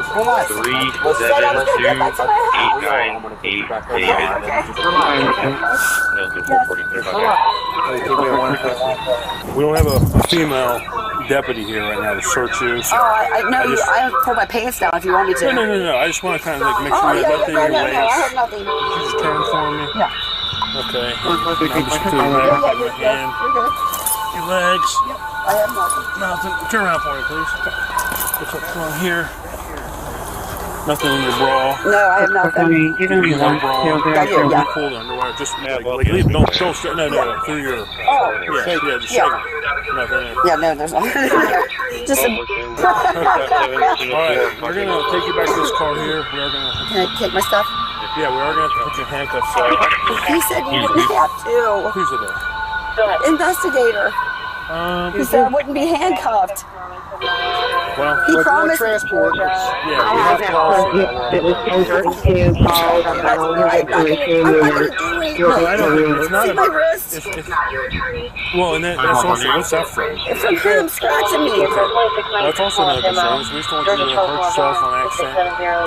We don't have a female deputy here right now to search you. So I pull my pants down if you want me to. No. I just want to kind of like make sure you have nothing in your waist. No, I have nothing. You just turn for me. Yeah. Okay. Now just to the back of your hand. Your legs. Yep. I have nothing. Turn around for me, please. What's up front here? Nothing in your bra. No, I have nothing. You don't need one bra. Yeah. Pull the underwear. Just leave. Don't straight. No. Through your. Just shake it. Nothing in. Yeah, no, there's nothing. Just a. Alright, we're gonna take you back to this car here. We are gonna. Can I take my stuff? Yeah, we are gonna have to put your handcuffs on. He said you wouldn't have to. Who's it? Investigator. He said I wouldn't be handcuffed. Well, he promised. Transport. It was entered to call the it's not my wrist. Well, and that's also, what's that from? It's from him scratching me. That's also another concern. We just don't want you to hurt yourself on accident.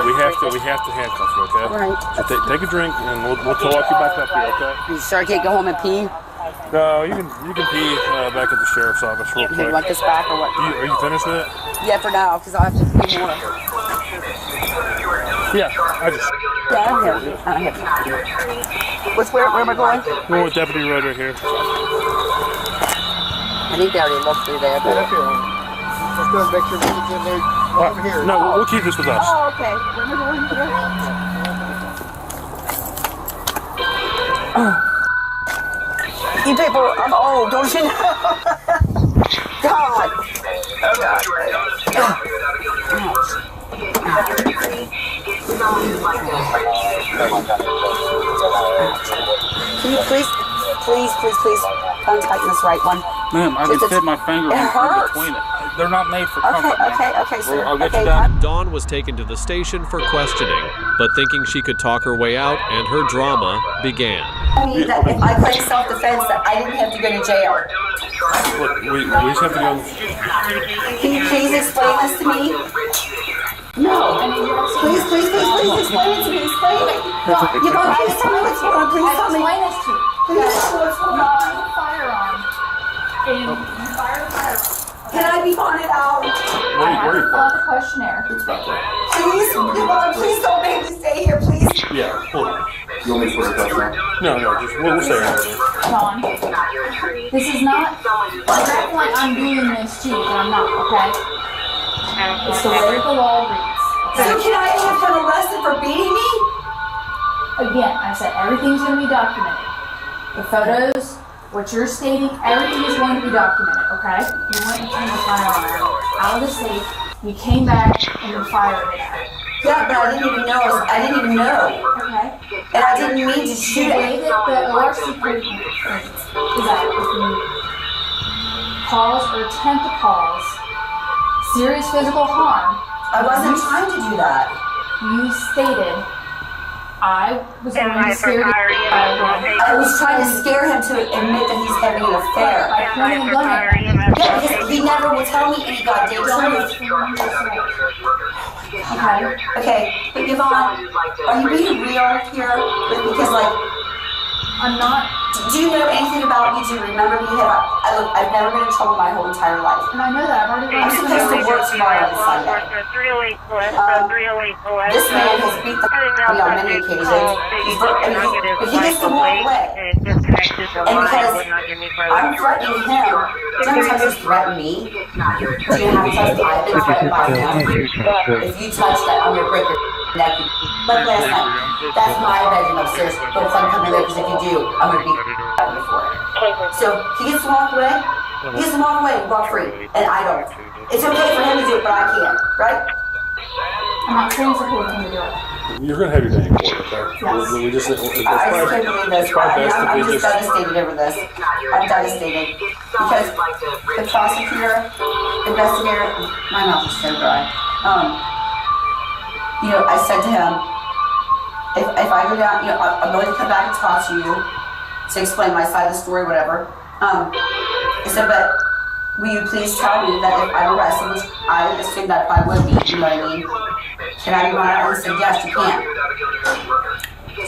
We have to handcuff you, okay? Right. So take a drink, and we'll walk you back up here, okay? You sure I can't go home and pee? No, you can pee back at the sheriff's office real quick. Do you want this back or what? Are you finished with it? Yeah, for now, because I'll have to pee more. Yeah, I don't have it. Where am I going? We're with Deputy Red right here. I think they already looked through there, but... Let's go make sure everything's in there. Over here. No, we'll keep this with us. Oh, okay. Where am I going? You people, I'm old, don't you know? God. Can you please untighten this right one? Ma'am, I can fit my finger in between it. They're not made for comfort. Okay, sir. I'll get you done. Dawn was taken to the station for questioning, but thinking she could talk her way out, and her drama began. That if I claim self-defense, that I didn't have to go to jail. Look, we just have to go. Can you please explain this to me? No. Please explain it to me. Explain it. You want to tell me what's going on? Please tell me. Explain this to you. Please tell me what's going on. Firearm. And you fire the firearm. Can I be bonded out? Where are you Fill out the questionnaire. It's back there. Please don't make me stay here, please. Yeah, hold on. You want me to put it down? No, just we'll stay right there. Dawn, this is not, I'm acting like I'm doing this to you, but I'm not, okay? It's the way that the law reads. So can I have been arrested for beating me? Again, I said everything's going to be documented. The photos, what you're stating, everything is going to be documented, okay? You went and came a firearm out of the safe, you came back and you fired it. Yeah, but I didn't even know. Okay? And I didn't mean to shoot The way it. that the ORC states is that if you cause or attempt to cause serious physical harm, I wasn't trying to do that. you stated, I was going to scare you. I was trying to scare him to admit that he's having an affair. By pointing a gun at him. Yeah, because he never will tell me any goddamn truth. Okay, but Yvonne, are you being real here? Because, like, I'm not. do you know anything about me? Do you remember me? I've never been in trouble my whole entire life. And I know that. I've already I'm supposed to work tomorrow on Sunday. This man has beat the me on many occasions. But he gets to walk away. And because I'm threatening him, don't just threaten me. Do you have to trust I've been threatened by him? If you touch that, I'm going to break your neck. Like last night, that's my bedroom upstairs, but it's uncoming there because if you do, I'm going to beat out of you for it. So he gets to walk away. He gets to walk away and walk free, and I don't. It's okay for him to do it, but I can't, right? I'm not saying it's okay for him to do it. You're going to have your day in court, okay? Yes. We just, I just can't believe this. I'm just devastated over this. I'm devastated. Because the prosecutor, investigator, my mouth is so dry. You know, I said to him, if I go down, you know, I'm going to come back and talk to you to explain my side of the story, whatever. I said, but will you please tell me that if I'm arrested, which I assume assumed that I would be, you know what I mean? Can I be bonded out? He said, yes, you can.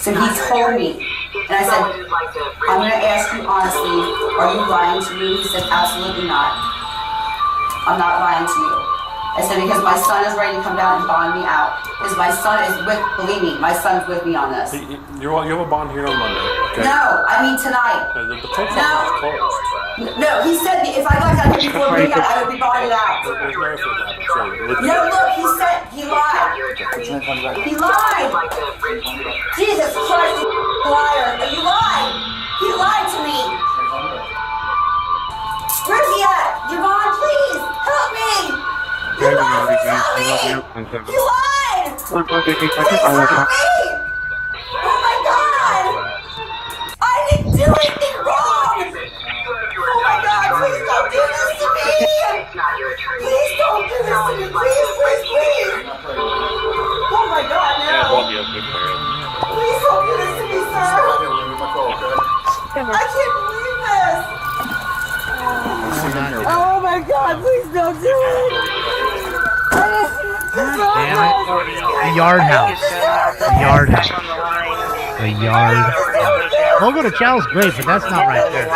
So he told me, and I said, I'm going to ask you honestly, are you lying to me? He said, absolutely not. I'm not lying to you. I said, because my son is ready to come down and bond me out. Because my son is with, believe me, my son's with me on this. You have a bond here on Monday, okay? No, I mean tonight. The post office is closed. No, he said if I got down here before midnight, I would be bonded out. There's no effort that happened. No, look, he said, he lied. He lied. Jesus Christ, you liar. You lied. He lied to me. Where's he at? Javon, please, help me. You lied, please help me. You lied. Please help me. Oh my God. I didn't do anything wrong. Oh my God, please don't do this to me. Please don't do this to me. Please, please, please. Oh my God, no. Please don't do this to me, sir. I can't believe this. Oh my God, please don't do it. Damn it. The yard house. The yard house. The yard house. Logo to Chow's great, but that's not right there.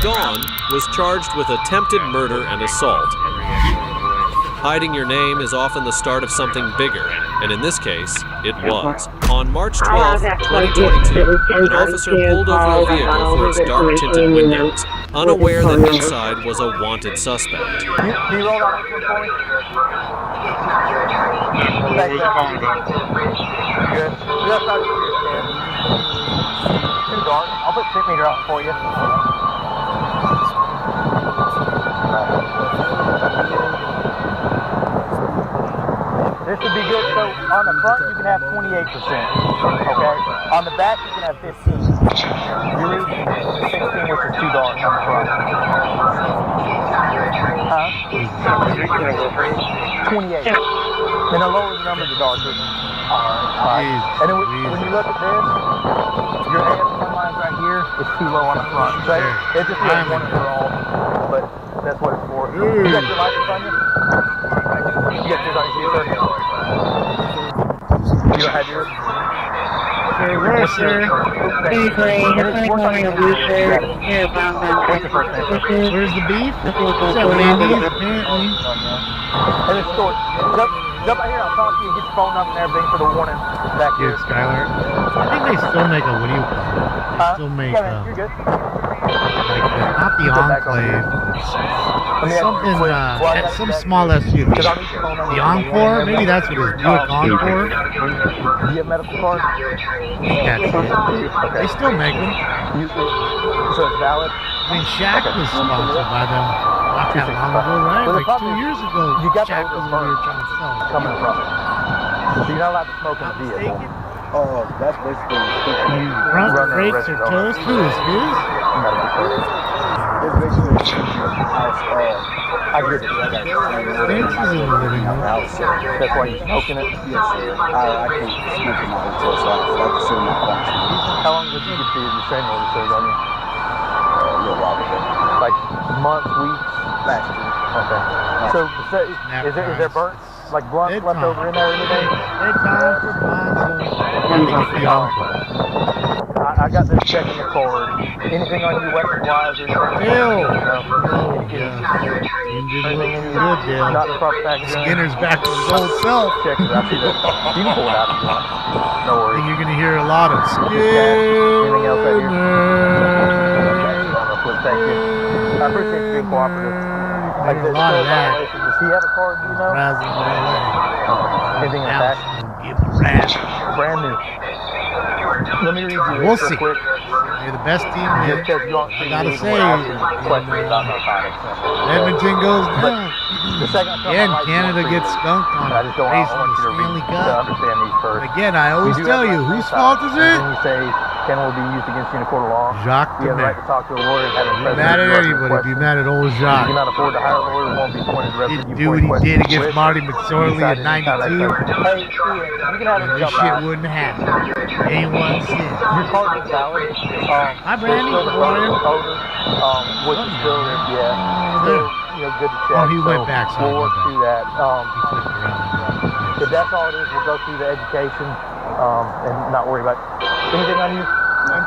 Dawn was charged with attempted murder and assault. Hiding your name is often the start of something bigger, and in this case, it was. On March 12, 2022, an officer pulled over a vehicle for its dark-tinted windows, unaware that inside was a wanted suspect. Can you roll out this one for me? Good. Just out of here, too dark. I'll put 10 meter out for you. This would be good. So on the front you can have 28%. Okay. On the back you can have 15. You read 16, which is too dark on the front. Huh? 28. And the lower the number, the darker. Alright. And then when you look at this, your AS1 line's right here. It's too low on the front. So it just has one for all. But that's what it's for. You got your license on you? You got yours on your sir? You don't have yours? Sir, where, sir? Anyway, I'm going to lose her. Here, What's your first name? Where's the beef? What's up, Wendy's? Apparently. And it's short. Jump out here, I'll talk to you and get your phone number and everything for the warning back here. Skylar. I think they still make a, what do you call it? They still make yeah, man, you're good. like not the Enclave. Something, some small SUV. The Encore? Maybe that's what it is. Buick Encore? Do you have medical card? That's it. They still make them. So it's valid? I mean, Shaq was sponsored by them not that long ago, right? Like 2 years ago, Shaq was what we were trying to sell. Coming from it. So you're not allowed to smoke in the vehicle. Oh, that's basically Front brakes are toast. Who is his? it's basically house. I get it. Vince is in the living room. House. That's why you're smoking it? Yes, sir. I can't smoke in my hotel, so I like to sit in my function. How long did you get your training order served on you? A little while ago. Like months, weeks? Last year. Okay. So is there burnt, like blunt left over in there or anything? I got this check in the card. Anything on you weapon-wise or anything? Bill! Anything in you? Good, Dale. Not the proper package. Skinner's back to his old self. Check it out. You can pull it out if you want. No I worries. think you're going to hear a lot of Anything else right here? Thank you. I appreciate you being cooperative. Like a lot of that. Does he have a card, do you know? Anything in the back? Brand new. Let me read you We'll this see. real quick. They're the best team here. Just because you don't I see gotta me say, questions about narcotics. Edmonton goes down. The second time Again, I like Canada you, gets skunked on I just don't I race in want the you to Stanley read to Cup. understand these first. Again, I always You do tell have you, the right whose to fault talk. is it? When you say Ken will be used against you in a court of law, Jacques you have the right to talk to a lawyer and have a Be present. mad at anybody, be mad at old You Jacques. cannot afford to hire a lawyer who won't be appointed He directly. didn't do what he did against Marty McSorley in '92. Hey, Ian, you can have And a this jump shit out. wouldn't happen. A1C. Your card is valid. Hi, Brandy. Still the front holder, which is still, still, good to check. Oh, he went back, so we'll work through that. He flipped around. If that's all it is, we'll go through the education and not worry about anything on you.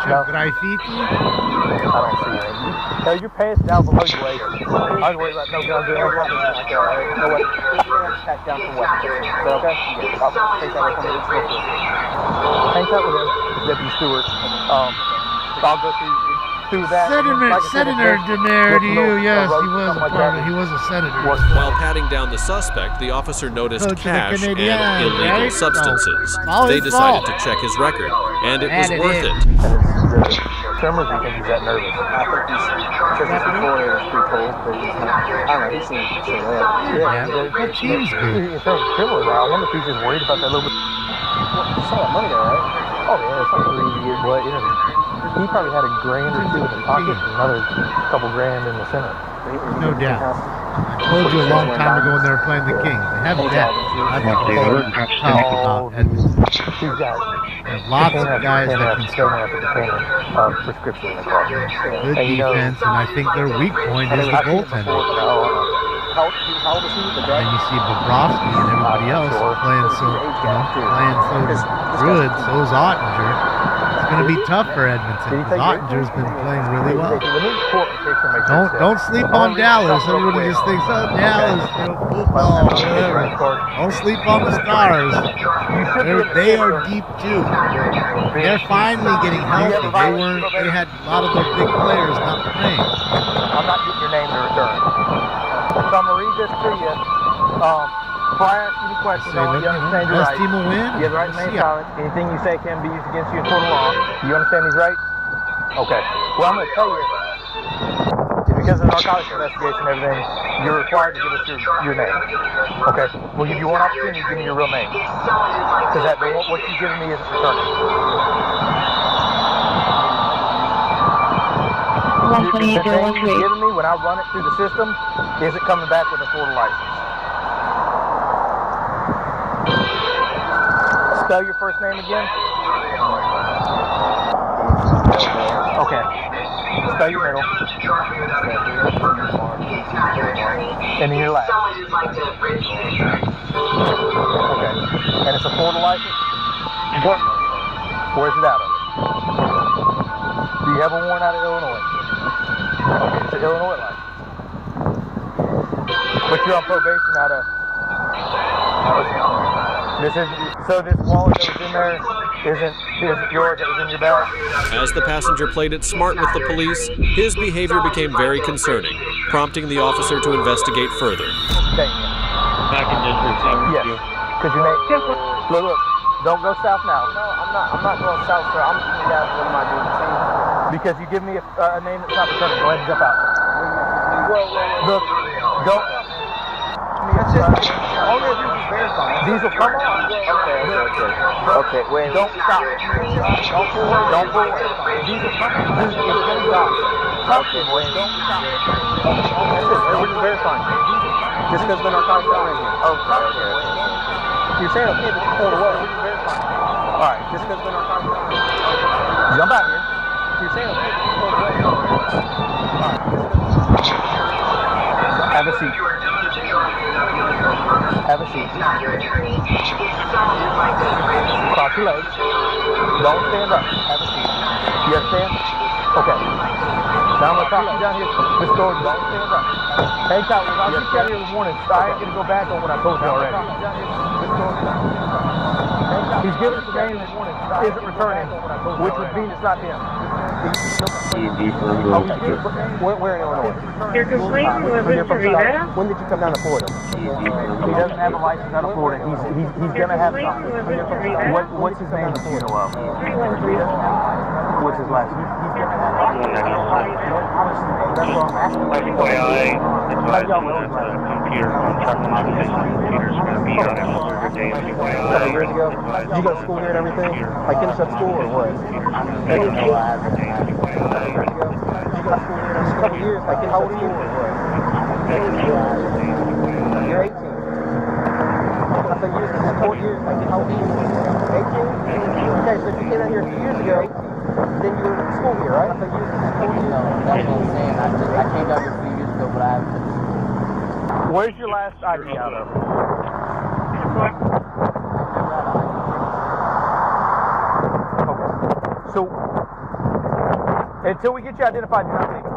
No. Graffiti? I don't see anything. No, your pants down below your waist. I was worried about no guns or anything like that. No way. Pack down for weapons. Is that okay? Yeah. I'll take that with him. Hang tight with him, Deputy Stewart. I'll go through that. Senator Demare to you, yes, he was a senator. While patting down the suspect, the officer noticed cash and illegal substances. They decided to check his record, and it was worth it. Tremors, you think he's that nervous? I think he's, because he's before it was pretty cool, but he's not, I don't know, he seems to say that. Yeah, that seems good. In terms of tremors, I wonder if he's just worried about that little bit. You saw that money there, right? Oh yeah, it's like 3 years, but he probably had $1 grand or two in his pocket and another couple grand in the center. No doubt. I told you a long time ago when they were playing the Kings. They have that. I think they heard talk about Edmonton. There's lots of guys that can score. Prescription in the car. Good defense, and I think their weak point is the goaltender. And you see Bobrovsky and everybody else playing so good. So is Ottinger. It's going to be tough for Edmonton because Ottinger's been playing really well. Don't sleep on Dallas. Everybody just thinks, oh, Dallas, football, whatever. Don't sleep on the Stars. They are deep too. They're finally getting healthy. They had a lot of their big players not playing. I'm not getting your name to return. So I'm going to read this to you. Before I ask you any questions, I want you to understand your rights. Team will win. You have the right to remain silent. Anything you say can be used against you in court of law. You understand these rights? Okay. Well, I'm going to tell you, because of the narcotics investigation and everything, you're required to give us your name. Okay? We'll give you one opportunity to give me your real name. Because what you've given me isn't returning. The name you've given me, when I run it through the system, isn't coming back with a Florida license. Spell your first name again. Okay. Spell your middle. And then your last. Okay. And it's a Florida license? Where's it out of? Do you have a warrant out of Illinois? Okay, it's an Illinois license. But you're on probation out of... So this wallet that was in there isn't yours, that was in your bag? As the passenger played it smart with the police, his behavior became very concerning, prompting the officer to investigate further. Thank you. I can just receive yes. you. Could you make... Look, don't go south now. No, I'm not going south, sir. I'm just going to what am I doing? Because you give me a name that's not returning. Go ahead and jump out. Look, don't... All they do is verify. These will come on. Okay, wait. Don't stop. Don't pull away. Don't pull away. These will come on. It's going to stop. Okay, wait. Don't stop. We're just verifying. Just because the narcotics are in here. Okay. You're saying okay, but you pulled away. We're just verifying. Alright, just because the narcotics are in here. Jump out here. You're saying okay, but you pulled away. Alright, have a seat. Have a seat. Cross your legs. Don't stand up. Have a seat. You understand? Okay. Now I'm going to talk you down here. Miss Gordon, don't stand up. Hang tight. I'll get you out here in the morning. I ain't going to go back on what I told you already. He's giving us a name this morning. Isn't returning, which would mean it's not him. Where in Illinois? Your complaint was in Florida? When did you come down to Florida? He doesn't have a license out of Florida. He's going to have something. What's his name that you know of? What's his last name? FYI, advise someone that's a computer contract modification computer is going to be on it for your day. A couple years ago? Did you go to school here and everything? Like finish up school or what? A couple years, like how old are you? You're 18. I So you 4 years, how old are you? 18? Okay, so if you came out here 2 years ago, then you were in school here, right? So you 4 years? No, that's what I'm saying. I came down here a few years ago, but I haven't been to school. Where's your last ID out of? Okay. So, until we get you identified, you're not legal.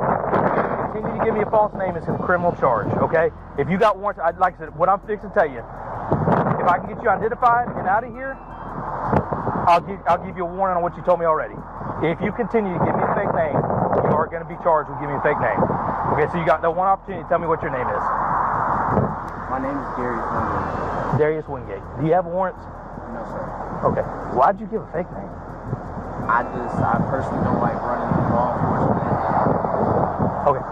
Continue to give me a false name, it's a criminal charge, okay? If you got warrants, like I said, what I'm fixing to tell you, if I can get you identified and out of here, I'll give you a warning on what you told me already. If you continue to give me a fake name, you are going to be charged with giving me a fake name. Okay, so you got the one opportunity to tell me what your name is. My name is Darius Wingate. Darius Wingate. Do you have warrants? No, sir. Okay. Why'd you give a fake name? I personally don't like running law enforcement. Okay.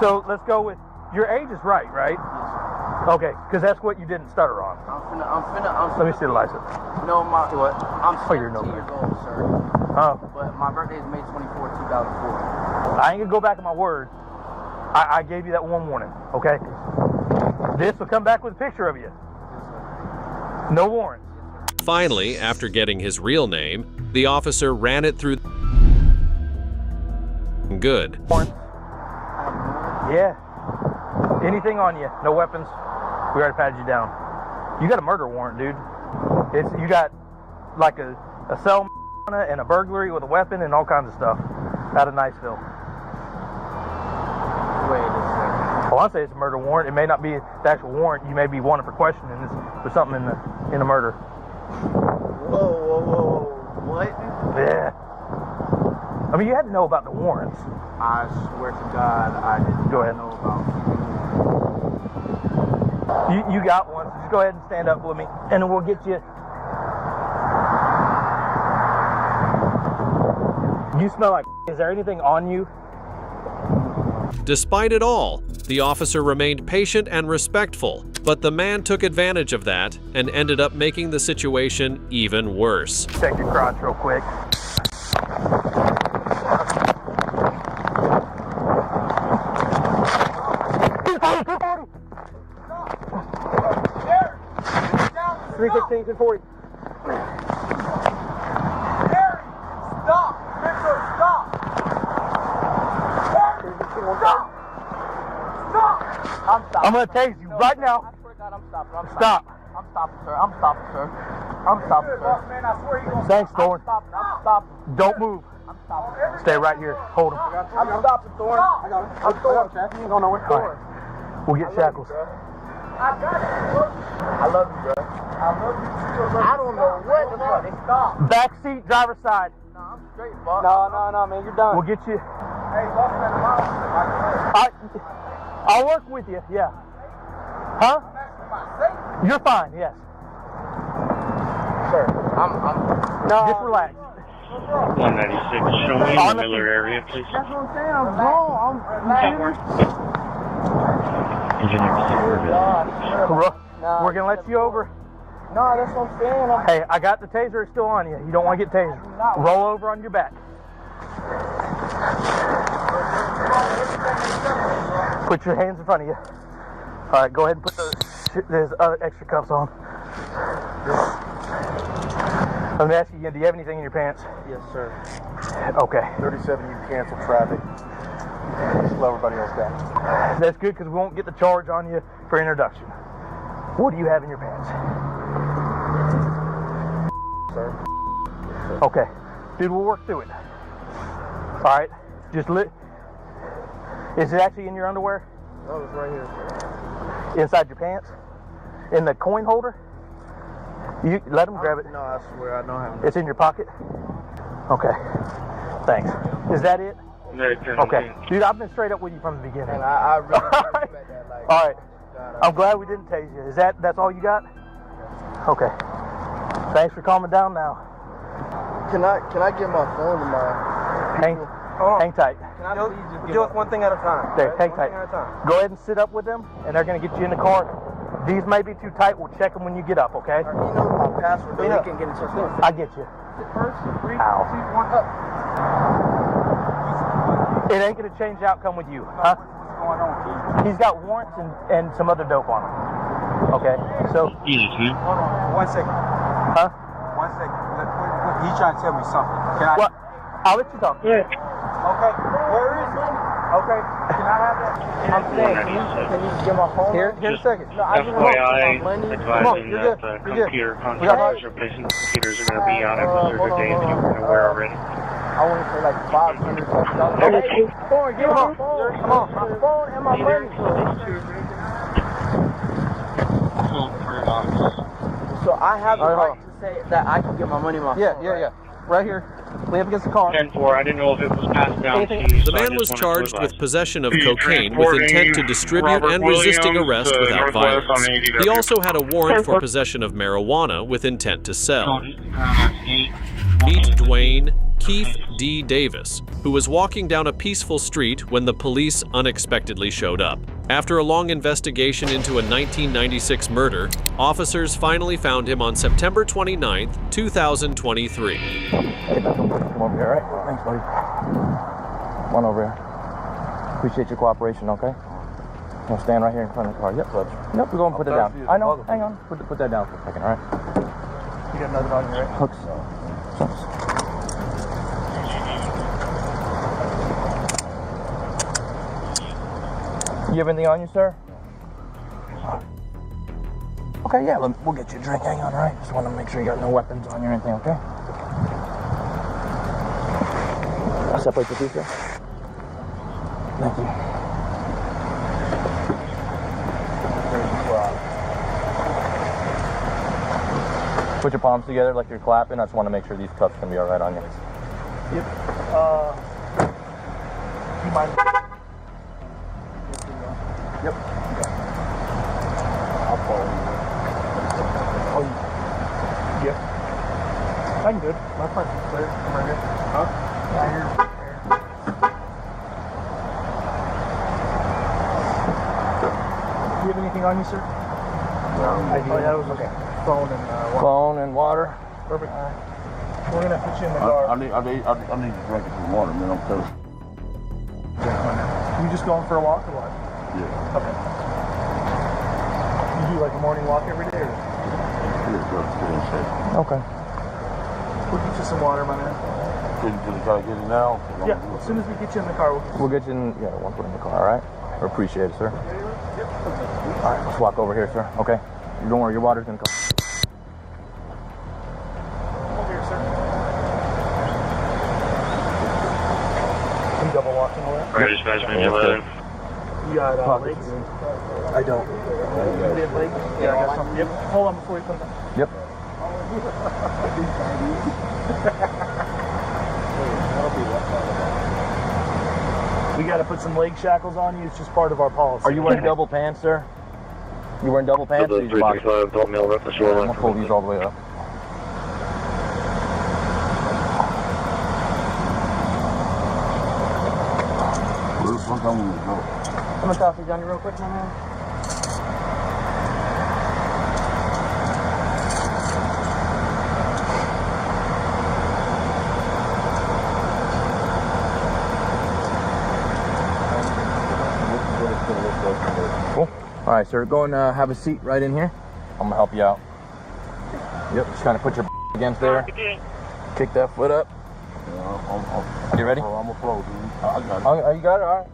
So let's go with your age is right? Yes, sir. Okay, because that's what you didn't stutter on. Let me see the license. No, what? I'm 17 no. years old, sir. Oh. But my birthday is May 24, 2004. I ain't gonna go back on my word. I gave you that one warning, okay? This will come back with a picture of you. No warrants. Finally, after getting his real name, the officer ran it through good. Warrants? Yeah. Anything on you? No weapons? We already patted you down. You got a murder warrant, dude. You got like a cell and a burglary with a weapon and all kinds of stuff out of Niceville. Wait a second. Well, I say it's a murder warrant. It may not be the actual warrant. You may be wanted for questioning for something in the murder. Whoa. What? Yeah. I mean, you had to know about the warrants. I swear to God, I didn't Go ahead. know about You got one, so just go ahead and stand up with me, and we'll get you. You smell like. Is there anything on you? Despite it all, the officer remained patient and respectful, but the man took advantage of that and ended up making the situation even worse. Check your crotch real quick. Three 16s and 40. Stop! Victor, stop! Stop! Stop! I'm gonna tase you right now. I swear to God, I'm stopping. Stop. I'm stopping, sir. I'm stopping, sir. I'm stopping, sir. Man, I swear you gonna Thanks, Thorne. I'm stopping. Don't move. I'm stopping, sir. Stay right here. Hold him. I'm stopping, Thorne. I got him. I'm Thorne. You ain't going nowhere. All right. We'll get shackles. I got it, bro. I love you, bro. I love you too, bro. I don't know what the fuck. Stop. Back seat, driver's side. No, I'm straight, boss. No, man, you're done. We'll get you. Hey, boss man, I'll work with you. Yeah. Huh? I'm asking my safety. You're fine. Yes. Sir, I'm No. Just relax. 196, show me in the Miller area, please. That's what I'm saying. I'm wrong. Engineer, We're gonna let you over. No, that's what I'm saying. Hey, I got the taser still on you. You don't want to get tasered. Roll over on your back. Put your hands in front of you. All right, go ahead and put those other extra cuffs on. Let me ask you again, do you have anything in your pants? Yes, sir. Okay. 37, you cancel traffic. Slow everybody else down. That's good because we won't get the charge on you for introduction. What do you have in your pants? Sir. Okay. Dude, we'll work through it. All right. Just Is it actually in your underwear? No, it's right here, sir. Inside your pants? In the coin holder? You let him grab it. No, I swear I don't have It's in your pocket? Okay. Thanks. Is that it? Okay. Dude, I've been straight up with you from the beginning. And I really respect that. Like, all right. God, I'm glad we didn't tase you. That's all you got? Okay. Thanks for calming down now. Can I get my phone to my Hang tight. Can I please just do it one thing at a time? There, hang One tight. thing at a time. Go ahead and sit up with them, and they're going to get you in the car. These may be too tight. We'll check them when you get up, okay? You know my password, so they can get into it. I get you. First, 3, 2, 1, Ow. up. It ain't going to change the outcome with you, huh? What's going on, Keith? He's got warrants and some other dope on him. Okay, so... Yes, man. Hold on, 1 second. Huh? 1 second. He's trying to tell me something. Can I... What? I'll let you talk. Yeah. Okay, where is it? Okay, can I have that? I'm saying, can you get my phone? Here in a second. No, I just want my money. Advising you're that good, the you're good. computer We got contractors are placing computers are going to be on a reserved day that you're aware already. I want to say like $500. Hey, phone, give me my phone. Come on, my phone and my money. So I have the right to say that I can get my money in my phone. Yeah. Right here. Lay up against the car. 10-4, I didn't know if it was passed down to you. The man was charged with possession of cocaine with intent to distribute and resisting arrest without violence. He also had a warrant for possession of marijuana with intent to sell. Meet Dwayne Keith D. Davis, who was walking down a peaceful street when the police unexpectedly showed up. After a long investigation into a 1996 murder, officers finally found him on September 29, 2023. Hey, come over here, all right? Thanks, buddy. Come on over here. Appreciate your cooperation, okay? I'll stand right here in front of the car. Yep, we're going to put it down. I know, hang on. Put that down for a second, all right? You got nothing on you, right? Hooks. You have anything on you, sir? Okay, yeah, we'll get you a drink. Hang on, all right? Just want to make sure you got no weapons on you or anything, okay? I'll separate the two, sir. Thank you. Put your palms together like you're clapping. I just want to make sure these cuffs can be all right on you. Yep. You mind? Yep. I'll follow you. Oh, yep. I'm good. My part's clear. I'm right here. Huh? Yeah, you're there. Do you have anything on you, sir? No. Oh, yeah, it was okay. Phone and water. Phone and water. Perfect. We're gonna put you in the car. I need to drink some water, man. I'm thirsty. You just going for a walk or what? Yeah. Okay. You do like a morning walk every day, or? Okay. We'll get you some water, my man. Can you try to get it now? Yeah, as soon as we get you in the car, We'll get you in, yeah, one foot in the car, all right? I appreciate it, sir. All right, let's walk over here, sir. Okay. Don't worry, your water's gonna come. Over here, sir. You double walking away? Right, dispatch maybe 11. You got legs? I don't. You have legs? Yeah, I got some. Yep. Hold on before you put them. Yep. We got to put some leg shackles on you. It's just part of our policy. Are you wearing double pants, sir? You wearing double pants? Or these boxers? 335, don't mail reference shoreline. I'm gonna pull these all the way up. Where the fuck I'm gonna go? I'm gonna toss these on you real quick, my man. Cool. All right, sir. Go and have a seat right in here. I'm gonna help you out. Yep. Just kind of put your against there. Kick that foot up. Yeah, You ready? I'm a pro, dude. I got it. Oh, you got it. All right.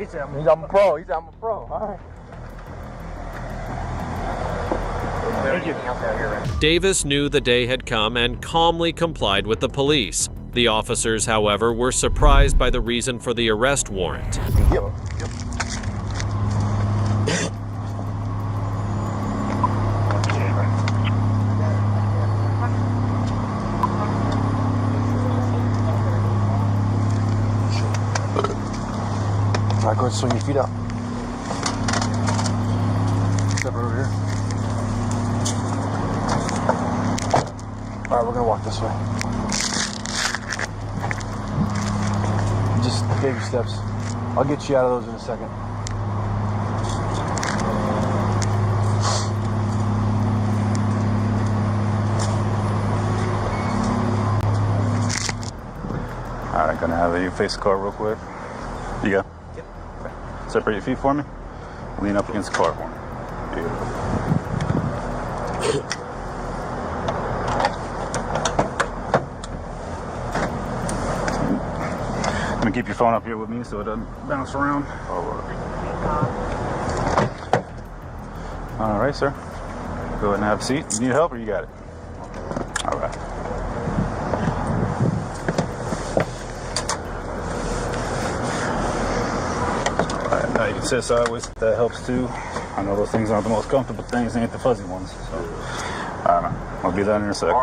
He said, He's I'm a pro. He's I'm a pro. All right. Davis knew the day had come and calmly complied with the police. The officers, however, were surprised by the reason for the arrest warrant. Yep. All right, go ahead, swing your feet out. Step over here. All right, we're gonna walk this way. Just baby steps. I'll get you out of those in a second. All right, gonna have you face the car real quick. You go. Yep. Separate your feet for me. Lean up against the car for me. Beautiful. I'm gonna keep your phone up here with me so it doesn't bounce around. All right, sir. Go ahead and have a seat. You need help or you got it? All right. All right, now you can sit sideways. That helps too. I know those things aren't the most comfortable things. They ain't the fuzzy ones. So, I don't know. I'll be that in a second.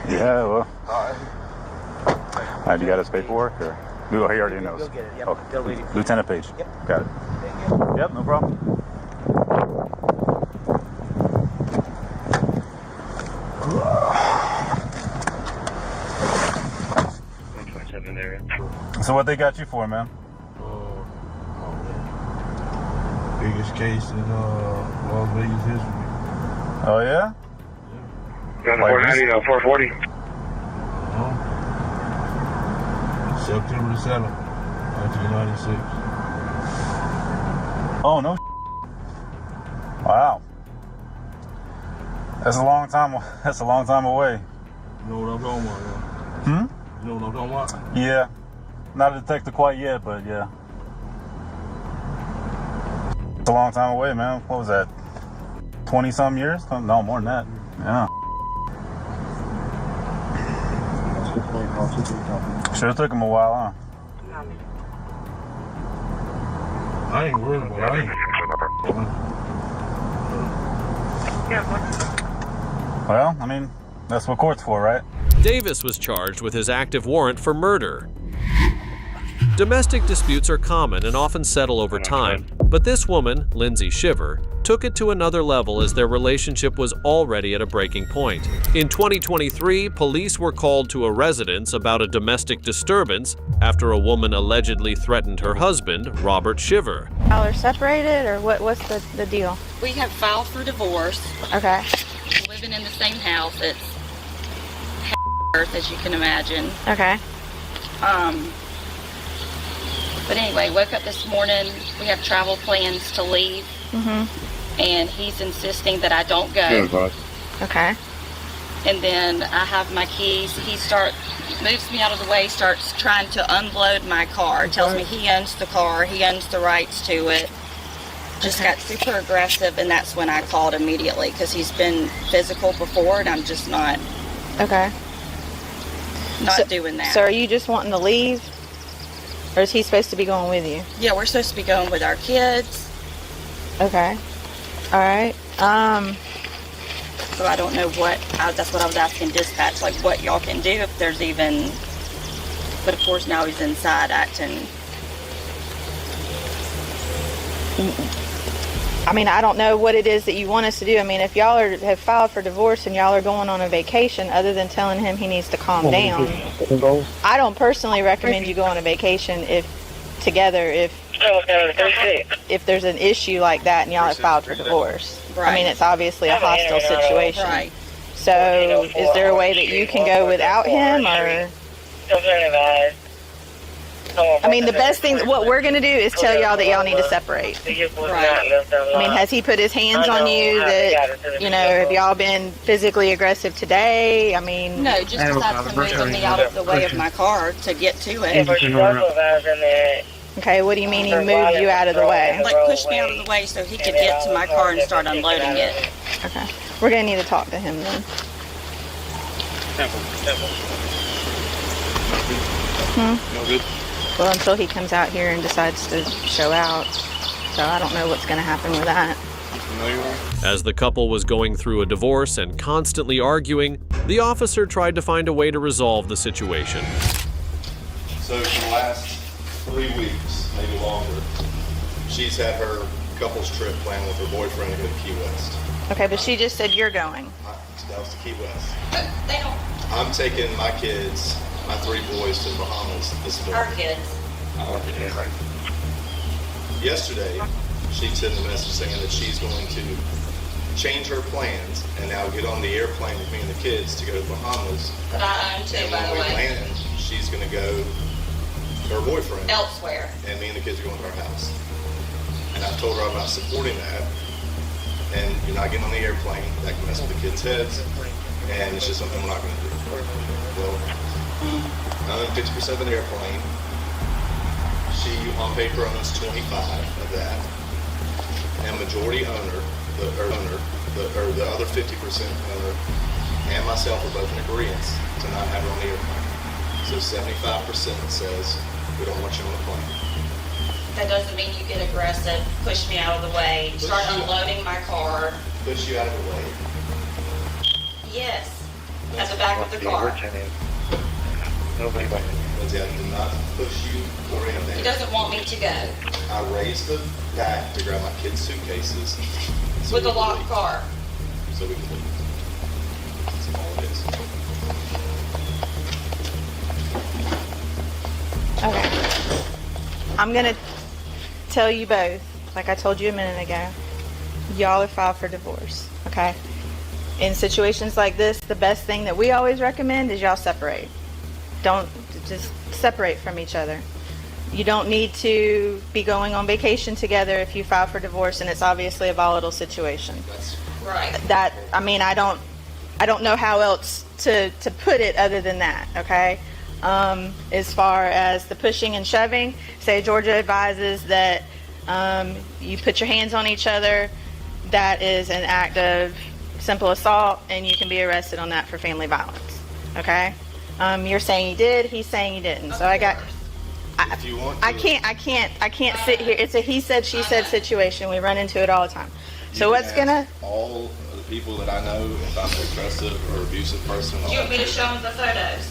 Yeah, well. All right, you got his paperwork or? He already knows. Go get it. Yep. Okay. Lieutenant Page. Yep. Got it. Yep, no problem. So what they got you for, man? Biggest case in Las Vegas history. Oh yeah? Got a 490, 440. September the 7th, 1996. Oh no. Wow. That's a long time. That's a long time away. You know what I'm talking about, yeah? Hmm? You know what I'm talking about? Yeah. Not a detective quite yet, but yeah. It's a long time away, man. What was that? 20-some years? No, more than that. Yeah. Sure took him a while, huh? I ain't worried about it. Well, I mean, that's what court's for, right? Davis was charged with his active warrant for murder. Domestic disputes are common and often settle over time, but this woman, Lindsay Shiver, took it to another level as their relationship was already at a breaking point. In 2023, police were called to a residence about a domestic disturbance after a woman allegedly threatened her husband, Robert Shiver. Y'all are separated, or what's the deal? We have filed for divorce. Okay. Living in the same house. It's earth, as you can imagine. Okay. But anyway, woke up this morning. We have travel plans to leave. And he's insisting that I don't go. Okay. And then I have my keys. He moves me out of the way, starts trying to unload my car. Tells me he owns the car, he owns the rights to it. Just got super aggressive, and that's when I called immediately because he's been physical before, and I'm just not. Okay. Not doing that. So are you just wanting to leave, or is he supposed to be going with you? Yeah, we're supposed to be going with our kids. Okay. All right. So I don't know that's what I was asking dispatch, like what y'all can do if there's even, but of course now he's inside acting. I mean, I don't know what it is that you want us to do. I mean, if y'all have filed for divorce and y'all are going on a vacation, other than telling him he needs to calm down, I don't personally recommend you go on a vacation if there's an issue like that and y'all have filed for divorce. Right. I mean, it's obviously a hostile situation. Right. So is there a way that you can go without him, or? I mean, the best thing, what we're going to do is tell y'all that y'all need to separate. Right. I mean, has he put his hands on you that, have y'all been physically aggressive today? I mean... No, just besides him moving me out of the way of my car to get to it. Okay, what do you mean he moved you out of the way? Like pushed me out of the way so he could get to my car and start unloading it. Okay. We're going to need to talk to him then. No good. Well, until he comes out here and decides to show out. So I don't know what's going to happen with that. As the couple was going through a divorce and constantly arguing, the officer tried to find a way to resolve the situation. So for the last 3 weeks, maybe longer, she's had her couples trip planned with her boyfriend to go to Key West. Okay, but she just said you're going. That was to Key West. I'm taking my kids, my 3 boys, to the Bahamas this morning. Our kids. Yesterday, she sent a message saying that she's going to change her plans and now get on the airplane with me and the kids to go to the Bahamas. But I own too, and by when the we way. land, she's going to go to her boyfriend. Elsewhere. And me and the kids are going to our house. And I told her I'm not supporting that. and you're not getting on the airplane, that can mess with the kids' heads, and it's just something we're not going to do. Well, 50% of an airplane, she on paper owns 25 of that, and majority owner, the other 50% owner, and myself are both in agreement to not have her on the airplane. So 75% says we don't want you on the plane. That doesn't mean you get aggressive, push me out of the way, start unloading my car. Push you out of the way. Yes, at the back of the car. Nobody did not push you or anything. He doesn't want me to go. I raised the back to grab my kids' suitcases. With the locked car. So we can leave. That's all it is. Okay. I'm gonna tell you both, like I told you a minute ago, y'all are filed for divorce, okay? In situations like this, the best thing that we always recommend is y'all separate. Don't just separate from each other. You don't need to be going on vacation together if you file for divorce and it's obviously a volatile situation. That's right. That, I mean, I don't know how else to put it other than that, okay? As far as the pushing and shoving, say Georgia advises that you put your hands on each other, that is an act of simple assault and you can be arrested on that for family violence, okay? You're saying you did, he's saying you didn't. So I can't sit here. It's a he said, she said situation. We run into it all the time. So what's gonna... all of the people that I know, if I'm an aggressive or abusive person... Do you want me to show them the photos?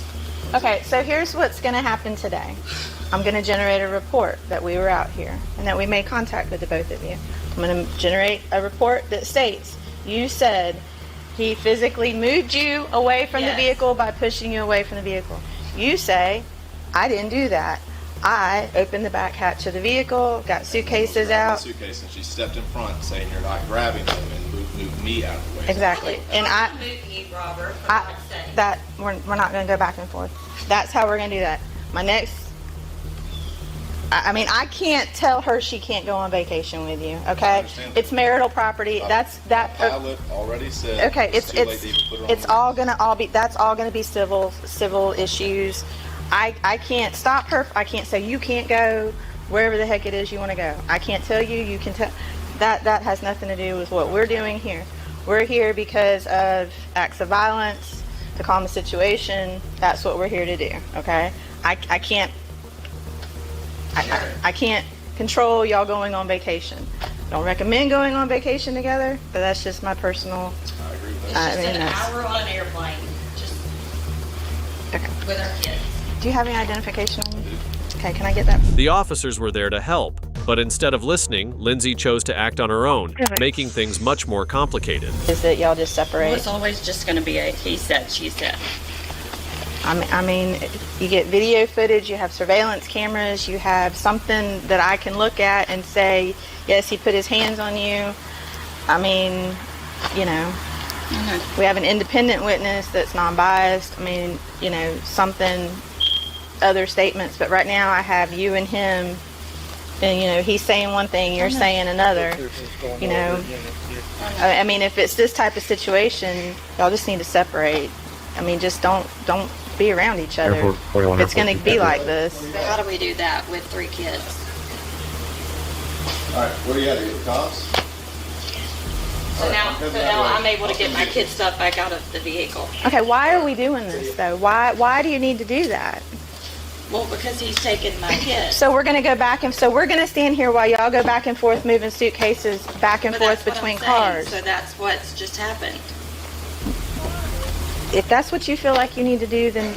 Okay, so here's what's going to happen today. I'm going to generate a report that we were out here and that we made contact with the both of you. I'm going to generate a report that states you said he physically moved you away from the vehicle by pushing you away from the vehicle. You say, I didn't do that. I opened the back hatch of the vehicle, got suitcases out. Suitcase, and she stepped in front saying you're not grabbing them and moved me out of the way. Exactly. And we're not going to go back and forth. That's how we're going to do that. I mean, I can't tell her she can't go on vacation with you, okay? It's marital property. That's pilot already said. Okay, it's all going to be civil issues. I can't stop her. I can't say you can't go wherever the heck it is you want to go. I can't tell you. You can tell. That has nothing to do with what we're doing here. We're here because of acts of violence, to calm the situation. That's what we're here to do, okay? I can't control y'all going on vacation. Don't recommend going on vacation together, but that's just my personal... I agree with It's just an hour on an airplane, just with our kids. Do you have any identification? Okay, can I get that? The officers were there to help, but instead of listening, Lindsay chose to act on her own, making things much more complicated. Is that y'all just separate? Well, it's always just going to be a he said, she said. I mean, you get video footage, you have surveillance cameras, you have something that I can look at and say, yes, he put his hands on you. I mean, you know, we have an independent witness that's non-biased. I mean, you know, something, other statements, but right now I have you and him, and, you know, he's saying one thing, you're saying another, you know. I mean, if it's this type of situation, y'all just need to separate. I mean, just don't be around each other. If it's going to be like this. But how do we do that with 3 kids? All right, what do you got to get the cops? So now I'm able to get my kids' stuff back out of the vehicle. Okay, why are we doing this though? Why do you need to do that? Well, because he's taking my kids. So we're going to go back and so we're going to stand here while y'all go back and forth moving suitcases back and forth between cars. So that's what's just happened. If that's what you feel like you need to do, then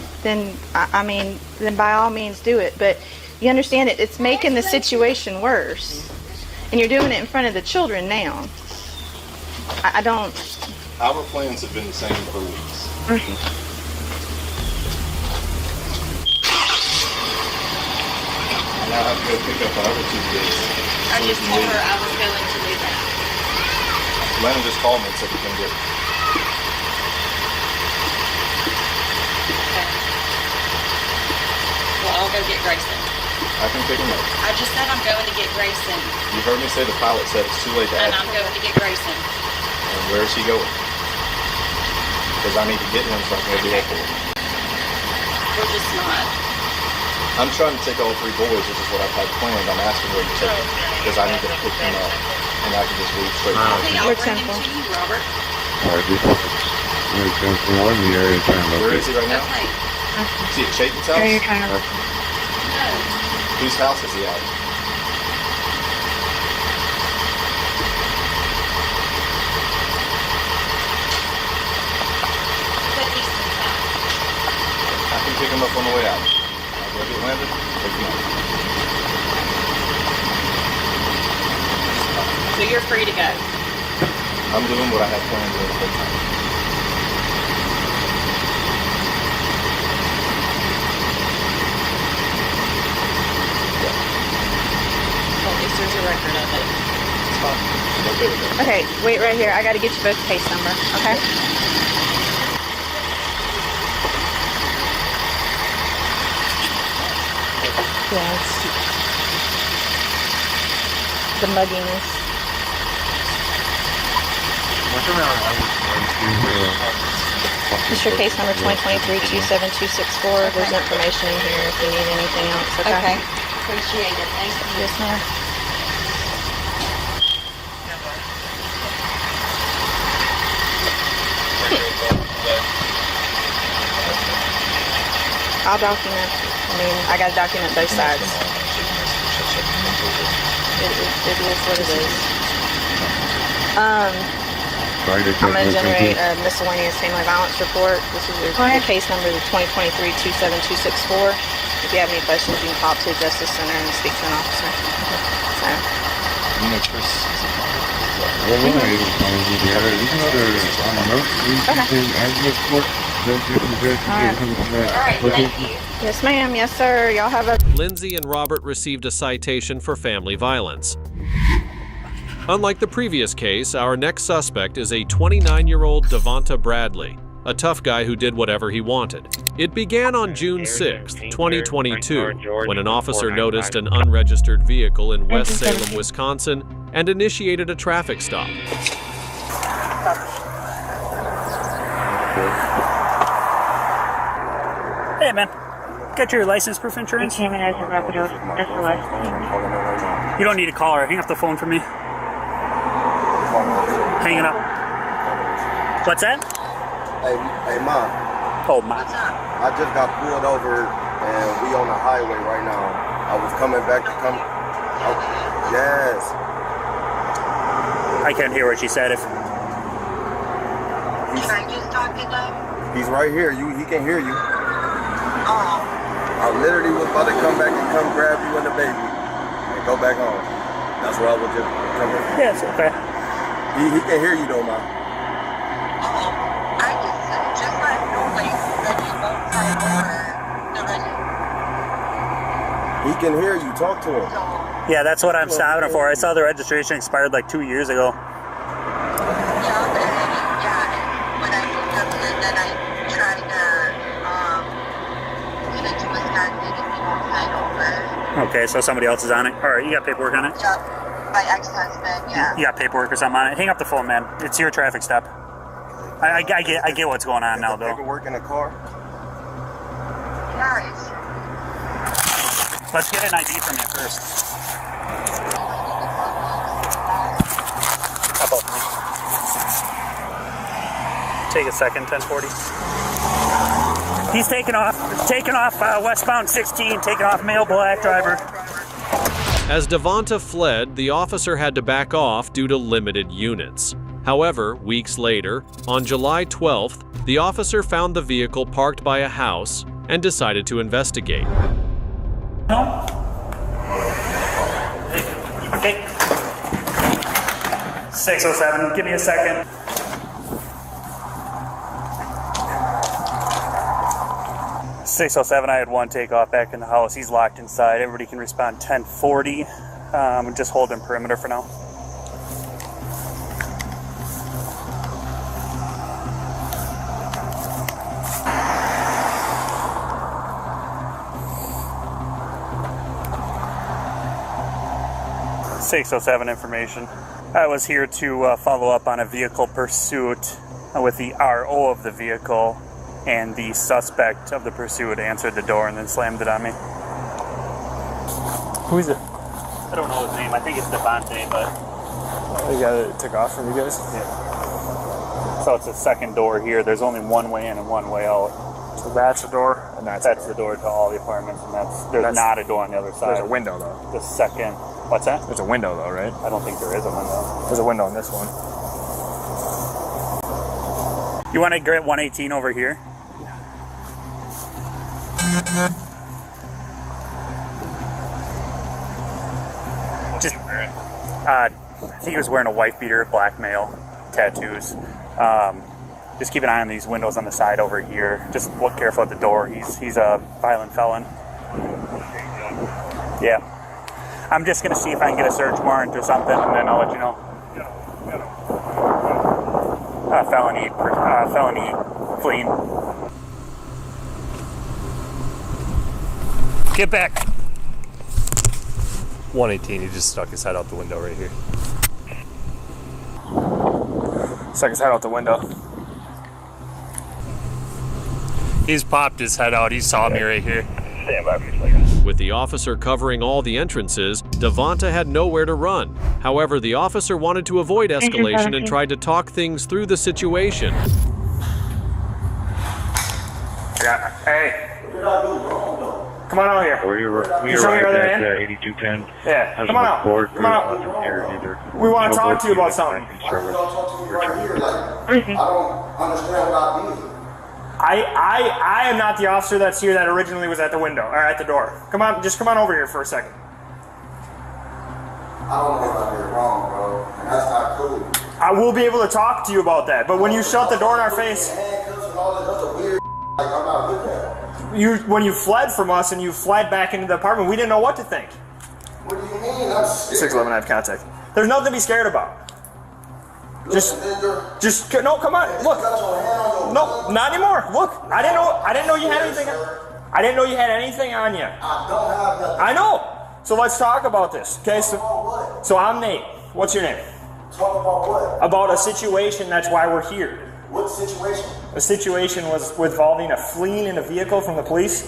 by all means do it. But you understand it's making the situation worse, and you're doing it in front of the children now. I don't. Our plans have been the same for weeks. I now have to go pick up our other 2 kids. I just told her I was going to do that. Lennon just called me and said we can get it. Well, I'll go get Grayson. I can pick him up. I just said I'm going to get Grayson. You heard me say the pilot said it's too late to And act. I'm going to get Grayson. Where is he going? Because I need to get him so I can go do that for him. We're just not. I'm trying to take all 3 boys, which is what I've had planned. I'm asking where you take them because I need to pick them up and I can just leave straight from Okay, I'll bring him to you, Robert. Alright, this is come from one of the areas trying to Where is he right now? Okay. Is he at Chayton's house? Where are you trying to Whose house is he at? I can pick him up on the way out. I'll go get landed, pick him up. So you're free to go. I'm doing what I have planned to do. Well, at least there's a record of it. It's fine. I'm okay with that. Okay, wait right here. I got to get you both case number, okay? Yeah, it's the mugginess. This is your case number 2023-27264. There's information in here if you need anything else, okay? Okay. Appreciate it. Thank you. Yes, ma'am. I'll document. I mean, I got to document both sides. It is what it is. I'm going to generate a miscellaneous family violence report. This is your case number 2023-27264. If you have any questions, you can call to the Justice Center and speak to an officer. So. Yes, ma'am. Yes, sir. Y'all have a... Lindsay and Robert received a citation for family violence. Unlike the previous case, our next suspect is a 29-year-old Devonta Bradley, a tough guy who did whatever he wanted. It began on June 6, 2022, when an officer noticed an unregistered vehicle in West Salem, Wisconsin, and initiated a traffic stop. Hey, man. Got your license proof insurance? You don't need to call her. Hang up the phone for me. Hang it up. What's that? Hey, Mom. Oh, Mom. I just got pulled over and we on the highway right now. I was coming back to come. Oh, yes. I can't hear what she said. Can I just talk to them? He's right here. He can hear you. Oh. I literally was about to come back and come grab you and the baby and go back home. That's where I was just coming. Yes, okay. He can hear you though, Mom. He can hear you. Talk to him. Yeah, that's what I'm stopping for. I saw the registration expired like 2 years ago. Okay, so somebody else is on it. All right, you got paperwork on it? Yep. My ex-husband, yeah. You got paperwork or something on it? Hang up the phone, man. It's your traffic stop. I get what's going on now, though. Paperwork in the car? Nice. Let's get an ID from you first. How about me? Take a second, 1040. He's taking off westbound 16, taking off male black driver. As Devonta fled, the officer had to back off due to limited units. However, weeks later, on July 12th, the officer found the vehicle parked by a house and decided to investigate. No? Okay. 607, give me a second. .607, I had one takeoff back in the house. He's locked inside. Everybody can respond 1040. Just holding perimeter for now. .607 information. I was here to follow up on a vehicle pursuit with the RO of the vehicle, and the suspect of the pursuit answered the door and then slammed it on me. Who is it? I don't know his name. I think it's Devontae, but... The guy that took off from you guys? Yeah. So it's a second door here. There's only one way in and one way out. So that's the door, and that's the door to all the apartments, and there's not a door on the other side. There's a window, though. The second... What's that? There's a window, though, right? I don't think there is a window. There's a window on this one. You want to get 118 over here? Just, I think he was wearing a white beater, black male, tattoos. Just keep an eye on these windows on the side over here. Just look careful at the door. He's a violent felon. Yeah. I'm just gonna see if I can get a search warrant or something, and then I'll let you know. Felony fleeing. Get back. 118, he just stuck his head out the window right here. Stuck his head out the window. He's popped his head out, he saw me right here. Stand by for a second. With the officer covering all the entrances, Devonta had nowhere to run. However, the officer wanted to avoid escalation and tried to talk things through the situation. Yeah. Hey. Come on out here. We arrived at 8210. Yeah. Come on out. Come on out. We want to talk to you about something. I don't understand what I did. I am not the officer that's here that originally was at the window, or at the door. Come on, just come on over here for a second. I don't know if I did wrong, bro, and that's not cool. I will be able to talk to you about that, but when you shut the door in our face, Handcuffs and all that, that's a weird like I'm not with that. when you fled from us and you fled back into the apartment, we didn't know what to think. What do you mean? I'm scared. 611, I have contact. There's nothing to be scared about. Just no, come on, look. No, not anymore. Look, I didn't know you had anything. I didn't know you had anything on you. I don't have nothing. I know. So let's talk about this, okay? So I'm Nate. What's your name? Talk about what? About a situation. That's why we're here. What situation? A situation was involving a fleeing in a vehicle from the police.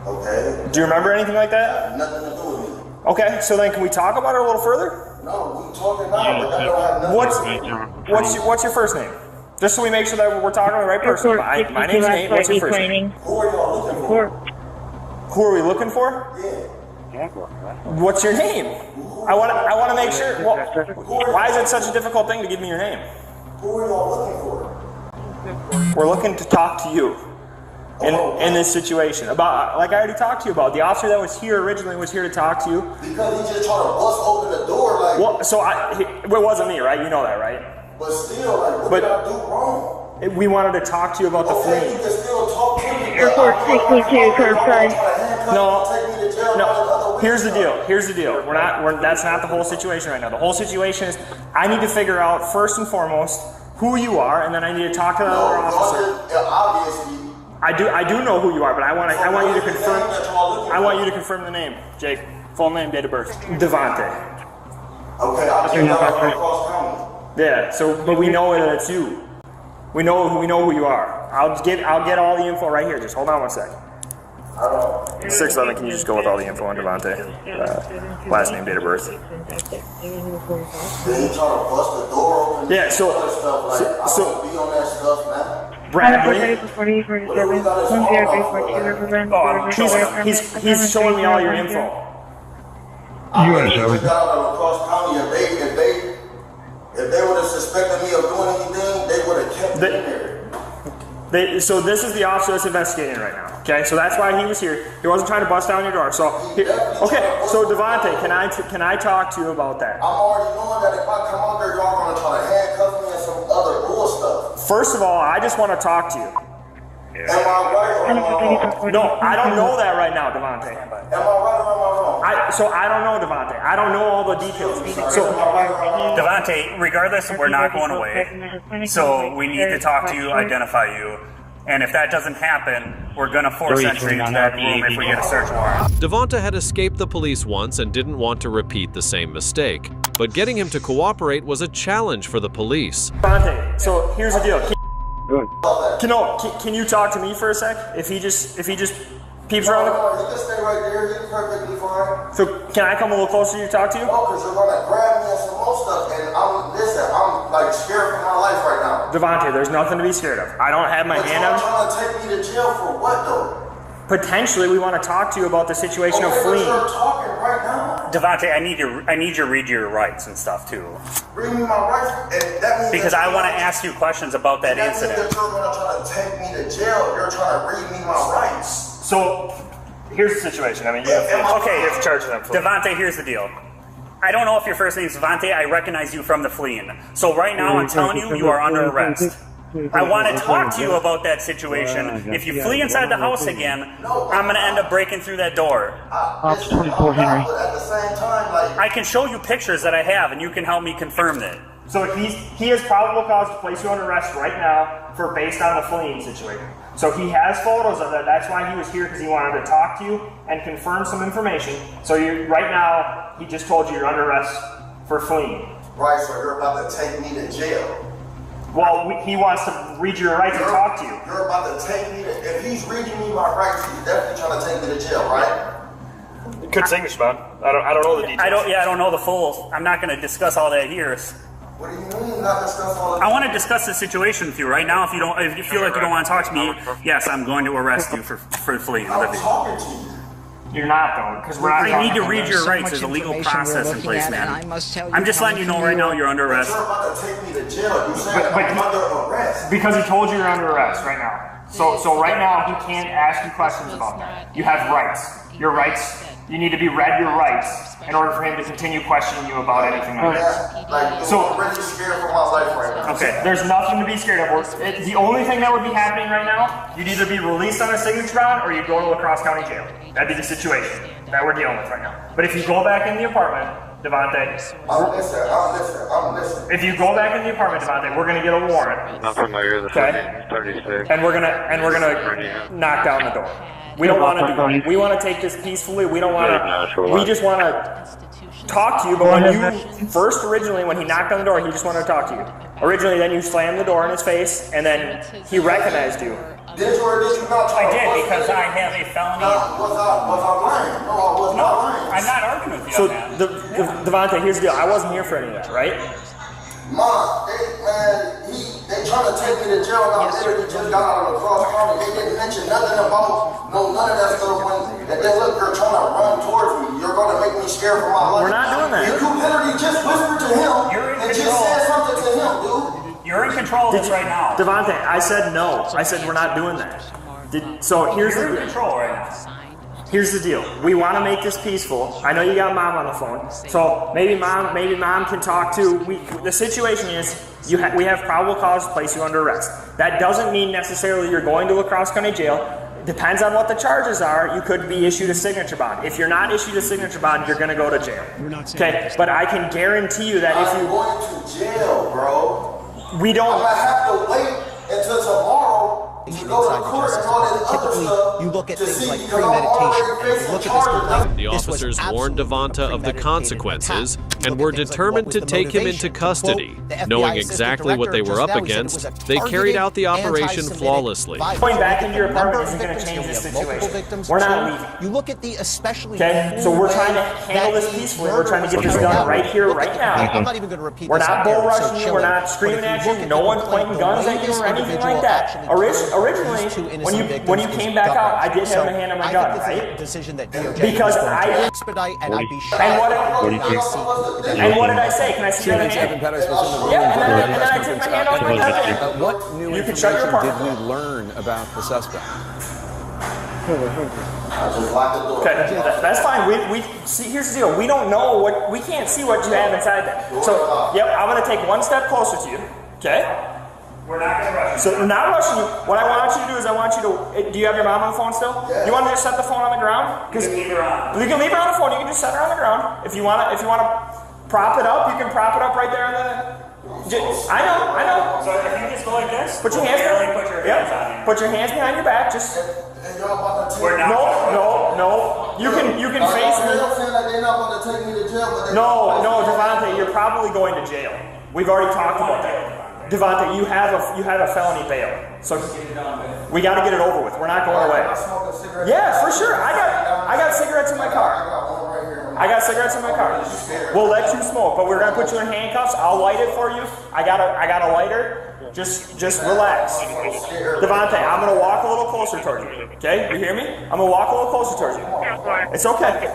Okay. Do you remember anything like that? Nothing to do with me. Okay. So then, can we talk about it a little further? No, we talking now, but that don't have nothing. What's your first name? Just so we make sure that we're talking to the right person. My name's Nate. What's your first name? Who are y'all looking for? Who are we looking for? Yeah. What's your name? I want to make sure. Well, why is it such a difficult thing to give me your name? Who are y'all looking for? We're looking to talk to you in this situation about, like I already talked to you about. The officer that was here originally was here to talk to you. Because he just tried to bust open the door, like. Well, so it wasn't me, right? You know that, right? But still, like, what did I do wrong? We wanted to talk to you about the fleeing. You can still talk to me. Airport 62, curbside. No. Here's the deal. That's not the whole situation right now. The whole situation is, I need to figure out first and foremost who you are, and then I need to talk to the other officer. Obviously. I do know who you are, but I want you to confirm. I want you to confirm the name, Jake. Full name, date of birth. Devontae. Okay, I came out across county. Yeah. So, but we know that it's you. We know who you are. I'll get all the info right here. Just hold on one second. 611, can you just go with all the info on Devontae? Last name, date of birth. Then he tried to bust the door open. Yeah, so I don't be on that stuff, man. Bradley. He's showing me all your info. You got out across county. If they would have suspected me of doing anything, they would have kept me in there. So this is the officer that's investigating right now. Okay, so that's why he was here. He wasn't trying to bust down your door. So, okay, so Devontae, can I talk to you about that? I'm already knowing that if I come out there, y'all gonna try to handcuff me and some other bull stuff. First of all, I just want to talk to you. Am I right or am I wrong? No, I don't know that right now, Devontae. Am I right or am I wrong? I don't know, Devontae. I don't know all the details. So, Devontae, regardless, we're not going away. So we need to talk to you, identify you. And if that doesn't happen, we're going to force entry into that room if we get a search warrant. Devonta had escaped the police once and didn't want to repeat the same mistake. but getting him to cooperate was a challenge for the police. Devante, so here's the deal. Can you talk to me for a sec? If he just peeps around the... He can stay right there. He's perfectly fine. So can I come a little closer to you to talk to you? No, because you're going to grab me and some more stuff. And I'm like scared for my life right now. Devante, there's nothing to be scared of. I don't have my hand out. You're trying to take me to jail for what though? Potentially, we want to talk to you about the situation of fleeing. You're talking right now. Devante, I need you to read your rights and stuff too. Read me my rights, and that means because I want to ask you questions about that incident. That you're going to try to take me to jail. You're trying to read me my rights. So, here's the situation. I mean, if charged them. Devante, here's the deal. I don't know if your first name is Devante. I recognize you from the fleeing. So right now, I'm telling you, you are under arrest. I want to talk to you about that situation. If you flee inside the house again, I'm going to end up breaking through that door. Officer 24, Henry. At the same time, like... I can show you pictures that I have, and you can help me confirm that. So he has probable cause to place you under arrest right now based on the fleeing situation. So he has photos of that. That's why he was here, because he wanted to talk to you and confirm some information. So right now, he just told you you're under arrest for fleeing. Right, so you're about to take me to jail. Well, he wants to read your rights and talk to you. You're about to take me to... If he's reading me my rights, he's definitely trying to take me to jail, right? Good English, man. I don't know the details. I don't know the full... I'm not going to discuss all that here. What do you mean not discuss all that? I want to discuss the situation with you right now. If you feel like you don't want to talk to me, yes, I'm going to arrest you for fleeing. I'm talking to you. You're not, though, because we're not. I need to read your rights. There's a legal process in place, man. I'm just letting you know right now you're under arrest. You're about to take me to jail. You said I'm under arrest. Because he told you you're under arrest right now. So right now he can't ask you questions about that. You have rights. Your rights. You need to be read your rights in order for him to continue questioning you about anything like that. So I'm really scared for my life right now. Okay, there's nothing to be scared of. The only thing that would be happening right now, you'd either be released on a signature bond or you go to La Crosse County Jail. That'd be the situation that we're dealing with right now. But if you go back in the apartment, Devante, I'm listening. If you go back in the apartment, Devante, we're gonna get a warrant. Not familiar with okay? 36. And we're gonna knock down the door. We don't want to. We want to take this peacefully. We don't want to. We just want to talk to you. But when he knocked on the door, he just wanted to talk to you. Originally, then you slammed the door in his face, and then he recognized you. Did you or did you not? I did, because I have a felony. Was I lying? No, I was not lying. I'm not arguing with you. So, Devante, here's the deal. I wasn't here for any of that, right? Mom, they trying to take me to jail, and I literally just got out of the cross county. They didn't mention nothing about none of that stuff. And then look, you're trying to run towards me. You're going to make me scared for my life. We're not doing that. You literally just whispered to him and just said something to him, dude. You're in control of this right now. Devante, I said no. I said we're not doing that. Here's in control right now. Here's the deal. We want to make this peaceful. I know you got mom on the phone, so maybe mom can talk too. The situation is we have probable cause to place you under arrest. That doesn't mean necessarily you're going to La Crosse County Jail. Depends on what the charges are. You could be issued a signature bond. If you're not issued a signature bond, you're going to go to jail. Okay, but I can guarantee you that if you... I'm going to jail, bro. We don't... I'm going to have to wait until tomorrow to go to court and all this other stuff. You look at things like premeditation. Look at this. The officers warned Devante of the consequences and were determined to take him into custody. Knowing exactly what they were up against, they carried out the operation flawlessly. Going back into your apartment isn't going to change this situation. We're not leaving. You look at the especially... Okay, so we're trying to handle this peacefully. We're trying to get this done right here, right now. I'm not even going to repeat We're not bull rushing you. We're not screaming at you. No one's pointing guns at you or anything like that. Originally, when you came back out, I did have my hand on my gun, right? Because I didn't expedite and I'd be and what did I say? Can I see that hand? Yeah, and then I took my hand off my gun. What new information did we learn about the suspect? Okay, that's fine. We see. Here's the deal. We don't know we can't see what you have inside there. So, yep, I'm gonna take one step closer to you. Okay. We're not gonna rush you. So, we're not rushing you. What I want you to do is do you have your mom on the phone still? Yeah. You want to just set the phone on the ground? You can leave her on. You can leave her on the phone. You can just set her on the ground. If you wanna prop it up, you can prop it up right there on the. I know. So if you just go like this, put your hands behind. Put your hands behind your back. Just. We're not. No. You can face me. They're not saying that they're not going to take me to jail. No, Devante, you're probably going to jail. We've already talked about that. Devontae, you have a felony bail, so we got to get it over with. We're not going away. Yeah, for sure. I got cigarettes in my car. We'll let you smoke, but we're gonna put you in handcuffs. I'll light it for you. I got a lighter. Just relax. Devontae, I'm gonna walk a little closer towards you. Okay, you hear me? I'm gonna walk a little closer towards you. It's okay.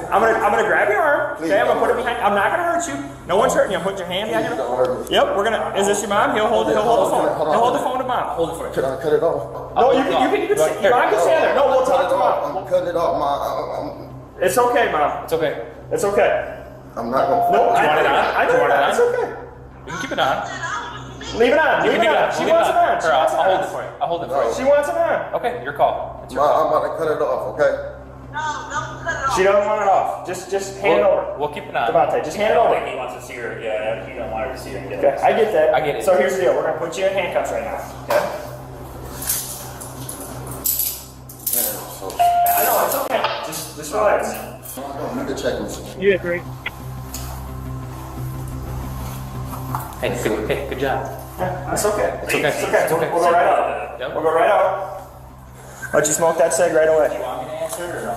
I'm gonna grab your arm. Okay, I'm gonna put it behind. I'm not gonna hurt you. No one's hurting you. I'm putting your hand behind your. Yep, we're gonna. Is this your mom? He'll hold the phone. He'll hold the phone to mom. Hold it for you. Can I cut it off? No, you can sit. Mom can stand there. No, we'll talk to mom. I'm cutting it off, Mom. It's okay, Mom. It's okay. It's okay. I'm not gonna. No, Do you want it on? I know that. It's okay. You can keep it on. Leave it on. Leave it on. She wants it on. I'll hold it for you. I'll hold it for you. She wants it on. Okay, your call. It's your Mom, call. I'm about to cut it off, okay? She doesn't want it off. Just hand it over. We'll keep it on. Devontae, just hand it over. He wants to see her. Yeah, he don't want her to see her. Okay, I get that. I get it. So here's the deal. We're gonna put you in handcuffs right now. Okay? I know it's okay. Just relax. I don't need to check me. You agree? Hey, good job. Yeah, it's okay. It's okay. It's okay. We'll go right out. Yep. We'll go right out. Let you smoke that cig right away. You want me to answer it or no?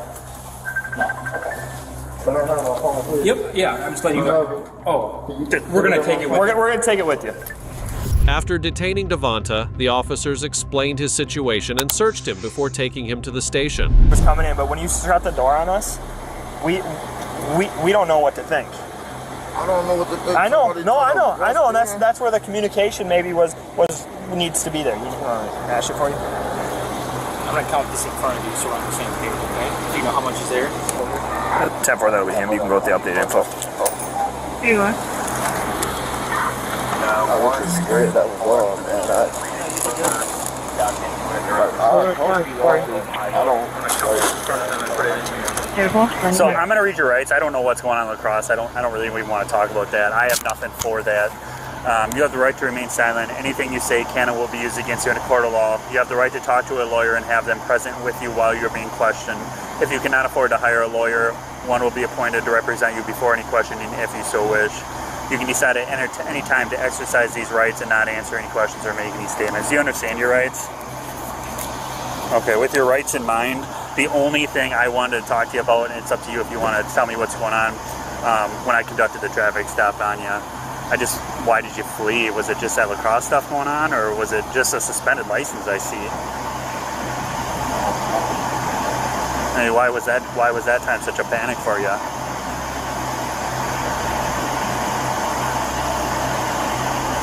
Yep. Yeah, I'm just letting you go. Oh, we're gonna take it with We're gonna take it with you. After detaining Devonta, the officers explained his situation and searched him before taking him to the station. He was coming in, but when you shut the door on us, we don't know what to think. I don't know what to think. I know, and that's where the communication maybe needs to be there. You just want to mash it for you? I'm gonna count this in front of you so we're on the same page, okay? Do you know how much is there? 10-4, that'll be him. You can go with the updated info. Here you are. I was scared that was wrong, man. So I'm going to read your rights. I don't know what's going on in lacrosse. I don't really even want to talk about that. I have nothing for that. You have the right to remain silent. Anything you say can and will be used against you in a court of law. You have the right to talk to a lawyer and have them present with you while you're being questioned. If you cannot afford to hire a lawyer, one will be appointed to represent you before any questioning if you so wish. You can decide at any time to exercise these rights and not answer any questions or make any statements. Do you understand your rights? Okay, with your rights in mind, the only thing I wanted to talk to you about, and it's up to you if you want to tell me what's going on, when I conducted the traffic stop on you, why did you flee? Was it just that lacrosse stuff going on, or was it just a suspended license I see? I mean, why was that time such a panic for you?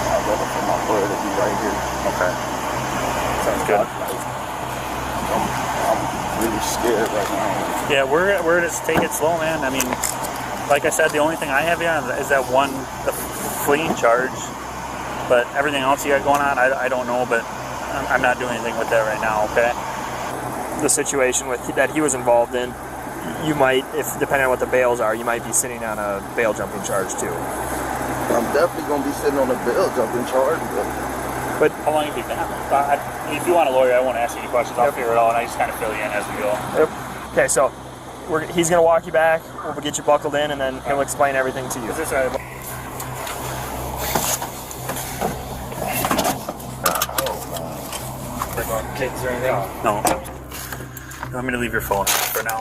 I'd rather for my lawyer to be right here. Okay. Sounds good. I'm really scared right now. Yeah, we're just take it slow, man. I mean, like I said, the only thing I have you on is that one, the fleeing charge. But everything else you got going on, I don't know, but I'm not doing anything with that right now, okay? The situation that he was involved in, you might, depending on what the bails are, you might be sitting on a bail jumping charge too. I'm definitely going to be sitting on a bail jumping charge, but how long have you been? If you want a lawyer, I won't ask you any questions. I'll figure it out, and I just kind of fill you in as we go. Yep. Okay, so he's going to walk you back. We'll get you buckled in, and then he'll explain everything to you. Is this right? Kids or anything? No. You want me to leave your phone for now?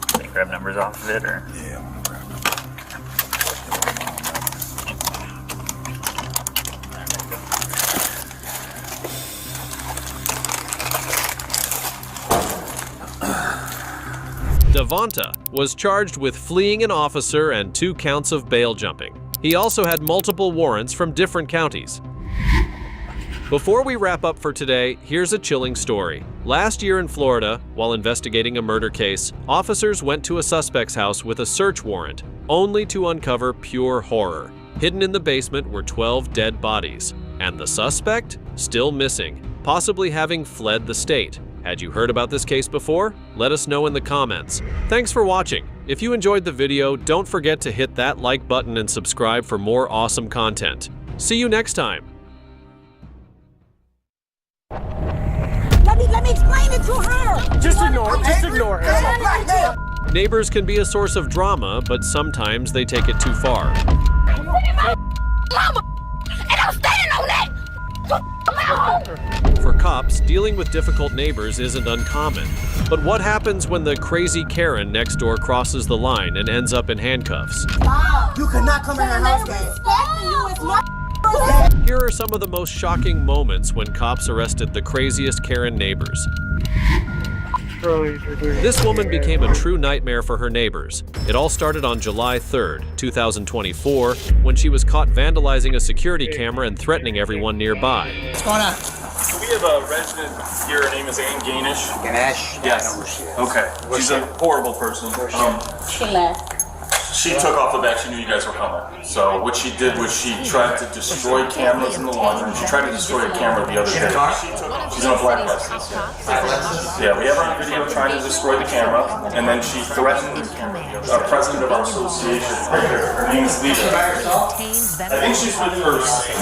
Can you grab numbers off of it, or? Yeah, I'm gonna grab Devonta was charged with fleeing an officer and 2 counts of bail jumping. He also had multiple warrants from different counties. Before we wrap up for today, here's a chilling story. Last year in Florida, while investigating a murder case, officers went to a suspect's house with a search warrant, only to uncover pure horror. Hidden in the basement were 12 dead bodies, and the suspect still missing, possibly having fled the state. Had you heard about this case before? Let us know in the comments. Thanks for watching. If you enjoyed the video, don't forget to hit that like button and subscribe for more awesome content. See you next time. Let me explain it to her. Just ignore her. Neighbors can be a source of drama, but sometimes they take it too far. mama, and I'm standing on that. For cops, dealing with difficult neighbors isn't uncommon. But what happens when the crazy Karen next door crosses the line and ends up in handcuffs? You cannot come in our house, Here are some of the most shocking moments when cops arrested the craziest Karen neighbors. This woman became a true nightmare for her neighbors. It all started on July 3rd, 2024, when she was caught vandalizing a security camera and threatening everyone nearby. What's going on? So we have a resident here. Her name is Ann Gainish. Ganesh? Yes. Okay. She's a horrible person. She left. She took off the back. She knew you guys were coming. So what she did was she tried to destroy cameras in the laundry room. She tried to destroy a camera the other day. She's in a black vest. Yeah, we have her on video trying to destroy the camera, and then she threatened the president of our association. Her name is Lisa. I think she's with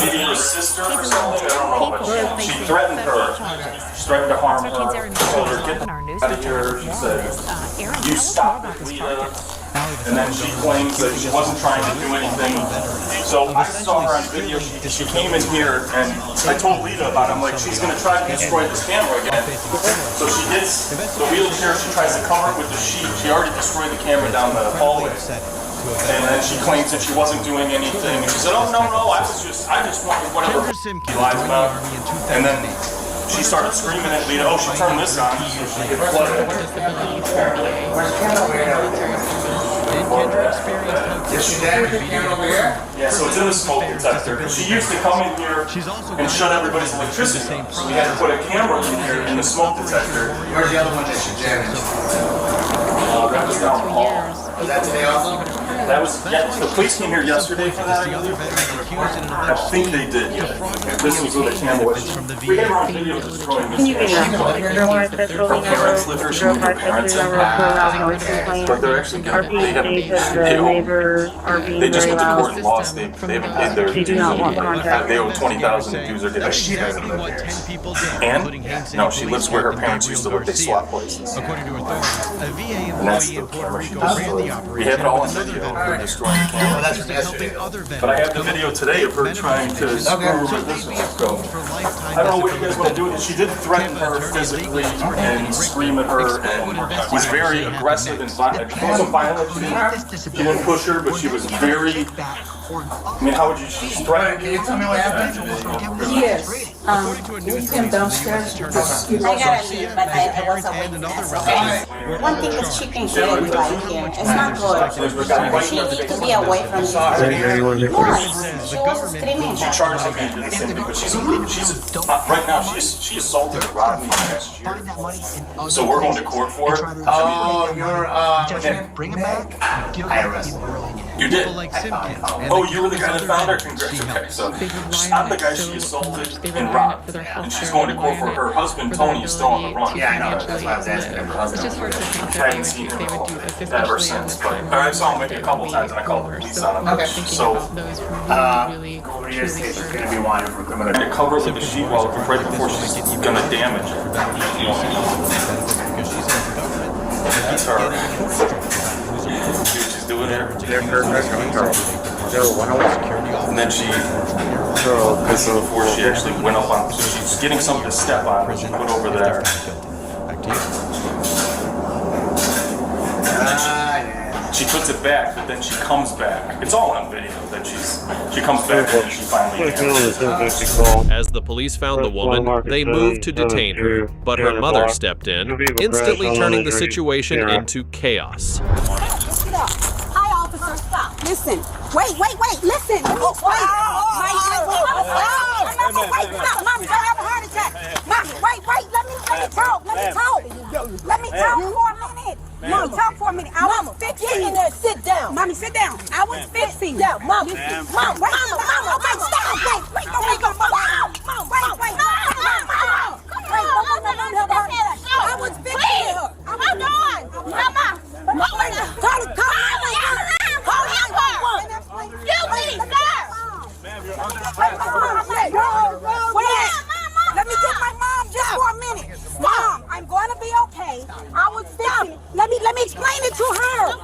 maybe her sister or something. I don't know, but she threatened her. She threatened to harm her. Told her, get out of here. She said, you stop it, Lita. And then she claims that she wasn't trying to do anything. So I saw her on video. She came in here, and I told Lita about it. I'm like, she's going to try to destroy this camera again. So she gets the wheelchair. She tries to cover it with the sheet. She already destroyed the camera down the hallway. And then she claims that she wasn't doing anything. And she said, oh, no, I just wanted whatever she lies about. And then she started screaming at Lita, oh, she turned this on so she could flood it. Is she damaged the camera over here? Yeah, so it's in the smoke detector. She used to come in here and shut everybody's electricity off. So we had to put a camera in here in the smoke detector. Where's the other one that she damaged? That was down the hall. Was that today also? That was, yeah, the police came here yesterday for that. I think they did, yeah. This was with a camera. We had her on video destroying this. Can you give me your warrant that's rolling parents live here, she moved her parents in. But they're actually going to, they haven't paid. They just went to court and lost. They haven't paid their dues. They owe $20,000 dues or did. And? No, she lives where her parents used to live. They swap places. And that's the camera she destroyed. We have it all on video. Her destroying the camera. That's yesterday. But I have the video today of her trying to screw her with this one. So I don't know what you guys want to do with it. She did threaten her physically and scream at her and was very aggressive and violent. She wasn't violent. She didn't push her, but she was very. I mean, how would you? She's threatening. Can you tell me what happened? Yes. We came downstairs. I gotta leave, but I was a witness, okay? One thing is she can hear everybody here. It's not good. She needs to be away from this. She was screaming. She charged me to the same because she's right now she assaulted Rodney last year. So we're going to court for it. Oh, you're bring him back. I arrested her. You did? Oh, you were the guy that found her? Congrats. Okay, so I'm the guy she assaulted and robbed. And she's going to court for her husband, Tony, is still on the run. Yeah, I know. That's why I was asking her husband. I haven't seen him ever since. But I saw him maybe a couple times and I called the police on him. Okay. So, over here, she's going to be wanted for criminal. To cover with the sheet while right before she's going to damage her. That's her. She's doing it. And then she, before she actually went up on, so she's getting something to step on, she put over there. She puts it back, but then she comes back. It's all on video that she comes back and she finally answers. As the police found the woman, they moved to detain her, but her mother stepped in, instantly turning the situation into chaos. Hi, officer, stop. Listen. Wait. Listen. Wait. Stop. Mommy, don't have a heart attack. Mommy, wait. Let me talk. Let me talk for a minute. Mom, talk for a minute. I was fixing. Get in there. Sit down. Mommy, sit down. I was fixing. Down. Mom, wait. Okay, stop. Wait. I was fixing her. Hold on. Mama. Call Let me get my mom just for a minute. Mom, I'm going to be okay. I was fixing. Let me explain it to her.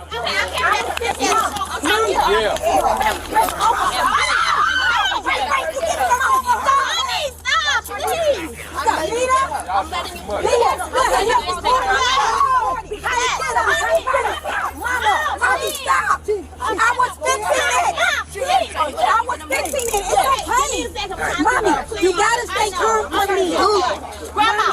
Mommy, you gotta stay calm on me. Grandma,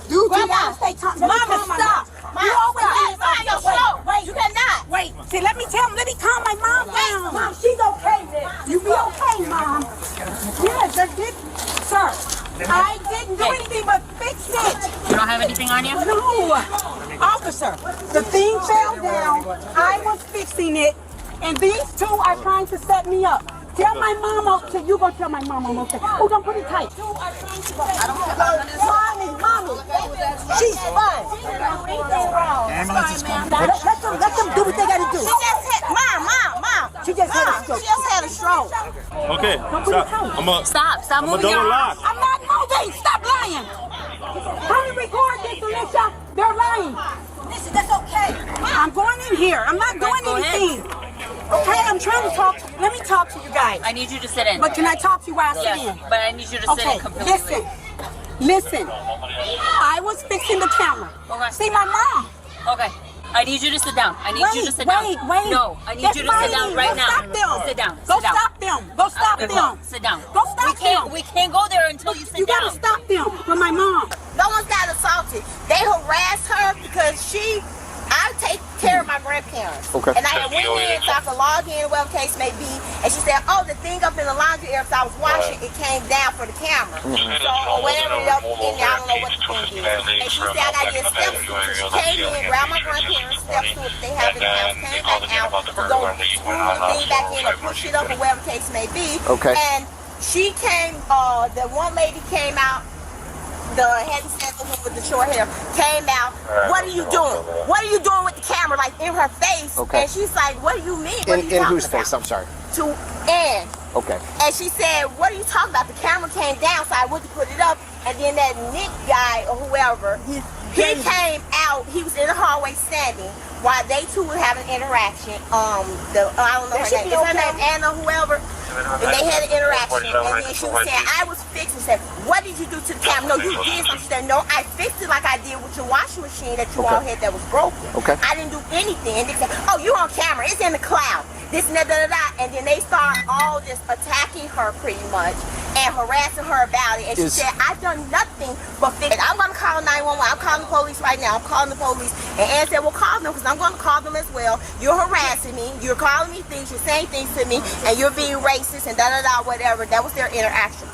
you gotta stay calm. Mama, stop. You always find your slow. Wait, you cannot. Wait, see, let me calm my mom down. Mom, she's okay then. You be okay, Mom. Yes, sir, I didn't do anything but fix it. You don't have anything on you? No. Officer, the thing fell down. I was fixing it, and these two are trying to set me up. Tell my mom, okay, you go tell my mom I'm okay. Oh, don't put it tight. Mommy, she's fine. Ambulance is coming. Let them do what they gotta do. She just hit, Mom. She just had a stroke. She just had a stroke. Okay, stop. Stop moving your arm. I'm not moving. Stop lying. How do you record this, Alicia? They're lying. Listen, that's okay. I'm going in here. I'm not doing anything. Okay, I'm trying to talk. Let me talk to you guys. I need you to sit in. But can I talk to you while I sit in? But I need you to sit in completely. Listen. I was fixing the camera. Okay. See my mom. Okay. I need you to sit down. I need you to sit down. Wait. No, I need you to sit down right now. Stop them. Sit down. Go stop them. Go stop them. Sit down. Go stop them. We can't go there until you sit down. You gotta stop them with my mom. No one's got assaulted. They harassed her because I take care of my grandparents. Okay. And I went in so I could log in, whatever case may be. And she said, oh, the thing up in the laundry area, so I was washing, it came down for the camera. So, or whatever up in there, I don't know what the thing is. And she said, I got to get steps to it. She came in, grabbed my grandparents' steps to it they have in the house, came back out, to go screw the thing back in or push it up or whatever case may be. Okay. And she came, the one lady came out, the heavy set with the short hair came out. What are you doing? What are you doing with the camera? Like in her face. Okay. And she's like, what do you mean? What are you In talking whose face? about? I'm sorry. To Ann. Okay. And she said, what are you talking about? The camera came down, so I went to put it up. And then that Nick guy or whoever, he came out. He was in the hallway standing while they two were having an interaction. I don't know her name. Is her name Anna, whoever? And they had an interaction. And then she was saying, I was fixing. Said, what did you do to the camera? No, you did something. She said, no, I fixed it like I did with your washing machine that you all had that was broken. Okay. I didn't do anything. And they said, oh, you're on camera. It's in the cloud. This and that, And then they start all just attacking her pretty much and harassing her about it. And she said, I've done nothing but fix it. I'm going to call 911. I'm calling the police right now. I'm calling the police. And Ann said, well, call them because I'm going to call them as well. You're harassing me. You're calling me things. You're saying things to me. And you're being racist and whatever. That was their interaction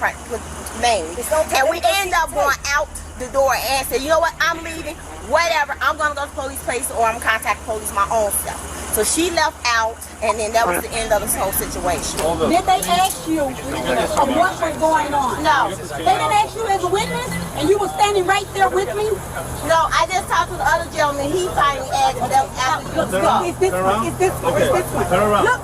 mainly. And we end up going out the door and said, you know what, I'm leaving, whatever, I'm going to go to the police place or I'm going to contact the police my own self. So she left out, and then that was the end of this whole situation. Did they ask you of what was going on? No. They didn't ask you as a witness, and you were standing right there with me? No, I just talked to the other gentleman. He finally asked them after you was gone. It's this one. It's this one. It's this one.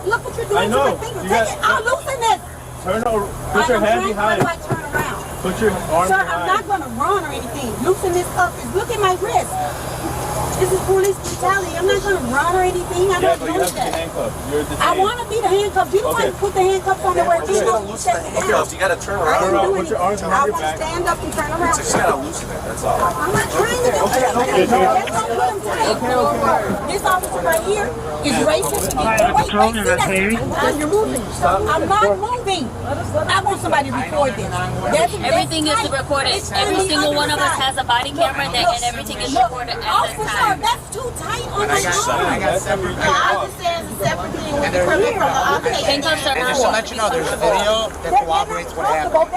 Look what you're doing to my finger. Take it. I'll loosen it. Put your hand behind. Turn around. Put your arm Sir, behind. I'm not going to run or anything. Loosen this up. Look at my wrist. This is police brutality. I'm not going to run or anything. I'm not doing that. I want to be the handcuffs. You don't want to put the handcuffs on the where you don't take it down. You gotta turn I around. didn't do Put your arms anything. behind I your want to back. stand up and turn around. You just gotta loosen it, that's all. I'm not trying to do anything. That's not what I'm saying. This officer right here is racist. You're moving. I'm not moving. I want somebody to record this. Everything is recorded. Every single one of us has a body camera and everything is recorded at that time. That's too tight on my I got separate. I just said it's a separate thing when you come in from the altercation. And just to let you know, there's a video that corroborates what happened.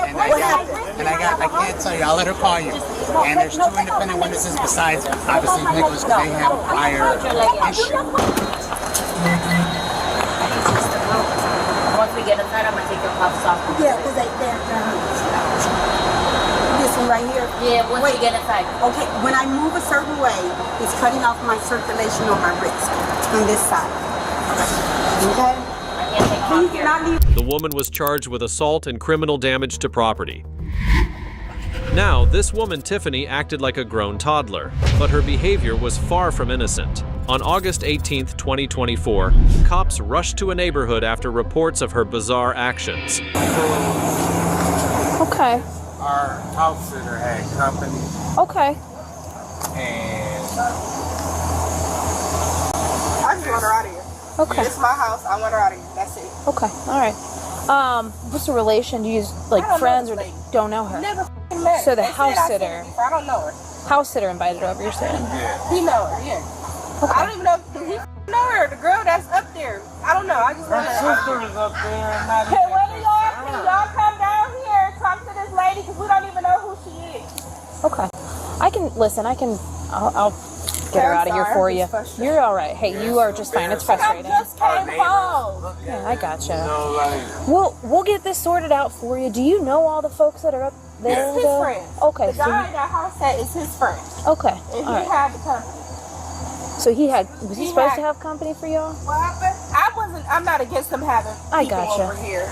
And I can't tell you, I'll let her call you. And there's two independent witnesses besides, obviously, Nicholas, because they have a prior issue. Once we get inside, I'm going to take your cuffs off. Yeah, because they're this one right here? Yeah, once we get inside. Okay, when I move a certain way, it's cutting off my circulation on my wrist on this side. Okay? Please do not leave. The woman was charged with assault and criminal damage to property. Now, this woman, Tiffany, acted like a grown toddler, but her behavior was far from innocent. On August 18, 2024, cops rushed to a neighborhood after reports of her bizarre actions. Okay. Our house sitter had company. Okay. And I just want her out of here. Okay. It's my house. I want her out of here. That's it. Okay. All right. What's the relation? Do you use like friends or don't know her? Never met her. So the They said house I sitter. seen her. I don't know her. House sitter invited her over. You're saying? yeah. He know her. Yeah. Okay. I don't even know if he know her. The girl that's up there. I don't know. I just Her want to. sister is up there. Not Hey, what are y'all? Can y'all come down here and talk to this lady because we don't even know who she is. Okay. I can listen. I'll get her out of here for you. You're all right. Hey, you are just fine. It's frustrating. I just came home. Yeah, I gotcha. No, like, We'll get this sorted out for you. Do you know all the folks that are up there? It's his friend. Okay. The guy in that house said it's his friend. Okay. And All he right. had the company. So was he supposed to have company for y'all? What happened? I'm not against him having I people gotcha. over here.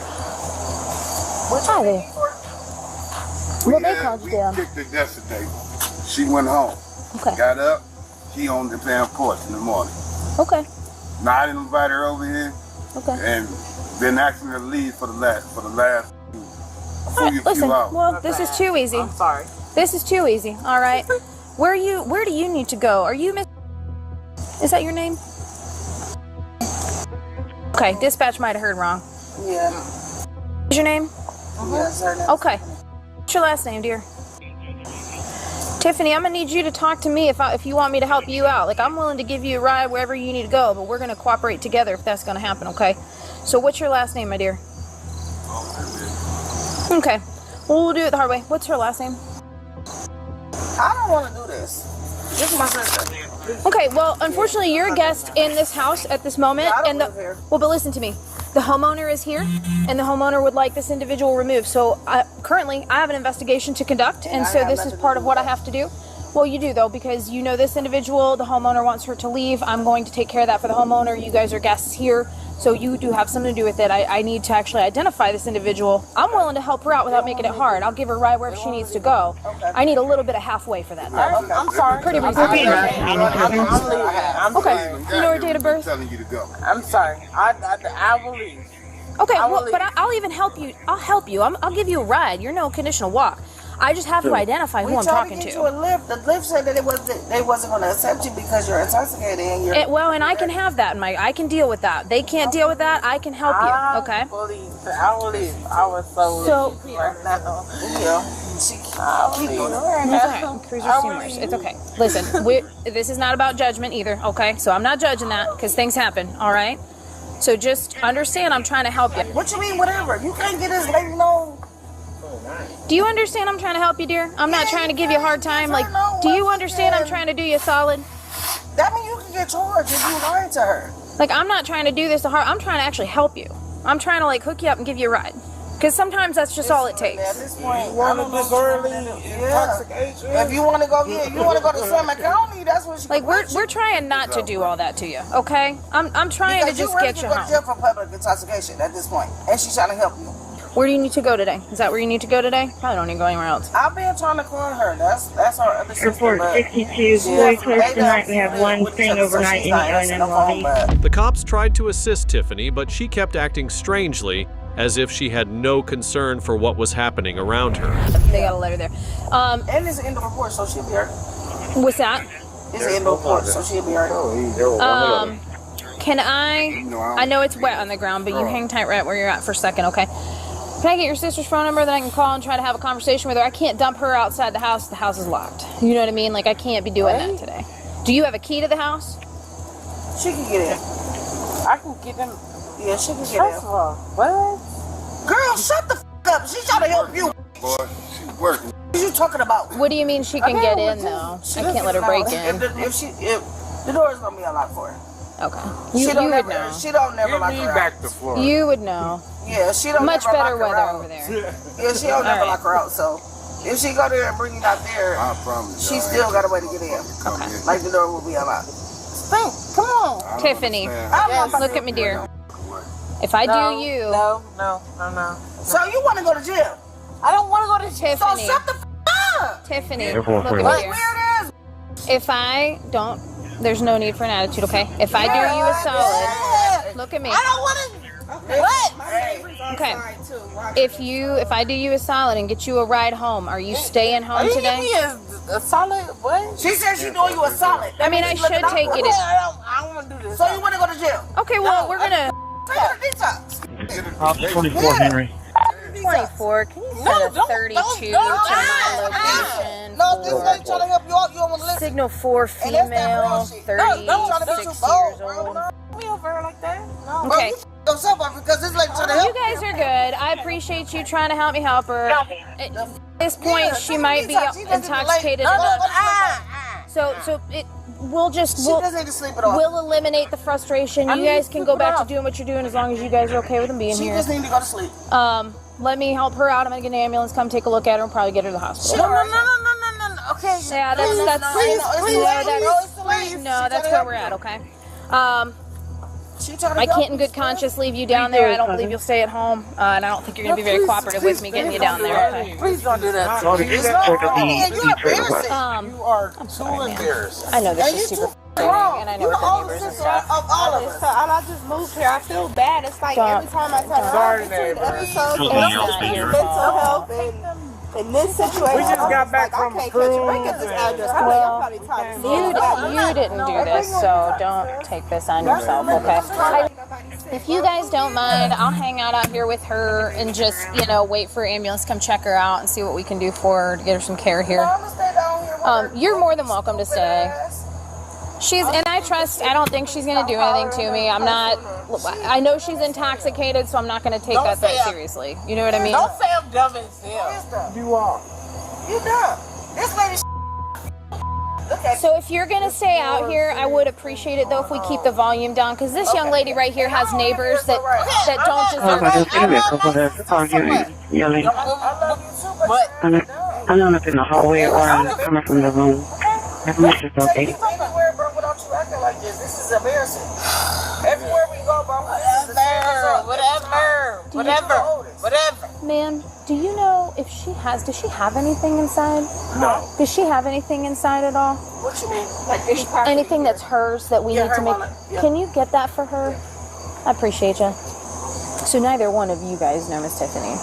Hi there. Well, they called you down. We kicked her yesterday. She went home. Okay. Got up. She on the damn porch in the morning. Okay. Now I didn't invite her over here. Okay. And been asking her to leave for the last All right, listen. few hours. Well, this is too easy. I'm sorry. This is too easy. All right. Where do you need to go? Are you Miss? Is that your name? Okay. Dispatch might have heard wrong. Yeah. Is your name? Yes, her name. Okay. What's your last name, dear? Tiffany, I'm gonna need you to talk to me if you want me to help you out. Like, I'm willing to give you a ride wherever you need to go, but we're gonna cooperate together if that's gonna happen, okay? So what's your last name, my dear? Okay. Well, we'll do it the hard way. What's her last name? I don't want to do this. This is my sister. Okay, well, unfortunately, you're a guest in this house at this moment. I don't and live here. Well, but listen to me. The homeowner is here, and the homeowner would like this individual removed. So currently, I have an investigation to conduct, and so this is part of what I have to do. Well, you do, though, because you know this individual, the homeowner wants her to leave. I'm going to take care of that for the homeowner. You guys are guests here, so you do have something to do with it. I need to actually identify this individual. I'm willing to help her out without making it hard. I'll give her a ride wherever she needs to go. I need a little bit of halfway for that, though. I'm sorry. Pretty reasonable. I'm leaving. I'm Okay. leaving. You know her date of birth? Telling you to go. I'm sorry. I will leave. Okay, well, but I'll even help you. I'll help you. I'll give you a ride. You're no conditional walk. I just have to identify who I'm talking to. You a lift. The lift said that they wasn't going to accept you because you're intoxicated and you're. Well, and I can have that. I can deal with that. They can't deal with that. I can help you. Okay. I will leave. I was so right now. Yeah. Cruiser steamers. It's okay. Listen, this is not about judgment either. Okay, so I'm not judging that because things happen. All right. So just understand, I'm trying to help you. What you mean, whatever? You can't get this lady no. Do you understand I'm trying to help you, dear? I'm not trying to give you a hard time. Like, do you understand I'm trying to do you a solid? That means you can get charged if you lying to her. Like, I'm not trying to do this to hard. I'm trying to actually help you. I'm trying to, like, hook you up and give you a ride. Because sometimes that's just all it takes. At this point, intoxication. If you want to go, you want to go to Summit County, that's what she. Like, we're trying not to do all that to you, okay? I'm trying to just get you home. Because you go to jail for public intoxication at this point, and she's trying to help you. Where do you need to go today? Is that where you need to go today? Probably don't need to go anywhere else. I've been trying to call her. That's our other sister. Report 62, very close tonight. We have one staying overnight in the The cops tried to assist Tiffany, but she kept acting strangely, as if she had no concern for what was happening around her. They got a letter there. And it's in the report, so she'll be alright. What's that? It's in the report, so she'll be alright. Can I know it's wet on the ground, but you hang tight right where you're at for a second, okay? Can I get your sister's phone number that I can call and try to have a conversation with her? I can't dump her outside the house. The house is locked. You know what I mean? Like, I can't be doing that today. Do you have a key to the house? She can get in. I can get in. Yeah, she can get in. What? Girl, shut the f up. She's trying to help you. Boy, she's working. What are you talking about? What do you mean she can get in, though? I can't let her break in. If the door's going to be unlocked for her. Okay. She would know. She don't never lock her back out. to Florida. You would know. Yeah, she don't Much never better lock her weather out. over there. Yeah, she don't never lock her out, so if she go there and bring you out there, I promise she still got a way to get in. Okay. Like the door will be unlocked. Come on. Tiffany, look at me, dear. If I do you... No. So you want to go to jail? I don't want to go to jail. Tiffany. So shut the f up. Tiffany, Careful, look at careful. me, dear. If I don't There's no need for an attitude, okay? If I do you a solid, look at me. I don't want to. What? Okay. If I do you a solid and get you a ride home, are you staying home today? A solid? What? She said she doing you a solid. I mean, I should take it. I don't want to do this. So you want to go to jail? Okay, well, we're gonna. Take her to detox. 24, Henry. 24. Can you send a 32 to my location? No, this lady trying to help you out. You don't want to listen. Signal 4 female, 36 years old. We over her like that. No. Okay. Because this lady trying to help You guys are good. I appreciate you trying to help me help her. At this point, she might be intoxicated. We'll just we'll eliminate the frustration. You guys can go back to doing what you're doing as long as you guys are okay with them being here. She just need to go to sleep. Let me help her out. I'm gonna get an ambulance, come take a look at her, and probably get her to the hospital. No. Okay. Yeah, that's where we're at. Okay. I can't in good conscience leave you down there. I don't believe you'll stay at home, and I don't think you're going to be very cooperative with me getting you down there. Okay. Please don't do that. You're embarrassing. You are too embarrassing. I know this is super and I know it's neighbors and stuff. Of all of us. I just moved here. I feel bad. It's like every time I tell her mental health in this situation. We just got back from a cruise. You didn't do this, so don't take this on yourself, okay? If you guys don't mind, I'll hang out here with her and just, wait for an ambulance to come check her out and see what we can do for her to get her some care here. You're more than welcome to stay. I don't think she's going to do anything to me. I know she's intoxicated, so I'm not going to take that seriously. You know what I mean? Don't say I'm dumb and silly. You are. You dumb. This lady So if you're going to stay out here, I would appreciate it, though, if we keep the volume down, because this young lady right here has neighbors that don't just... I'm not up in the hallway or I'm coming from the room. Everything's just okay. This is embarrassing. Everywhere we go, bro. Whatever. Ma'am, do you know if does she have anything inside? No. Does she have anything inside at all? What you mean? Like anything that's hers that we need to make? Can you get that for her? I appreciate you. So neither one of you guys know Miss Tiffany.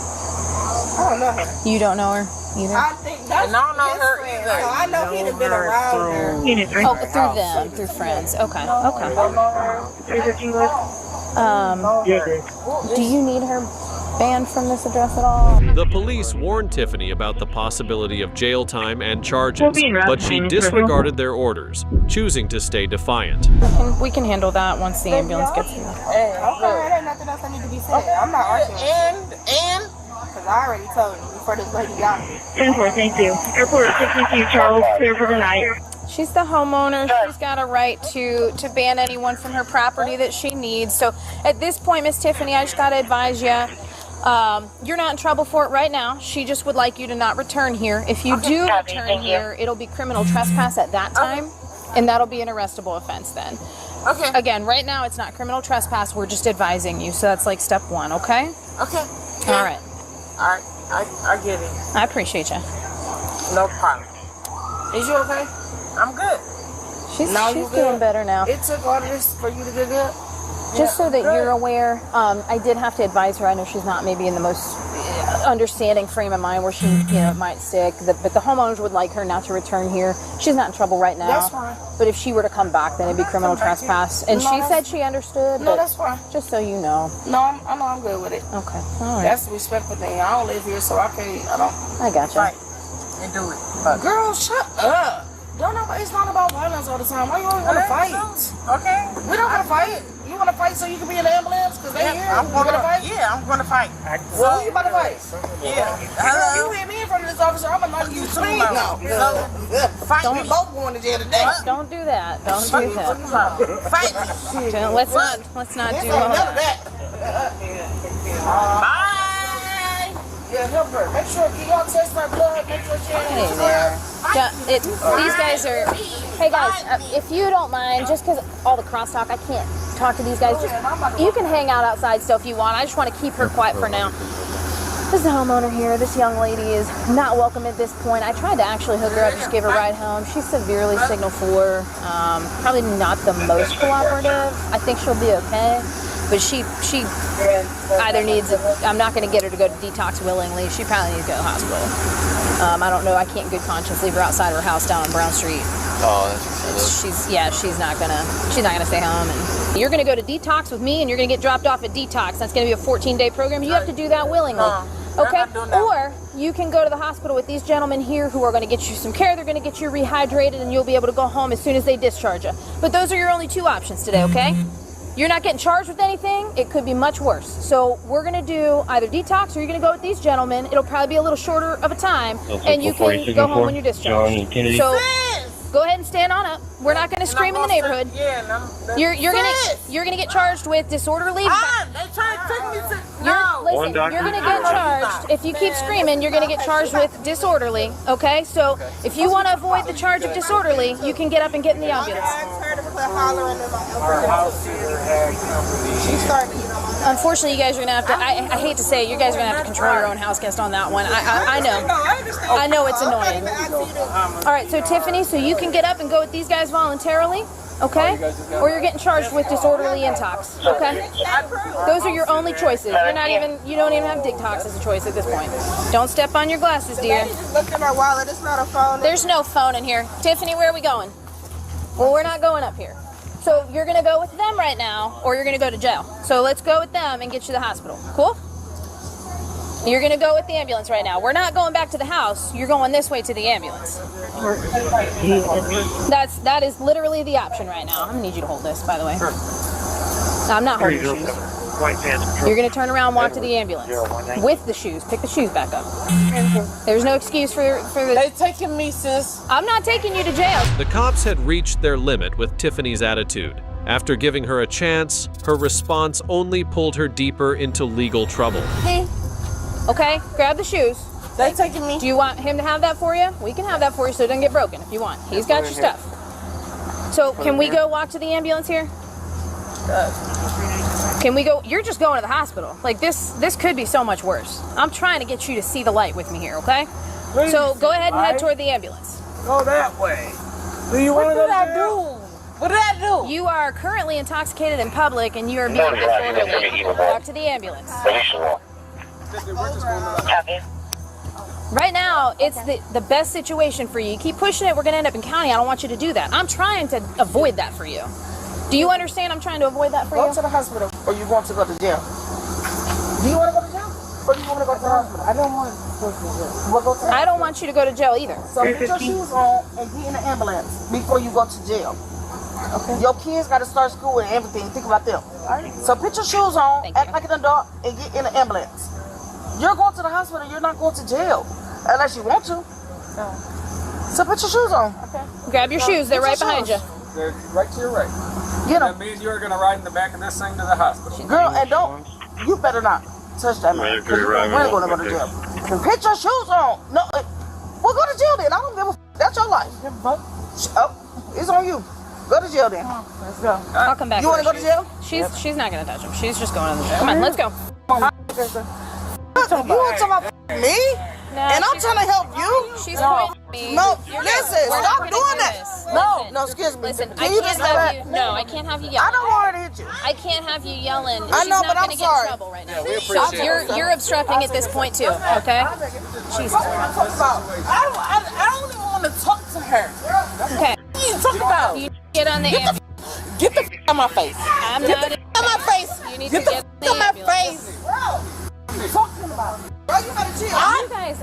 I don't know her. You don't know her either? I think that's and I don't know her either. So I know he'd have been around her. Oh, through them, through friends. Okay. Do you need her banned from this address at all? The police warned Tiffany about the possibility of jail time and charges, but she disregarded their orders, choosing to stay defiant. We can handle that once the ambulance gets here. Okay, there ain't nothing else I need to be said. I'm not arguing. And because I already told you before this lady got me. 10-4, thank you. Airport 62 Charles, clear for the night. She's the homeowner. She's got a right to ban anyone from her property that she needs. So at this point, Miss Tiffany, I just got to advise you, you're not in trouble for it right now. She just would like you to not return here. If you do return here, it'll be criminal trespass at that time, and that'll be an arrestable offense then. Okay. Again, right now it's not criminal trespass. We're just advising you. So that's like step one, okay? Okay. All right. All right. I get it. I appreciate you. No problem. Is you okay? I'm good. She's doing better now. It took all this for you to get good? Just so that you're aware, I did have to advise her. I know she's not maybe in the most understanding frame of mind where she might stick, but the homeowners would like her not to return here. She's not in trouble right now. That's fine. But if she were to come back, then it'd be criminal trespass. And she said she understood. No, that's fine. Just so you know. No, I know I'm good with it. Okay. All right. That's the respectful thing. I don't live here, so I gotcha. Fight and do it. Girl, shut up. It's not about violence all the time. Why you always want to fight? Okay. We don't want to fight. You want to fight so you can be in the ambulance? Because they here. I'm going to fight? Yeah, I'm going to fight. Well, who you about to fight? Yeah. You hit me in front of this officer, I'm going to knock you clean. No. Fight. We both going to jail today. Don't do that. Don't do that. Fight. Let's not do all that. Bye. Yeah, help her. Make sure y'all test my blood. Make sure she ain't there. These guys are... Hey guys, if you don't mind, just because all the crosstalk, I can't talk to these guys. You can hang out outside still if you want. I just want to keep her quiet for now. This is the homeowner here. This young lady is not welcome at this point. I tried to actually hook her up, just give her a ride home. She's severely signal 4. Probably not the most cooperative. I think she'll be okay. But she either needs, I'm not going to get her to go to detox willingly. She probably needs to go to the hospital. I don't know. I can't in good conscience leave her outside her house down on Brown Street. Oh, that's She's not gonna stay home. And you're gonna go to detox with me, and you're gonna get dropped off at detox. That's gonna be a 14-day program. You have to do that willingly. Okay? Or you can go to the hospital with these gentlemen here who are going to get you some care. They're going to get you rehydrated, and you'll be able to go home as soon as they discharge you. But those are your only 2 options today, okay? You're not getting charged with anything. It could be much worse. So we're going to do either detox, or you're going to go with these gentlemen. It'll probably be a little shorter of a time, and you can go home when you're discharged. So go ahead and stand on up. We're not going to scream in the neighborhood. You're gonna get charged with disorderly. They trying to take me to. Listen, you're gonna get charged. If you keep screaming, you're gonna get charged with disorderly. Okay, so if you want to avoid the charge of disorderly, you can get up and get in the ambulance. Unfortunately, you guys are gonna have to. I hate to say it, you guys are gonna have to control your own house guest on that one. I know it's annoying. All right, so Tiffany, so you can get up and go with these guys voluntarily, okay? Or you're getting charged with disorderly intox, okay? Those are your only choices. You don't even have detox as a choice at this point. Don't step on your glasses, dear. Look at my wallet. It's not a phone. There's no phone in here. Tiffany, where are we going? Well, we're not going up here. So you're gonna go with them right now, or you're gonna go to jail. So let's go with them and get you to the hospital. Cool? You're gonna go with the ambulance right now. We're not going back to the house. You're going this way to the ambulance. That is literally the option right now. I'm gonna need you to hold this, by the way. I'm not holding your shoes. You're gonna turn around and walk to the ambulance with the shoes. Pick the shoes back up. There's no excuse for the. They taking me, sis. I'm not taking you to jail. The cops had reached their limit with Tiffany's attitude. After giving her a chance, her response only pulled her deeper into legal trouble. Okay, grab the shoes. They taking me. Do you want him to have that for you? We can have that for you so it doesn't get broken if you want. He's got your stuff. So can we go walk to the ambulance here? Can we go? You're just going to the hospital. Like this could be so much worse. I'm trying to get you to see the light with me here, okay? So go ahead and head toward the ambulance. Go that way. Do you want to go to jail? What did I do? You are currently intoxicated in public and you are being disorderly. Walk to the ambulance. Right now, it's the best situation for you. You keep pushing it, we're going to end up in county. I don't want you to do that. I'm trying to avoid that for you. Do you understand I'm trying to avoid that for you? Go to the hospital, or you want to go to jail? Do you want to go to jail? Or do you want to go to the hospital? I don't want to go to jail. We'll go to I don't want you to go to jail either. So put your shoes on and get in the ambulance before you go to jail. Okay. Your kids got to start school and everything. Think about them. So put your shoes on, act like an adult, and get in the ambulance. You're going to the hospital. You're not going to jail. Unless you want to. No. So put your shoes on. Okay. Grab your shoes. They're right behind you. They're right to your right. Get them. That means you're going to ride in the back of this thing to the hospital. Girl, and don't, you better not touch that man. We're going to go to jail. Put your shoes on. No, we'll go to jail then. I don't give a f. That's your life. Oh, it's on you. Go to jail then. Let's go. I'll come back. You want to go to jail? She's not going to touch him. She's just going to the jail. Come on, let's go. You want to talk about me? No, and I'm trying to help you. She's pointing at me. No, listen, stop doing that. No, excuse me. Listen, I can't have you. No, I can't have you yelling. I don't want her to hit you. I can't have you yelling. I know, but I'm sorry. She's not going to get in trouble right now. Yeah, we appreciate You're obstructing at this point too. Okay. Jesus. I don't even want to talk to her. Okay. What are you talking about? You get on the ambulance. Get the out of my face. I'm get not the out of my face. You need get to the get out of my face. What are you talking about? Bro, you better chill.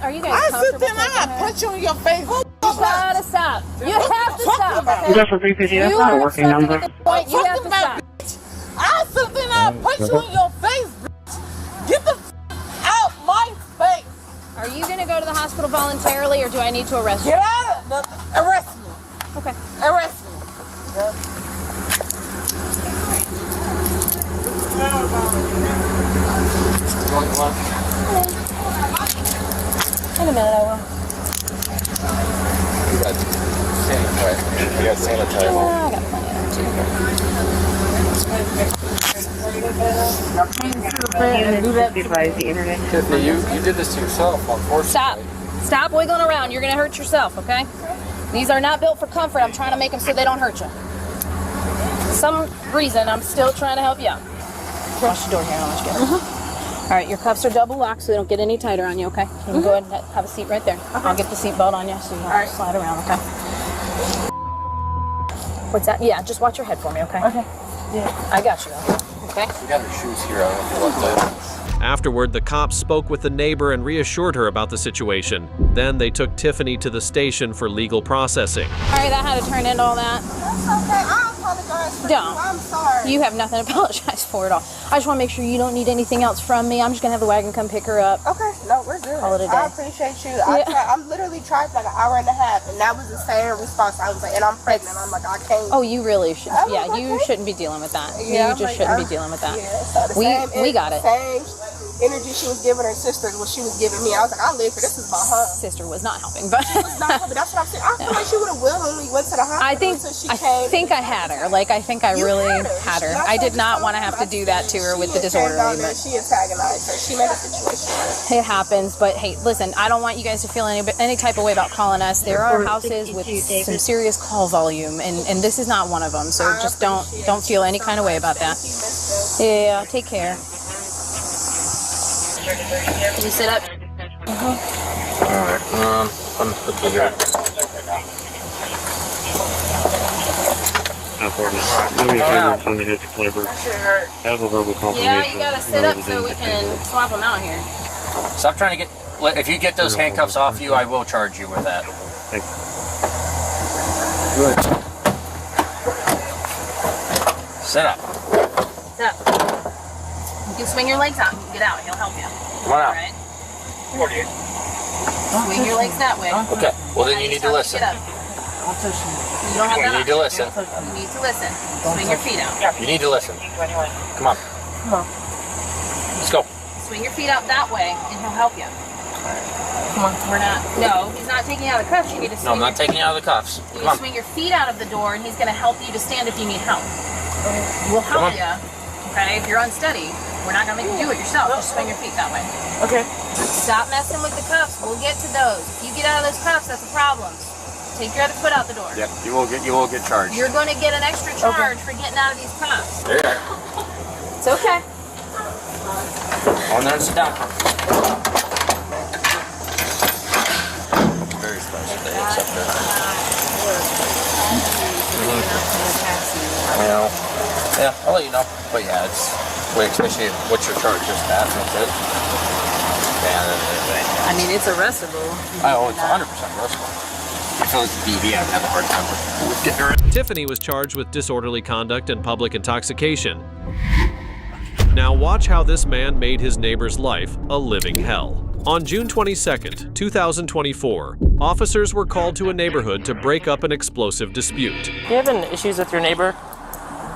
Are you guys I comfortable? sit there and I punch you in your face. You gotta stop. You have to stop. Is that for 350? That's not a working number. You have to stop. I sit there and I punch you in your face, bitch. Get the out my face. Are you gonna go to the hospital voluntarily, or do I need to arrest you? Get out of the arrest me. Okay. Arrest me. In a minute, I will. You got sanitizer. You got sanitizer. Yeah, I got plenty of that too. Tiffany, you did this to yourself, unfortunately. Stop wiggling around. You're going to hurt yourself, okay? These are not built for comfort. I'm trying to make them so they don't hurt you. For some reason, I'm still trying to help you out. Watch the door here. I'll let you get it. All right, your cuffs are double locked so they don't get any tighter on you, okay? You can go ahead and have a seat right there. I'll get the seat belt on you so you don't slide around, okay? What's that? Yeah, just watch your head for me, okay? Okay. Yeah. I got you, okay? You got your shoes here. I don't know if you left that. Afterward, the cops spoke with the neighbor and reassured her about the situation. Then they took Tiffany to the station for legal processing. Sorry that had to turn into all that. That's okay. I apologize for you. I'm sorry. You have nothing to apologize for at all. I just want to make sure you don't need anything else from me. I'm just going to have the wagon come pick her up. Okay. No, we're good. Call it a day. I appreciate you. I'm literally trying for like an hour and a half, and that was the same response. I was like, and I'm pregnant. I'm like, I can't. Oh, you really should. Yeah, you shouldn't be dealing with that. Yeah, you just shouldn't be dealing with that. Yeah, so we got it. Same energy she was giving her sister is what she was giving me. I was like, I live for this. Is about her. Sister was not helping, but she was not helping. That's what I'm saying. I feel like she would have willingly went to the hospital. I think I had her. Like I think I really had her. I did not want to have to do that to her with the disorderly. But she antagonized her. She made a situation worse. It happens, but hey, listen. I don't want you guys to feel any type of way about calling us. There are houses with some serious call volume, and this is not one of them. So just don't feel any kind of way about that. Yeah, take care. Can you sit up? Alright, I'm looking good. Yeah, you gotta sit up so we can swap them out here. Stop trying to get. If you get those handcuffs off you, I will charge you with that. Good. Sit up. Sit up. You can swing your legs out. You can get out. He'll help you. Come on out. Right. Swing your legs that way. Okay. Well, then you need to listen. You don't have that. You need to listen. You need to listen. Swing your feet out. You need to listen. Come on. Come on. Let's go. Swing your feet out that way, and he'll help you. Come on. We're not. No, he's not taking you out of the cuffs. You need to. Swing No, I'm not taking you out of the cuffs. You need to swing your feet out of the door, and he's going to help you to stand if you need help. We'll help you. Okay, if you're unsteady, we're not gonna make you do it yourself. Just swing your feet that way. Okay. Stop messing with the cuffs. We'll get to those. If you get out of those cuffs, that's a problem. Take your other foot out the door. Yep, you will get charged. You're going to get an extra charge for getting out of these cuffs. There you are. It's okay. On there and sit down. Very special day, except that. Well, yeah, I'll let you know. But yeah, it's especially what's your charge, just that, that's it. I mean, it's arrestable. Oh, it's 100% arrestable. I feel like the DV, I'd have a hard time with getting her. Tiffany was charged with disorderly conduct and public intoxication. Now watch how this man made his neighbor's life a living hell. On June 22nd, 2024, officers were called to a neighborhood to break up an explosive dispute. Do you have any issues with your neighbor?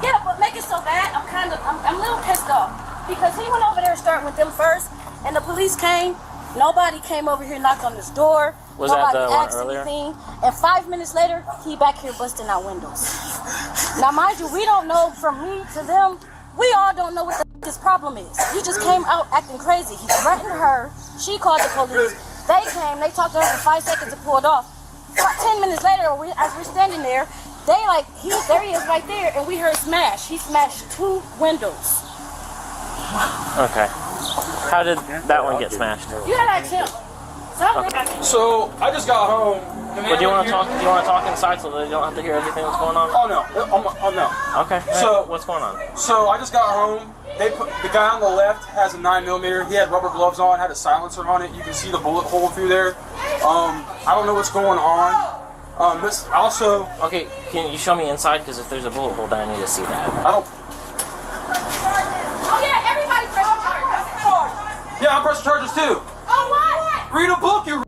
Yeah, but make it so bad, I'm a little pissed off. Because he went over there starting with them first, and the police came. Nobody came over here, knocked on this door. Was that Nobody the one asked earlier? anything. And 5 minutes later, he back here busting out windows. Now, mind you, we don't know from me to them. We all don't know what the his problem is. He just came out acting crazy. He threatened her. She called the police. They came. They talked to her for 5 seconds and pulled off. 10 minutes later, as we're standing there, they like, there he is right there, and we heard smash. He smashed 2 windows. Okay. How did that one get smashed? You gotta ask him. So I just got home. But do you want to talk? Do you want to talk inside so that you don't have to hear everything that's going on? Oh no. Oh no. Okay. So what's going on? So I just got home. The guy on the left has a 9mm. He had rubber gloves on, had a silencer on it. You can see the bullet hole through there. I don't know what's going on. This also. Okay, can you show me inside? Because if there's a bullet hole, then I need to see that. I don't. Oh yeah, everybody press charges. Yeah, I'm pressing charges too. Oh what? Read a book, you.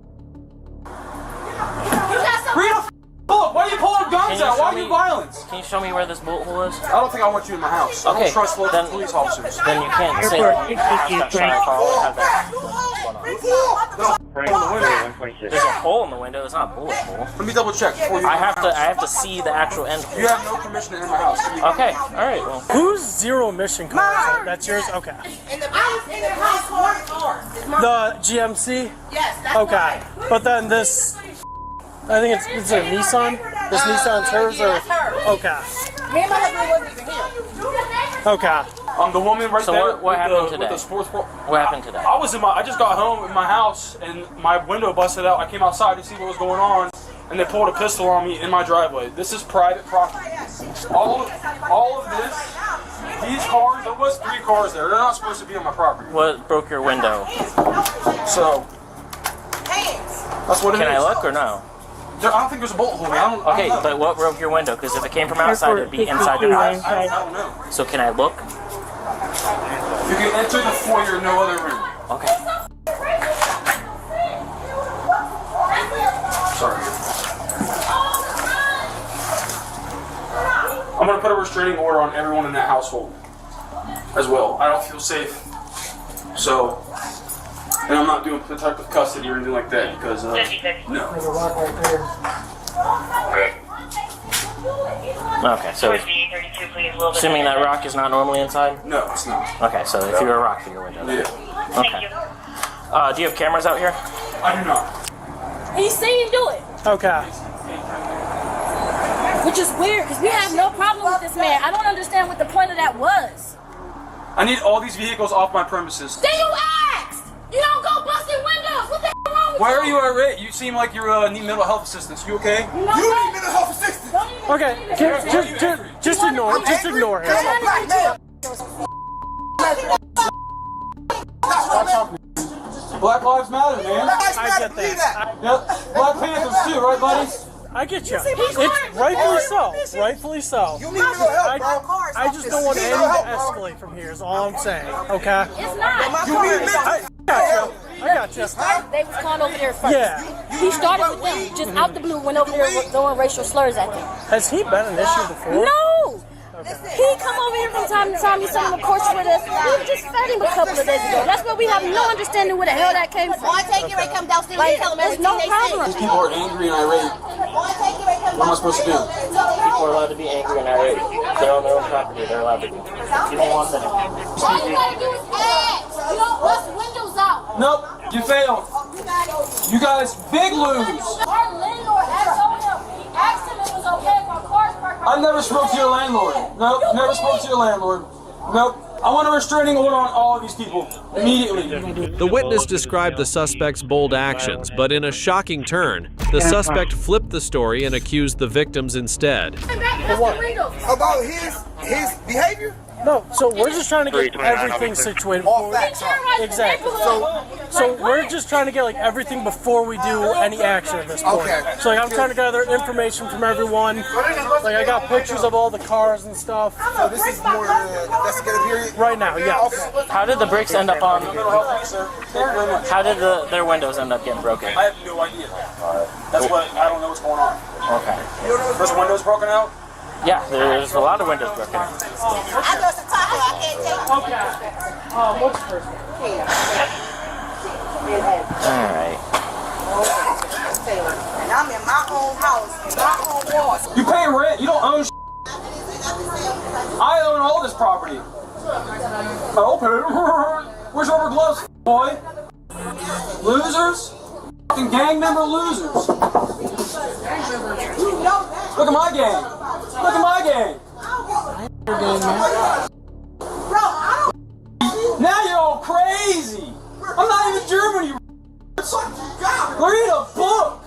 Read a book. Why are you pulling guns out? Why are you violence? Can you show me where this bullet hole is? I don't think I want you in my house. I don't trust local police officers. Then you can't say that you have that. There's a hole in the window. It's not a bullet hole. Let me double check before you. I have to see the actual end hole. You have no permission to enter my house. Okay. All right. Well. Whose zero emission car? That's yours. Okay. The GMC. Yes. That's okay. But then this, I think it's a Nissan. This Nissan's hers or okay. Me and my husband wasn't even here. Okay. The woman right there. So what happened today? With the sports what happened today? I just got home in my house and my window busted out. I came outside to see what was going on, and they pulled a pistol on me in my driveway. This is private property. All of this, these cars. There was 3 cars there. They're not supposed to be on my property. What broke your window? So that's what it is. Can I look or no? I don't think there's a bullet hole. Okay, but what broke your window? Because if it came from outside, it'd be inside your house. I don't know. So can I look? You can enter the foyer, no other room. Okay. Sorry. I'm gonna put a restraining order on everyone in that household as well. I don't feel safe. So, and I'm not doing protective custody or anything like that because no. Okay, so assuming that rock is not normally inside? No, it's not. Okay, so if you were a rock through your window. Yeah. Okay. Do you have cameras out here? I do not. He's seen you do it. Okay. Which is weird because we have no problem with this man. I don't understand what the point of that was. I need all these vehicles off my premises. Then you asked! You don't go busting windows! What the hell wrong with you? Why are you irate? You seem like you need mental health assistance. You okay? No, you need mental health assistance! Okay, just ignore him. Black Lives Matter, man. I get that. Yep. Black Panthers too, right, buddy? I get you. It's rightfully so. Rightfully so. You need mental help, bro. I just don't want anything to escalate from here is all I'm saying. Okay? It's not. I got you. They was calling over there first. Yeah. He started with them, just out the blue, went over there throwing racial slurs at them. Has he been an issue before? No! He come over here from time to time, he sent him a course with us. We just fed him a couple of days ago. That's why we have no understanding where the hell that came from. Take it, come downstairs. Like, there's no problem. These people are angry and irate. What am I supposed to do? People are allowed to be angry and irate. They're on their own property. They're allowed to be. Give me 1 second. All you gotta do is ask. You don't bust windows out. Nope, you failed. You guys, big lose. Our landlord told him. He asked him if it was okay if our cars parked. I never spoke to your landlord. Nope, never spoke to your landlord. Nope. I want a restraining order on all of these people immediately. The witness described the suspect's bold actions, but in a shocking turn, the suspect flipped the story and accused the victims instead. About his behavior? No, so we're just trying to get everything situated before we, exactly. So we're just trying to get like everything before we do any action at this point. Okay. So like I'm trying to gather information from everyone. Like I got pictures of all the cars and stuff. So this is more investigative period? Right now, yes. Okay. How did the bricks end up on? How did their windows end up getting broken? I have no idea. That's what I don't know what's going on. Okay. There's windows broken out? Yeah, there's a lot of windows broken. I go to Tahoe, I can't take it. Okay. What's the first one? Alright. And I'm in my own house, my own walls. You pay rent, you don't own shit. I own all this property. Okay. Where's rubber gloves, boy? Losers? Fucking gang member losers. Look at my gang. Look at my gang. Now you're all crazy. I'm not even German, you. Read a book.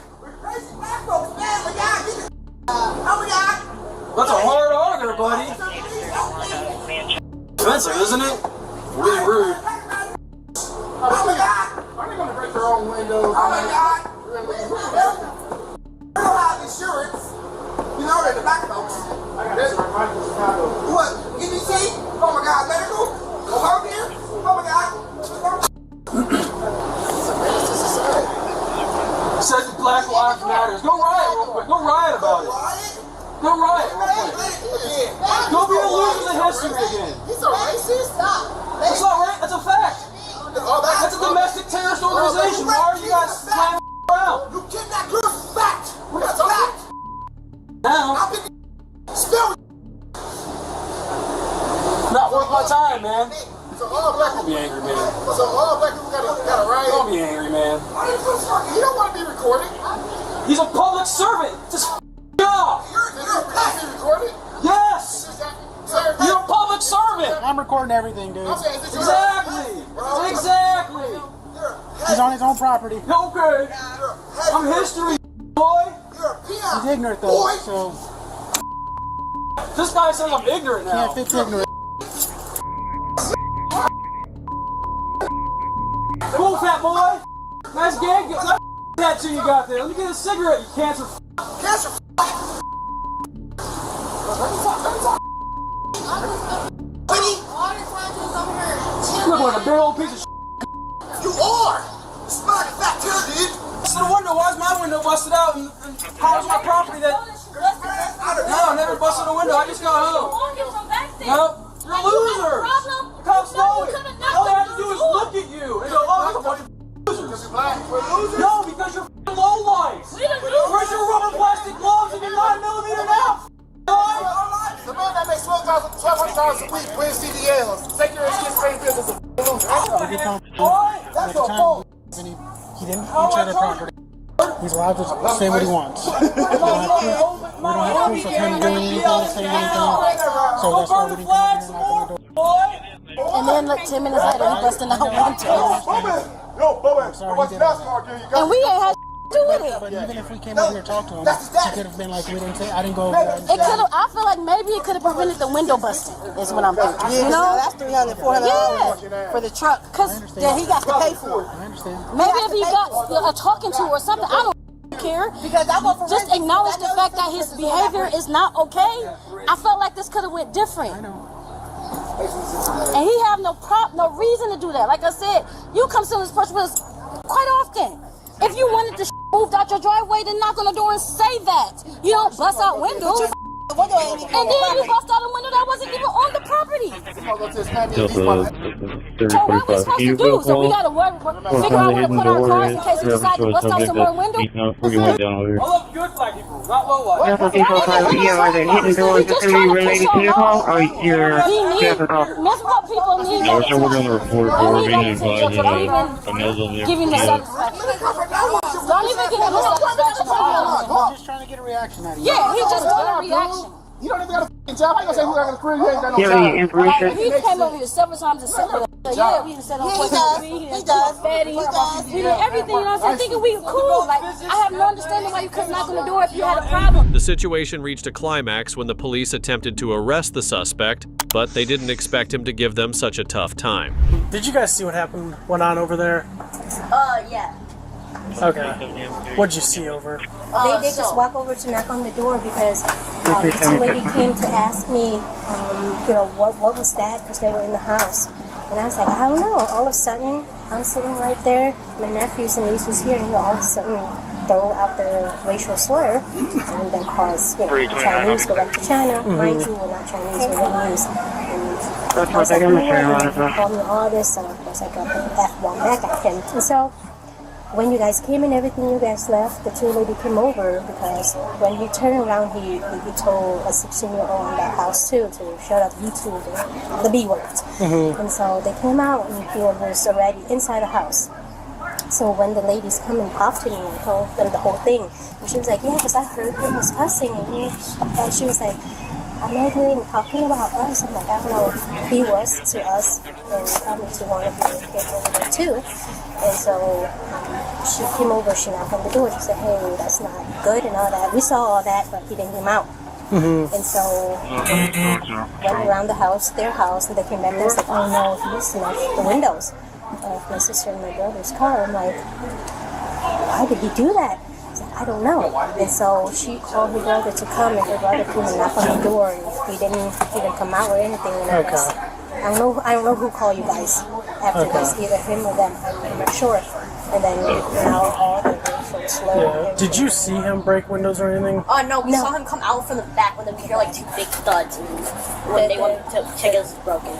That's a hard R there, buddy. Offensive, isn't it? Really rude. Oh my God! Are they gonna break their own windows? Oh my God! We don't have insurance. You know they're the black folks. What? EBT? Oh my God! Medical? Go home here? Oh my God! Says Black Lives Matter. Go riot real quick. Go riot about it. Go riot real quick. Go be the losers in history again. He's a racist? That's not right. That's a fact. That's a a domestic terrorist organization. Why are you guys flying around? You kidnapped girls, fact. That's fact. Now, I've been still. not worth my time, man. So all black Don't be angry, man. So all black people got a right. Don't be angry, man. You don't want to be recorded. He's a public servant. Just job. You're passive recorded. Yes. You're a public servant. I'm recording everything, dude. Exactly. Exactly. He's on his own property. Okay. I'm history, boy. He's ignorant though, so this guy says I'm ignorant now. can't fix ignorant. Cool, fat boy. Nice gag. Nice tattoo you got there. Let me get a cigarette, you cancer. Cancer. You look like a big old piece of shit. You are. It's not a fat killer, dude. Busted the window. Why's my window busted out? And how's my property that? No, I never busted a window. I just got home. No, you're a loser. The cops know it. All they have to do is look at you and go, oh, there's a bunch of losers. No, because you're low lights. Where's your rubber plastic gloves and your 9mm now? The man that makes $1,200 a week wins CDLs. Take your excuse for your business. That's your fault. He didn't enter the property. He's allowed to say what he wants. We don't have proof of him doing anything, saying anything. So that's why we didn't come in and knock on the door. And then like 10 minutes later, he busting out windows. And we ain't had to do with it. But even if we came over here and talked to him, he could have been like, we didn't say, I didn't go over there. It could have. I feel like maybe it could have prevented the window busting. Is what I'm thinking. You know, that's $300, $400 for the truck, cause then he got to pay for it. I understand. Maybe if he got a talking to or something, I don't care. Because I just acknowledge the fact that his behavior is not okay. I felt like this could have went different. I know. And he have no reason to do that. Like I said, you come to this person with us quite often. If you wanted to moved out your driveway, then knock on the door and say that. You don't bust out windows. And then you bust out a window that wasn't even on the property. So what we supposed to do? So we gotta figure out where to put our cars in case we decide to bust out some more windows. I love good black people, not low life. Are they hitting doors just to be related to your call, or you're That's what people need. No, so we're going to report for being advised of another Give him the satisfaction. Don't even give him the satisfaction. I'm just trying to get a reaction out of you. Yeah, he just want a reaction. You don't even got a f***ing job. How you gonna say who got a career? You ain't got no Yeah, job. any information? He came over here several times and said, yeah, we done said on He does. Fatty. We did everything, you know what I'm saying? Thinking we were cool. Like, I have no understanding why you couldn't knock on the door if you had a problem. The situation reached a climax when the police attempted to arrest the suspect, but they didn't expect him to give them such a tough time. Did you guys see what went on over there? Yeah. Okay. What'd you see over? They just walk over to knock on the door because some lady came to ask me, what was that? Because they were in the house. And I was like, I don't know. All of a sudden, I'm sitting right there. My nephews and nieces here, and all of a sudden throw out the racial slur and then cause, Chinese go back to China. Mind you, we're not Chinese, we're Vietnamese. And I was like, call me all this. So of course, I got the F1 back at him. And so when you guys came and everything, you guys left, the two lady came over because when he turned around, he told a 16-year-old in that house too to shut up YouTube, the B words. And so they came out and he was already inside the house. So when the ladies come and talked to me and told them the whole thing, and she was like, yeah, because I heard him was cussing. And she was like, I'm not even talking about us. I'm like, I don't know if he was to us and probably to one of the kids over there too. And so she came over, she knocked on the door, she said, hey, that's not good and all that. We saw all that, but he didn't come out. And so went around the house, their house, and they came back and was like, oh no, he smashed the windows of my sister and my brother's car. I'm like, why did he do that? I don't know. And so she called her brother to come, and her brother came and knocked on the door, and he didn't come out or anything. And I don't know who called you guys after this, either him or them. I'm not sure. And then now all the so slow. Yeah. Did you see him break windows or anything? No, we saw him come out from the back when we hear like 2 big thuds when they went to check us broken.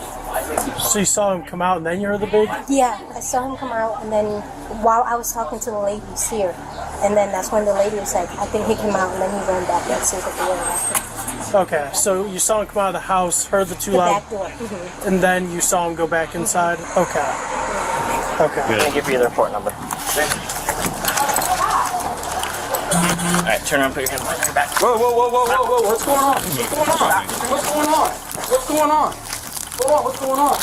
So you saw him come out and then you heard the big? Yeah, I saw him come out and then while I was talking to the ladies here, and then that's when the lady was like, I think he came out and then he ran back and said that they were after. Okay, so you saw him come out of the house, heard the two loud, back door. Mm-hmm. and then you saw him go back inside? Okay. Okay. I'm gonna give you the report number. Alright, turn around, put your hand behind your back. Whoa, what's going on? What's going on? What's going on? Hold on, what's going on?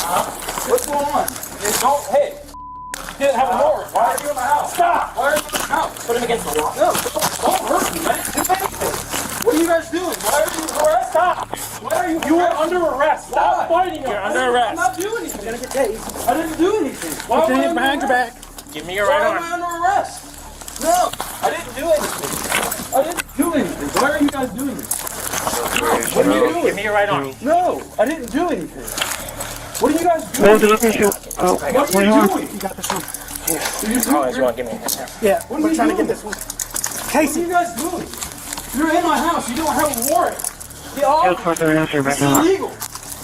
What's going on? Hey, you didn't have a warrant. Why are you in my house? Stop! Why are you in my house? Put him against the wall. No, don't hurt me, man. Do anything. What are you guys doing? Why are you arrested? Stop! Why are you? You are under arrest. Stop fighting. You're under arrest. I'm not doing anything. You're gonna get tased. I didn't do anything. Why Put your hand behind your back. Give me your right arm. Why am I under arrest? No, I didn't do anything. I didn't do anything. Why are you guys doing this? What are you doing? Give me your right arm. No, I didn't do anything. What are you guys doing? What are you doing? You got this one. Oh, you want to give me a hand? Yeah, we're trying to get this one. Casey, what are you guys doing? You're in my house. You don't have a warrant. Get off. This is illegal.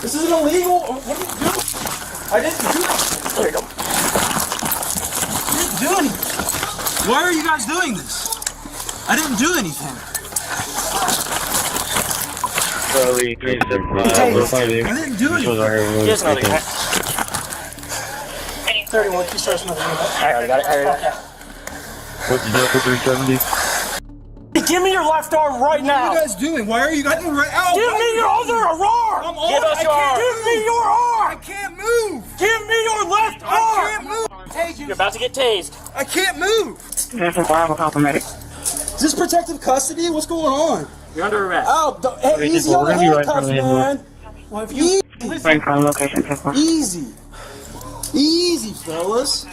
This isn't illegal. What are you doing? I didn't do it. There you go. You didn't do anything. Why are you guys doing this? I didn't do anything. Charlie 375. I didn't do anything. Here's another guy. 31, key starts another unit. I already got it. What's the deal for 370? Give me your left arm right now. What are you guys doing? Why are you guys doing right now? Give me your other arm. I'm Give us your arm. Give me your arm. I can't move. Give me your left arm. I can't move. You're about to get tased. I can't move. There's a Bible complimented. Is this protective custody? What's going on? You're under arrest. Oh, hey, easy on the handcuffs, man. Well, if you Bring from location 10-4. Easy. Easy, fellas.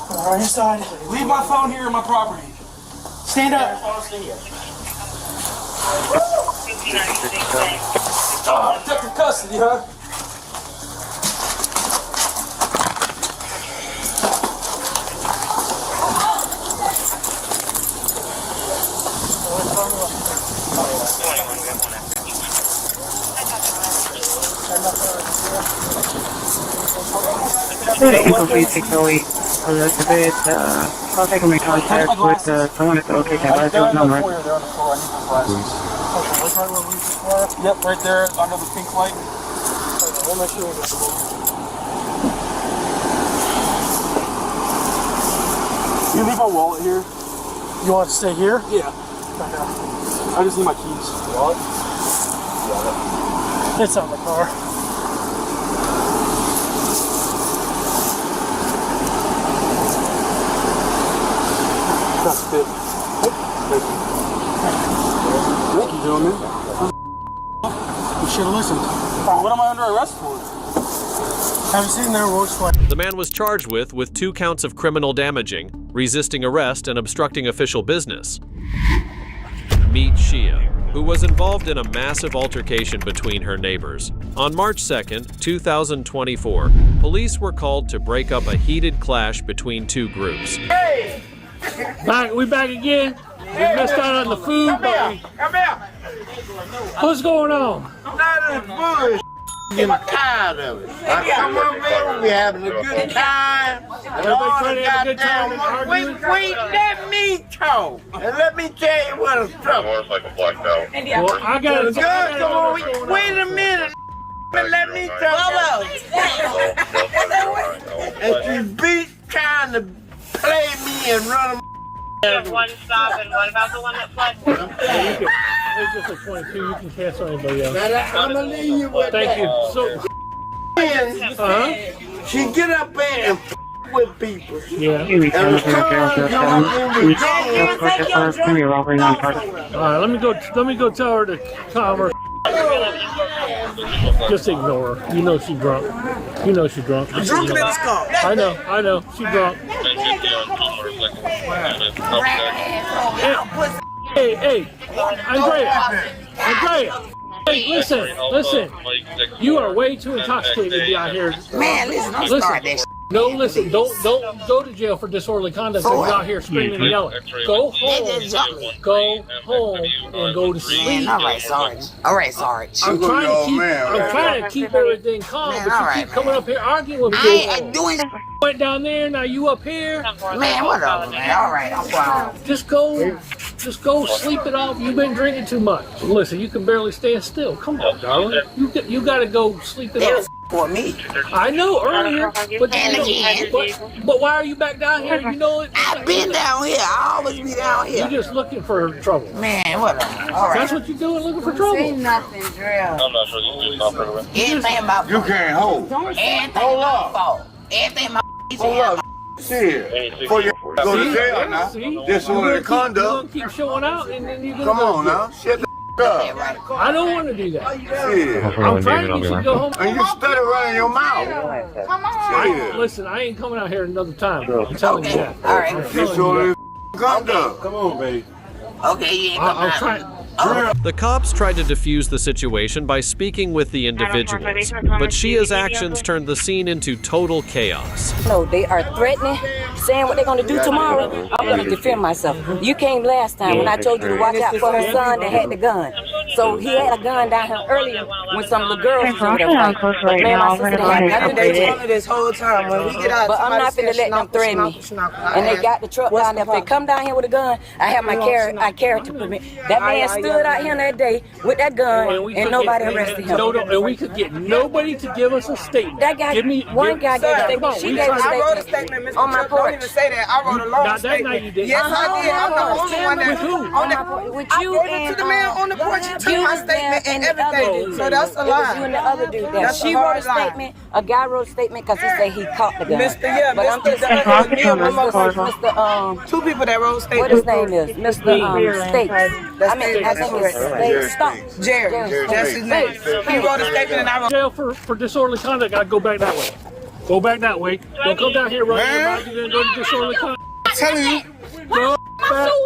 All right, inside. Leave my phone here in my property. Stand up. Protective custody, huh? Incomplete 608. Elizabeth, I'll take my contact with someone at the location. But I number. Yep, right there under the pink light. We'll make sure you leave my wallet here. You want to stay here? Yeah. I just need my keys. Wallet? It's on the car. That's good. Thank you, gentlemen. You should have listened. What am I under arrest for? Haven't seen their road flag. The man was charged with 2 counts of criminal damaging, resisting arrest, and obstructing official business. Meet Shia, who was involved in a massive altercation between her neighbors. On March 2nd, 2024, police were called to break up a heated clash between 2 groups. Hey! We back again. We missed out on the food, but come here. What's going on? Nothing bullshit. I'm tired of it. I come up here, we having a good time. Everybody trying to have a good time and arguing? Wait, let me talk. And let me tell you what's trouble. Motorcycle blacked out. Well, I got it. Wait a minute. Let me talk. And you beat trying to play me and run a one stop, and what about the one that fled? It's just a 22. You can cancel anybody else. I'm gonna leave you with Thank that. you. So, she get up there and with people. Yeah. And the car come Alright, let me go tell her to calm her. Just ignore her. You know she's drunk. You know she's drunk. I'm drunk in this car. I know. She's drunk. Hey, Andrea. Hey, listen. You are way too intoxicated to be out here. Man, listen, don't start that. No, listen, don't go to jail for disorderly conduct if you're out here screaming and yelling. Go home and go to sleep. All right, Sarge. All right, Sarge. I'm trying to keep everything calm, but you keep coming up here arguing with me. I ain't doing it. Went down there, now you up here. Man, whatever, man. All right, I'm fine. Just go sleep it off. You've been drinking too much. Listen, you can barely stand still. Come on, darling. You got to go sleep it off. For me. I know earlier, but why are you back down here? You know it. I've been down here. I always be down here. You're just looking for trouble. Man, whatever. All right. That's what you're doing, looking for trouble. Say nothing, Drill. I'm not sure you can stop her. Everything about You can't hold. everything my fault. Everything my Hold up. Shit. Before you go to jail now. Disorderly conduct. You're going to keep showing out and then you're going to Come on now. Shut the up. I don't want to do that. Shit. I'm trying to get you to go home. And you stutter running your mouth. Come on. Listen, I ain't coming out here another time. I'm telling you that. All right. Disorderly conduct. Come on, baby. Okay, you ain't coming out. The cops tried to defuse the situation by speaking with the individuals, but Shia's actions turned the scene into total chaos. No, they are threatening, saying what they're going to do tomorrow. I'm going to defend myself. You came last time when I told you to watch out for her son that had the gun. So he had a gun down here earlier when some of the girls was over there fighting. Man, my sister had nothing to do with it. This whole time when we get out, but I'm not finna let them threaten me. And they got the truck down there. If they come down here with a gun, I have my character permit. That man stood out here that day with that gun and nobody arrested him. And we could get nobody to give us a statement. That guy, one guy gave a statement. She gave a statement on my porch. Don't even say that. I wrote a long Not that statement. night you did. Yes, I did. I'm the only one that. With who? With I you wrote it and to the man on the porch. He took my statement and everything. So that's a lie. It was you and the other dude there. She wrote a statement. A guy wrote a statement because he said he caught the gun. But I'm just Mr. Two people that wrote statements. What his name is? Mr. States. I think it's States. Jerry. That's his name. He wrote a statement and I wrote. Jail for disorderly conduct. I go back that way. Go back that way. Don't come down here running your mouth. You're going to go to disorderly conduct. I'm telling you. Go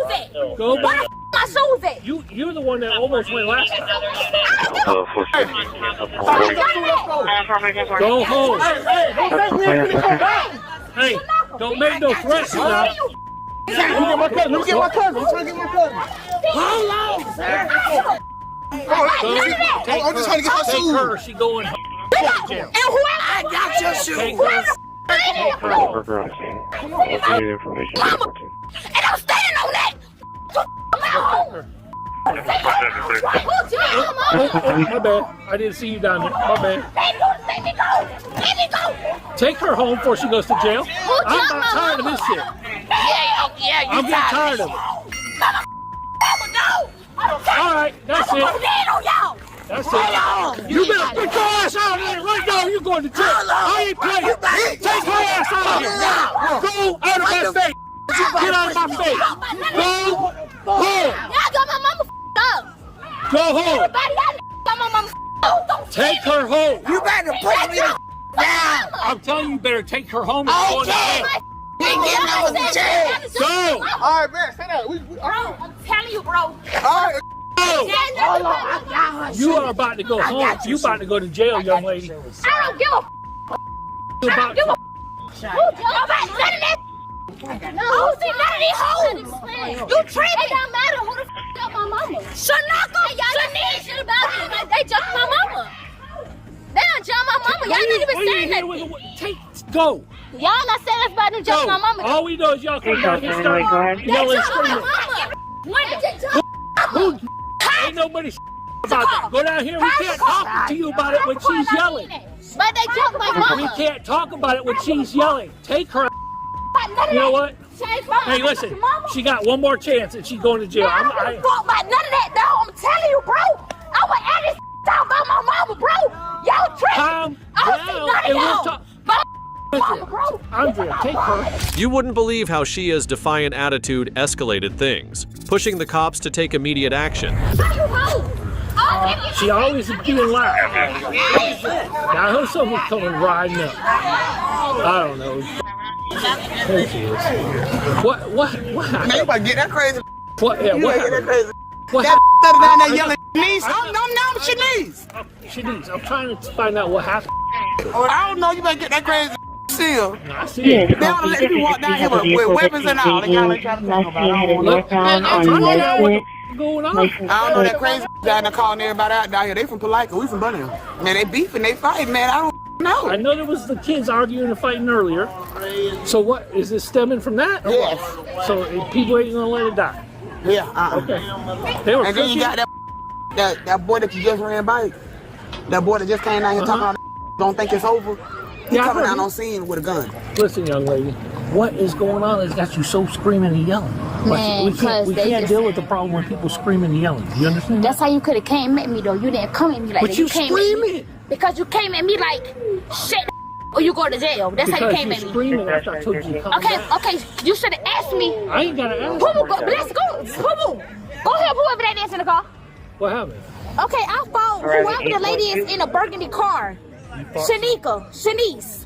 back. Go back. My shoes at? You're the one that almost went last time. Go home. Hey, don't make no threats now. Let me get my cousin. I'm trying to get my cousin. How long? I'm just trying to get my shoes. Take her. She going home. And whoever I got your shoes. Take her. And I'm staying on that. My bad. I didn't see you down there. My bad. Let me go. Take her home before she goes to jail. I'm not tired of this shit. Yeah, I'm getting tired of it. All right, that's it. That's it. You better put your ass out of there right now. You're going to jail. I ain't playing. Take her ass out of here. Go out of my face. Get out of my face. Go home. Y'all got my mama up. Go home. Everybody got my mama. Take her home. You better put me down. I'm telling you, better take her home and go to jail. We ain't getting out of jail. Go. All right, man. Say that. Bro, I'm telling you, bro. All right. You are about to go home. You about to go to jail, young lady. I don't give a You about to. Nobody none of that. No, see, none of these hoes. You tripping. It don't matter who the got my mama. Shanaka, Shanice. About they jumped my mama. They done jumped my mama. Y'all not even saying nothing. Go. Y'all not saying nothing about them jumping my mama. All we know is y'all come down here start yelling and screaming. Who? Ain't nobody about that. Go down here. We can't talk to you about it when she's yelling. But they jumped my mama. We can't talk about it when she's yelling. Take her. You know what? Hey, listen. She got one more chance and she's going to jail. I don't give a fuck about none of that, dog. I'm telling you, bro. I would add this talk about my mama, bro. Y'all tripping. I don't see none of y'all. Andrea, take her. You wouldn't believe how Shia's defiant attitude escalated things, pushing the cops to take immediate action. She always is being loud. Now I heard someone coming riding up. I don't know. There she is. What? Man, you about to get that crazy. What? Yeah, what? Get that crazy. What? That down there yelling. Shanice, I'm what she needs. Shanice, I'm trying to find out what happened. I don't know. You better get that crazy. still. I see it. They want to let me walk down here with weapons and all, and y'all ain't trying to tell nobody. I don't want to. Going on? I don't know that crazy guy in the calling everybody out down here. They from Palaika, we from Bunny. Man, they beefing, they fighting, man. I don't know. I know there was the kids arguing and fighting earlier. So what, is this stemming from that? Yes. So people ain't gonna let it die? Yeah, Okay. They were and then you got that boy that you just ran by. That boy that just came down here talking about don't think it's over. He coming down on scene with a gun. Listen, young lady, what is going on that's got you so screaming and yelling? Man, we can't deal with the problem when people screaming and yelling. You understand? That's how you could have came at me though. You didn't come at me like but that. You came screaming because you came at me like shit or you go to jail. That's how you came at me. Screaming after I told you to come okay, down. okay. You should have asked me. I ain't gotta ask. Poo-poo, let's go. Poo-poo. Go ahead, whoever that is in the car. What happened? Okay, I found whoever the lady is in a burgundy car. Shanika, Shanice,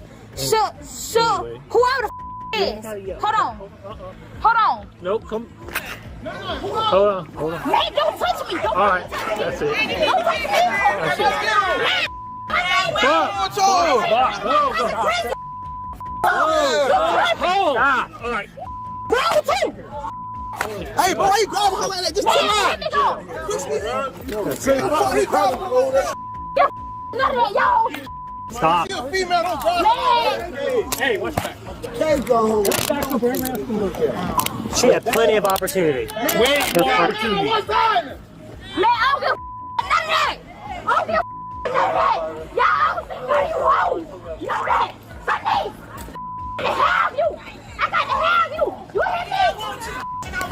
whoever the is. Hold on. Hold on. Nope, come. Hold on. Man, don't touch me. Don't all right, that's it. Don't touch me. That's it. Hold on. All right. Hey, boy, you grab him like that. Just chill out. Stop. Female, don't Hey, what's that? She had plenty of opportunity. Where's the opportunity? Man, I don't give none of that. I don't give none of that. Y'all, you know that. Sunday, I have you. I got to have you. You hear me?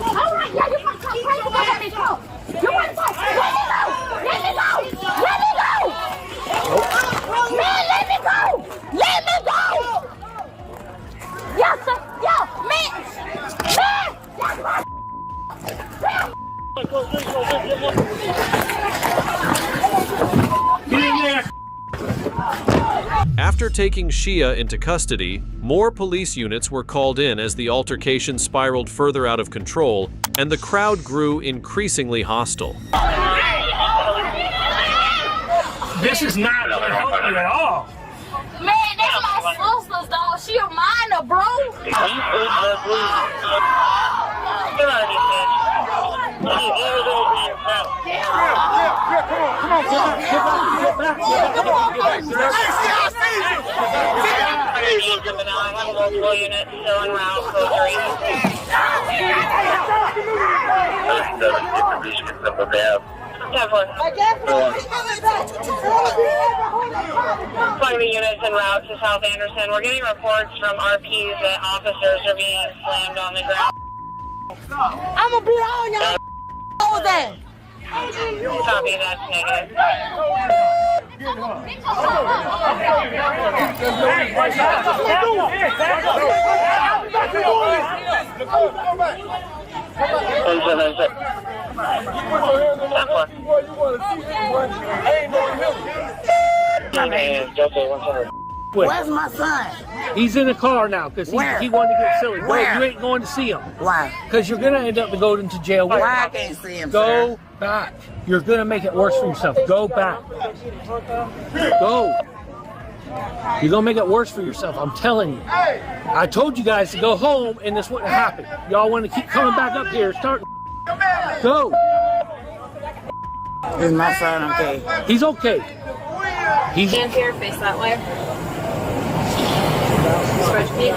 All right, yeah, you want to talk crazy about this talk. You want to talk? Let me go. Let me go. Let me go. Man, let me go. Let me go. Yes, sir. Yo, man. After taking Shia into custody, more police units were called in as the altercation spiraled further out of control and the crowd grew increasingly hostile. This is not going to help you at all. Man, that's my sister's dog. She a minor, bro. Flight units en route to South Anderson. We're getting reports from RPs that officers are being slammed on the ground. I'm gonna beat all y'all over there. Copy, that's negative. Where's my son? He's in the car now because he wanted to get silly. Where? You ain't going to see him. Why? Because you're going to end up going to jail. Why I can't see him, Go back. You're going to make it worse for yourself. Go back. Go. You're going to make it worse for yourself. I'm telling you. I told you guys to go home and this wouldn't happen. Y'all want to keep coming back up here. Go. Is my son okay? He's okay. He's hands here, face that way. Stretch feet.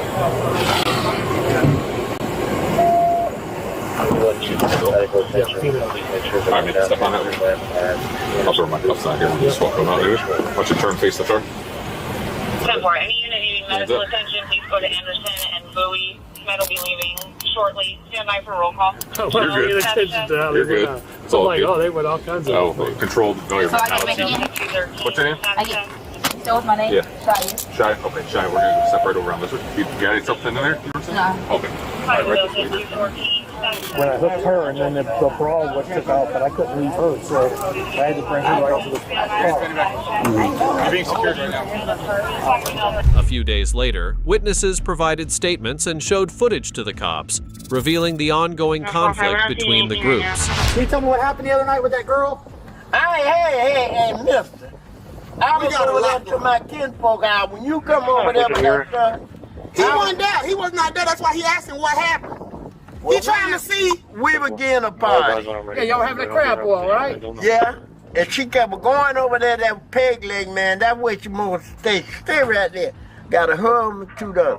Alright, step on that. I'll throw my cuffs on here and just swap them out there. Watch your turn face the turn. 10-4, any unit needing medical attention, please go to Anderson and Bowie. Med will be leaving shortly. Stand by for roll call. You're good. You're good. It's all like, good. oh, they went all kinds of. Oh, controlled. No, you're So I not. get my name? What's your name? That was my name? Yeah. Shia. Shy. Okay, Shy. We're gonna step right over on this one. You got something in there? No. Okay. All right, right. When I hooked her and then the brawl was took out, but I couldn't leave her, so I had to bring her right to the car. You're being secured right now. A few days later, witnesses provided statements and showed footage to the cops, revealing the ongoing conflict between the groups. Can you tell me what happened the other night with that girl? Hey, mister. I was over there to my kinfolk house. When you come over there with that son, He wasn't there. He was not there. That's why he asking what happened. He trying to see. We were getting a party. Yeah, y'all having a crab boil, right? Yeah. And she kept going over there, that peg leg, man. That way she must stay right there. Got a hug to the.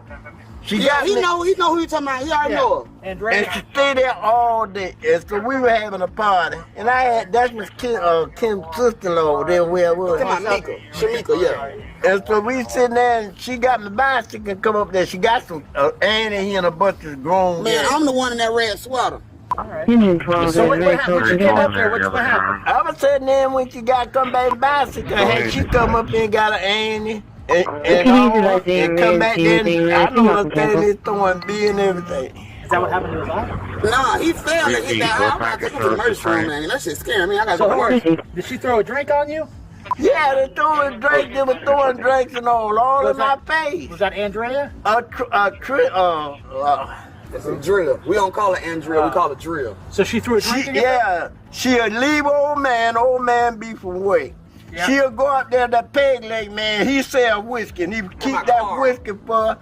She got he know who you talking about. He already know her. And she stayed there all day. And so we were having a party. And that was Kim's sister-in-law there where I was. Shamika, yeah. And so we sitting there and she got my bicycle and come up there. She got some Annie and a bunch of grown man. guys. I'm the one in that red sweater. Alright. So what happened? What happened? I was sitting there when she got come back bicycle. And she come up and got an Annie. And come back there and I don't know what they throwing beer and everything. Is that what happened to his eye? Nah, he fell and hit that eye. I got to take him to the emergency room, man. That shit scared me. I got to go to work. Did she throw a drink on you? Yeah, they throwing drinks. They were throwing drinks and all in my face. Was that Andrea? It's a drill. We don't call it Andrea. We call it drill. So she threw a drink in your face? She'll leave old man be from work. Yep. She'll go up there, that peg leg man, he sell whiskey, and he keep that whiskey for her,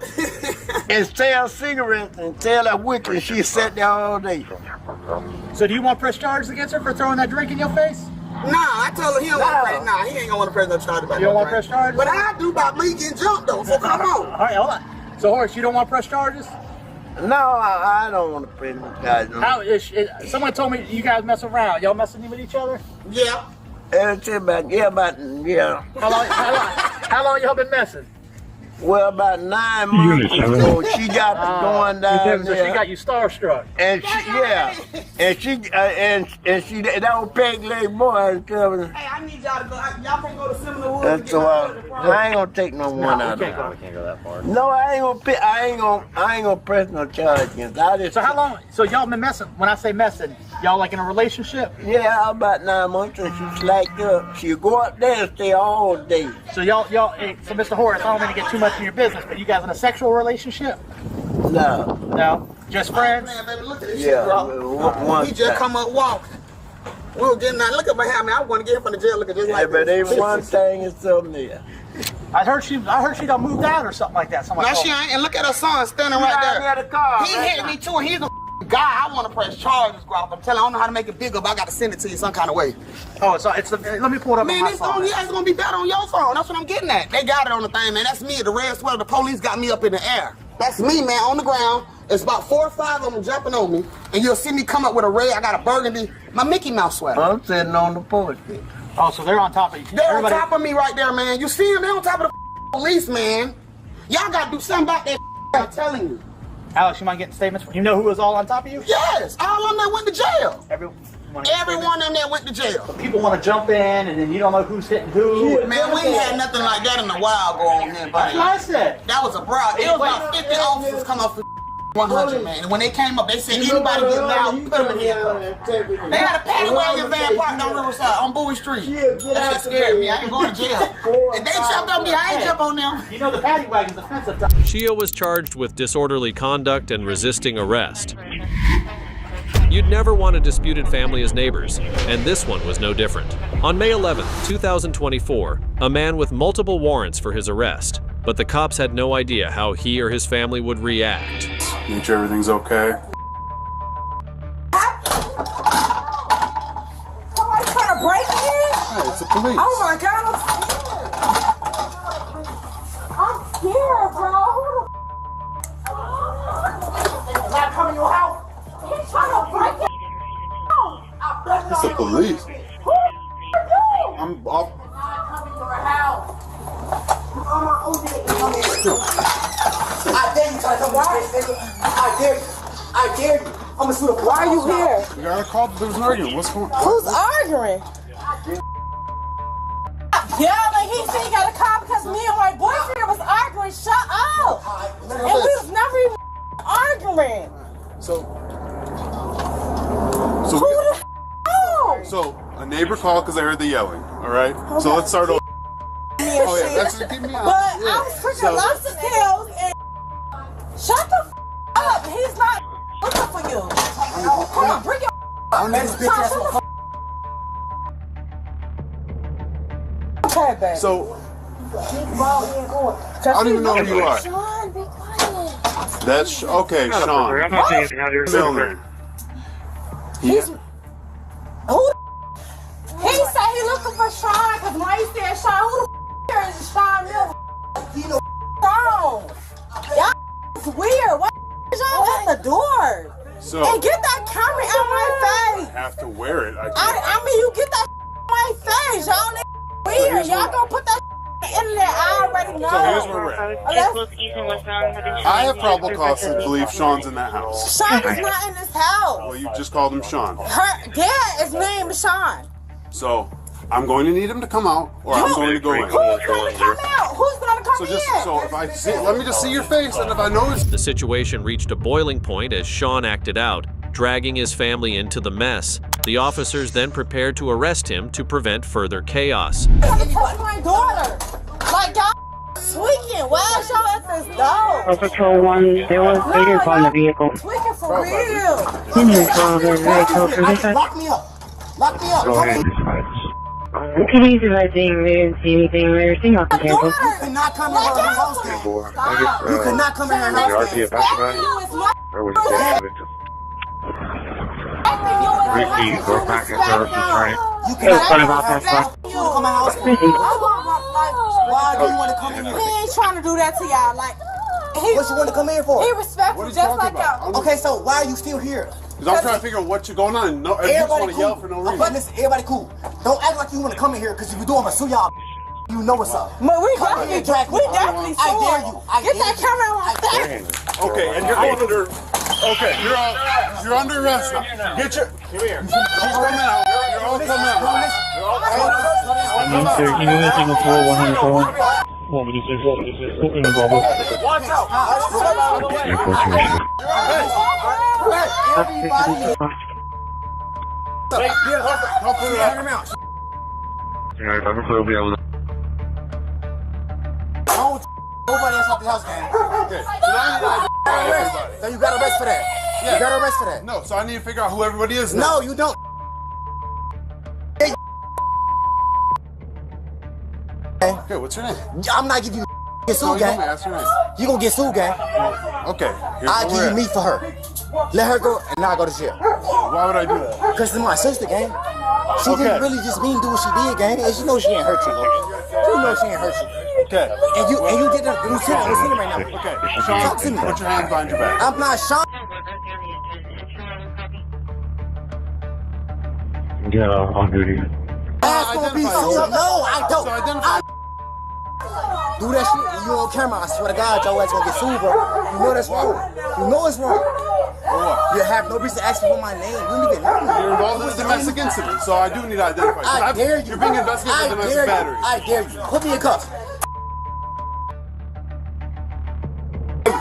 and sell cigarettes and sell that whiskey, and she sat there all day. So do you want to press charges against her for throwing that drink in your face? Nah, I told her he don't want to press. Nah, he ain't gonna want to press no charge about. You don't want to press charges? But I do about me getting jumped though. So come on. All right, hold on. So Horace, you don't want to press charges? No, I don't want to press no charges. How is someone told me you guys mess around. Y'all messing with each other? Yeah. It's about. How long y'all been messing? Well, about 9 months ago, she got going down so there. she got you starstruck. And she, that old peg leg boy. Hey, I need y'all to go. Y'all can't go to Seminole Woods. That's so I ain't gonna take no one out of it. We can't go that far. No, I ain't gonna press no charge against. So how long? So y'all been messing? When I say messing, y'all like in a relationship? Yeah, about 9 months, and she slacked up. She'll go up there and stay all day. So y'all, hey, so Mr. Horace, I don't mean to get too much in your business, but you guys in a sexual relationship? No. No? Just friends? Man, baby, look at this Yeah, shit, bro. He just come up walking. We were getting out. Look at behind me. I want to get him from the jail looking just like but this. ain't one thing is something there. I heard she done moved out or something like that. No, she ain't. And look at her son standing right there. He hit me too, and he's a guy. I want to press charges, bro. I'm telling you, I don't know how to make it bigger, but I got to send it to you some kind of way. Oh, so it's let me pull it up on my phone. Man, it's gonna be better on your phone. That's what I'm getting at. They got it on the thing, man. That's me, the red sweater. The police got me up in the air. That's me, man, on the ground. It's about 4 or 5 of them jumping on me, and you'll see me come up with a red. I got a burgundy, my Mickey Mouse sweater. I'm sitting on the porch. Oh, so they're on top of you. They're on top of me right there, man. You see them? They're on top of the police, man. Y'all gotta do something about that. I'm telling you. Alex, you mind getting statements? You know who was all on top of you? Yes, all of them that went to jail. Every one of them that went to jail. But people want to jump in, and then you don't know who's hitting who. Man, we ain't had nothing like that in a while going on here, buddy. That's what I said. That was a broad. It was about 50 officers come up for 100, man. And when they came up, they said anybody get loud, put them in here. They had a paddy wagon van parked on Riverside, on Bowie Street. That shit scared me. I ain't going to jail. If they jumped on me, I ain't jump on them. You know the paddy wagon's offensive. Shia was charged with disorderly conduct and resisting arrest. You'd never want a disputed family as neighbors, and this one was no different. On May 11, 2024, a man with multiple warrants for his arrest, but the cops had no idea how he or his family would react. Make sure everything's okay. Somebody trying to break in? Hey, it's the police. Oh my God, I'm scared, bro. Not coming to your house. He's trying to break it. It's the police. Who are you? I'm off. Not coming to your house. I dare you try to come to this nigga. I dare you. I dare you. I'm gonna sue the police. Why are you here? We got a call that there was an argument. What's going on? Who's arguing? Yeah, like he said he got a call because me and my boyfriend was arguing. Shut up. And we was never even arguing. So a neighbor called because I heard the yelling. All right. Okay. So let's start over. Oh yeah, that's what keep me But out. I was freaking lobster tails and shut the up. He's not looking for you. Come on, bring your Okay, babe. So I don't even know who you are. Sean, be quiet. That's okay, Sean. I'm not saying anything out here. Milner. He's who? He said he looking for Sean because when he said Sean, who the is Sean Miller? He the wrong. Y'all is weird. Why y'all at the door? So and get that camera out my face. I have to wear it. I mean, you get that my face. Y'all weird. Y'all gonna put that in there. I already know. So here's where we're at. I have probable cause to believe Sean's in that house. Sean is not in this house. Well, you just called him Sean. Her dad is named Sean. So I'm going to need him to come out, or I'm going to go in. Who's going to come out? Who's going to come in? So if I see, let me just see your face, and if I notice. The situation reached a boiling point as Sean acted out, dragging his family into the mess. The officers then prepared to arrest him to prevent further chaos. My daughter. Like y'all tweaking. Why is y'all at this door? Patrol 1, they didn't find the vehicle. Tweaking for real. Lock me up. Lock me up. Go ahead. Police is I think they didn't see anything. They were off the campus. You cannot come in her house. You cannot come in her house. RTA pacified? Or was it the victim? Christi, go back and start trying. You cannot come in my house. Why do you want to come in here? He ain't trying to do that to y'all. Like, what you want to come in for? He respectful just like y'all. Okay, so why are you still here? Because I'm trying to figure out what's going on. No, you just want to yell for no reason. But listen, everybody cool. Don't act like you want to come in here, because if you do, I'm going to sue y'all. You know what's up. But we definitely I dare you. Get that camera on my face. Okay, and you're under. Okay, you're under arrest now. Get your. Come here. She's coming out. You're all coming out. Sir, can you anything before 104? What would you say? Watch out. Nobody else out the house, man. Okay, So you got arrested for that. Yeah. You got arrested for that. No, so I need to figure out who everybody is now. No, you don't. Okay, what's your name? I'm not giving you get sued, gang. You gonna get sued, gang. Okay. I'll give you meat for her. Let her go and not go to jail. Why would I do that? Because it's my sister, gang. She didn't really just mean do what she did, gang. And she knows she ain't hurt you, bro. You know she ain't hurt you. Okay. And you did that. You see it right now. Okay. Sean, talk to me. Put your hands behind your back. I'm not Sean. Yeah, on duty. That's gonna be sued. No, I don't. So identify. Do that shit and you on camera, I swear to God, your ass gonna get sued, bro. You know that's wrong. You know it's wrong. You have no reason to ask me for my name. You don't even know me. You're involved in a domestic incident, so I do need to identify you. I dare you. You're being investigated for domestic battery. I dare you. Put me in cuffs.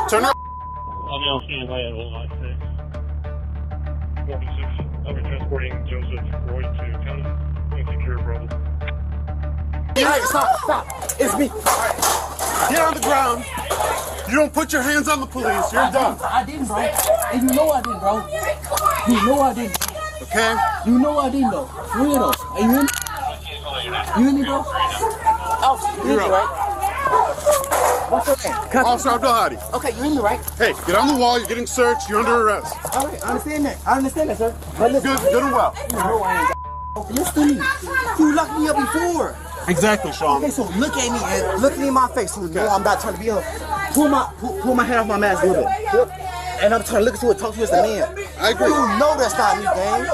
Turn around. I'm now seeing by at 196. 46. I'll be transporting Joseph Roy to county. Take care of problem. Alright, stop. It's me. Get on the ground. You don't put your hands on the police. You're done. I didn't, bro. And you know I didn't, bro. You know I didn't. Okay? You know I didn't, though. For real, though. Are you in? You in me, bro? Oh, you in me, right? What's your name? Officer Abdulhadi. Okay, you in me, right? Hey, get on the wall. You're getting searched. You're under arrest. All right, I understand that, sir. But listen, Good and well. you know I ain't listen to me. You locked me up before. Exactly, Sean. Okay, so look at me and look me in my face. You know I'm not trying to be on. Pull my head off my mask a little bit. And I'm trying to look at you and talk to you as a man. I agree. You know that's not me, gang.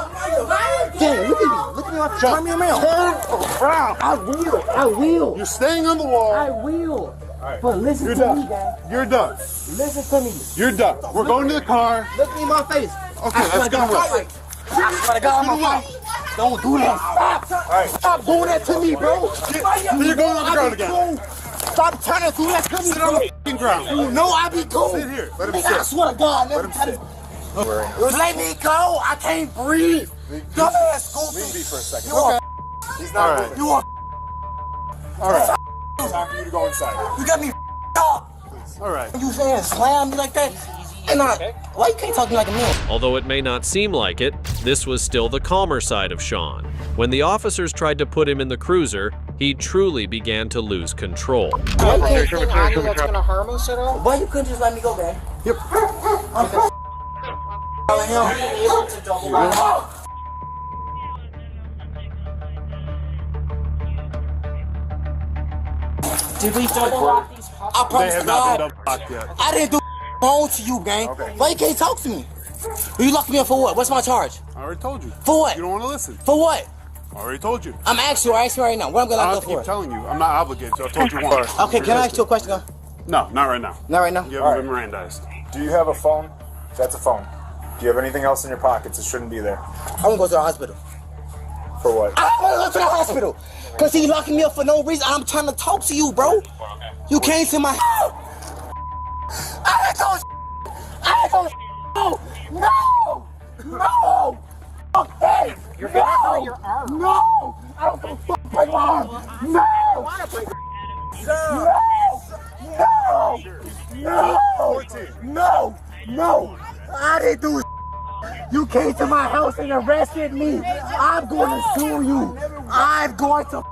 Damn, look at me. Look at me in my face. Turn me around. Turn around. I will. You're staying on the wall. I will. Right. But listen You're to done. me, gang. You're done. Listen to me. You're done. We're going to the car. Look me in my face. Okay, that's going well. I swear to God, I'm gonna fight. Don't do that. Stop. Stop doing that to me, bro. You're going on the ground again. Stop trying to do that to me, Sit on the f***ing ground. You know I be cool. Sit here. Let him I sit. swear to God, let him sit. Let me go. I can't breathe. Dumbass goofy. Leave me for a second. You Okay. He's not. All right. You are. All right. It's time for you to go inside. You got me up. All right. You saying slam me like that? And why you can't talk to me like a man? Although it may not seem like it, this was still the calmer side of Sean. When the officers tried to put him in the cruiser, he truly began to lose control. Why you can't think I know what's gonna harm us at all? Why you couldn't just let me go, man? Yep. Did we double lock these? I promise to God, I didn't do wrong to you, gang. Okay. Why you can't talk to me? You locked me up for what? What's my charge? I already told you. For what? You don't want to listen. For what? I already told you. I'm asking you right now. What I'm gonna lock up for? I keep telling you. I'm not obligated, so I told you once. Okay, can I ask you a question though? No, not right now. Not right now? You haven't been Mirandized. Do you have a phone? That's a phone. Do you have anything else in your pockets that shouldn't be there? I wanna go to the hospital. For what? I wanna go to the hospital. Cause he locking me up for no reason. I'm trying to talk to you, bro. You came to my house. I ain't going No! No! Fuck that! You're gonna hurt your arm. No! I don't give a fuck break my arm. No! No! I didn't do You came to my house and arrested me. I'm going to sue you. I'm going to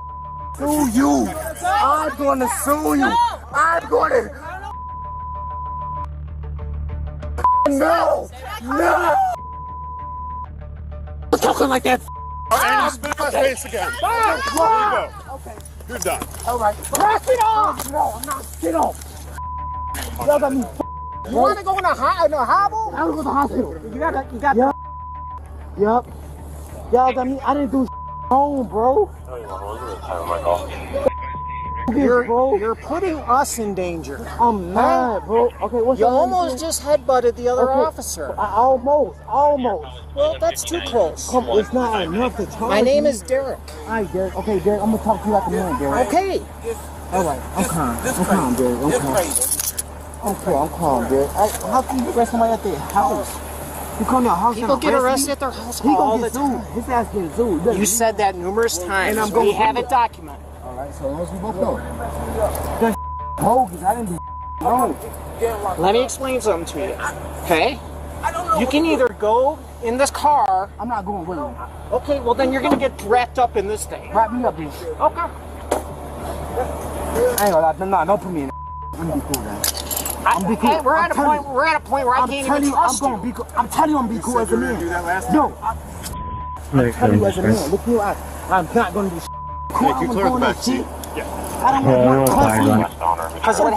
sue you. I'm going to sue you. I'm going to... No! You're talking like that. And spit in my face again. There you go. Okay. You're done. All right. Pass it off. No, I'm not. Get off. Y'all got me. You want to go in a hobble? I want to go to the hospital. You got. Yup. Y'all got me. I didn't do wrong, bro. You're putting us in danger. I'm mad, bro. Okay, what's You your name almost again? just headbutted the other Okay. officer. Almost. Well, that's too close. Come, it's not enough to talk. My name is Derek. Hi, Derek. Okay, Derek, I'm gonna talk to you like a man, Derek. Okay. All right, I'm calm, Derek. I'm calm, Derek. How can you arrest somebody at their house? You come to our house People and get arrest arrested me? at their house He all gonna the get time. sued. His ass getting sued. You said that numerous times. And I'm we gonna have do it documented. All right, so long as we both know. That bogus. I didn't do wrong. Let me explain something to you. Okay? You can either go in this car. I'm not going with you. Okay, well then you're gonna get wrapped up in this thing. Wrap me up, dude. Okay. I ain't gonna lie. No, don't put me in. I'm gonna be cool, man. Hey, we're at a point where I can't even trust you. I'm telling you, I'm gonna be cool as a man. No, I'm telling you as a man. Look you, I'm not gonna do cool. Make you clear the back seat. I don't want Because what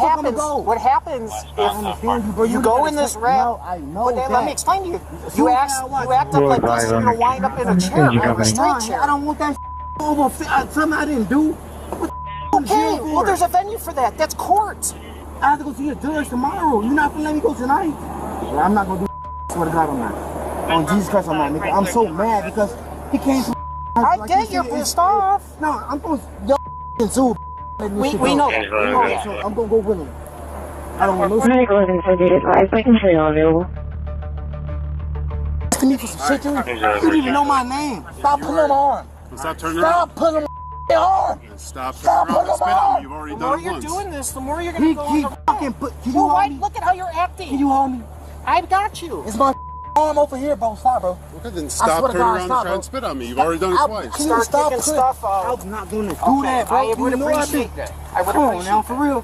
happens if you go in this route, let me explain to you. You act up like this, you're gonna wind up in a chair, a straight chair. I don't want that over something I didn't do. Okay, well there's a venue for that. That's court. I have to go see a judge tomorrow. You're not gonna let me go tonight. Well, I'm not gonna do swear to God I'm not. On Jesus Christ I'm not, nigga. I'm so mad because he came to I get you're pissed off. No, I'm going to zoo. We know that. So I'm gonna go with him. I don't want no I can show you available. asking me for some shit, dude. You didn't even know my name. Stop putting him on. Stop turning around. Stop putting him on. Stop turning around and spit on me. You've already The done more it you're once. doing this, the more you're gonna go on He the fucking put. Can you hold me? Look at how you're acting. Can you hold me? I've got you. It's my arm over here, bro. Stop, bro. Okay, then stop turning around and try and spit on me. You've already done it twice. Can you stop kicking stuff out? I'm not gonna do that, bro. I would appreciate that. I would Come on appreciate now, for real.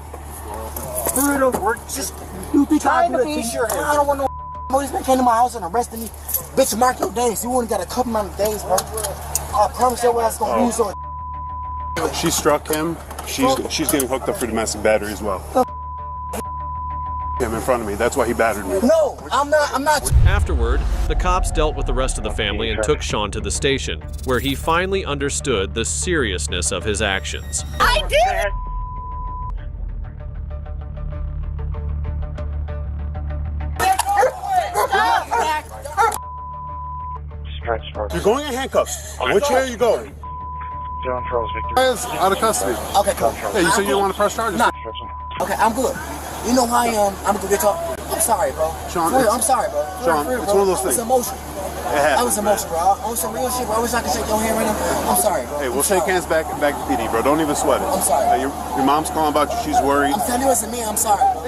For real, though. We're just You think trying I to do be that sure. I don't want no. This man came to my house and arrested me. Bitch, mark your days. You only got a couple amount of days, bro. I promise you what else gonna use on. She struck him. She's getting hooked up for domestic battery as well. Him in front of me. That's why he battered me. No, I'm not. Afterward, the cops dealt with the rest of the family and took Sean to the station, where he finally understood the seriousness of his actions. I did. You're going in handcuffs. Which chair are you going? John Charles Victor. Is out of custody. Okay, cool. Hey, you said you don't want to press charges? Nah. Okay, I'm good. You know how I am. I'm gonna get talk. I'm sorry, bro. Sean, for real, I'm sorry, bro. Sean, for real, it's bro. one of those things. I was emotional. I was emotional, bro. On some real shit, bro. I wish I could shake your hand right now. I'm sorry, bro. Hey, we'll shake hands back to PD, bro. Don't even sweat it. I'm sorry. Hey, your mom's calling about you. She's worried. I'm telling you as a man, I'm sorry, bro.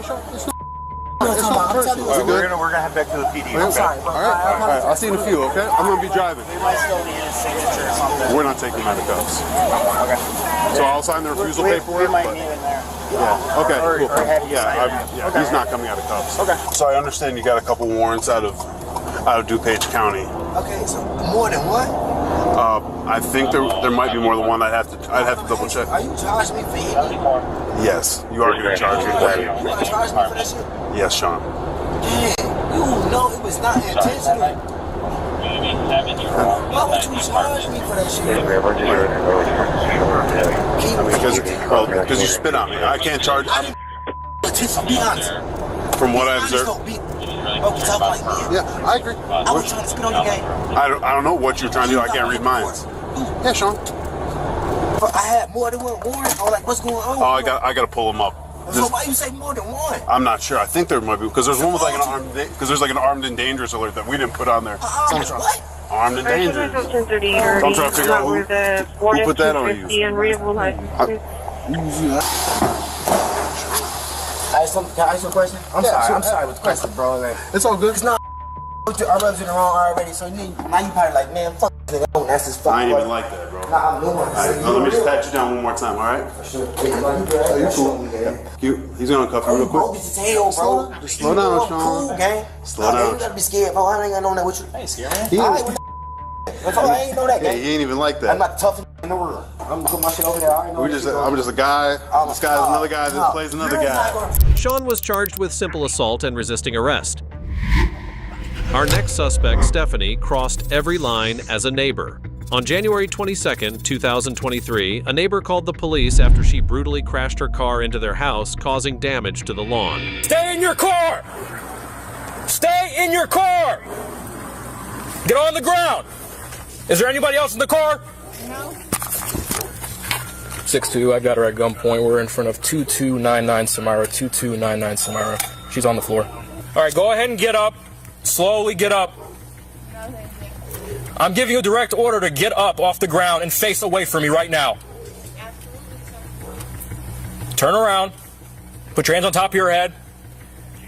We're gonna head back to the PD. I'm sorry, bro. All right. I'll see you in a few, okay? I'm gonna be driving. They might still need a signature or something. We're not taking him out of cuffs. Okay. So I'll sign the refusal paperwork. We might need it there. Yeah. Okay. Or Cool. have you sign Yeah. that? Okay. He's not coming out of cuffs. Okay. So I understand you got a couple warrants out of DuPage County. Okay, so more than one? I think there might be more than one. I'd have to double check. Are you charging me for hitting? Yes, you are going to charge me. You want to charge me for that shit? Yes, Sean. Damn, you know it was not intentional. Why would you charge me for that shit? Because you spit on me. I can't charge. Just be honest. From what I observed. Okay, talk like me. Yeah, I agree. I was trying to spit on your game. I don't know what you're trying to do. I can't read minds. Yeah, Sean. But I had more than one warrant. I was like, what's going on? Oh, I got to pull them up. So why you say more than one? I'm not sure. I think there might be because there's one with like an armed an armed and dangerous alert that we didn't put on there. What? Armed and dangerous. So I'm trying to figure out who put that on you. Can I ask you a question? I'm sorry with the question, bro. Like, it's all good. It's not. I rubbed you the wrong already, so now you probably like, man, fuck this nigga. That's his fuck. I ain't even like that, bro. Nah, I'm doing it. Now let me just pat you down one more time, all right? For sure. You cool? He's gonna cuff you real quick. Just hell, bro. Just slow down, Sean. Cool, gang. Slow down. You gotta be scared, bro. I ain't got no that with you. I ain't scared, man. I ain't know that, gang. He ain't even like that. I'm not the toughest in the world. I'm gonna put my shit over there. I ain't know I'm just a guy. This guy's another guy that plays another guy. Sean was charged with simple assault and resisting arrest. Our next suspect, Stephanie, crossed every line as a neighbor. On January 22nd, 2023, a neighbor called the police after she brutally crashed her car into their house, causing damage to the lawn. Stay in your car! Stay in your car! Get on the ground! Is there anybody else in the car? No. 6'2", I got her at gunpoint. We're in front of 2299 Samara, 2299 Samara. She's on the floor. All right, go ahead and get up. Slowly get up. I'm giving you a direct order to get up off the ground and face away from me right now. Turn around. Put your hands on top of your head.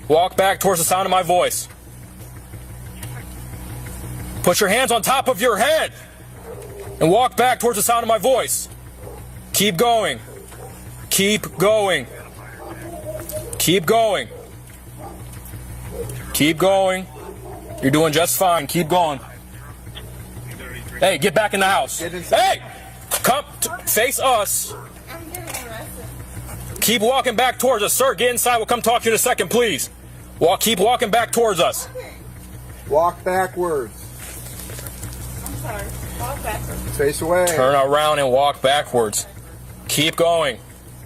Walk back towards the sound of my voice. Put your hands on top of your head and walk back towards the sound of my voice. Keep going. Keep going. Keep going. Keep going. You're doing just fine. Keep going. Hey, get back in the house. Hey! Come face us. Keep walking back towards us. Sir, get inside. We'll come talk to you in a second, please. Keep walking back towards us. Walk backwards. I'm sorry. Walk backwards. Face away. Turn around and walk backwards. Keep going.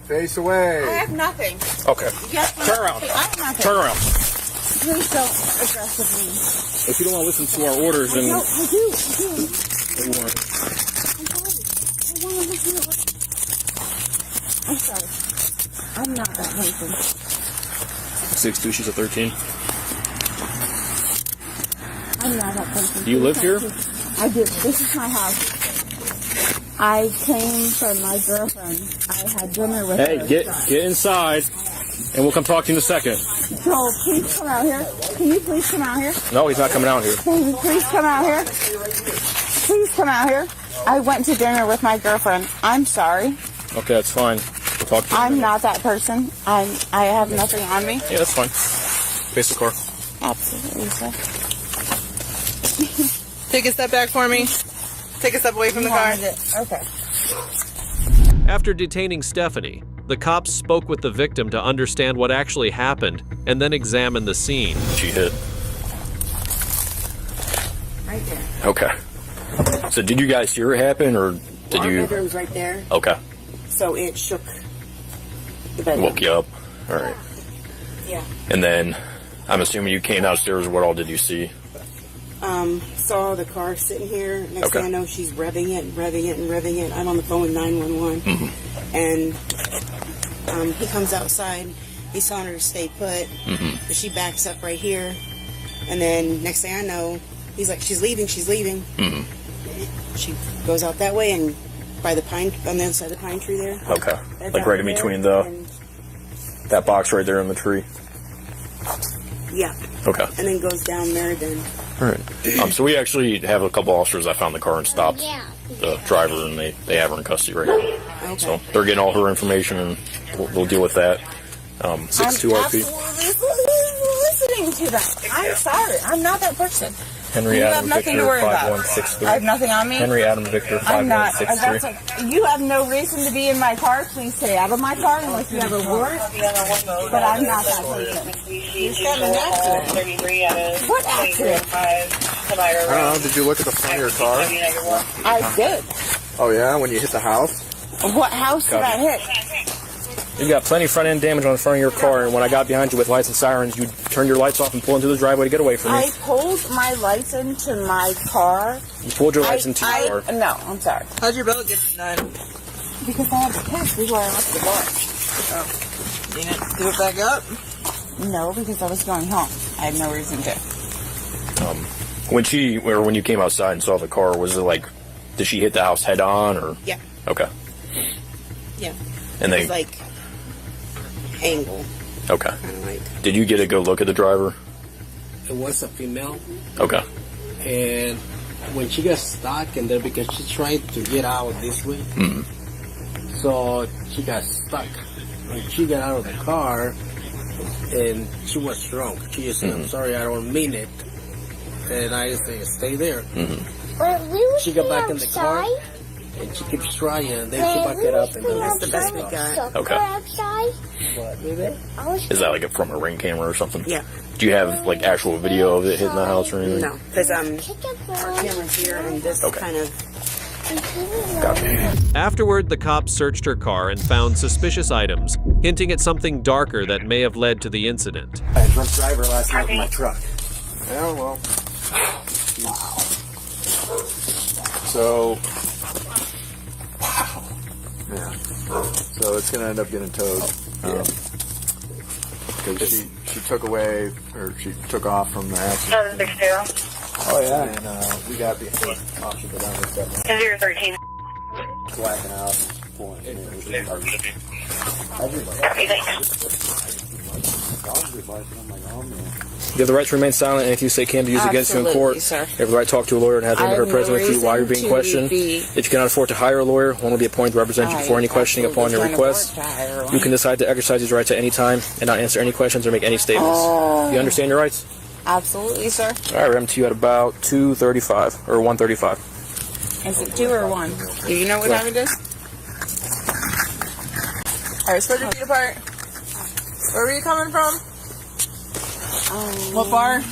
Face away. I have nothing. Okay. Yes, Turn around. I have nothing. Turn around. Please don't aggressively. If you don't want to listen to our orders, then... No, I do. You want. I'm sorry. I'm not that person. 6'2", she's a 13. I'm not that person. Do you live here? I do. This is my house. I came from my girlfriend. I had dinner with her. Hey, get inside, and we'll come talk to you in a second. So please come out here. Can you please come out here? No, he's not coming out here. Can you please come out here? Please come out here. I went to dinner with my girlfriend. I'm sorry. Okay, that's fine. We'll talk to you. I'm not that person. I have nothing on me. Yeah, that's fine. Face the car. Absolutely, sir. Take a step back for me. Take a step away from the car. Okay. After detaining Stephanie, the cops spoke with the victim to understand what actually happened and then examined the scene. She hit. Right there. Okay. So did you guys hear it happen, or did Our you? bedroom's right there. Okay. So it shook the bedroom. Woke you up. All right. Yeah. And then, I'm assuming you came downstairs. What all did you see? Saw the car sitting here. Next Okay. thing I know, she's revving it and revving it and revving it. I'm on the phone with 911. Mm-hmm. And he comes outside. He's telling her to stay put. Mm-hmm. But she backs up right here. And then next thing I know, he's like, she's leaving, she's leaving. Mm-hmm. She goes out that way and by the pine, on the other side of the pine tree there. Okay. That's Like out right in there, between and- that box right there in the tree. Yeah. Okay. And then goes down there then. All right. So we actually have a couple officers that found the car and stopped the driver, and they have her in custody right now. Okay. So they're getting all her information, and we'll deal with that. 6'2" RP. Listening to that. I'm sorry. I'm not that person. Henry You have Adam nothing Victor to worry about. 5163. I have nothing on me. Henry Adam Victor I'm not. 5163. You have no reason to be in my car. Please stay out of my car unless you have a warrant. But I'm not that person. You had an accident. What accident? I don't know. Did you look at the front of your car? I did. Oh yeah, when you hit the house. What house did I hit? You got plenty of front end damage on the front of your car, and when I got behind you with lights and sirens, you turned your lights off and pulled into the driveway to get away from me. I pulled my lights into my car. You pulled your lights into your car. No, I'm sorry. How'd your bill get done? Because I had to piss before I left the bar. You didn't do it back up? No, because I was going home. I had no reason to. When you came outside and saw the car, was it like, did she hit the house head on, or? Yeah. Okay. Yeah. And it was like angle. Okay. Kind of like. Did you get a good look at the driver? It was a female. Okay. And when she got stuck, and then because she tried to get out this way, so she got stuck. When she got out of the car, and she was drunk, she just said, "I'm sorry, I don't mean it," and I just said, "Stay there." She got back in the car, and she keeps trying, and then she backed it up, and then That's the best we got. Okay. But, Is that like from a ring camera or something? Yeah. Do you have like actual video of it hitting the house or anything? No, because our camera's here and this kind of. Gotcha. Afterward, the cops searched her car and found suspicious items, hinting at something darker that may have led to the incident. I had a drunk driver last night in my truck. Yeah, well. Wow. So. Wow. Yeah. So it's gonna end up getting towed. Because she took away, or she took off from the accident. Oh yeah. And we got the option to go down with that. 013. Blacking out. Pulling. You have the right to remain silent, and if you say can be used against you in court, you have the right to talk to a lawyer and have him or her present with you while you're being questioned. If you cannot afford to hire a lawyer, one will be appointed to represent you before any questioning upon your request. You can decide to exercise these rights at any time and not answer any questions or make any statements. You understand your rights? Absolutely, sir. All right, we're to you at about 2:35 or 1:35. Is it 2 or 1? Do you know what time it is? Alright, spread your feet apart. Where were you coming from? What bar? Okay.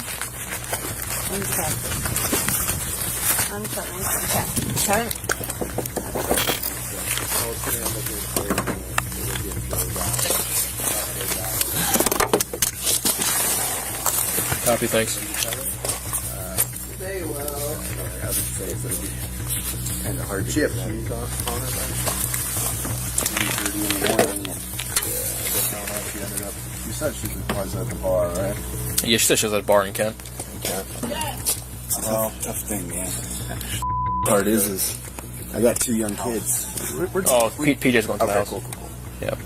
Copy, thanks. They will. I would say it's going to be kind of hard chip. You said she was at the bar, right? Yeah, she said she was at a bar in Kent. Well, tough thing, man. Part is I got 2 young kids. PJ's going to the house. Cool. Yeah.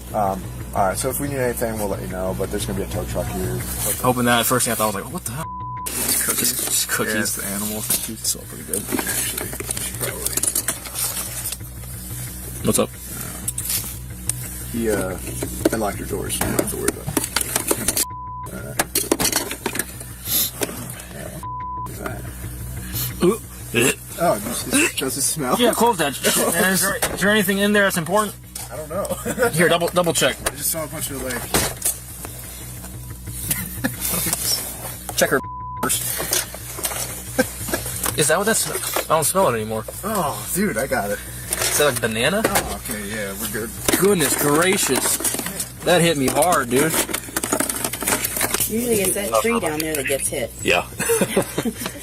Alright, so if we need anything, we'll let you know, but there's going to be a tow truck here. Hoping that, first thing I thought, I was like, what the hell? Just cookies. Yeah, it's the animal. It's all pretty good, actually. What's up? I locked your doors, so you don't have to worry about it. Oh, does it smell? Yeah, close that. Is there anything in there that's important? I don't know. Here, double check. I just saw a bunch of like. Check her first. Is that what that's? I don't smell it anymore. Oh, dude, I got it. Is that like banana? Oh, okay, yeah, we're good. Goodness gracious, that hit me hard, dude. Usually it's that tree down there that gets hit. Yeah.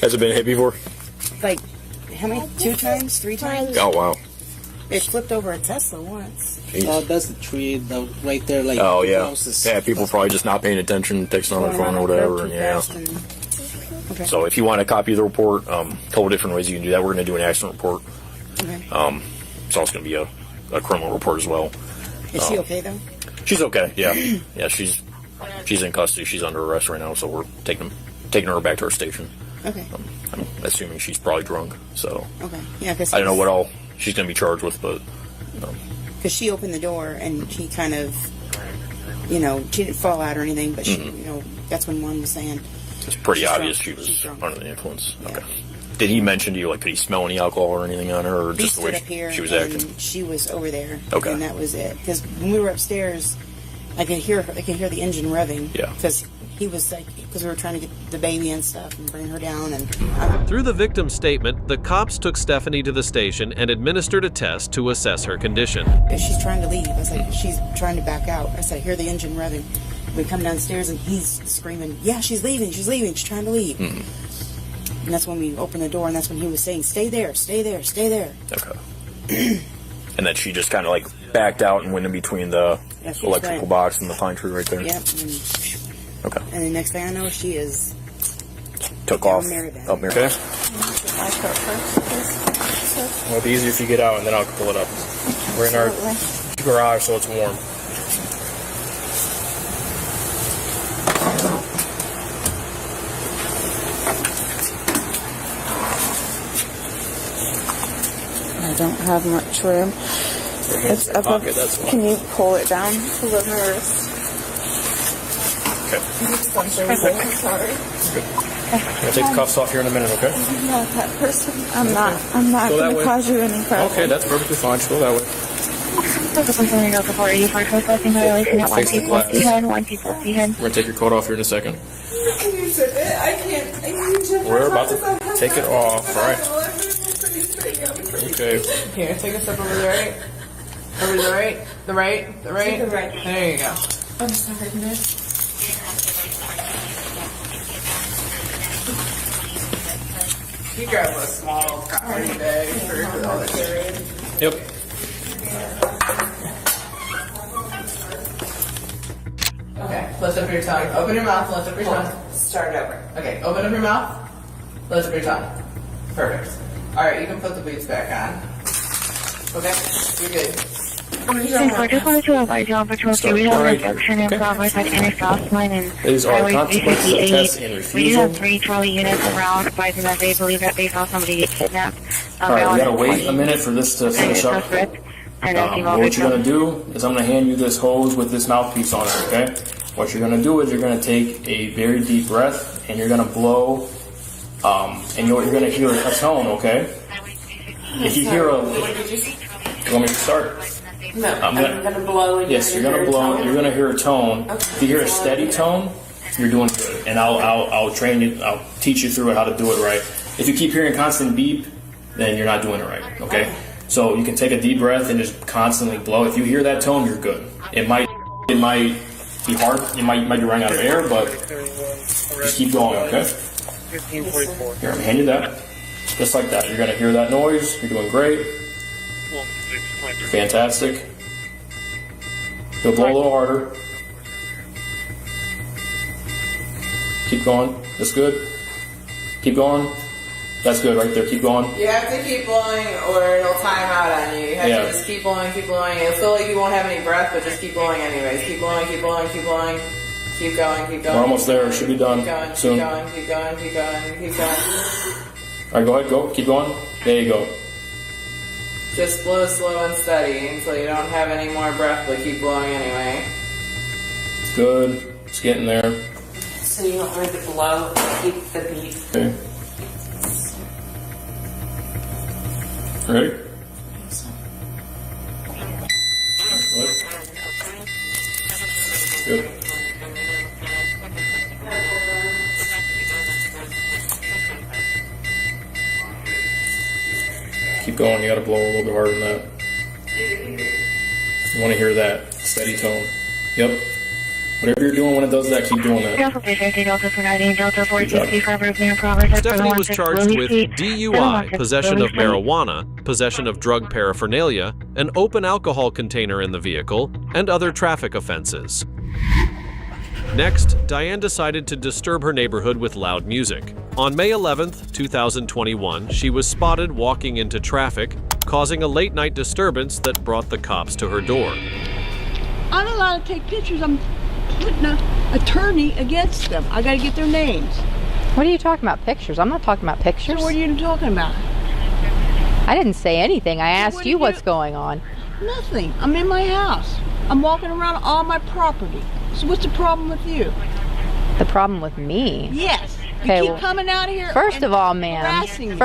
Has it been hit before? Like, how many? 2 times? 3 times? Oh, wow. It flipped over a Tesla once. that's the tree right there. Like oh, yeah. Houses. Yeah, people probably just not paying attention, texting on their phone or whatever. And, yeah. Okay. So if you want a copy of the report, a couple different ways you can do that. We're going to do an accident report. Okay. It's also going to be a criminal report as well. Is she okay, though? She's okay, yeah. Yeah, she's in custody. She's under arrest right now, so we're taking her back to our station. Okay. I'm assuming she's probably drunk, so. Okay. Yeah, because I don't know what all she's going to be charged with, but. Because she opened the door and he kind of you know, she didn't fall out or anything, but she, you know, that's when one was saying. It's pretty obvious she was under the influence. Okay. Did he mention to you, like, could he smell any alcohol or anything on her, or just the way up here she was acting? She was over there. Okay. And that was it. Because when we were upstairs, I could hear the engine revving. Yeah. Because he was like, because we were trying to get the baby and stuff and bring her down. And Through the victim's statement, the cops took Stephanie to the station and administered a test to assess her condition. She's trying to leave. I was like, she's trying to back out. I said, I hear the engine revving. We come downstairs and he's screaming, yeah, she's leaving, she's trying to leave. And that's when we opened the door, and that's when he was saying, stay there, stay there, stay there. Okay. And then she just kind of like backed out and went in between the electrical box and the pine tree right there. Yep. Okay. And the next thing I know, she is took off. Up there. Okay. It'll be easier if you get out, and then I'll pull it up. We're in our garage, so it's warm. I don't have much room. It's up. Pocket, that's why. Can you pull it down a little my wrist? Okay. I'm sorry. I'm gonna take the cuffs off here in a minute, okay? I'm not that person. I'm not Go that going to way. cause you any problem. Okay, that's perfectly fine. Just go that way. We're gonna take your coat off here in a second. You said it. I can't. We're about to take it off. All right. Okay. Here, take a step over the right. Over the right. The right. The right. The right. There you go. I'm sorry, miss. You grab a small cotton bag for all the carrying. Yep. Okay, lift up your tongue. Open your mouth, lift up your tongue. Start over. Okay, open up your mouth, lift up your tongue. Perfect. Alright, you can put the boots back on. Okay, you're good. I just wanted to advise you on patrol that we have an induction in progress at Inner Southline and These are Highway consequences of test 358. and We do refusal. have 3 trolley units around advising that they believe that they saw somebody get kidnapped. Alright, we gotta wait a minute for this to finish up. What you're gonna do is I'm gonna hand you this hose with this mouthpiece on it, okay? What you're gonna do is you're gonna take a very deep breath and you're gonna blow, and you're gonna hear a tone, okay? If you hear a, you want me to start? No, I'm gonna blow. Yes, you're gonna blow. You're gonna hear a tone. Okay. If you hear a steady tone, you're doing good, and I'll train you. I'll teach you through it how to do it right. If you keep hearing constant beep, then you're not doing it right. Okay. So you can take a deep breath and just constantly blow. If you hear that tone, you're good. It might be hard. You might be running out of air, but just keep going. Okay. 1544. Here, I'm handing you that. Just like that. You're gonna hear that noise. You're doing great. Fantastic. You'll blow a little harder. Keep going. That's good. Keep going. That's good right there. Keep going. You have to keep blowing or it'll time out on you. You have to just keep blowing, keep blowing. It'll feel like you won't have any breath, but just keep blowing anyways. Keep blowing, keep blowing, keep blowing. Keep going, keep going. We're almost there. It should be done keep going, soon. Keep going, keep going, keep going, keep going. All right, go ahead. Go. Keep going. There you go. Just blow slow and steady until you don't have any more breath, but keep blowing anyway. Good. It's getting there. So you want me to blow, keep the beat. Okay. Ready? Good. Keep going. You got to blow a little bit harder than that. You want to hear that steady tone. Yep. Whatever you're doing when it does that, keep doing that. Stephanie was charged with DUI, possession of marijuana, possession of drug paraphernalia, an open alcohol container in the vehicle, and other traffic offenses. Next, Diane decided to disturb her neighborhood with loud music. On May 11th, 2021, she was spotted walking into traffic, causing a late-night disturbance that brought the cops to her door. I'm not allowed to take pictures. I'm putting an attorney against them. I gotta get their names. What are you talking about? Pictures? I'm not talking about pictures. So what are you talking about? I didn't say anything. I asked you what's going on. Nothing. I'm in my house. I'm walking around on my property. So what's the problem with you? The problem with me? Yes. Okay, You keep coming out here. First of all, harassing me.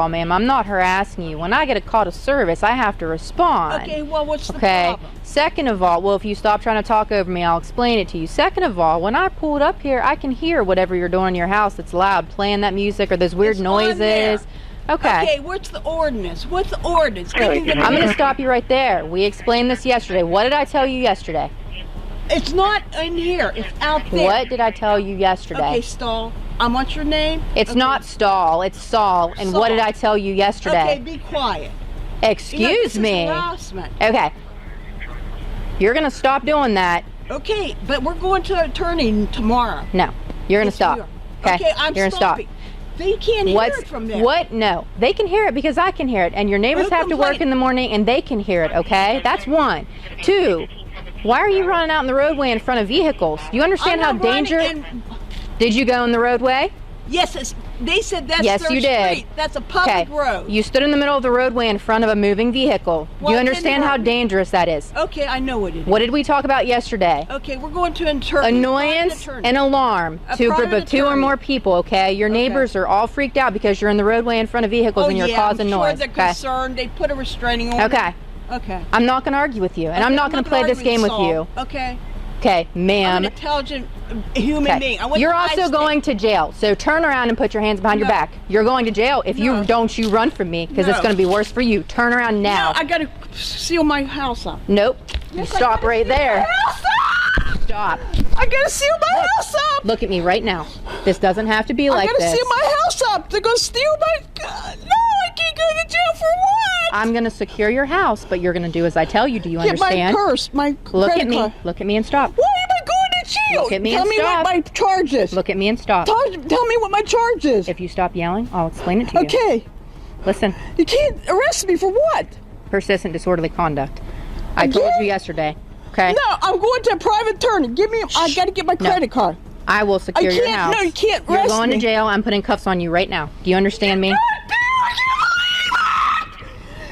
ma'am, I'm not harassing you. When I get a call to service, I have to respond. Okay, well, what's the Okay. problem? Second of all, well, if you stop trying to talk over me, I'll explain it to you. Second of all, when I pulled up here, I can hear whatever you're doing in your house that's loud, playing that music or those weird noises. Okay. Okay, what's the ordinance? What's the ordinance? I'm going to stop you right there. We explained this yesterday. What did I tell you yesterday? It's not in here. It's out there. What did I tell you yesterday? Okay, Stall. What's your name? It's not Stall. It's Saul. And what did I tell you yesterday? Okay, be quiet. Excuse me. This is harassment. Okay. You're going to stop doing that. Okay, but we're going to an attorney tomorrow. No. You're going to Yes, stop. we are. Okay? Okay, I'm You're going to stop. stopping. They can't hear it from there. What? No. They can hear it because I can hear it. And your neighbors have to work in the morning and they can hear it, okay? That's one. Two, why are you running out in the roadway in front of vehicles? Do you understand how dangerous... Did you go in the roadway? Yes, they said that's yes, their you did. street. That's a public road. You stood in the middle of the roadway in front of a moving vehicle. Do Well, you it understand didn't how hurt me. dangerous that is? Okay, I know what it is. What did we talk about yesterday? Okay, we're going to an attorney. Annoyance and alarm A to a group private of 2 or attorney. more people, okay? Your neighbors are all freaked out because you're in the roadway in front of vehicles and you're causing I'm noise. Sure they're concerned. They put a restraining order. Okay. Okay. I'm not going to argue with you, and I'm not going to play this game with you. Okay. Okay, I'm ma'am. an intelligent human being. I went You're to high also school. going to jail, so turn around and put your hands behind your No. back. You're going to jail if you don't you run from me, because it's No. going to be worse for you. Turn around now. No, I gotta seal my house up. Nope. You stop right there. Stop. I gotta seal my house up. Look at me right now. This doesn't have to be like I gotta this. seal my house up. They're gonna steal my. No, I can't go to jail for what? I'm going to secure your house, but you're going to do as I tell you. Do you Get understand? my purse, my Look credit at me. card. Look at me and stop. Why am I going to jail? Look at me Tell and me stop. what my charge is. Look at me and stop. Tell me what my charge is. If you stop yelling, I'll explain it to you. Okay. Listen. You can't arrest me for what? Persistent disorderly conduct. I told you yesterday. Okay? No, I'm going to a private attorney. Give me. I gotta get my credit card. I will secure your can't- house. no, you can't You're arrest going me. to jail. I'm putting cuffs on you right now. Do you understand me?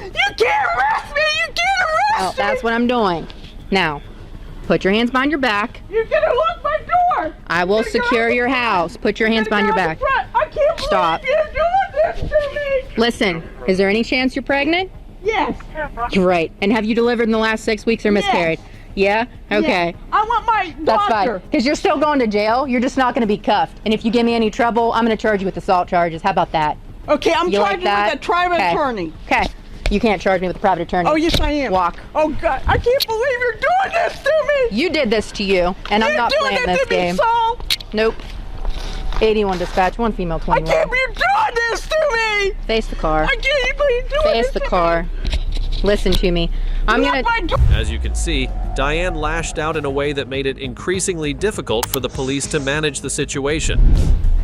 You can't arrest me. You can't Oh, arrest me. that's what I'm doing. Now, put your hands behind your back. You're gonna lock my door. I will secure your house. Put your hands behind your back. I can't Stop. believe you're doing this to me. Listen, is there any chance you're pregnant? Yes. Right. And have you delivered in the last 6 weeks or miscarried? Yeah? Okay. I want my That's doctor. fine. Because you're still going to jail. You're just not going to be cuffed. And if you give me any trouble, I'm going to charge you with assault charges. How about that? Okay, I'm You like charging that? with a private Okay. attorney. Okay. You can't charge me with a private attorney. Oh, yes, I am. Walk. Oh, God. I can't believe you're doing this to me. You did this to you, and I'm You're not doing playing this this to me, game. Saul. Nope. 81 dispatch, 1 female, I 21. can't believe you're doing this to me. Face the car. I can't believe you're doing Face this the to car. Listen to me. I'm Lock gonna. my door. As you can see, Diane lashed out in a way that made it increasingly difficult for the police to manage the situation.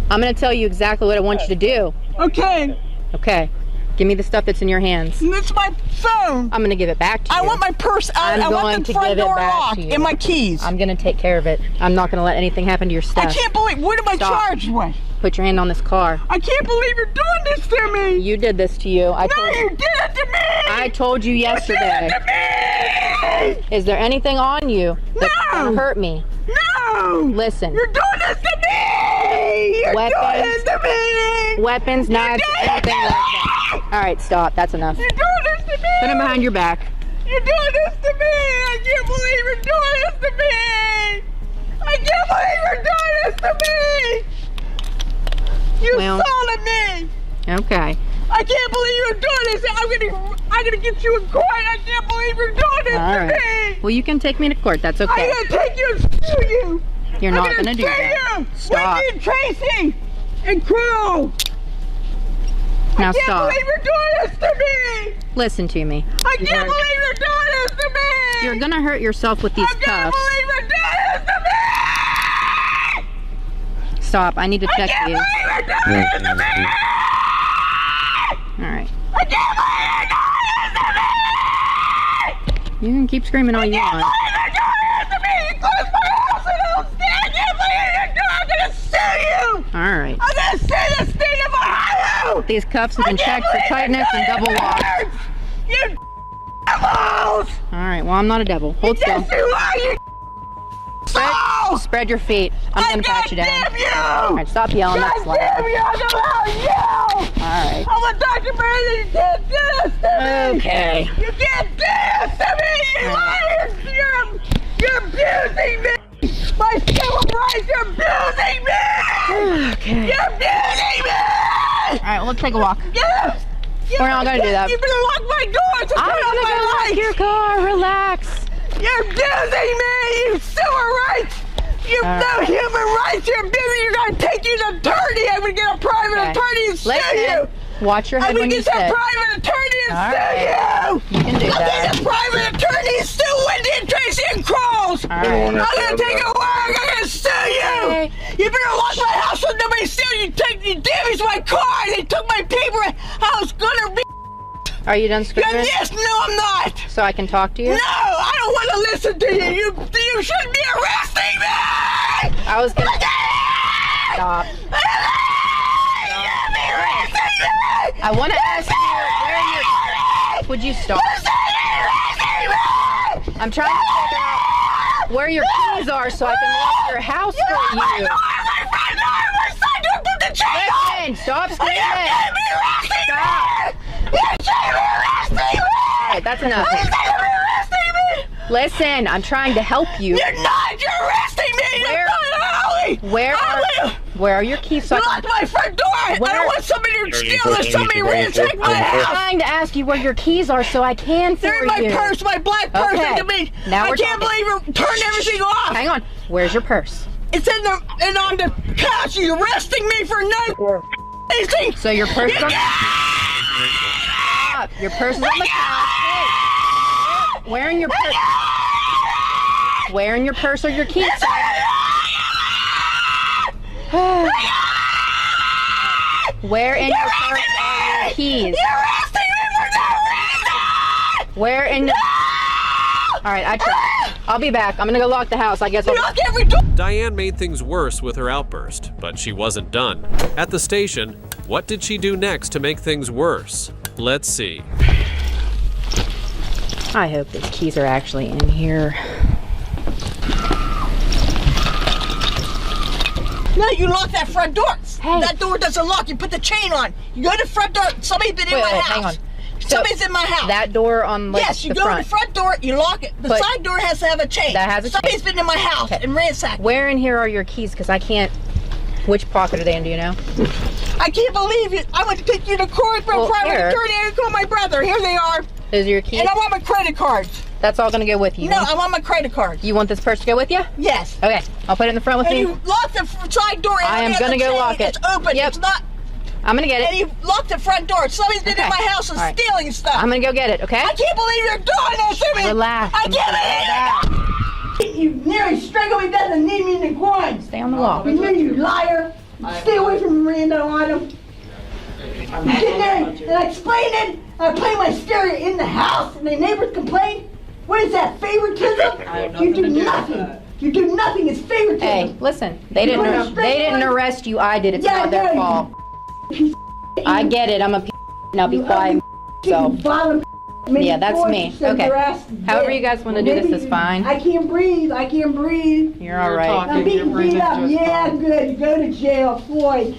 I'm gonna tell you exactly what I want you to do. Okay. Okay. Give me the stuff that's in your hands. It's my phone. I'm gonna give it back to you. I want my purse out. I'm I going want the to front give it door back locked to you. and my keys. I'm gonna take care of it. I'm not gonna let anything happen to your stuff. I can't believe. What am I Stop. charged with? Put your hand on this car. I can't believe you're doing this to me. You did this to you. I No, told you did it to me. I told you yesterday. You did it to me. Is there anything on you that's gonna hurt me? No. Listen. You're doing this to me. You're doing this to me. Weapons, knives, anything like that. All right, stop. That's enough. You're doing this to me. Put them behind your back. You're doing this to me. I can't believe you're doing this to me. I can't believe you're doing this to me. You Well- assaulted me. Okay. I can't believe you're doing this. I'm gonna get you in court. I can't believe you're doing this All to right. me. Well, you can take me to court. That's okay. I'm gonna take you and sue you. You're I'm not gonna do sue that. you. Stop. Wendy and Tracy and crew. Now I can't stop. believe you're doing this to me. Listen to me. I can't believe you're doing this to me. You're gonna hurt yourself with these I can't cuffs. believe you're doing this to me. Stop. I need to check I you. can't believe you're doing this to me. All right. I can't believe you're doing this to me. You can keep screaming all you want. I can't believe you're doing this to me. You closed my house and I can't believe you're doing. I'm gonna sue you. All right. I'm gonna sue the state of Ohio. These cuffs have been checked for tightness and double lock. You devils! Alright, well, I'm not a devil. Hold still. Yes, you are, you Spread your feet. I'm gonna pat you down. Alright, stop yelling. That's God damn you! I know how to yell! Alright. I'm a Dr. Brandon. You can't do this to me! Okay. You can't do this to me! You liars! You're abusing me! My civil rights, you're abusing me! Okay. You're abusing me! Alright, well, let's take a walk. Yes! We're not gonna do that. You better lock my door to I'm turn on gonna my go lock lights! your car. Relax. You're abusing me! You civil rights! You have no human rights! You're abusing! You're gonna take you to an attorney! I'm gonna get a private attorney and sue you! Watch your head when you I'm gonna sit. get a private attorney and sue you! You can do I'll that. get a private attorney and sue Wendy and Tracy and Cross! I'm gonna take it away! I'm gonna sue you! You better lock my house so nobody steals you! You damaged my car! They took my paper! I was gonna be. Are you done screaming? Yes, no, I'm not! So I can talk to you? No, I don't want to listen to you! You shouldn't be arresting me! I was gonna... Stop. I want to ask you where your... Would you stop? I'm trying to figure out where your keys are so I can lock your house for you. Listen, stop screaming! Stop! Alright, that's enough. Listen, I'm trying to help you. You're not! You're arresting me! You're not Holly! Where are your keys? So Lock my front door! I don't want somebody to steal this! Somebody ransack my I'm house! trying to ask you where your keys are so I can for you. They're in my purse, my black purse. Okay. Look at me. Now I we're can't talking. believe you turned everything off. Hang on. Where's your purse? It's in the and on the couch. You're arresting me for no anything. So your purse is on Stop. Your purse is on the couch. Hey. Where in your purse? Where in your purse are your keys? Where in your purse are your keys? You're arresting me for no reason. Where in the... Alright, I tried. I'll be back. I'm gonna go lock the house. I guess I'll... Lock every door. Diane made things worse with her outburst, but she wasn't done. At the station, what did she do next to make things worse? Let's see. I hope these keys are actually in here. No, you lock that front door. Hey. That door doesn't lock. You put the chain on. You go to the front door. Somebody's been in my house. Hang on. Somebody's in my house. That door on like, yes, you the go front. to the front door, you lock it. The side door has to have a chain. That has a Somebody's chain. been in my house and ransacked. Where in here are your keys? Because I can't... Which pocket are they in, do you know? I can't believe it. I went to take you to court for a private attorney. I call my brother. Here they are. Those are your keys? And I want my credit cards. That's all going to go with you? No, I want my credit cards. You want this purse to go with you? Yes. Okay, I'll put it in the front with and me. You lock the side door. I am going to go lock it. It's open. Yep. It's not... I'm going to get it. And you lock the front door. Somebody's been in my house and stealing stuff. I'm going to go get it, okay? I can't believe you're doing this to me. Relax. I can't believe it. You nearly strangled me down and knee me in the groin. Stay on the wall. You knew, you liar. Stay away from Miranda on him. You get there and I explained it. I play my stereo in the house and the neighbors complain. What is that, favoritism? You do nothing. You do nothing. It's favoritism. Hey, listen. They didn't arrest you. I did. It's not their fault. I get it. I'm a and I'll be quiet. So. Yeah, that's me. Okay. However you guys want to do this is fine. I can't breathe. I can't breathe. You're all right. I'm being beat up. Yeah, good. You go to jail, Floyd.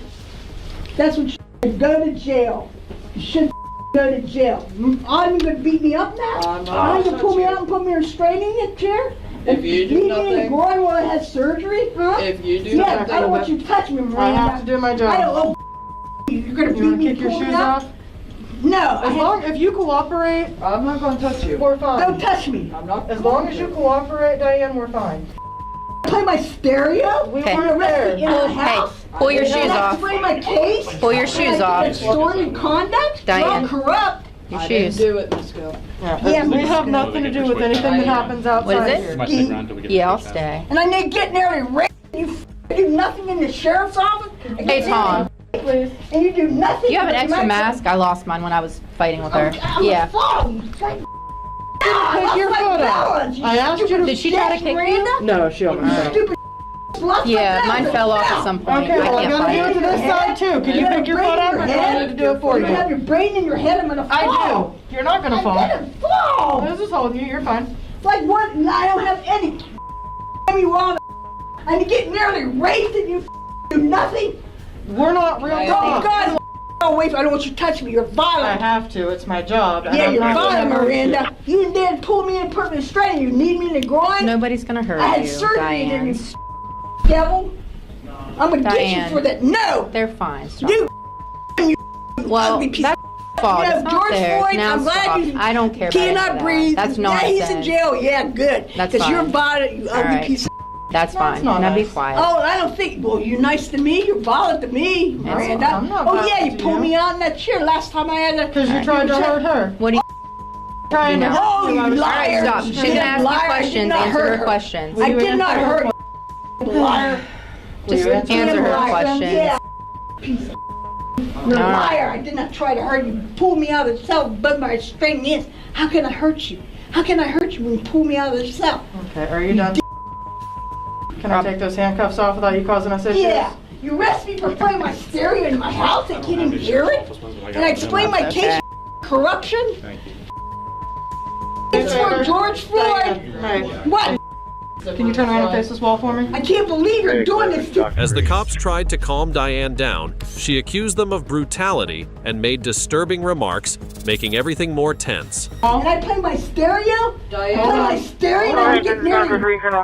That's what you should. Go to jail. You should go to jail. Are you going to beat me up now? Are you going to pull me out and put me in a restraining chair? If you do nothing, the groin while I have surgery, huh? If you do nothing, I don't want you to touch me, Miranda. I have to do my job. I don't know. You're going to beat me, kick your shoes off? No. If you cooperate, I'm not going to touch you. We're fine. Don't touch me. I'm not. As long as you cooperate, Diane, we're fine. Play my stereo? Okay. In the house? Pull your shoes off. Explain my case? Pull your shoes off. Disorderly conduct? Diane. You're corrupt. Your I shoes. didn't do it, Miss Gill. Yeah, we have nothing to do with anything that happens outside What is here. it? Yeah, I'll stay. And I need get nearly raped. You do nothing in the sheriff's office? Hey, Tom. Please. And you do nothing. Do you have an extra mask? I lost mine when I was fighting with her. Yeah. Take your foot out. I asked you to. Did she try to kick you? No, she almost. Stupid. Yeah, mine fell off at some point. Okay, I well, can't I'm gonna find do it to this side too. Can you pick your foot up? I need to do it for you. You have your brain in your head. I'm gonna fall. I do. You're not gonna fall. I'm gonna fall. I was just holding you. You're fine. Like what? I don't have any. Get me wrong. I'm getting nearly raped and you do nothing. We're not real Oh dogs. God! Oh wait! I don't want you to touch me. You're violent. I have to. It's my job. Yeah, you're violent, Miranda. You did pull me and put me straight. You need me in the groin. Nobody's gonna hurt I had you, surgery, Diane. and you devil. I'm gonna get you Diane. for that. No. They're fine. Stop. You. Well, ugly piece that's fault. You know, It's not George theirs. Floyd, Now I'm glad stop. you I don't care about any cannot of breathe. that. That's Yeah, he's in nonsense. jail. Yeah, good. That's Because you're fine. violent, you ugly Alright. piece of. That's fine. Now be quiet. Oh, I don't think. Well, you're nice to me. You're violent to me, Miranda. I'm not Oh yeah, violent you to pulled you. me out in that chair last time I had a. Because you tried to hurt her. What do you? Trying to Oh, you liar! Alright, stop. She's gonna ask you questions. Answer her questions. I did not hurt her. Liar. Just answer her questions. Yeah. You're a All right. liar. I did not try to hurt you. You pulled me out of the cell, but my string is. How can I hurt you? How can I hurt you when you pull me out of the cell? Okay, are you done? Can I take those handcuffs off without you causing us issues? Yeah. You arrest me for playing my stereo in my house. I can't even hear it. And I explain my case. Corruption. It's for George Floyd. Hey. What? Can you turn around and face this wall for me? I can't believe you're doing this to. As the cops tried to calm Diane down, she accused them of brutality and made disturbing remarks, making everything more tense. And I play my stereo? Diane. I play my stereo and I get nearly.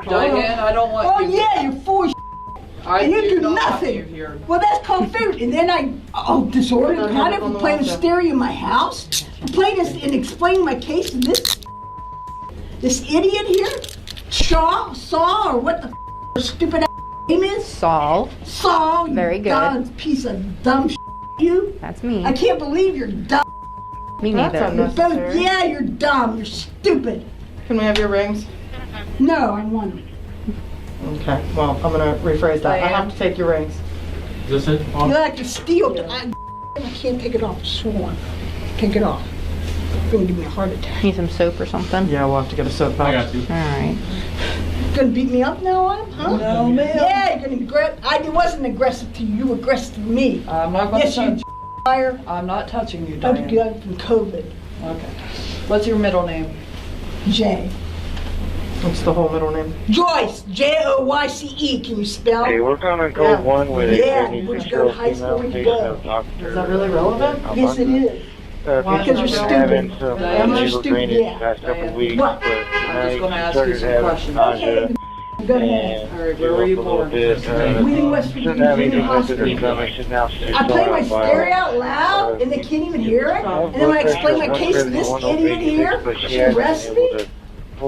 Diane, I don't want Oh you. yeah, you fool. And you do not want nothing. you here. Well, that's called favorite. And then disorderly conduct for playing the stereo in my house. Playing this and explaining my case to this idiot here, Saul, or what the stupid name is? Saul. Saul. You Very good. dumb piece of dumb you. That's me. I can't believe you're dumb. Me neither. You're both, yeah, you're dumb. You're stupid. Can we have your rings? No, I want them. Okay, well, I'm going to rephrase that. I have to take your rings. Is this it? You like to steal. I can't take it off. I sworn. Take it off. It's gonna give me a heart attack. Need some soap or something? Yeah, we'll have to get a soap pouch. I got you. Alright. Gonna beat me up now, Adam? Huh? No, ma'am. Yeah, you're gonna I wasn't aggressive to you. You were aggressive to me. I'm not going Yes, to touch you liar. I'm not touching you, I'm Diane. good from COVID. Okay. What's your middle name? J. What's the whole middle name? Joyce. Joyce. Can you spell? Hey, we're gonna go one with Yeah, a where'd you go to high school? Where'd you go? Is that really relevant? Yes, it is. Why? Because you're having stupid. some You're illegal stupid, drainage yeah. the past couple of weeks, What? but I'm tonight just going to he ask you started some having questions. nausea Go ahead. All right, where were you a little born? bit. Wheeling, West Shouldn't Virginia have anything Junior left in her Hospital. stomach. She's now she's I play my still on stereo fire. out loud and they can't even hear it. And then when I explain my case to this idiot here, she arrests me.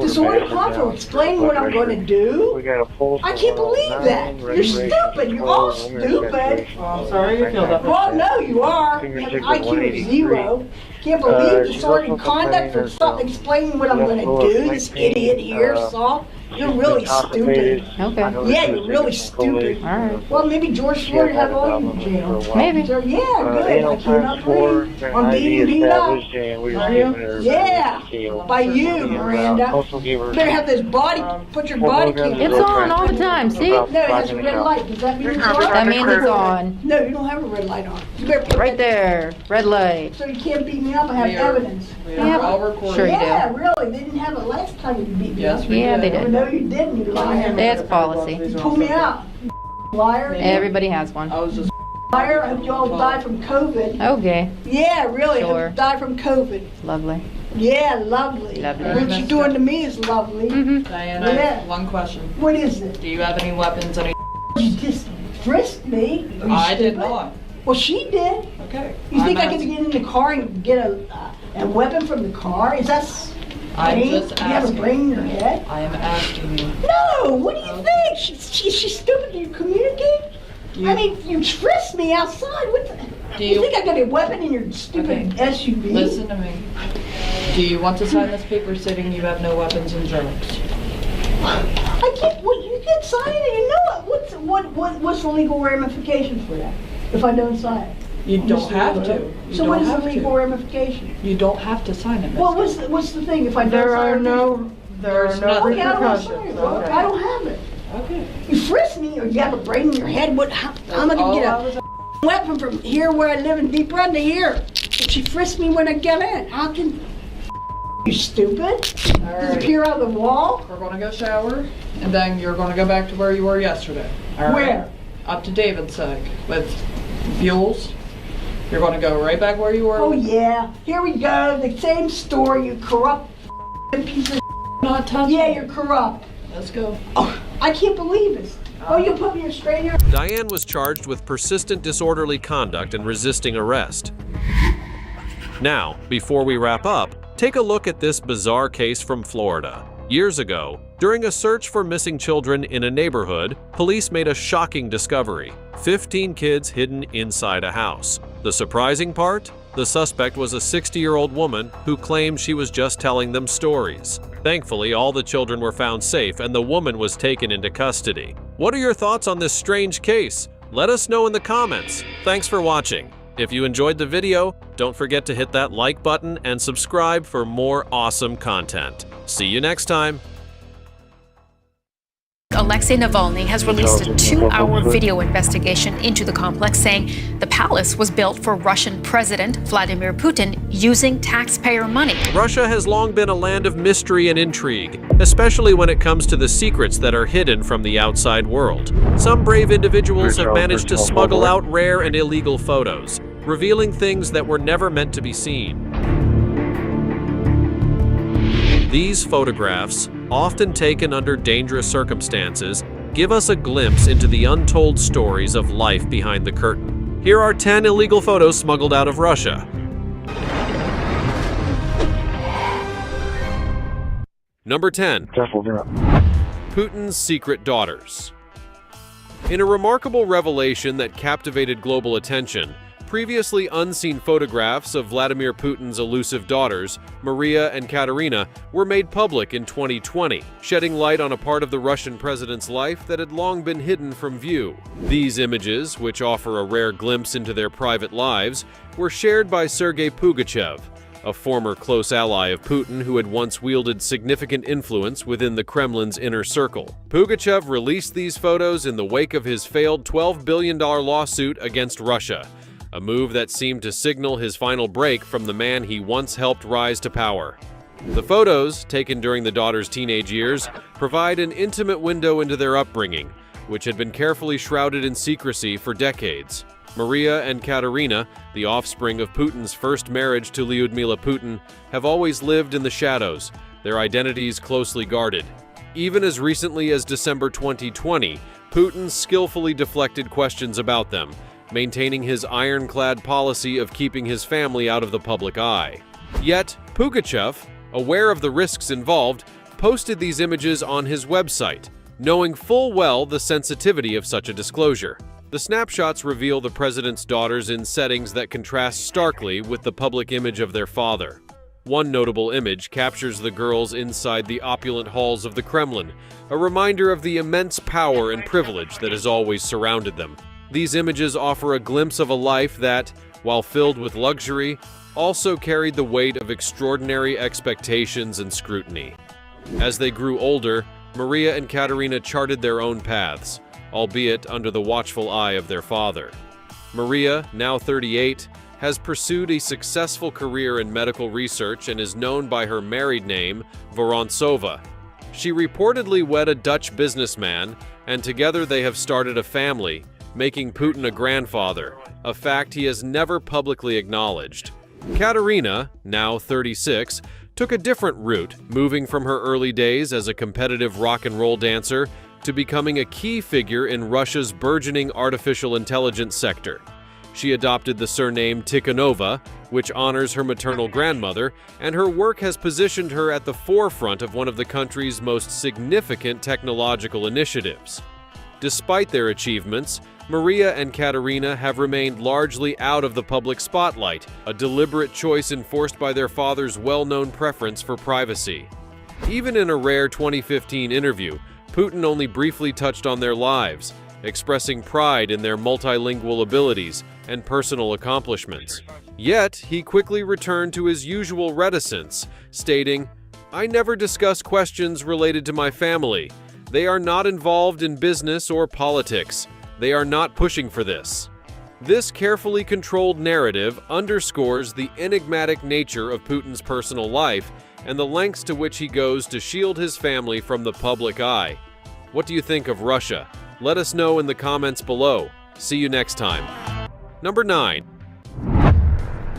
Disorderly conduct, explain what I'm going to do. We got a pulse. I can't believe that. You're stupid. You're all stupid. I'm sorry you feel that. Well, no, you are. You have an IQ of 0. Can't believe disorderly conduct for something explaining what I'm going to do. This idiot here, Saul. You're really stupid. Okay. Yeah, you're really stupid. Alright. Well, maybe George Floyd had all you in jail. Maybe. So, yeah, good. I cannot believe I'm being beat up. Yeah, by you, Miranda. You better have this body, put your body cam. It's on all the time, see? No, it has a red light. Does that mean it's on? That means it's on. No, you don't have a red light on. You better put Right there. Red light. so you can't beat me up. I have evidence. We are all recording. Sure you do. Yeah, really. They didn't have it last time you beat me Yes, up. we Yeah, did. they did. No, you didn't, you liar. That's policy. You pulled me out. Liar. Everybody has one. I was just Liar. I hope you all died from COVID. Okay. Yeah, really. I Sure. hope you died from COVID. Lovely. Yeah, lovely. Lovely. What you doing to me is lovely. Diane, I have one question. What is it? Do you have any weapons? Any? You just frisked me. Are you I did stupid? not. Well, she did. Okay. You think I'm I can get in the car and get a weapon from the car? Is that I'm brain? just You have a asking. brain in your head? I am asking you. No, what do you think? She's stupid. Do you communicate? I mean, you frisked me outside. What the? You think I got a weapon in your stupid SUV? Listen to me. Do you want to sign this paper stating you have no weapons and drugs? I can't. Well, you can sign it. You know it. What's the legal ramifications for that? If I don't sign it, You don't have to. You So what don't is the have legal to. ramification? You don't have to sign it. Miss. Well, what's the thing? If I don't There sign are it, no There's repercussions. okay, I don't sign it. Look, I don't have it. Okay. You frisk me, or you have a brain in your head? What? How am I gonna get a weapon from here where I live in Deep Run to here? If she frisked me when I get in, how can? You stupid? Disappear out of the wall? We're gonna go shower, and then you're gonna go back to where you were yesterday. All right? Where? Up to Davidson with Buells. You're gonna go right back where you were. Oh yeah, here we go. The same story. You corrupt piece of. Not touching. Yeah, you're corrupt. Let's go. Oh, I can't believe this. Oh, you put me in straight here. Diane was charged with persistent disorderly conduct and resisting arrest. Now, before we wrap up, take a look at this bizarre case from Florida. Years ago, during a search for missing children in a neighborhood, police made a shocking discovery: 15 kids hidden inside a house. The surprising part? The suspect was a 60-year-old woman who claimed she was just telling them stories. Thankfully, all the children were found safe and the woman was taken into custody. What are your thoughts on this strange case? Let us know in the comments. Thanks for watching. If you enjoyed the video, don't forget to hit that like button and subscribe for more awesome content. See you next time. Alexei Navalny has released a 2-hour video investigation into the complex, saying the palace was built for Russian President Vladimir Putin using taxpayer money. Russia has long been a land of mystery and intrigue, especially when it comes to the secrets that are hidden from the outside world. Some brave individuals have managed to smuggle out rare and illegal photos, revealing things that were never meant to be seen. These photographs, often taken under dangerous circumstances, give us a glimpse into the untold stories of life behind the curtain. Here are 10 illegal photos smuggled out of Russia. Number 10. Putin's secret daughters. In a remarkable revelation that captivated global attention, previously unseen photographs of Vladimir Putin's elusive daughters, Maria and Katerina, were made public in 2020, shedding light on a part of the Russian president's life that had long been hidden from view. These images, which offer a rare glimpse into their private lives, were shared by Sergei Pugachev, a former close ally of Putin who had once wielded significant influence within the Kremlin's inner circle. Pugachev released these photos in the wake of his failed $12 billion lawsuit against Russia, a move that seemed to signal his final break from the man he once helped rise to power. The photos, taken during the daughters' teenage years, provide an intimate window into their upbringing, which had been carefully shrouded in secrecy for decades. Maria and Katerina, the offspring of Putin's first marriage to Lyudmila Putin, have always lived in the shadows, their identities closely guarded. Even as recently as December 2020, Putin skillfully deflected questions about them, maintaining his ironclad policy of keeping his family out of the public eye. Yet, Pugachev, aware of the risks involved, posted these images on his website, knowing full well the sensitivity of such a disclosure. The snapshots reveal the president's daughters in settings that contrast starkly with the public image of their father. One notable image captures the girls inside the opulent halls of the Kremlin, a reminder of the immense power and privilege that has always surrounded them. These images offer a glimpse of a life that, while filled with luxury, also carried the weight of extraordinary expectations and scrutiny. As they grew older, Maria and Katerina charted their own paths, albeit under the watchful eye of their father. Maria, now 38, has pursued a successful career in medical research and is known by her married name, Vorontsova. She reportedly wed a Dutch businessman, and together they have started a family, making Putin a grandfather, a fact he has never publicly acknowledged. Katerina, now 36, took a different route, moving from her early days as a competitive rock and roll dancer to becoming a key figure in Russia's burgeoning artificial intelligence sector. She adopted the surname Tikhanova, which honors her maternal grandmother, and her work has positioned her at the forefront of one of the country's most significant technological initiatives. Despite their achievements, Maria and Katerina have remained largely out of the public spotlight, a deliberate choice enforced by their father's well-known preference for privacy. Even in a rare 2015 interview, Putin only briefly touched on their lives, expressing pride in their multilingual abilities and personal accomplishments. Yet, he quickly returned to his usual reticence, stating, "I never discuss questions related to my family. They are not involved in business or politics. They are not pushing for this. This carefully controlled narrative underscores the enigmatic nature of Putin's personal life and the lengths to which he goes to shield his family from the public eye. What do you think of Russia? Let us know in the comments below. See you next time. Number 9.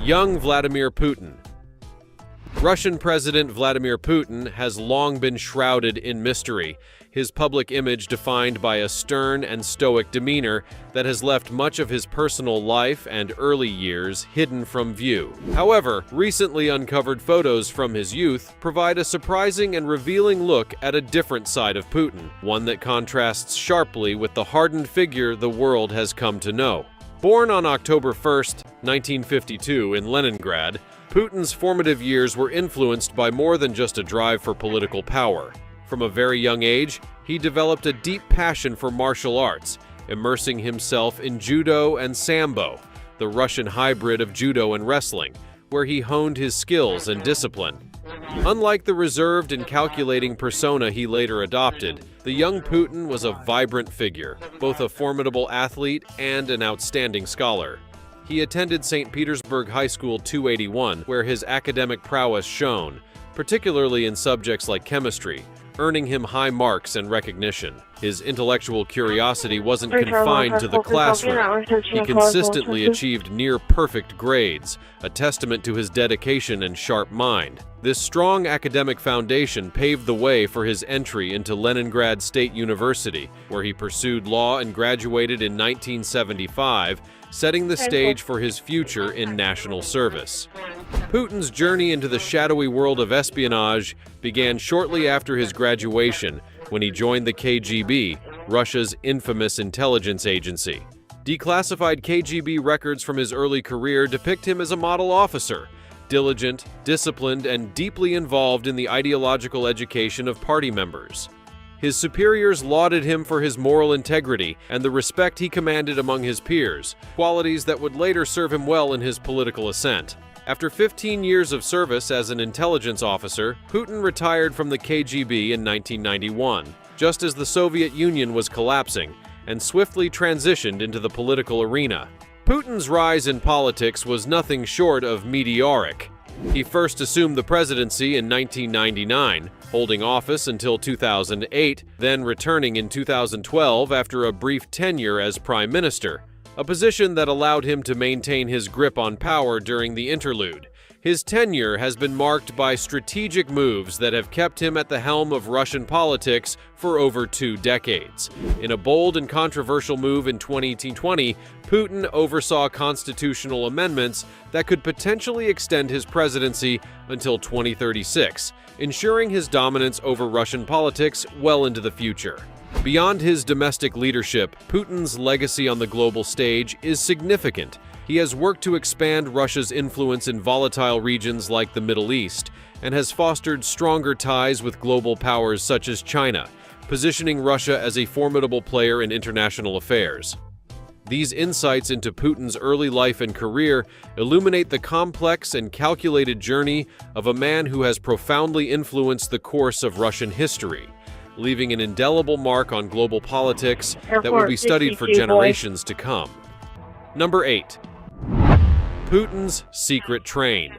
Young Vladimir Putin. Russian President Vladimir Putin has long been shrouded in mystery, his public image defined by a stern and stoic demeanor that has left much of his personal life and early years hidden from view. However, recently uncovered photos from his youth provide a surprising and revealing look at a different side of Putin, one that contrasts sharply with the hardened figure the world has come to know. Born on October 1st, 1952 in Leningrad, Putin's formative years were influenced by more than just a drive for political power. From a very young age, he developed a deep passion for martial arts, immersing himself in judo and sambo, the Russian hybrid of judo and wrestling, where he honed his skills and discipline. Unlike the reserved and calculating persona he later adopted, the young Putin was a vibrant figure, both a formidable athlete and an outstanding scholar. He attended St. Petersburg High School 281, where his academic prowess shone, particularly in subjects like chemistry, earning him high marks and recognition. His intellectual curiosity wasn't confined to the classroom. He consistently achieved near-perfect grades, a testament to his dedication and sharp mind. This strong academic foundation paved the way for his entry into Leningrad State University, where he pursued law and graduated in 1975, setting the stage for his future in national service. Putin's journey into the shadowy world of espionage began shortly after his graduation, when he joined the KGB, Russia's infamous intelligence agency. Declassified KGB records from his early career depict him as a model officer, diligent, disciplined, and deeply involved in the ideological education of party members. His superiors lauded him for his moral integrity and the respect he commanded among his peers, qualities that would later serve him well in his political ascent. After 15 years of service as an intelligence officer, Putin retired from the KGB in 1991, just as the Soviet Union was collapsing, and swiftly transitioned into the political arena. Putin's rise in politics was nothing short of meteoric. He first assumed the presidency in 1999, holding office until 2008, then returning in 2012 after a brief tenure as prime minister, a position that allowed him to maintain his grip on power during the interlude. His tenure has been marked by strategic moves that have kept him at the helm of Russian politics for over 2 decades. In a bold and controversial move in 2020, Putin oversaw constitutional amendments that could potentially extend his presidency until 2036, ensuring his dominance over Russian politics well into the future. Beyond his domestic leadership, Putin's legacy on the global stage is significant. He has worked to expand Russia's influence in volatile regions like the Middle East, and has fostered stronger ties with global powers such as China, positioning Russia as a formidable player in international affairs. These insights into Putin's early life and career illuminate the complex and calculated journey of a man who has profoundly influenced the course of Russian history, leaving an indelible mark on global politics that will be studied for generations to come. Number 8. Putin's secret train.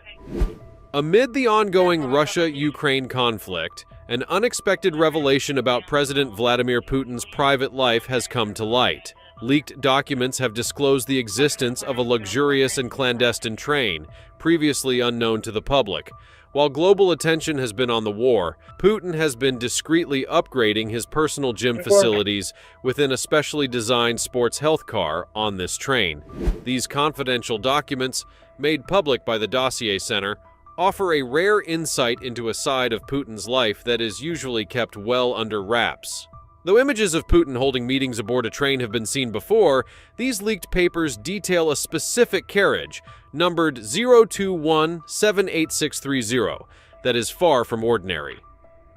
Amid the ongoing Russia-Ukraine conflict, an unexpected revelation about President Vladimir Putin's private life has come to light. Leaked documents have disclosed the existence of a luxurious and clandestine train, previously unknown to the public. While global attention has been on the war, Putin has been discreetly upgrading his personal gym facilities within a specially designed sports health car on this train. These confidential documents, made public by the Dossier Center, offer a rare insight into a side of Putin's life that is usually kept well under wraps. Though images of Putin holding meetings aboard a train have been seen before, these leaked papers detail a specific carriage, numbered 021-78630, that is far from ordinary.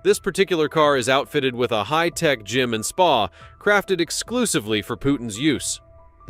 This particular car is outfitted with a high-tech gym and spa, crafted exclusively for Putin's use.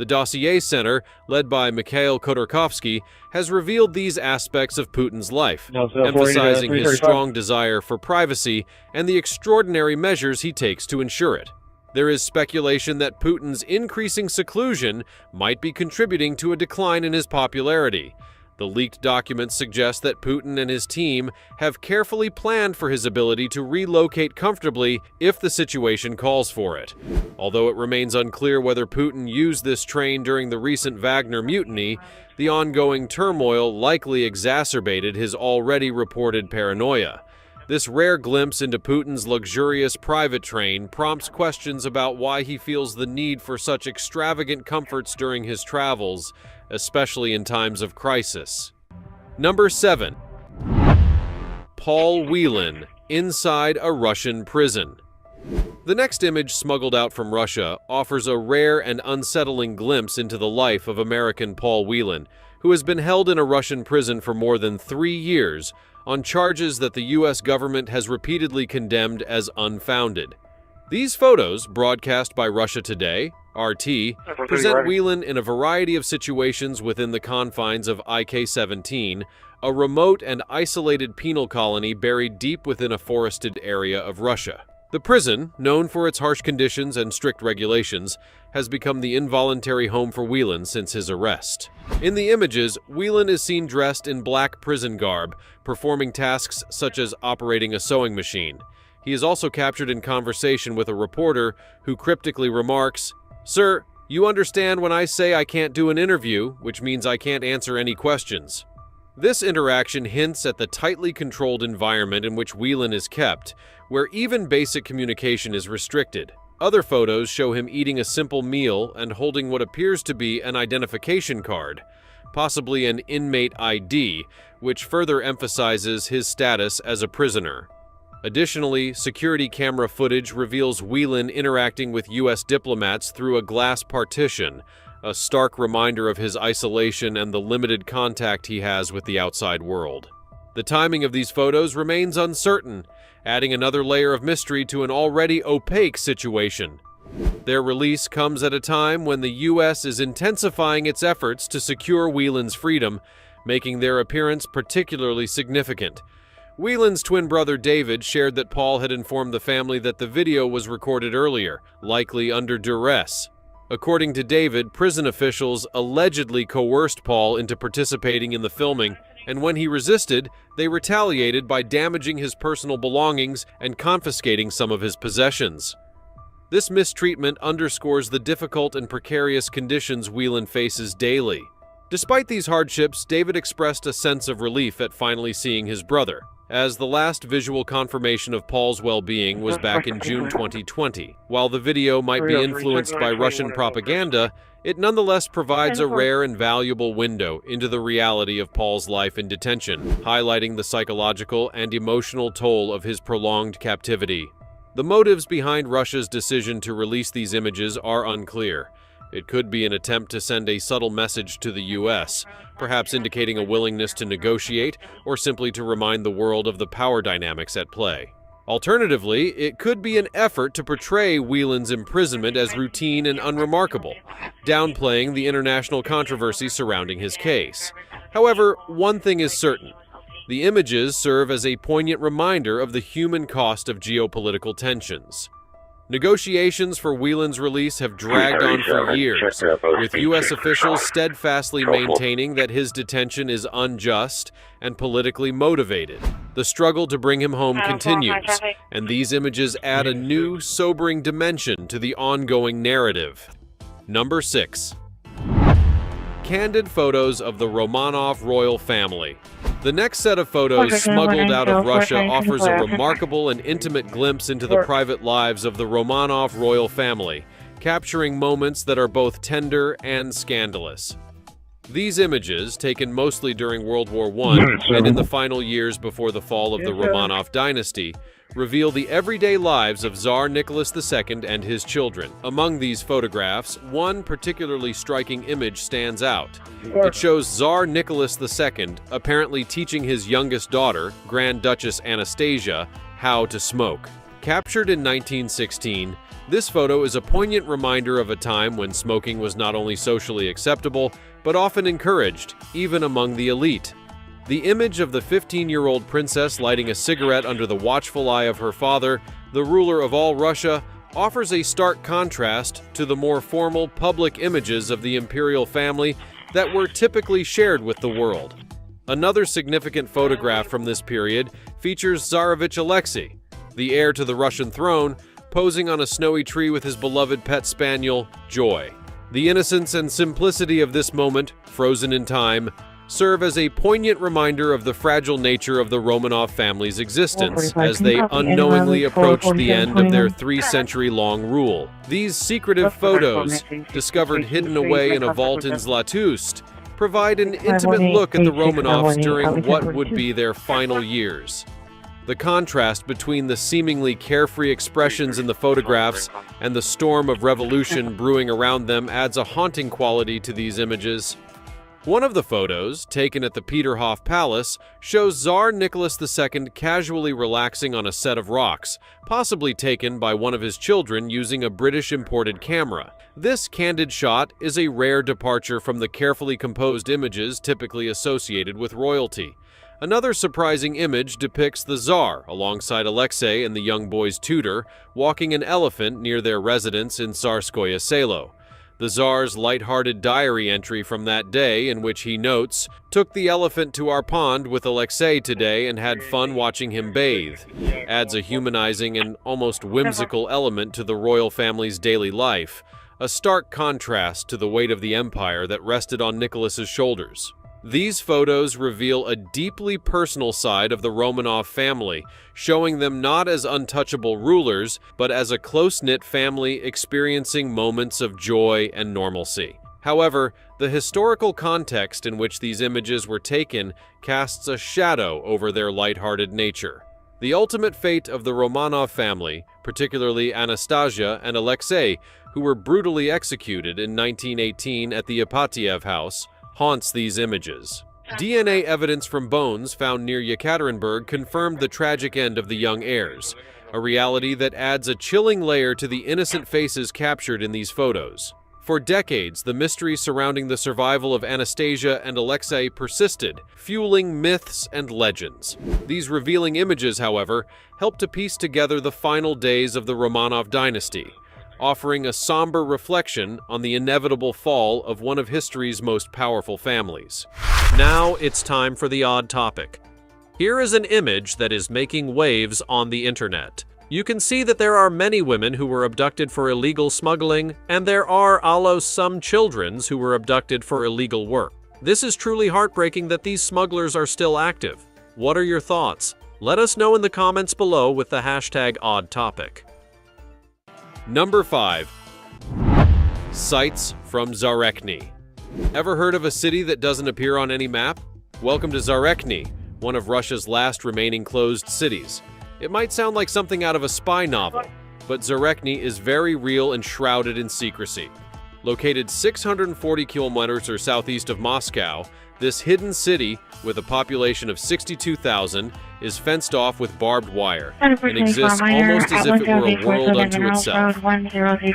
The Dossier Center, led by Mikhail Khodorkovsky, has revealed these aspects of Putin's life, emphasizing his strong desire for privacy and the extraordinary measures he takes to ensure it. There is speculation that Putin's increasing seclusion might be contributing to a decline in his popularity. The leaked documents suggest that Putin and his team have carefully planned for his ability to relocate comfortably if the situation calls for it. Although it remains unclear whether Putin used this train during the recent Wagner mutiny, the ongoing turmoil likely exacerbated his already reported paranoia. This rare glimpse into Putin's luxurious private train prompts questions about why he feels the need for such extravagant comforts during his travels, especially in times of crisis. Number 7. Paul Whelan, inside a Russian prison. The next image smuggled out from Russia offers a rare and unsettling glimpse into the life of American Paul Whelan, who has been held in a Russian prison for more than 3 years on charges that the U.S. government has repeatedly condemned as unfounded. These photos, broadcast by Russia Today, RT, present Whelan in a variety of situations within the confines of IK-17, a remote and isolated penal colony buried deep within a forested area of Russia. The prison, known for its harsh conditions and strict regulations, has become the involuntary home for Whelan since his arrest. In the images, Whelan is seen dressed in black prison garb, performing tasks such as operating a sewing machine. He is also captured in conversation with a reporter who cryptically remarks, "Sir, you understand when I say I can't do an interview, which means I can't answer any questions." This interaction hints at the tightly controlled environment in which Whelan is kept, where even basic communication is restricted. Other photos show him eating a simple meal and holding what appears to be an identification card, possibly an inmate ID, which further emphasizes his status as a prisoner. Additionally, security camera footage reveals Whelan interacting with U.S. diplomats through a glass partition, a stark reminder of his isolation and the limited contact he has with the outside world. The timing of these photos remains uncertain, adding another layer of mystery to an already opaque situation. Their release comes at a time when the U.S. is intensifying its efforts to secure Whelan's freedom, making their appearance particularly significant. Whelan's twin brother David shared that Paul had informed the family that the video was recorded earlier, likely under duress. According to David, prison officials allegedly coerced Paul into participating in the filming, and when he resisted, they retaliated by damaging his personal belongings and confiscating some of his possessions. This mistreatment underscores the difficult and precarious conditions Whelan faces daily. Despite these hardships, David expressed a sense of relief at finally seeing his brother, as the last visual confirmation of Paul's well-being was back in June 2020. While the video might be influenced by Russian propaganda, it nonetheless provides a rare and valuable window into the reality of Paul's life in detention, highlighting the psychological and emotional toll of his prolonged captivity. The motives behind Russia's decision to release these images are unclear. It could be an attempt to send a subtle message to the U.S., perhaps indicating a willingness to negotiate or simply to remind the world of the power dynamics at play. Alternatively, it could be an effort to portray Whelan's imprisonment as routine and unremarkable, downplaying the international controversy surrounding his case. However, one thing is certain. The images serve as a poignant reminder of the human cost of geopolitical tensions. Negotiations for Whelan's release have dragged on for years, with U.S. officials steadfastly maintaining that his detention is unjust and politically motivated. The struggle to bring him home continues, and these images add a new, sobering dimension to the ongoing narrative. Number 6. Candid photos of the Romanov royal family. The next set of photos smuggled out of Russia offers a remarkable and intimate glimpse into the private lives of the Romanov royal family, capturing moments that are both tender and scandalous. These images, taken mostly during World War I and in the final years before the fall of the Romanov dynasty, reveal the everyday lives of Tsar Nicholas II and his children. Among these photographs, one particularly striking image stands out. It shows Tsar Nicholas II apparently teaching his youngest daughter, Grand Duchess Anastasia, how to smoke. Captured in 1916, this photo is a poignant reminder of a time when smoking was not only socially acceptable, but often encouraged, even among the elite. The image of the 15-year-old princess lighting a cigarette under the watchful eye of her father, the ruler of all Russia, offers a stark contrast to the more formal public images of the imperial family that were typically shared with the world. Another significant photograph from this period features Tsarevich Alexei, the heir to the Russian throne, posing on a snowy tree with his beloved pet spaniel, Joy. The innocence and simplicity of this moment, frozen in time, serve as a poignant reminder of the fragile nature of the Romanov family's existence as they unknowingly approached the end of their 3-century-long rule. These secretive photos, discovered hidden away in a vault in Zlatoust, provide an intimate look at the Romanovs during what would be their final years. The contrast between the seemingly carefree expressions in the photographs and the storm of revolution brewing around them adds a haunting quality to these images. One of the photos, taken at the Peterhof Palace, shows Tsar Nicholas II casually relaxing on a set of rocks, possibly taken by one of his children using a British-imported camera. This candid shot is a rare departure from the carefully composed images typically associated with royalty. Another surprising image depicts the Tsar, alongside Alexei and the young boy's tutor, walking an elephant near their residence in Tsarskoye Selo. The Tsar's light-hearted diary entry from that day, in which he notes, "Took the elephant to our pond with Alexei today and had fun watching him bathe," adds a humanizing and almost whimsical element to the royal family's daily life, a stark contrast to the weight of the empire that rested on Nicholas's shoulders. These photos reveal a deeply personal side of the Romanov family, showing them not as untouchable rulers, but as a close-knit family experiencing moments of joy and normalcy. However, the historical context in which these images were taken casts a shadow over their lighthearted nature. The ultimate fate of the Romanov family, particularly Anastasia and Alexei, who were brutally executed in 1918 at the Ipatiev house, haunts these images. DNA evidence from bones found near Yekaterinburg confirmed the tragic end of the young heirs, a reality that adds a chilling layer to the innocent faces captured in these photos. For decades, the mystery surrounding the survival of Anastasia and Alexei persisted, fueling myths and legends. These revealing images, however, help to piece together the final days of the Romanov dynasty, offering a somber reflection on the inevitable fall of one of history's most powerful families. Now it's time for the odd topic. Here is an image that is making waves on the internet. You can see that there are many women who were abducted for illegal smuggling, and there are some children who were abducted for illegal work. This is truly heartbreaking that these smugglers are still active. What are your thoughts? Let us know in the comments below with the hashtag odd topic. Number 5. Sights from Zarechny. Ever heard of a city that doesn't appear on any map? Welcome to Zarechny, one of Russia's last remaining closed cities. It might sound like something out of a spy novel, but Zarechny is very real and shrouded in secrecy. Located 640 kilometers or southeast of Moscow, this hidden city, with a population of 62,000, is fenced off with barbed wire and exists almost as if it were a world unto itself.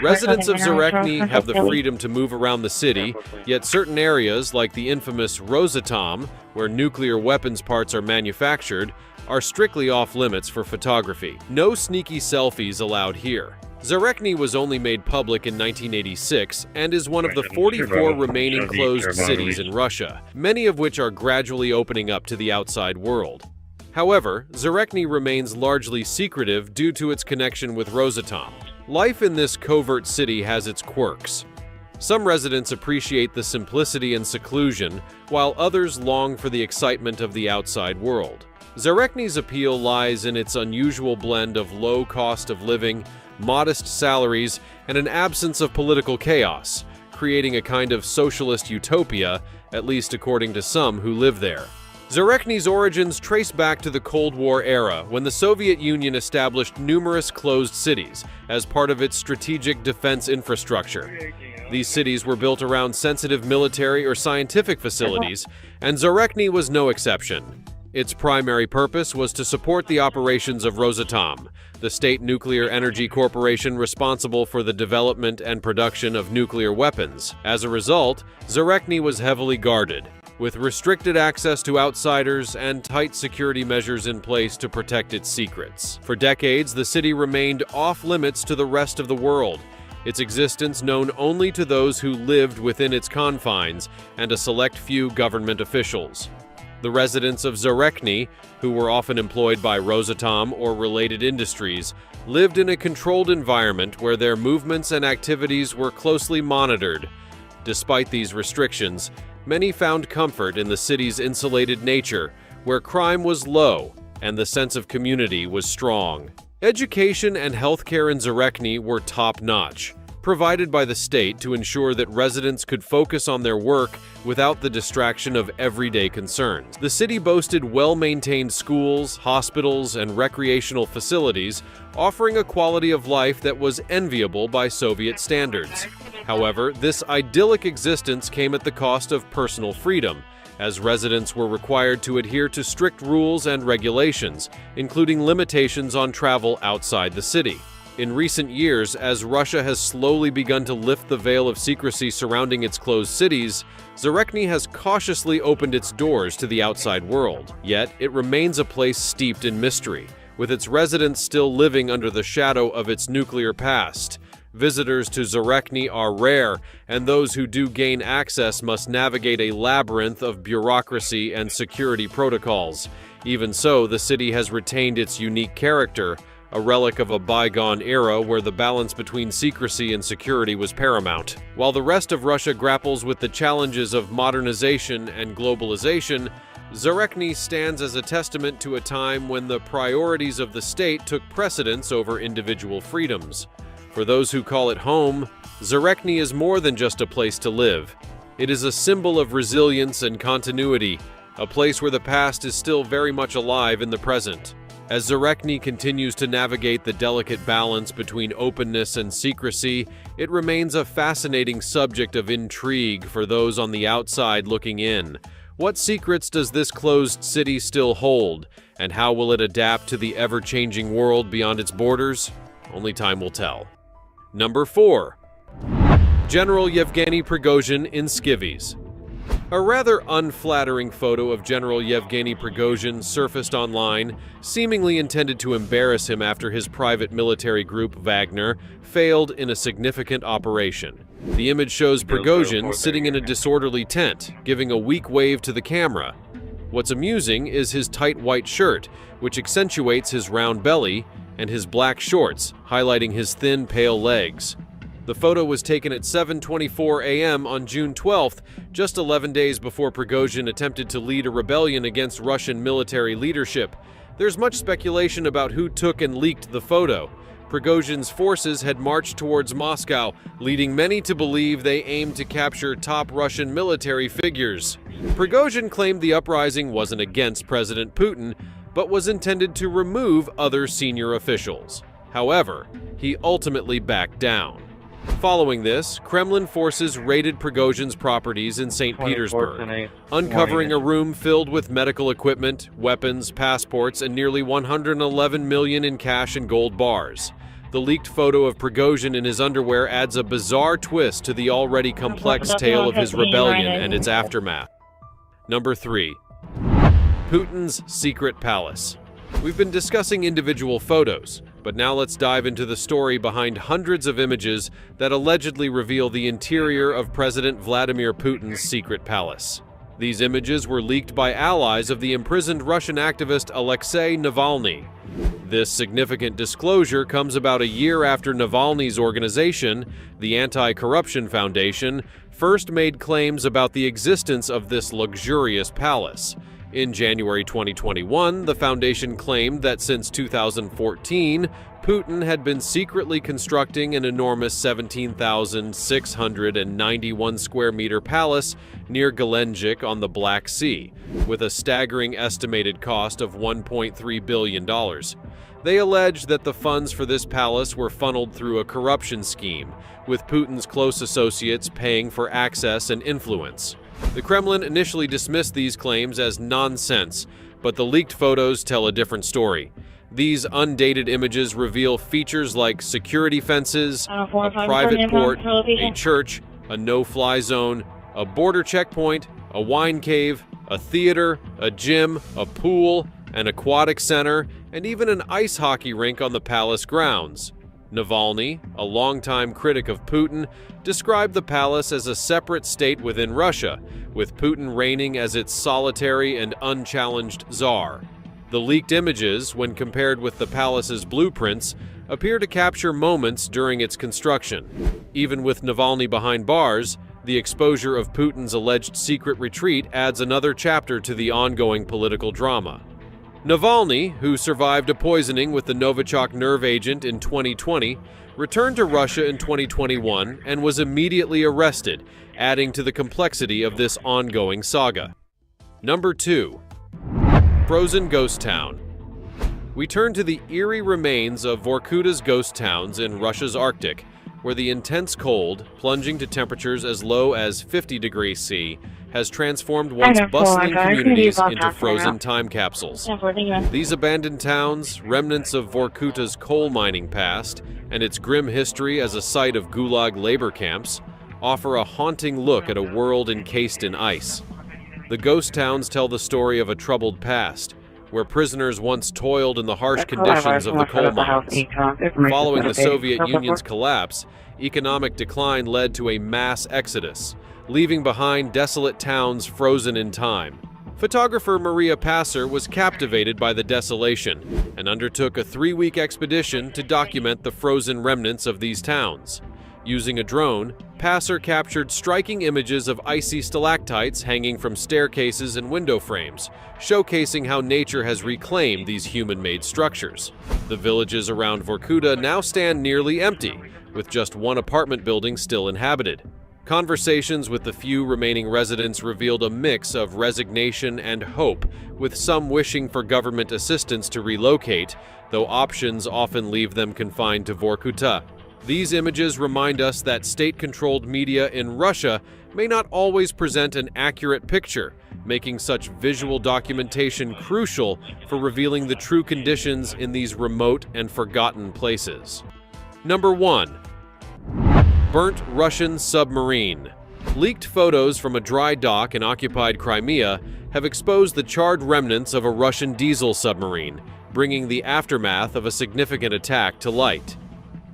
Residents of Zarechny have the freedom to move around the city, yet certain areas, like the infamous Rosatom, where nuclear weapons parts are manufactured, are strictly off-limits for photography. No sneaky selfies allowed here. Zarechny was only made public in 1986 and is one of the 44 remaining closed cities in Russia, many of which are gradually opening up to the outside world. However, Zarechny remains largely secretive due to its connection with Rosatom. Life in this covert city has its quirks. Some residents appreciate the simplicity and seclusion, while others long for the excitement of the outside world. Zarechny's appeal lies in its unusual blend of low cost of living, modest salaries, and an absence of political chaos, creating a kind of socialist utopia, at least according to some who live there. Zarechny's origins trace back to the Cold War era, when the Soviet Union established numerous closed cities as part of its strategic defense infrastructure. These cities were built around sensitive military or scientific facilities, and Zarechny was no exception. Its primary purpose was to support the operations of Rosatom, the state nuclear energy corporation responsible for the development and production of nuclear weapons. As a result, Zarechny was heavily guarded, with restricted access to outsiders and tight security measures in place to protect its secrets. For decades, the city remained off-limits to the rest of the world, its existence known only to those who lived within its confines and a select few government officials. The residents of Zarechny, who were often employed by Rosatom or related industries, lived in a controlled environment where their movements and activities were closely monitored. Despite these restrictions, many found comfort in the city's insulated nature, where crime was low and the sense of community was strong. Education and healthcare in Zarechny were top-notch, provided by the state to ensure that residents could focus on their work without the distraction of everyday concerns. The city boasted well-maintained schools, hospitals, and recreational facilities, offering a quality of life that was enviable by Soviet standards. However, this idyllic existence came at the cost of personal freedom, as residents were required to adhere to strict rules and regulations, including limitations on travel outside the city. In recent years, as Russia has slowly begun to lift the veil of secrecy surrounding its closed cities, Zarechny has cautiously opened its doors to the outside world. Yet, it remains a place steeped in mystery, with its residents still living under the shadow of its nuclear past. Visitors to Zarechny are rare, and those who do gain access must navigate a labyrinth of bureaucracy and security protocols. Even so, the city has retained its unique character, a relic of a bygone era where the balance between secrecy and security was paramount. While the rest of Russia grapples with the challenges of modernization and globalization, Zarechny stands as a testament to a time when the priorities of the state took precedence over individual freedoms. For those who call it home, Zarechny is more than just a place to live. It is a symbol of resilience and continuity, a place where the past is still very much alive in the present. As Zarechny continues to navigate the delicate balance between openness and secrecy, it remains a fascinating subject of intrigue for those on the outside looking in. What secrets does this closed city still hold, and how will it adapt to the ever-changing world beyond its borders? Only time will tell. Number 4. General Yevgeny Prigozhin in skivvies. A rather unflattering photo of General Yevgeny Prigozhin surfaced online, seemingly intended to embarrass him after his private military group, Wagner, failed in a significant operation. The image shows Prigozhin sitting in a disorderly tent, giving a weak wave to the camera. What's amusing is his tight white shirt, which accentuates his round belly, and his black shorts, highlighting his thin, pale legs. The photo was taken at 7:24 a.m. on June 12th, just 11 days before Prigozhin attempted to lead a rebellion against Russian military leadership. There's much speculation about who took and leaked the photo. Prigozhin's forces had marched towards Moscow, leading many to believe they aimed to capture top Russian military figures. Prigozhin claimed the uprising wasn't against President Putin, but was intended to remove other senior officials. However, he ultimately backed down. Following this, Kremlin forces raided Prigozhin's properties in St. Petersburg, uncovering a room filled with medical equipment, weapons, passports, and nearly $111 million in cash and gold bars. The leaked photo of Prigozhin in his underwear adds a bizarre twist to the already complex tale of his rebellion and its aftermath. Number 3. Putin's secret palace. We've been discussing individual photos, but now let's dive into the story behind hundreds of images that allegedly reveal the interior of President Vladimir Putin's secret palace. These images were leaked by allies of the imprisoned Russian activist Alexei Navalny. This significant disclosure comes about a year after Navalny's organization, the Anti-Corruption Foundation, first made claims about the existence of this luxurious palace. In January 2021, the foundation claimed that since 2014, Putin had been secretly constructing an enormous 17,691 square meter palace near Gelendzhik on the Black Sea, with a staggering estimated cost of $1.3 billion. They alleged that the funds for this palace were funneled through a corruption scheme, with Putin's close associates paying for access and influence. The Kremlin initially dismissed these claims as nonsense, But the leaked photos tell a different story. These undated images reveal features like security fences, a private port, a church, a no-fly zone, a border checkpoint, a wine cave, a theater, a gym, a pool, an aquatic center, and even an ice hockey rink on the palace grounds. Navalny, a longtime critic of Putin, described the palace as a separate state within Russia, with Putin reigning as its solitary and unchallenged czar. The leaked images, when compared with the palace's blueprints, appear to capture moments during its construction. Even with Navalny behind bars, the exposure of Putin's alleged secret retreat adds another chapter to the ongoing political drama. Navalny, who survived a poisoning with the Novichok nerve agent in 2020, returned to Russia in 2021 and was immediately arrested, adding to the complexity of this ongoing saga. Number 2. Frozen Ghost Town. We turn to the eerie remains of Vorkuta's ghost towns in Russia's Arctic, where the intense cold, plunging to temperatures as low as 50 degrees C, has transformed once bustling communities into frozen time capsules. These abandoned towns, remnants of Vorkuta's coal mining past, and its grim history as a site of gulag labor camps, offer a haunting look at a world encased in ice. The ghost towns tell the story of a troubled past, where prisoners once toiled in the harsh conditions of the coal mines. Following the Soviet Union's collapse, economic decline led to a mass exodus, leaving behind desolate towns frozen in time. Photographer Maria Passer was captivated by the desolation and undertook a 3-week expedition to document the frozen remnants of these towns. Using a drone, Passer captured striking images of icy stalactites hanging from staircases and window frames, showcasing how nature has reclaimed these human-made structures. The villages around Vorkuta now stand nearly empty, with just one apartment building still inhabited. Conversations with the few remaining residents revealed a mix of resignation and hope, with some wishing for government assistance to relocate, though options often leave them confined to Vorkuta. These images remind us that state-controlled media in Russia may not always present an accurate picture, making such visual documentation crucial for revealing the true conditions in these remote and forgotten places. Number 1. Burnt Russian submarine. Leaked photos from a dry dock in occupied Crimea have exposed the charred remnants of a Russian diesel submarine, bringing the aftermath of a significant attack to light.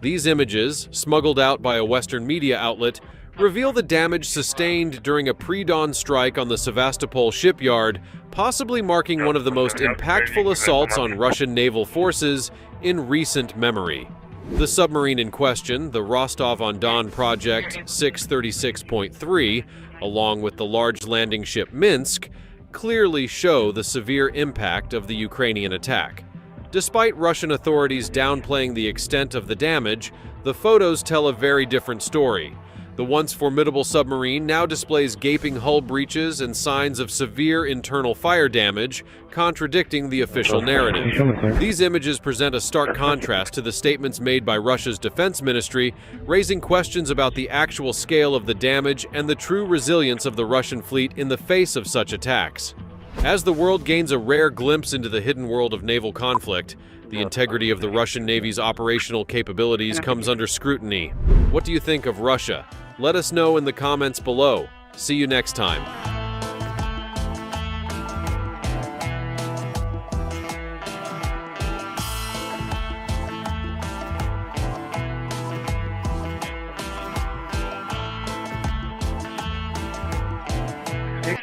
These images, smuggled out by a Western media outlet, reveal the damage sustained during a pre-dawn strike on the Sevastopol shipyard, possibly marking one of the most impactful assaults on Russian naval forces in recent memory. The submarine in question, the Rostov-on-Don Project 636.3, along with the large landing ship Minsk, clearly show the severe impact of the Ukrainian attack. Despite Russian authorities downplaying the extent of the damage, the photos tell a very different story. The once formidable submarine now displays gaping hull breaches and signs of severe internal fire damage, contradicting the official narrative. These images present a stark contrast to the statements made by Russia's defense ministry, raising questions about the actual scale of the damage and the true resilience of the Russian fleet in the face of such attacks. As the world gains a rare glimpse into the hidden world of naval conflict, the integrity of the Russian Navy's operational capabilities comes under scrutiny. What do you think of Russia? Let us know in the comments below. See you next time.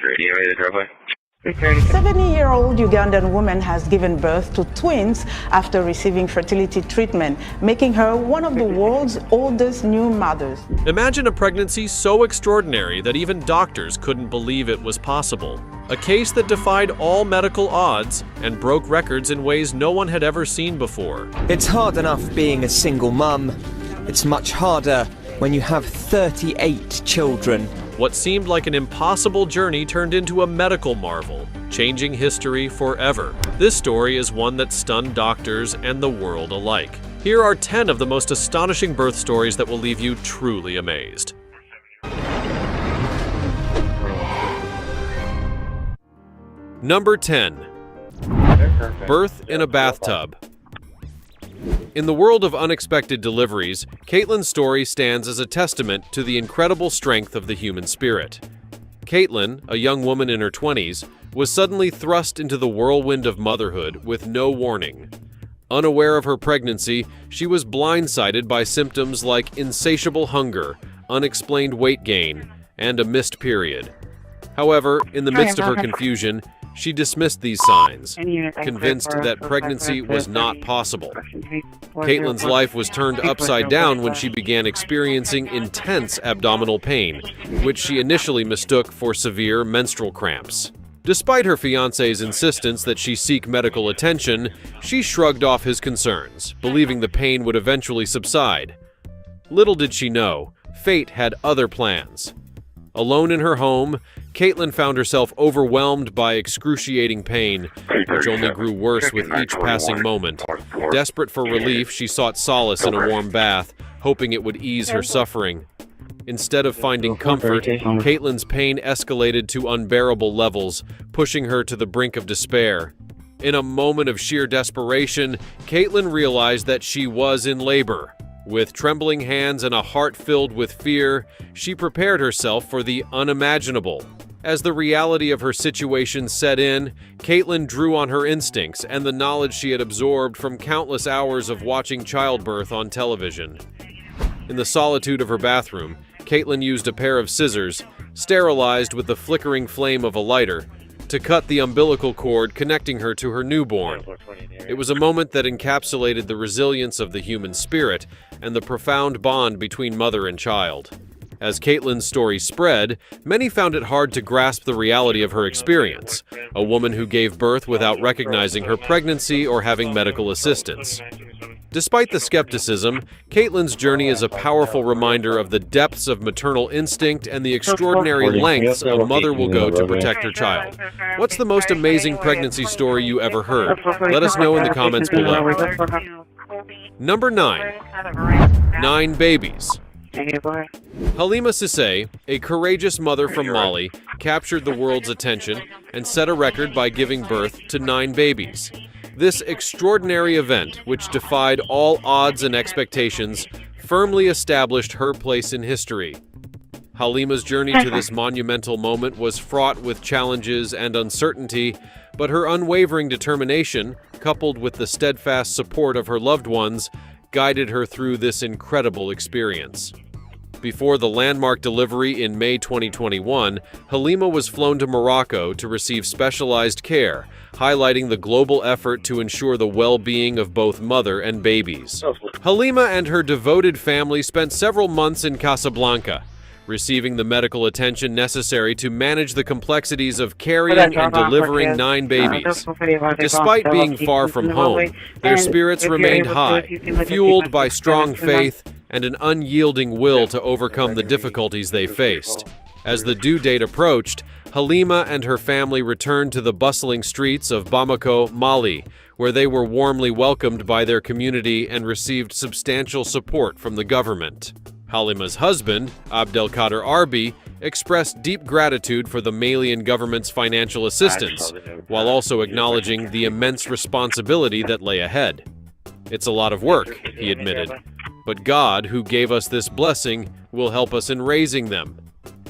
Radio, ready to verify? 70-year-old Ugandan woman has given birth to twins after receiving fertility treatment, making her one of the world's oldest new mothers. Imagine a pregnancy so extraordinary that even doctors couldn't believe it was possible. A case that defied all medical odds and broke records in ways no one had ever seen before. It's hard enough being a single mum. It's much harder when you have 38 children. What seemed like an impossible journey turned into a medical marvel, changing history forever. This story is one that stunned doctors and the world alike. Here are 10 of the most astonishing birth stories that will leave you truly amazed. Number 10. Birth in a bathtub. In the world of unexpected deliveries, Caitlin's story stands as a testament to the incredible strength of the human spirit. Caitlin, a young woman in her 20s, was suddenly thrust into the whirlwind of motherhood with no warning. Unaware of her pregnancy, she was blindsided by symptoms like insatiable hunger, unexplained weight gain, and a missed period. However, in the midst of her confusion, she dismissed these signs, convinced that pregnancy was not possible. Caitlin's life was turned upside down when she began experiencing intense abdominal pain, which she initially mistook for severe menstrual cramps. Despite her fiancé's insistence that she seek medical attention, she shrugged off his concerns, believing the pain would eventually subside. Little did she know, fate had other plans. Alone in her home, Caitlin found herself overwhelmed by excruciating pain, which only grew worse with each passing moment. Desperate for relief, she sought solace in a warm bath, hoping it would ease her suffering. Instead of finding comfort, Caitlin's pain escalated to unbearable levels, pushing her to the brink of despair. In a moment of sheer desperation, Caitlin realized that she was in labor. With trembling hands and a heart filled with fear, she prepared herself for the unimaginable. As the reality of her situation set in, Caitlin drew on her instincts and the knowledge she had absorbed from countless hours of watching childbirth on television. In the solitude of her bathroom, Caitlin used a pair of scissors, sterilized with the flickering flame of a lighter, to cut the umbilical cord connecting her to her newborn. It was a moment that encapsulated the resilience of the human spirit and the profound bond between mother and child. As Caitlin's story spread, many found it hard to grasp the reality of her experience, a woman who gave birth without recognizing her pregnancy or having medical assistance. Despite the skepticism, Caitlin's journey is a powerful reminder of the depths of maternal instinct and the extraordinary lengths a mother will go to protect her child. What's the most amazing pregnancy story you ever heard? Let us know in the comments below. Number 9. 9 babies. Halima Sissay, a courageous mother from Mali, captured the world's attention and set a record by giving birth to 9 babies. This extraordinary event, which defied all odds and expectations, firmly established her place in history. Halima's journey to this monumental moment was fraught with challenges and uncertainty, but her unwavering determination, coupled with the steadfast support of her loved ones, guided her through this incredible experience. Before the landmark delivery in May 2021, Halima was flown to Morocco to receive specialized care, highlighting the global effort to ensure the well-being of both mother and babies. Halima and her devoted family spent several months in Casablanca, receiving the medical attention necessary to manage the complexities of carrying and delivering 9 babies. Despite being far from home, their spirits remained high, fueled by strong faith and an unyielding will to overcome the difficulties they faced. As the due date approached, Halima and her family returned to the bustling streets of Bamako, Mali, where they were warmly welcomed by their community and received substantial support from the government. Halima's husband, Abdelkader Arbi, expressed deep gratitude for the Malian government's financial assistance, while also acknowledging the immense responsibility that lay ahead. "It's a lot of work," he admitted, "but God, who gave us this blessing, will help us in raising them."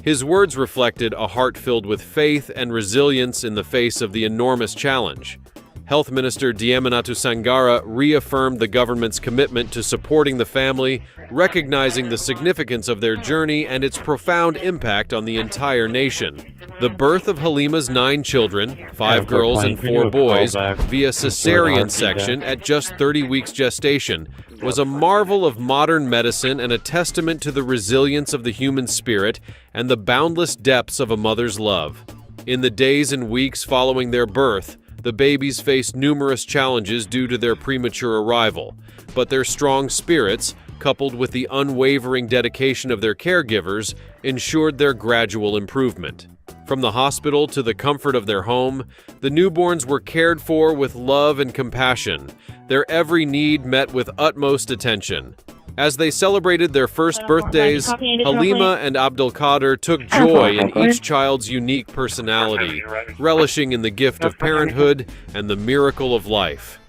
His words reflected a heart filled with faith and resilience in the face of the enormous challenge. Health Minister Dieminatu Sangara reaffirmed the government's commitment to supporting the family, recognizing the significance of their journey and its profound impact on the entire nation. The birth of Halima's 9 children, 5 girls and 4 boys, via cesarean section at just 30 weeks gestation, was a marvel of modern medicine and a testament to the resilience of the human spirit and the boundless depths of a mother's love. In the days and weeks following their birth, the babies faced numerous challenges due to their premature arrival, but their strong spirits, coupled with the unwavering dedication of their caregivers, ensured their gradual improvement. From the hospital to the comfort of their home, the newborns were cared for with love and compassion, their every need met with utmost attention. As they celebrated their first birthdays, Halima and Abdelkader took joy in each child's unique personality, relishing in the gift of parenthood and the miracle of life.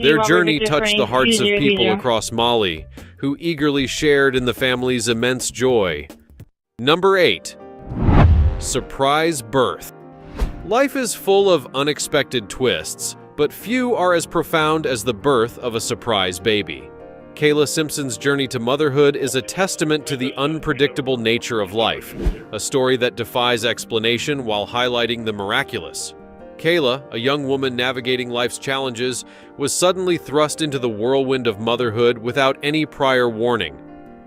Their journey touched the hearts of people across Mali, who eagerly shared in the family's immense joy. Number 8. Surprise birth. Life is full of unexpected twists, but few are as profound as the birth of a surprise baby. Kayla Simpson's journey to motherhood is a testament to the unpredictable nature of life, a story that defies explanation while highlighting the miraculous. Kayla, a young woman navigating life's challenges, was suddenly thrust into the whirlwind of motherhood without any prior warning.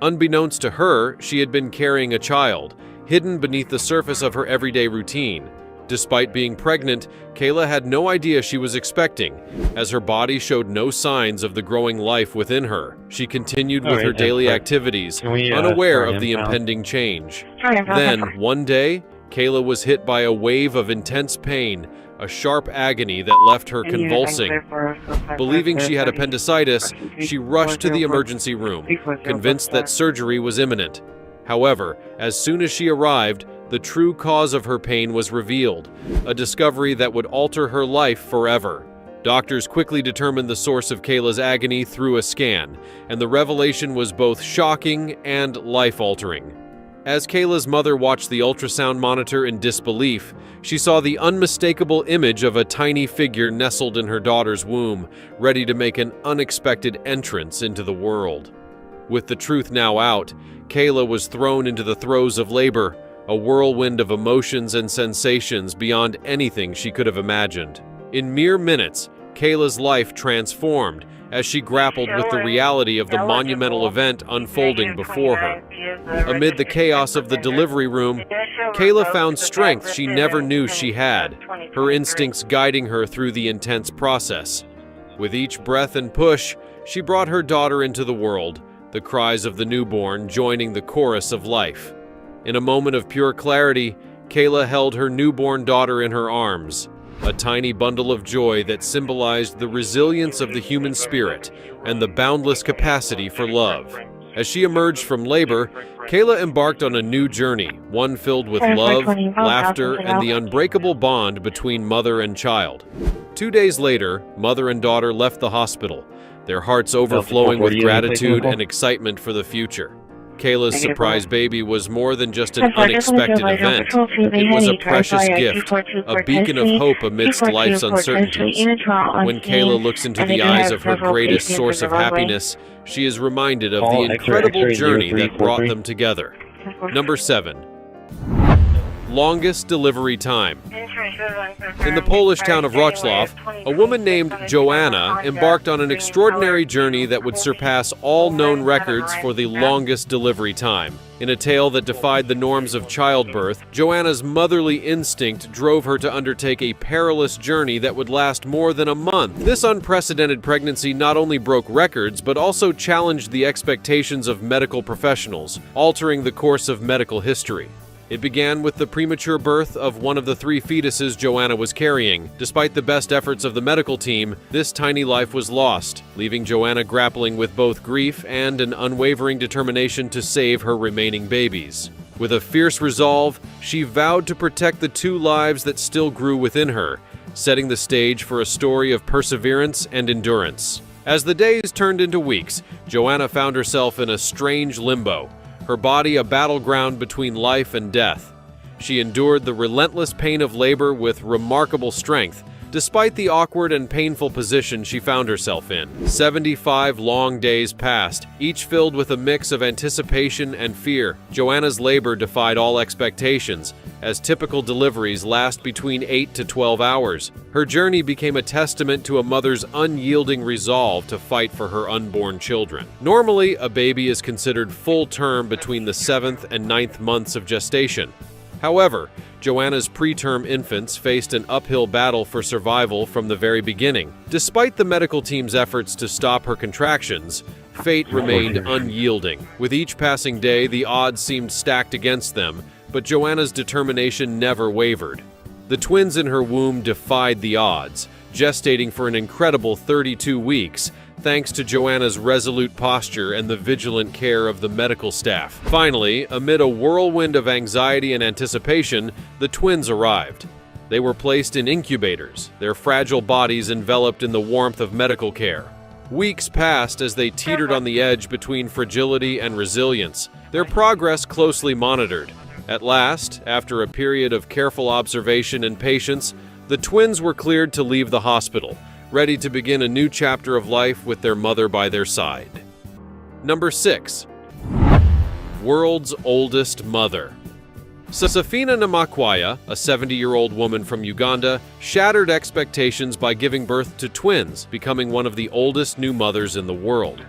Unbeknownst to her, she had been carrying a child, hidden beneath the surface of her everyday routine. Despite being pregnant, Kayla had no idea she was expecting, as her body showed no signs of the growing life within her. She continued with her daily activities, unaware of the impending change. Then, one day, Kayla was hit by a wave of intense pain, a sharp agony that left her convulsing. Believing she had appendicitis, she rushed to the emergency room, convinced that surgery was imminent. However, as soon as she arrived, the true cause of her pain was revealed, a discovery that would alter her life forever. Doctors quickly determined the source of Kayla's agony through a scan, and the revelation was both shocking and life-altering. As Kayla's mother watched the ultrasound monitor in disbelief, she saw the unmistakable image of a tiny figure nestled in her daughter's womb, ready to make an unexpected entrance into the world. With the truth now out, Kayla was thrown into the throes of labor, a whirlwind of emotions and sensations beyond anything she could have imagined. In mere minutes, Kayla's life transformed as she grappled with the reality of the monumental event unfolding before her. Amid the chaos of the delivery room, Kayla found strength she never knew she had, her instincts guiding her through the intense process. With each breath and push, she brought her daughter into the world, the cries of the newborn joining the chorus of life. In a moment of pure clarity, Kayla held her newborn daughter in her arms, a tiny bundle of joy that symbolized the resilience of the human spirit and the boundless capacity for love. As she emerged from labor, Kayla embarked on a new journey, one filled with love, laughter, and the unbreakable bond between mother and child. 2 days later, mother and daughter left the hospital, their hearts overflowing with gratitude and excitement for the future. Kayla's surprise baby was more than just an unexpected event. It was a precious gift, a beacon of hope amidst life's uncertainties. When Kayla looks into the eyes of her greatest source of happiness, she is reminded of the incredible journey that brought them together. Number 7. Longest delivery time. In the Polish town of Wrocław, a woman named Joanna embarked on an extraordinary journey that would surpass all known records for the longest delivery time. In a tale that defied the norms of childbirth, Joanna's motherly instinct drove her to undertake a perilous journey that would last more than a month. This unprecedented pregnancy not only broke records, but also challenged the expectations of medical professionals, altering the course of medical history. It began with the premature birth of one of the 3 fetuses Joanna was carrying. Despite the best efforts of the medical team, this tiny life was lost, leaving Joanna grappling with both grief and an unwavering determination to save her remaining babies. With a fierce resolve, she vowed to protect the 2 lives that still grew within her, setting the stage for a story of perseverance and endurance. As the days turned into weeks, Joanna found herself in a strange limbo, her body a battleground between life and death. She endured the relentless pain of labor with remarkable strength, despite the awkward and painful position she found herself in. 75 long days passed, each filled with a mix of anticipation and fear. Joanna's labor defied all expectations, as typical deliveries last between 8 to 12 hours. Her journey became a testament to a mother's unyielding resolve to fight for her unborn children. Normally, a baby is considered full term between the 7th and 9th months of gestation. However, Joanna's preterm infants faced an uphill battle for survival from the very beginning. Despite the medical team's efforts to stop her contractions, fate remained unyielding. With each passing day, the odds seemed stacked against them, but Joanna's determination never wavered. The twins in her womb defied the odds, gestating for an incredible 32 weeks, thanks to Joanna's resolute posture and the vigilant care of the medical staff. Finally, amid a whirlwind of anxiety and anticipation, the twins arrived. They were placed in incubators, their fragile bodies enveloped in the warmth of medical care. Weeks passed as they teetered on the edge between fragility and resilience, their progress closely monitored. At last, after a period of careful observation and patience, the twins were cleared to leave the hospital, ready to begin a new chapter of life with their mother by their side. Number 6. World's oldest mother. Safina Namakwaya, a 70-year-old woman from Uganda, shattered expectations by giving birth to twins, becoming one of the oldest new mothers in the world.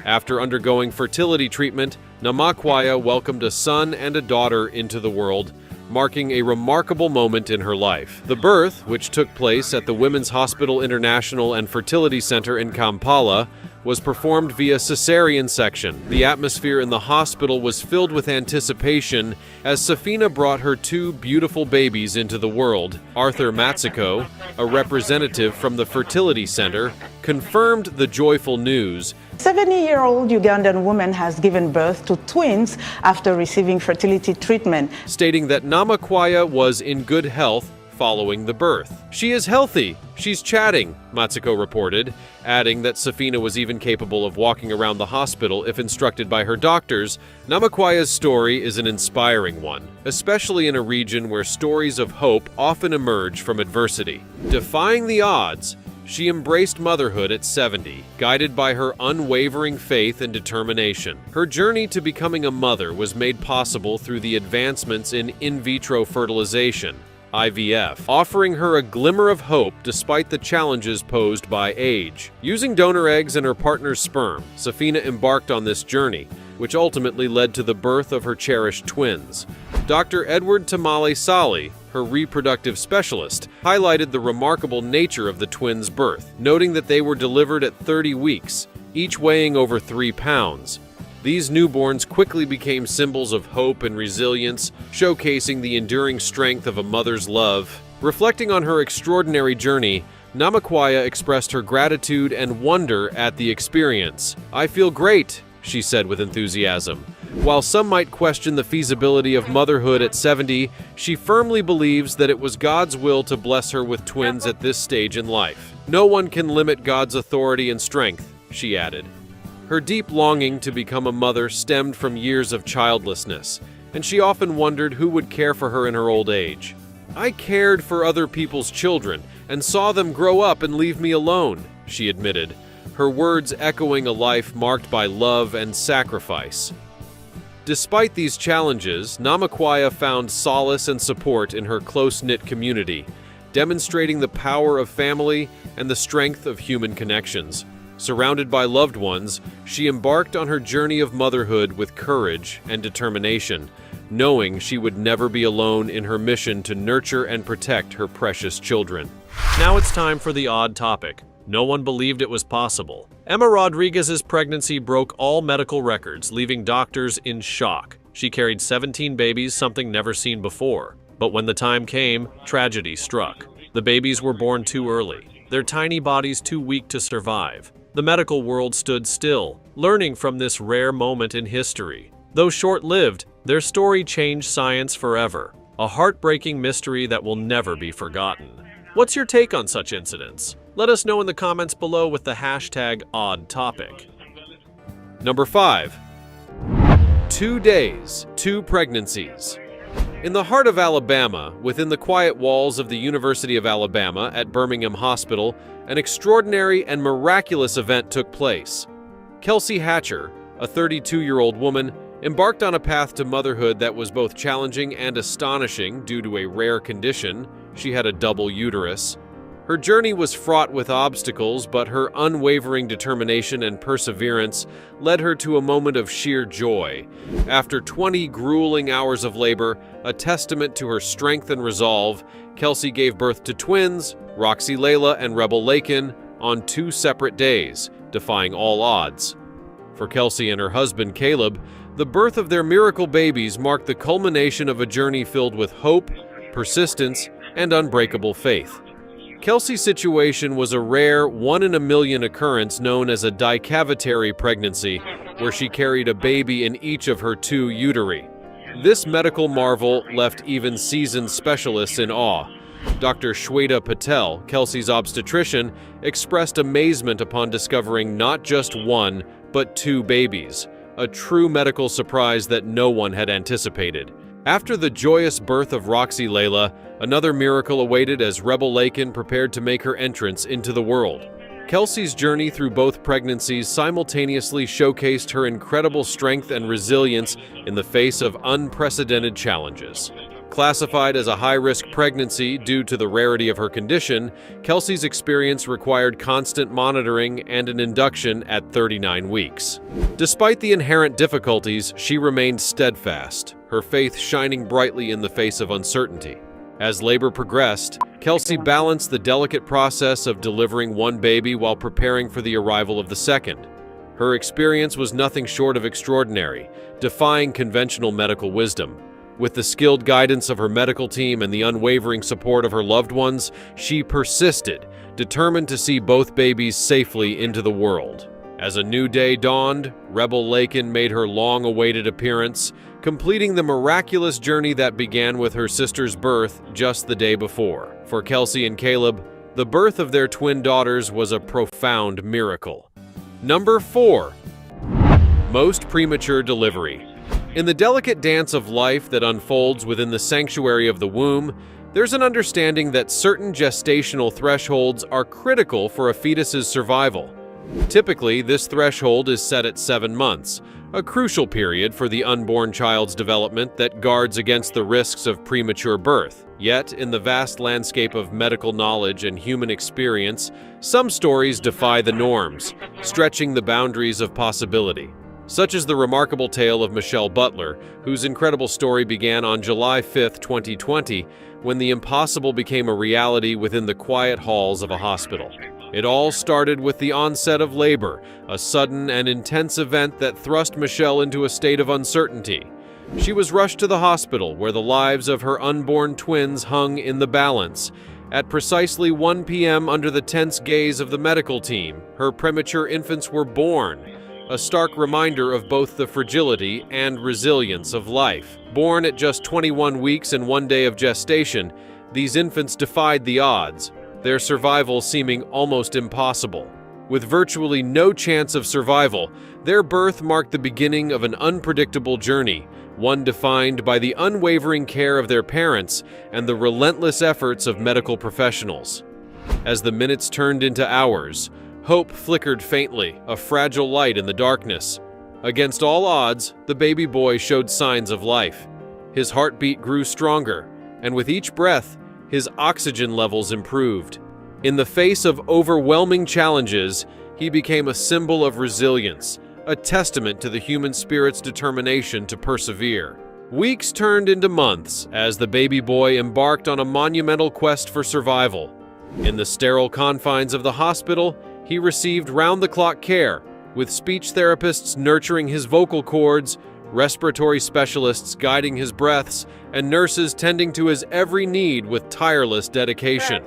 After undergoing fertility treatment, Namakwaya welcomed a son and a daughter into the world, marking a remarkable moment in her life. The birth, which took place at the Women's Hospital International and Fertility Center in Kampala, was performed via cesarean section. The atmosphere in the hospital was filled with anticipation as Safina brought her two beautiful babies into the world. Arthur Matsiko, a representative from the fertility center, confirmed the joyful news. 70-year-old Ugandan woman has given birth to twins after receiving fertility treatment, stating that Namakwaya was in good health following the birth. "She is healthy. She's chatting," Matsiko reported, adding that Safina was even capable of walking around the hospital if instructed by her doctors. Namakwaya's story is an inspiring one, especially in a region where stories of hope often emerge from adversity. Defying the odds, she embraced motherhood at 70, guided by her unwavering faith and determination. Her journey to becoming a mother was made possible through the advancements in vitro fertilization, IVF, offering her a glimmer of hope despite the challenges posed by age. Using donor eggs and her partner's sperm, Safina embarked on this journey, which ultimately led to the birth of her cherished twins. Dr. Edward Tamale Sali, her reproductive specialist, highlighted the remarkable nature of the twins' birth, noting that they were delivered at 30 weeks, each weighing over 3 pounds. These newborns quickly became symbols of hope and resilience, showcasing the enduring strength of a mother's love. Reflecting on her extraordinary journey, Namakwaya expressed her gratitude and wonder at the experience. "I feel great," she said with enthusiasm. While some might question the feasibility of motherhood at 70, she firmly believes that it was God's will to bless her with twins at this stage in life. "No one can limit God's authority and strength," she added. Her deep longing to become a mother stemmed from years of childlessness, and she often wondered who would care for her in her old age. "I cared for other people's children and saw them grow up and leave me alone," she admitted, her words echoing a life marked by love and sacrifice. Despite these challenges, Namakwaya found solace and support in her close-knit community, demonstrating the power of family and the strength of human connections. Surrounded by loved ones, she embarked on her journey of motherhood with courage and determination, knowing she would never be alone in her mission to nurture and protect her precious children. Now it's time for the odd topic. No one believed it was possible. Emma Rodriguez's pregnancy broke all medical records, leaving doctors in shock. She carried 17 babies, something never seen before. But when the time came, tragedy struck. The babies were born too early, their tiny bodies too weak to survive. The medical world stood still, learning from this rare moment in history. Though short-lived, their story changed science forever, a heartbreaking mystery that will never be forgotten. What's your take on such incidents? Let us know in the comments below with the hashtag #OddTopic. Number 5. 2 days, 2 pregnancies. In the heart of Alabama, within the quiet walls of the University of Alabama at Birmingham Hospital, an extraordinary and miraculous event took place. Kelsey Hatcher, a 32-year-old woman, embarked on a path to motherhood that was both challenging and astonishing due to a rare condition. She had a double uterus. Her journey was fraught with obstacles, but her unwavering determination and perseverance led her to a moment of sheer joy. After 20 grueling hours of labor, a testament to her strength and resolve, Kelsey gave birth to twins, Roxy Layla and Rebel Lakin, on 2 separate days, defying all odds. For Kelsey and her husband Caleb, the birth of their miracle babies marked the culmination of a journey filled with hope, persistence, and unbreakable faith. Kelsey's situation was a rare 1-in-a-million occurrence known as a dicavitary pregnancy, where she carried a baby in each of her 2 uteri. This medical marvel left even seasoned specialists in awe. Dr. Shweta Patel, Kelsey's obstetrician, expressed amazement upon discovering not just 1, but 2 babies, a true medical surprise that no one had anticipated. After the joyous birth of Roxy Layla, another miracle awaited as Rebel Lakin prepared to make her entrance into the world. Kelsey's journey through both pregnancies simultaneously showcased her incredible strength and resilience in the face of unprecedented challenges. Classified as a high-risk pregnancy due to the rarity of her condition, Kelsey's experience required constant monitoring and an induction at 39 weeks. Despite the inherent difficulties, she remained steadfast, her faith shining brightly in the face of uncertainty. As labor progressed, Kelsey balanced the delicate process of delivering 1 baby while preparing for the arrival of the second. Her experience was nothing short of extraordinary, defying conventional medical wisdom. With the skilled guidance of her medical team and the unwavering support of her loved ones, she persisted, determined to see both babies safely into the world. As a new day dawned, Rebel Lakin made her long-awaited appearance, completing the miraculous journey that began with her sister's birth just the day before. For Kelsey and Caleb, the birth of their twin daughters was a profound miracle. Number 4. Most premature delivery. In the delicate dance of life that unfolds within the sanctuary of the womb, there's an understanding that certain gestational thresholds are critical for a fetus's survival. Typically, this threshold is set at 7 months, a crucial period for the unborn child's development that guards against the risks of premature birth. Yet, in the vast landscape of medical knowledge and human experience, some stories defy the norms, stretching the boundaries of possibility. Such is the remarkable tale of Michelle Butler, whose incredible story began on July 5, 2020, when the impossible became a reality within the quiet halls of a hospital. It all started with the onset of labor, a sudden and intense event that thrust Michelle into a state of uncertainty. She was rushed to the hospital, where the lives of her unborn twins hung in the balance. At precisely 1 p.m., under the tense gaze of the medical team, her premature infants were born. A stark reminder of both the fragility and resilience of life. Born at just 21 weeks and 1 day of gestation, these infants defied the odds, their survival seeming almost impossible. With virtually no chance of survival, their birth marked the beginning of an unpredictable journey, one defined by the unwavering care of their parents and the relentless efforts of medical professionals. As the minutes turned into hours, hope flickered faintly, a fragile light in the darkness. Against all odds, the baby boy showed signs of life. His heartbeat grew stronger, and with each breath, his oxygen levels improved. In the face of overwhelming challenges, he became a symbol of resilience, a testament to the human spirit's determination to persevere. Weeks turned into months as the baby boy embarked on a monumental quest for survival. In the sterile confines of the hospital, he received round-the-clock care, with speech therapists nurturing his vocal cords, respiratory specialists guiding his breaths, and nurses tending to his every need with tireless dedication.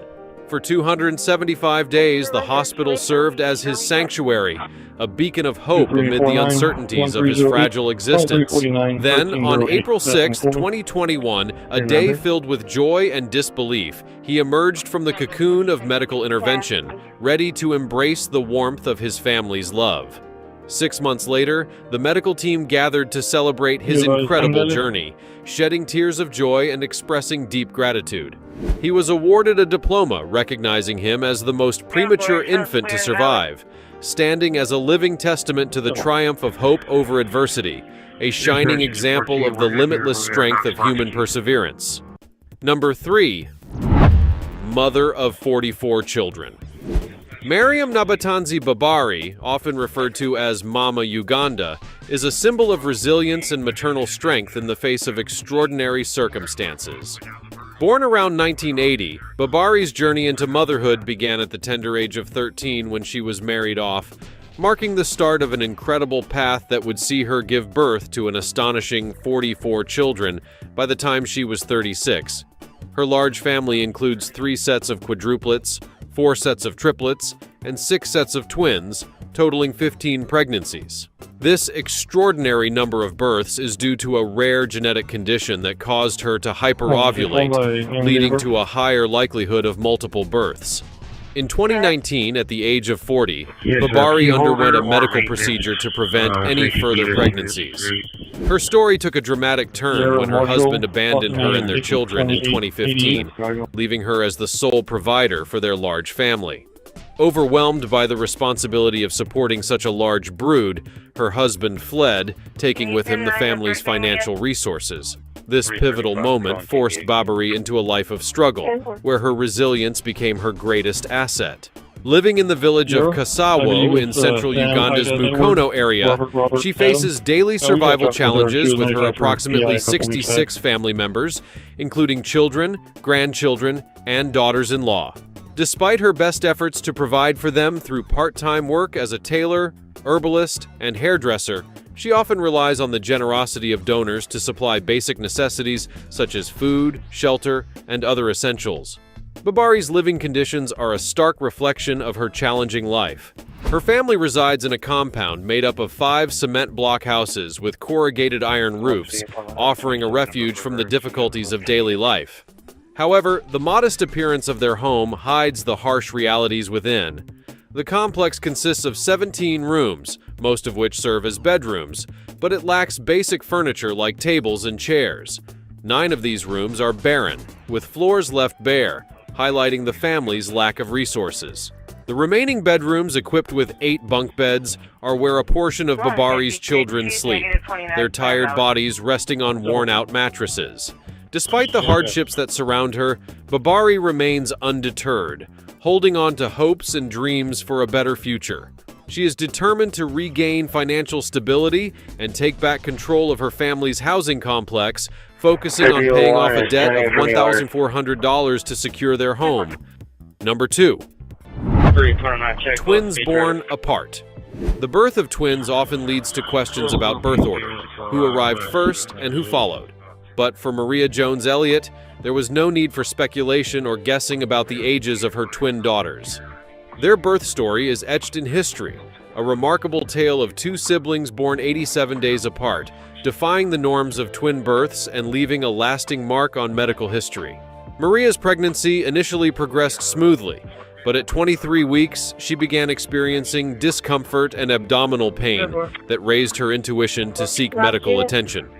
For 275 days, the hospital served as his sanctuary, a beacon of hope amid the uncertainties of his fragile existence. Then, on April 6, 2021, a day filled with joy and disbelief, he emerged from the cocoon of medical intervention, ready to embrace the warmth of his family's love. 6 months later, the medical team gathered to celebrate his incredible journey, shedding tears of joy and expressing deep gratitude. He was awarded a diploma recognizing him as the most premature infant to survive, standing as a living testament to the triumph of hope over adversity, a shining example of the limitless strength of human perseverance. Number 3. Mother of 44 children. Mariam Nabatanzi Babari, often referred to as Mama Uganda, is a symbol of resilience and maternal strength in the face of extraordinary circumstances. Born around 1980, Babari's journey into motherhood began at the tender age of 13 when she was married off, marking the start of an incredible path that would see her give birth to an astonishing 44 children by the time she was 36. Her large family includes 3 sets of quadruplets, 4 sets of triplets, and 6 sets of twins, totaling 15 pregnancies. This extraordinary number of births is due to a rare genetic condition that caused her to hyperovulate, leading to a higher likelihood of multiple births. In 2019, at the age of 40, Babari underwent a medical procedure to prevent any further pregnancies. Her story took a dramatic turn when her husband abandoned her and their children in 2015, leaving her as the sole provider for their large family. Overwhelmed by the responsibility of supporting such a large brood, her husband fled, taking with him the family's financial resources. This pivotal moment forced Babari into a life of struggle, where her resilience became her greatest asset. Living in the village of Kasawo in central Uganda's Mukono area, she faces daily survival challenges with her approximately 66 family members, including children, grandchildren, and daughters-in-law. Despite her best efforts to provide for them through part-time work as a tailor, herbalist, and hairdresser, she often relies on the generosity of donors to supply basic necessities such as food, shelter, and other essentials. Babari's living conditions are a stark reflection of her challenging life. Her family resides in a compound made up of 5 cement block houses with corrugated iron roofs, offering a refuge from the difficulties of daily life. However, the modest appearance of their home hides the harsh realities within. The complex consists of 17 rooms, most of which serve as bedrooms, but it lacks basic furniture like tables and chairs. 9 of these rooms are barren, with floors left bare, highlighting the family's lack of resources. The remaining bedrooms, equipped with 8 bunk beds, are where a portion of Babari's children sleep, their tired bodies resting on worn-out mattresses. Despite the hardships that surround her, Babari remains undeterred, holding on to hopes and dreams for a better future. She is determined to regain financial stability and take back control of her family's housing complex, focusing on paying off a debt of $1,400 to secure their home. Number 2. Twins born apart. The birth of twins often leads to questions about birth order, who arrived first and who followed. But for Maria Jones Elliott, there was no need for speculation or guessing about the ages of her twin daughters. Their birth story is etched in history, a remarkable tale of 2 siblings born 87 days apart, defying the norms of twin births and leaving a lasting mark on medical history. Maria's pregnancy initially progressed smoothly, but at 23 weeks, she began experiencing discomfort and abdominal pain that raised her intuition to seek medical attention.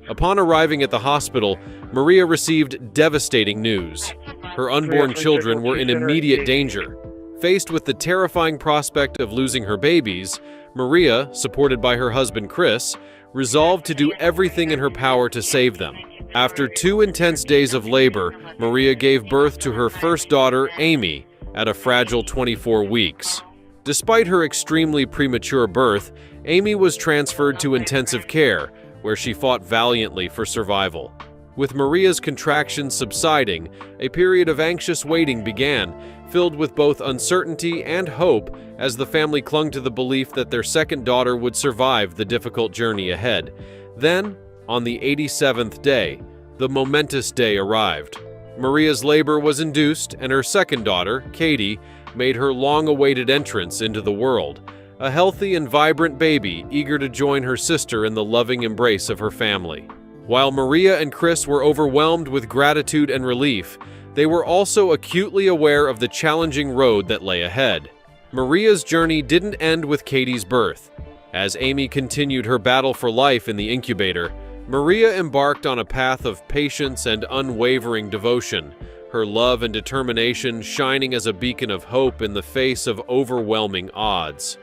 Upon arriving at the hospital, Maria received devastating news. Her unborn children were in immediate danger. Faced with the terrifying prospect of losing her babies, Maria, supported by her husband Chris, resolved to do everything in her power to save them. After 2 intense days of labor, Maria gave birth to her first daughter, Amy, at a fragile 24 weeks. Despite her extremely premature birth, Amy was transferred to intensive care, where she fought valiantly for survival. With Maria's contractions subsiding, a period of anxious waiting began, filled with both uncertainty and hope as the family clung to the belief that their second daughter would survive the difficult journey ahead. Then, on the 87th day, the momentous day arrived. Maria's labor was induced, and her second daughter, Katie, made her long-awaited entrance into the world. A healthy and vibrant baby eager to join her sister in the loving embrace of her family. While Maria and Chris were overwhelmed with gratitude and relief, they were also acutely aware of the challenging road that lay ahead. Maria's journey didn't end with Katie's birth. As Amy continued her battle for life in the incubator, Maria embarked on a path of patience and unwavering devotion, her love and determination shining as a beacon of hope in the face of overwhelming odds.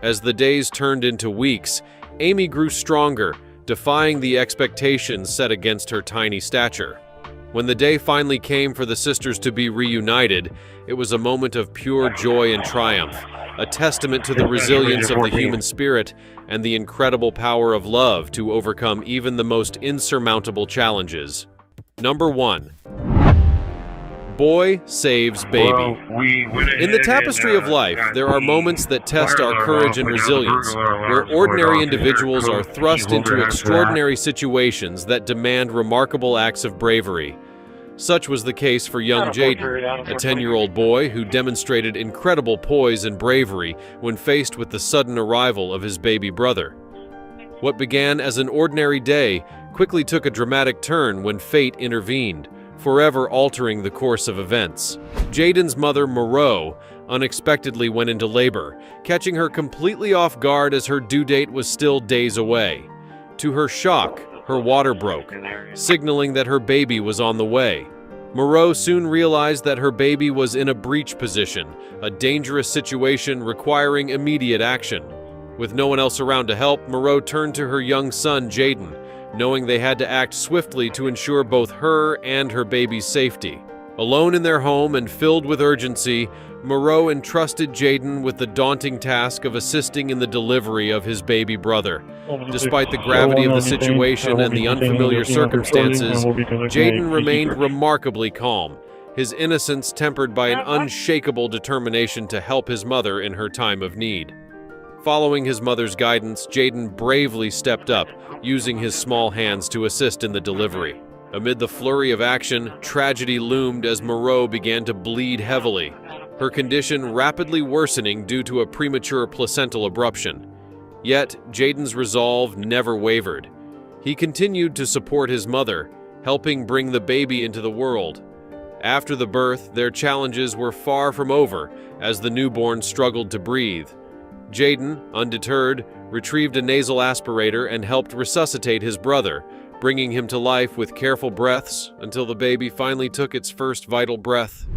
As the days turned into weeks, Amy grew stronger, defying the expectations set against her tiny stature. When the day finally came for the sisters to be reunited, it was a moment of pure joy and triumph, a testament to the resilience of the human spirit and the incredible power of love to overcome even the most insurmountable challenges. Number 1. Boy saves baby. In the tapestry of life, there are moments that test our courage and resilience, where ordinary individuals are thrust into extraordinary situations that demand remarkable acts of bravery. Such was the case for young Jaden, a 10-year-old boy who demonstrated incredible poise and bravery when faced with the sudden arrival of his baby brother. What began as an ordinary day quickly took a dramatic turn when fate intervened, forever altering the course of events. Jaden's mother, Moreau, unexpectedly went into labor, catching her completely off guard as her due date was still days away. To her shock, her water broke, signaling that her baby was on the way. Moreau soon realized that her baby was in a breech position, a dangerous situation requiring immediate action. With no one else around to help, Moreau turned to her young son, Jaden, knowing they had to act swiftly to ensure both her and her baby's safety. Alone in their home and filled with urgency, Moreau entrusted Jaden with the daunting task of assisting in the delivery of his baby brother. Despite the gravity of the situation and the unfamiliar circumstances, Jaden remained remarkably calm, his innocence tempered by an unshakable determination to help his mother in her time of need. Following his mother's guidance, Jaden bravely stepped up, using his small hands to assist in the delivery. Amid the flurry of action, tragedy loomed as Moreau began to bleed heavily, her condition rapidly worsening due to a premature placental abruption. Yet, Jaden's resolve never wavered. He continued to support his mother, helping bring the baby into the world. After the birth, their challenges were far from over as the newborn struggled to breathe. Jaden, undeterred, retrieved a nasal aspirator and helped resuscitate his brother, bringing him to life with careful breaths until the baby finally took its first vital breath.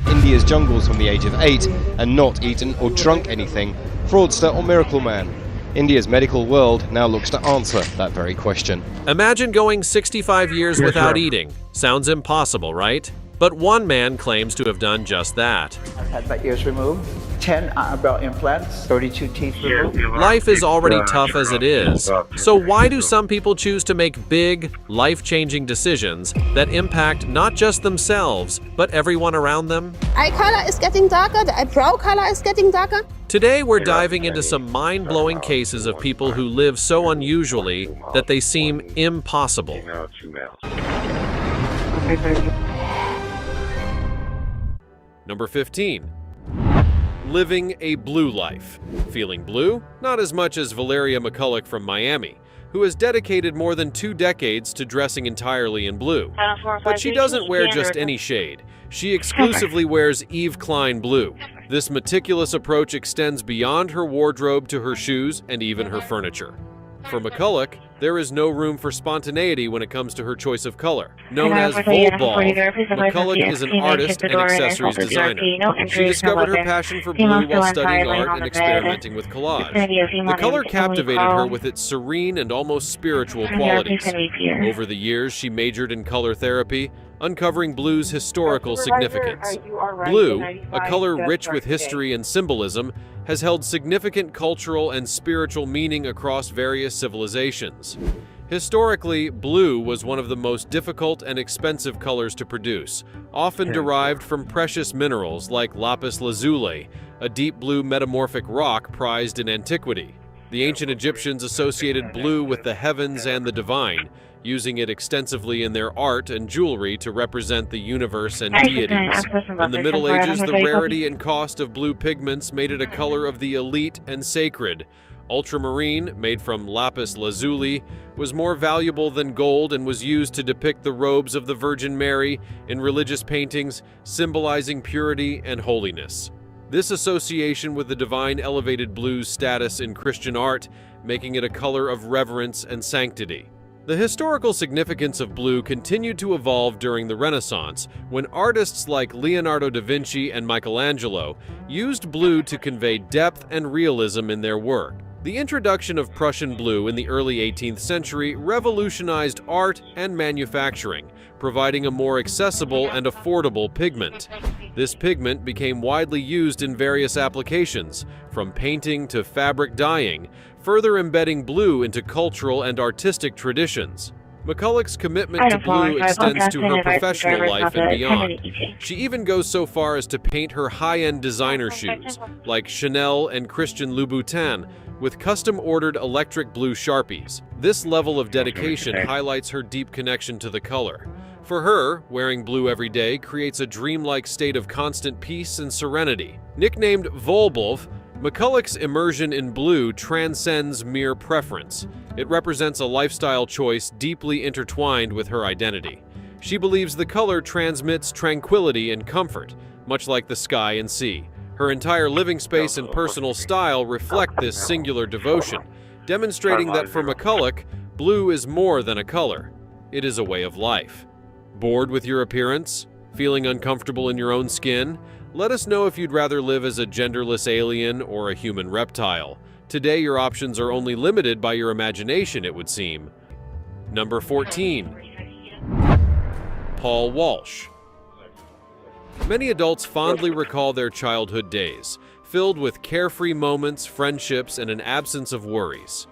India's jungles from the age of 8 and not eaten or drunk anything, fraudster or miracle man? India's medical world now looks to answer that very question. Imagine going 65 years without eating. Sounds impossible, right? But one man claims to have done just that. I've had my ears removed, 10 eyebrow implants, 32 teeth removed. Life is already tough as it is. So why do some people choose to make big, life-changing decisions that impact not just themselves, but everyone around them? Eye color is getting darker, the eyebrow color is getting darker. Today we're diving into some mind-blowing cases of people who live so unusually that they seem impossible. Number 15. Living a blue life. Feeling blue? Not as much as Valeria McCulloch from Miami, who has dedicated more than 2 decades to dressing entirely in blue. But she doesn't wear just any shade. She exclusively wears Yves Klein blue. This meticulous approach extends beyond her wardrobe to her shoes and even her furniture. For McCulloch, there is no room for spontaneity when it comes to her choice of color. Known as Voldball, McCulloch is an artist and accessories designer. She discovered her passion for blue while studying art and experimenting with collage. The color captivated her with its serene and almost spiritual qualities. Over the years, she majored in color therapy, uncovering blue's historical significance. Blue, a color rich with history and symbolism, has held significant cultural and spiritual meaning across various civilizations. Historically, blue was one of the most difficult and expensive colors to produce, often derived from precious minerals like lapis lazuli, a deep blue metamorphic rock prized in antiquity. The ancient Egyptians associated blue with the heavens and the divine, using it extensively in their art and jewelry to represent the universe and deities. In the Middle Ages, the rarity and cost of blue pigments made it a color of the elite and sacred. Ultramarine, made from lapis lazuli, was more valuable than gold and was used to depict the robes of the Virgin Mary in religious paintings, symbolizing purity and holiness. This association with the divine elevated blue's status in Christian art, making it a color of reverence and sanctity. The historical significance of blue continued to evolve during the Renaissance, when artists like Leonardo da Vinci and Michelangelo used blue to convey depth and realism in their work. The introduction of Prussian blue in the early 18th century revolutionized art and manufacturing, providing a more accessible and affordable pigment. This pigment became widely used in various applications, from painting to fabric dyeing, further embedding blue into cultural and artistic traditions. McCulloch's commitment to blue extends to her professional life and beyond. She even goes so far as to paint her high-end designer shoes, like Chanel and Christian Louboutin, with custom-ordered electric blue Sharpies. This level of dedication highlights her deep connection to the color. For her, wearing blue every day creates a dreamlike state of constant peace and serenity. Nicknamed Volbov, McCulloch's immersion in blue transcends mere preference. It represents a lifestyle choice deeply intertwined with her identity. She believes the color transmits tranquility and comfort, much like the sky and sea. Her entire living space and personal style reflect this singular devotion, demonstrating that for McCulloch, blue is more than a color. It is a way of life. Bored with your appearance? Feeling uncomfortable in your own skin? Let us know if you'd rather live as a genderless alien or a human reptile. Today, your options are only limited by your imagination, it would seem. Number 14. Paul Walsh. Many adults fondly recall their childhood days, filled with carefree moments, friendships, and an absence of worries.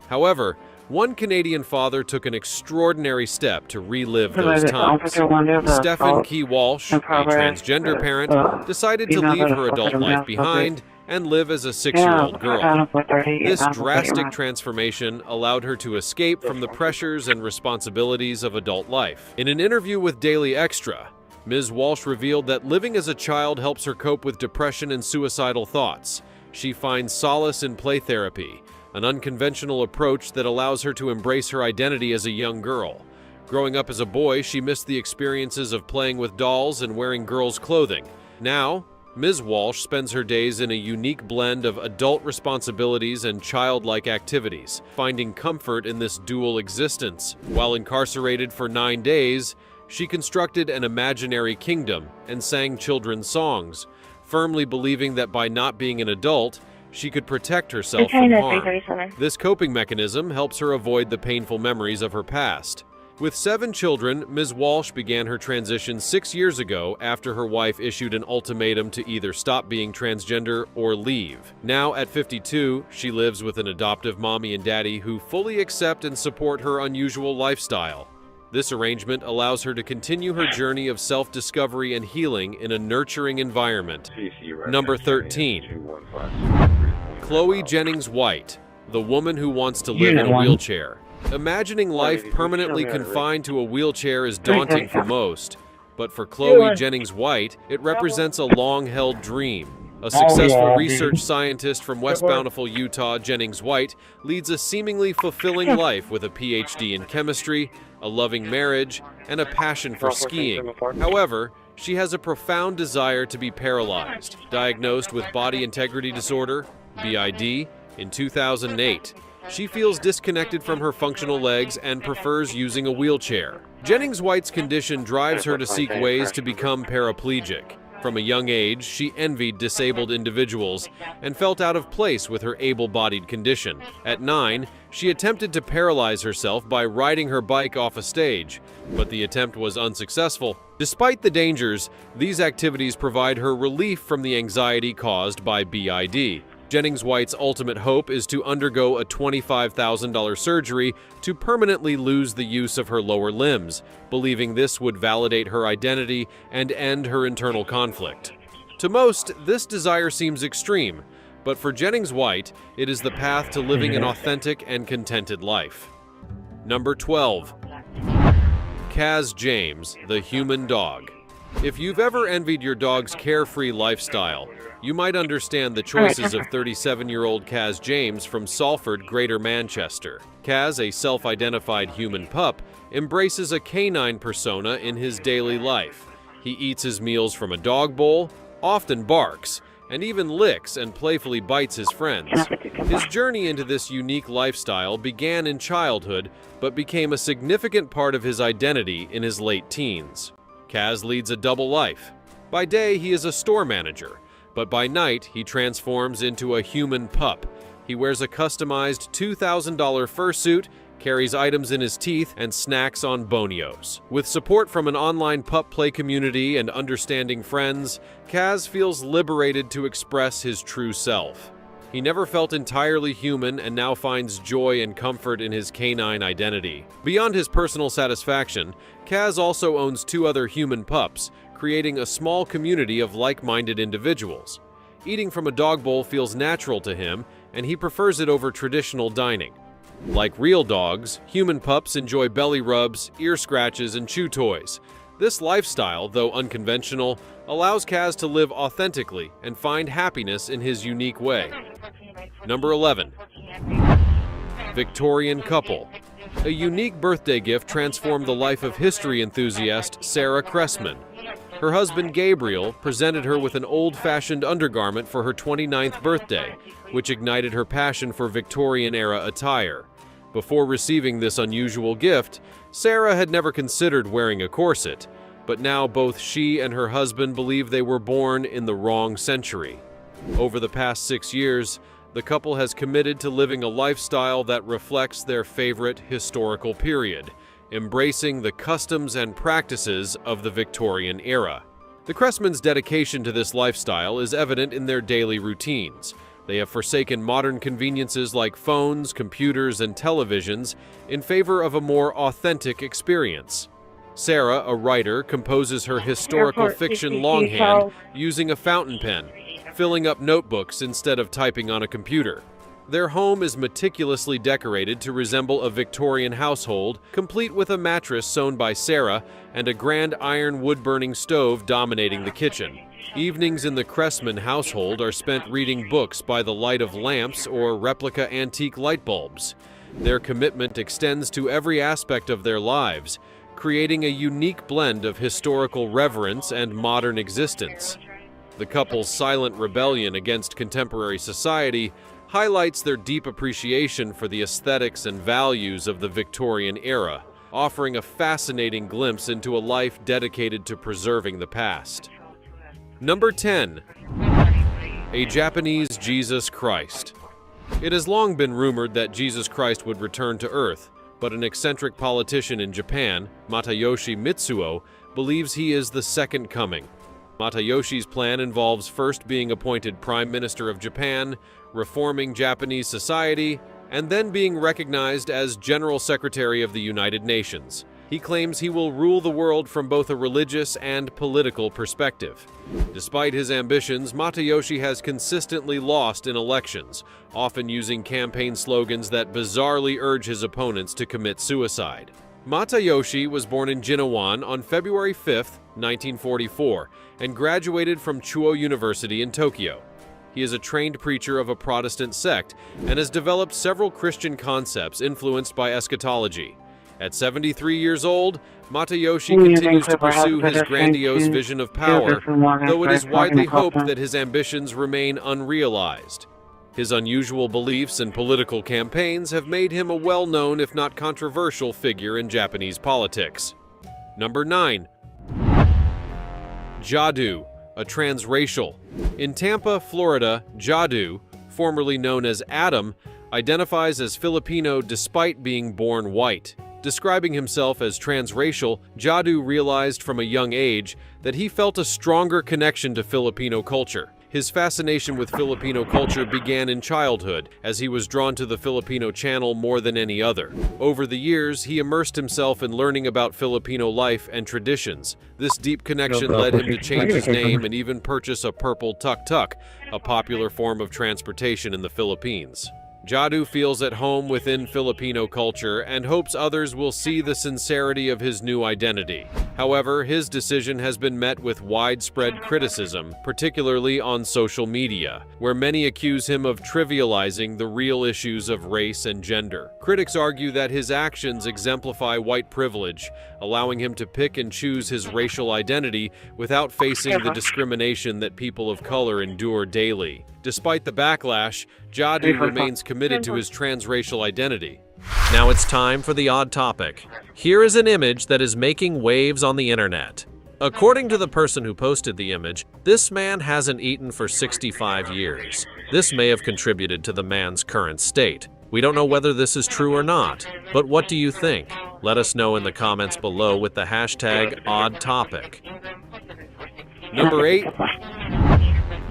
However, one Canadian father took an extraordinary step to relive those times. Stephen Key Walsh, a transgender parent, decided to leave her adult life behind and live as a 6-year-old girl. This drastic transformation allowed her to escape from the pressures and responsibilities of adult life. In an interview with Daily Extra, Ms. Walsh revealed that living as a child helps her cope with depression and suicidal thoughts. She finds solace in play therapy, an unconventional approach that allows her to embrace her identity as a young girl. Growing up as a boy, she missed the experiences of playing with dolls and wearing girls' clothing. Now, Ms. Walsh spends her days in a unique blend of adult responsibilities and childlike activities, finding comfort in this dual existence. While incarcerated for 9 days, she constructed an imaginary kingdom and sang children's songs, firmly believing that by not being an adult, she could protect herself from harm. This coping mechanism helps her avoid the painful memories of her past. With 7 children, Ms. Walsh began her transition 6 years ago after her wife issued an ultimatum to either stop being transgender or leave. Now, at 52, she lives with an adoptive mommy and daddy who fully accept and support her unusual lifestyle. This arrangement allows her to continue her journey of self-discovery and healing in a nurturing environment. Number 13. Chloe Jennings White, the woman who wants to live in a wheelchair. Imagining life permanently confined to a wheelchair is daunting for most, but for Chloe Jennings White, it represents a long-held dream. A successful research scientist from West Bountiful, Utah, Jennings White leads a seemingly fulfilling life with a PhD in chemistry, a loving marriage, and a passion for skiing. However, she has a profound desire to be paralyzed, diagnosed with body integrity disorder, BID, in 2008. She feels disconnected from her functional legs and prefers using a wheelchair. Jennings White's condition drives her to seek ways to become paraplegic. From a young age, she envied disabled individuals and felt out of place with her able-bodied condition. At 9, she attempted to paralyze herself by riding her bike off a stage, but the attempt was unsuccessful. Despite the dangers, these activities provide her relief from the anxiety caused by BID. Jennings White's ultimate hope is to undergo a $25,000 surgery to permanently lose the use of her lower limbs, believing this would validate her identity and end her internal conflict. To most, this desire seems extreme, but for Jennings White, it is the path to living an authentic and contented life. Number 12. Kaz James, the human dog. If you've ever envied your dog's carefree lifestyle, you might understand the choices of 37-year-old Kaz James from Salford, Greater Manchester. Kaz, a self-identified human pup, embraces a canine persona in his daily life. He eats his meals from a dog bowl, often barks, and even licks and playfully bites his friends. His journey into this unique lifestyle began in childhood, but became a significant part of his identity in his late teens. Kaz leads a double life. By day, he is a store manager, but by night, he transforms into a human pup. He wears a customized $2,000 fursuit, carries items in his teeth, and snacks on Bonios. With support from an online pup play community and understanding friends, Kaz feels liberated to express his true self. He never felt entirely human and now finds joy and comfort in his canine identity. Beyond his personal satisfaction, Kaz also owns 2 other human pups, creating a small community of like-minded individuals. Eating from a dog bowl feels natural to him, and he prefers it over traditional dining. Like real dogs, human pups enjoy belly rubs, ear scratches, and chew toys. This lifestyle, though unconventional, allows Kaz to live authentically and find happiness in his unique way. Number 11. Victorian couple. A unique birthday gift transformed the life of history enthusiast Sarah Cressman. Her husband Gabriel presented her with an old-fashioned undergarment for her 29th birthday, which ignited her passion for Victorian-era attire. Before receiving this unusual gift, Sarah had never considered wearing a corset, but now both she and her husband believe they were born in the wrong century. Over the past 6 years, the couple has committed to living a lifestyle that reflects their favorite historical period, embracing the customs and practices of the Victorian era. The Cressmans' dedication to this lifestyle is evident in their daily routines. They have forsaken modern conveniences like phones, computers, and televisions in favor of a more authentic experience. Sarah, a writer, composes her historical fiction longhand using a fountain pen, filling up notebooks instead of typing on a computer. Their home is meticulously decorated to resemble a Victorian household, complete with a mattress sewn by Sarah and a grand iron wood-burning stove dominating the kitchen. Evenings in the Cressman household are spent reading books by the light of lamps or replica antique light bulbs. Their commitment extends to every aspect of their lives, creating a unique blend of historical reverence and modern existence. The couple's silent rebellion against contemporary society highlights their deep appreciation for the aesthetics and values of the Victorian era, offering a fascinating glimpse into a life dedicated to preserving the past. Number 10. A Japanese Jesus Christ. It has long been rumored that Jesus Christ would return to Earth, but an eccentric politician in Japan, Matayoshi Mitsuo, believes he is the second coming. Matayoshi's plan involves first being appointed Prime Minister of Japan, reforming Japanese society, and then being recognized as General Secretary of the United Nations. He claims he will rule the world from both a religious and political perspective. Despite his ambitions, Matayoshi has consistently lost in elections, often using campaign slogans that bizarrely urge his opponents to commit suicide. Matayoshi was born in Ginawan on February 5, 1944, and graduated from Chuo University in Tokyo. He is a trained preacher of a Protestant sect and has developed several Christian concepts influenced by eschatology. At 73 years old, Matayoshi continues to pursue his grandiose vision of power, though it is widely hoped that his ambitions remain unrealized. His unusual beliefs and political campaigns have made him a well-known, if not controversial, figure in Japanese politics. Number 9. Jadu, a transracial. In Tampa, Florida, Jadu, formerly known as Adam, identifies as Filipino despite being born white. Describing himself as transracial, Jadu realized from a young age that he felt a stronger connection to Filipino culture. His fascination with Filipino culture began in childhood, as he was drawn to the Filipino channel more than any other. Over the years, he immersed himself in learning about Filipino life and traditions. This deep connection led him to change his name and even purchase a purple tuk-tuk, a popular form of transportation in the Philippines. Jadu feels at home within Filipino culture and hopes others will see the sincerity of his new identity. However, his decision has been met with widespread criticism, particularly on social media, where many accuse him of trivializing the real issues of race and gender. Critics argue that his actions exemplify white privilege, allowing him to pick and choose his racial identity without facing the discrimination that people of color endure daily. Despite the backlash, Jadu remains committed to his transracial identity. Now it's time for the odd topic. Here is an image that is making waves on the internet. According to the person who posted the image, this man hasn't eaten for 65 years. This may have contributed to the man's current state. We don't know whether this is true or not, but what do you think? Let us know in the comments below with the hashtag oddtopic. Number 8.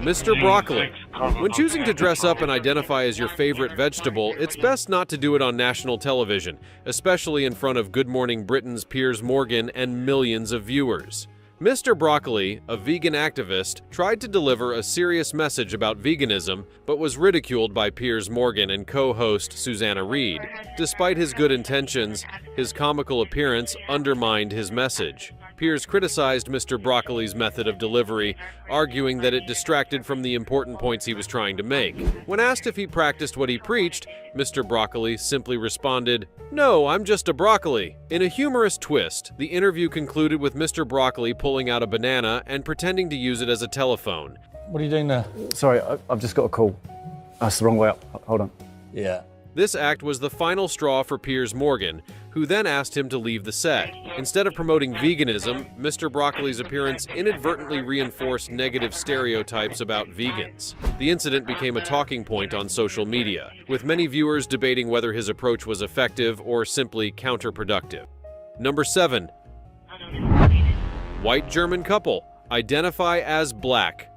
Mr. Broccoli. When choosing to dress up and identify as your favorite vegetable, it's best not to do it on national television, especially in front of Good Morning Britain's Piers Morgan and millions of viewers. Mr. Broccoli, a vegan activist, tried to deliver a serious message about veganism, but was ridiculed by Piers Morgan and co-host Susanna Reid. Despite his good intentions, his comical appearance undermined his message. Piers criticized Mr. Broccoli's method of delivery, arguing that it distracted from the important points he was trying to make. When asked if he practiced what he preached, Mr. Broccoli simply responded, "No, I'm just a broccoli." In a humorous twist, the interview concluded with Mr. Broccoli pulling out a banana and pretending to use it as a telephone. What are you doing there? Sorry, I've just got a call. That's the wrong way up. Hold on. Yeah. This act was the final straw for Piers Morgan, who then asked him to leave the set. Instead of promoting veganism, Mr. Broccoli's appearance inadvertently reinforced negative stereotypes about vegans. The incident became a talking point on social media, with many viewers debating whether his approach was effective or simply counterproductive. Number 7. White German couple. Identify as black.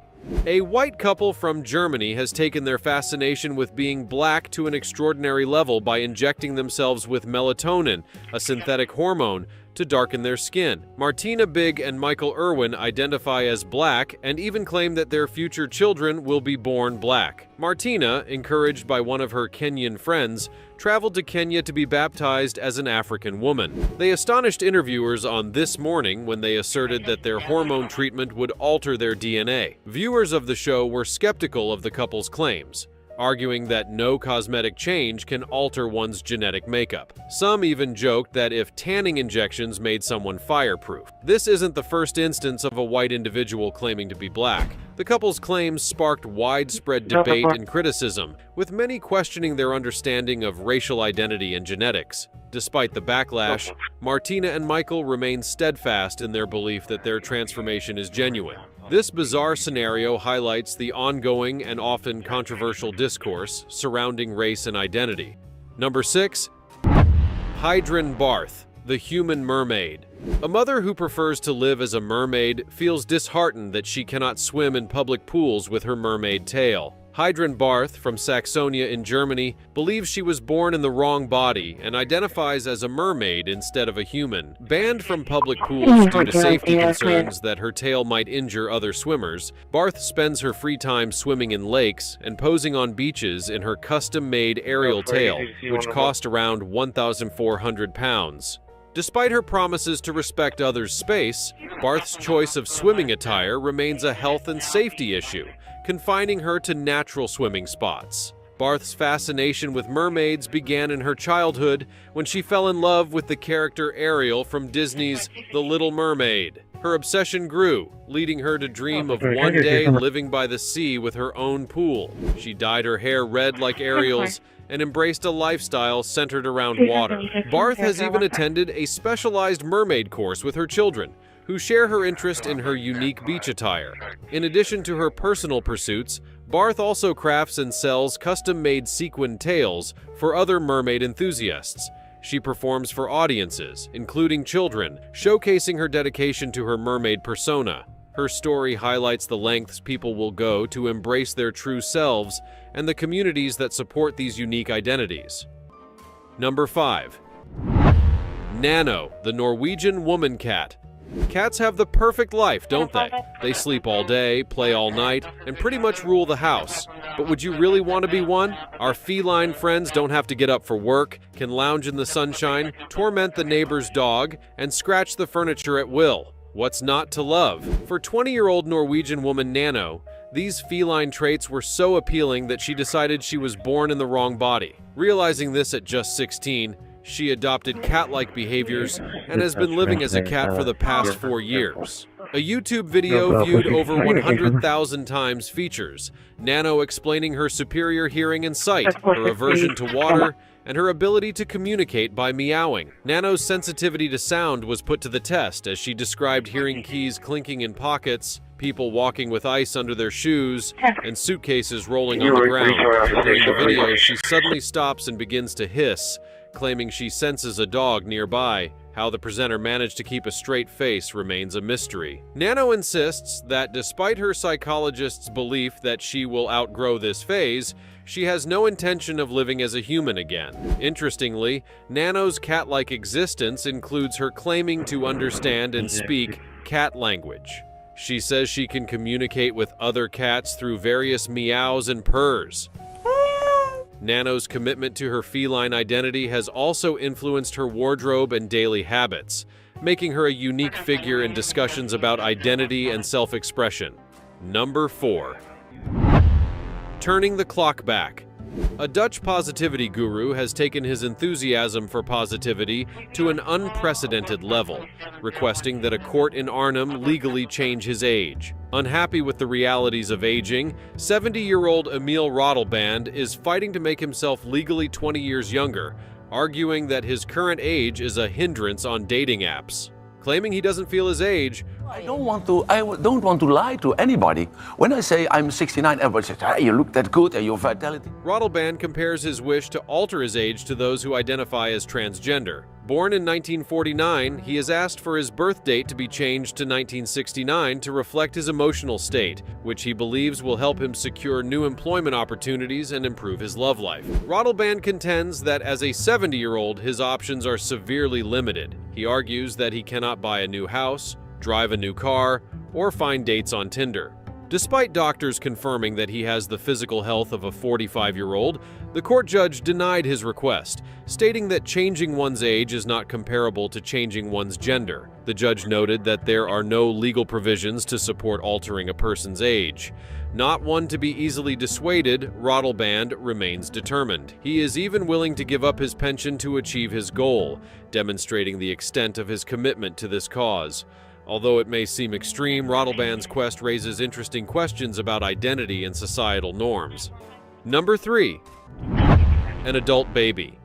A white couple from Germany has taken their fascination with being black to an extraordinary level by injecting themselves with melatonin, a synthetic hormone, to darken their skin. Martina Big and Michael Irwin identify as black and even claim that their future children will be born black. Martina, encouraged by one of her Kenyan friends, traveled to Kenya to be baptized as an African woman. They astonished interviewers on This Morning when they asserted that their hormone treatment would alter their DNA. Viewers of the show were skeptical of the couple's claims, arguing that no cosmetic change can alter one's genetic makeup. Some even joked that if tanning injections made someone fireproof. This isn't the first instance of a white individual claiming to be black. The couple's claims sparked widespread debate and criticism, with many questioning their understanding of racial identity and genetics. Despite the backlash, Martina and Michael remain steadfast in their belief that their transformation is genuine. This bizarre scenario highlights the ongoing and often controversial discourse surrounding race and identity. Number 6. Hydran Barth, the human mermaid. A mother who prefers to live as a mermaid feels disheartened that she cannot swim in public pools with her mermaid tail. Hydran Barth from Saxonia in Germany believes she was born in the wrong body and identifies as a mermaid instead of a human. Banned from public pools due to safety concerns that her tail might injure other swimmers, Barth spends her free time swimming in lakes and posing on beaches in her custom-made aerial tail, which cost around 1,400 pounds. Despite her promises to respect others' space, Barth's choice of swimming attire remains a health and safety issue, confining her to natural swimming spots. Barth's fascination with mermaids began in her childhood when she fell in love with the character Ariel from Disney's The Little Mermaid. Her obsession grew, leading her to dream of one day living by the sea with her own pool. She dyed her hair red like Ariel's and embraced a lifestyle centered around water. Barth has even attended a specialized mermaid course with her children, who share her interest in her unique beach attire. In addition to her personal pursuits, Barth also crafts and sells custom-made sequin tails for other mermaid enthusiasts. She performs for audiences, including children, showcasing her dedication to her mermaid persona. Her story highlights the lengths people will go to embrace their true selves and the communities that support these unique identities. Number 5. Nano, the Norwegian woman cat. Cats have the perfect life, don't they? They sleep all day, play all night, and pretty much rule the house. But would you really want to be one? Our feline friends don't have to get up for work, can lounge in the sunshine, torment the neighbor's dog, and scratch the furniture at will. What's not to love? For 20-year-old Norwegian woman Nano, these feline traits were so appealing that she decided she was born in the wrong body. Realizing this at just 16, she adopted cat-like behaviors and has been living as a cat for the past 4 years. A YouTube video viewed over 100,000 times features Nano explaining her superior hearing and sight, her aversion to water, and her ability to communicate by meowing. Nano's sensitivity to sound was put to the test as she described hearing keys clinking in pockets, people walking with ice under their shoes, and suitcases rolling on the ground. During the video, she suddenly stops and begins to hiss, claiming she senses a dog nearby. How the presenter managed to keep a straight face remains a mystery. Nano insists that despite her psychologist's belief that she will outgrow this phase, she has no intention of living as a human again. Interestingly, Nano's cat-like existence includes her claiming to understand and speak cat language. She says she can communicate with other cats through various meows and purrs. Nano's commitment to her feline identity has also influenced her wardrobe and daily habits, making her a unique figure in discussions about identity and self-expression. Number 4. Turning the clock back. A Dutch positivity guru has taken his enthusiasm for positivity to an unprecedented level, requesting that a court in Arnhem legally change his age. Unhappy with the realities of aging, 70-year-old Emil Rodelband is fighting to make himself legally 20 years younger, arguing that his current age is a hindrance on dating apps. Claiming he doesn't feel his age, I don't want to lie to anybody. When I say I'm 69, everybody says, hey, you look that good and your vitality. Rodelband compares his wish to alter his age to those who identify as transgender. Born in 1949, he has asked for his birth date to be changed to 1969 to reflect his emotional state, which he believes will help him secure new employment opportunities and improve his love life. Rodelband contends that as a 70-year-old, his options are severely limited. He argues that he cannot buy a new house, drive a new car, or find dates on Tinder. Despite doctors confirming that he has the physical health of a 45-year-old, the court judge denied his request, stating that changing one's age is not comparable to changing one's gender. The judge noted that there are no legal provisions to support altering a person's age. Not one to be easily dissuaded, Rodelband remains determined. He is even willing to give up his pension to achieve his goal, demonstrating the extent of his commitment to this cause. Although it may seem extreme, Rodelband's quest raises interesting questions about identity and societal norms. Number 3. An adult baby.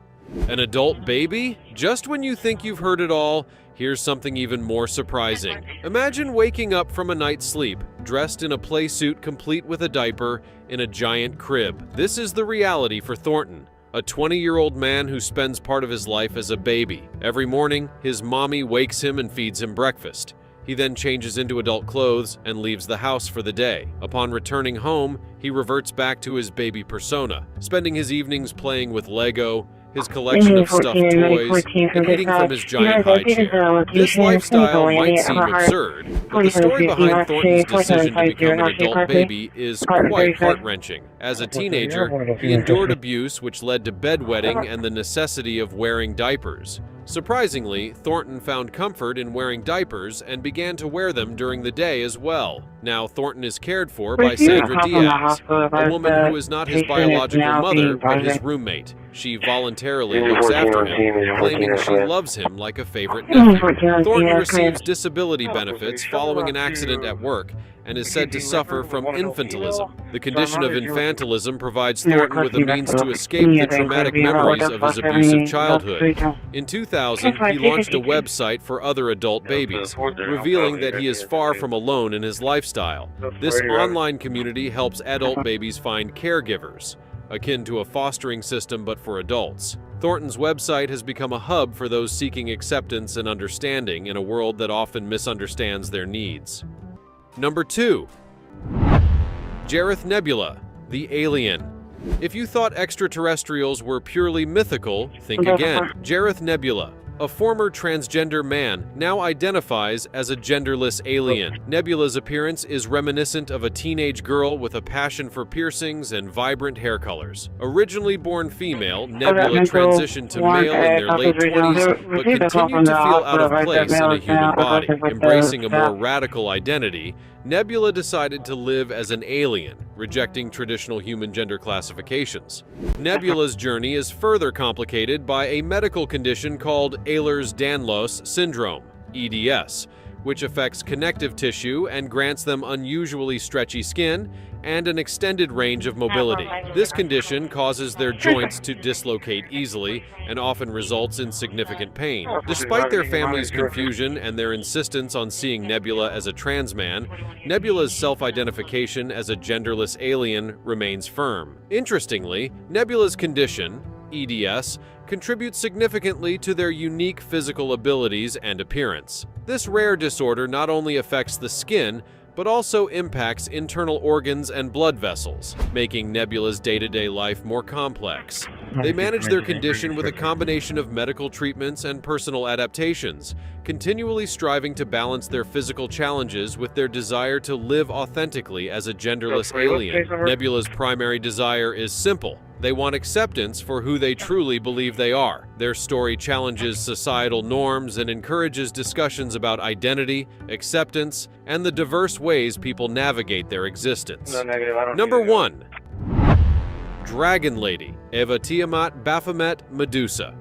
An adult baby? Just when you think you've heard it all, here's something even more surprising. Imagine waking up from a night's sleep, dressed in a play suit complete with a diaper, in a giant crib. This is the reality for Thornton, a 20-year-old man who spends part of his life as a baby. Every morning, his mommy wakes him and feeds him breakfast. He then changes into adult clothes and leaves the house for the day. Upon returning home, he reverts back to his baby persona, spending his evenings playing with Lego, his collection of stuffed toys, and eating from his giant high chair. This lifestyle might seem absurd, but the story behind Thornton's decision to become an adult baby is quite heart-wrenching. As a teenager, he endured abuse which led to bedwetting and the necessity of wearing diapers. Surprisingly, Thornton found comfort in wearing diapers and began to wear them during the day as well. Now Thornton is cared for by Sandra Diaz, a woman who is not his biological mother, but his roommate. She voluntarily looks after him, claiming she loves him like a favorite nephew. Thornton receives disability benefits following an accident at work and is said to suffer from infantilism. The condition of infantilism provides Thornton with a means to escape the traumatic memories of his abusive childhood. In 2000, he launched a website for other adult babies, revealing that he is far from alone in his lifestyle. This online community helps adult babies find caregivers, akin to a fostering system but for adults. Thornton's website has become a hub for those seeking acceptance and understanding in a world that often misunderstands their needs. Number 2. Jareth Nebula, the alien. If you thought extraterrestrials were purely mythical, think again. Jareth Nebula, a former transgender man, now identifies as a genderless alien. Nebula's appearance is reminiscent of a teenage girl with a passion for piercings and vibrant hair colors. Originally born female, Nebula transitioned to male in their late 20s, but continued to feel out of place in a human body. Embracing a more radical identity, Nebula decided to live as an alien, rejecting traditional human gender classifications. Nebula's journey is further complicated by a medical condition called Ehlers-Danlos syndrome, EDS, which affects connective tissue and grants them unusually stretchy skin and an extended range of mobility. This condition causes their joints to dislocate easily and often results in significant pain. Despite their family's confusion and their insistence on seeing Nebula as a trans man, Nebula's self-identification as a genderless alien remains firm. Interestingly, Nebula's condition, EDS, contribute significantly to their unique physical abilities and appearance. This rare disorder not only affects the skin, but also impacts internal organs and blood vessels, making Nebula's day-to-day life more complex. They manage their condition with a combination of medical treatments and personal adaptations, continually striving to balance their physical challenges with their desire to live authentically as a genderless alien. Nebula's primary desire is simple. They want acceptance for who they truly believe they are. Their story challenges societal norms and encourages discussions about identity, acceptance, and the diverse ways people navigate their existence. Number 1. Dragon Lady, Eva Tiamat Baphomet Medusa.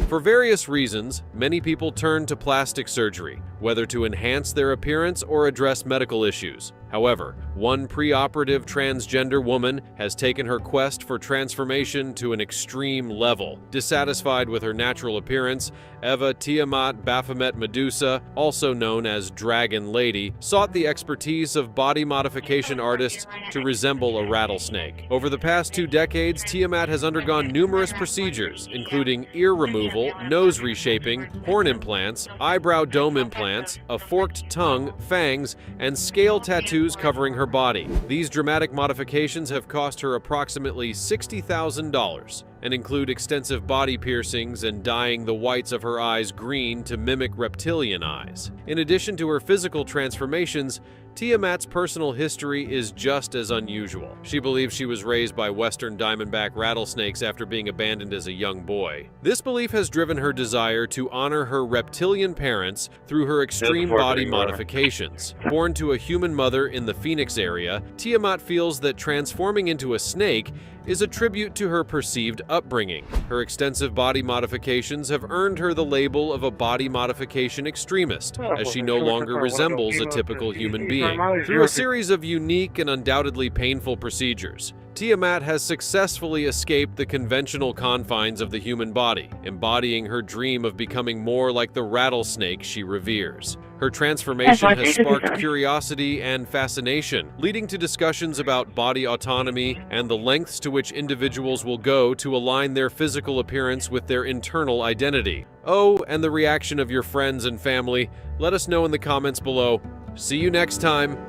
For various reasons, many people turn to plastic surgery, whether to enhance their appearance or address medical issues. However, one preoperative transgender woman has taken her quest for transformation to an extreme level. Dissatisfied with her natural appearance, Eva Tiamat Baphomet Medusa, also known as Dragon Lady, sought the expertise of body modification artists to resemble a rattlesnake. Over the past 2 decades, Tiamat has undergone numerous procedures, including ear removal, nose reshaping, horn implants, eyebrow dome implants, a forked tongue, fangs, and scale tattoos covering her body. These dramatic modifications have cost her approximately $60,000 and include extensive body piercings and dyeing the whites of her eyes green to mimic reptilian eyes. In addition to her physical transformations, Tiamat's personal history is just as unusual. She believes she was raised by western diamondback rattlesnakes after being abandoned as a young boy. This belief has driven her desire to honor her reptilian parents through her extreme body modifications. Born to a human mother in the Phoenix area, Tiamat feels that transforming into a snake is a tribute to her perceived upbringing. Her extensive body modifications have earned her the label of a body modification extremist, as she no longer resembles a typical human being. Through a series of unique and undoubtedly painful procedures, Tiamat has successfully escaped the conventional confines of the human body, embodying her dream of becoming more like the rattlesnake she reveres. Her transformation has sparked curiosity and fascination, leading to discussions about body autonomy and the lengths to which individuals will go to align their physical appearance with their internal identity. Oh, and the reaction of your friends and family. Let us know in the comments below. See you next time.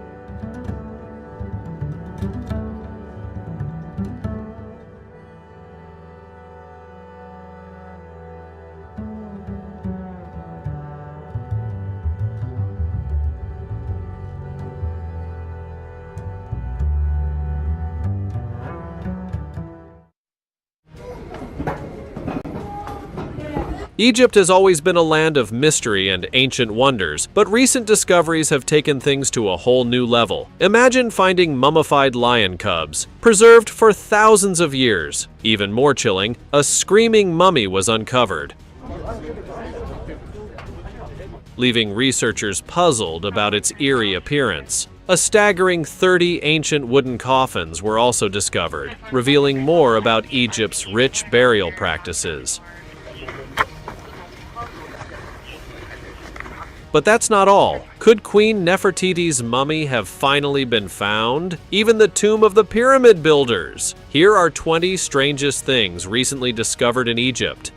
Egypt has always been a land of mystery and ancient wonders, but recent discoveries have taken things to a whole new level. Imagine finding mummified lion cubs, preserved for thousands of years. Even more chilling, a screaming mummy was uncovered, leaving researchers puzzled about its eerie appearance. A staggering 30 ancient wooden coffins were also discovered, revealing more about Egypt's rich burial practices. But that's not all. Could Queen Nefertiti's mummy have finally been found? Even the tomb of the pyramid builders! Here are 20 strangest things recently discovered in Egypt.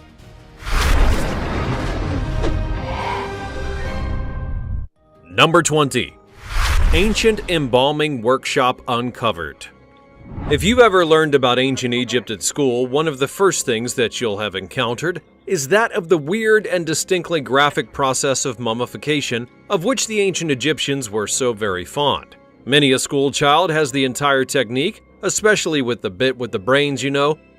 Number 20. Ancient embalming workshop uncovered. If you've ever learned about ancient Egypt at school, one of the first things that you'll have encountered is that of the weird and distinctly graphic process of mummification, of which the ancient Egyptians were so very fond. Many a school child has the entire technique, especially with the bit with the brains,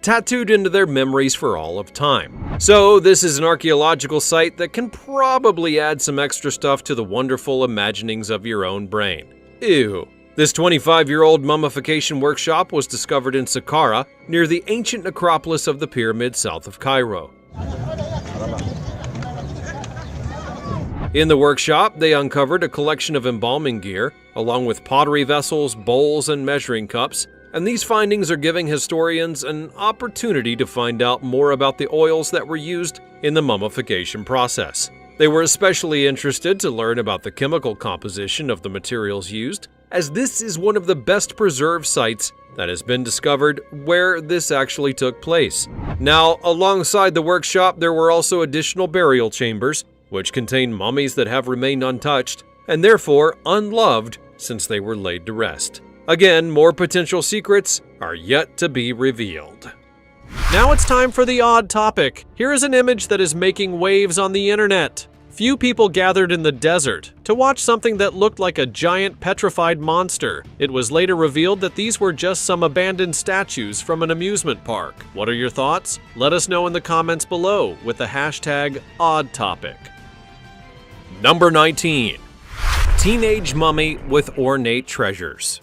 tattooed into their memories for all of time. So this is an archaeological site that can probably add some extra stuff to the wonderful imaginings of your own brain. Ew. This 25-year-old mummification workshop was discovered in Saqqara, near the ancient necropolis of the pyramid south of Cairo. In the workshop, they uncovered a collection of embalming gear, along with pottery vessels, bowls, and measuring cups, and these findings are giving historians an opportunity to find out more about the oils that were used in the mummification process. They were especially interested to learn about the chemical composition of the materials used, as this is one of the best preserved sites that has been discovered where this actually took place. Now, alongside the workshop, there were also additional burial chambers, which contain mummies that have remained untouched, and therefore unloved since they were laid to rest. Again, more potential secrets are yet to be revealed. Now it's time for the odd topic. Here is an image that is making waves on the internet. Few people gathered in the desert to watch something that looked like a giant petrified monster. It was later revealed that these were just some abandoned statues from an amusement park. What are your thoughts? Let us know in the comments below with the hashtag #OddTopic. Number 19. Teenage mummy with ornate treasures.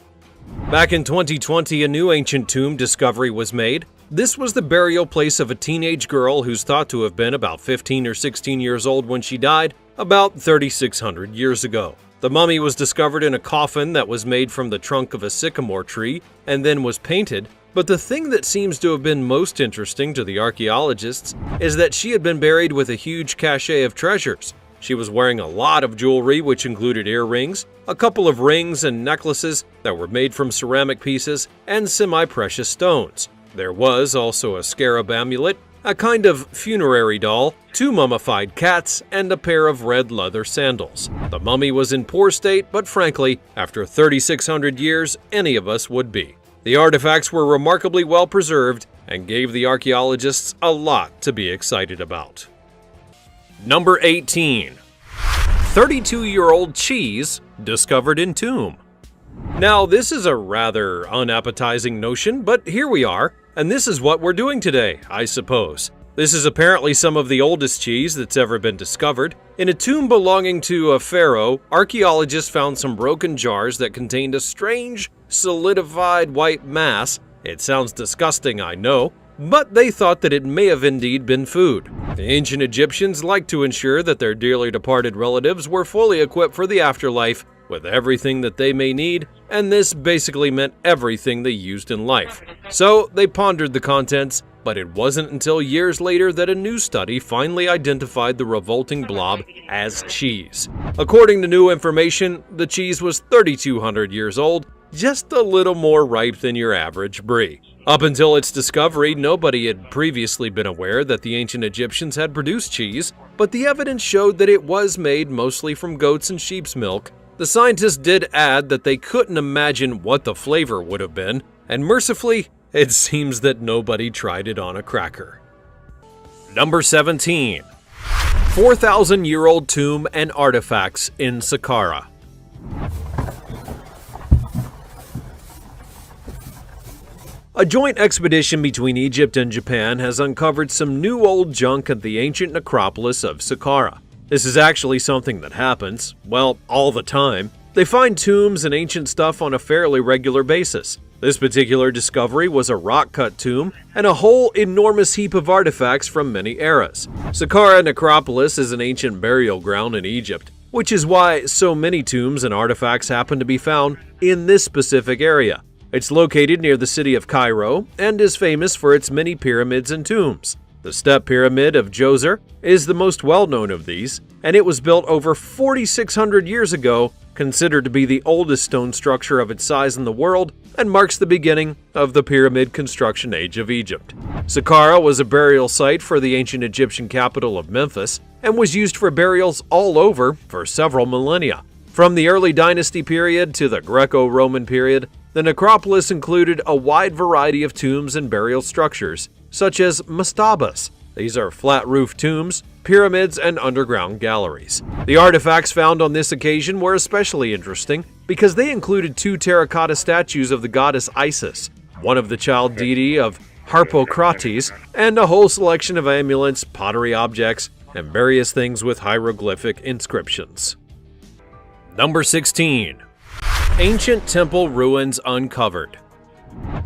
Back in 2020, a new ancient tomb discovery was made. This was the burial place of a teenage girl who's thought to have been about 15 or 16 years old when she died, about 3,600 years ago. The mummy was discovered in a coffin that was made from the trunk of a sycamore tree and then was painted, but the thing that seems to have been most interesting to the archaeologists is that she had been buried with a huge cache of treasures. She was wearing a lot of jewelry, which included earrings, a couple of rings and necklaces that were made from ceramic pieces, and semi-precious stones. There was also a scarab amulet, a kind of funerary doll, 2 mummified cats, and a pair of red leather sandals. The mummy was in poor state, but frankly, after 3,600 years, any of us would be. The artifacts were remarkably well preserved and gave the archaeologists a lot to be excited about. Number 18. 32-year-old cheese discovered in tomb. Now, this is a rather unappetizing notion, but here we are, and this is what we're doing today, I suppose. This is apparently some of the oldest cheese that's ever been discovered. In a tomb belonging to a pharaoh, archaeologists found some broken jars that contained a strange, solidified white mass. It sounds disgusting, I know, but they thought that it may have indeed been food. The ancient Egyptians liked to ensure that their dearly departed relatives were fully equipped for the afterlife with everything that they may need, and this basically meant everything they used in life. So they pondered the contents, but it wasn't until years later that a new study finally identified the revolting blob as cheese. According to new information, the cheese was 3,200 years old, just a little more ripe than your average brie. Up until its discovery, nobody had previously been aware that the ancient Egyptians had produced cheese, but the evidence showed that it was made mostly from goats and sheep's milk. The scientists did add that they couldn't imagine what the flavor would have been, and mercifully, it seems that nobody tried it on a cracker. Number 17. 4,000-year-old tomb and artifacts in Saqqara. A joint expedition between Egypt and Japan has uncovered some new old junk at the ancient necropolis of Saqqara. This is actually something that happens, well, all the time. They find tombs and ancient stuff on a fairly regular basis. This particular discovery was a rock-cut tomb and a whole enormous heap of artifacts from many eras. Saqqara Necropolis is an ancient burial ground in Egypt, which is why so many tombs and artifacts happen to be found in this specific area. It's located near the city of Cairo and is famous for its many pyramids and tombs. The Step Pyramid of Djoser is the most well-known of these, and it was built over 4,600 years ago, considered to be the oldest stone structure of its size in the world, and marks the beginning of the pyramid construction age of Egypt. Saqqara was a burial site for the ancient Egyptian capital of Memphis, and was used for burials all over for several millennia. From the early dynasty period to the Greco-Roman period, the necropolis included a wide variety of tombs and burial structures, such as mastabas. These are flat-roofed tombs, pyramids, and underground galleries. The artifacts found on this occasion were especially interesting because they included 2 terracotta statues of the goddess Isis, one of the child deity of Harpocrates, and a whole selection of amulets, pottery objects, and various things with hieroglyphic inscriptions. Number 16. Ancient temple ruins uncovered.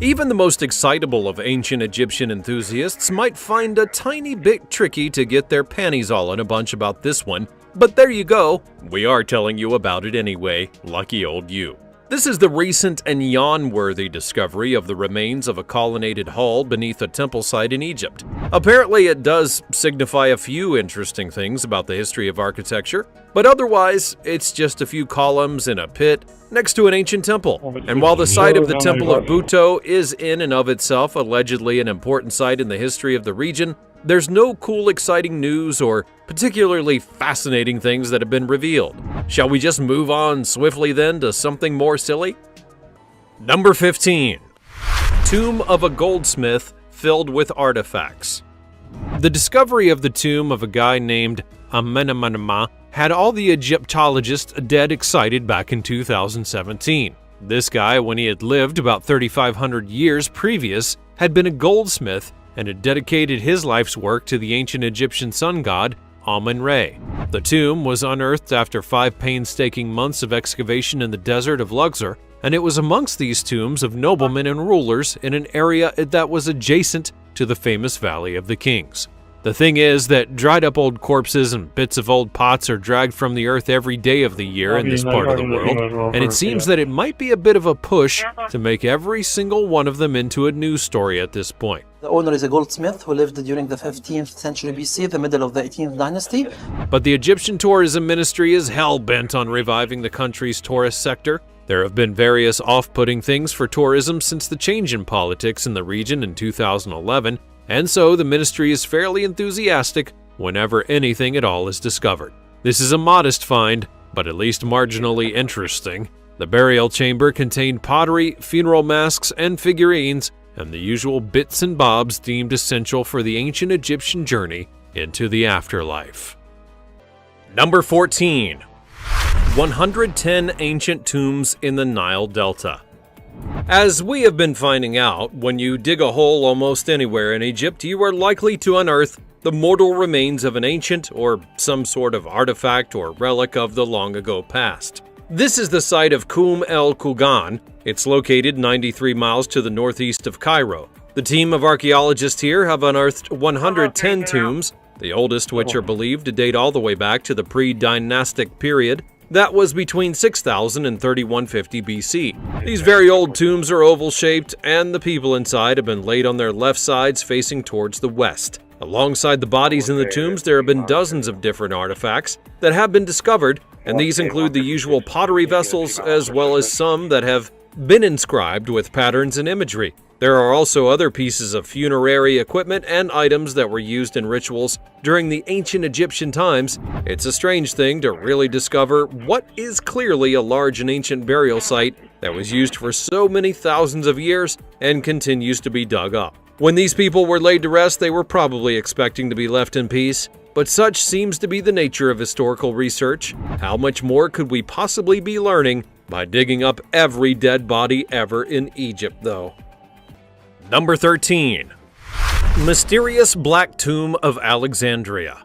Even the most excitable of ancient Egyptian enthusiasts might find a tiny bit tricky to get their panties all in a bunch about this one, but there you go, we are telling you about it anyway, lucky old you. This is the recent and yawn-worthy discovery of the remains of a colonnaded hall beneath a temple site in Egypt. Apparently, it does signify a few interesting things about the history of architecture, but otherwise, it's just a few columns in a pit next to an ancient temple. And while the site of the Temple of Buto is in and of itself allegedly an important site in the history of the region, there's no cool, exciting news or particularly fascinating things that have been revealed. Shall we just move on swiftly then to something more silly? Number 15. Tomb of a goldsmith filled with artifacts. The discovery of the tomb of a guy named Amenemma had all the Egyptologists dead excited back in 2017. This guy, when he had lived about 3,500 years previous, had been a goldsmith and had dedicated his life's work to the ancient Egyptian sun god, Amun-Re. The tomb was unearthed after 5 painstaking months of excavation in the desert of Luxor, and it was amongst these tombs of noblemen and rulers in an area that was adjacent to the famous Valley of the Kings. The thing is that dried up old corpses and bits of old pots are dragged from the earth every day of the year in this part of the world, and it seems that it might be a bit of a push to make every single one of them into a news story at this point. The owner is a goldsmith who lived during the 15th century BC, the middle of the 18th dynasty. But the Egyptian Tourism Ministry is hell-bent on reviving the country's tourist sector. There have been various off-putting things for tourism since the change in politics in the region in 2011, and so the ministry is fairly enthusiastic whenever anything at all is discovered. This is a modest find, but at least marginally interesting. The burial chamber contained pottery, funeral masks, and figurines, and the usual bits and bobs deemed essential for the ancient Egyptian journey into the afterlife. Number 14. 110 ancient tombs in the Nile Delta. As we have been finding out, when you dig a hole almost anywhere in Egypt, you are likely to unearth the mortal remains of an ancient or some sort of artifact or relic of the long ago past. This is the site of Kum el Kugan. It's located 93 miles to the northeast of Cairo. The team of archaeologists here have unearthed 110 tombs, the oldest which are believed to date all the way back to the pre-dynastic period. That was between 6000 and 3150 BC. These very old tombs are oval-shaped, and the people inside have been laid on their left sides facing towards the west. Alongside the bodies in the tombs, there have been dozens of different artifacts that have been discovered, and these include the usual pottery vessels as well as some that have been inscribed with patterns and imagery. There are also other pieces of funerary equipment and items that were used in rituals during the ancient Egyptian times. It's a strange thing to really discover what is clearly a large and ancient burial site that was used for so many thousands of years and continues to be dug up. When these people were laid to rest, they were probably expecting to be left in peace, but such seems to be the nature of historical research. How much more could we possibly be learning by digging up every dead body ever in Egypt, though? Number 13. Mysterious Black Tomb of Alexandria.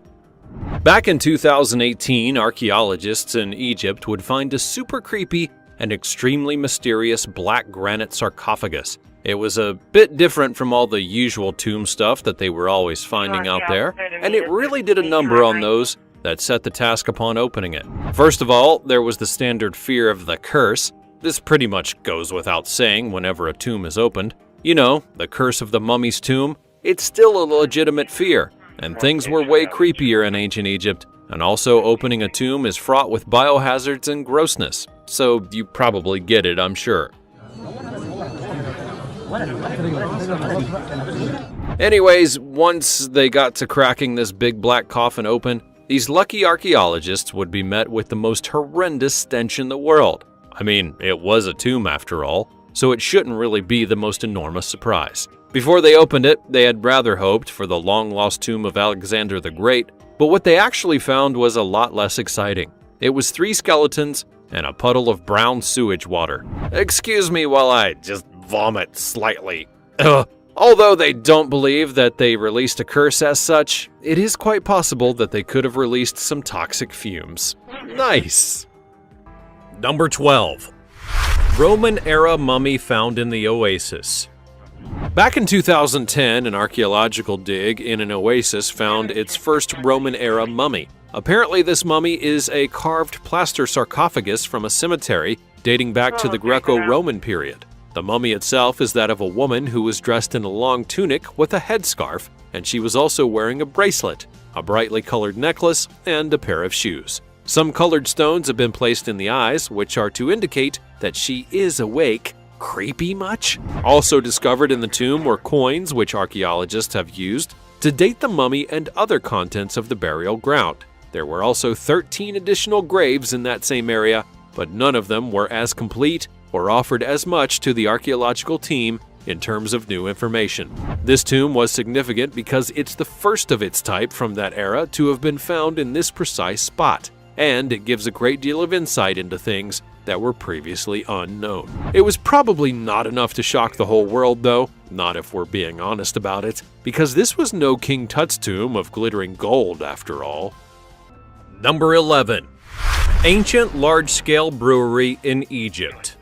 Back in 2018, archaeologists in Egypt would find a super creepy and extremely mysterious black granite sarcophagus. It was a bit different from all the usual tomb stuff that they were always finding out there, and it really did a number on those that set the task upon opening it. First of all, there was the standard fear of the curse. This pretty much goes without saying whenever a tomb is opened. You know, the curse of the mummy's tomb. It's still a legitimate fear, and things were way creepier in ancient Egypt, and also opening a tomb is fraught with biohazards and grossness, so you probably get it, I'm sure. Anyways, once they got to cracking this big black coffin open, these lucky archaeologists would be met with the most horrendous stench in the world. I mean, it was a tomb after all, so it shouldn't really be the most enormous surprise. Before they opened it, they had rather hoped for the long-lost tomb of Alexander the Great, but what they actually found was a lot less exciting. It was 3 skeletons and a puddle of brown sewage water. Excuse me while I just vomit slightly. Although they don't believe that they released a curse as such, it is quite possible that they could have released some toxic fumes. Nice! Number 12. Roman-era mummy found in the oasis. Back in 2010, an archaeological dig in an oasis found its first Roman-era mummy. Apparently this mummy is a carved plaster sarcophagus from a cemetery dating back to the Greco-Roman period. The mummy itself is that of a woman who was dressed in a long tunic with a headscarf, and she was also wearing a bracelet, a brightly colored necklace, and a pair of shoes. Some colored stones have been placed in the eyes, which are to indicate that she is awake. Creepy much? Also discovered in the tomb were coins which archaeologists have used to date the mummy and other contents of the burial ground. There were also 13 additional graves in that same area, but none of them were as complete or offered as much to the archaeological team in terms of new information. This tomb was significant because it's the first of its type from that era to have been found in this precise spot, and it gives a great deal of insight into things that were previously unknown. It was probably not enough to shock the whole world though, not if we're being honest about it, because this was no King Tut's tomb of glittering gold after all. Number 11. Ancient large-scale brewery in Egypt.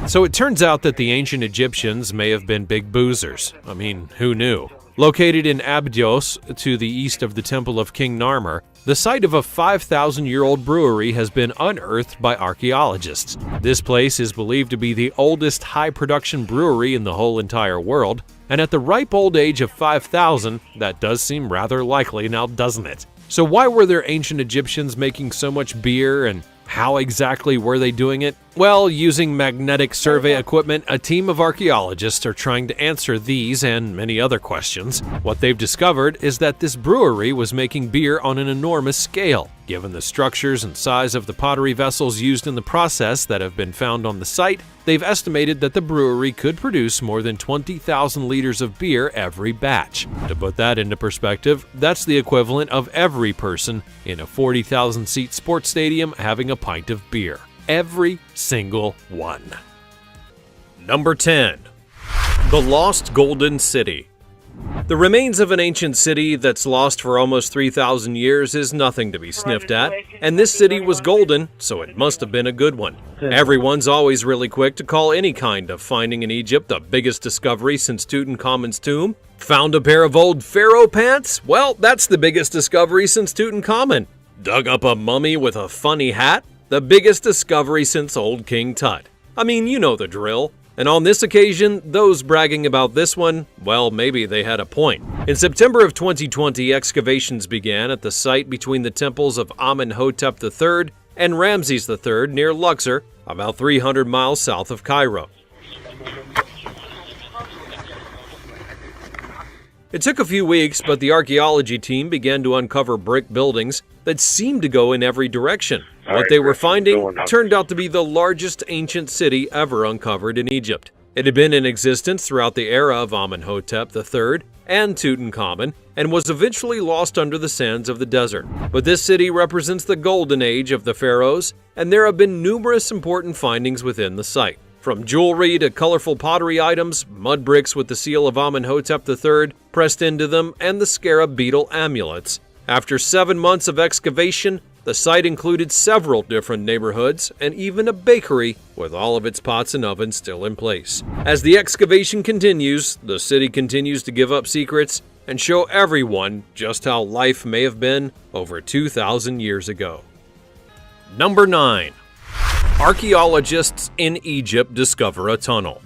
So it turns out that the ancient Egyptians may have been big boozers. I mean, who knew? Located in Abydos, to the east of the Temple of King Narmer, the site of a 5,000-year-old brewery has been unearthed by archaeologists. This place is believed to be the oldest high-production brewery in the whole entire world, and at the ripe old age of 5,000, that does seem rather likely now, doesn't it? So why were there ancient Egyptians making so much beer, and how exactly were they doing it? Well, using magnetic survey equipment, a team of archaeologists are trying to answer these and many other questions. What they've discovered is that this brewery was making beer on an enormous scale. Given the structures and size of the pottery vessels used in the process that have been found on the site, they've estimated that the brewery could produce more than 20,000 liters of beer every batch. To put that into perspective, that's the equivalent of every person in a 40,000-seat sports stadium having a pint of beer. Every single one. Number 10. The Lost Golden City. The remains of an ancient city that's lost for almost 3,000 years is nothing to be sniffed at, and this city was golden, so it must have been a good one. Everyone's always really quick to call any kind of finding in Egypt the biggest discovery since Tutankhamun's tomb. Found a pair of old pharaoh pants? Well, that's the biggest discovery since Tutankhamun. Dug up a mummy with a funny hat? The biggest discovery since old King Tut. I mean, you know the drill. And on this occasion, those bragging about this one, well, maybe they had a point. In September of 2020, excavations began at the site between the temples of Amenhotep III and Ramses III near Luxor, about 300 miles south of Cairo. It took a few weeks, but the archaeology team began to uncover brick buildings that seemed to go in every direction. What they were finding turned out to be the largest ancient city ever uncovered in Egypt. It had been in existence throughout the era of Amenhotep III and Tutankhamun, and was eventually lost under the sands of the desert. But this city represents the golden age of the pharaohs, and there have been numerous important findings within the site. From jewelry to colorful pottery items, mud bricks with the seal of Amenhotep III pressed into them, and the scarab beetle amulets. After 7 months of excavation, the site included several different neighborhoods and even a bakery with all of its pots and ovens still in place. As the excavation continues, the city continues to give up secrets and show everyone just how life may have been over 2,000 years ago. Number 9. Archaeologists in Egypt discover a tunnel.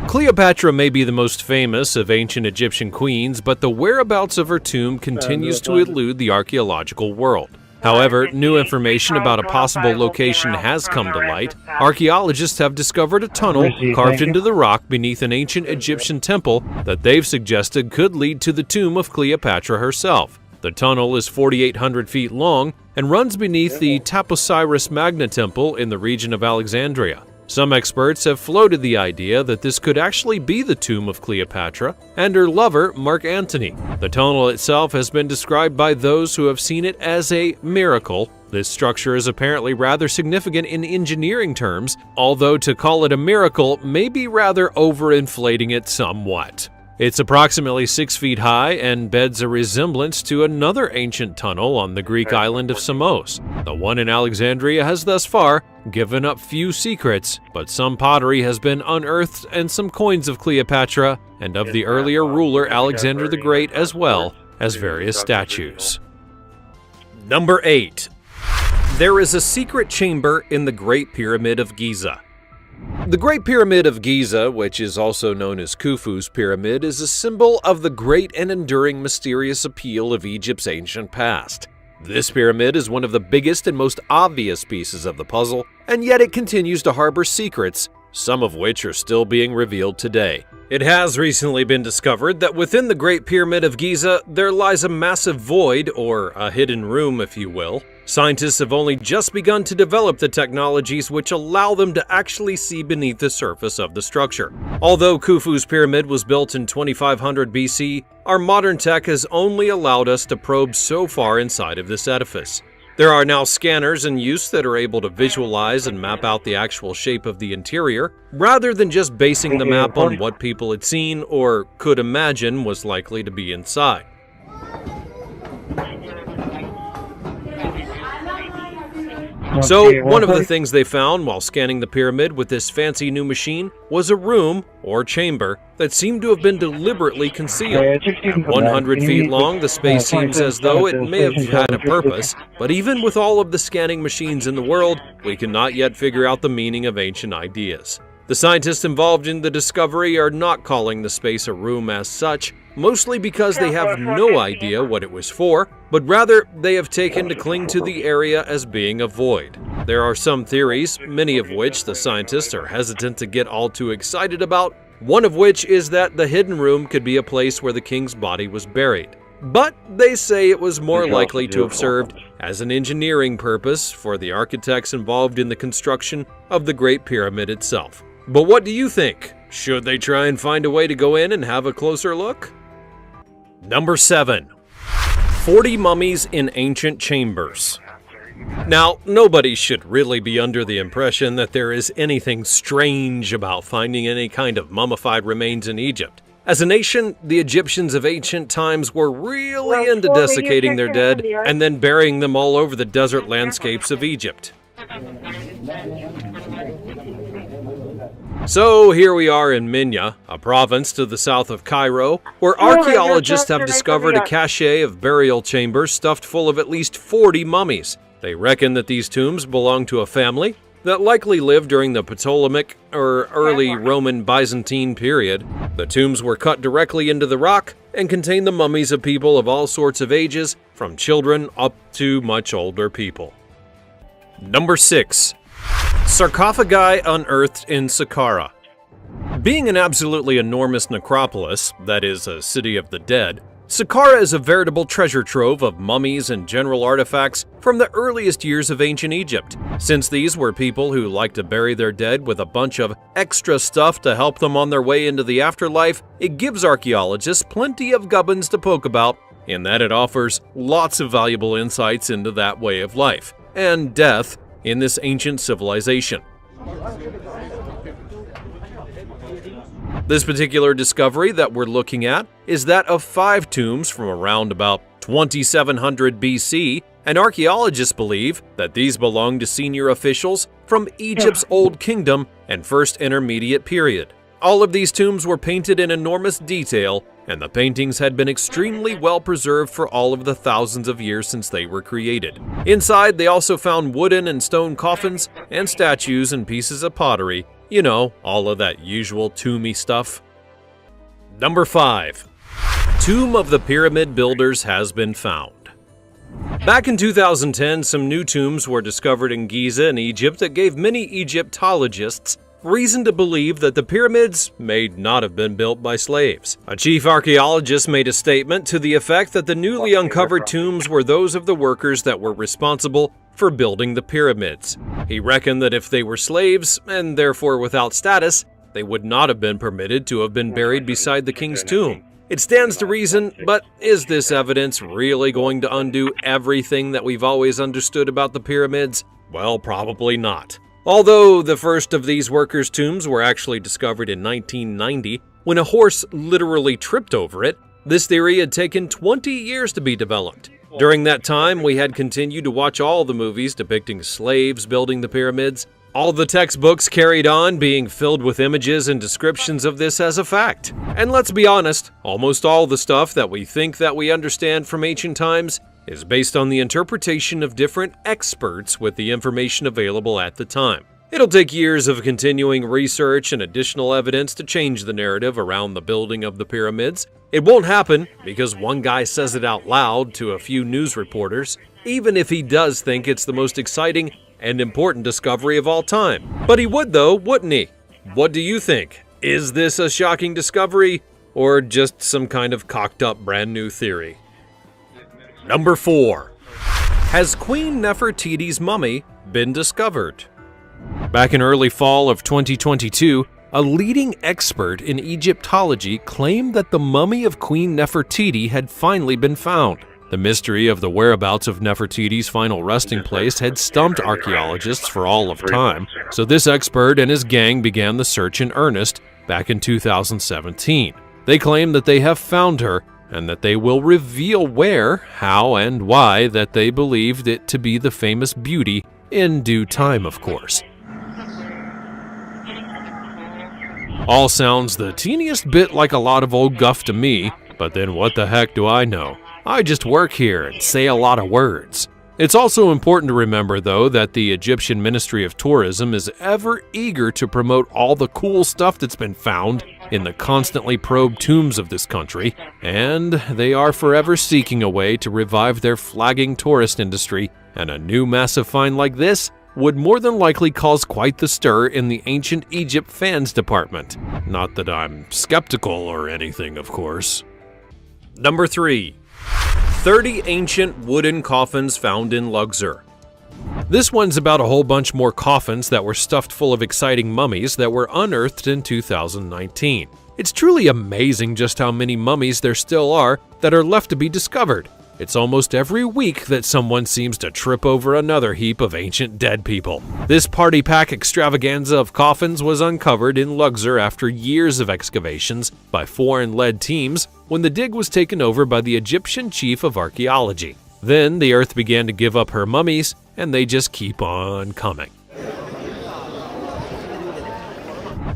Cleopatra may be the most famous of ancient Egyptian queens, but the whereabouts of her tomb continues to elude the archaeological world. However, new information about a possible location has come to light. Archaeologists have discovered a tunnel carved into the rock beneath an ancient Egyptian temple that they've suggested could lead to the tomb of Cleopatra herself. The tunnel is 4,800 feet long and runs beneath the Taposiris Magna Temple in the region of Alexandria. Some experts have floated the idea that this could actually be the tomb of Cleopatra and her lover, Mark Antony. The tunnel itself has been described by those who have seen it as a miracle. This structure is apparently rather significant in engineering terms, although to call it a miracle may be rather overinflating it somewhat. It's approximately 6 feet high and bears a resemblance to another ancient tunnel on the Greek island of Samos. The one in Alexandria has thus far given up few secrets, but some pottery has been unearthed and some coins of Cleopatra and of the earlier ruler Alexander the Great, as well as various statues. Number 8. There is a secret chamber in the Great Pyramid of Giza. The Great Pyramid of Giza, which is also known as Khufu's Pyramid, is a symbol of the great and enduring mysterious appeal of Egypt's ancient past. This pyramid is one of the biggest and most obvious pieces of the puzzle, and yet it continues to harbor secrets, some of which are still being revealed today. It has recently been discovered that within the Great Pyramid of Giza, there lies a massive void, or a hidden room if you will. Scientists have only just begun to develop the technologies which allow them to actually see beneath the surface of the structure. Although Khufu's pyramid was built in 2500 BC, our modern tech has only allowed us to probe so far inside of this edifice. There are now scanners in use that are able to visualize and map out the actual shape of the interior, rather than just basing the map on what people had seen or could imagine was likely to be inside. So, one of the things they found while scanning the pyramid with this fancy new machine was a room, or chamber, that seemed to have been deliberately concealed. At 100 feet long, the space seems as though it may have had a purpose, but even with all of the scanning machines in the world, we cannot yet figure out the meaning of ancient ideas. The scientists involved in the discovery are not calling the space a room as such, mostly because they have no idea what it was for, but rather they have taken to cling to the area as being a void. There are some theories, many of which the scientists are hesitant to get all too excited about, one of which is that the hidden room could be a place where the king's body was buried. But they say it was more likely to have served as an engineering purpose for the architects involved in the construction of the Great Pyramid itself. But what do you think? Should they try and find a way to go in and have a closer look? Number 7. 40 mummies in ancient chambers. Now, nobody should really be under the impression that there is anything strange about finding any kind of mummified remains in Egypt. As a nation, the Egyptians of ancient times were really into desiccating their dead and then burying them all over the desert landscapes of Egypt. So here we are in Minya, a province to the south of Cairo, where archaeologists have discovered a cache of burial chambers stuffed full of at least 40 mummies. They reckon that these tombs belong to a family that likely lived during the Ptolemaic or early Roman Byzantine period. The tombs were cut directly into the rock and contain the mummies of people of all sorts of ages, from children up to much older people. Number 6. Sarcophagi unearthed in Saqqara. Being an absolutely enormous necropolis, that is, a city of the dead, Saqqara is a veritable treasure trove of mummies and general artifacts from the earliest years of ancient Egypt. Since these were people who liked to bury their dead with a bunch of extra stuff to help them on their way into the afterlife, it gives archaeologists plenty of gubbins to poke about, in that it offers lots of valuable insights into that way of life and death in this ancient civilization. This particular discovery that we're looking at is that of 5 tombs from around about 2700 BC, and archaeologists believe that these belong to senior officials from Egypt's Old Kingdom and First Intermediate period. All of these tombs were painted in enormous detail, and the paintings had been extremely well preserved for all of the thousands of years since they were created. Inside, they also found wooden and stone coffins and statues and pieces of pottery. You know, all of that usual tomby stuff. Number 5. Tomb of the Pyramid Builders has been found. Back in 2010, some new tombs were discovered in Giza in Egypt that gave many Egyptologists reason to believe that the pyramids may not have been built by slaves. A chief archaeologist made a statement to the effect that the newly uncovered tombs were those of the workers that were responsible for building the pyramids. He reckoned that if they were slaves, and therefore without status, they would not have been permitted to have been buried beside the king's tomb. It stands to reason, but is this evidence really going to undo everything that we've always understood about the pyramids? Well, probably not. Although the first of these workers' tombs were actually discovered in 1990, when a horse literally tripped over it, this theory had taken 20 years to be developed. During that time, we had continued to watch all the movies depicting slaves building the pyramids, all the textbooks carried on being filled with images and descriptions of this as a fact. And let's be honest, almost all the stuff that we think that we understand from ancient times is based on the interpretation of different experts with the information available at the time. It'll take years of continuing research and additional evidence to change the narrative around the building of the pyramids. It won't happen because one guy says it out loud to a few news reporters, even if he does think it's the most exciting and important discovery of all time. But he would though, wouldn't he? What do you think? Is this a shocking discovery or just some kind of cocked up brand new theory? Number 4. Has Queen Nefertiti's mummy been discovered? Back in early fall of 2022, a leading expert in Egyptology claimed that the mummy of Queen Nefertiti had finally been found. The mystery of the whereabouts of Nefertiti's final resting place had stumped archaeologists for all of time, so this expert and his gang began the search in earnest back in 2017. They claim that they have found her and that they will reveal where, how, and why that they believed it to be the famous beauty in due time, of course. All sounds the teeniest bit like a lot of old guff to me, but then what the heck do I know? I just work here and say a lot of words. It's also important to remember, though, that the Egyptian Ministry of Tourism is ever eager to promote all the cool stuff that's been found in the constantly probed tombs of this country, and they are forever seeking a way to revive their flagging tourist industry, and a new massive find like this would more than likely cause quite the stir in the ancient Egypt fans department. Not that I'm skeptical or anything, of course. Number 3. 30 ancient wooden coffins found in Luxor. This one's about a whole bunch more coffins that were stuffed full of exciting mummies that were unearthed in 2019. It's truly amazing just how many mummies there still are that are left to be discovered. It's almost every week that someone seems to trip over another heap of ancient dead people. This party pack extravaganza of coffins was uncovered in Luxor after years of excavations by foreign-led teams when the dig was taken over by the Egyptian chief of archaeology. Then the earth began to give up her mummies, and they just keep on coming.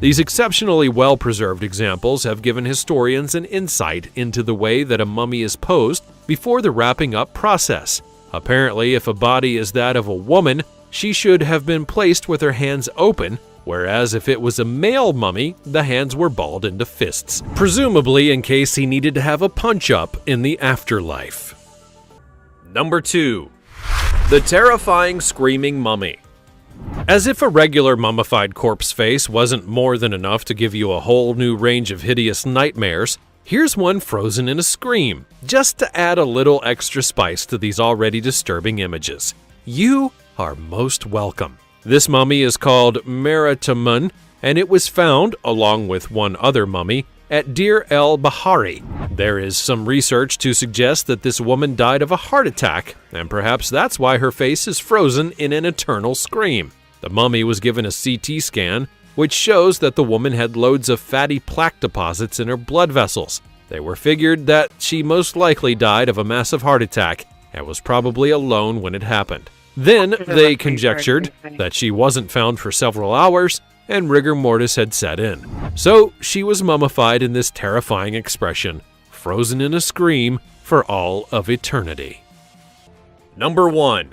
These exceptionally well-preserved examples have given historians an insight into the way that a mummy is posed before the wrapping up process. Apparently, if a body is that of a woman, she should have been placed with her hands open, whereas if it was a male mummy, the hands were balled into fists, presumably in case he needed to have a punch-up in the afterlife. Number 2. The terrifying screaming mummy. As if a regular mummified corpse face wasn't more than enough to give you a whole new range of hideous nightmares, here's one frozen in a scream, just to add a little extra spice to these already disturbing images. You are most welcome. This mummy is called Meritamun, and it was found, along with one other mummy, at Deir el-Bahari. There is some research to suggest that this woman died of a heart attack, and perhaps that's why her face is frozen in an eternal scream. The mummy was given a CT scan, which shows that the woman had loads of fatty plaque deposits in her blood vessels. They were figured that she most likely died of a massive heart attack and was probably alone when it happened. Then they conjectured that she wasn't found for several hours and rigor mortis had set in. So she was mummified in this terrifying expression, frozen in a scream for all of eternity. Number 1.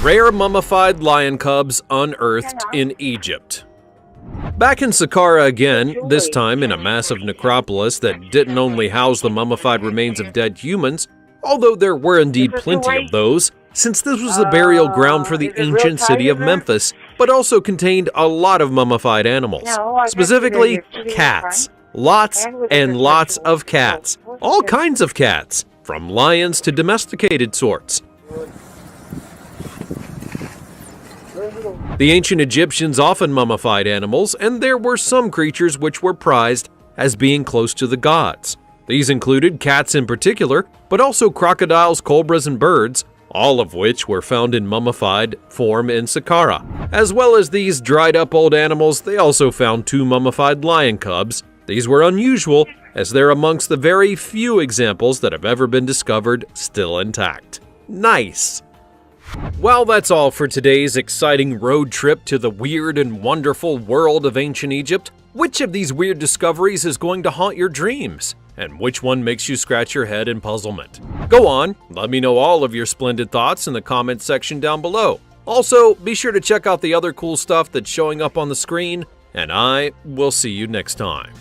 Rare mummified lion cubs unearthed in Egypt. Back in Saqqara again, this time in a massive necropolis that didn't only house the mummified remains of dead humans, although there were indeed plenty of those, since this was the burial ground for the ancient city of Memphis, but also contained a lot of mummified animals, specifically cats. Lots and lots of cats. All kinds of cats, from lions to domesticated sorts. The ancient Egyptians often mummified animals, and there were some creatures which were prized as being close to the gods. These included cats in particular, but also crocodiles, cobras, and birds, all of which were found in mummified form in Saqqara. As well as these dried-up old animals, they also found 2 mummified lion cubs. These were unusual, as they're amongst the very few examples that have ever been discovered still intact. Nice! Well, that's all for today's exciting road trip to the weird and wonderful world of ancient Egypt. Which of these weird discoveries is going to haunt your dreams? And which one makes you scratch your head in puzzlement? Go on, let me know all of your splendid thoughts in the comments section down below. Also, be sure to check out the other cool stuff that's showing up on the screen, and I will see you next time.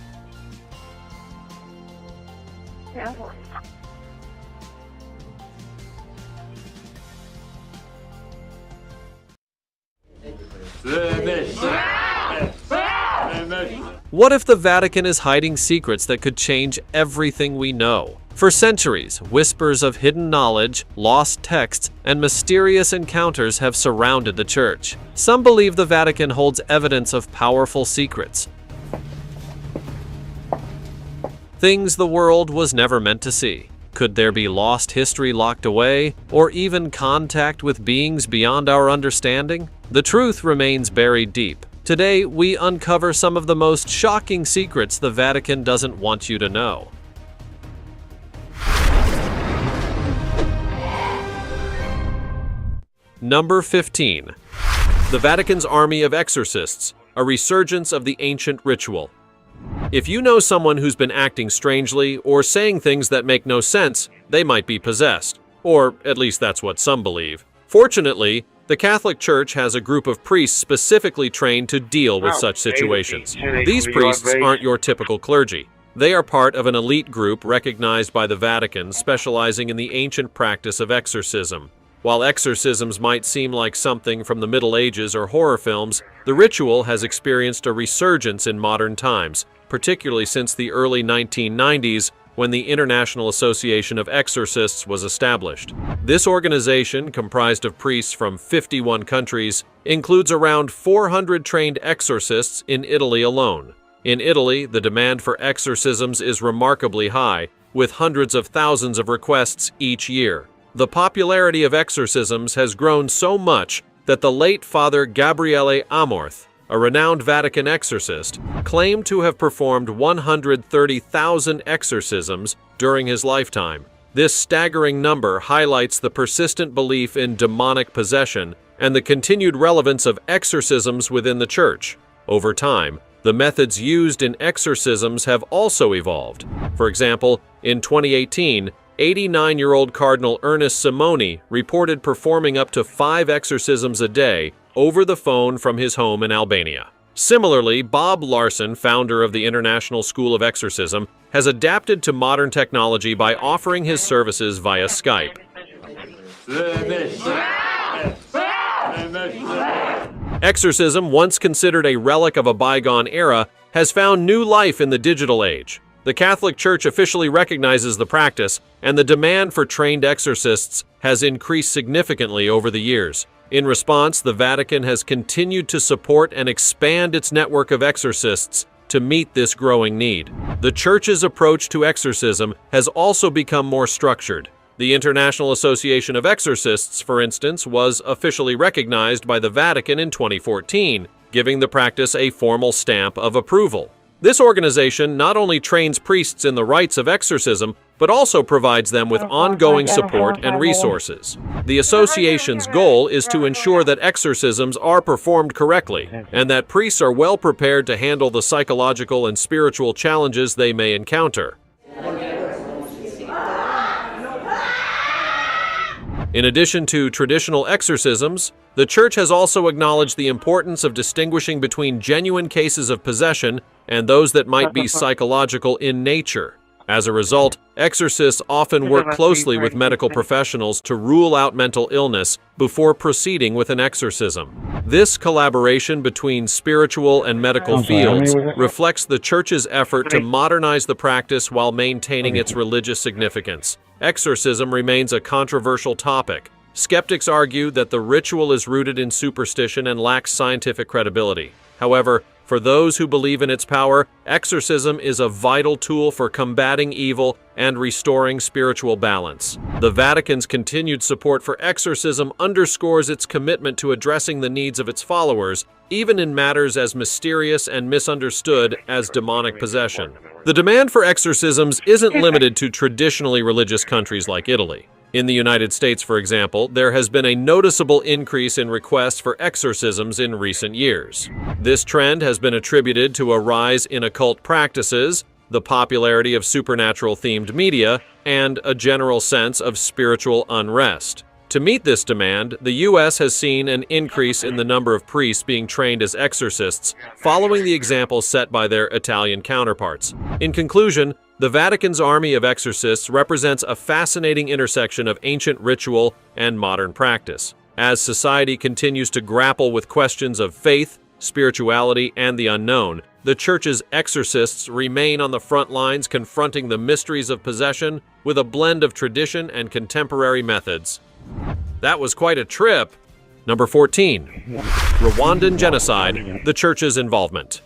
What if the Vatican is hiding secrets that could change everything we know? For centuries, whispers of hidden knowledge, lost texts, and mysterious encounters have surrounded the Church. Some believe the Vatican holds evidence of powerful secrets, things the world was never meant to see. Could there be lost history locked away, or even contact with beings beyond our understanding? The truth remains buried deep. Today, we uncover some of the most shocking secrets the Vatican doesn't want you to know. Number 15. The Vatican's Army of Exorcists, a resurgence of the ancient ritual. If you know someone who's been acting strangely or saying things that make no sense, they might be possessed. Or at least that's what some believe. Fortunately, the Catholic Church has a group of priests specifically trained to deal with such situations. These priests aren't your typical clergy. They are part of an elite group recognized by the Vatican specializing in the ancient practice of exorcism. While exorcisms might seem like something from the Middle Ages or horror films, the ritual has experienced a resurgence in modern times, particularly since the early 1990s when the International Association of Exorcists was established. This organization, comprised of priests from 51 countries, includes around 400 trained exorcists in Italy alone. In Italy, the demand for exorcisms is remarkably high, with hundreds of thousands of requests each year. The popularity of exorcisms has grown so much that the late Father Gabriele Amorth, a renowned Vatican exorcist, claimed to have performed 130,000 exorcisms during his lifetime. This staggering number highlights the persistent belief in demonic possession and the continued relevance of exorcisms within the Church. Over time, the methods used in exorcisms have also evolved. For example, in 2018, 89-year-old Cardinal Ernest Simoni reported performing up to 5 exorcisms a day over the phone from his home in Albania. Similarly, Bob Larson, founder of the International School of Exorcism, has adapted to modern technology by offering his services via Skype. Exorcism, once considered a relic of a bygone era, has found new life in the digital age. The Catholic Church officially recognizes the practice, and the demand for trained exorcists has increased significantly over the years. In response, the Vatican has continued to support and expand its network of exorcists to meet this growing need. The Church's approach to exorcism has also become more structured. The International Association of Exorcists, for instance, was officially recognized by the Vatican in 2014, giving the practice a formal stamp of approval. This organization not only trains priests in the rites of exorcism, but also provides them with ongoing support and resources. The association's goal is to ensure that exorcisms are performed correctly, and that priests are well prepared to handle the psychological and spiritual challenges they may encounter. In addition to traditional exorcisms, the Church has also acknowledged the importance of distinguishing between genuine cases of possession and those that might be psychological in nature. As a result, exorcists often work closely with medical professionals to rule out mental illness before proceeding with an exorcism. This collaboration between spiritual and medical fields reflects the Church's effort to modernize the practice while maintaining its religious significance. Exorcism remains a controversial topic. Skeptics argue that the ritual is rooted in superstition and lacks scientific credibility. However, for those who believe in its power, exorcism is a vital tool for combating evil and restoring spiritual balance. The Vatican's continued support for exorcism underscores its commitment to addressing the needs of its followers, even in matters as mysterious and misunderstood as demonic possession. The demand for exorcisms isn't limited to traditionally religious countries like Italy. In the United States, for example, there has been a noticeable increase in requests for exorcisms in recent years. This trend has been attributed to a rise in occult practices, the popularity of supernatural-themed media, and a general sense of spiritual unrest. To meet this demand, the U.S. has seen an increase in the number of priests being trained as exorcists, following the example set by their Italian counterparts. In conclusion, the Vatican's army of exorcists represents a fascinating intersection of ancient ritual and modern practice. As society continues to grapple with questions of faith, spirituality, and the unknown, the Church's exorcists remain on the front lines confronting the mysteries of possession with a blend of tradition and contemporary methods. That was quite a trip. Number 14. Rwandan genocide, the Church's involvement.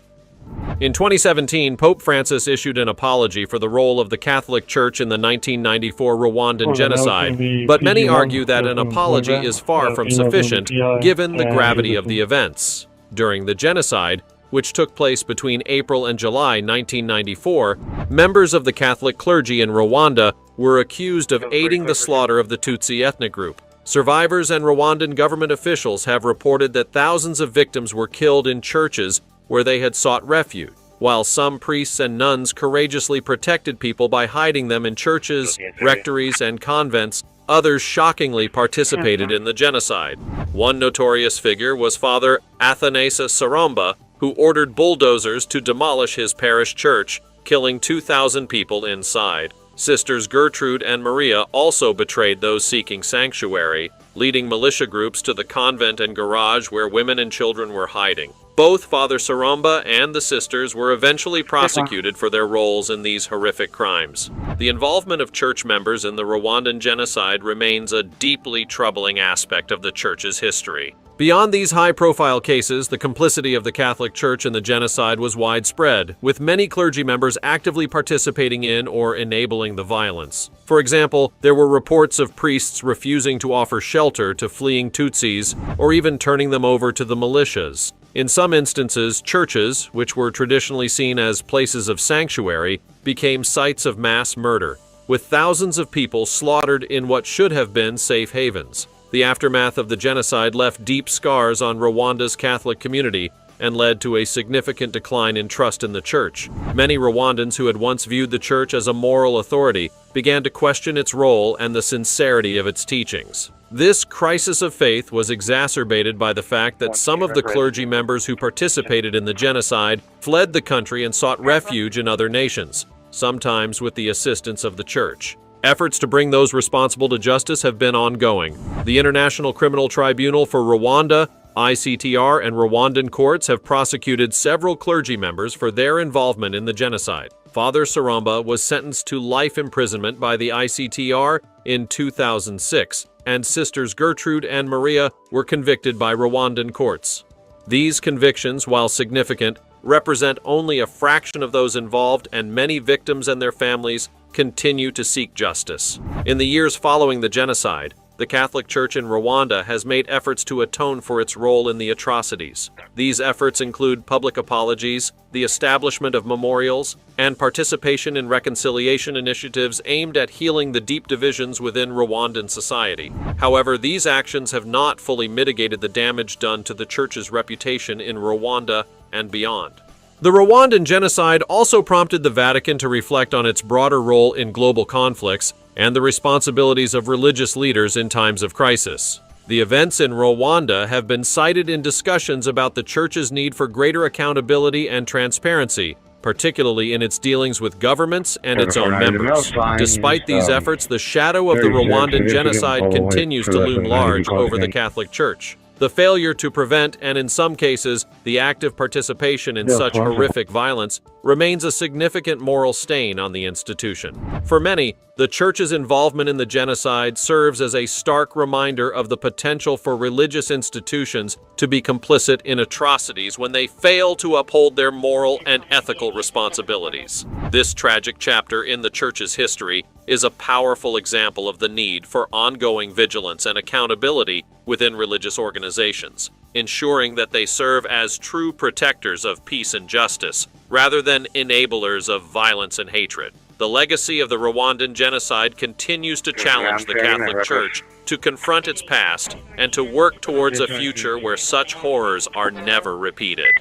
In 2017, Pope Francis issued an apology for the role of the Catholic Church in the 1994 Rwandan genocide, but many argue that an apology is far from sufficient given the gravity of the events. During the genocide, which took place between April and July 1994, members of the Catholic clergy in Rwanda were accused of aiding the slaughter of the Tutsi ethnic group. Survivors and Rwandan government officials have reported that thousands of victims were killed in churches where they had sought refuge, while some priests and nuns courageously protected people by hiding them in churches, rectories, and convents. Others shockingly participated in the genocide. One notorious figure was Father Athanase Saromba, who ordered bulldozers to demolish his parish church, killing 2,000 people inside. Sisters Gertrude and Maria also betrayed those seeking sanctuary, leading militia groups to the convent and garage where women and children were hiding. Both Father Saromba and the sisters were eventually prosecuted for their roles in these horrific crimes. The involvement of church members in the Rwandan genocide remains a deeply troubling aspect of the Church's history. Beyond these high-profile cases, the complicity of the Catholic Church in the genocide was widespread, with many clergy members actively participating in or enabling the violence. For example, there were reports of priests refusing to offer shelter to fleeing Tutsis, or even turning them over to the militias. In some instances, churches, which were traditionally seen as places of sanctuary, became sites of mass murder, with thousands of people slaughtered in what should have been safe havens. The aftermath of the genocide left deep scars on Rwanda's Catholic community and led to a significant decline in trust in the Church. Many Rwandans who had once viewed the Church as a moral authority began to question its role and the sincerity of its teachings. This crisis of faith was exacerbated by the fact that some of the clergy members who participated in the genocide fled the country and sought refuge in other nations, sometimes with the assistance of the Church. Efforts to bring those responsible to justice have been ongoing. The International Criminal Tribunal for Rwanda, ICTR, and Rwandan courts have prosecuted several clergy members for their involvement in the genocide. Father Saromba was sentenced to life imprisonment by the ICTR in 2006, and Sisters Gertrude and Maria were convicted by Rwandan courts. These convictions, while significant, represent only a fraction of those involved, and many victims and their families continue to seek justice. In the years following the genocide, the Catholic Church in Rwanda has made efforts to atone for its role in the atrocities. These efforts include public apologies, the establishment of memorials, and participation in reconciliation initiatives aimed at healing the deep divisions within Rwandan society. However, these actions have not fully mitigated the damage done to the Church's reputation in Rwanda and beyond. The Rwandan genocide also prompted the Vatican to reflect on its broader role in global conflicts and the responsibilities of religious leaders in times of crisis. The events in Rwanda have been cited in discussions about the Church's need for greater accountability and transparency, particularly in its dealings with governments and its own members. Despite these efforts, the shadow of the Rwandan genocide continues to loom large over the Catholic Church. The failure to prevent, and in some cases, the active participation in such horrific violence, remains a significant moral stain on the institution. For many, the Church's involvement in the genocide serves as a stark reminder of the potential for religious institutions to be complicit in atrocities when they fail to uphold their moral and ethical responsibilities. This tragic chapter in the Church's history is a powerful example of the need for ongoing vigilance and accountability within religious organizations, ensuring that they serve as true protectors of peace and justice, rather than enablers of violence and hatred. The legacy of the Rwandan genocide continues to challenge the Catholic Church to confront its past and to work towards a future where such horrors are never repeated.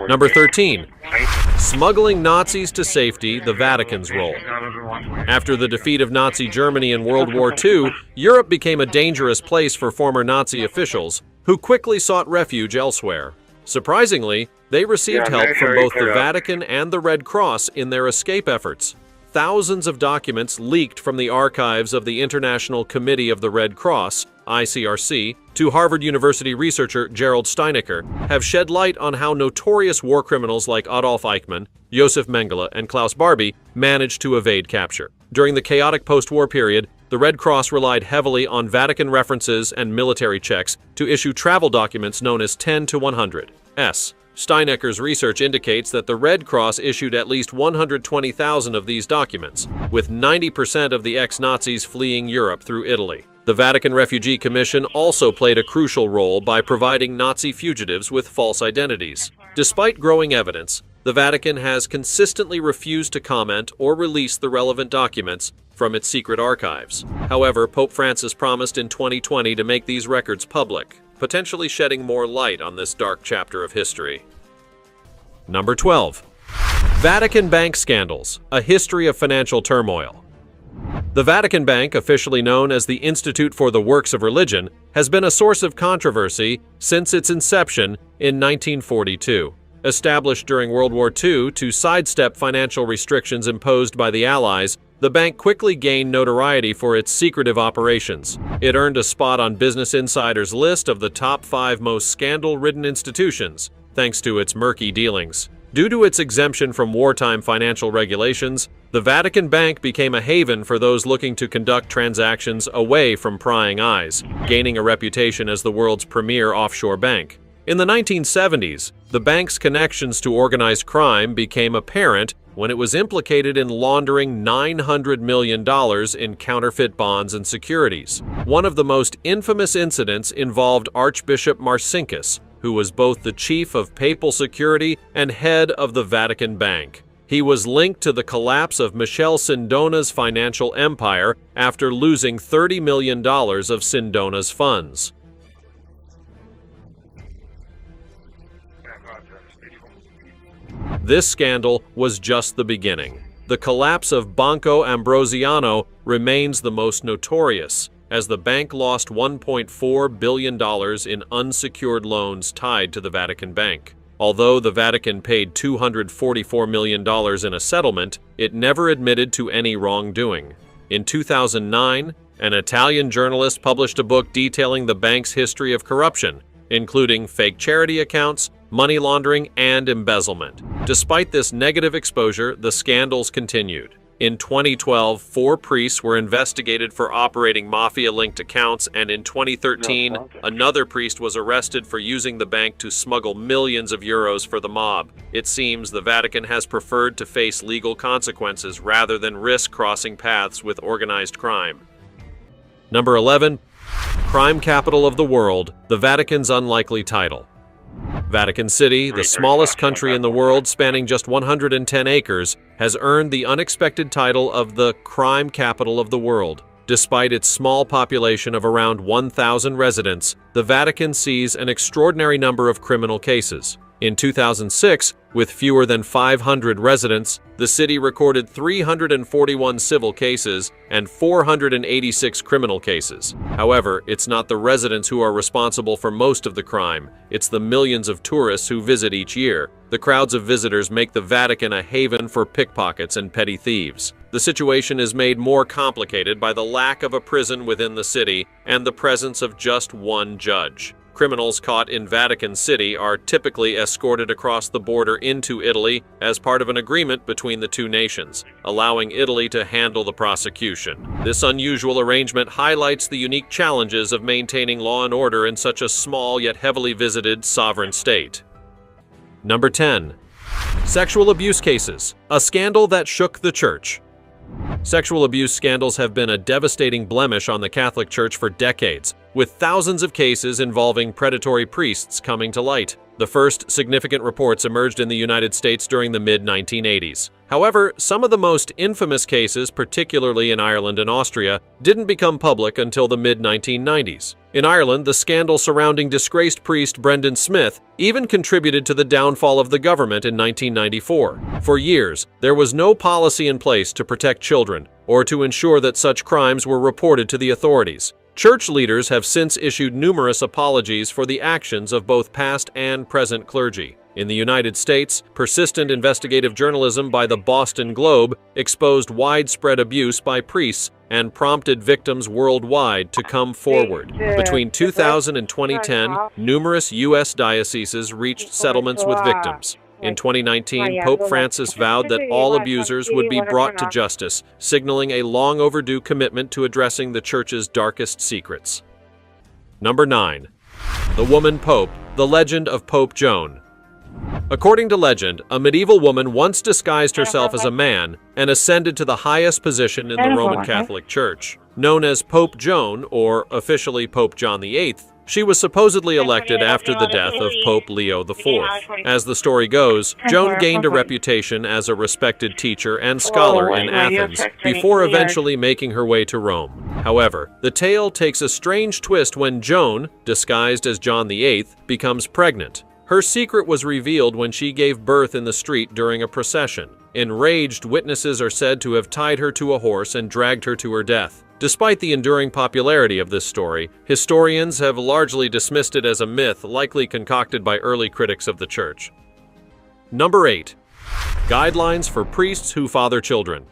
Number 13. Smuggling Nazis to safety, the Vatican's role. After the defeat of Nazi Germany in World War II, Europe became a dangerous place for former Nazi officials, who quickly sought refuge elsewhere. Surprisingly, they received help from both the Vatican and the Red Cross in their escape efforts. Thousands of documents leaked from the archives of the International Committee of the Red Cross, ICRC, to Harvard University researcher Gerald Steinecker have shed light on how notorious war criminals like Adolf Eichmann, Josef Mengele, and Klaus Barbie managed to evade capture. During the chaotic post-war period, the Red Cross relied heavily on Vatican references and military checks to issue travel documents known as 10 to 100s. Steinecker's research indicates that the Red Cross issued at least 120,000 of these documents, with 90% of the ex-Nazis fleeing Europe through Italy. The Vatican Refugee Commission also played a crucial role by providing Nazi fugitives with false identities. Despite growing evidence, the Vatican has consistently refused to comment or release the relevant documents from its secret archives. However, Pope Francis promised in 2020 to make these records public, potentially shedding more light on this dark chapter of history. Number 12. Vatican Bank Scandals, a history of financial turmoil. The Vatican Bank, officially known as the Institute for the Works of Religion, has been a source of controversy since its inception in 1942. Established during World War II to sidestep financial restrictions imposed by the Allies, the bank quickly gained notoriety for its secretive operations. It earned a spot on Business Insider's list of the top 5 most scandal-ridden institutions, thanks to its murky dealings. Due to its exemption from wartime financial regulations, the Vatican Bank became a haven for those looking to conduct transactions away from prying eyes, gaining a reputation as the world's premier offshore bank. In the 1970s, the bank's connections to organized crime became apparent when it was implicated in laundering $900 million in counterfeit bonds and securities. One of the most infamous incidents involved Archbishop Marcinkus, who was both the chief of papal security and head of the Vatican Bank. He was linked to the collapse of Michel Sindona's financial empire after losing $30 million of Sindona's funds. This scandal was just the beginning. The collapse of Banco Ambrosiano remains the most notorious, as the bank lost $1.4 billion in unsecured loans tied to the Vatican Bank. Although the Vatican paid $244 million in a settlement, it never admitted to any wrongdoing. In 2009, an Italian journalist published a book detailing the bank's history of corruption, including fake charity accounts, money laundering, and embezzlement. Despite this negative exposure, the scandals continued. In 2012, 4 priests were investigated for operating mafia-linked accounts, and in 2013, another priest was arrested for using the bank to smuggle millions of euros for the mob. It seems the Vatican has preferred to face legal consequences rather than risk crossing paths with organized crime. Number 11. Crime capital of the world, the Vatican's unlikely title. Vatican City, the smallest country in the world spanning just 110 acres, has earned the unexpected title of the crime capital of the world. Despite its small population of around 1,000 residents, the Vatican sees an extraordinary number of criminal cases. In 2006, with fewer than 500 residents, the city recorded 341 civil cases and 486 criminal cases. However, it's not the residents who are responsible for most of the crime, it's the millions of tourists who visit each year. The crowds of visitors make the Vatican a haven for pickpockets and petty thieves. The situation is made more complicated by the lack of a prison within the city and the presence of just one judge. Criminals caught in Vatican City are typically escorted across the border into Italy as part of an agreement between the two nations, allowing Italy to handle the prosecution. This unusual arrangement highlights the unique challenges of maintaining law and order in such a small yet heavily visited sovereign state. Number 10. Sexual abuse cases, a scandal that shook the Church. Sexual abuse scandals have been a devastating blemish on the Catholic Church for decades, with thousands of cases involving predatory priests coming to light. The first significant reports emerged in the United States during the mid-1980s. However, some of the most infamous cases, particularly in Ireland and Austria, didn't become public until the mid-1990s. In Ireland, the scandal surrounding disgraced priest Brendan Smith even contributed to the downfall of the government in 1994. For years, there was no policy in place to protect children or to ensure that such crimes were reported to the authorities. Church leaders have since issued numerous apologies for the actions of both past and present clergy. In the United States, persistent investigative journalism by the Boston Globe exposed widespread abuse by priests and prompted victims worldwide to come forward. Between 2000 and 2010, numerous U.S. dioceses reached settlements with victims. In 2019, Pope Francis vowed that all abusers would be brought to justice, signaling a long overdue commitment to addressing the Church's darkest secrets. Number 9. The Woman Pope, the Legend of Pope Joan. According to legend, a medieval woman once disguised herself as a man and ascended to the highest position in the Roman Catholic Church. Known as Pope Joan, or officially Pope John VIII, she was supposedly elected after the death of Pope Leo IV. As the story goes, Joan gained a reputation as a respected teacher and scholar in Athens before eventually making her way to Rome. However, the tale takes a strange twist when Joan, disguised as John VIII, becomes pregnant. Her secret was revealed when she gave birth in the street during a procession. Enraged, witnesses are said to have tied her to a horse and dragged her to her death. Despite the enduring popularity of this story, historians have largely dismissed it as a myth likely concocted by early critics of the Church. Number 8. Guidelines for priests who father children.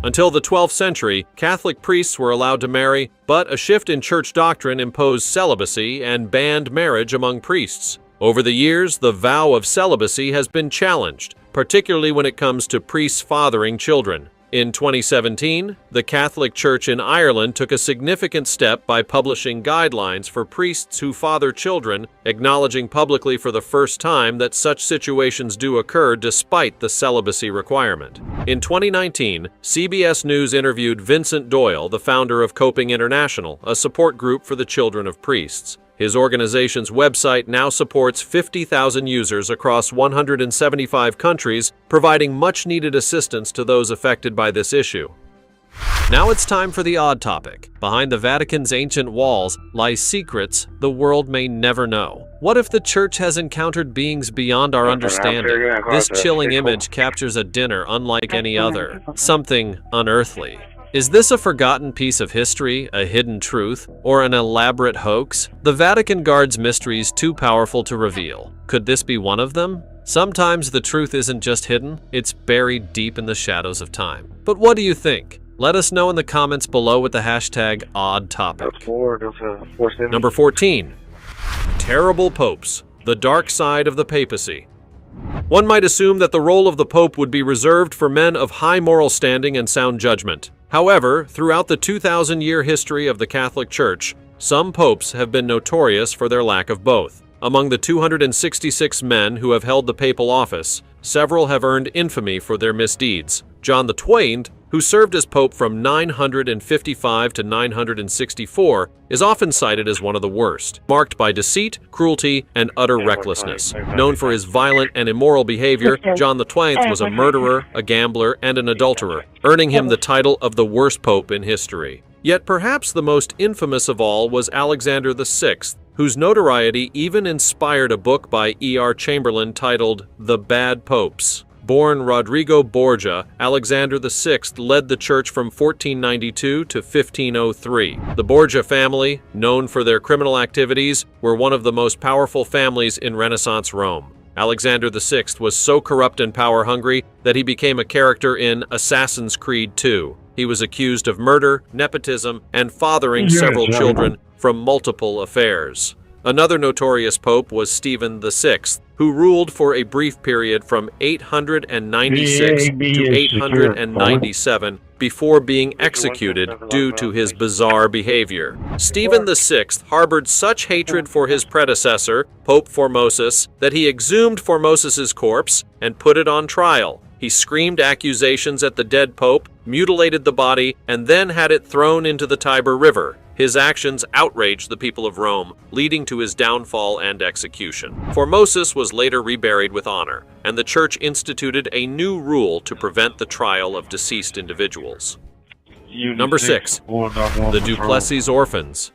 Until the 12th century, Catholic priests were allowed to marry, but a shift in church doctrine imposed celibacy and banned marriage among priests. Over the years, the vow of celibacy has been challenged, particularly when it comes to priests fathering children. In 2017, the Catholic Church in Ireland took a significant step by publishing guidelines for priests who father children, acknowledging publicly for the first time that such situations do occur despite the celibacy requirement. In 2019, CBS News interviewed Vincent Doyle, the founder of Coping International, a support group for the children of priests. His organization's website now supports 50,000 users across 175 countries, providing much-needed assistance to those affected by this issue. Now it's time for the odd topic. Behind the Vatican's ancient walls lie secrets the world may never know. What if the Church has encountered beings beyond our understanding? This chilling image captures a dinner unlike any other, something unearthly. Is this a forgotten piece of history, a hidden truth, or an elaborate hoax? The Vatican guards mysteries too powerful to reveal. Could this be one of them? Sometimes the truth isn't just hidden, it's buried deep in the shadows of time. But what do you think? Let us know in the comments below with the hashtag #OddTopic. Number 14. Terrible popes, the dark side of the papacy. One might assume that the role of the Pope would be reserved for men of high moral standing and sound judgment. However, throughout the 2,000-year history of the Catholic Church, some popes have been notorious for their lack of both. Among the 266 men who have held the papal office, several have earned infamy for their misdeeds. John XXII, who served as pope from 955 to 964, is often cited as one of the worst, marked by deceit, cruelty, and utter recklessness. Known for his violent and immoral behavior, John XXII was a murderer, a gambler, and an adulterer, earning him the title of the worst pope in history. Yet perhaps the most infamous of all was Alexander VI, whose notoriety even inspired a book by E.R. Chamberlain titled The Bad Popes. Born Rodrigo Borgia, Alexander VI led the church from 1492 to 1503. The Borgia family, known for their criminal activities, were one of the most powerful families in Renaissance Rome. Alexander VI was so corrupt and power-hungry that he became a character in Assassin's Creed II. He was accused of murder, nepotism, and fathering several children from multiple affairs. Another notorious pope was Stephen VI, who ruled for a brief period from 896 to 897 before being executed due to his bizarre behavior. Stephen VI harbored such hatred for his predecessor, Pope Formosus, that he exhumed Formosus's corpse and put it on trial. He screamed accusations at the dead pope, mutilated the body, and then had it thrown into the Tiber River. His actions outraged the people of Rome, leading to his downfall and execution. Formosus was later reburied with honor, and the church instituted a new rule to prevent the trial of deceased individuals. Number 6. The Duplessis Orphans.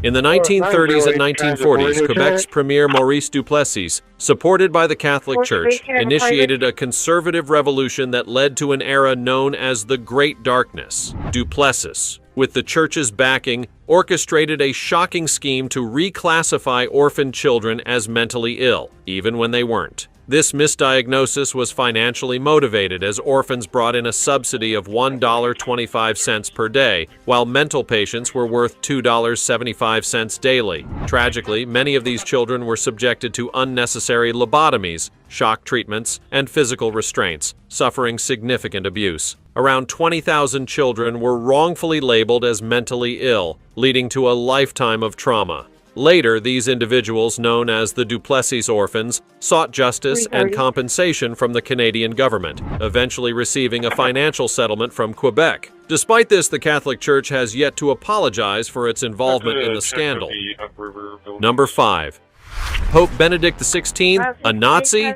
In the 1930s and 1940s, Quebec's Premier Maurice Duplessis, supported by the Catholic Church, initiated a conservative revolution that led to an era known as the Great Darkness. Duplessis, with the Church's backing, orchestrated a shocking scheme to reclassify orphan children as mentally ill, even when they weren't. This misdiagnosis was financially motivated, as orphans brought in a subsidy of $1.25 per day, while mental patients were worth $2.75 daily. Tragically, many of these children were subjected to unnecessary lobotomies, shock treatments, and physical restraints, suffering significant abuse. Around 20,000 children were wrongfully labeled as mentally ill, leading to a lifetime of trauma. Later, these individuals, known as the Duplessis orphans, sought justice and compensation from the Canadian government, eventually receiving a financial settlement from Quebec. Despite this, the Catholic Church has yet to apologize for its involvement in the scandal. Number 5. Pope Benedict XVI, a Nazi?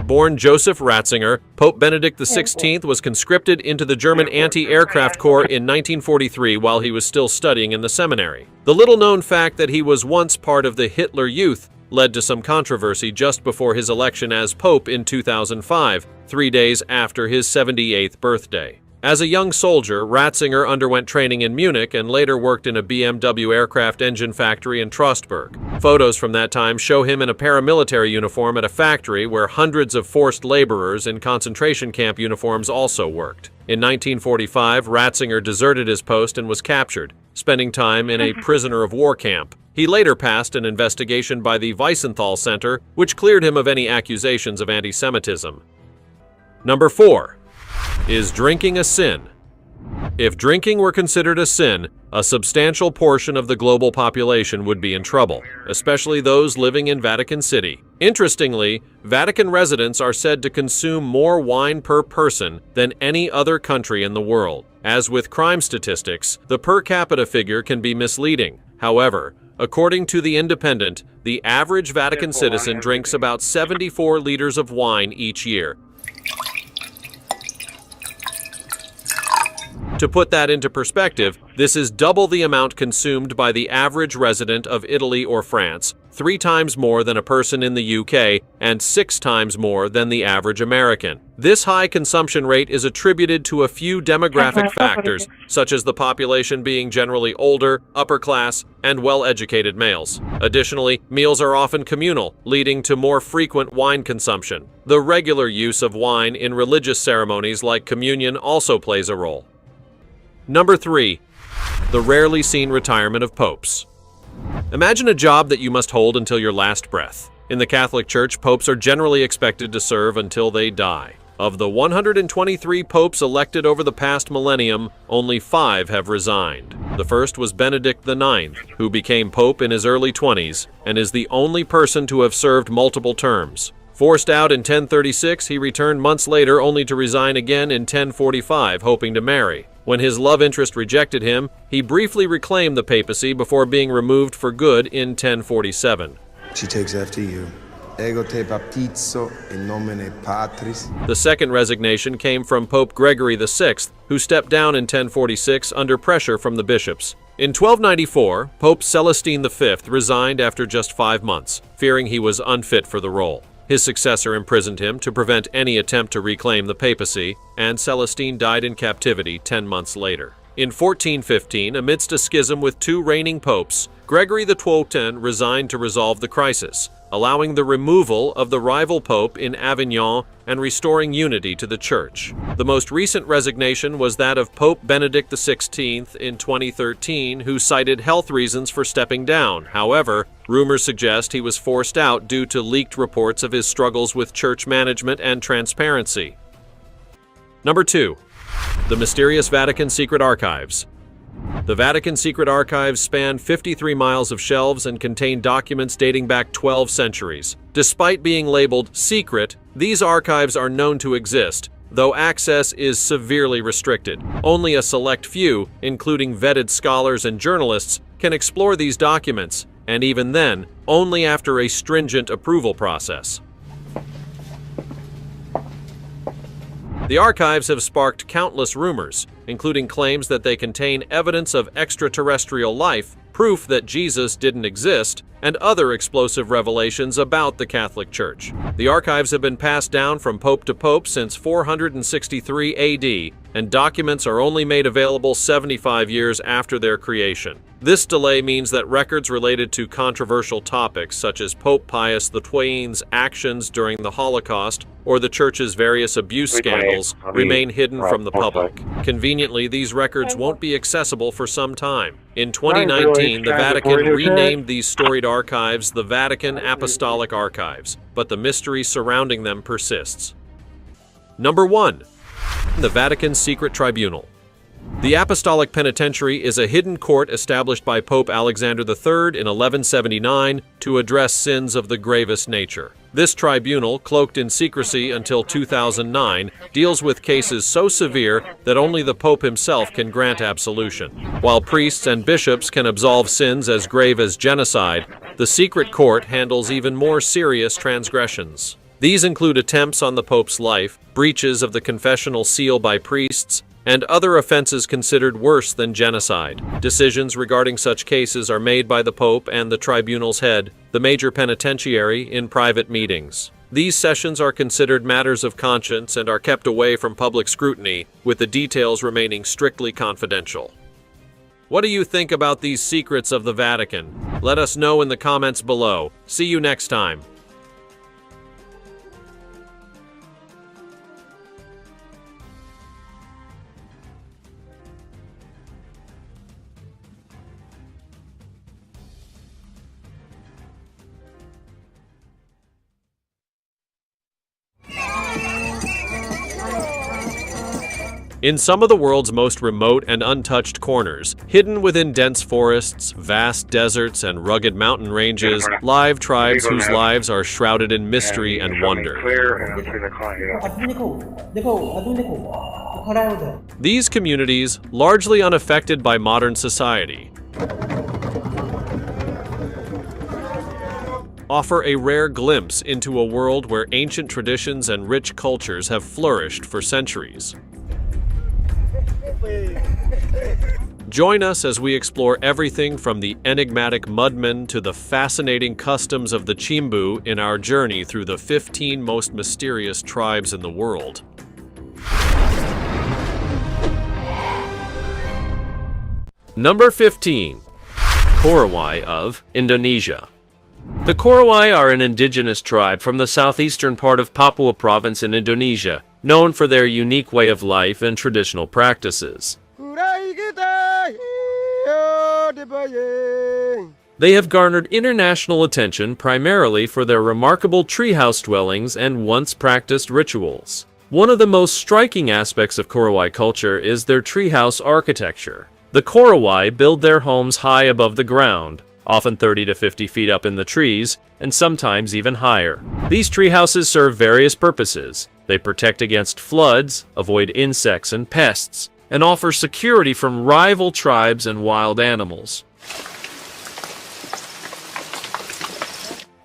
Born Joseph Ratzinger, Pope Benedict XVI was conscripted into the German anti-aircraft corps in 1943 while he was still studying in the seminary. The little-known fact that he was once part of the Hitler Youth led to some controversy just before his election as Pope in 2005, 3 days after his 78th birthday. As a young soldier, Ratzinger underwent training in Munich and later worked in a BMW aircraft engine factory in Trostberg. Photos from that time show him in a paramilitary uniform at a factory where hundreds of forced laborers in concentration camp uniforms also worked. In 1945, Ratzinger deserted his post and was captured, spending time in a prisoner of war camp. He later passed an investigation by the Wiesenthal Center, which cleared him of any accusations of anti-Semitism. Number 4. Is drinking a sin? If drinking were considered a sin, a substantial portion of the global population would be in trouble, especially those living in Vatican City. Interestingly, Vatican residents are said to consume more wine per person than any other country in the world. As with crime statistics, the per capita figure can be misleading. However, according to The Independent, the average Vatican citizen drinks about 74 liters of wine each year. To put that into perspective, this is double the amount consumed by the average resident of Italy or France, 3 times more than a person in the UK, and 6 times more than the average American. This high consumption rate is attributed to a few demographic factors, such as the population being generally older, upper class, and well-educated males. Additionally, meals are often communal, leading to more frequent wine consumption. The regular use of wine in religious ceremonies like communion also plays a role. Number 3. The rarely seen retirement of popes. Imagine a job that you must hold until your last breath. In the Catholic Church, popes are generally expected to serve until they die. Of the 123 popes elected over the past millennium, only 5 have resigned. The first was Benedict IX, who became pope in his early 20s and is the only person to have served multiple terms. Forced out in 1036, he returned months later only to resign again in 1045, hoping to marry. When his love interest rejected him, he briefly reclaimed the papacy before being removed for good in 1047. She takes after you. Ego te baptizo in nomine Patris. The second resignation came from Pope Gregory VI, who stepped down in 1046 under pressure from the bishops. In 1294, Pope Celestine V resigned after just 5 months, fearing he was unfit for the role. His successor imprisoned him to prevent any attempt to reclaim the papacy, and Celestine died in captivity 10 months later. In 1415, amidst a schism with 2 reigning popes, Gregory XII resigned to resolve the crisis, allowing the removal of the rival pope in Avignon and restoring unity to the Church. The most recent resignation was that of Pope Benedict XVI in 2013, who cited health reasons for stepping down. However, rumors suggest he was forced out due to leaked reports of his struggles with church management and transparency. Number 2. The mysterious Vatican Secret Archives. The Vatican Secret Archives span 53 miles of shelves and contain documents dating back 12 centuries. Despite being labeled secret, these archives are known to exist, though access is severely restricted. Only a select few, including vetted scholars and journalists, can explore these documents, and even then, only after a stringent approval process. The archives have sparked countless rumors, including claims that they contain evidence of extraterrestrial life, proof that Jesus didn't exist, and other explosive revelations about the Catholic Church. The archives have been passed down from pope to pope since 463 AD, and documents are only made available 75 years after their creation. This delay means that records related to controversial topics such as Pope Pius XII's actions during the Holocaust or the Church's various abuse scandals remain hidden from the public. Conveniently, these records won't be accessible for some time. In 2019, the Vatican renamed these storied archives the Vatican Apostolic Archives, but the mystery surrounding them persists. Number 1. The Vatican Secret Tribunal. The Apostolic Penitentiary is a hidden court established by Pope Alexander III in 1179 to address sins of the gravest nature. This tribunal, cloaked in secrecy until 2009, deals with cases so severe that only the Pope himself can grant absolution. While priests and bishops can absolve sins as grave as genocide, the secret court handles even more serious transgressions. These include attempts on the Pope's life, breaches of the confessional seal by priests, and other offenses considered worse than genocide. Decisions regarding such cases are made by the Pope and the tribunal's head, the major penitentiary, in private meetings. These sessions are considered matters of conscience and are kept away from public scrutiny, with the details remaining strictly confidential. What do you think about these secrets of the Vatican? Let us know in the comments below. See you next time. In some of the world's most remote and untouched corners, hidden within dense forests, vast deserts, and rugged mountain ranges, live tribes whose lives are shrouded in mystery and wonder. These communities, largely unaffected by modern society, offer a rare glimpse into a world where ancient traditions and rich cultures have flourished for centuries. Join us as we explore everything from the enigmatic mudmen to the fascinating customs of the Chimbu in our journey through the 15 most mysterious tribes in the world. Number 15. Korowai of Indonesia. The Korowai are an indigenous tribe from the southeastern part of Papua province in Indonesia, known for their unique way of life and traditional practices. They have garnered international attention primarily for their remarkable treehouse dwellings and once practiced rituals. One of the most striking aspects of Korowai culture is their treehouse architecture. The Korowai build their homes high above the ground, often 30 to 50 feet up in the trees, and sometimes even higher. These treehouses serve various purposes. They protect against floods, avoid insects and pests, and offer security from rival tribes and wild animals.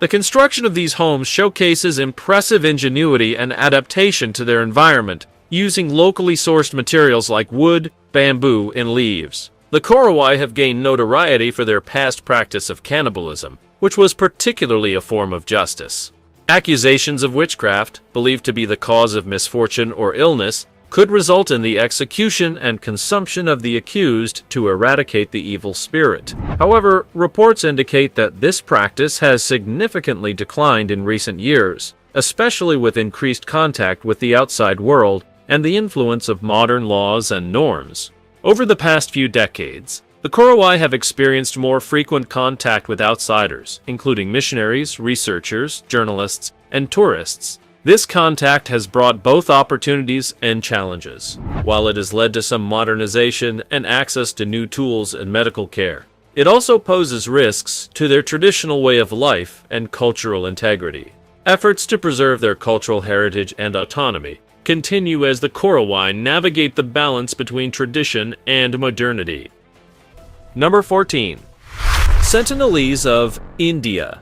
The construction of these homes showcases impressive ingenuity and adaptation to their environment, using locally sourced materials like wood, bamboo, and leaves. The Korowai have gained notoriety for their past practice of cannibalism, which was particularly a form of justice. Accusations of witchcraft, believed to be the cause of misfortune or illness, could result in the execution and consumption of the accused to eradicate the evil spirit. However, reports indicate that this practice has significantly declined in recent years, especially with increased contact with the outside world and the influence of modern laws and norms. Over the past few decades, the Korowai have experienced more frequent contact with outsiders, including missionaries, researchers, journalists, and tourists. This contact has brought both opportunities and challenges. While it has led to some modernization and access to new tools and medical care, it also poses risks to their traditional way of life and cultural integrity. Efforts to preserve their cultural heritage and autonomy continue as the Korowai navigate the balance between tradition and modernity. Number 14. Sentinelese of India.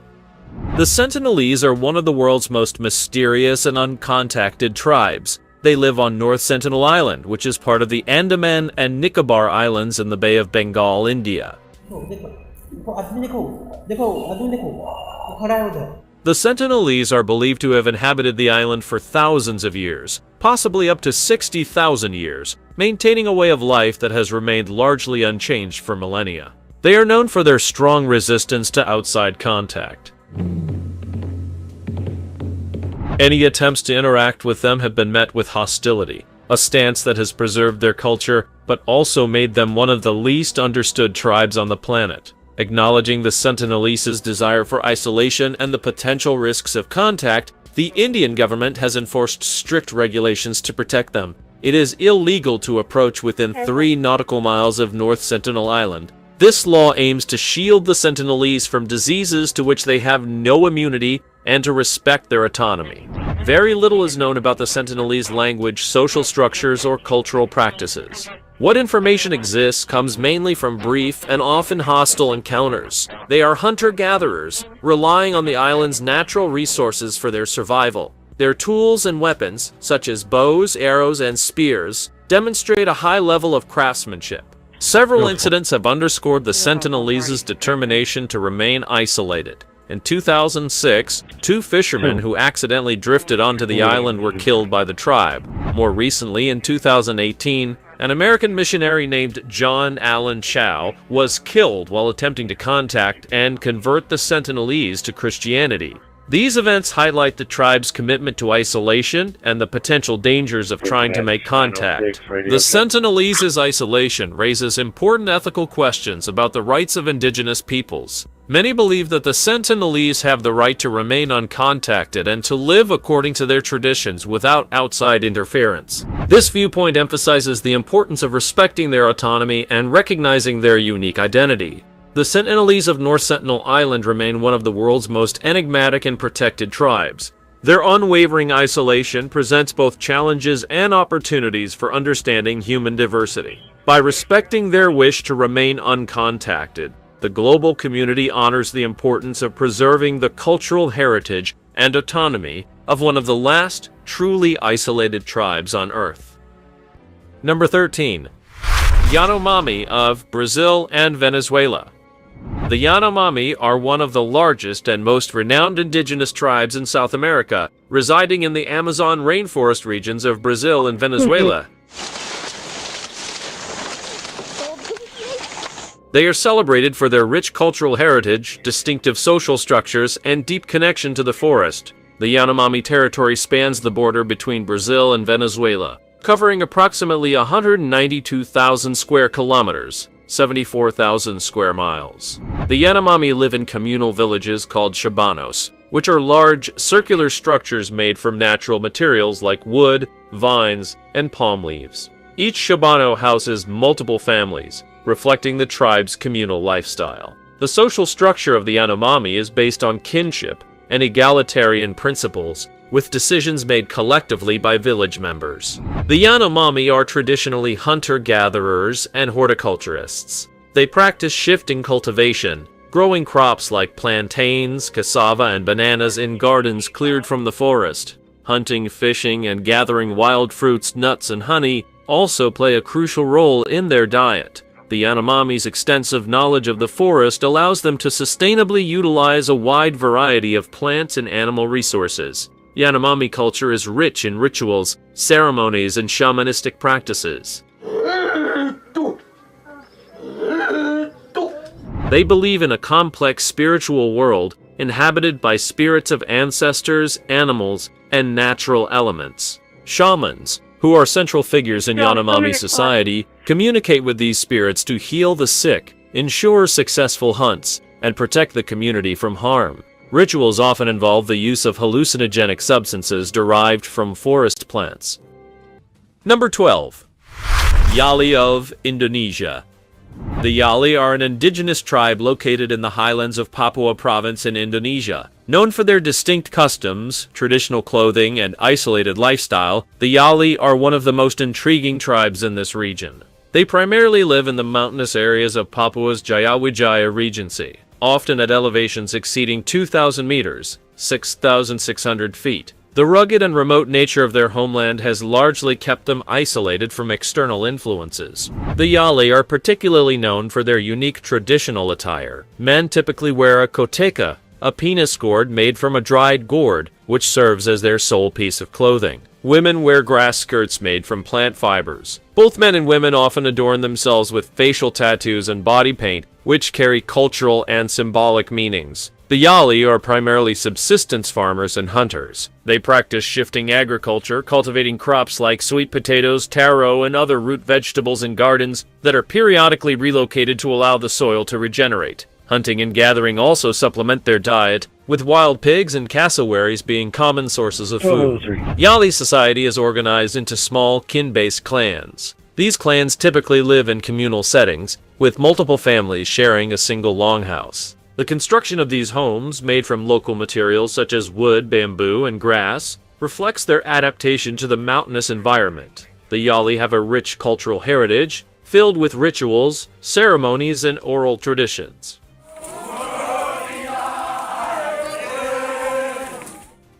The Sentinelese are one of the world's most mysterious and uncontacted tribes. They live on North Sentinel Island, which is part of the Andaman and Nicobar Islands in the Bay of Bengal, India. The Sentinelese are believed to have inhabited the island for thousands of years, possibly up to 60,000 years, maintaining a way of life that has remained largely unchanged for millennia. They are known for their strong resistance to outside contact. Any attempts to interact with them have been met with hostility, a stance that has preserved their culture but also made them one of the least understood tribes on the planet. Acknowledging the Sentinelese's desire for isolation and the potential risks of contact, the Indian government has enforced strict regulations to protect them. It is illegal to approach within 3 nautical miles of North Sentinel Island. This law aims to shield the Sentinelese from diseases to which they have no immunity and to respect their autonomy. Very little is known about the Sentinelese language, social structures, or cultural practices. What information exists comes mainly from brief and often hostile encounters. They are hunter-gatherers, relying on the island's natural resources for their survival. Their tools and weapons, such as bows, arrows, and spears, demonstrate a high level of craftsmanship. Several incidents have underscored the Sentinelese's determination to remain isolated. In 2006, 2 fishermen who accidentally drifted onto the island were killed by the tribe. More recently, in 2018, an American missionary named John Allen Chow was killed while attempting to contact and convert the Sentinelese to Christianity. These events highlight the tribe's commitment to isolation and the potential dangers of trying to make contact. The Sentinelese's isolation raises important ethical questions about the rights of indigenous peoples. Many believe that the Sentinelese have the right to remain uncontacted and to live according to their traditions without outside interference. This viewpoint emphasizes the importance of respecting their autonomy and recognizing their unique identity. The Sentinelese of North Sentinel Island remain one of the world's most enigmatic and protected tribes. Their unwavering isolation presents both challenges and opportunities for understanding human diversity. By respecting their wish to remain uncontacted, the global community honors the importance of preserving the cultural heritage and autonomy of one of the last truly isolated tribes on Earth. Number 13. Yanomami of Brazil and Venezuela. The Yanomami are one of the largest and most renowned indigenous tribes in South America, residing in the Amazon rainforest regions of Brazil and Venezuela. They are celebrated for their rich cultural heritage, distinctive social structures, and deep connection to the forest. The Yanomami territory spans the border between Brazil and Venezuela, covering approximately 192,000 square kilometers, 74,000 square miles. The Yanomami live in communal villages called chabanos, which are large, circular structures made from natural materials like wood, vines, and palm leaves. Each chabano houses multiple families, reflecting the tribe's communal lifestyle. The social structure of the Yanomami is based on kinship and egalitarian principles, with decisions made collectively by village members. The Yanomami are traditionally hunter-gatherers and horticulturists. They practice shifting cultivation, growing crops like plantains, cassava, and bananas in gardens cleared from the forest. Hunting, fishing, and gathering wild fruits, nuts, and honey also play a crucial role in their diet. The Yanomami's extensive knowledge of the forest allows them to sustainably utilize a wide variety of plants and animal resources. Yanomami culture is rich in rituals, ceremonies, and shamanistic practices. They believe in a complex spiritual world inhabited by spirits of ancestors, animals, and natural elements. Shamans, who are central figures in Yanomami society, communicate with these spirits to heal the sick, ensure successful hunts, and protect the community from harm. Rituals often involve the use of hallucinogenic substances derived from forest plants. Number 12. Yali of Indonesia. The Yali are an indigenous tribe located in the highlands of Papua province in Indonesia. Known for their distinct customs, traditional clothing, and isolated lifestyle, the Yali are one of the most intriguing tribes in this region. They primarily live in the mountainous areas of Papua's Jayawijaya Regency, often at elevations exceeding 2,000 meters, 6,600 feet. The rugged and remote nature of their homeland has largely kept them isolated from external influences. The Yali are particularly known for their unique traditional attire. Men typically wear a koteka, a penis gourd made from a dried gourd, which serves as their sole piece of clothing. Women wear grass skirts made from plant fibers. Both men and women often adorn themselves with facial tattoos and body paint, which carry cultural and symbolic meanings. The Yali are primarily subsistence farmers and hunters. They practice shifting agriculture, cultivating crops like sweet potatoes, taro, and other root vegetables in gardens that are periodically relocated to allow the soil to regenerate. Hunting and gathering also supplement their diet, with wild pigs and cassowaries being common sources of food. Yali society is organized into small, kin-based clans. These clans typically live in communal settings, with multiple families sharing a single longhouse. The construction of these homes, made from local materials such as wood, bamboo, and grass, reflects their adaptation to the mountainous environment. The Yali have a rich cultural heritage, filled with rituals, ceremonies, and oral traditions.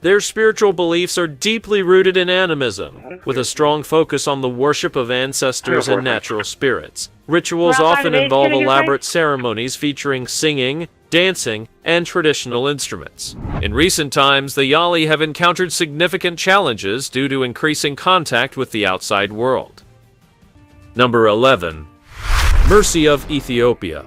Their spiritual beliefs are deeply rooted in animism, with a strong focus on the worship of ancestors and natural spirits. Rituals often involve elaborate ceremonies featuring singing, dancing, and traditional instruments. In recent times, the Yali have encountered significant challenges due to increasing contact with the outside world. Number 11. Mercy of Ethiopia.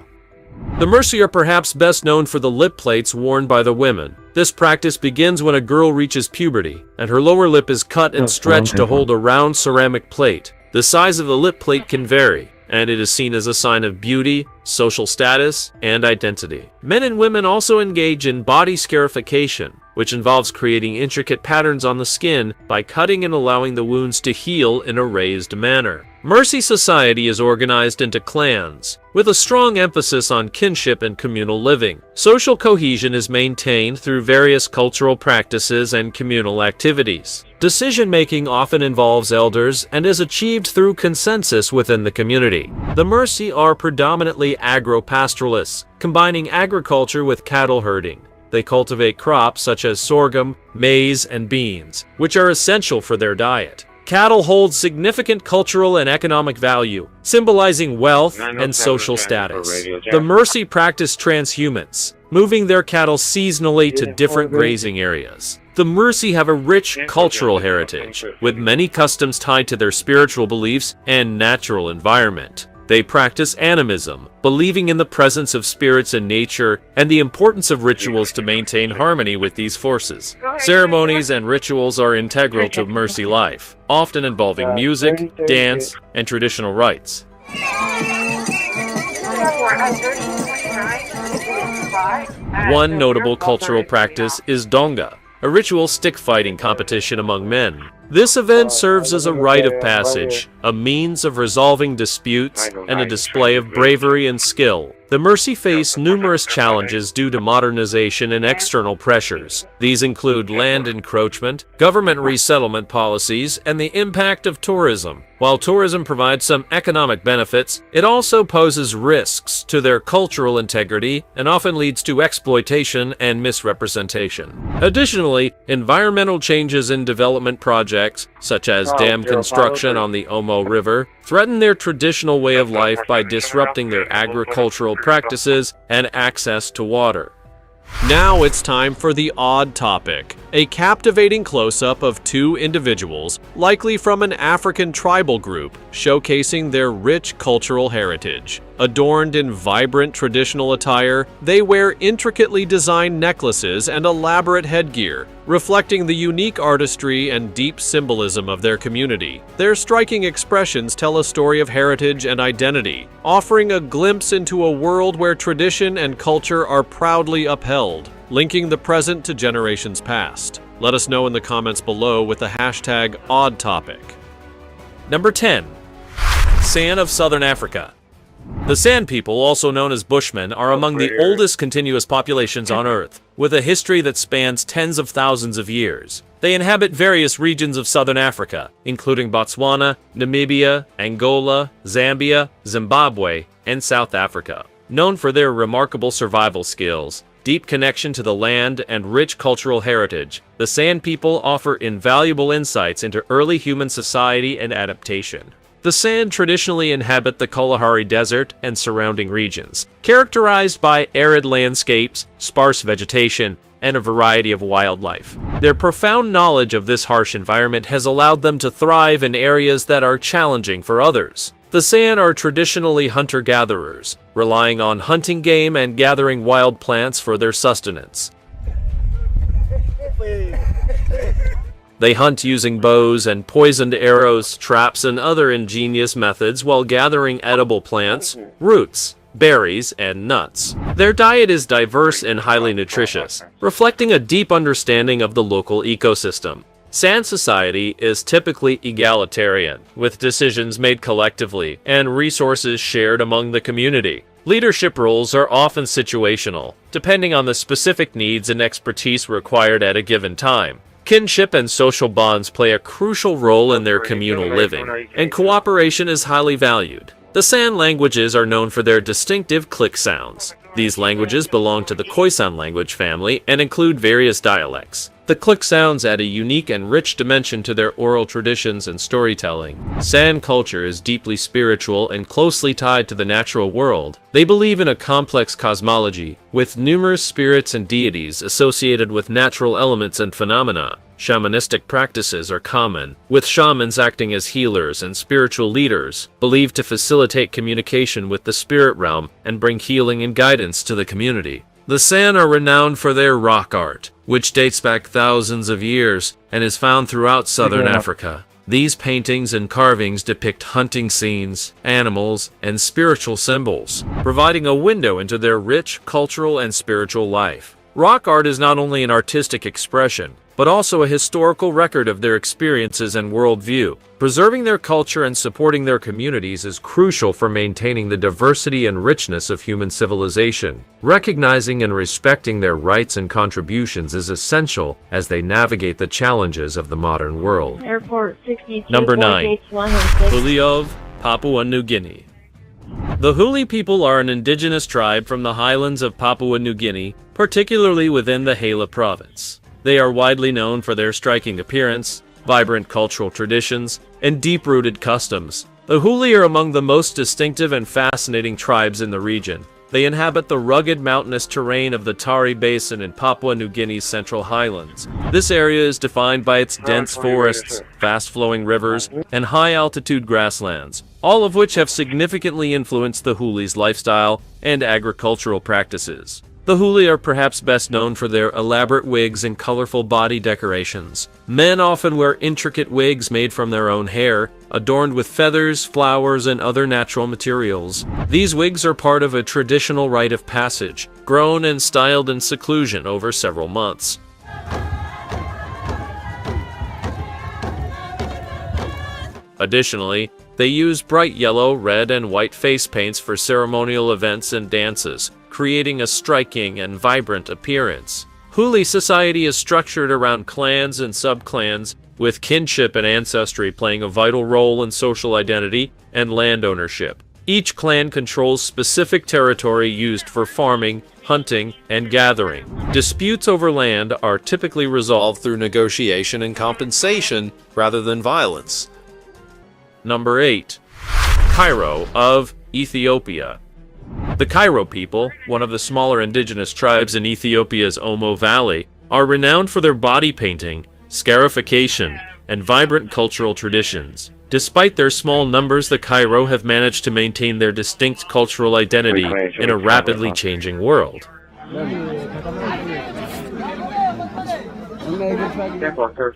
The Mercy are perhaps best known for the lip plates worn by the women. This practice begins when a girl reaches puberty, and her lower lip is cut and stretched to hold a round ceramic plate. The size of the lip plate can vary, and it is seen as a sign of beauty, social status, and identity. Men and women also engage in body scarification, which involves creating intricate patterns on the skin by cutting and allowing the wounds to heal in a raised manner. Mercy society is organized into clans, with a strong emphasis on kinship and communal living. Social cohesion is maintained through various cultural practices and communal activities. Decision-making often involves elders and is achieved through consensus within the community. The Mercy are predominantly agro-pastoralists, combining agriculture with cattle herding. They cultivate crops such as sorghum, maize, and beans, which are essential for their diet. Cattle hold significant cultural and economic value, symbolizing wealth and social status. The Mercy practice transhumance, moving their cattle seasonally to different grazing areas. The Mercy have a rich cultural heritage, with many customs tied to their spiritual beliefs and natural environment. They practice animism, believing in the presence of spirits in nature and the importance of rituals to maintain harmony with these forces. Ceremonies and rituals are integral to Mercy life, often involving music, dance, and traditional rites. One notable cultural practice is donga, a ritual stick-fighting competition among men. This event serves as a rite of passage, a means of resolving disputes, and a display of bravery and skill. The Mercy face numerous challenges due to modernization and external pressures. These include land encroachment, government resettlement policies, and the impact of tourism. While tourism provides some economic benefits, it also poses risks to their cultural integrity and often leads to exploitation and misrepresentation. Additionally, environmental changes in development projects, such as dam construction on the Omo River, threaten their traditional way of life by disrupting their agricultural practices and access to water. Now it's time for the odd topic, a captivating close-up of two individuals, likely from an African tribal group, showcasing their rich cultural heritage. Adorned in vibrant traditional attire, they wear intricately designed necklaces and elaborate headgear, reflecting the unique artistry and deep symbolism of their community. Their striking expressions tell a story of heritage and identity, offering a glimpse into a world where tradition and culture are proudly upheld, linking the present to generations past. Let us know in the comments below with the hashtag #OddTopic. Number 10. San of Southern Africa. The Sand People, also known as Bushmen, are among the oldest continuous populations on Earth, with a history that spans tens of thousands of years. They inhabit various regions of southern Africa, including Botswana, Namibia, Angola, Zambia, Zimbabwe, and South Africa. Known for their remarkable survival skills, deep connection to the land, and rich cultural heritage, the Sand People offer invaluable insights into early human society and adaptation. The Sand traditionally inhabit the Kalahari Desert and surrounding regions, characterized by arid landscapes, sparse vegetation, and a variety of wildlife. Their profound knowledge of this harsh environment has allowed them to thrive in areas that are challenging for others. The Sand are traditionally hunter-gatherers, relying on hunting game and gathering wild plants for their sustenance. They hunt using bows and poisoned arrows, traps, and other ingenious methods while gathering edible plants, roots, berries, and nuts. Their diet is diverse and highly nutritious, reflecting a deep understanding of the local ecosystem. Sand society is typically egalitarian, with decisions made collectively and resources shared among the community. Leadership roles are often situational, depending on the specific needs and expertise required at a given time. Kinship and social bonds play a crucial role in their communal living, and cooperation is highly valued. The Sand languages are known for their distinctive click sounds. These languages belong to the Khoisan language family and include various dialects. The click sounds add a unique and rich dimension to their oral traditions and storytelling. Sand culture is deeply spiritual and closely tied to the natural world. They believe in a complex cosmology, with numerous spirits and deities associated with natural elements and phenomena. Shamanistic practices are common, with shamans acting as healers and spiritual leaders, believed to facilitate communication with the spirit realm and bring healing and guidance to the community. The Sand are renowned for their rock art, which dates back thousands of years and is found throughout southern Africa. These paintings and carvings depict hunting scenes, animals, and spiritual symbols, providing a window into their rich cultural and spiritual life. Rock art is not only an artistic expression, but also a historical record of their experiences and worldview. Preserving their culture and supporting their communities is crucial for maintaining the diversity and richness of human civilization. Recognizing and respecting their rights and contributions is essential as they navigate the challenges of the modern world. Airport 62, Number 9. Huli of Papua New Guinea. The Huli people are an indigenous tribe from the highlands of Papua New Guinea, particularly within the Hela province. They are widely known for their striking appearance, vibrant cultural traditions, and deep-rooted customs. The Huli are among the most distinctive and fascinating tribes in the region. They inhabit the rugged mountainous terrain of the Tari Basin in Papua New Guinea's central highlands. This area is defined by its dense forests, fast-flowing rivers, and high-altitude grasslands, all of which have significantly influenced the Huli's lifestyle and agricultural practices. The Huli are perhaps best known for their elaborate wigs and colorful body decorations. Men often wear intricate wigs made from their own hair, adorned with feathers, flowers, and other natural materials. These wigs are part of a traditional rite of passage, grown and styled in seclusion over several months. Additionally, they use bright yellow, red, and white face paints for ceremonial events and dances, creating a striking and vibrant appearance. Huli society is structured around clans and sub-clans, with kinship and ancestry playing a vital role in social identity and land ownership. Each clan controls specific territory used for farming, hunting, and gathering. Disputes over land are typically resolved through negotiation and compensation rather than violence. Number 8. Cairo of Ethiopia. The Cairo people, one of the smaller indigenous tribes in Ethiopia's Omo Valley, are renowned for their body painting, scarification, and vibrant cultural traditions. Despite their small numbers, the Cairo have managed to maintain their distinct cultural identity in a rapidly changing world.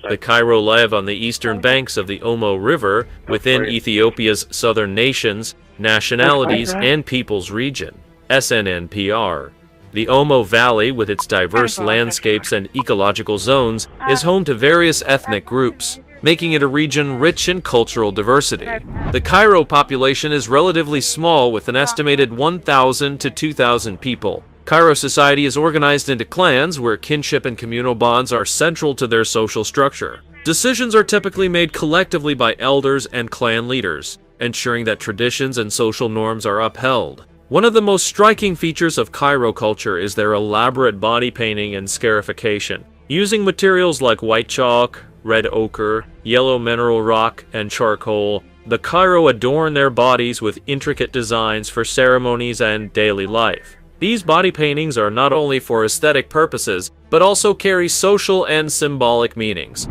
The Cairo live on the eastern banks of the Omo River within Ethiopia's southern nations, nationalities, and peoples region, SNNPR. The Omo Valley, with its diverse landscapes and ecological zones, is home to various ethnic groups, making it a region rich in cultural diversity. The Cairo population is relatively small, with an estimated 1,000 to 2,000 people. Cairo society is organized into clans where kinship and communal bonds are central to their social structure. Decisions are typically made collectively by elders and clan leaders, ensuring that traditions and social norms are upheld. One of the most striking features of Cairo culture is their elaborate body painting and scarification. Using materials like white chalk, red ochre, yellow mineral rock, and charcoal, the Cairo adorn their bodies with intricate designs for ceremonies and daily life. These body paintings are not only for aesthetic purposes, but also carry social and symbolic meanings,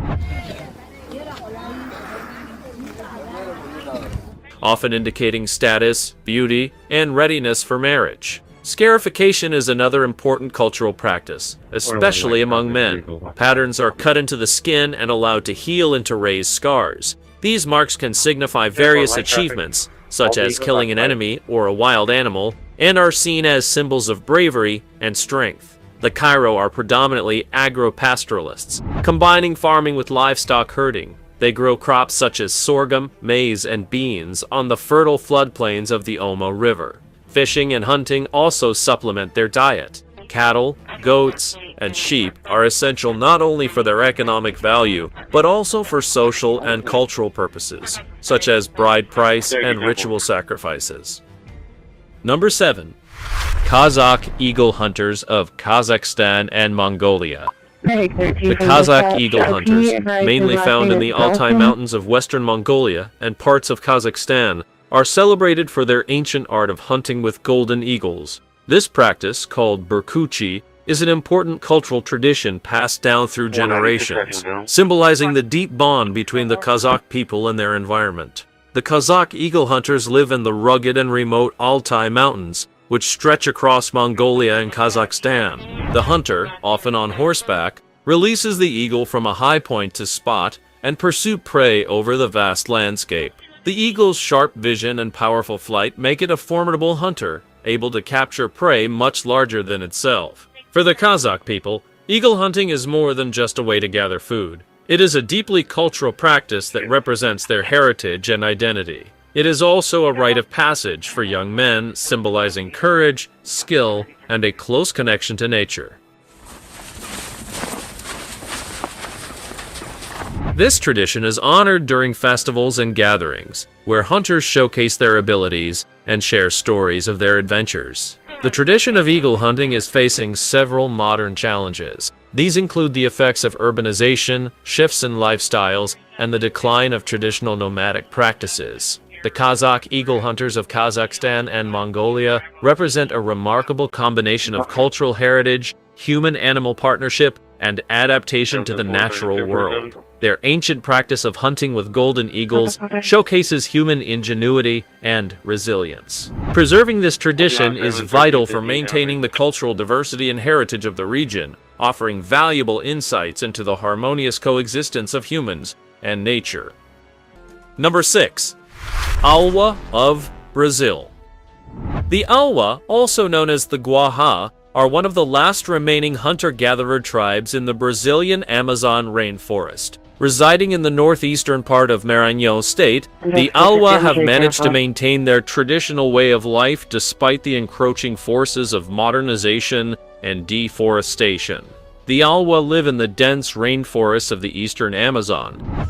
often indicating status, beauty, and readiness for marriage. Scarification is another important cultural practice, especially among men. Patterns are cut into the skin and allowed to heal into raised scars. These marks can signify various achievements, such as killing an enemy or a wild animal, and are seen as symbols of bravery and strength. The Cairo are predominantly agro-pastoralists, combining farming with livestock herding. They grow crops such as sorghum, maize, and beans on the fertile floodplains of the Omo River. Fishing and hunting also supplement their diet. Cattle, goats, and sheep are essential not only for their economic value, but also for social and cultural purposes, such as bride price and ritual sacrifices. Number 7. Kazakh eagle hunters of Kazakhstan and Mongolia. The Kazakh eagle hunters, mainly found in the Altai Mountains of western Mongolia and parts of Kazakhstan, are celebrated for their ancient art of hunting with golden eagles. This practice, called burkuchi, is an important cultural tradition passed down through generations, symbolizing the deep bond between the Kazakh people and their environment. The Kazakh eagle hunters live in the rugged and remote Altai Mountains, which stretch across Mongolia and Kazakhstan. The hunter, often on horseback, releases the eagle from a high point to spot and pursue prey over the vast landscape. The eagle's sharp vision and powerful flight make it a formidable hunter, able to capture prey much larger than itself. For the Kazakh people, eagle hunting is more than just a way to gather food. It is a deeply cultural practice that represents their heritage and identity. It is also a rite of passage for young men, symbolizing courage, skill, and a close connection to nature. This tradition is honored during festivals and gatherings, where hunters showcase their abilities and share stories of their adventures. The tradition of eagle hunting is facing several modern challenges. These include the effects of urbanization, shifts in lifestyles, and the decline of traditional nomadic practices. The Kazakh eagle hunters of Kazakhstan and Mongolia represent a remarkable combination of cultural heritage, human-animal partnership, and adaptation to the natural world. Their ancient practice of hunting with golden eagles showcases human ingenuity and resilience. Preserving this tradition is vital for maintaining the cultural diversity and heritage of the region, offering valuable insights into the harmonious coexistence of humans and nature. Number 6. Alwa of Brazil. The Alwa, also known as the Guaha, are one of the last remaining hunter-gatherer tribes in the Brazilian Amazon rainforest. Residing in the northeastern part of Maranhão state, the Alwa have managed to maintain their traditional way of life despite the encroaching forces of modernization and deforestation. The Alwa live in the dense rainforests of the eastern Amazon,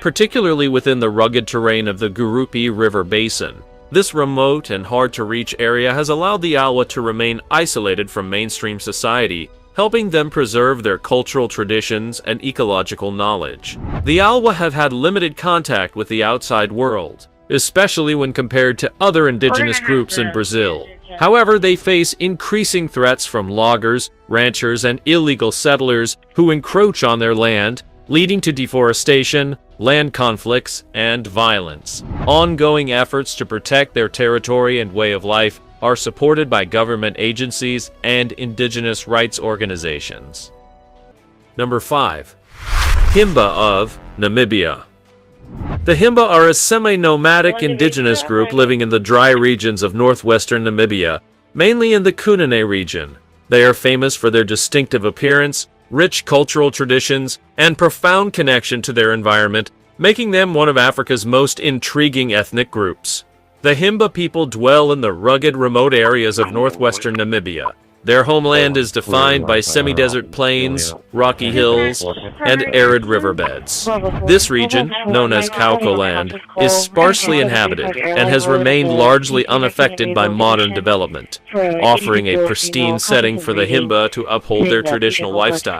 particularly within the rugged terrain of the Gurupi River Basin. This remote and hard-to-reach area has allowed the Alwa to remain isolated from mainstream society, helping them preserve their cultural traditions and ecological knowledge. The Alwa have had limited contact with the outside world, especially when compared to other indigenous groups in Brazil. However, they face increasing threats from loggers, ranchers, and illegal settlers who encroach on their land, leading to deforestation, land conflicts, and violence. Ongoing efforts to protect their territory and way of life are supported by government agencies and indigenous rights organizations. Number 5. Himba of Namibia. The Himba are a semi-nomadic indigenous group living in the dry regions of northwestern Namibia, mainly in the Kunene region. They are famous for their distinctive appearance, rich cultural traditions, and profound connection to their environment, making them one of Africa's most intriguing ethnic groups. The Himba people dwell in the rugged, remote areas of northwestern Namibia. Their homeland is defined by semi-desert plains, rocky hills, and arid riverbeds. This region, known as Kauko land, is sparsely inhabited and has remained largely unaffected by modern development, offering a pristine setting for the Himba to uphold their traditional lifestyle.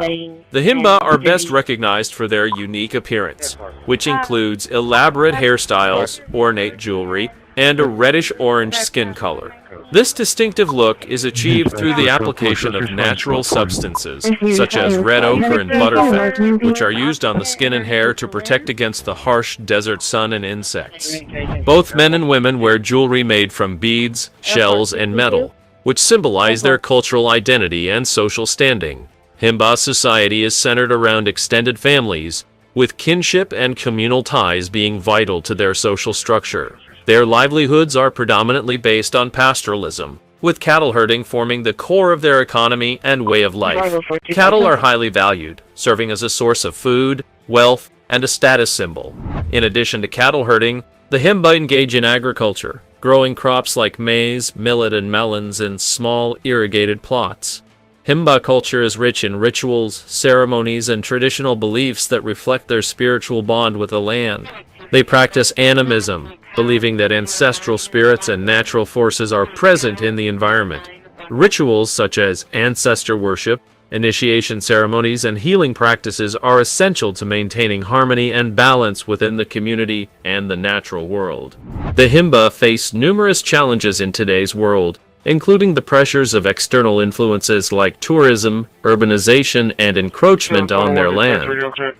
The Himba are best recognized for their unique appearance, which includes elaborate hairstyles, ornate jewelry, and a reddish-orange skin color. This distinctive look is achieved through the application of natural substances, such as red ochre and butterfat, which are used on the skin and hair to protect against the harsh desert sun and insects. Both men and women wear jewelry made from beads, shells, and metal, which symbolize their cultural identity and social standing. Himba society is centered around extended families, with kinship and communal ties being vital to their social structure. Their livelihoods are predominantly based on pastoralism, with cattle herding forming the core of their economy and way of life. Cattle are highly valued, serving as a source of food, wealth, and a status symbol. In addition to cattle herding, the Himba engage in agriculture, growing crops like maize, millet, and melons in small, irrigated plots. Himba culture is rich in rituals, ceremonies, and traditional beliefs that reflect their spiritual bond with the land. They practice animism, believing that ancestral spirits and natural forces are present in the environment. Rituals such as ancestor worship, initiation ceremonies, and healing practices are essential to maintaining harmony and balance within the community and the natural world. The Himba face numerous challenges in today's world, including the pressures of external influences like tourism, urbanization, and encroachment on their land.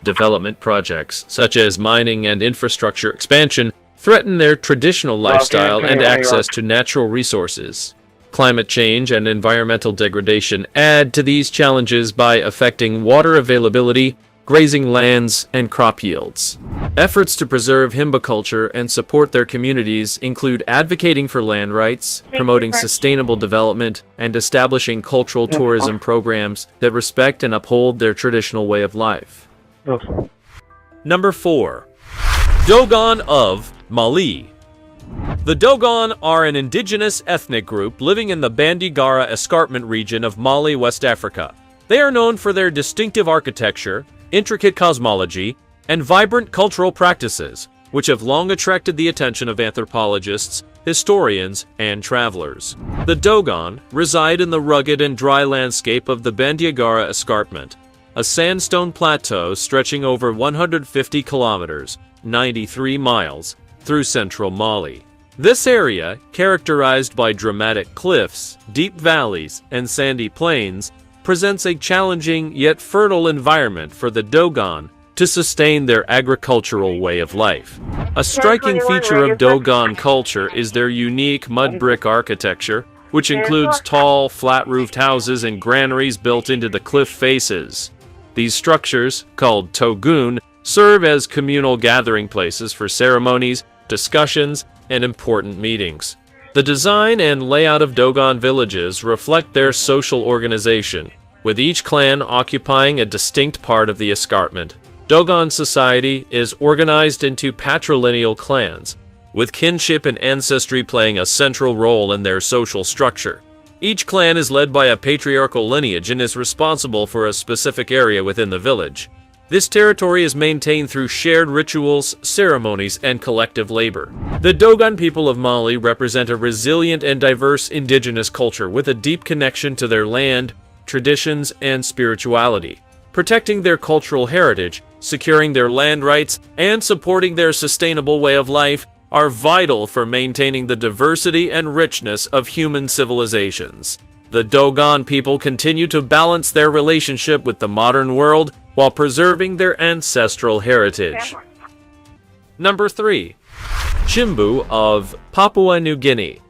Development projects, such as mining and infrastructure expansion, threaten their traditional lifestyle and access to natural resources. Climate change and environmental degradation add to these challenges by affecting water availability, grazing lands, and crop yields. Efforts to preserve Himba culture and support their communities include advocating for land rights, promoting sustainable development, and establishing cultural tourism programs that respect and uphold their traditional way of life. Number 4. Dogon of Mali. The Dogon are an indigenous ethnic group living in the Bandigara escarpment region of Mali, West Africa. They are known for their distinctive architecture, intricate cosmology, and vibrant cultural practices, which have long attracted the attention of anthropologists, historians, and travelers. The Dogon reside in the rugged and dry landscape of the Bandigara escarpment, a sandstone plateau stretching over 150 kilometers, 93 miles, through central Mali. This area, characterized by dramatic cliffs, deep valleys, and sandy plains, presents a challenging yet fertile environment for the Dogon to sustain their agricultural way of life. A striking feature of Dogon culture is their unique mud brick architecture, which includes tall, flat-roofed houses and granaries built into the cliff faces. These structures, called togun, serve as communal gathering places for ceremonies, discussions, and important meetings. The design and layout of Dogon villages reflect their social organization, with each clan occupying a distinct part of the escarpment. Dogon society is organized into patrilineal clans, with kinship and ancestry playing a central role in their social structure. Each clan is led by a patriarchal lineage and is responsible for a specific area within the village. This territory is maintained through shared rituals, ceremonies, and collective labor. The Dogon people of Mali represent a resilient and diverse indigenous culture with a deep connection to their land, traditions, and spirituality. Protecting their cultural heritage, securing their land rights, and supporting their sustainable way of life are vital for maintaining the diversity and richness of human civilizations. The Dogon people continue to balance their relationship with the modern world while preserving their ancestral heritage. Number 3. Chimbu of Papua New Guinea.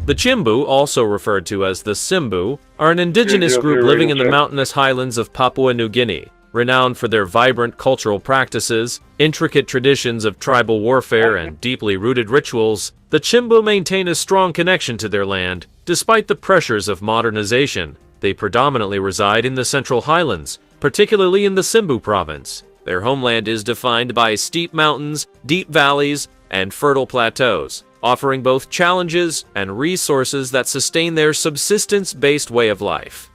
The Chimbu, also referred to as the Simbu, are an indigenous group living in the mountainous highlands of Papua New Guinea, renowned for their vibrant cultural practices, intricate traditions of tribal warfare, and deeply rooted rituals, the Chimbu maintain a strong connection to their land. Despite the pressures of modernization, they predominantly reside in the Central Highlands, particularly in the Simbu province. Their homeland is defined by steep mountains, deep valleys, and fertile plateaus, offering both challenges and resources that sustain their subsistence-based way of life.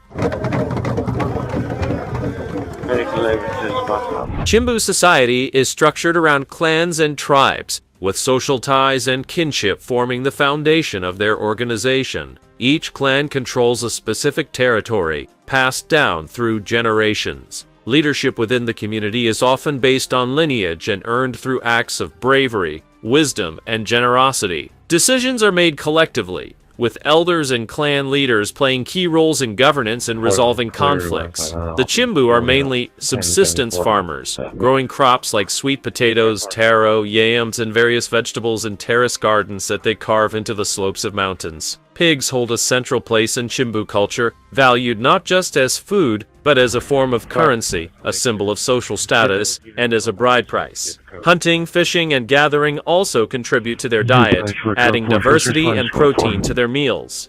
Chimbu society is structured around clans and tribes, with social ties and kinship forming the foundation of their organization. Each clan controls a specific territory, passed down through generations. Leadership within the community is often based on lineage and earned through acts of bravery, wisdom, and generosity. Decisions are made collectively, with elders and clan leaders playing key roles in governance and resolving conflicts. The Chimbu are mainly subsistence farmers, growing crops like sweet potatoes, taro, yams, and various vegetables in terrace gardens that they carve into the slopes of mountains. Pigs hold a central place in Chimbu culture, valued not just as food, but as a form of currency, a symbol of social status, and as a bride price. Hunting, fishing, and gathering also contribute to their diet, adding diversity and protein to their meals.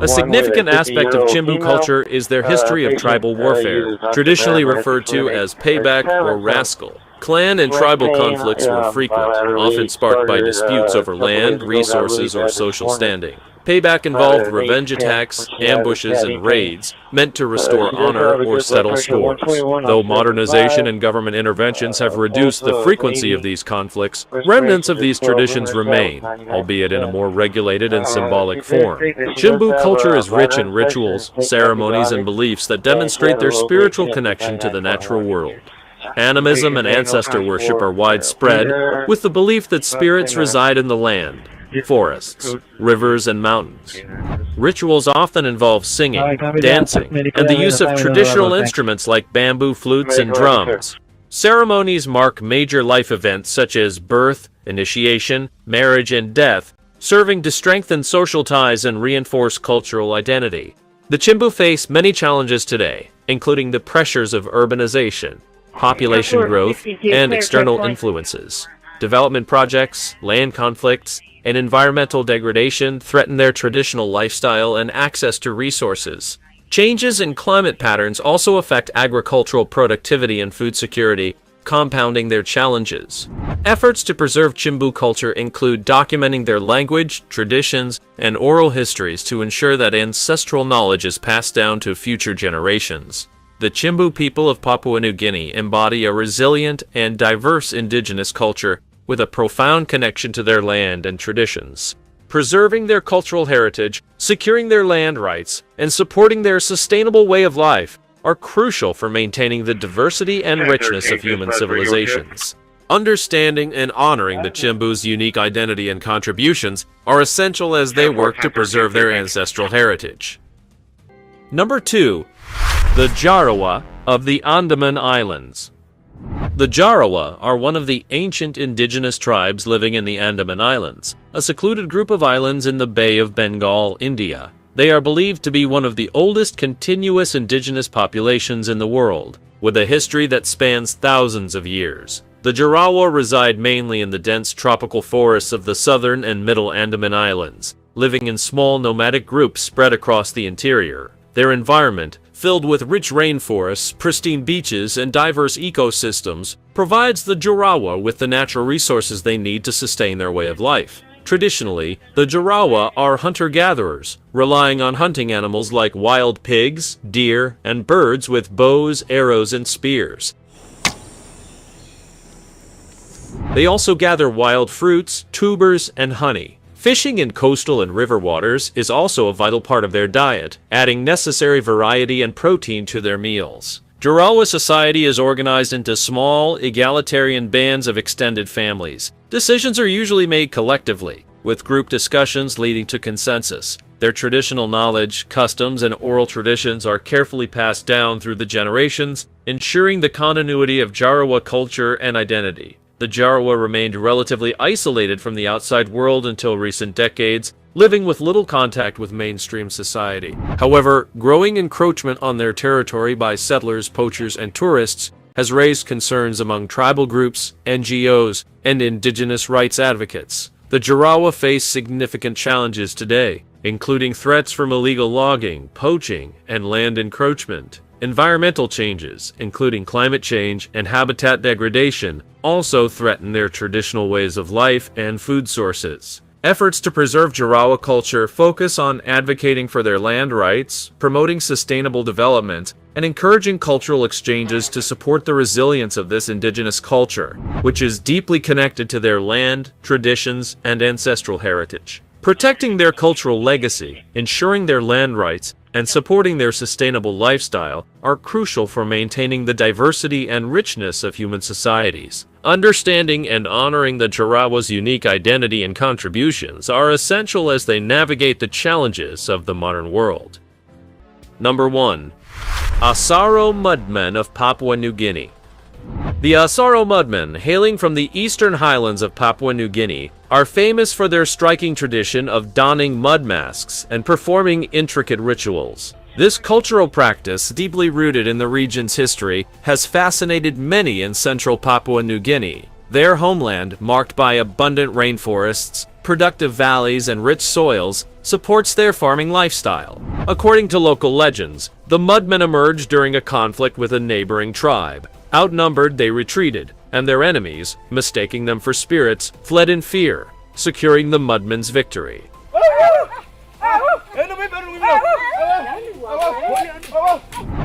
A significant aspect of Chimbu culture is their history of tribal warfare, traditionally referred to as payback or rascal. Clan and tribal conflicts were frequent, often sparked by disputes over land, resources, or social standing. Payback involved revenge attacks, ambushes, and raids, meant to restore honor or settle scores. Though modernization and government interventions have reduced the frequency of these conflicts, remnants of these traditions remain, albeit in a more regulated and symbolic form. Chimbu culture is rich in rituals, ceremonies, and beliefs that demonstrate their spiritual connection to the natural world. Animism and ancestor worship are widespread, with the belief that spirits reside in the land, forests, rivers, and mountains. Rituals often involve singing, dancing, and the use of traditional instruments like bamboo flutes and drums. Ceremonies mark major life events such as birth, initiation, marriage, and death, serving to strengthen social ties and reinforce cultural identity. The Chimbu face many challenges today, including the pressures of urbanization, population growth, and external influences. Development projects, land conflicts, and environmental degradation threaten their traditional lifestyle and access to resources. Changes in climate patterns also affect agricultural productivity and food security, compounding their challenges. Efforts to preserve Chimbu culture include documenting their language, traditions, and oral histories to ensure that ancestral knowledge is passed down to future generations. The Chimbu people of Papua New Guinea embody a resilient and diverse indigenous culture with a profound connection to their land and traditions. Preserving their cultural heritage, securing their land rights, and supporting their sustainable way of life are crucial for maintaining the diversity and richness of human civilizations. Understanding and honoring the Chimbu's unique identity and contributions are essential as they work to preserve their ancestral heritage. Number 2. The Jarawa of the Andaman Islands. The Jarawa are one of the ancient indigenous tribes living in the Andaman Islands, a secluded group of islands in the Bay of Bengal, India. They are believed to be one of the oldest continuous indigenous populations in the world, with a history that spans thousands of years. The Jarawa reside mainly in the dense tropical forests of the southern and middle Andaman Islands, living in small nomadic groups spread across the interior. Their environment, filled with rich rainforests, pristine beaches, and diverse ecosystems, provides the Jarawa with the natural resources they need to sustain their way of life. Traditionally, the Jarawa are hunter-gatherers, relying on hunting animals like wild pigs, deer, and birds with bows, arrows, and spears. They also gather wild fruits, tubers, and honey. Fishing in coastal and river waters is also a vital part of their diet, adding necessary variety and protein to their meals. Jarawa society is organized into small, egalitarian bands of extended families. Decisions are usually made collectively, with group discussions leading to consensus. Their traditional knowledge, customs, and oral traditions are carefully passed down through the generations, ensuring the continuity of Jarawa culture and identity. The Jarawa remained relatively isolated from the outside world until recent decades, living with little contact with mainstream society. However, growing encroachment on their territory by settlers, poachers, and tourists has raised concerns among tribal groups, NGOs, and indigenous rights advocates. The Jarowaw face significant challenges today, including threats from illegal logging, poaching, and land encroachment. Environmental changes, including climate change and habitat degradation, also threaten their traditional ways of life and food sources. Efforts to preserve Jarowaw culture focus on advocating for their land rights, promoting sustainable development, and encouraging cultural exchanges to support the resilience of this indigenous culture, which is deeply connected to their land, traditions, and ancestral heritage. Protecting their cultural legacy, ensuring their land rights, and supporting their sustainable lifestyle are crucial for maintaining the diversity and richness of human societies. Understanding and honoring the Jarawaw's unique identity and contributions are essential as they navigate the challenges of the modern world. Number 1. Asaro Mudmen of Papua New Guinea. The Asaro Mudmen, hailing from the eastern highlands of Papua New Guinea, are famous for their striking tradition of donning mud masks and performing intricate rituals. This cultural practice, deeply rooted in the region's history, has fascinated many in central Papua New Guinea. Their homeland, marked by abundant rainforests, productive valleys, and rich soils, supports their farming lifestyle. According to local legends, the Mudmen emerged during a conflict with a neighboring tribe. Outnumbered, they retreated, and their enemies, mistaking them for spirits, fled in fear, securing the Mudmen's victory.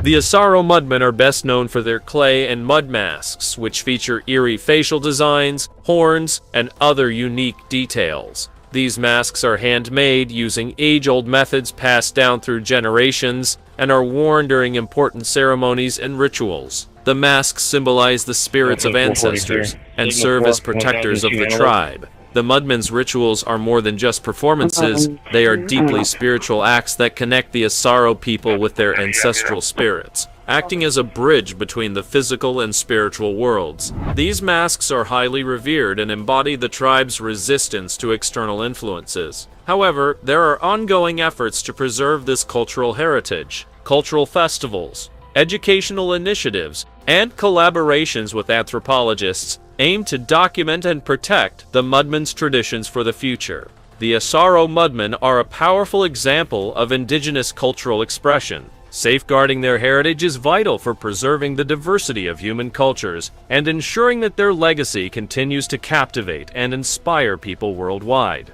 The Asaro Mudmen are best known for their clay and mud masks, which feature eerie facial designs, horns, and other unique details. These masks are handmade using age-old methods passed down through generations and are worn during important ceremonies and rituals. The masks symbolize the spirits of ancestors and serve as protectors of the tribe. The Mudmen's rituals are more than just performances, they are deeply spiritual acts that connect the Asaro people with their ancestral spirits, acting as a bridge between the physical and spiritual worlds. These masks are highly revered and embody the tribe's resistance to external influences. However, there are ongoing efforts to preserve this cultural heritage. Cultural festivals, educational initiatives, and collaborations with anthropologists aim to document and protect the Mudmen's traditions for the future. The Asaro Mudmen are a powerful example of indigenous cultural expression. Safeguarding their heritage is vital for preserving the diversity of human cultures and ensuring that their legacy continues to captivate and inspire people worldwide.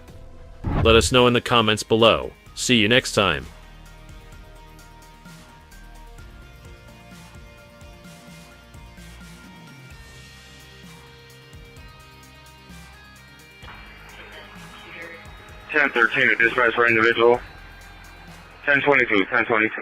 Let us know in the comments below. See you next time. (1013) dispatch for individual. 1022, 1022.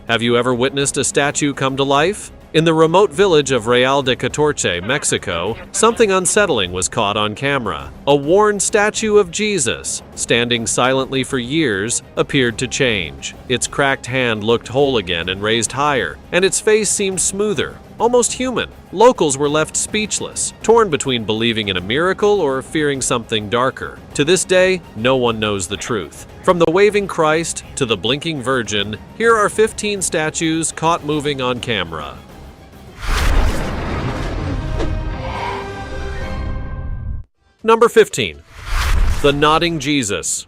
Have you ever witnessed a statue come to life? In the remote village of Real de Catorce, Mexico, something unsettling was caught on camera. A worn statue of Jesus, standing silently for years, appeared to change. Its cracked hand looked whole again and raised higher, and its face seemed smoother, almost human. Locals were left speechless, torn between believing in a miracle or fearing something darker. To this day, no one knows the truth. From the waving Christ to the blinking Virgin, here are 15 statues caught moving on camera. Number 15. The Nodding Jesus.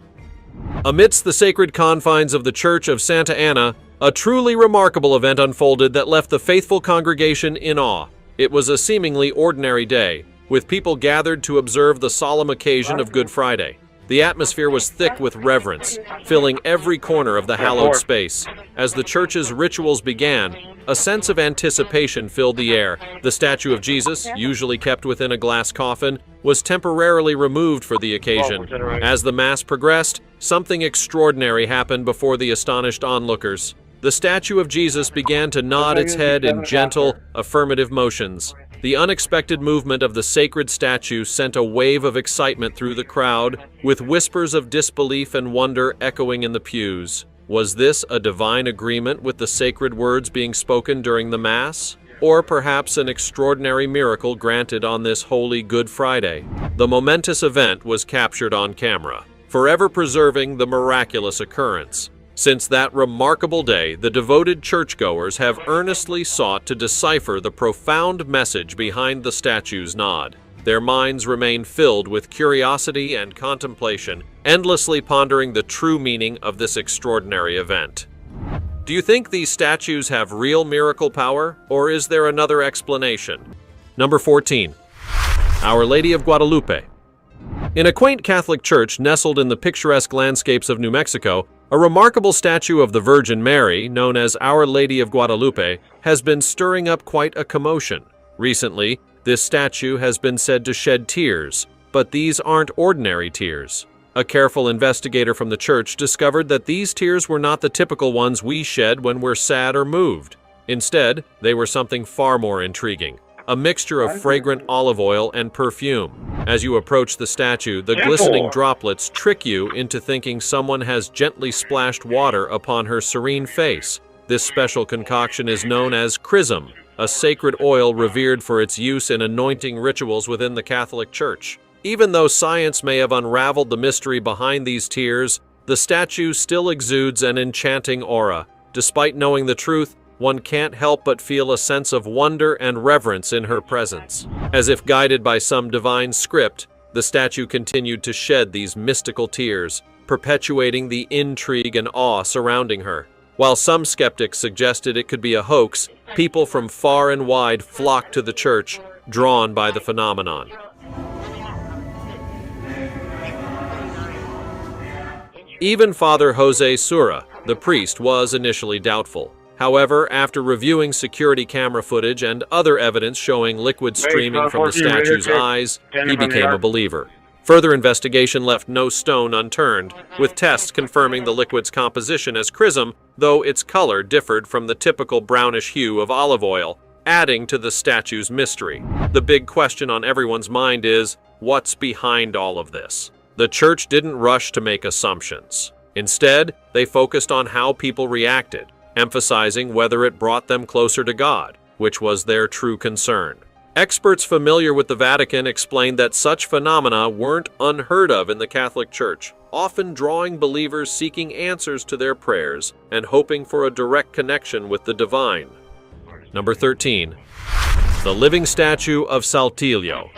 Amidst the sacred confines of the Church of Santa Ana, a truly remarkable event unfolded that left the faithful congregation in awe. It was a seemingly ordinary day, with people gathered to observe the solemn occasion of Good Friday. The atmosphere was thick with reverence, filling every corner of the hallowed space. As the church's rituals began, a sense of anticipation filled the air. The statue of Jesus, usually kept within a glass coffin, was temporarily removed for the occasion. As the Mass progressed, something extraordinary happened before the astonished onlookers. The statue of Jesus began to nod its head in gentle, affirmative motions. The unexpected movement of the sacred statue sent a wave of excitement through the crowd, with whispers of disbelief and wonder echoing in the pews. Was this a divine agreement with the sacred words being spoken during the Mass? or perhaps an extraordinary miracle granted on this holy Good Friday. The momentous event was captured on camera, forever preserving the miraculous occurrence. Since that remarkable day, the devoted churchgoers have earnestly sought to decipher the profound message behind the statue's nod. Their minds remain filled with curiosity and contemplation, endlessly pondering the true meaning of this extraordinary event. Do you think these statues have real miracle power, or is there another explanation? Number 14. Our Lady of Guadalupe. In a quaint Catholic church nestled in the picturesque landscapes of New Mexico, a remarkable statue of the Virgin Mary, known as Our Lady of Guadalupe, has been stirring up quite a commotion. Recently, this statue has been said to shed tears, but these aren't ordinary tears. A careful investigator from the church discovered that these tears were not the typical ones we shed when we're sad or moved. Instead, they were something far more intriguing. A mixture of fragrant olive oil and perfume. As you approach the statue, the glistening droplets trick you into thinking someone has gently splashed water upon her serene face. This special concoction is known as chrism, a sacred oil revered for its use in anointing rituals within the Catholic Church. Even though science may have unraveled the mystery behind these tears, the statue still exudes an enchanting aura. Despite knowing the truth, one can't help but feel a sense of wonder and reverence in her presence. As if guided by some divine script, the statue continued to shed these mystical tears, perpetuating the intrigue and awe surrounding her. While some skeptics suggested it could be a hoax, people from far and wide flocked to the church, drawn by the phenomenon. Even Father Jose Sura, the priest, was initially doubtful. However, after reviewing security camera footage and other evidence showing liquid streaming from the statue's eyes, he became a believer. Further investigation left no stone unturned, with tests confirming the liquid's composition as chrism, though its color differed from the typical brownish hue of olive oil, adding to the statue's mystery. The big question on everyone's mind is, what's behind all of this? The church didn't rush to make assumptions. Instead, they focused on how people reacted, emphasizing whether it brought them closer to God, which was their true concern. Experts familiar with the Vatican explained that such phenomena weren't unheard of in the Catholic Church, often drawing believers seeking answers to their prayers and hoping for a direct connection with the divine. Number 13. The living statue of Saltillo.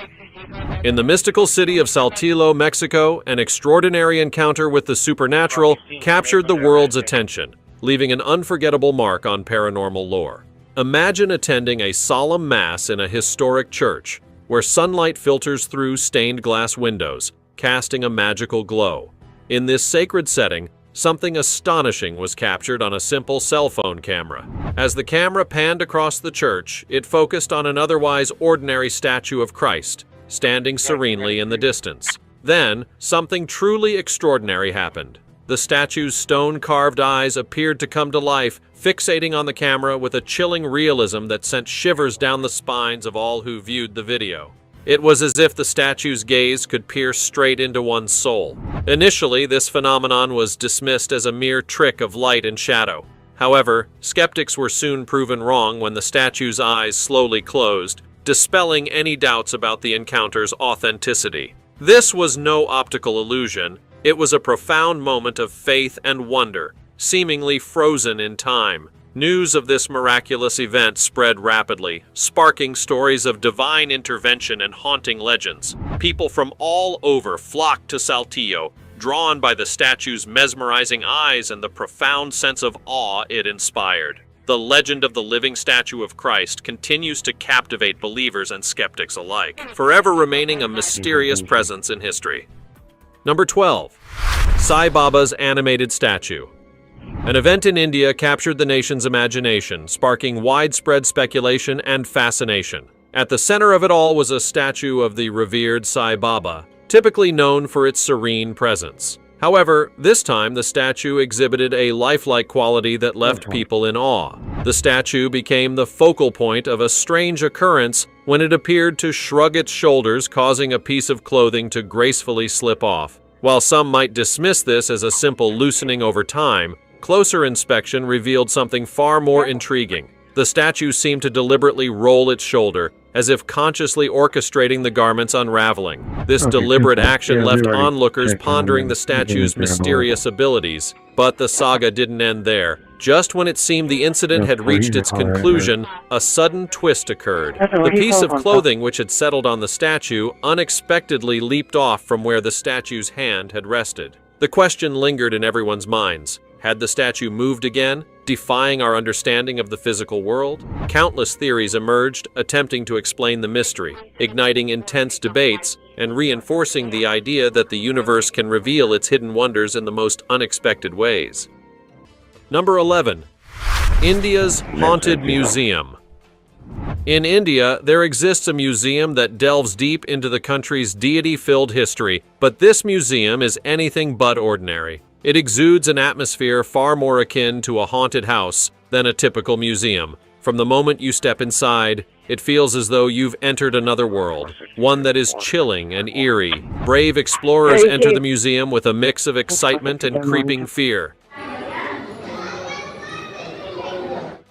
In the mystical city of Saltillo, Mexico, an extraordinary encounter with the supernatural captured the world's attention, leaving an unforgettable mark on paranormal lore. Imagine attending a solemn mass in a historic church, where sunlight filters through stained glass windows, casting a magical glow. In this sacred setting, something astonishing was captured on a simple cell phone camera. As the camera panned across the church, it focused on an otherwise ordinary statue of Christ, standing serenely in the distance. Then, something truly extraordinary happened. The statue's stone-carved eyes appeared to come to life, fixating on the camera with a chilling realism that sent shivers down the spines of all who viewed the video. It was as if the statue's gaze could pierce straight into one's soul. Initially, this phenomenon was dismissed as a mere trick of light and shadow. However, skeptics were soon proven wrong when the statue's eyes slowly closed, dispelling any doubts about the encounter's authenticity. This was no optical illusion. It was a profound moment of faith and wonder, seemingly frozen in time. News of this miraculous event spread rapidly, sparking stories of divine intervention and haunting legends. People from all over flocked to Saltillo, drawn by the statue's mesmerizing eyes and the profound sense of awe it inspired. The legend of the living statue of Christ continues to captivate believers and skeptics alike, forever remaining a mysterious presence in history. Number 12. Sai Baba's animated statue. An event in India captured the nation's imagination, sparking widespread speculation and fascination. At the center of it all was a statue of the revered Sai Baba, typically known for its serene presence. However, this time the statue exhibited a lifelike quality that left people in awe. The statue became the focal point of a strange occurrence when it appeared to shrug its shoulders, causing a piece of clothing to gracefully slip off. While some might dismiss this as a simple loosening over time, closer inspection revealed something far more intriguing. The statue seemed to deliberately roll its shoulder, as if consciously orchestrating the garment's unraveling. This deliberate action left onlookers pondering the statue's mysterious abilities. But the saga didn't end there. Just when it seemed the incident had reached its conclusion, a sudden twist occurred. The piece of clothing which had settled on the statue unexpectedly leaped off from where the statue's hand had rested. The question lingered in everyone's minds. Had the statue moved again, defying our understanding of the physical world? Countless theories emerged, attempting to explain the mystery, igniting intense debates, and reinforcing the idea that the universe can reveal its hidden wonders in the most unexpected ways. Number 11. India's Haunted Museum. In India, there exists a museum that delves deep into the country's deity-filled history, but this museum is anything but ordinary. It exudes an atmosphere far more akin to a haunted house than a typical museum. From the moment you step inside, it feels as though you've entered another world, one that is chilling and eerie. Brave explorers enter the museum with a mix of excitement and creeping fear.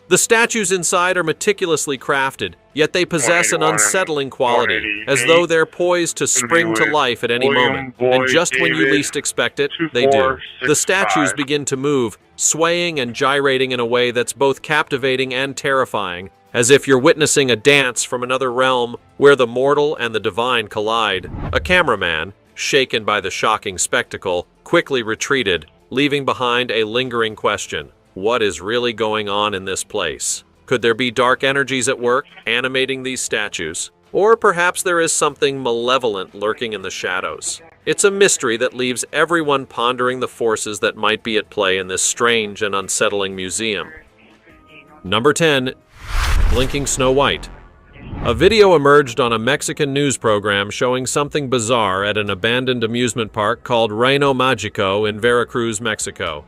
The statues inside are meticulously crafted, yet they possess an unsettling quality, as though they're poised to spring to life at any moment. And just when you least expect it, they do. The statues begin to move, swaying and gyrating in a way that's both captivating and terrifying, as if you're witnessing a dance from another realm where the mortal and the divine collide. A cameraman, shaken by the shocking spectacle, quickly retreated, leaving behind a lingering question. What is really going on in this place? Could there be dark energies at work, animating these statues? Or perhaps there is something malevolent lurking in the shadows? It's a mystery that leaves everyone pondering the forces that might be at play in this strange and unsettling museum. Number 10. Blinking Snow White. A video emerged on a Mexican news program showing something bizarre at an abandoned amusement park called Reino Magico in Veracruz, Mexico.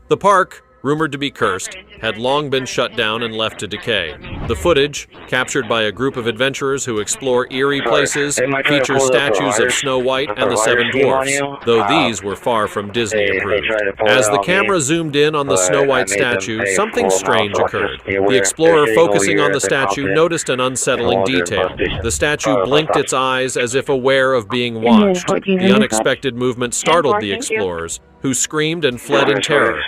The park, rumored to be cursed, had long been shut down and left to decay. The footage, captured by a group of adventurers who explore eerie places, features statues of Snow White and the Seven Dwarfs, though these were far from Disney approved. As the camera zoomed in on the Snow White statue, something strange occurred. The explorer focusing on the statue noticed an unsettling detail. The statue blinked its eyes as if aware of being watched. The unexpected movement startled the explorers, who screamed and fled in terror.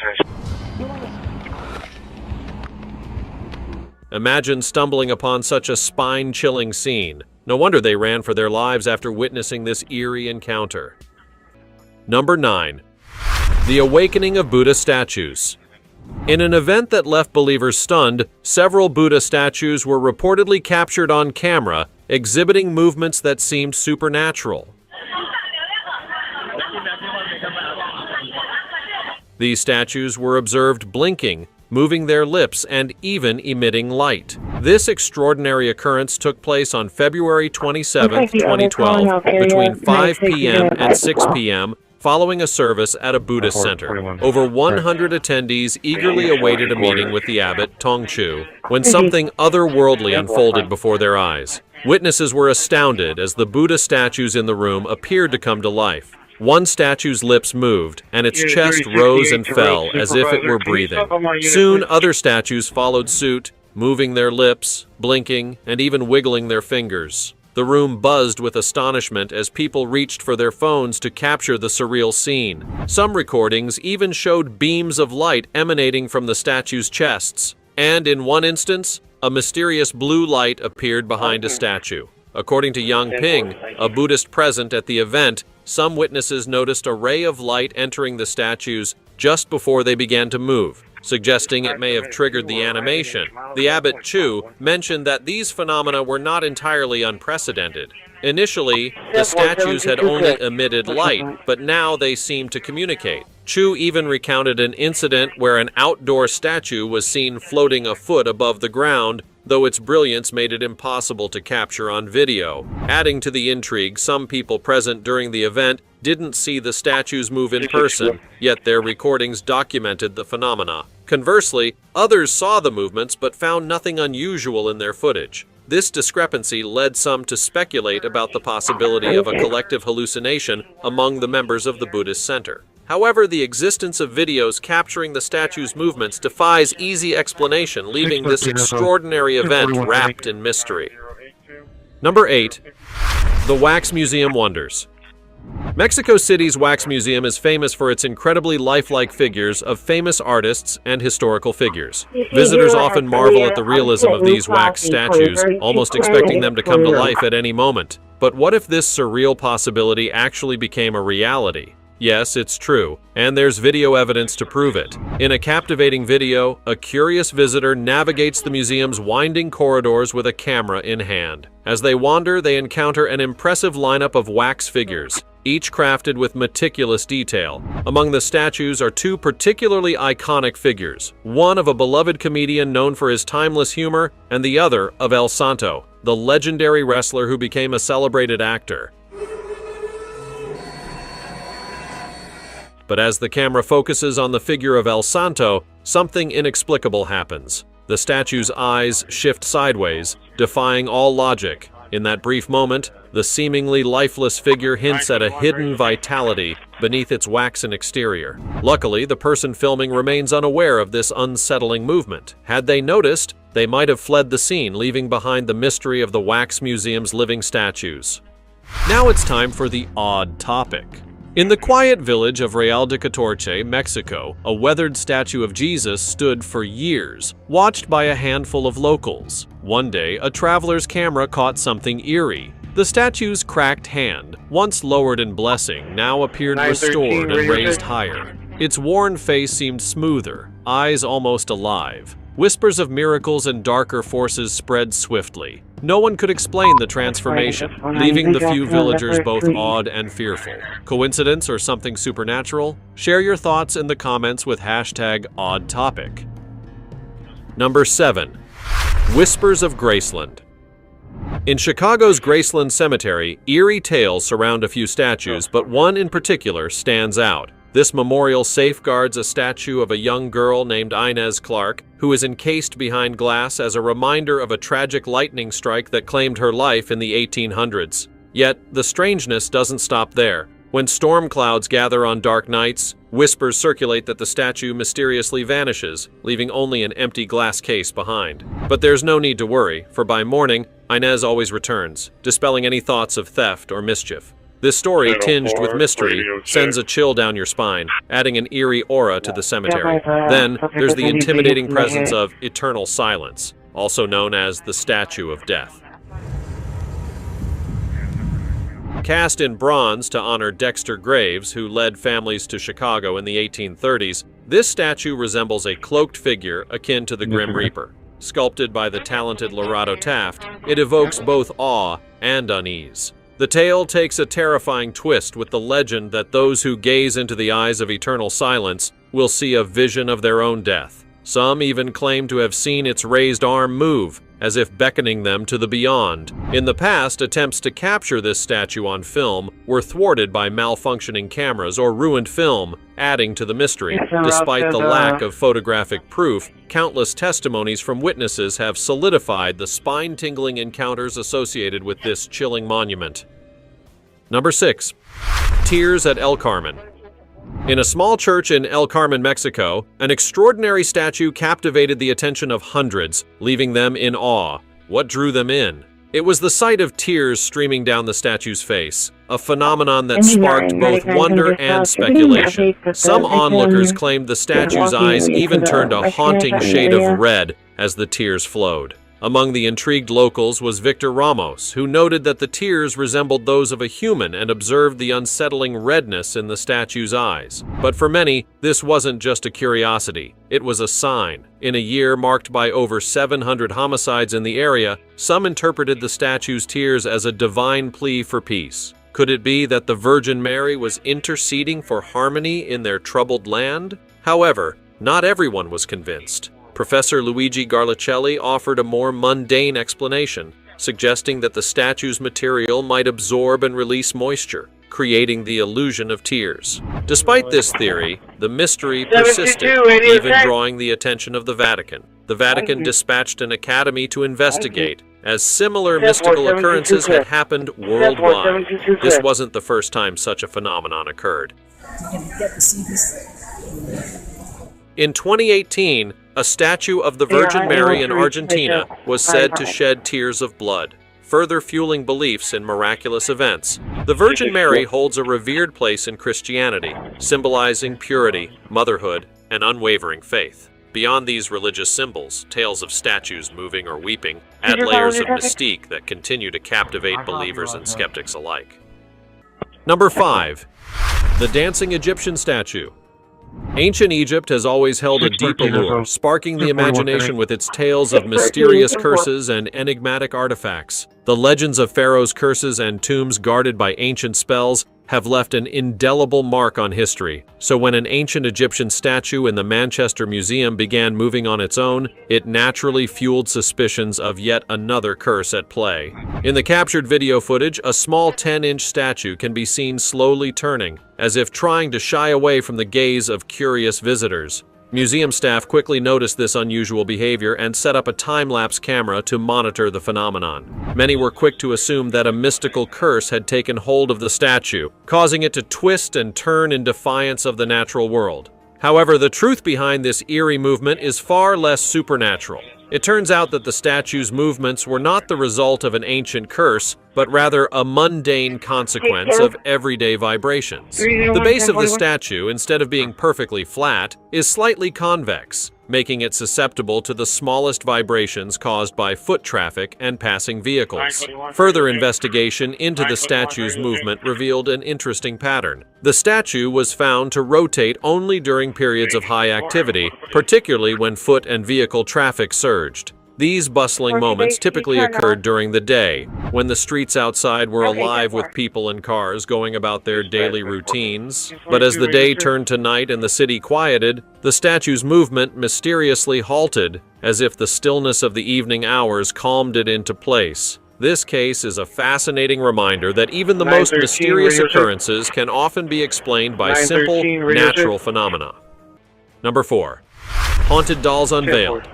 Imagine stumbling upon such a spine-chilling scene. No wonder they ran for their lives after witnessing this eerie encounter. Number 9. The Awakening of Buddha Statues. In an event that left believers stunned, several Buddha statues were reportedly captured on camera, exhibiting movements that seemed supernatural. These statues were observed blinking, moving their lips, and even emitting light. This extraordinary occurrence took place on February 27, 2012, between 5 p.m. and 6 p.m., following a service at a Buddhist center. Over 100 attendees eagerly awaited a meeting with the abbot, Tongchu, when something otherworldly unfolded before their eyes. Witnesses were astounded as the Buddha statues in the room appeared to come to life. One statue's lips moved, and its chest rose and fell as if it were breathing. Soon, other statues followed suit, moving their lips, blinking, and even wiggling their fingers. The room buzzed with astonishment as people reached for their phones to capture the surreal scene. Some recordings even showed beams of light emanating from the statues' chests, and in one instance, a mysterious blue light appeared behind a statue. According to Yang Ping, a Buddhist present at the event, some witnesses noticed a ray of light entering the statues just before they began to move, suggesting it may have triggered the animation. The abbot Chu mentioned that these phenomena were not entirely unprecedented. Initially, the statues had only emitted light, but now they seemed to communicate. Chu even recounted an incident where an outdoor statue was seen floating a foot above the ground, though its brilliance made it impossible to capture on video. Adding to the intrigue, some people present during the event didn't see the statues move in person, yet their recordings documented the phenomena. Conversely, others saw the movements but found nothing unusual in their footage. This discrepancy led some to speculate about the possibility of a collective hallucination among the members of the Buddhist center. However, the existence of videos capturing the statue's movements defies easy explanation, leaving this extraordinary event wrapped in mystery. Number 8. The Wax Museum Wonders. Mexico City's Wax Museum is famous for its incredibly lifelike figures of famous artists and historical figures. Visitors often marvel at the realism of these wax statues, almost expecting them to come to life at any moment. But what if this surreal possibility actually became a reality? Yes, it's true, and there's video evidence to prove it. In a captivating video, a curious visitor navigates the museum's winding corridors with a camera in hand. As they wander, they encounter an impressive lineup of wax figures, each crafted with meticulous detail. Among the statues are two particularly iconic figures, one of a beloved comedian known for his timeless humor, and the other of El Santo, the legendary wrestler who became a celebrated actor. But as the camera focuses on the figure of El Santo, something inexplicable happens. The statue's eyes shift sideways, defying all logic. In that brief moment, the seemingly lifeless figure hints at a hidden vitality beneath its waxen exterior. Luckily, the person filming remains unaware of this unsettling movement. Had they noticed, they might have fled the scene, leaving behind the mystery of the Wax Museum's living statues. Now it's time for the odd topic. In the quiet village of Real de Catorce, Mexico, a weathered statue of Jesus stood for years, watched by a handful of locals. One day, a traveler's camera caught something eerie. The statue's cracked hand, once lowered in blessing, now appeared restored and raised higher. Its worn face seemed smoother, eyes almost alive. Whispers of miracles and darker forces spread swiftly. No one could explain the transformation, leaving the few villagers both awed and fearful. Coincidence or something supernatural? Share your thoughts in the comments with #OddTopic. Number 7. Whispers of Graceland. In Chicago's Graceland Cemetery, eerie tales surround a few statues, but one in particular stands out. This memorial safeguards a statue of a young girl named Inez Clark, who is encased behind glass as a reminder of a tragic lightning strike that claimed her life in the 1800s. Yet, the strangeness doesn't stop there. When storm clouds gather on dark nights, whispers circulate that the statue mysteriously vanishes, leaving only an empty glass case behind. But there's no need to worry, for by morning, Inez always returns, dispelling any thoughts of theft or mischief. This story, tinged with mystery, sends a chill down your spine, adding an eerie aura to the cemetery. Then, there's the intimidating presence of eternal silence, also known as the Statue of Death. Cast in bronze to honor Dexter Graves, who led families to Chicago in the 1830s, this statue resembles a cloaked figure akin to the Grim Reaper. Sculpted by the talented Lorado Taft, it evokes both awe and unease. The tale takes a terrifying twist with the legend that those who gaze into the eyes of eternal silence will see a vision of their own death. Some even claim to have seen its raised arm move, as if beckoning them to the beyond. In the past, attempts to capture this statue on film were thwarted by malfunctioning cameras or ruined film, adding to the mystery. Despite the lack of photographic proof, countless testimonies from witnesses have solidified the spine-tingling encounters associated with this chilling monument. Number 6. Tears at El Carmen. In a small church in El Carmen, Mexico, an extraordinary statue captivated the attention of hundreds, leaving them in awe. What drew them in? It was the sight of tears streaming down the statue's face, a phenomenon that sparked both wonder and speculation. Some onlookers claimed the statue's eyes even turned a haunting shade of red as the tears flowed. Among the intrigued locals was Victor Ramos, who noted that the tears resembled those of a human and observed the unsettling redness in the statue's eyes. But for many, this wasn't just a curiosity, it was a sign. In a year marked by over 700 homicides in the area, some interpreted the statue's tears as a divine plea for peace. Could it be that the Virgin Mary was interceding for harmony in their troubled land? However, not everyone was convinced. Professor Luigi Garlicelli offered a more mundane explanation, suggesting that the statue's material might absorb and release moisture, creating the illusion of tears. Despite this theory, the mystery persisted, even drawing the attention of the Vatican. The Vatican dispatched an academy to investigate, as similar mystical occurrences had happened worldwide. This wasn't the first time such a phenomenon occurred. You can get to see this. In 2018, a statue of the Virgin Mary in Argentina was said to shed tears of blood, further fueling beliefs in miraculous events. The Virgin Mary holds a revered place in Christianity, symbolizing purity, motherhood, and unwavering faith. Beyond these religious symbols, tales of statues moving or weeping add layers of mystique that continue to captivate believers and skeptics alike. Number 5. The Dancing Egyptian Statue. Ancient Egypt has always held a deep allure, sparking the imagination with its tales of mysterious curses and enigmatic artifacts. The legends of pharaohs' curses and tombs guarded by ancient spells have left an indelible mark on history. So when an ancient Egyptian statue in the Manchester Museum began moving on its own, it naturally fueled suspicions of yet another curse at play. In the captured video footage, a small 10-inch statue can be seen slowly turning, as if trying to shy away from the gaze of curious visitors. Museum staff quickly noticed this unusual behavior and set up a time-lapse camera to monitor the phenomenon. Many were quick to assume that a mystical curse had taken hold of the statue, causing it to twist and turn in defiance of the natural world. However, the truth behind this eerie movement is far less supernatural. It turns out that the statue's movements were not the result of an ancient curse, but rather a mundane consequence of everyday vibrations. The base of the statue, instead of being perfectly flat, is slightly convex, making it susceptible to the smallest vibrations caused by foot traffic and passing vehicles. Further investigation into the statue's movement revealed an interesting pattern. The statue was found to rotate only during periods of high activity, particularly when foot and vehicle traffic surged. These bustling moments typically occurred during the day, when the streets outside were alive with people and cars going about their daily routines. But as the day turned to night and the city quieted, the statue's movement mysteriously halted, as if the stillness of the evening hours calmed it into place. This case is a fascinating reminder that even the most mysterious occurrences can often be explained by simple, natural phenomena. Number 4. Haunted dolls unveiled.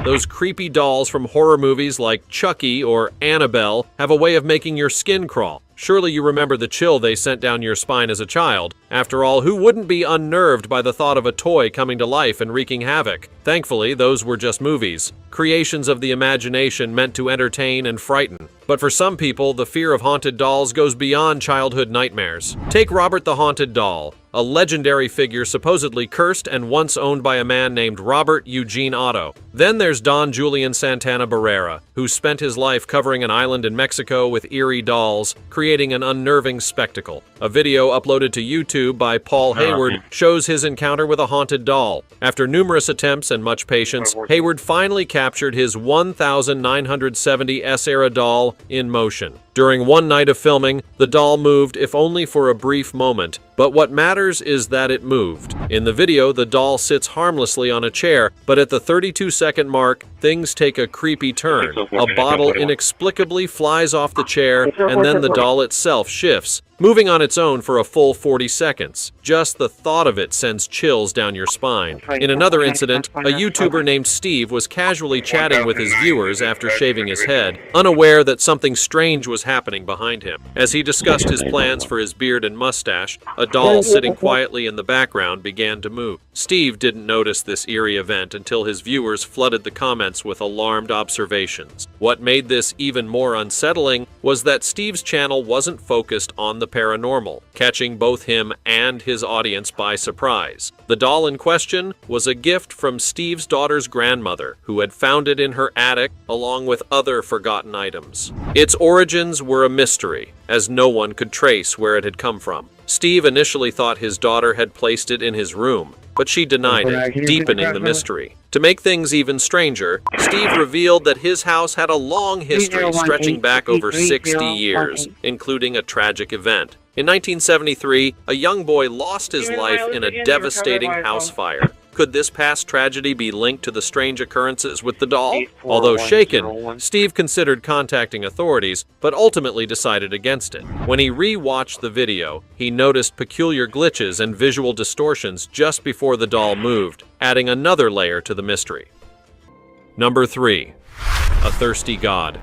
Those creepy dolls from horror movies like Chucky or Annabelle have a way of making your skin crawl. Surely you remember the chill they sent down your spine as a child. After all, who wouldn't be unnerved by the thought of a toy coming to life and wreaking havoc? Thankfully, those were just movies, creations of the imagination meant to entertain and frighten. But for some people, the fear of haunted dolls goes beyond childhood nightmares. Take Robert the Haunted Doll, a legendary figure supposedly cursed and once owned by a man named Robert Eugene Otto. Then there's Don Julian Santana Barrera, who spent his life covering an island in Mexico with eerie dolls, creating an unnerving spectacle. A video uploaded to YouTube by Paul Hayward shows his encounter with a haunted doll. After numerous attempts and much patience, Hayward finally captured his 1970 S-era doll in motion. During one night of filming, the doll moved, if only for a brief moment, but what matters is that it moved. In the video, the doll sits harmlessly on a chair, but at the 32-second mark, things take a creepy turn. A bottle inexplicably flies off the chair, and then the doll itself shifts, moving on its own for a full 40 seconds. Just the thought of it sends chills down your spine. In another incident, a YouTuber named Steve was casually chatting with his viewers after shaving his head, unaware that something strange was happening behind him. As he discussed his plans for his beard and mustache, a doll sitting quietly in the background began to move. Steve didn't notice this eerie event until his viewers flooded the comments with alarmed observations. What made this even more unsettling was that Steve's channel wasn't focused on the paranormal, catching both him and his audience by surprise. The doll in question was a gift from Steve's daughter's grandmother, who had found it in her attic along with other forgotten items. Its origins were a mystery, as no one could trace where it had come from. Steve initially thought his daughter had placed it in his room, but she denied it, deepening the mystery. To make things even stranger, Steve revealed that his house had a long history stretching back over 60 years, including a tragic event. In 1973, a young boy lost his life in a devastating house fire. Could this past tragedy be linked to the strange occurrences with the doll? Although shaken, Steve considered contacting authorities, but ultimately decided against it. When he re-watched the video, he noticed peculiar glitches and visual distortions just before the doll moved, adding another layer to the mystery. Number 3. A Thirsty God.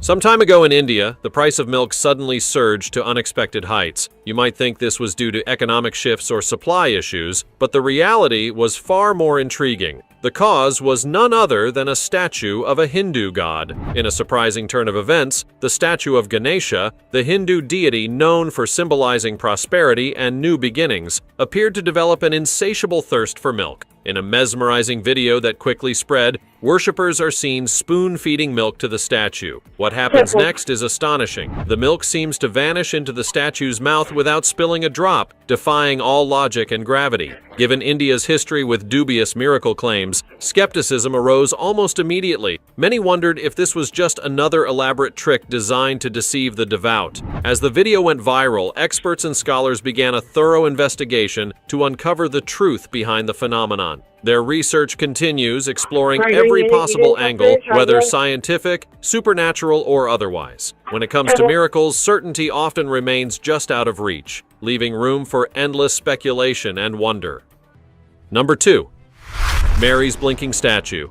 Some time ago in India, the price of milk suddenly surged to unexpected heights. You might think this was due to economic shifts or supply issues, but the reality was far more intriguing. The cause was none other than a statue of a Hindu god. In a surprising turn of events, the statue of Ganesha, the Hindu deity known for symbolizing prosperity and new beginnings, appeared to develop an insatiable thirst for milk. In a mesmerizing video that quickly spread, worshippers are seen spoon-feeding milk to the statue. What happens next is astonishing. The milk seems to vanish into the statue's mouth without spilling a drop, defying all logic and gravity. Given India's history with dubious miracle claims, skepticism arose almost immediately. Many wondered if this was just another elaborate trick designed to deceive the devout. As the video went viral, experts and scholars began a thorough investigation to uncover the truth behind the phenomenon. Their research continues, exploring every possible angle, whether scientific, supernatural, or otherwise. When it comes to miracles, certainty often remains just out of reach, leaving room for endless speculation and wonder. Number 2. Mary's blinking statue.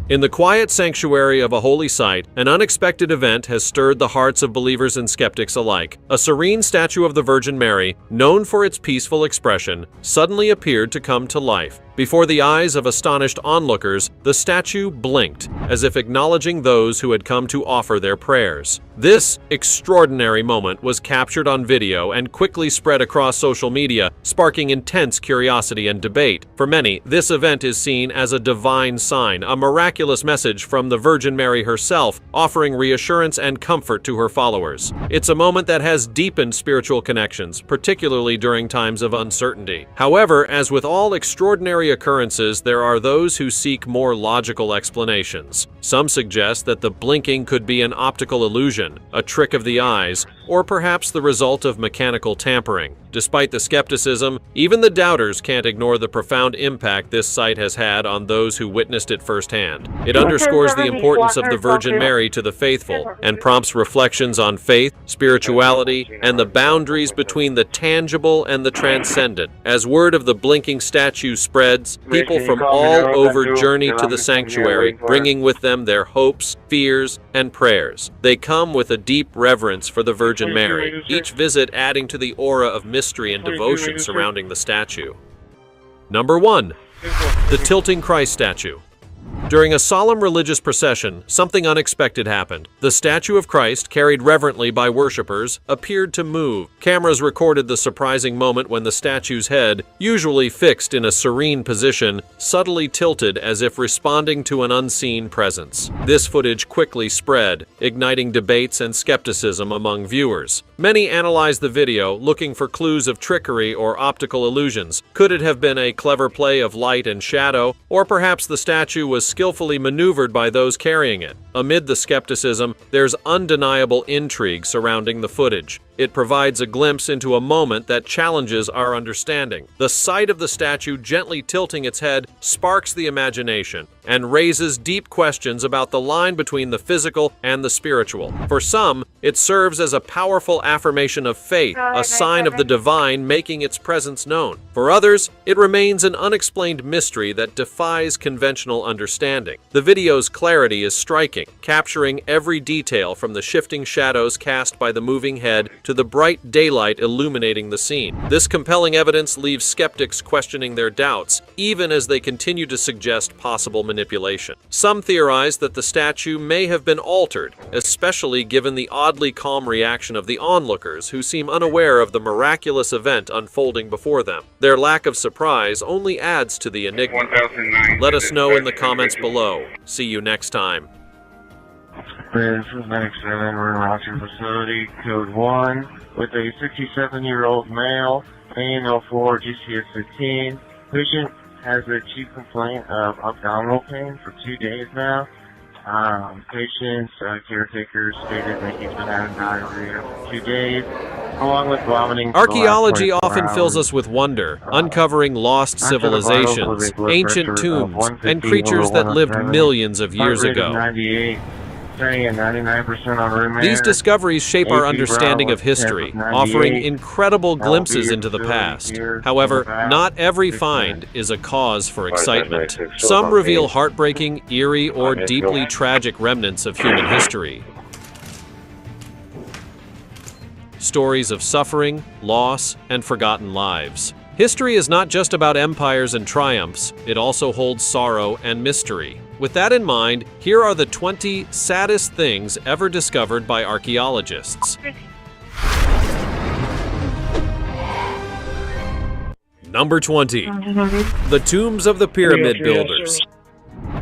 In the quiet sanctuary of a holy site, an unexpected event has stirred the hearts of believers and skeptics alike. A serene statue of the Virgin Mary, known for its peaceful expression, suddenly appeared to come to life. Before the eyes of astonished onlookers, the statue blinked, as if acknowledging those who had come to offer their prayers. This extraordinary moment was captured on video and quickly spread across social media, sparking intense curiosity and debate. For many, this event is seen as a divine sign, a miraculous message from the Virgin Mary herself, offering reassurance and comfort to her followers. It's a moment that has deepened spiritual connections, particularly during times of uncertainty. However, as with all extraordinary occurrences, there are those who seek more logical explanations. Some suggest that the blinking could be an optical illusion, a trick of the eyes, or perhaps the result of mechanical tampering. Despite the skepticism, even the doubters can't ignore the profound impact this sight has had on those who witnessed it firsthand. It underscores the importance of the Virgin Mary to the faithful and prompts reflections on faith, spirituality, and the boundaries between the tangible and the transcendent. As word of the blinking statue spreads, people from all over journey to the sanctuary, bringing with them their hopes, fears, and prayers. They come with a deep reverence for the Virgin Mary, each visit adding to the aura of mystery and devotion surrounding the statue. Number 1. The tilting Christ statue. During a solemn religious procession, something unexpected happened. The statue of Christ, carried reverently by worshippers, appeared to move. Cameras recorded the surprising moment when the statue's head, usually fixed in a serene position, subtly tilted as if responding to an unseen presence. This footage quickly spread, igniting debates and skepticism among viewers. Many analyzed the video, looking for clues of trickery or optical illusions. Could it have been a clever play of light and shadow, or perhaps the statue was skillfully maneuvered by those carrying it? Amid the skepticism, there's undeniable intrigue surrounding the footage. It provides a glimpse into a moment that challenges our understanding. The sight of the statue gently tilting its head sparks the imagination and raises deep questions about the line between the physical and the spiritual. For some, it serves as a powerful affirmation of faith, a sign of the divine making its presence known. For others, it remains an unexplained mystery that defies conventional understanding. The video's clarity is striking, capturing every detail from the shifting shadows cast by the moving head to the bright daylight illuminating the scene. This compelling evidence leaves skeptics questioning their doubts, even as they continue to suggest possible manipulation. Some theorize that the statue may have been altered, especially given the oddly calm reaction of the onlookers, who seem unaware of the miraculous event unfolding before them. Their lack of surprise only adds to the enigma. Let us know in the comments below. See you next time. This is 97, we're in Rochester facility, code 1, with a 67-year-old male, AN04, GCS 15. Patient has a chief complaint of abdominal pain for 2 days now. Patient's caretaker stated that he's been having diarrhea for 2 days, along with vomiting. Archaeology often fills us with wonder, uncovering lost civilizations, ancient tombs, and creatures that lived millions of years ago. patsey and 99% on room air. These discoveries shape our AP understanding Bravo, of history, 10 of offering 98. incredible glimpses LB into the facility past. here, However, about not every 6 find is a cause for excitement. 5, Some reveal heartbreaking, eerie, or deeply tragic remnants of human history. Stories of suffering, loss, and forgotten lives. History is not just about empires and triumphs, it also holds sorrow and mystery. With that in mind, here are the 20 saddest things ever discovered by archaeologists. Number 20. The tombs of the pyramid builders.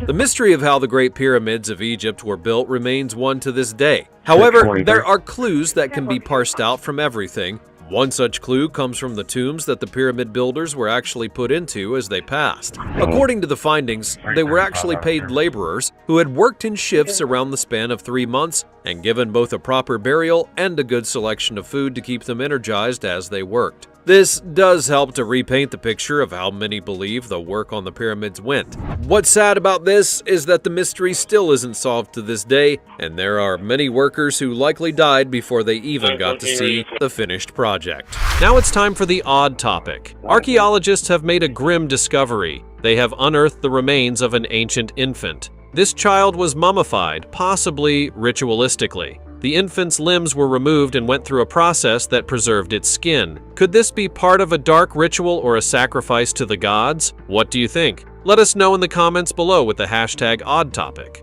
The mystery of how the Great Pyramids of Egypt were built remains one to this day. However, there are clues that can be parsed out from everything. One such clue comes from the tombs that the pyramid builders were actually put into as they passed. According to the findings, they were actually paid laborers who had worked in shifts around the span of 3 months and given both a proper burial and a good selection of food to keep them energized as they worked. This does help to repaint the picture of how many believe the work on the pyramids went. What's sad about this is that the mystery still isn't solved to this day, and there are many workers who likely died before they even got to see the finished project. Now it's time for the odd topic. Archaeologists have made a grim discovery. They have unearthed the remains of an ancient infant. This child was mummified, possibly ritualistically. The infant's limbs were removed and went through a process that preserved its skin. Could this be part of a dark ritual or a sacrifice to the gods? What do you think? Let us know in the comments below with the hashtag #OddTopic.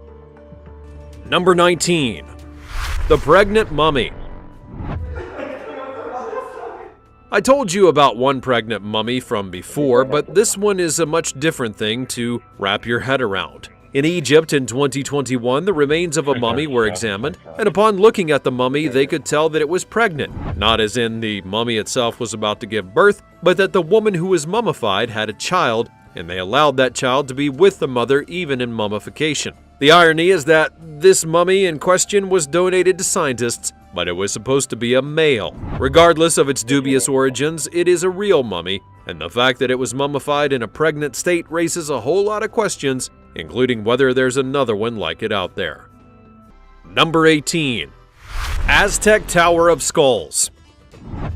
Number 19. The pregnant mummy. I told you about one pregnant mummy from before, but this one is a much different thing to wrap your head around. In Egypt in 2021, the remains of a mummy were examined, and upon looking at the mummy, they could tell that it was pregnant. Not as in the mummy itself was about to give birth, but that the woman who was mummified had a child, and they allowed that child to be with the mother even in mummification. The irony is that this mummy in question was donated to scientists, but it was supposed to be a male. Regardless of its dubious origins, it is a real mummy, and the fact that it was mummified in a pregnant state raises a whole lot of questions, including whether there's another one like it out there. Number 18. Aztec Tower of Skulls.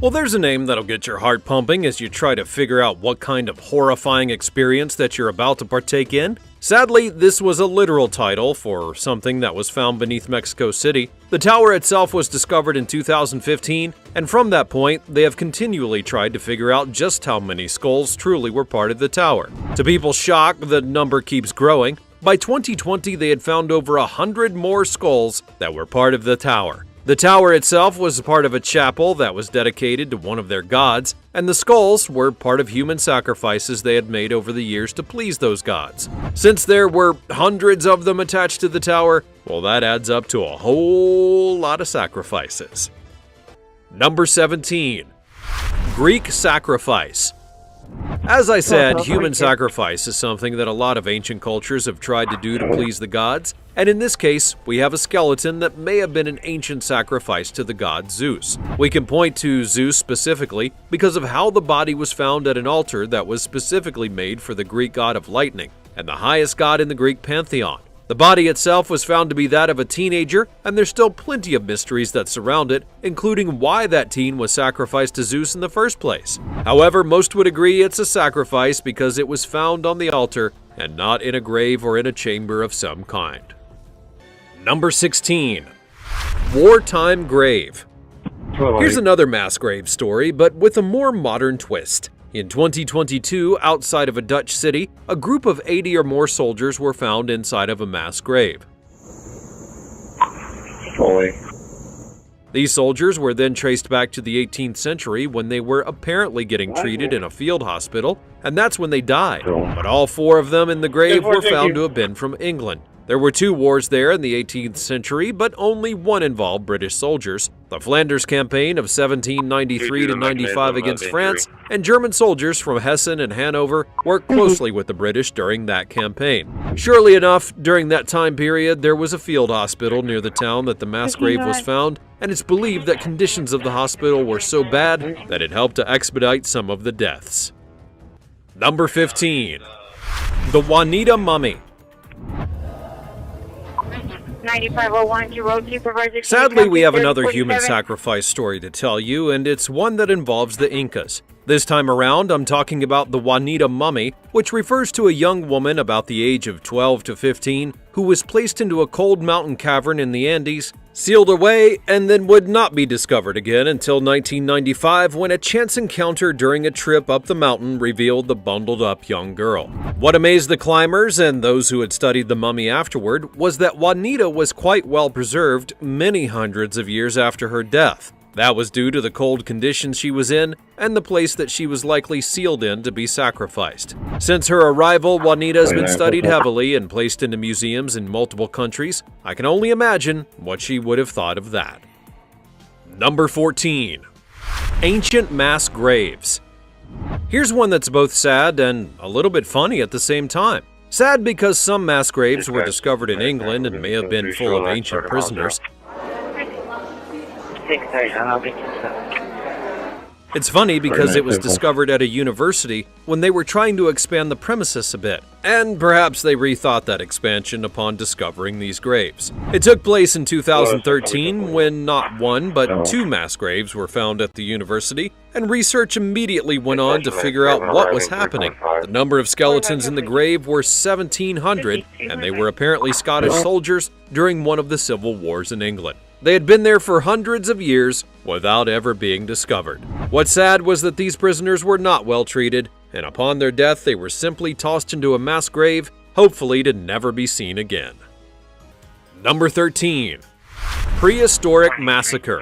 Well, there's a name that'll get your heart pumping as you try to figure out what kind of horrifying experience that you're about to partake in. Sadly, this was a literal title for something that was found beneath Mexico City. The tower itself was discovered in 2015, and from that point, they have continually tried to figure out just how many skulls truly were part of the tower. To people's shock, the number keeps growing. By 2020, they had found over 100 more skulls that were part of the tower. The tower itself was part of a chapel that was dedicated to one of their gods, and the skulls were part of human sacrifices they had made over the years to please those gods. Since there were hundreds of them attached to the tower, well, that adds up to a whole lot of sacrifices. Number 17. Greek sacrifice. As I said, human sacrifice is something that a lot of ancient cultures have tried to do to please the gods, and in this case, we have a skeleton that may have been an ancient sacrifice to the god Zeus. We can point to Zeus specifically because of how the body was found at an altar that was specifically made for the Greek god of lightning, and the highest god in the Greek pantheon. The body itself was found to be that of a teenager, and there's still plenty of mysteries that surround it, including why that teen was sacrificed to Zeus in the first place. However, most would agree it's a sacrifice because it was found on the altar and not in a grave or in a chamber of some kind. Number 16. Wartime grave. Here's another mass grave story, but with a more modern twist. In 2022, outside of a Dutch city, a group of 80 or more soldiers were found inside of a mass grave. These soldiers were then traced back to the 18th century when they were apparently getting treated in a field hospital, and that's when they died. But all 4 of them in the grave were found to have been from England. There were 2 wars there in the 18th century, but only one involved British soldiers. The Flanders Campaign of 1793 to 95 against France, and German soldiers from Hessen and Hanover worked closely with the British during that campaign. Surely enough, during that time period, there was a field hospital near the town that the mass grave was found, and it's believed that conditions of the hospital were so bad that it helped to expedite some of the deaths. Number 15. The Juanita Mummy. 9501 to road supervisor. Sadly, we have another human sacrifice story to tell you, and it's one that involves the Incas. This time around, I'm talking about the Juanita mummy, which refers to a young woman about the age of 12 to 15 who was placed into a cold mountain cavern in the Andes, sealed away, and then would not be discovered again until 1995 when a chance encounter during a trip up the mountain revealed the bundled up young girl. What amazed the climbers and those who had studied the mummy afterward was that Juanita was quite well preserved many hundreds of years after her death. That was due to the cold conditions she was in and the place that she was likely sealed in to be sacrificed. Since her arrival, Juanita has been studied heavily and placed into museums in multiple countries. I can only imagine what she would have thought of that. Number 14. Ancient mass graves. Here's one that's both sad and a little bit funny at the same time. Sad because some mass graves were discovered in England and may have been full of ancient prisoners. It's funny because it was discovered at a university when they were trying to expand the premises a bit, and perhaps they rethought that expansion upon discovering these graves. It took place in 2013 when not one but two mass graves were found at the university, and research immediately went on to figure out what was happening. The number of skeletons in the grave were 1,700, and they were apparently Scottish soldiers during one of the civil wars in England. They had been there for hundreds of years without ever being discovered. What's sad was that these prisoners were not well treated, and upon their death they were simply tossed into a mass grave, hopefully to never be seen again. Number 13. Prehistoric massacre.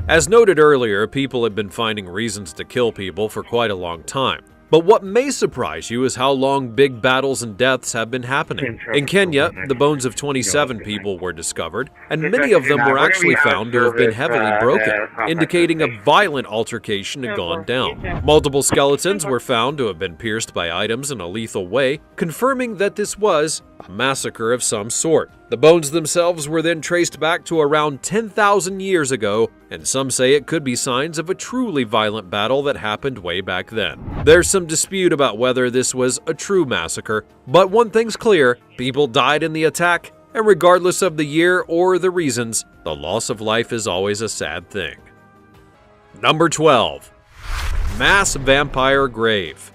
As noted earlier, people have been finding reasons to kill people for quite a long time. But what may surprise you is how long big battles and deaths have been happening. In Kenya, the bones of 27 people were discovered, and many of them were actually found to have been heavily broken, indicating a violent altercation had gone down. Multiple skeletons were found to have been pierced by items in a lethal way, confirming that this was a massacre of some sort. The bones themselves were then traced back to around 10,000 years ago, and some say it could be signs of a truly violent battle that happened way back then. There's some dispute about whether this was a true massacre, but one thing's clear: people died in the attack, and regardless of the year or the reasons, the loss of life is always a sad thing. Number 12. Mass vampire grave.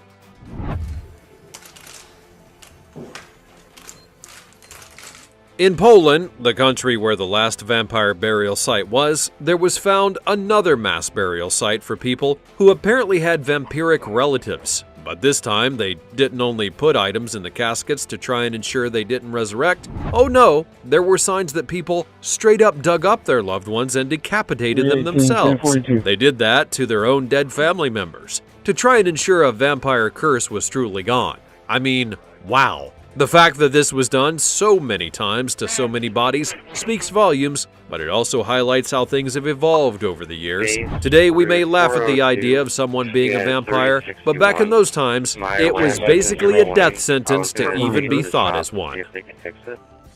In Poland, the country where the last vampire burial site was, there was found another mass burial site for people who apparently had vampiric relatives. But this time, they didn't only put items in the caskets to try and ensure they didn't resurrect. Oh no, there were signs that people straight up dug up their loved ones and decapitated them themselves. They did that to their own dead family members, to try and ensure a vampire curse was truly gone. I mean, wow. The fact that this was done so many times to so many bodies speaks volumes, but it also highlights how things have evolved over the years. Today we may laugh at the idea of someone being a vampire, but back in those times, it was basically a death sentence to even be thought as one.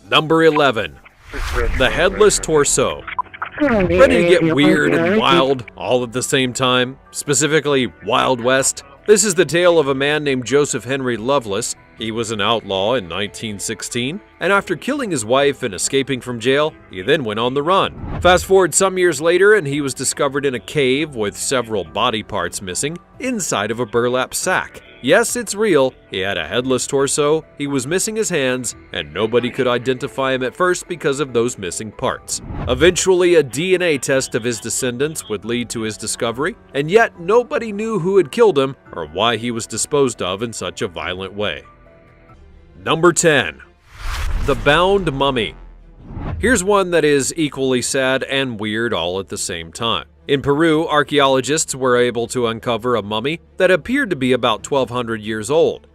Number 11. The headless torso. Ready to get weird and wild all at the same time, specifically Wild West? This is the tale of a man named Joseph Henry Lovelace. He was an outlaw in 1916, and after killing his wife and escaping from jail, he then went on the run. Fast forward some years later, and he was discovered in a cave with several body parts missing inside of a burlap sack. Yes, it's real. He had a headless torso, he was missing his hands, and nobody could identify him at first because of those missing parts. Eventually, a DNA test of his descendants would lead to his discovery, and yet nobody knew who had killed him or why he was disposed of in such a violent way. Number 10. The bound mummy. Here's one that is equally sad and weird all at the same time. In Peru, archaeologists were able to uncover a mummy that appeared to be about 1,200 years old.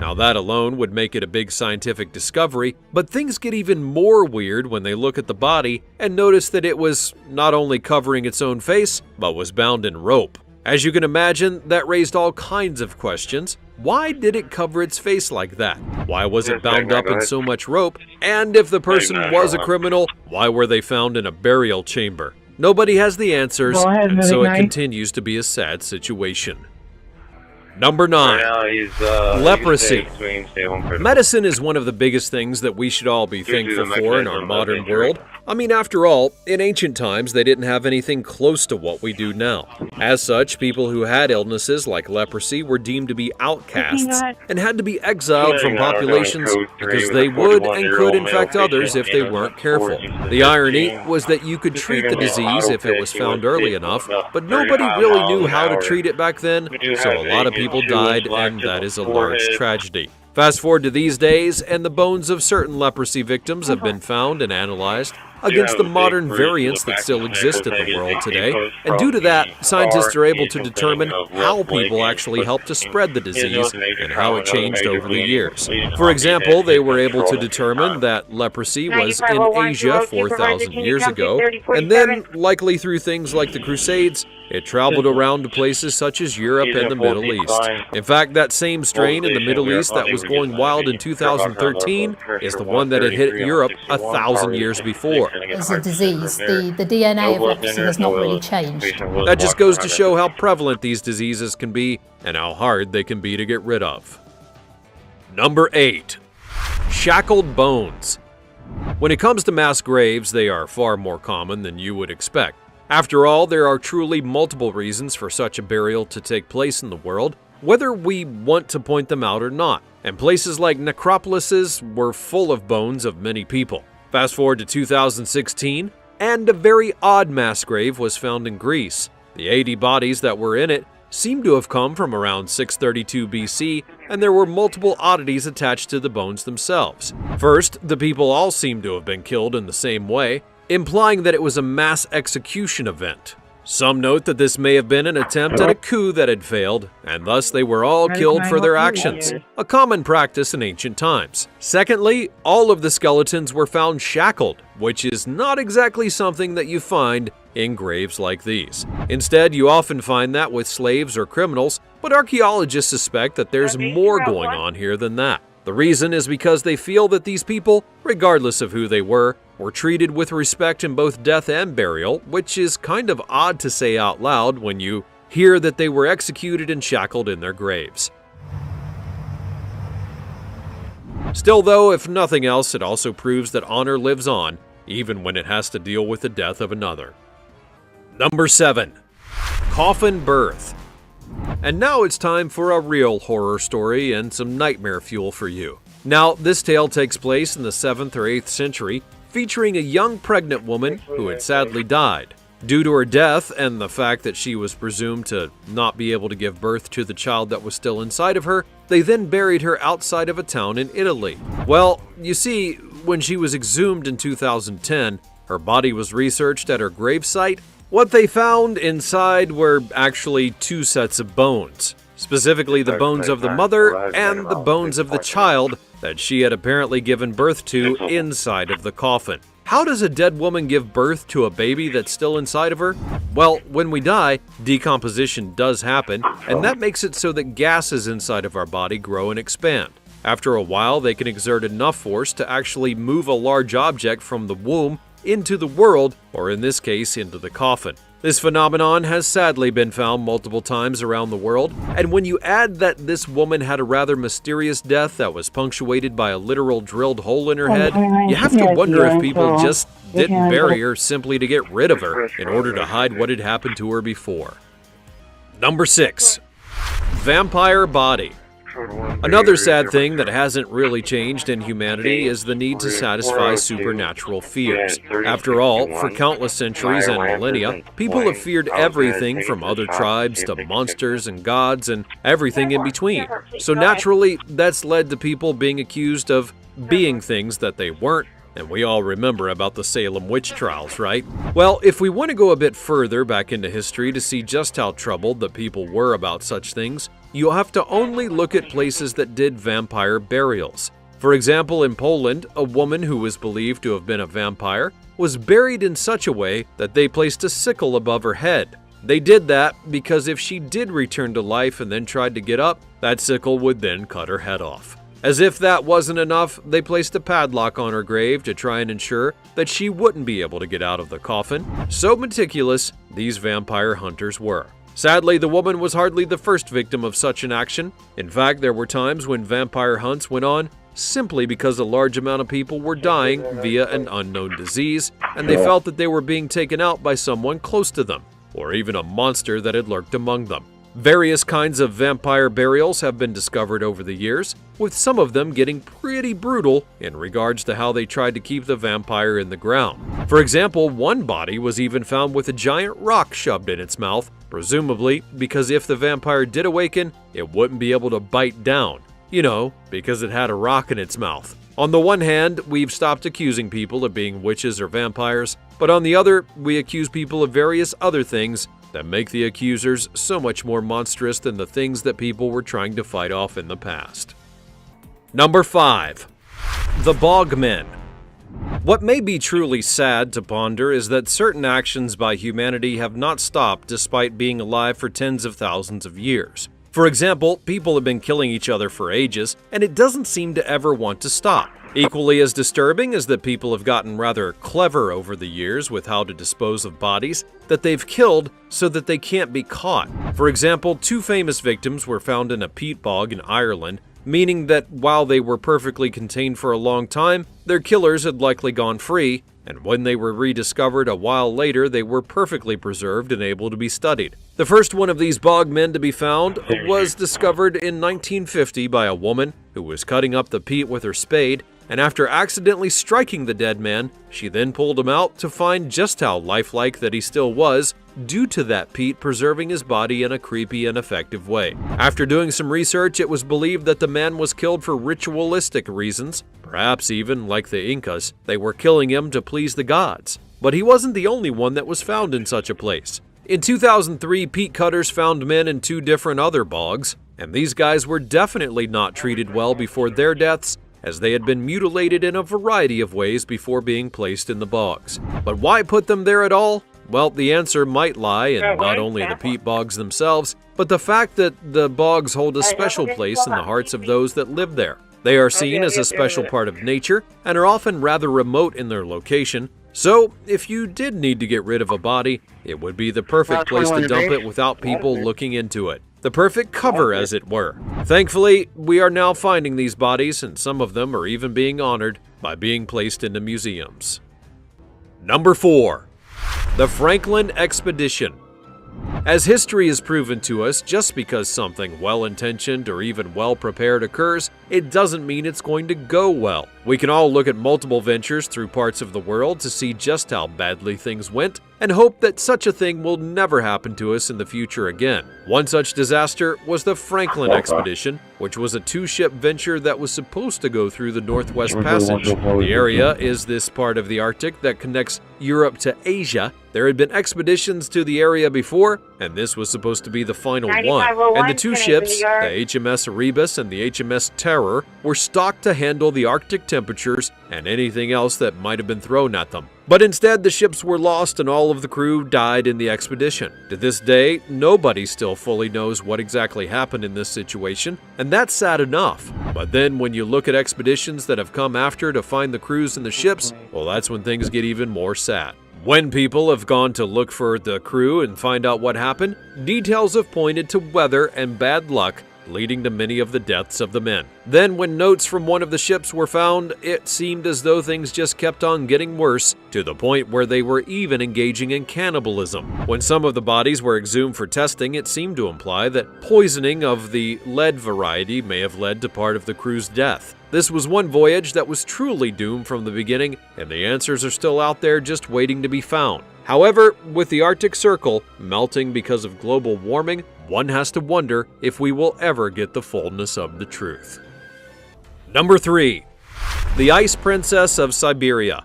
Now that alone would make it a big scientific discovery, but things get even more weird when they look at the body and notice that it was not only covering its own face, but was bound in rope. As you can imagine, that raised all kinds of questions. Why did it cover its face like that? Why was it bound up in so much rope? And if the person was a criminal, why were they found in a burial chamber? Nobody has the answers, and so it continues to be a sad situation. Number 9. Right now, leprosy. Medicine is one of the biggest things that we should all be thankful for in our modern world. I mean, after all, in ancient times, they didn't have anything close to what we do now. As such, people who had illnesses like leprosy were deemed to be outcasts and had to be exiled from populations because they would and could infect others if they weren't careful. The irony was that you could treat the disease if it was found early enough, but nobody really knew how to treat it back then, so a lot of people died, and that is a large tragedy. Fast forward to these days, and the bones of certain leprosy victims have been found and analyzed against the modern variants that still exist in the world today. And due to that, scientists are able to determine how people actually helped to spread the disease and how it changed over the years. For example, they were able to determine that leprosy was in Asia 4,000 years ago, and then, likely through things like the Crusades, it traveled around to places such as Europe and the Middle East. In fact, that same strain in the Middle East that was going wild in 2013 is the one that had hit Europe 1,000 years before. As a disease, the DNA of leprosy has not really changed. That just goes to show how prevalent these diseases can be and how hard they can be to get rid of. Number 8. Shackled bones. When it comes to mass graves, they are far more common than you would expect. After all, there are truly multiple reasons for such a burial to take place in the world, whether we want to point them out or not. And places like necropolises were full of bones of many people. Fast forward to 2016, and a very odd mass grave was found in Greece. The 80 bodies that were in it seemed to have come from around 632 BC, and there were multiple oddities attached to the bones themselves. First, the people all seemed to have been killed in the same way, implying that it was a mass execution event. Some note that this may have been an attempt at a coup that had failed, and thus they were all killed for their actions, a common practice in ancient times. Secondly, all of the skeletons were found shackled, which is not exactly something that you find in graves like these. Instead, you often find that with slaves or criminals, but archaeologists suspect that there's more going on here than that. The reason is because they feel that these people, regardless of who they were treated with respect in both death and burial, which is kind of odd to say out loud when you hear that they were executed and shackled in their graves. Still though, if nothing else, it also proves that honor lives on, even when it has to deal with the death of another. Number 7. Coffin birth. And now it's time for a real horror story and some nightmare fuel for you. Now, this tale takes place in the 7th or 8th century, featuring a young pregnant woman who had sadly died. Due to her death and the fact that she was presumed to not be able to give birth to the child that was still inside of her, they then buried her outside of a town in Italy. Well, you see, when she was exhumed in 2010, her body was researched at her gravesite. What they found inside were actually 2 sets of bones, specifically the bones of the mother and the bones of the child that she had apparently given birth to inside of the coffin. How does a dead woman give birth to a baby that's still inside of her? Well, when we die, decomposition does happen, and that makes it so that gases inside of our body grow and expand. After a while, they can exert enough force to actually move a large object from the womb into the world, or in this case, into the coffin. This phenomenon has sadly been found multiple times around the world, and when you add that this woman had a rather mysterious death that was punctuated by a literal drilled hole in her head, you have to wonder if people just didn't bury her simply to get rid of her in order to hide what had happened to her before. Number 6. Vampire body. Another sad thing that hasn't really changed in humanity is the need to satisfy supernatural fears. After all, for countless centuries and millennia, people have feared everything from other tribes to monsters and gods and everything in between. So naturally, that's led to people being accused of being things that they weren't. And we all remember about the Salem witch trials, right? Well, if we want to go a bit further back into history to see just how troubled the people were about such things, you'll have to only look at places that did vampire burials. For example, in Poland, a woman who was believed to have been a vampire was buried in such a way that they placed a sickle above her head. They did that because if she did return to life and then tried to get up, that sickle would then cut her head off. As if that wasn't enough, they placed a padlock on her grave to try and ensure that she wouldn't be able to get out of the coffin. So meticulous these vampire hunters were. Sadly, the woman was hardly the first victim of such an action. In fact, there were times when vampire hunts went on simply because a large amount of people were dying via an unknown disease, and they felt that they were being taken out by someone close to them, or even a monster that had lurked among them. Various kinds of vampire burials have been discovered over the years, with some of them getting pretty brutal in regards to how they tried to keep the vampire in the ground. For example, one body was even found with a giant rock shoved in its mouth, presumably because if the vampire did awaken, it wouldn't be able to bite down. You know, because it had a rock in its mouth. On the one hand, we've stopped accusing people of being witches or vampires, but on the other, we accuse people of various other things that make the accusers so much more monstrous than the things that people were trying to fight off in the past. Number 5. The Bogmen. What may be truly sad to ponder is that certain actions by humanity have not stopped despite being alive for tens of thousands of years. For example, people have been killing each other for ages, and it doesn't seem to ever want to stop. Equally as disturbing is that people have gotten rather clever over the years with how to dispose of bodies that they've killed so that they can't be caught. For example, 2 famous victims were found in a peat bog in Ireland, meaning that while they were perfectly contained for a long time, their killers had likely gone free, and when they were rediscovered a while later, they were perfectly preserved and able to be studied. The first one of these bogmen to be found was discovered in 1950 by a woman who was cutting up the peat with her spade, and after accidentally striking the dead man, she then pulled him out to find just how lifelike that he still was, due to that peat preserving his body in a creepy and effective way. After doing some research, it was believed that the man was killed for ritualistic reasons. Perhaps even, like the Incas, they were killing him to please the gods. But he wasn't the only one that was found in such a place. In 2003, peat cutters found men in 2 different other bogs, and these guys were definitely not treated well before their deaths, as they had been mutilated in a variety of ways before being placed in the bogs. But why put them there at all? Well, the answer might lie in not only the peat bogs themselves, but the fact that the bogs hold a special place in the hearts of those that live there. They are seen as a special part of nature and are often rather remote in their location, so if you did need to get rid of a body, it would be the perfect place to dump it without people looking into it. The perfect cover, as it were. Thankfully, we are now finding these bodies, and some of them are even being honored by being placed into museums. Number 4. The Franklin Expedition. As history has proven to us, just because something well-intentioned or even well-prepared occurs, it doesn't mean it's going to go well. We can all look at multiple ventures through parts of the world to see just how badly things went, and hope that such a thing will never happen to us in the future again. One such disaster was the Franklin Expedition, which was a 2-ship venture that was supposed to go through the Northwest Passage. The area is this part of the Arctic that connects Europe to Asia. There had been expeditions to the area before, and this was supposed to be the final one. And the 2 ships, the HMS Erebus and the HMS Terror, were stocked to handle the Arctic temperatures and anything else that might have been thrown at them. But instead, the ships were lost and all of the crew died in the expedition. To this day, nobody still fully knows what exactly happened in this situation, and that's sad enough. But then when you look at expeditions that have come after to find the crews and the ships, well, that's when things get even more sad. When people have gone to look for the crew and find out what happened, details have pointed to weather and bad luck, leading to many of the deaths of the men. Then when notes from one of the ships were found, it seemed as though things just kept on getting worse, to the point where they were even engaging in cannibalism. When some of the bodies were exhumed for testing, it seemed to imply that poisoning of the lead variety may have led to part of the crew's death. This was one voyage that was truly doomed from the beginning, and the answers are still out there just waiting to be found. However, with the Arctic Circle melting because of global warming, one has to wonder if we will ever get the fullness of the truth. Number 3. The Ice Princess of Siberia.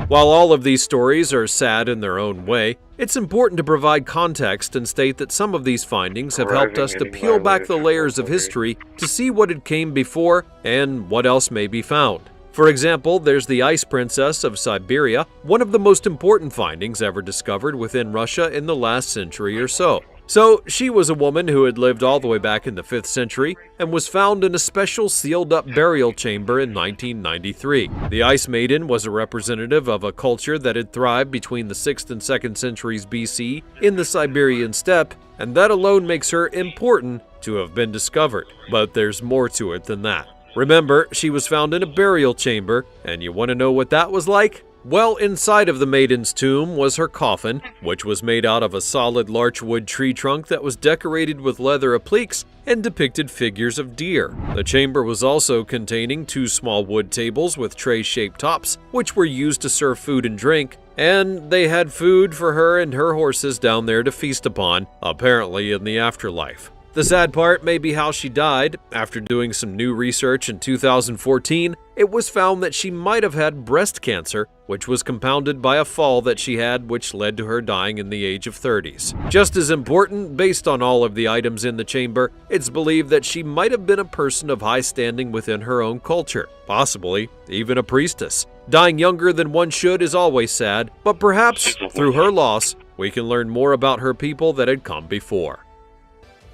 While all of these stories are sad in their own way, it's important to provide context and state that some of these findings have helped us to peel back the layers of history to see what had came before and what else may be found. For example, there's the Ice Princess of Siberia, one of the most important findings ever discovered within Russia in the last century or so. So she was a woman who had lived all the way back in the 5th century and was found in a special sealed-up burial chamber in 1993. The Ice Maiden was a representative of a culture that had thrived between the 6th and 2nd centuries BC in the Siberian steppe, and that alone makes her important to have been discovered. But there's more to it than that. Remember, she was found in a burial chamber, and you want to know what that was like? Well, inside of the maiden's tomb was her coffin, which was made out of a solid larchwood tree trunk that was decorated with leather appliques and depicted figures of deer. The chamber was also containing 2 small wood tables with tray-shaped tops, which were used to serve food and drink, and they had food for her and her horses down there to feast upon, apparently in the afterlife. The sad part may be how she died. After doing some new research in 2014, it was found that she might have had breast cancer, which was compounded by a fall that she had, which led to her dying in the age of 30s. Just as important, based on all of the items in the chamber, it's believed that she might have been a person of high standing within her own culture, possibly even a priestess. Dying younger than one should is always sad, but perhaps through her loss, we can learn more about her people that had come before.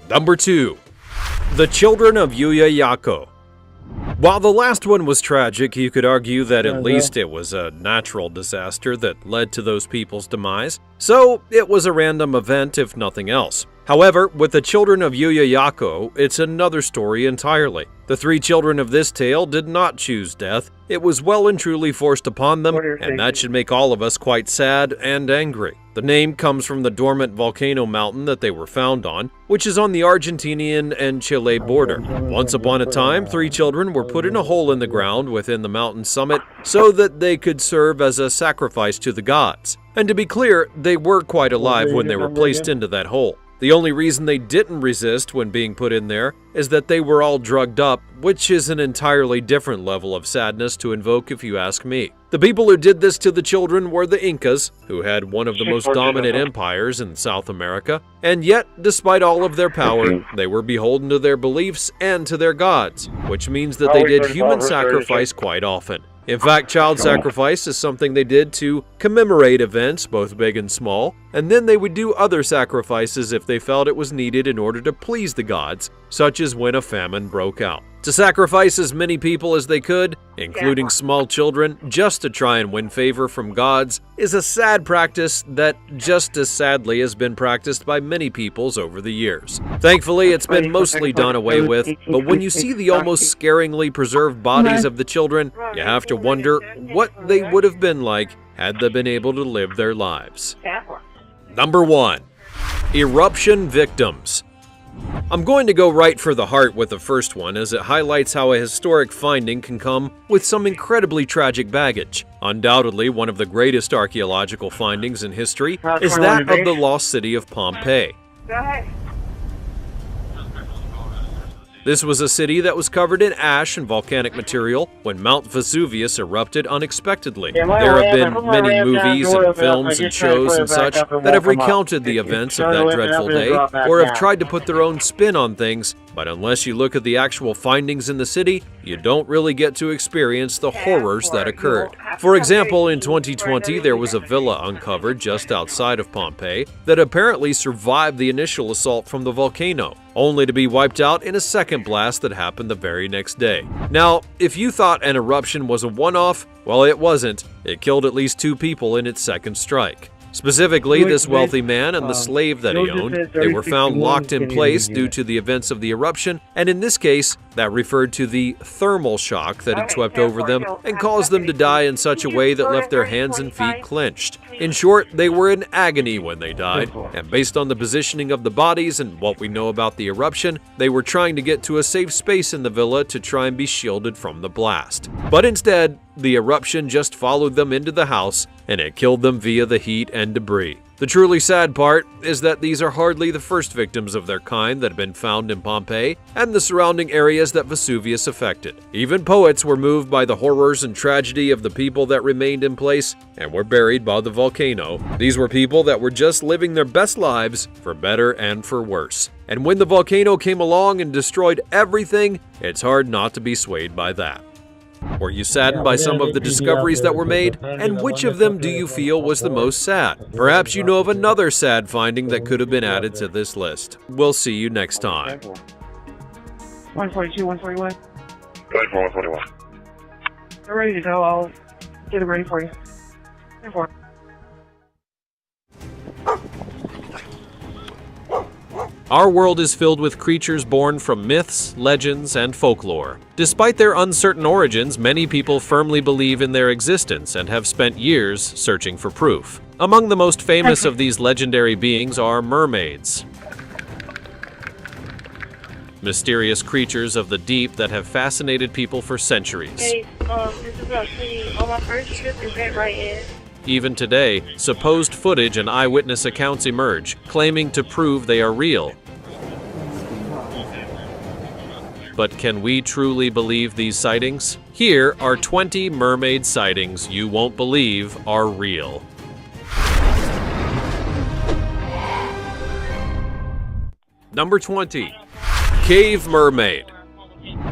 Number 2. The Children of Yuya Yako. While the last one was tragic, you could argue that at least it was a natural disaster that led to those people's demise, so it was a random event if nothing else. However, with the Children of Yuya Yako, it's another story entirely. The 3 children of this tale did not choose death. It was well and truly forced upon them, and that should make all of us quite sad and angry. The name comes from the dormant volcano mountain that they were found on, which is on the Argentinian and Chile border. Once upon a time, 3 children were put in a hole in the ground within the mountain summit so that they could serve as a sacrifice to the gods. And to be clear, they were quite alive when they were placed into that hole. The only reason they didn't resist when being put in there is that they were all drugged up, which is an entirely different level of sadness to invoke if you ask me. The people who did this to the children were the Incas, who had one of the most dominant empires in South America, and yet, despite all of their power, they were beholden to their beliefs and to their gods, which means that they did human sacrifice quite often. In fact, child sacrifice is something they did to commemorate events, both big and small, and then they would do other sacrifices if they felt it was needed in order to please the gods, such as when a famine broke out. To sacrifice as many people as they could, including small children, just to try and win favor from gods, is a sad practice that just as sadly has been practiced by many peoples over the years. Thankfully, it's been mostly done away with, but when you see the almost scaringly preserved bodies of the children, you have to wonder what they would have been like had they been able to live their lives. Number 1. Eruption victims. I'm going to go right for the heart with the first one, as it highlights how a historic finding can come with some incredibly tragic baggage. Undoubtedly, one of the greatest archaeological findings in history is that of the lost city of Pompeii. This was a city that was covered in ash and volcanic material when Mount Vesuvius erupted unexpectedly. There have been many movies and films and shows and such that have recounted the events of that dreadful day or have tried to put their own spin on things, but unless you look at the actual findings in the city, you don't really get to experience the horrors that occurred. For example, in 2020, there was a villa uncovered just outside of Pompeii that apparently survived the initial assault from the volcano, only to be wiped out in a second blast that happened the very next day. Now, if you thought an eruption was a one-off, well, it wasn't. It killed at least 2 people in its second strike. Specifically, this wealthy man and the slave that he owned, they were found locked in place due to the events of the eruption, and in this case, that referred to the thermal shock that had swept over them and caused them to die in such a way that left their hands and feet clenched. In short, they were in agony when they died, and based on the positioning of the bodies and what we know about the eruption, they were trying to get to a safe space in the villa to try and be shielded from the blast. But instead, the eruption just followed them into the house, and it killed them via the heat and debris. The truly sad part is that these are hardly the first victims of their kind that have been found in Pompeii and the surrounding areas that Vesuvius affected. Even poets were moved by the horrors and tragedy of the people that remained in place and were buried by the volcano. These were people that were just living their best lives, for better and for worse. And when the volcano came along and destroyed everything, it's hard not to be swayed by that. Were you saddened by some of the discoveries that were made? And which of them do you feel was the most sad? Perhaps you know of another sad finding that could have been added to this list. We'll see you next time. 142, 141. 141. They're ready to go. I'll get it ready for you. 10-4. Our world is filled with creatures born from myths, legends, and folklore. Despite their uncertain origins, many people firmly believe in their existence and have spent years searching for proof. Among the most famous of these legendary beings are mermaids. Mysterious creatures of the deep that have fascinated people for centuries. Hey, this is on my first trip event right here. Even today, supposed footage and eyewitness accounts emerge, claiming to prove they are real. But can we truly believe these sightings? Here are 20 mermaid sightings you won't believe are real. Number 20. Cave mermaid.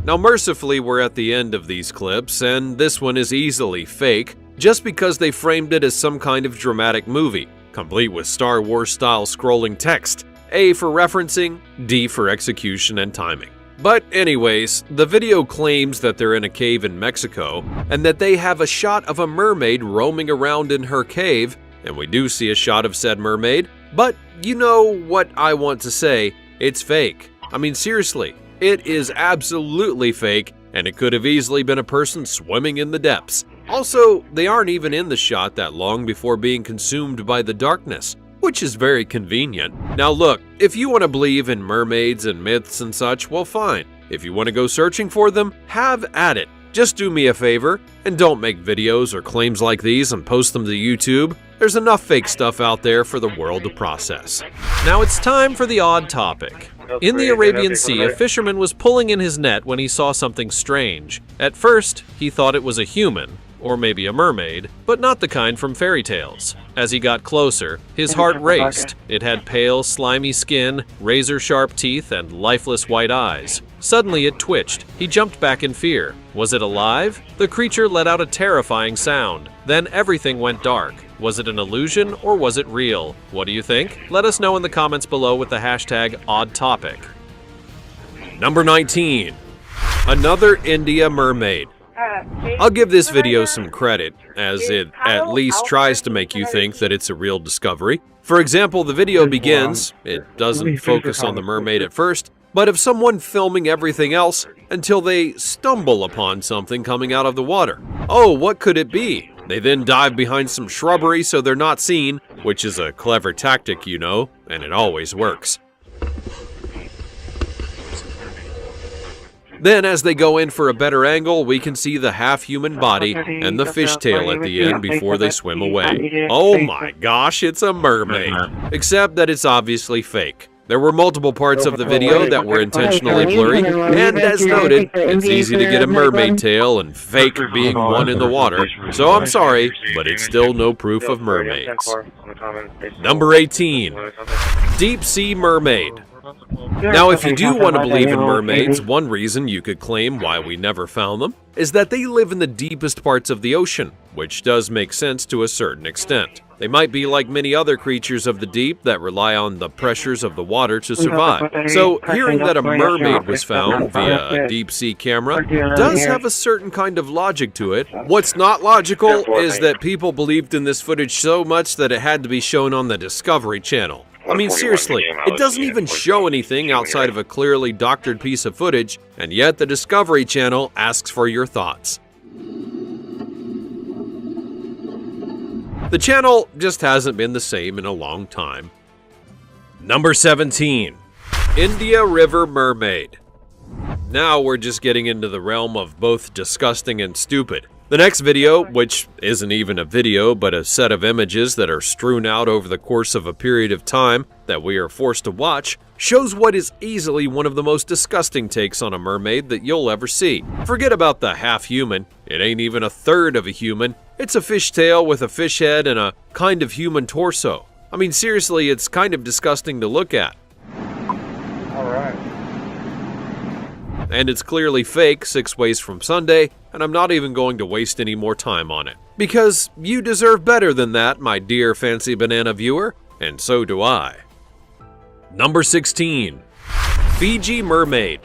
Now mercifully, we're at the end of these clips, and this one is easily fake, just because they framed it as some kind of dramatic movie, complete with Star Wars-style scrolling text. A for referencing, D for execution and timing. But anyways, the video claims that they're in a cave in Mexico, and that they have a shot of a mermaid roaming around in her cave, and we do see a shot of said mermaid, but you know what I want to say, it's fake. I mean seriously, it is absolutely fake, and it could have easily been a person swimming in the depths. Also, they aren't even in the shot that long before being consumed by the darkness, which is very convenient. Now look, if you want to believe in mermaids and myths and such, well fine. If you want to go searching for them, have at it. Just do me a favor, and don't make videos or claims like these and post them to YouTube. There's enough fake stuff out there for the world to process. Now it's time for the odd topic. In the Arabian Sea, a fisherman was pulling in his net when he saw something strange. At first, he thought it was a human, or maybe a mermaid, but not the kind from fairy tales. As he got closer, his heart raced. It had pale, slimy skin, razor-sharp teeth, and lifeless white eyes. Suddenly it twitched. He jumped back in fear. Was it alive? The creature let out a terrifying sound. Then everything went dark. Was it an illusion or was it real? What do you think? Let us know in the comments below with the hashtag oddtopic. Number 19. Another India mermaid. I'll give this video some credit, as it at least tries to make you think that it's a real discovery. For example, the video begins, it doesn't focus on the mermaid at first, but of someone filming everything else until they stumble upon something coming out of the water. Oh, what could it be? They then dive behind some shrubbery so they're not seen, which is a clever tactic, you know, and it always works. Then as they go in for a better angle, we can see the half-human body and the fishtail at the end before they swim away. Oh my gosh, it's a mermaid! Except that it's obviously fake. There were multiple parts of the video that were intentionally blurry, and as noted, it's easy to get a mermaid tail and fake being one in the water, so I'm sorry, but it's still no proof of mermaids. Number 18. Deep Sea Mermaid. Now, if you do want to believe in mermaids, one reason you could claim why we never found them is that they live in the deepest parts of the ocean, which does make sense to a certain extent. They might be like many other creatures of the deep that rely on the pressures of the water to survive. So, hearing that a mermaid was found via a deep-sea camera does have a certain kind of logic to it. What's not logical is that people believed in this footage so much that it had to be shown on the Discovery Channel. I mean, seriously, it doesn't even show anything outside of a clearly doctored piece of footage, and yet the Discovery Channel asks for your thoughts. The channel just hasn't been the same in a long time. Number 17. India River Mermaid. Now we're just getting into the realm of both disgusting and stupid. The next video, which isn't even a video but a set of images that are strewn out over the course of a period of time that we are forced to watch, shows what is easily one of the most disgusting takes on a mermaid that you'll ever see. Forget about the half-human, it ain't even a third of a human, it's a fishtail with a fish head and a kind of human torso. I mean seriously, it's kind of disgusting to look at. and it's clearly fake 6 ways from Sunday, and I'm not even going to waste any more time on it. Because you deserve better than that, my dear Fancy Banana viewer, and so do I. Number 16. Fiji Mermaid.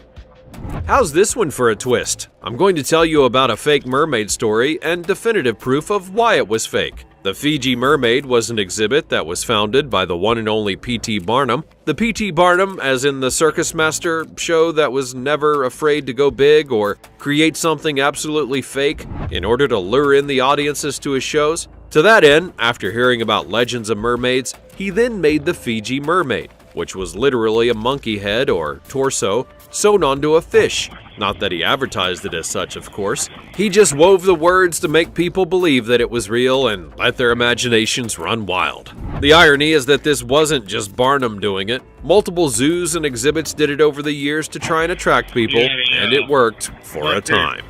How's this one for a twist? I'm going to tell you about a fake mermaid story and definitive proof of why it was fake. The Fiji Mermaid was an exhibit that was founded by the one and only P.T. Barnum. The P.T. Barnum, as in the Circus Master show that was never afraid to go big or create something absolutely fake in order to lure in the audiences to his shows. To that end, after hearing about legends of mermaids, he then made the Fiji Mermaid, which was literally a monkey head or torso sewn onto a fish. Not that he advertised it as such, of course. He just wove the words to make people believe that it was real and let their imaginations run wild. The irony is that this wasn't just Barnum doing it. Multiple zoos and exhibits did it over the years to try and attract people, and it worked for a time.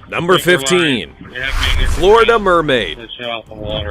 Number 15. Florida Mermaid.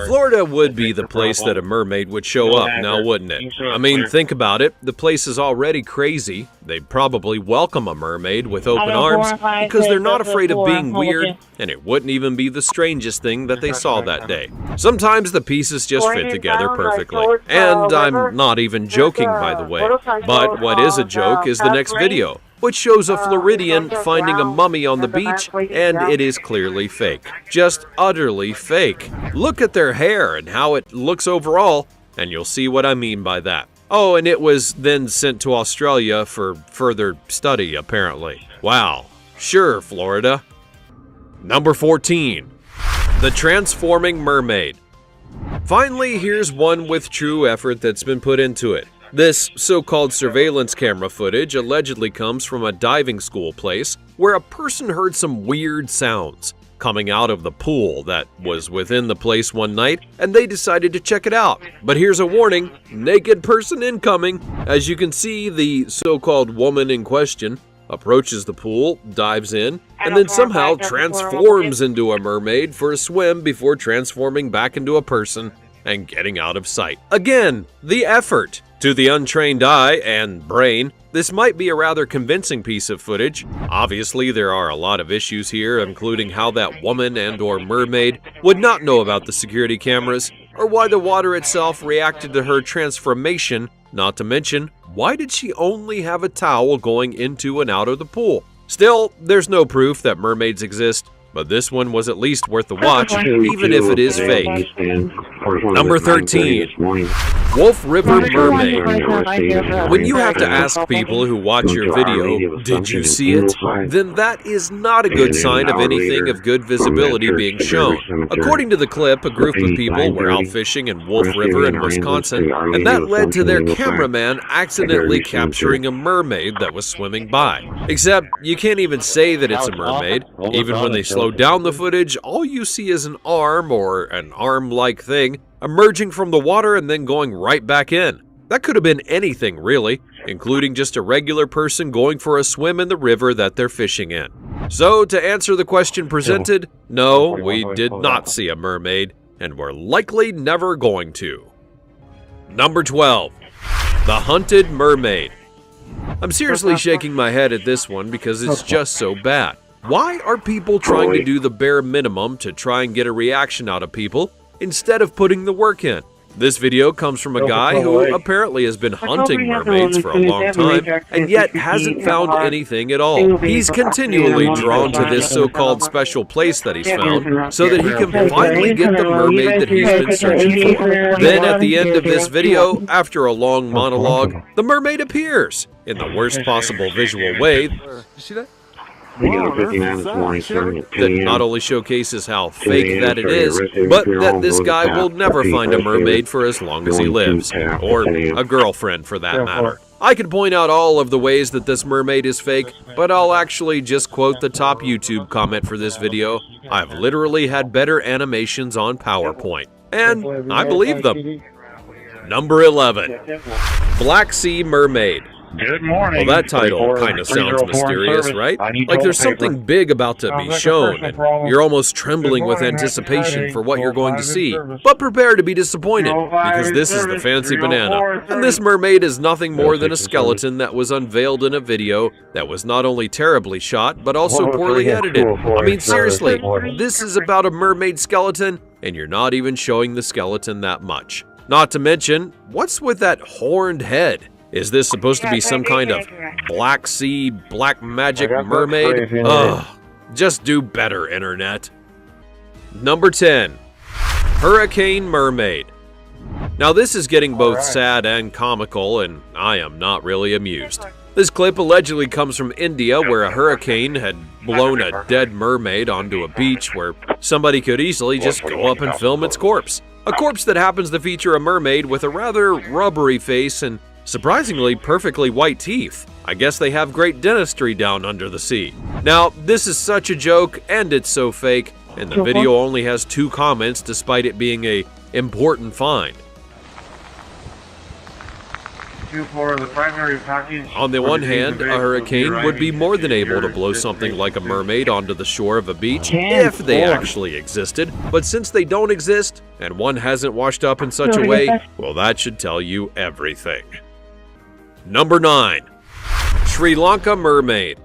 Florida would be the place that a mermaid would show up, now wouldn't it? I mean, think about it. The place is already crazy. They'd probably welcome a mermaid with open arms because they're not afraid of being weird, and it wouldn't even be the strangest thing that they saw that day. Sometimes the pieces just fit together perfectly. And I'm not even joking, by the way. But what is a joke is the next video, which shows a Floridian finding a mummy on the beach, and it is clearly fake. Just utterly fake. Look at their hair and how it looks overall, and you'll see what I mean by that. Oh, and it was then sent to Australia for further study, apparently. Wow. Sure, Florida. Number 14. The Transforming Mermaid. Finally, here's one with true effort that's been put into it. This so-called surveillance camera footage allegedly comes from a diving school place where a person heard some weird sounds coming out of the pool that was within the place one night, and they decided to check it out. But here's a warning, naked person incoming. As you can see, the so-called woman in question approaches the pool, dives in, and then somehow transforms into a mermaid for a swim before transforming back into a person and getting out of sight. Again, the effort. To the untrained eye and brain, this might be a rather convincing piece of footage. Obviously, there are a lot of issues here, including how that woman and/or mermaid would not know about the security cameras, or why the water itself reacted to her transformation, not to mention, why did she only have a towel going into and out of the pool? Still, there's no proof that mermaids exist, but this one was at least worth the watch, even if it is fake. Number 13. Wolf River Mermaid. When you have to ask people who watch your video, did you see it? Then that is not a good sign of anything of good visibility being shown. According to the clip, a group of people were out fishing in Wolf River in Wisconsin, and that led to their cameraman accidentally capturing a mermaid that was swimming by. Except, you can't even say that it's a mermaid. Even when they slow down the footage, all you see is an arm or an arm-like thing emerging from the water and then going right back in. That could have been anything, really, including just a regular person going for a swim in the river that they're fishing in. So, to answer the question presented, no, we did not see a mermaid, and we're likely never going to. Number 12. The Hunted Mermaid. I'm seriously shaking my head at this one because it's just so bad. Why are people trying to do the bare minimum to try and get a reaction out of people instead of putting the work in? This video comes from a guy who apparently has been hunting mermaids for a long time and yet hasn't found anything at all. He's continually drawn to this so-called special place that he's found so that he can finally get the mermaid that he's been searching for. Then at the end of this video, after a long monologue, the mermaid appears in the worst possible visual way. You see that? That not only showcases how fake that it is, but that this guy will never find a mermaid for as long as he lives, or a girlfriend for that matter. I could point out all of the ways that this mermaid is fake, but I'll actually just quote the top YouTube comment for this video. I've literally had better animations on PowerPoint, and I believe them. Number 11. Black Sea Mermaid. Good morning. Well, that title kind of sounds mysterious, right? Like there's something big about to be shown, and you're almost trembling with anticipation for what you're going to see. But prepare to be disappointed, because this is the Fancy Banana. And this mermaid is nothing more than a skeleton that was unveiled in a video that was not only terribly shot, but also poorly edited. I mean, seriously, this is about a mermaid skeleton, and you're not even showing the skeleton that much. Not to mention, what's with that horned head? Is this supposed to be some kind of Black Sea, black magic mermaid? Ugh, just do better, Internet. Number 10, Hurricane Mermaid. Now this is getting both sad and comical, and I am not really amused. This clip allegedly comes from India, where a hurricane had blown a dead mermaid onto a beach where somebody could easily just go up and film its corpse. A corpse that happens to feature a mermaid with a rather rubbery face and surprisingly perfectly white teeth. I guess they have great dentistry down under the sea. Now, this is such a joke, and it's so fake, and the video only has 2 comments despite it being a important find. On the one hand, a hurricane would be more than able to blow something like a mermaid onto the shore of a beach if they actually existed, but since they don't exist, and one hasn't washed up in such a way, well, that should tell you everything. Number 9, Sri Lanka Mermaid.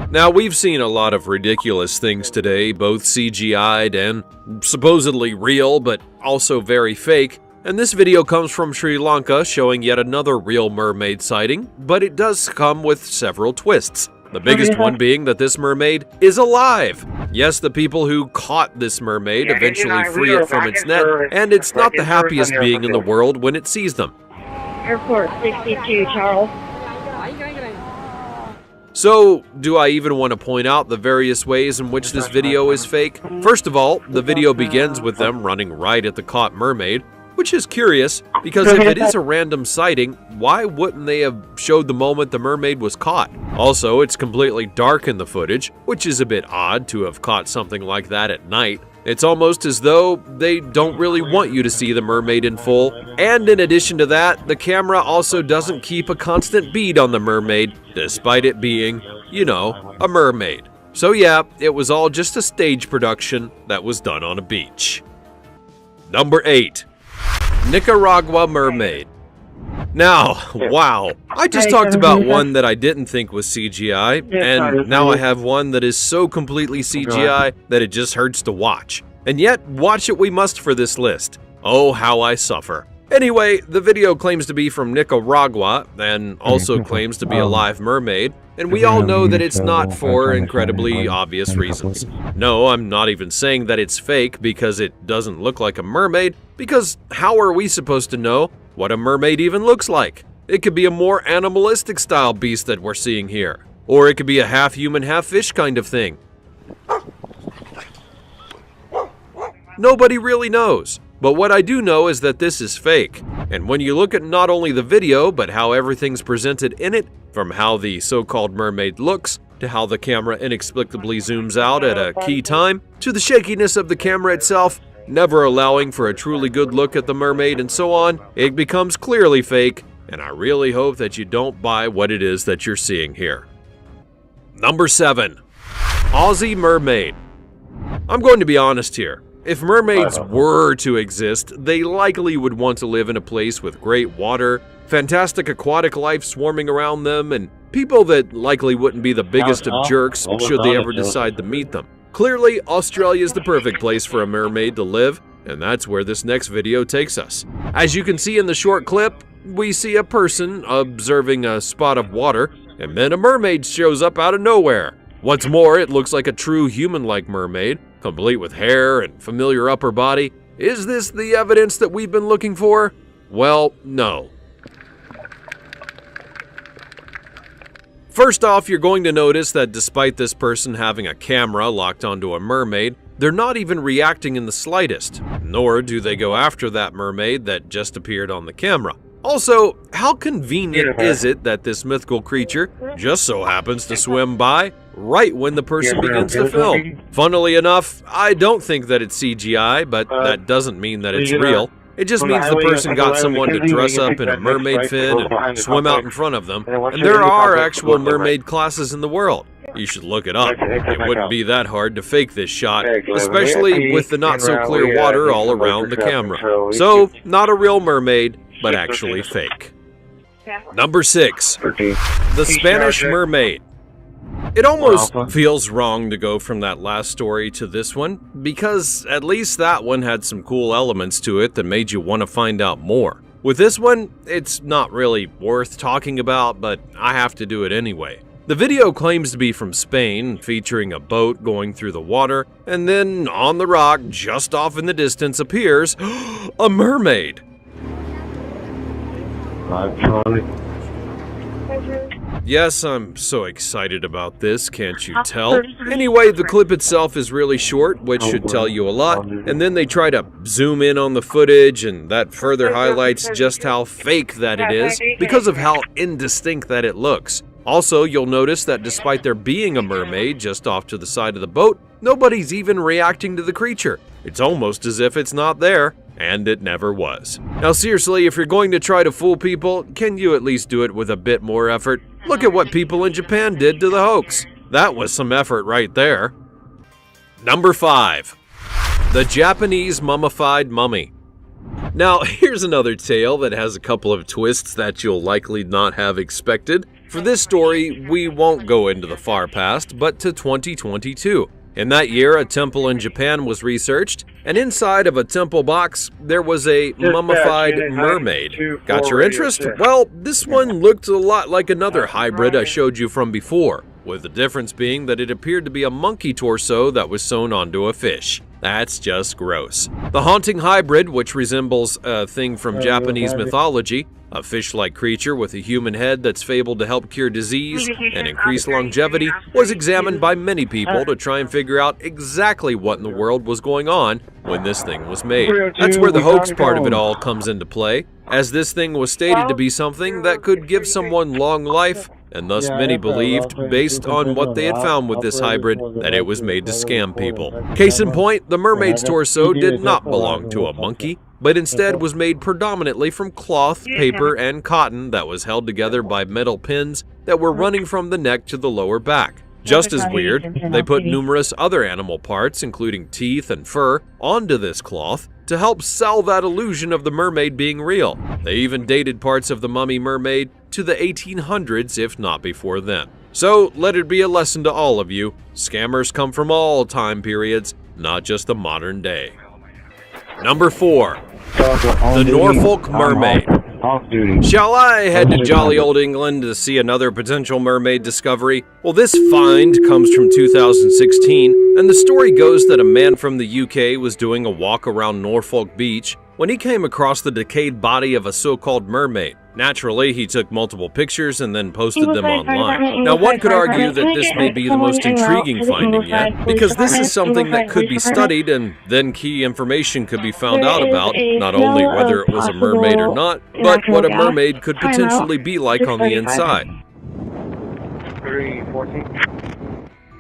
Now, we've seen a lot of ridiculous things today, both CGI'd and supposedly real, but also very fake. And this video comes from Sri Lanka, showing yet another real mermaid sighting, but it does come with several twists. The biggest one being that this mermaid is alive. Yes, the people who caught this mermaid eventually free it from its net, and it's not the happiest being in the world when it sees them. Airport 62, Charles. So, do I even want to point out the various ways in which this video is fake? First of all, the video begins with them running right at the caught mermaid, which is curious, because if it is a random sighting, why wouldn't they have showed the moment the mermaid was caught? Also, it's completely dark in the footage, which is a bit odd to have caught something like that at night. It's almost as though they don't really want you to see the mermaid in full. And in addition to that, the camera also doesn't keep a constant bead on the mermaid, despite it being, you know, a mermaid. So yeah, it was all just a stage production that was done on a beach. Number 8. Nicaragua Mermaid. Now, wow, I just talked about one that I didn't think was CGI, and now I have one that is so completely CGI that it just hurts to watch. And yet, watch it we must for this list. Oh, how I suffer. Anyway, the video claims to be from Nicaragua, and also claims to be a live mermaid, and we all know that it's not for incredibly obvious reasons. No, I'm not even saying that it's fake because it doesn't look like a mermaid, because how are we supposed to know what a mermaid even looks like? It could be a more animalistic style beast that we're seeing here, or it could be a half human, half fish kind of thing. Nobody really knows. But what I do know is that this is fake. And when you look at not only the video, but how everything's presented in it, from how the so-called mermaid looks, to how the camera inexplicably zooms out at a key time, to the shakiness of the camera itself, never allowing for a truly good look at the mermaid and so on, it becomes clearly fake, and I really hope that you don't buy what it is that you're seeing here. Number 7. Aussie Mermaid. I'm going to be honest here. If mermaids were to exist, they likely would want to live in a place with great water, fantastic aquatic life swarming around them, and people that likely wouldn't be the biggest of jerks should they ever decide to meet them. Clearly, Australia is the perfect place for a mermaid to live, and that's where this next video takes us. As you can see in the short clip, we see a person observing a spot of water, and then a mermaid shows up out of nowhere. What's more, it looks like a true human-like mermaid, complete with hair and familiar upper body. Is this the evidence that we've been looking for? Well, no. First off, you're going to notice that despite this person having a camera locked onto a mermaid, they're not even reacting in the slightest, nor do they go after that mermaid that just appeared on the camera. Also, how convenient is it that this mythical creature just so happens to swim by right when the person begins to film? Funnily enough, I don't think that it's CGI, but that doesn't mean that it's real. It just means the person got someone to dress up in a mermaid fin and swim out in front of them. And there are actual mermaid classes in the world. You should look it up. It wouldn't be that hard to fake this shot, especially with the not-so-clear water all around the camera. So, not a real mermaid, but actually fake. Number 6. The Spanish mermaid. It almost feels wrong to go from that last story to this one, because at least that one had some cool elements to it that made you want to find out more. With this one, it's not really worth talking about, but I have to do it anyway. The video claims to be from Spain, featuring a boat going through the water, and then on the rock, just off in the distance, appears a mermaid. Yes, I'm so excited about this, can't you tell? Anyway, the clip itself is really short, which should tell you a lot, and then they try to zoom in on the footage, and that further highlights just how fake that it is, because of how indistinct that it looks. Also, you'll notice that despite there being a mermaid just off to the side of the boat, nobody's even reacting to the creature. It's almost as if it's not there, and it never was. Now seriously, if you're going to try to fool people, can you at least do it with a bit more effort? Look at what people in Japan did to the hoax. That was some effort right there. Number 5. The Japanese mummified mummy. Now, here's another tale that has a couple of twists that you'll likely not have expected. For this story, we won't go into the far past, but to 2022. In that year, a temple in Japan was researched, and inside of a temple box, there was a mummified mermaid. Got your interest? Well, this one looked a lot like another hybrid I showed you from before, with the difference being that it appeared to be a monkey torso that was sewn onto a fish. That's just gross. The haunting hybrid, which resembles a thing from Japanese mythology, a fish-like creature with a human head that's fabled to help cure disease and increase longevity, was examined by many people to try and figure out exactly what in the world was going on when this thing was made. That's where the hoax part of it all comes into play, as this thing was stated to be something that could give someone long life, and thus many believed, based on what they had found with this hybrid, that it was made to scam people. Case in point, the mermaid's torso did not belong to a monkey, but instead was made predominantly from cloth, paper, and cotton that was held together by metal pins that were running from the neck to the lower back. Just as weird, they put numerous other animal parts, including teeth and fur, onto this cloth to help sell that illusion of the mermaid being real. They even dated parts of the mummy mermaid to the 1800s, if not before then. So let it be a lesson to all of you. Scammers come from all time periods, not just the modern day. Number 4. The Norfolk Mermaid. Shall I head to jolly old England to see another potential mermaid discovery? Well, this find comes from 2016, and the story goes that a man from the UK was doing a walk around Norfolk Beach when he came across the decayed body of a so-called mermaid. Naturally, he took multiple pictures and then posted them online. Now, one could argue that this may be the most intriguing finding yet, because this is something that could be studied and then key information could be found out about, not only whether it was a mermaid or not, but what a mermaid could potentially be like on the inside.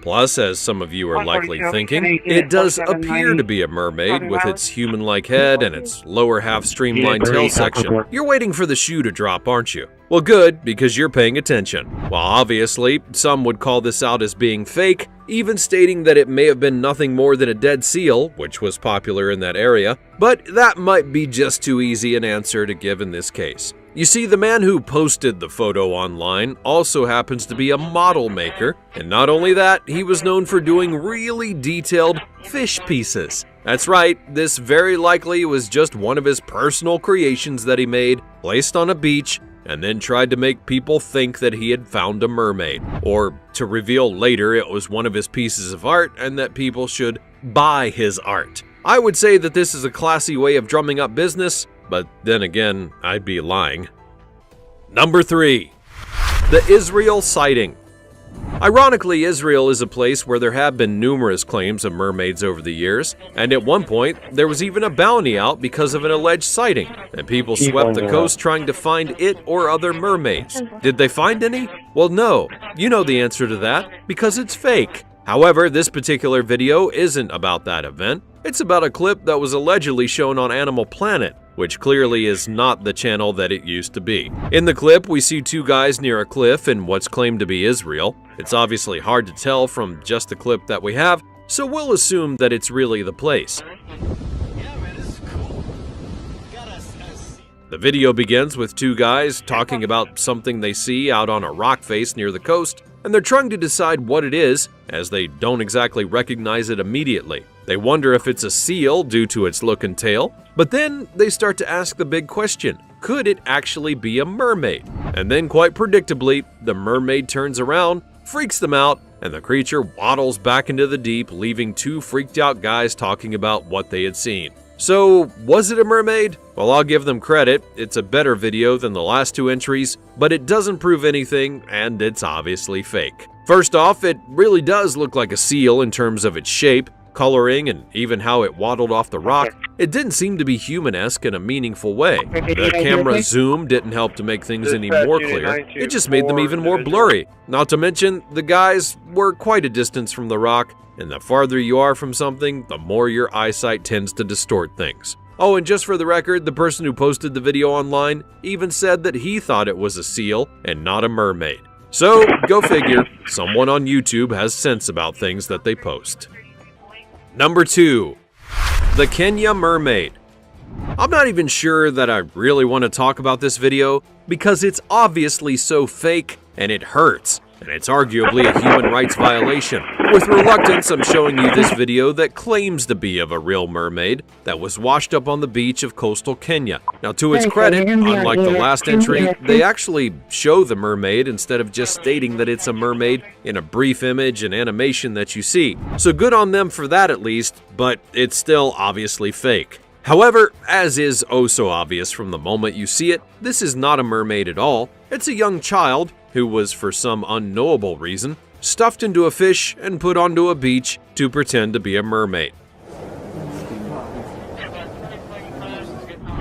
Plus, as some of you are likely thinking, it does appear to be a mermaid with its human-like head and its lower half streamlined tail section. You're waiting for the shoe to drop, aren't you? Well, good, because you're paying attention. While obviously, some would call this out as being fake, even stating that it may have been nothing more than a dead seal, which was popular in that area, but that might be just too easy an answer to give in this case. You see, the man who posted the photo online also happens to be a model maker, and not only that, he was known for doing really detailed fish pieces. That's right, this very likely was just one of his personal creations that he made, placed on a beach, and then tried to make people think that he had found a mermaid, or to reveal later it was one of his pieces of art and that people should buy his art. I would say that this is a classy way of drumming up business, but then again, I'd be lying. Number 3. The Israel sighting. Ironically, Israel is a place where there have been numerous claims of mermaids over the years, and at one point, there was even a bounty out because of an alleged sighting, and people swept the coast trying to find it or other mermaids. Did they find any? Well, no. You know the answer to that, because it's fake. However, this particular video isn't about that event. It's about a clip that was allegedly shown on Animal Planet, which clearly is not the channel that it used to be. In the clip, we see two guys near a cliff in what's claimed to be Israel. It's obviously hard to tell from just the clip that we have, so we'll assume that it's really the place. The video begins with two guys talking about something they see out on a rock face near the coast, and they're trying to decide what it is, as they don't exactly recognize it immediately. They wonder if it's a seal due to its look and tail, but then they start to ask the big question: could it actually be a mermaid? And then, quite predictably, the mermaid turns around, freaks them out, and the creature waddles back into the deep, leaving two freaked out guys talking about what they had seen. So, was it a mermaid? Well, I'll give them credit. It's a better video than the last two entries, but it doesn't prove anything, and it's obviously fake. First off, it really does look like a seal in terms of its shape, coloring, and even how it waddled off the rock. It didn't seem to be human-esque in a meaningful way. The camera zoom didn't help to make things any more clear. It just made them even more blurry. Not to mention, the guys were quite a distance from the rock, and the farther you are from something, the more your eyesight tends to distort things. Oh, and just for the record, the person who posted the video online even said that he thought it was a seal and not a mermaid. So, go figure, someone on YouTube has sense about things that they post. Number 2. The Kenya Mermaid. I'm not even sure that I really want to talk about this video because it's obviously so fake and it hurts, and it's arguably a human rights violation. With reluctance, I'm showing you this video that claims to be of a real mermaid that was washed up on the beach of coastal Kenya. Now, to its credit, unlike the last entry, they actually show the mermaid instead of just stating that it's a mermaid in a brief image and animation that you see. So good on them for that at least, but it's still obviously fake. However, as is oh so obvious from the moment you see it, this is not a mermaid at all. It's a young child who was, for some unknowable reason, stuffed into a fish and put onto a beach to pretend to be a mermaid.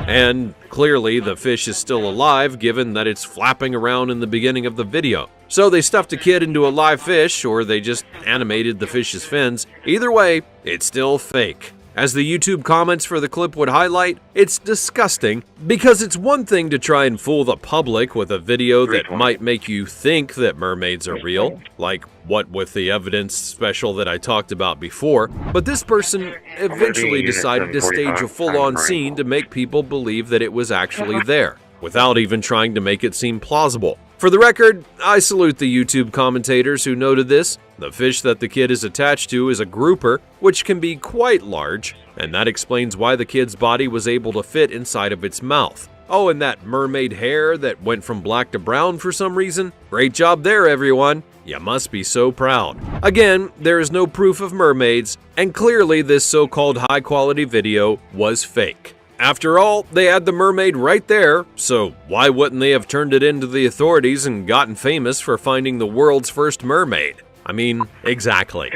And clearly the fish is still alive given that it's flapping around in the beginning of the video. So they stuffed a kid into a live fish, or they just animated the fish's fins. Either way, it's still fake. As the YouTube comments for the clip would highlight, it's disgusting because it's one thing to try and fool the public with a video that might make you think that mermaids are real, like what with the evidence special that I talked about before, but this person eventually decided to stage a full-on scene to make people believe that it was actually there, without even trying to make it seem plausible. For the record, I salute the YouTube commentators who noted this. The fish that the kid is attached to is a grouper, which can be quite large, and that explains why the kid's body was able to fit inside of its mouth. Oh, and that mermaid hair that went from black to brown for some reason? Great job there, everyone. You must be so proud. Again, there is no proof of mermaids, and clearly this so-called high-quality video was fake. After all, they had the mermaid right there, so why wouldn't they have turned it into the authorities and gotten famous for finding the world's first mermaid? I mean, exactly.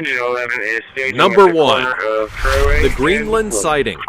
Number 1. The Greenland sighting.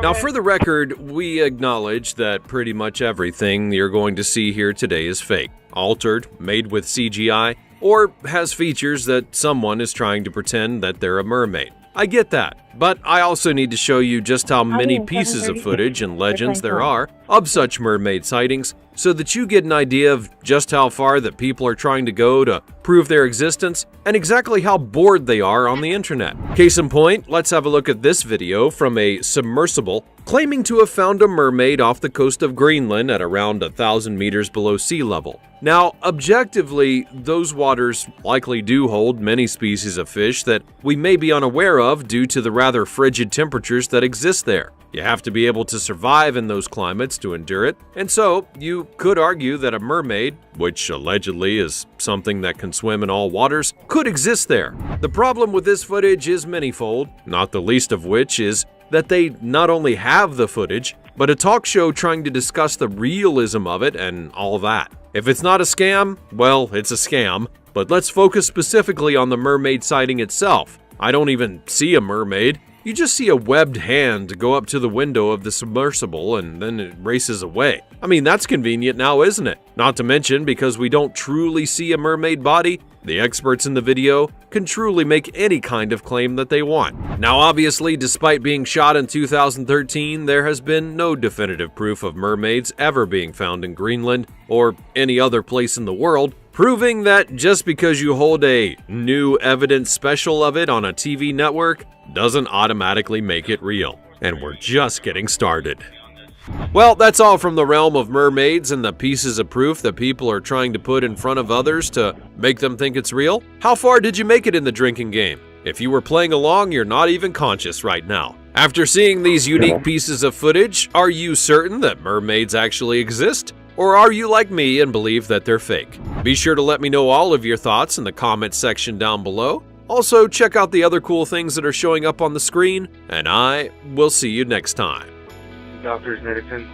Now, for the record, we acknowledge that pretty much everything you're going to see here today is fake, altered, made with CGI, or has features that someone is trying to pretend that they're a mermaid. I get that, but I also need to show you just how many pieces of footage and legends there are of such mermaid sightings so that you get an idea of just how far that people are trying to go to prove their existence and exactly how bored they are on the internet. Case in point, let's have a look at this video from a submersible claiming to have found a mermaid off the coast of Greenland at around 1,000 meters below sea level. Now, objectively, those waters likely do hold many species of fish that we may be unaware of due to the rather frigid temperatures that exist there. You have to be able to survive in those climates to endure it, and so you could argue that a mermaid, which allegedly is something that can swim in all waters, could exist there. The problem with this footage is manifold, not the least of which is that they not only have the footage, but a talk show trying to discuss the realism of it and all that. If it's not a scam, well, it's a scam, but let's focus specifically on the mermaid sighting itself. I don't even see a mermaid. You just see a webbed hand go up to the window of the submersible and then it races away. I mean, that's convenient now, isn't it? Not to mention, because we don't truly see a mermaid body, the experts in the video can truly make any kind of claim that they want. Now obviously, despite being shot in 2013, there has been no definitive proof of mermaids ever being found in Greenland or any other place in the world, proving that just because you hold a new evidence special of it on a TV network doesn't automatically make it real. And we're just getting started. Well, that's all from the realm of mermaids and the pieces of proof that people are trying to put in front of others to make them think it's real. How far did you make it in the drinking game? If you were playing along, you're not even conscious right now. After seeing these unique pieces of footage, are you certain that mermaids actually exist? Or are you like me and believe that they're fake? Be sure to let me know all of your thoughts in the comments section down below. Also, check out the other cool things that are showing up on the screen, and I will see you next time. Doctor's medicine.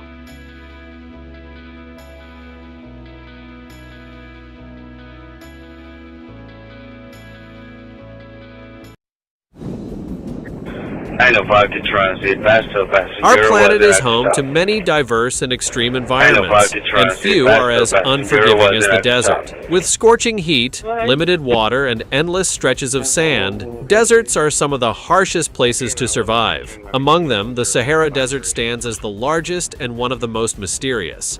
to transit, Our planet is home to many diverse and extreme environments, and few are as unforgiving as the desert. With scorching heat, limited water, and endless stretches of sand, deserts are some of the harshest places to survive. Among them, the Sahara Desert stands as the largest and one of the most mysterious.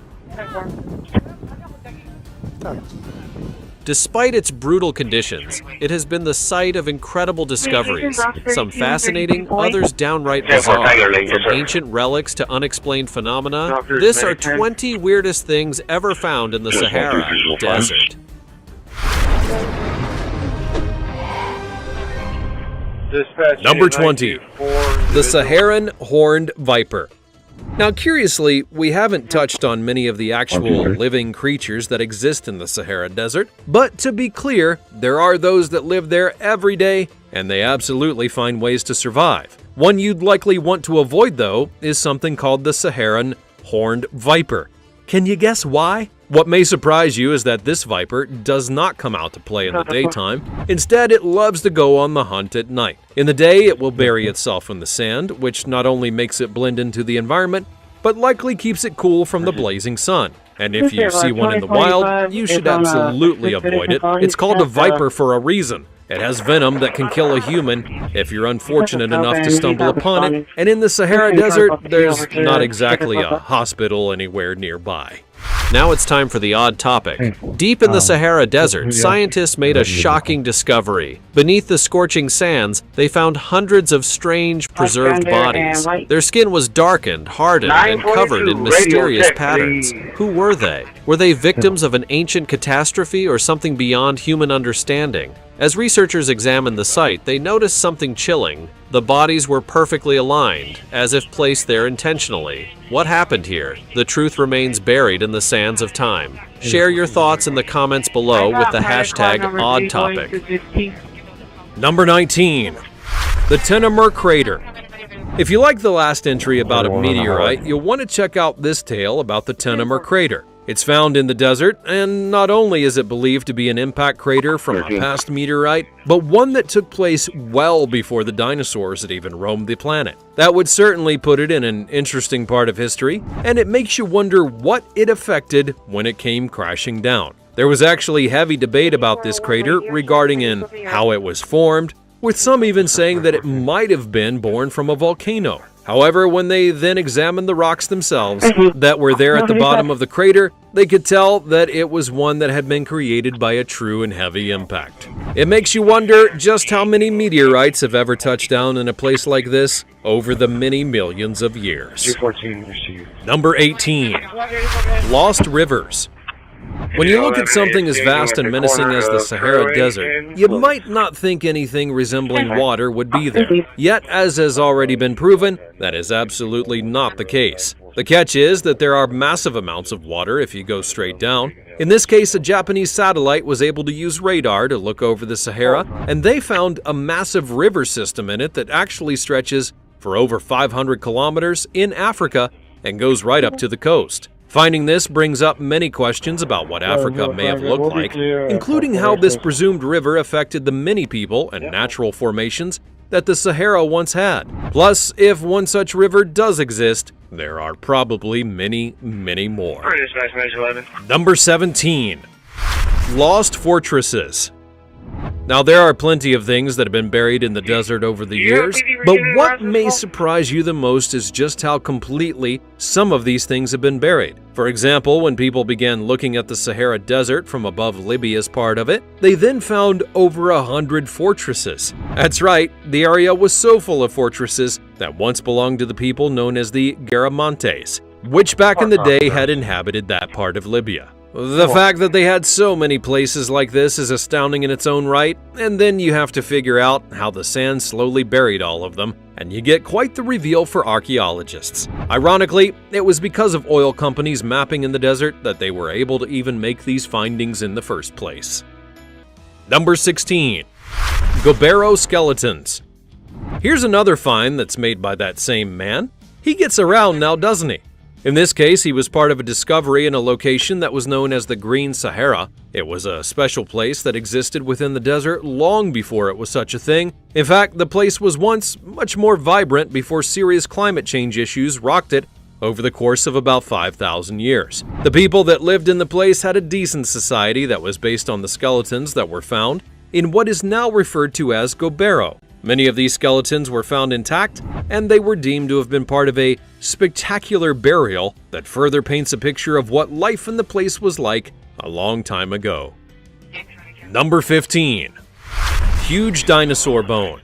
Despite its brutal conditions, it has been the site of incredible discoveries, some fascinating, others downright bizarre. From ancient relics to unexplained phenomena, this are 20 weirdest things ever found in the Sahara Desert. Number 20. The Saharan Horned Viper. Now, curiously, we haven't touched on many of the actual living creatures that exist in the Sahara Desert, but to be clear, there are those that live there every day, and they absolutely find ways to survive. One you'd likely want to avoid, though, is something called the Saharan Horned Viper. Can you guess why? What may surprise you is that this viper does not come out to play in the daytime. Instead, it loves to go on the hunt at night. In the day, it will bury itself in the sand, which not only makes it blend into the environment, but likely keeps it cool from the blazing sun. And if you see one in the wild, you should absolutely avoid it. It's called a viper for a reason. It has venom that can kill a human if you're unfortunate enough to stumble upon it. And in the Sahara Desert, there's not exactly a hospital anywhere nearby. Now it's time for the odd topic. Deep in the Sahara Desert, scientists made a shocking discovery. Beneath the scorching sands, they found hundreds of strange, preserved bodies. Their skin was darkened, hardened, and covered in mysterious patterns. Who were they? Were they victims of an ancient catastrophe or something beyond human understanding? As researchers examined the site, they noticed something chilling. The bodies were perfectly aligned, as if placed there intentionally. What happened here? The truth remains buried in the sands of time. Share your thoughts in the comments below with the hashtag OddTopic. Number 19. The Tenemur Crater. If you like the last entry about a meteorite, you'll want to check out this tale about the Tenemur Crater. It's found in the desert, and not only is it believed to be an impact crater from a past meteorite, but one that took place well before the dinosaurs had even roamed the planet. That would certainly put it in an interesting part of history, and it makes you wonder what it affected when it came crashing down. There was actually heavy debate about this crater regarding in how it was formed, with some even saying that it might have been born from a volcano. However, when they then examined the rocks themselves that were there at the bottom of the crater, they could tell that it was one that had been created by a true and heavy impact. It makes you wonder just how many meteorites have ever touched down in a place like this over the many millions of years. Number 18. Lost Rivers. When you look at something as vast and menacing as the Sahara Desert, you might not think anything resembling water would be there. Yet, as has already been proven, that is absolutely not the case. The catch is that there are massive amounts of water if you go straight down. In this case, a Japanese satellite was able to use radar to look over the Sahara, and they found a massive river system in it that actually stretches for over 500 kilometers in Africa and goes right up to the coast. Finding this brings up many questions about what Africa may have looked like, including how this presumed river affected the many people and natural formations that the Sahara once had. Plus, if one such river does exist, there are probably many, many more. Number 17. Lost fortresses. Now, there are plenty of things that have been buried in the desert over the years, but what may surprise you the most is just how completely some of these things have been buried. For example, when people began looking at the Sahara Desert from above Libya's part of it, they then found over 100 fortresses. That's right, the area was so full of fortresses that once belonged to the people known as the Garamantes, which back in the day had inhabited that part of Libya. The fact that they had so many places like this is astounding in its own right, and then you have to figure out how the sand slowly buried all of them, and you get quite the reveal for archaeologists. Ironically, it was because of oil companies mapping in the desert that they were able to even make these findings in the first place. Number 16. Gobero skeletons. Here's another find that's made by that same man. He gets around now, doesn't he? In this case, he was part of a discovery in a location that was known as the Green Sahara. It was a special place that existed within the desert long before it was such a thing. In fact, the place was once much more vibrant before serious climate change issues rocked it over the course of about 5,000 years. The people that lived in the place had a decent society that was based on the skeletons that were found in what is now referred to as Gobero. Many of these skeletons were found intact, and they were deemed to have been part of a spectacular burial that further paints a picture of what life in the place was like a long time ago. Number 15. Huge dinosaur bone.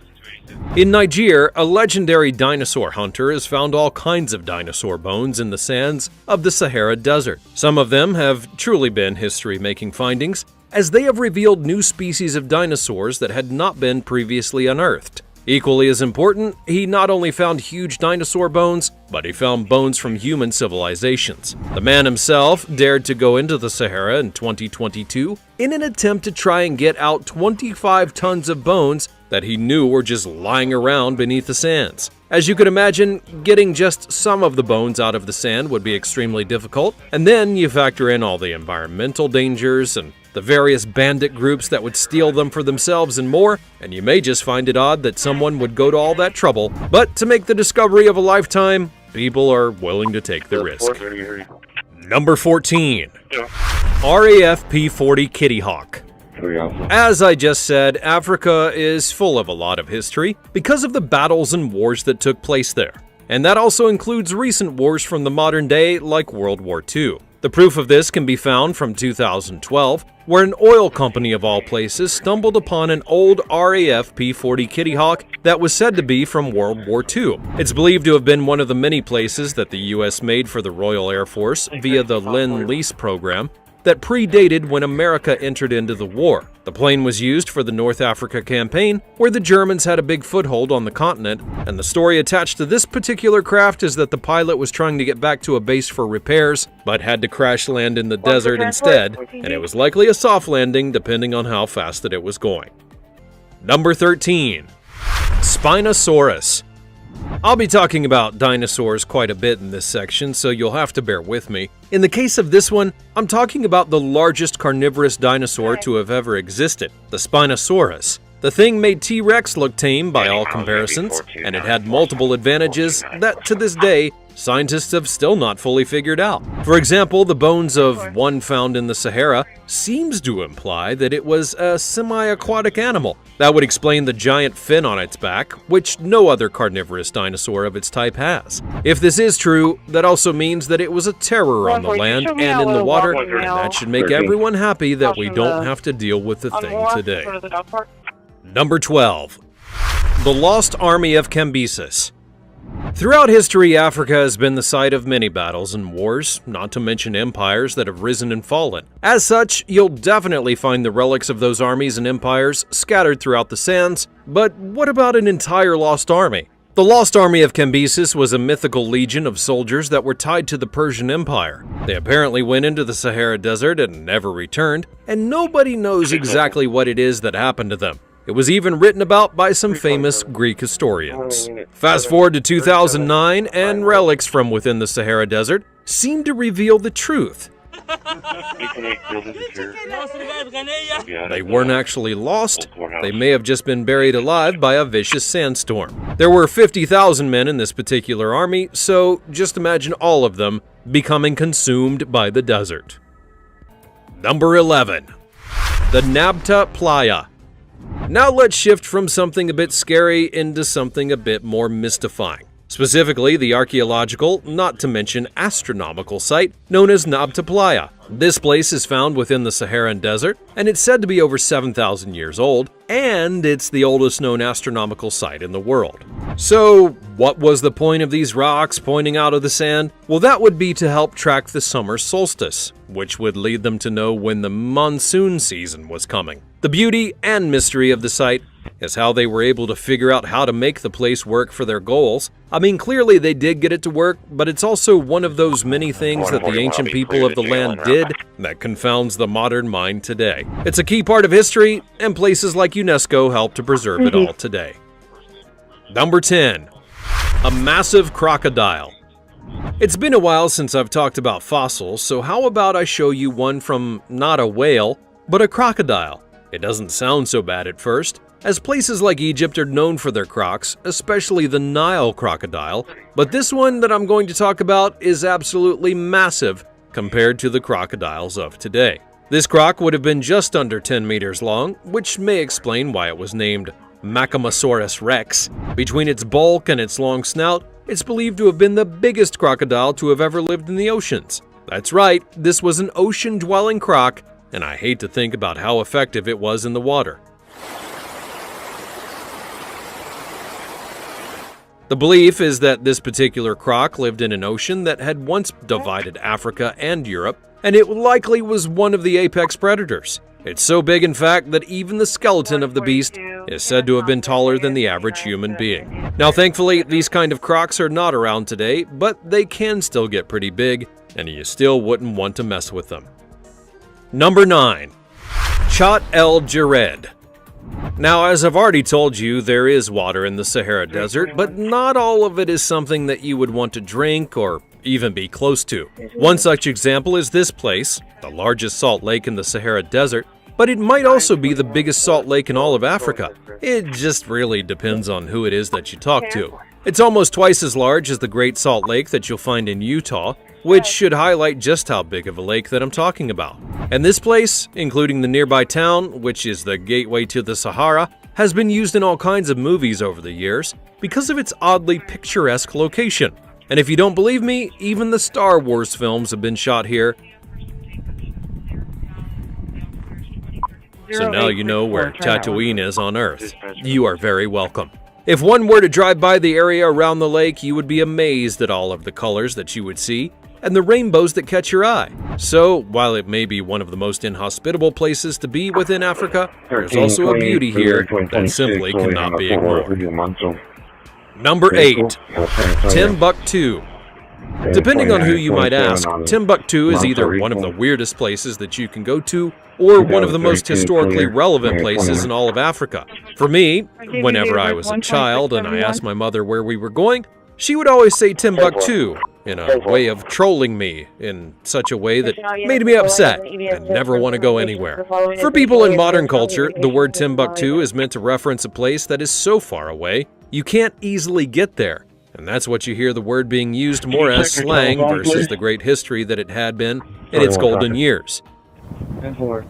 In Niger, a legendary dinosaur hunter has found all kinds of dinosaur bones in the sands of the Sahara Desert. Some of them have truly been history-making findings, as they have revealed new species of dinosaurs that had not been previously unearthed. Equally as important, he not only found huge dinosaur bones, but he found bones from human civilizations. The man himself dared to go into the Sahara in 2022 in an attempt to try and get out 25 tons of bones that he knew were just lying around beneath the sands. As you could imagine, getting just some of the bones out of the sand would be extremely difficult, and then you factor in all the environmental dangers and the various bandit groups that would steal them for themselves and more, and you may just find it odd that someone would go to all that trouble. But to make the discovery of a lifetime, people are willing to take the risk. Number 14. RAF P-40 Kitty Hawk. As I just said, Africa is full of a lot of history because of the battles and wars that took place there. And that also includes recent wars from the modern day, like World War II. The proof of this can be found from 2012, where an oil company of all places stumbled upon an old RAF P-40 Kitty Hawk that was said to be from World War II. It's believed to have been one of the many places that the U.S. made for the Royal Air Force via the Lend-Lease program that predated when America entered into the war. The plane was used for the North Africa campaign, where the Germans had a big foothold on the continent, and the story attached to this particular craft is that the pilot was trying to get back to a base for repairs, but had to crash land in the desert instead, and it was likely a soft landing depending on how fast that it was going. Number 13. Spinosaurus. I'll be talking about dinosaurs quite a bit in this section, so you'll have to bear with me. In the case of this one, I'm talking about the largest carnivorous dinosaur to have ever existed, the Spinosaurus. The thing made T-Rex look tame by all comparisons, and it had multiple advantages that, to this day, scientists have still not fully figured out. For example, the bones of one found in the Sahara seems to imply that it was a semi-aquatic animal. That would explain the giant fin on its back, which no other carnivorous dinosaur of its type has. If this is true, that also means that it was a terror on the land and in the water, and that should make everyone happy that we don't have to deal with the thing today. Number 12. The Lost Army of Cambyses. Throughout history, Africa has been the site of many battles and wars, not to mention empires that have risen and fallen. As such, you'll definitely find the relics of those armies and empires scattered throughout the sands, but what about an entire lost army? The Lost Army of Cambyses was a mythical legion of soldiers that were tied to the Persian Empire. They apparently went into the Sahara Desert and never returned, and nobody knows exactly what it is that happened to them. It was even written about by some famous Greek historians. Fast forward to 2009, and relics from within the Sahara Desert seem to reveal the truth. They weren't actually lost. They may have just been buried alive by a vicious sandstorm. There were 50,000 men in this particular army, so just imagine all of them becoming consumed by the desert. Number 11. The Nabta Playa. Now let's shift from something a bit scary into something a bit more mystifying. Specifically, the archaeological, not to mention astronomical site known as Nabta Playa. This place is found within the Saharan Desert, and it's said to be over 7,000 years old, and it's the oldest known astronomical site in the world. So, what was the point of these rocks pointing out of the sand? Well, that would be to help track the summer solstice, which would lead them to know when the monsoon season was coming. The beauty and mystery of the site is how they were able to figure out how to make the place work for their goals. I mean, clearly they did get it to work, but it's also one of those many things that the ancient people of the land did that confounds the modern mind today. It's a key part of history, and places like UNESCO help to preserve it all today. Number 10. A massive crocodile. It's been a while since I've talked about fossils, so how about I show you one from not a whale, but a crocodile? It doesn't sound so bad at first, as places like Egypt are known for their crocs, especially the Nile crocodile, but this one that I'm going to talk about is absolutely massive compared to the crocodiles of today. This croc would have been just under 10 meters long, which may explain why it was named Macamosaurus rex. Between its bulk and its long snout, it's believed to have been the biggest crocodile to have ever lived in the oceans. That's right, this was an ocean-dwelling croc, and I hate to think about how effective it was in the water. The belief is that this particular croc lived in an ocean that had once divided Africa and Europe, and it likely was one of the apex predators. It's so big, in fact, that even the skeleton of the beast is said to have been taller than the average human being. Now, thankfully, these kind of crocs are not around today, but they can still get pretty big, and you still wouldn't want to mess with them. Number 9. Chat el Jared. Now, as I've already told you, there is water in the Sahara Desert, but not all of it is something that you would want to drink or even be close to. One such example is this place, the largest salt lake in the Sahara Desert, but it might also be the biggest salt lake in all of Africa. It just really depends on who it is that you talk to. It's almost twice as large as the Great Salt Lake that you'll find in Utah, which should highlight just how big of a lake that I'm talking about. And this place, including the nearby town, which is the gateway to the Sahara, has been used in all kinds of movies over the years because of its oddly picturesque location. And if you don't believe me, even the Star Wars films have been shot here. So now you know where Tatooine is on Earth. You are very welcome. If one were to drive by the area around the lake, you would be amazed at all of the colors that you would see and the rainbows that catch your eye. So, while it may be one of the most inhospitable places to be within Africa, there's also a beauty here that simply cannot be ignored. Number 8. Timbuktu. Depending on who you might ask, Timbuktu is either one of the weirdest places that you can go to or one of the most historically relevant places in all of Africa. For me, whenever I was a child and I asked my mother where we were going, she would always say Timbuktu in a way of trolling me in such a way that made me upset and never want to go anywhere. For people in modern culture, the word Timbuktu is meant to reference a place that is so far away, you can't easily get there. And that's what you hear the word being used more as slang versus the great history that it had been in its golden years. 10-4.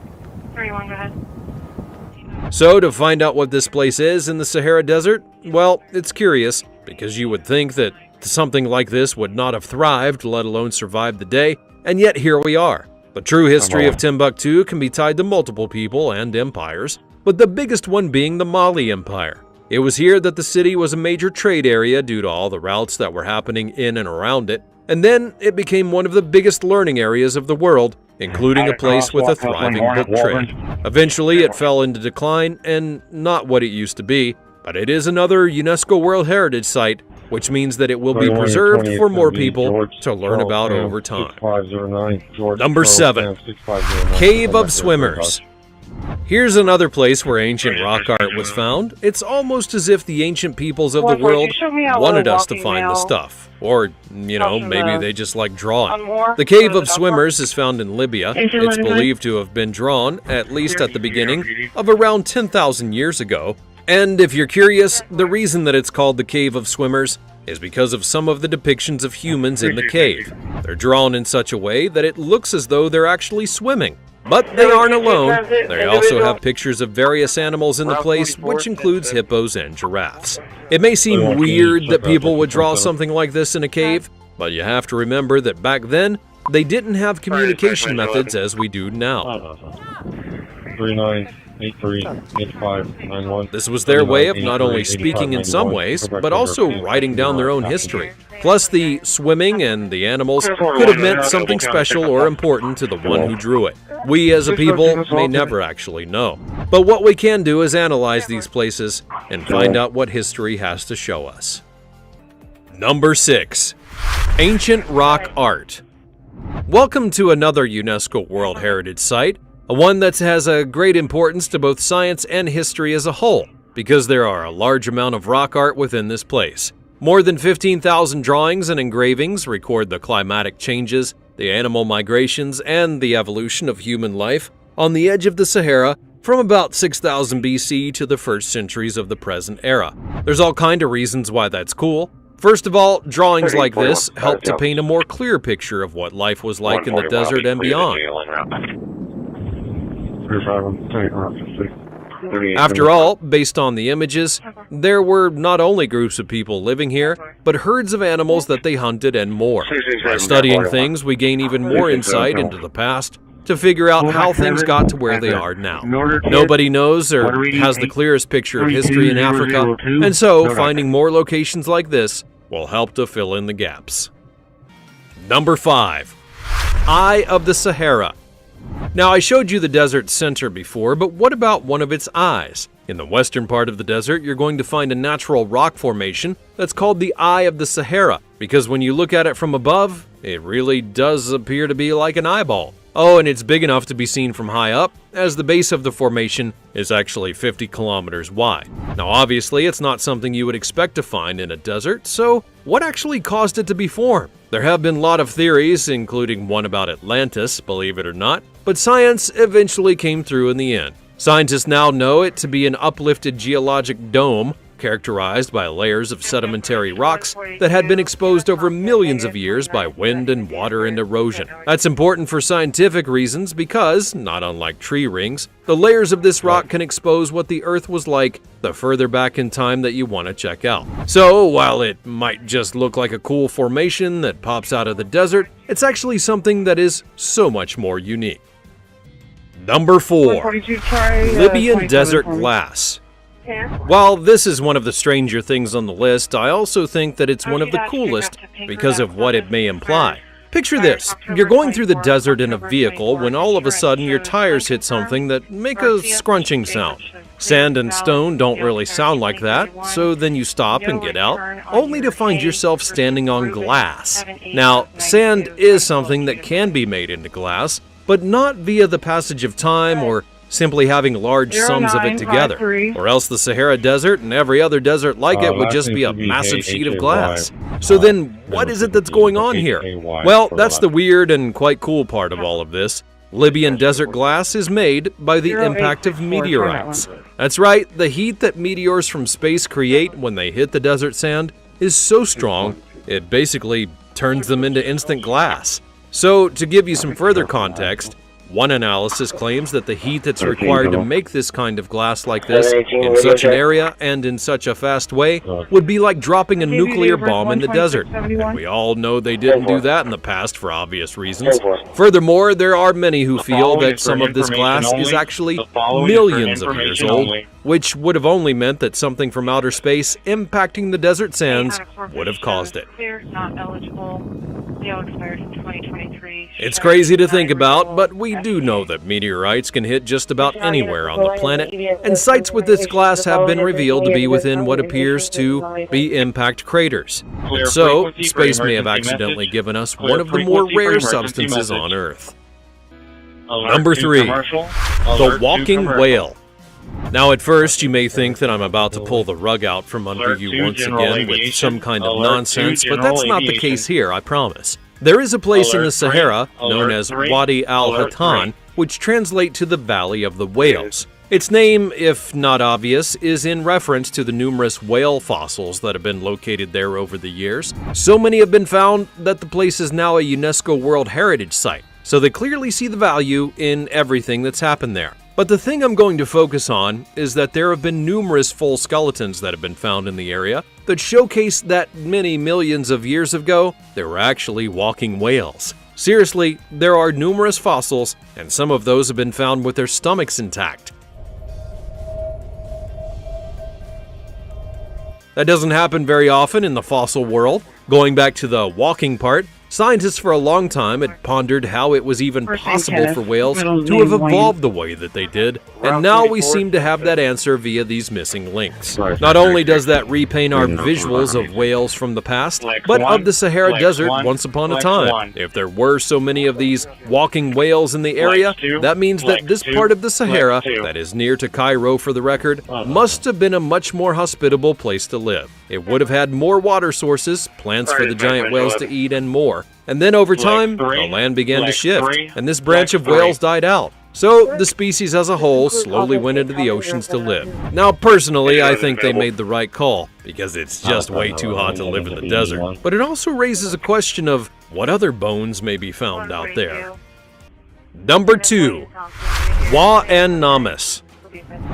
31, go ahead. So, to find out what this place is in the Sahara Desert, well, it's curious, because you would think that something like this would not have thrived, let alone survived the day, and yet here we are. The true history of Timbuktu can be tied to multiple people and empires, but the biggest one being the Mali Empire. It was here that the city was a major trade area due to all the routes that were happening in and around it, and then it became one of the biggest learning areas of the world, including a place with a thriving book trade. Eventually, it fell into decline and not what it used to be, but it is another UNESCO World Heritage Site, which means that it will be preserved for more people to learn about over time. Number 7. Cave of Swimmers. Here's another place where ancient rock art was found. It's almost as if the ancient peoples of the world wanted us to find the stuff. Or, you know, maybe they just like drawing. The Cave of Swimmers is found in Libya. It's believed to have been drawn, at least at the beginning, of around 10,000 years ago. And if you're curious, the reason that it's called the Cave of Swimmers is because of some of the depictions of humans in the cave. They're drawn in such a way that it looks as though they're actually swimming. But they aren't alone. They also have pictures of various animals in the place, which includes hippos and giraffes. It may seem weird that people would draw something like this in a cave, but you have to remember that back then, they didn't have communication methods as we do now. 39838591. This was their way of not only speaking in some ways, but also writing down their own history. Plus, the swimming and the animals could have meant something special or important to the one who drew it. We as a people may never actually know. But what we can do is analyze these places and find out what history has to show us. Number 6. Ancient Rock Art. Welcome to another UNESCO World Heritage Site, one that has a great importance to both science and history as a whole, because there are a large amount of rock art within this place. More than 15,000 drawings and engravings record the climatic changes, the animal migrations, and the evolution of human life on the edge of the Sahara from about 6000 BC to the first centuries of the present era. There's all kind of reasons why that's cool. First of all, drawings like this help to paint a more clear picture of what life was like in the desert and beyond. After all, based on the images, there were not only groups of people living here, but herds of animals that they hunted and more. By studying things, we gain even more insight into the past to figure out how things got to where they are now. Nobody knows or has the clearest picture of history in Africa, and so finding more locations like this will help to fill in the gaps. Number 5. Eye of the Sahara. Now, I showed you the desert center before, but what about one of its eyes? In the western part of the desert, you're going to find a natural rock formation that's called the Eye of the Sahara, because when you look at it from above, it really does appear to be like an eyeball. Oh, and it's big enough to be seen from high up, as the base of the formation is actually 50 kilometers wide. Now, obviously, it's not something you would expect to find in a desert, so what actually caused it to be formed? There have been a lot of theories, including one about Atlantis, believe it or not, but science eventually came through in the end. Scientists now know it to be an uplifted geologic dome characterized by layers of sedimentary rocks that had been exposed over millions of years by wind and water and erosion. That's important for scientific reasons because, not unlike tree rings, the layers of this rock can expose what the Earth was like the further back in time that you want to check out. So, while it might just look like a cool formation that pops out of the desert, it's actually something that is so much more unique. Number 4. Libyan Desert Glass. While this is one of the stranger things on the list, I also think that it's one of the coolest because of what it may imply. Picture this, you're going through the desert in a vehicle when all of a sudden your tires hit something that make a scrunching sound. Sand and stone don't really sound like that, so then you stop and get out, only to find yourself standing on glass. Now, sand is something that can be made into glass, but not via the passage of time or simply having large sums of it together, or else the Sahara Desert and every other desert like it would just be a massive sheet of glass. So then, what is it that's going on here? Well, that's the weird and quite cool part of all of this. Libyan desert glass is made by the impact of meteorites. That's right, the heat that meteors from space create when they hit the desert sand is so strong, it basically turns them into instant glass. So, to give you some further context, one analysis claims that the heat that's required to make this kind of glass like this in such an area and in such a fast way would be like dropping a nuclear bomb in the desert. And we all know they didn't do that in the past for obvious reasons. Furthermore, there are many who feel that some of this glass is actually millions of years old, which would have only meant that something from outer space impacting the desert sands would have caused it. It's crazy to think about, but we do know that meteorites can hit just about anywhere on the planet, and sites with this glass have been revealed to be within what appears to be impact craters. And so, space may have accidentally given us one of the more rare substances on Earth. Number 3. The walking whale. Now at first you may think that I'm about to pull the rug out from under you once again with some kind of nonsense, but that's not the case here, I promise. There is a place in the Sahara known as Wadi al-Hatan, which translates to the Valley of the Whales. Its name, if not obvious, is in reference to the numerous whale fossils that have been located there over the years. So many have been found that the place is now a UNESCO World Heritage Site, so they clearly see the value in everything that's happened there. But the thing I'm going to focus on is that there have been numerous full skeletons that have been found in the area that showcase that many millions of years ago, there were actually walking whales. Seriously, there are numerous fossils, and some of those have been found with their stomachs intact. That doesn't happen very often in the fossil world. Going back to the walking part, scientists for a long time had pondered how it was even possible for whales to have evolved the way that they did, and now we seem to have that answer via these missing links. Not only does that repaint our visuals of whales from the past, but of the Sahara Desert once upon a time. If there were so many of these walking whales in the area, that means that this part of the Sahara, that is near to Cairo for the record, must have been a much more hospitable place to live. It would have had more water sources, plants for the giant whales to eat, and more. And then over time, the land began to shift, and this branch of whales died out. So the species as a whole slowly went into the oceans to live. Now personally, I think they made the right call, because it's just way too hot to live in the desert. But it also raises a question of what other bones may be found out there. Number 2. Wa-an-namas.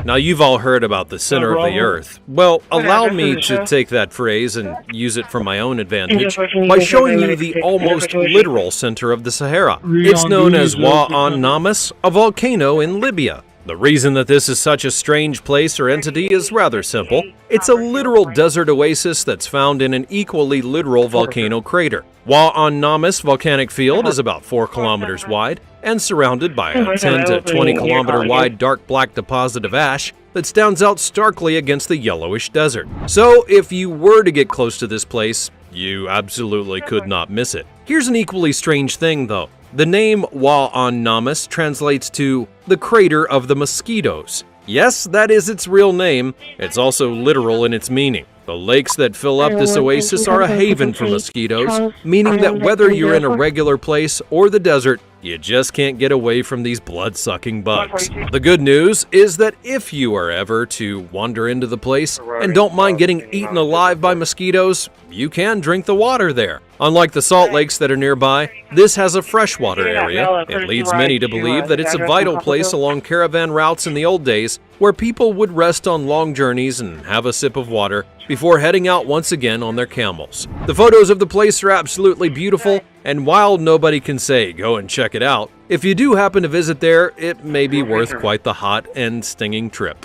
Now you've all heard about the center of the earth. Well, allow me to take that phrase and use it for my own advantage by showing you the almost literal center of the Sahara. It's known as Wa-an-namas, a volcano in Libya. The reason that this is such a strange place or entity is rather simple. It's a literal desert oasis that's found in an equally literal volcano crater. Wa-an-namas volcanic field is about 4 kilometers wide and surrounded by a 10 to 20 kilometer wide dark black deposit of ash that stands out starkly against the yellowish desert. So if you were to get close to this place, you absolutely could not miss it. Here's an equally strange thing though. The name Wa-an-namas translates to the crater of the mosquitoes. Yes, that is its real name. It's also literal in its meaning. The lakes that fill up this oasis are a haven for mosquitoes, meaning that whether you're in a regular place or the desert, you just can't get away from these blood-sucking bugs. The good news is that if you are ever to wander into the place and don't mind getting eaten alive by mosquitoes, you can drink the water there. Unlike the salt lakes that are nearby, this has a freshwater area. It leads many to believe that it's a vital place along caravan routes in the old days where people would rest on long journeys and have a sip of water before heading out once again on their camels. The photos of the place are absolutely beautiful, and while nobody can say go and check it out, if you do happen to visit there, it may be worth quite the hot and stinging trip.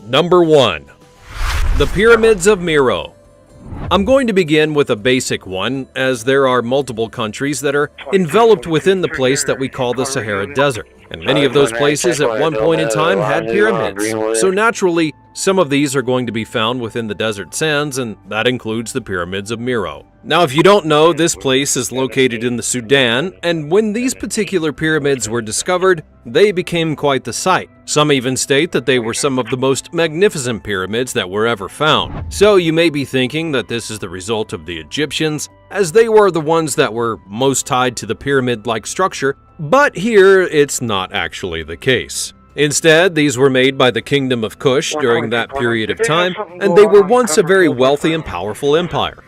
Number 1. The Pyramids of Meroe. I'm going to begin with a basic one, as there are multiple countries that are enveloped within the place that we call the Sahara Desert, and many of those places at one point in time had pyramids. So naturally, some of these are going to be found within the desert sands, and that includes the Pyramids of Meroe. Now, if you don't know, this place is located in the Sudan, and when these particular pyramids were discovered, they became quite the sight. Some even state that they were some of the most magnificent pyramids that were ever found. So you may be thinking that this is the result of the Egyptians, as they were the ones that were most tied to the pyramid-like structure, but here it's not actually the case. Instead, these were made by the Kingdom of Kush during that period of time, and they were once a very wealthy and powerful empire.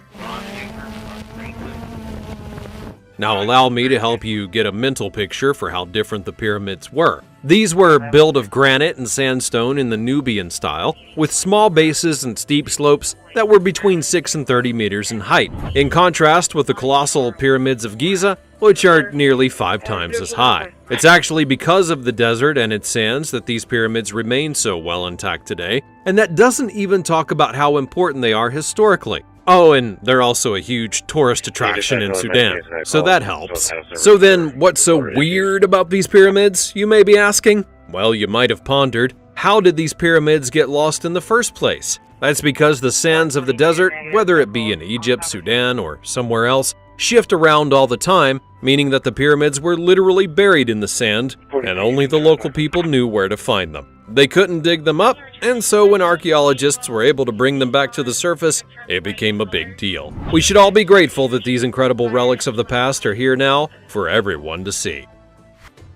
Now allow me to help you get a mental picture for how different the pyramids were. These were built of granite and sandstone in the Nubian style, with small bases and steep slopes that were between 6 and 30 meters in height, in contrast with the colossal pyramids of Giza, which are nearly 5 times as high. It's actually because of the desert and its sands that these pyramids remain so well intact today, and that doesn't even talk about how important they are historically. Oh, and they're also a huge tourist attraction in Sudan, so that helps. So then, what's so weird about these pyramids, you may be asking? Well, you might have pondered, how did these pyramids get lost in the first place? That's because the sands of the desert, whether it be in Egypt, Sudan, or somewhere else, shift around all the time, meaning that the pyramids were literally buried in the sand, and only the local people knew where to find them. They couldn't dig them up, and so when archaeologists were able to bring them back to the surface, it became a big deal. We should all be grateful that these incredible relics of the past are here now for everyone to see.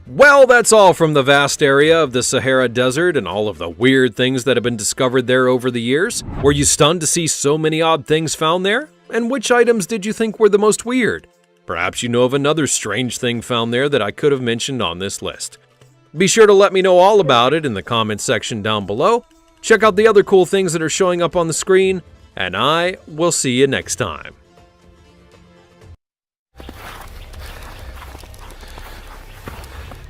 Well, that's all from the vast area of the Sahara Desert and all of the weird things that have been discovered there over the years. Were you stunned to see so many odd things found there? And which items did you think were the most weird? Perhaps you know of another strange thing found there that I could have mentioned on this list. Be sure to let me know all about it in the comments section down below. Check out the other cool things that are showing up on the screen, and I will see you next time.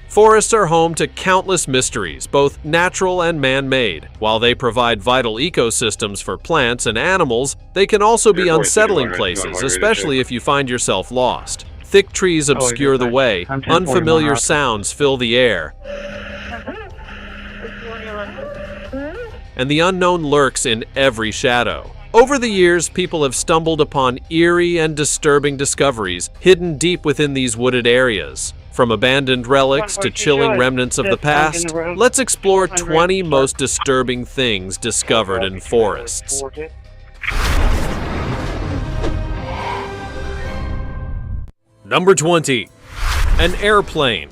Forests are home to countless mysteries, both natural and man-made. While they provide vital ecosystems for plants and animals, they can also be unsettling places, especially if you find yourself lost. Thick trees obscure the way, unfamiliar sounds fill the air, and the unknown lurks in every shadow. Over the years, people have stumbled upon eerie and disturbing discoveries hidden deep within these wooded areas. From abandoned relics to chilling remnants of the past, let's explore 20 most disturbing things discovered in forests. Number 20. An airplane.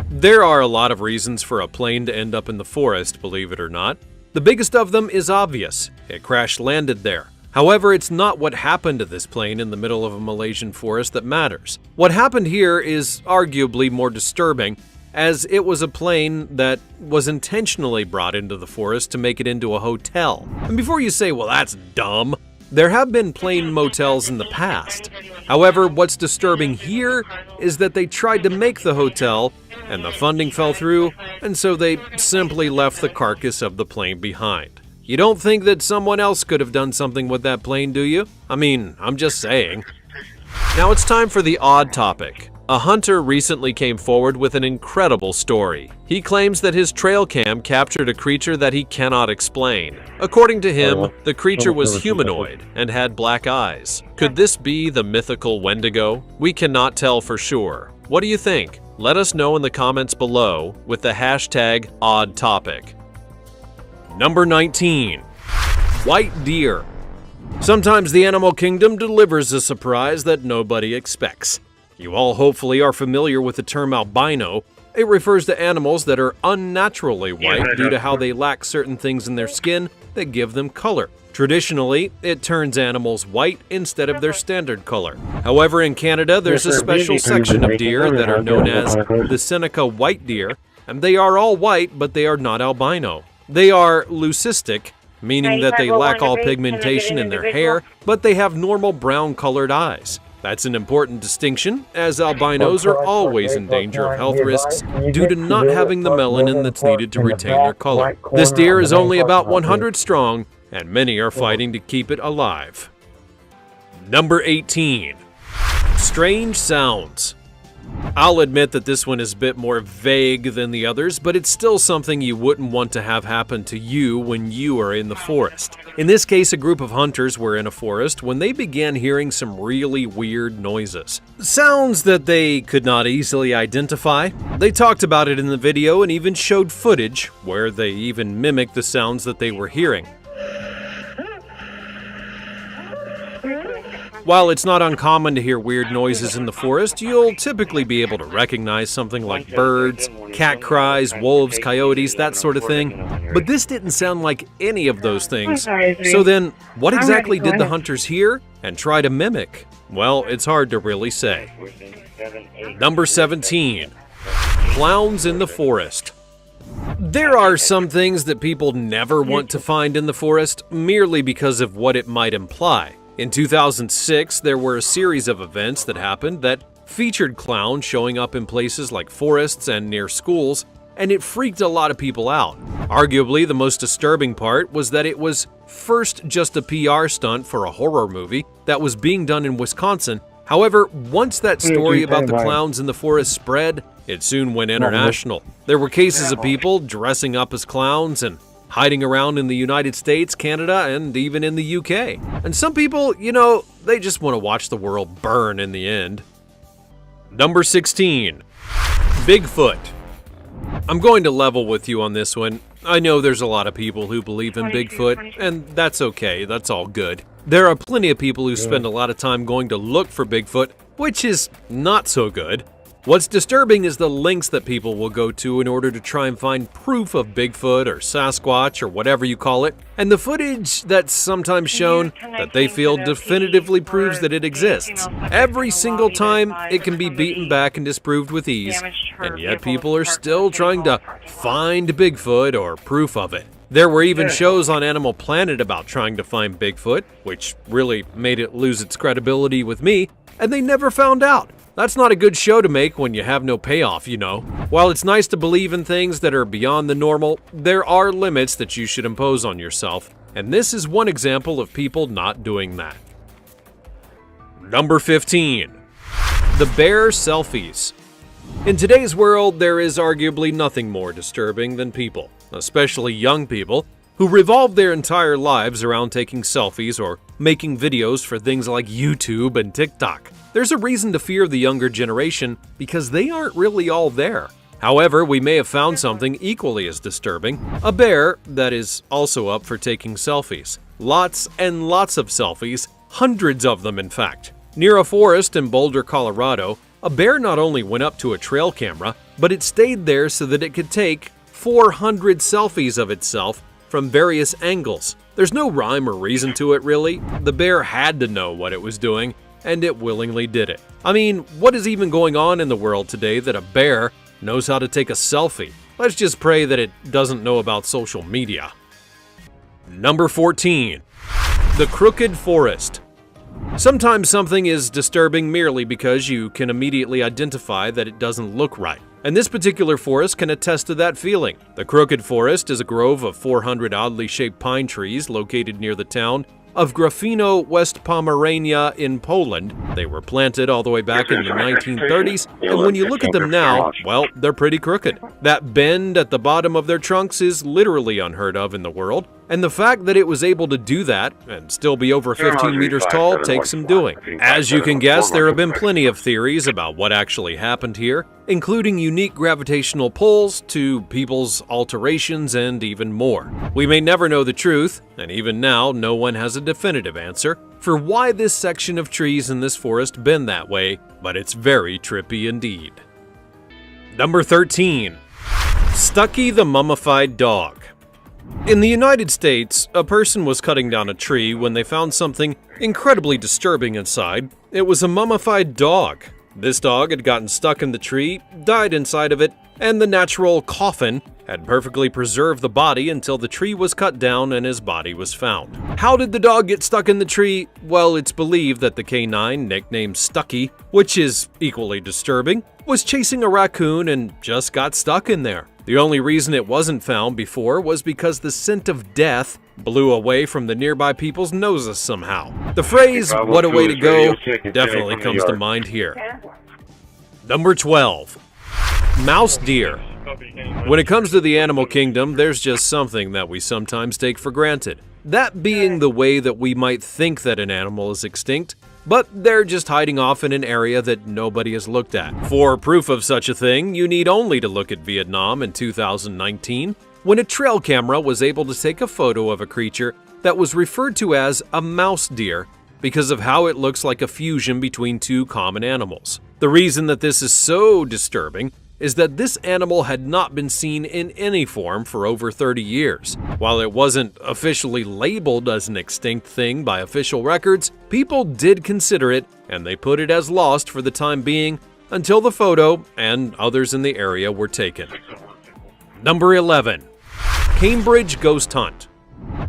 There are a lot of reasons for a plane to end up in the forest, believe it or not. The biggest of them is obvious. It crash-landed there. However, it's not what happened to this plane in the middle of a Malaysian forest that matters. What happened here is arguably more disturbing, as it was a plane that was intentionally brought into the forest to make it into a hotel. And before you say, well, that's dumb, there have been plane motels in the past. However, what's disturbing here is that they tried to make the hotel, and the funding fell through, and so they simply left the carcass of the plane behind. You don't think that someone else could have done something with that plane, do you? I mean, I'm just saying. Now it's time for the odd topic. A hunter recently came forward with an incredible story. He claims that his trail cam captured a creature that he cannot explain. According to him, the creature was humanoid and had black eyes. Could this be the mythical Wendigo? We cannot tell for sure. What do you think? Let us know in the comments below with the hashtag #OddTopic. Number 19. White deer. Sometimes the animal kingdom delivers a surprise that nobody expects. You all hopefully are familiar with the term albino. It refers to animals that are unnaturally white due to how they lack certain things in their skin that give them color. Traditionally, it turns animals white instead of their standard color. However, in Canada, there's a special section of deer that are known as the Seneca white deer, and they are all white, but they are not albino. They are leucistic, meaning that they lack all pigmentation in their hair, but they have normal brown-colored eyes. That's an important distinction, as albinos are always in danger of health risks due to not having the melanin that's needed to retain their color. This deer is only about 100 strong, and many are fighting to keep it alive. Number 18. Strange sounds. I'll admit that this one is a bit more vague than the others, but it's still something you wouldn't want to have happen to you when you are in the forest. In this case, a group of hunters were in a forest when they began hearing some really weird noises. Sounds that they could not easily identify. They talked about it in the video and even showed footage where they even mimicked the sounds that they were hearing. While it's not uncommon to hear weird noises in the forest, you'll typically be able to recognize something like birds, cat cries, wolves, coyotes, that sort of thing. But this didn't sound like any of those things. So then, what exactly did the hunters hear and try to mimic? Well, it's hard to really say. Number 17. Clowns in the forest. There are some things that people never want to find in the forest merely because of what it might imply. In 2006, there were a series of events that happened that featured clowns showing up in places like forests and near schools, and it freaked a lot of people out. Arguably, the most disturbing part was that it was first just a PR stunt for a horror movie that was being done in Wisconsin. However, once that story about the clowns in the forest spread, it soon went international. There were cases of people dressing up as clowns, and hiding around in the United States, Canada, and even in the UK. And some people, you know, they just want to watch the world burn in the end. Number 16. Bigfoot. I'm going to level with you on this one. I know there's a lot of people who believe in Bigfoot, and that's okay, that's all good. There are plenty of people who spend a lot of time going to look for Bigfoot, which is not so good. What's disturbing is the lengths that people will go to in order to try and find proof of Bigfoot or Sasquatch or whatever you call it, and the footage that's sometimes shown that they feel definitively proves that it exists. Every single time, it can be beaten back and disproved with ease, and yet people are still trying to find Bigfoot or proof of it. There were even shows on Animal Planet about trying to find Bigfoot, which really made it lose its credibility with me, and they never found out. That's not a good show to make when you have no payoff, you know. While it's nice to believe in things that are beyond the normal, there are limits that you should impose on yourself, and this is one example of people not doing that. Number 15. The bear selfies. In today's world, there is arguably nothing more disturbing than people, especially young people, who revolve their entire lives around taking selfies or making videos for things like YouTube and TikTok. There's a reason to fear the younger generation because they aren't really all there. However, we may have found something equally as disturbing, a bear that is also up for taking selfies. Lots and lots of selfies, hundreds of them in fact. Near a forest in Boulder, Colorado, a bear not only went up to a trail camera, but it stayed there so that it could take 400 selfies of itself from various angles. There's no rhyme or reason to it really. The bear had to know what it was doing, and it willingly did it. I mean, what is even going on in the world today that a bear knows how to take a selfie? Let's just pray that it doesn't know about social media. Number 14. The crooked forest. Sometimes something is disturbing merely because you can immediately identify that it doesn't look right. And this particular forest can attest to that feeling. The crooked forest is a grove of 400 oddly shaped pine trees located near the town of Grafino, West Pomerania in Poland. They were planted all the way back in the 1930s, and when you look at them now, well, they're pretty crooked. That bend at the bottom of their trunks is literally unheard of in the world, and the fact that it was able to do that and still be over 15 meters tall takes some doing. As you can guess, there have been plenty of theories about what actually happened here, including unique gravitational pulls to people's alterations and even more. We may never know the truth, and even now no one has a definitive answer for why this section of trees in this forest bend that way, but it's very trippy indeed. Number 13. Stucky the mummified dog. In the United States, a person was cutting down a tree when they found something incredibly disturbing inside. It was a mummified dog. This dog had gotten stuck in the tree, died inside of it, and the natural coffin had perfectly preserved the body until the tree was cut down and his body was found. How did the dog get stuck in the tree? Well, it's believed that the canine, nicknamed Stucky, which is equally disturbing, was chasing a raccoon and just got stuck in there. The only reason it wasn't found before was because the scent of death blew away from the nearby people's noses somehow. The phrase, "what a way to go," definitely comes to mind here. Number 12. Mouse deer. When it comes to the animal kingdom, there's just something that we sometimes take for granted. That being the way that we might think that an animal is extinct, but they're just hiding off in an area that nobody has looked at. For proof of such a thing, you need only to look at Vietnam in 2019, when a trail camera was able to take a photo of a creature that was referred to as a mouse deer because of how it looks like a fusion between two common animals. The reason that this is so disturbing is that this animal had not been seen in any form for over 30 years. While it wasn't officially labeled as an extinct thing by official records, people did consider it, and they put it as lost for the time being until the photo and others in the area were taken. Number 11. Cambridge Ghost Hunt.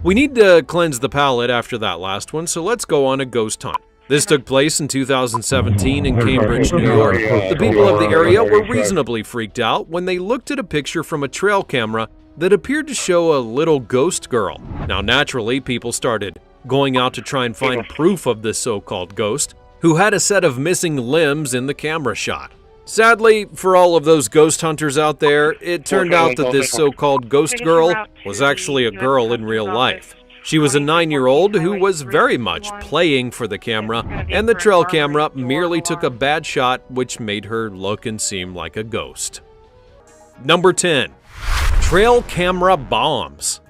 We need to cleanse the palate after that last one, so let's go on a ghost hunt. This took place in 2017 in Cambridge, New York. The people of the area were reasonably freaked out when they looked at a picture from a trail camera that appeared to show a little ghost girl. Now, naturally, people started going out to try and find proof of this so-called ghost, who had a set of missing limbs in the camera shot. Sadly, for all of those ghost hunters out there, it turned out that this so-called ghost girl was actually a girl in real life. She was a 9-year-old who was very much playing for the camera, and the trail camera merely took a bad shot which made her look and seem like a ghost. Number 10. Trail camera bombs.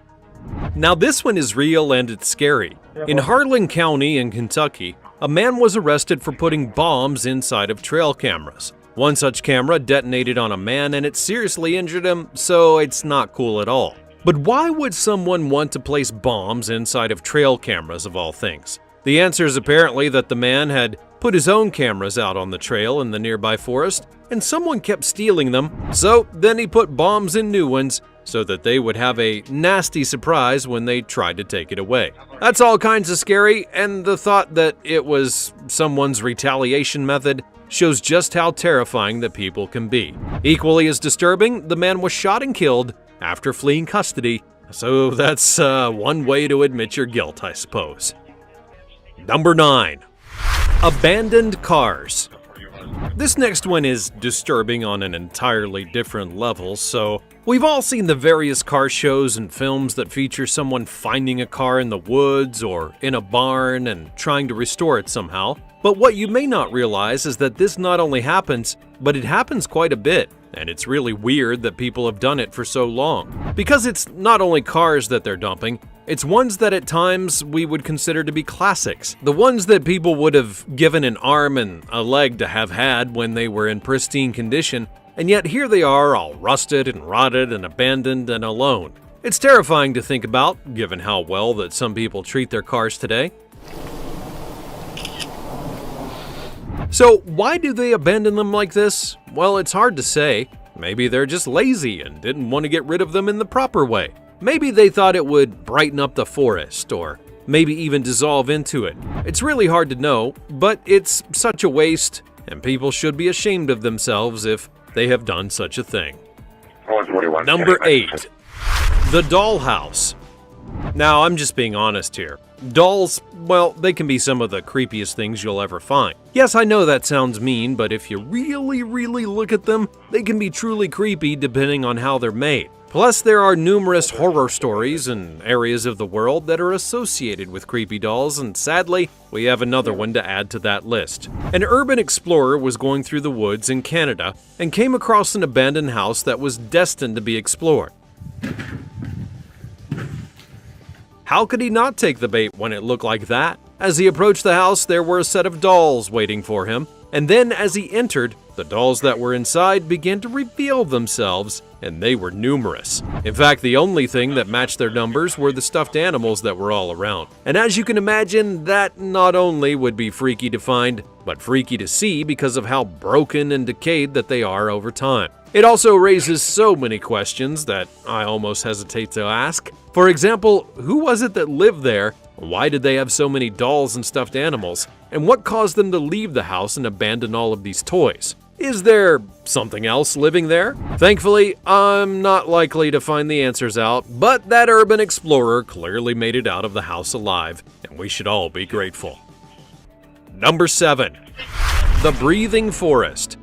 Now this one is real and it's scary. In Harlan County in Kentucky, a man was arrested for putting bombs inside of trail cameras. One such camera detonated on a man and it seriously injured him, so it's not cool at all. But why would someone want to place bombs inside of trail cameras of all things? The answer is apparently that the man had put his own cameras out on the trail in the nearby forest, and someone kept stealing them, so then he put bombs in new ones so that they would have a nasty surprise when they tried to take it away. That's all kinds of scary, and the thought that it was someone's retaliation method shows just how terrifying that people can be. Equally as disturbing, the man was shot and killed after fleeing custody, so that's one way to admit your guilt, I suppose. Number 9. Abandoned cars. This next one is disturbing on an entirely different level. So we've all seen the various car shows and films that feature someone finding a car in the woods or in a barn and trying to restore it somehow. But what you may not realize is that this not only happens, but it happens quite a bit. And it's really weird that people have done it for so long. Because it's not only cars that they're dumping, it's ones that at times we would consider to be classics. The ones that people would have given an arm and a leg to have had when they were in pristine condition, and yet here they are all rusted and rotted and abandoned and alone. It's terrifying to think about, given how well that some people treat their cars today. So why do they abandon them like this? Well, it's hard to say. Maybe they're just lazy and didn't want to get rid of them in the proper way. Maybe they thought it would brighten up the forest, or maybe even dissolve into it. It's really hard to know, but it's such a waste, and people should be ashamed of themselves if they have done such a thing. Number 8. The dollhouse. Now, I'm just being honest here. Dolls, well, they can be some of the creepiest things you'll ever find. Yes, I know that sounds mean, but if you really look at them, they can be truly creepy depending on how they're made. Plus, there are numerous horror stories in areas of the world that are associated with creepy dolls, and sadly, we have another one to add to that list. An urban explorer was going through the woods in Canada and came across an abandoned house that was destined to be explored. How could he not take the bait when it looked like that? As he approached the house, there were a set of dolls waiting for him, and then as he entered, the dolls that were inside began to reveal themselves, and they were numerous. In fact, the only thing that matched their numbers were the stuffed animals that were all around. And as you can imagine, that not only would be freaky to find, but freaky to see because of how broken and decayed that they are over time. It also raises so many questions that I almost hesitate to ask. For example, who was it that lived there? Why did they have so many dolls and stuffed animals? And what caused them to leave the house and abandon all of these toys? Is there something else living there? Thankfully, I'm not likely to find the answers out, but that urban explorer clearly made it out of the house alive, and we should all be grateful. Number 7. The breathing forest.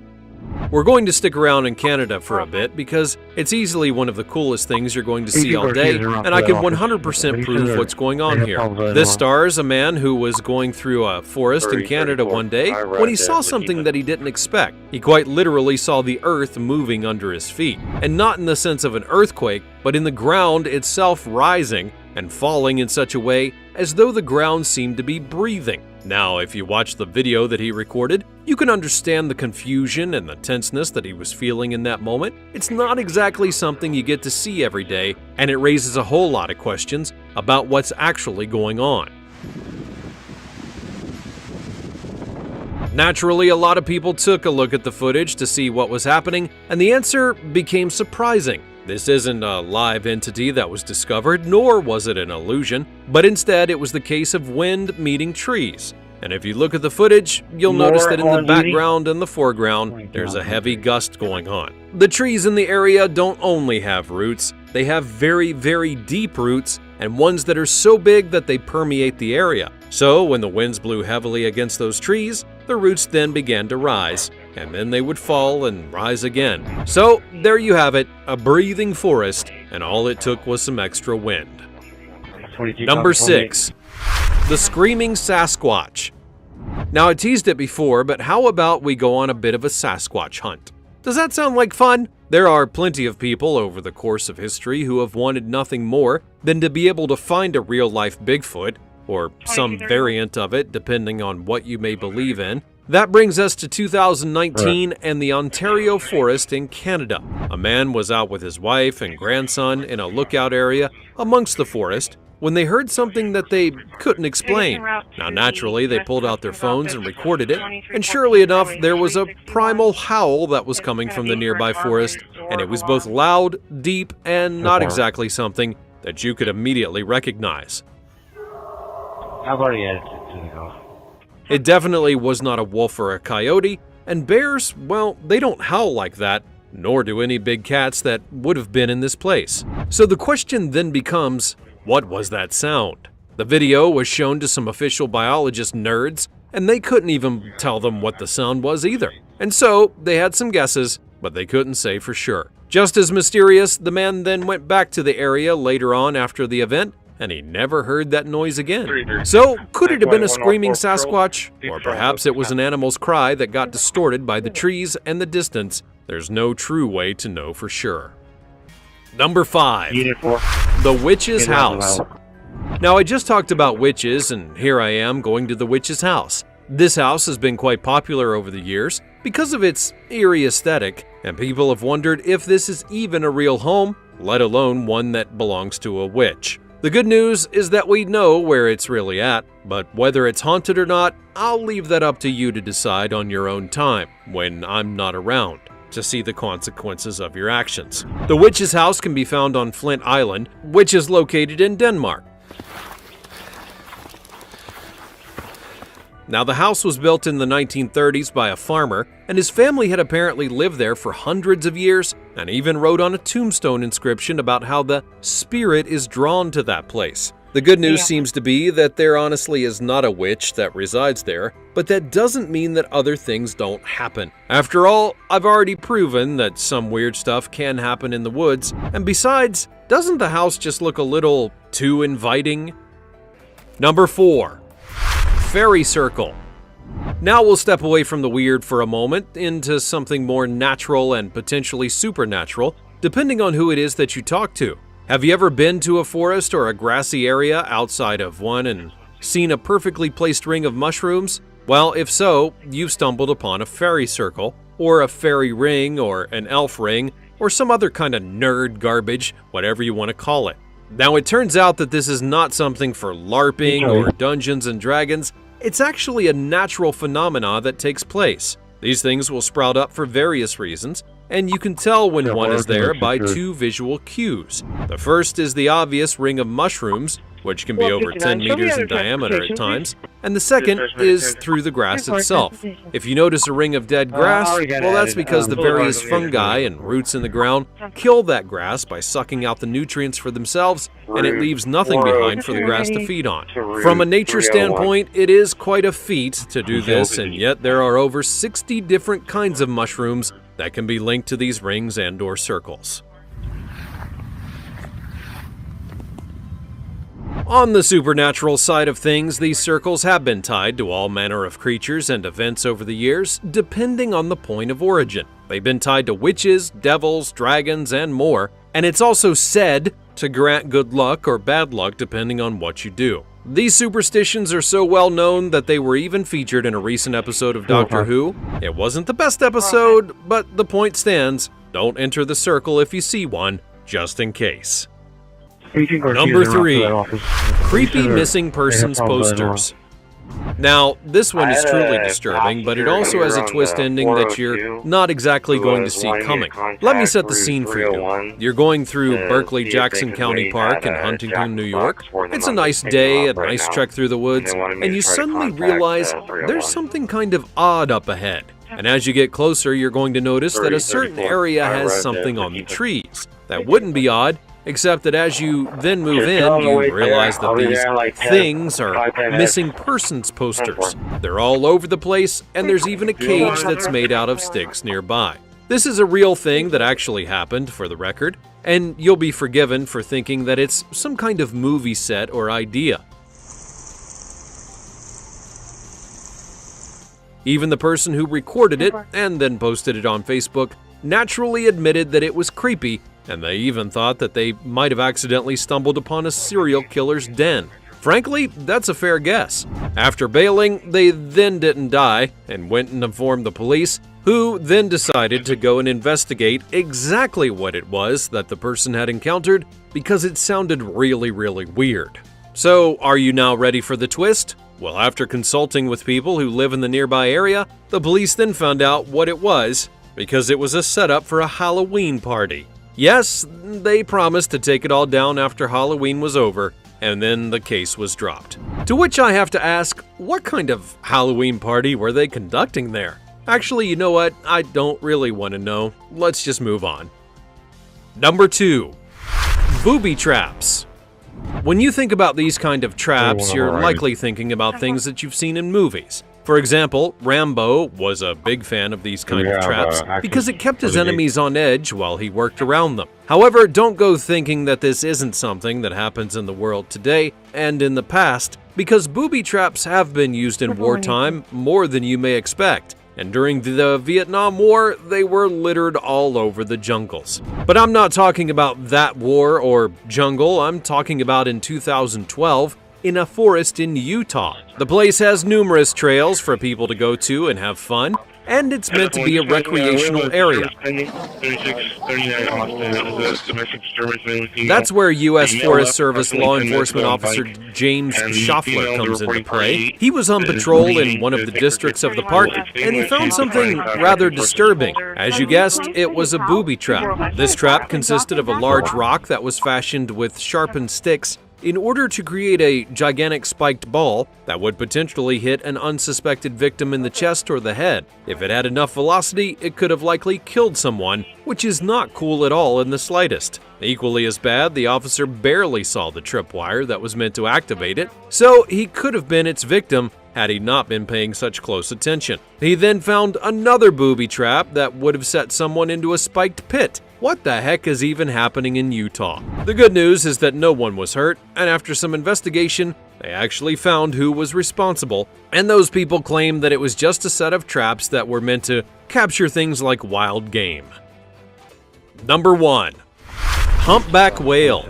We're going to stick around in Canada for a bit because it's easily one of the coolest things you're going to see all day, and I can 100% prove what's going on here. This stars a man who was going through a forest in Canada one day when he saw something that he didn't expect. He quite literally saw the earth moving under his feet, and not in the sense of an earthquake, but in the ground itself rising and falling in such a way as though the ground seemed to be breathing. Now, if you watch the video that he recorded, you can understand the confusion and the tenseness that he was feeling in that moment. It's not exactly something you get to see every day, and it raises a whole lot of questions about what's actually going on. Naturally, a lot of people took a look at the footage to see what was happening, and the answer became surprising. This isn't a live entity that was discovered, nor was it an illusion, but instead it was the case of wind meeting trees. And if you look at the footage, you'll notice that in the background and the foreground, there's a heavy gust going on. The trees in the area don't only have roots, they have very deep roots, and ones that are so big that they permeate the area. So when the winds blew heavily against those trees, the roots then began to rise, and then they would fall and rise again. So there you have it, a breathing forest, and all it took was some extra wind. Number 6. The Screaming Sasquatch. Now, I teased it before, but how about we go on a bit of a Sasquatch hunt? Does that sound like fun? There are plenty of people over the course of history who have wanted nothing more than to be able to find a real-life Bigfoot, or some variant of it, depending on what you may believe in. That brings us to 2019 and the Ontario forest in Canada. A man was out with his wife and grandson in a lookout area amongst the forest when they heard something that they couldn't explain. Now, naturally, they pulled out their phones and recorded it, and surely enough, there was a primal howl that was coming from the nearby forest, and it was both loud, deep, and not exactly something that you could immediately recognize. I've already added it to the golf. It definitely was not a wolf or a coyote, and bears, well, they don't howl like that, nor do any big cats that would have been in this place. So the question then becomes, what was that sound? The video was shown to some official biologist nerds, and they couldn't even tell them what the sound was either. And so they had some guesses, but they couldn't say for sure. Just as mysterious, the man then went back to the area later on after the event, and he never heard that noise again. So, could it have been a screaming Sasquatch? Or perhaps it was an animal's cry that got distorted by the trees and the distance? There's no true way to know for sure. Number 5. The Witch's House. Now, I just talked about witches, and here I am going to the witch's house. This house has been quite popular over the years because of its eerie aesthetic, and people have wondered if this is even a real home, let alone one that belongs to a witch. The good news is that we know where it's really at, but whether it's haunted or not, I'll leave that up to you to decide on your own time, when I'm not around, to see the consequences of your actions. The witch's house can be found on Flint Island, which is located in Denmark. Now, the house was built in the 1930s by a farmer, and his family had apparently lived there for hundreds of years, and even wrote on a tombstone inscription about how the spirit is drawn to that place. The good news seems to be that there honestly is not a witch that resides there, but that doesn't mean that other things don't happen. After all, I've already proven that some weird stuff can happen in the woods, and besides, doesn't the house just look a little too inviting? Number 4. Fairy circle. Now we'll step away from the weird for a moment into something more natural and potentially supernatural, depending on who it is that you talk to. Have you ever been to a forest or a grassy area outside of one and seen a perfectly placed ring of mushrooms? Well, if so, you've stumbled upon a fairy circle, or a fairy ring, or an elf ring, or some other kind of nerd garbage, whatever you want to call it. Now, it turns out that this is not something for LARPing or Dungeons and Dragons. It's actually a natural phenomena that takes place. These things will sprout up for various reasons, and you can tell when one is there by 2 visual cues. The first is the obvious ring of mushrooms, which can be over 10 meters in diameter at times, and the second is through the grass itself. If you notice a ring of dead grass, well, that's because the various fungi and roots in the ground kill that grass by sucking out the nutrients for themselves, and it leaves nothing behind for the grass to feed on. From a nature standpoint, it is quite a feat to do this, and yet there are over 60 different kinds of mushrooms that can be linked to these rings and/or circles. On the supernatural side of things, these circles have been tied to all manner of creatures and events over the years, depending on the point of origin. They've been tied to witches, devils, dragons, and more, and it's also said to grant good luck or bad luck depending on what you do. These superstitions are so well known that they were even featured in a recent episode of Doctor Who. It wasn't the best episode, but the point stands. Don't enter the circle if you see one, just in case. Number 3. Creepy missing persons posters. Now, this one is truly disturbing, but it also has a twist ending that you're not exactly going to see coming. Let me set the scene for you. You're going through Berkeley-Jackson County Park in Huntington, New York. It's a nice day, a nice trek through the woods, and you suddenly realize there's something kind of odd up ahead. And as you get closer, you're going to notice that a certain area has something on the trees. That wouldn't be odd except that as you then move in, you realize that these things are missing persons posters. They're all over the place, and there's even a cage that's made out of sticks nearby. This is a real thing that actually happened, for the record, and you'll be forgiven for thinking that it's some kind of movie set or idea. Even the person who recorded it and then posted it on Facebook naturally admitted that it was creepy, and they even thought that they might have accidentally stumbled upon a serial killer's den. Frankly, that's a fair guess. After bailing, they then didn't die and went and informed the police, who then decided to go and investigate exactly what it was that the person had encountered because it sounded really, really weird. So, are you now ready for the twist? Well, after consulting with people who live in the nearby area, the police then found out what it was because it was a setup for a Halloween party. Yes, they promised to take it all down after Halloween was over, and then the case was dropped. To which I have to ask, what kind of Halloween party were they conducting there? Actually, you know what? I don't really want to know. Let's just move on. Number 2. Booby traps. When you think about these kind of traps, you're likely thinking about things that you've seen in movies. For example, Rambo was a big fan of these kind of traps because it kept his enemies on edge while he worked around them. However, don't go thinking that this isn't something that happens in the world today and in the past, because booby traps have been used in wartime more than you may expect. And during the Vietnam War, they were littered all over the jungles. But I'm not talking about that war or jungle, I'm talking about in 2012, in a forest in Utah. The place has numerous trails for people to go to and have fun, and it's meant to be a recreational area. That's where U.S. Forest Service law enforcement officer James Schaffler comes into play. He was on patrol in one of the districts of the park, and he found something rather disturbing. As you guessed, it was a booby trap. This trap consisted of a large rock that was fashioned with sharpened sticks in order to create a gigantic spiked ball that would potentially hit an unsuspected victim in the chest or the head. If it had enough velocity, it could have likely killed someone, which is not cool at all in the slightest. Equally as bad, the officer barely saw the tripwire that was meant to activate it, so he could have been its victim had he not been paying such close attention. He then found another booby trap that would have set someone into a spiked pit. What the heck is even happening in Utah? The good news is that no one was hurt, and after some investigation, they actually found who was responsible, and those people claimed that it was just a set of traps that were meant to capture things like wild game. Number 1. Humpback whale.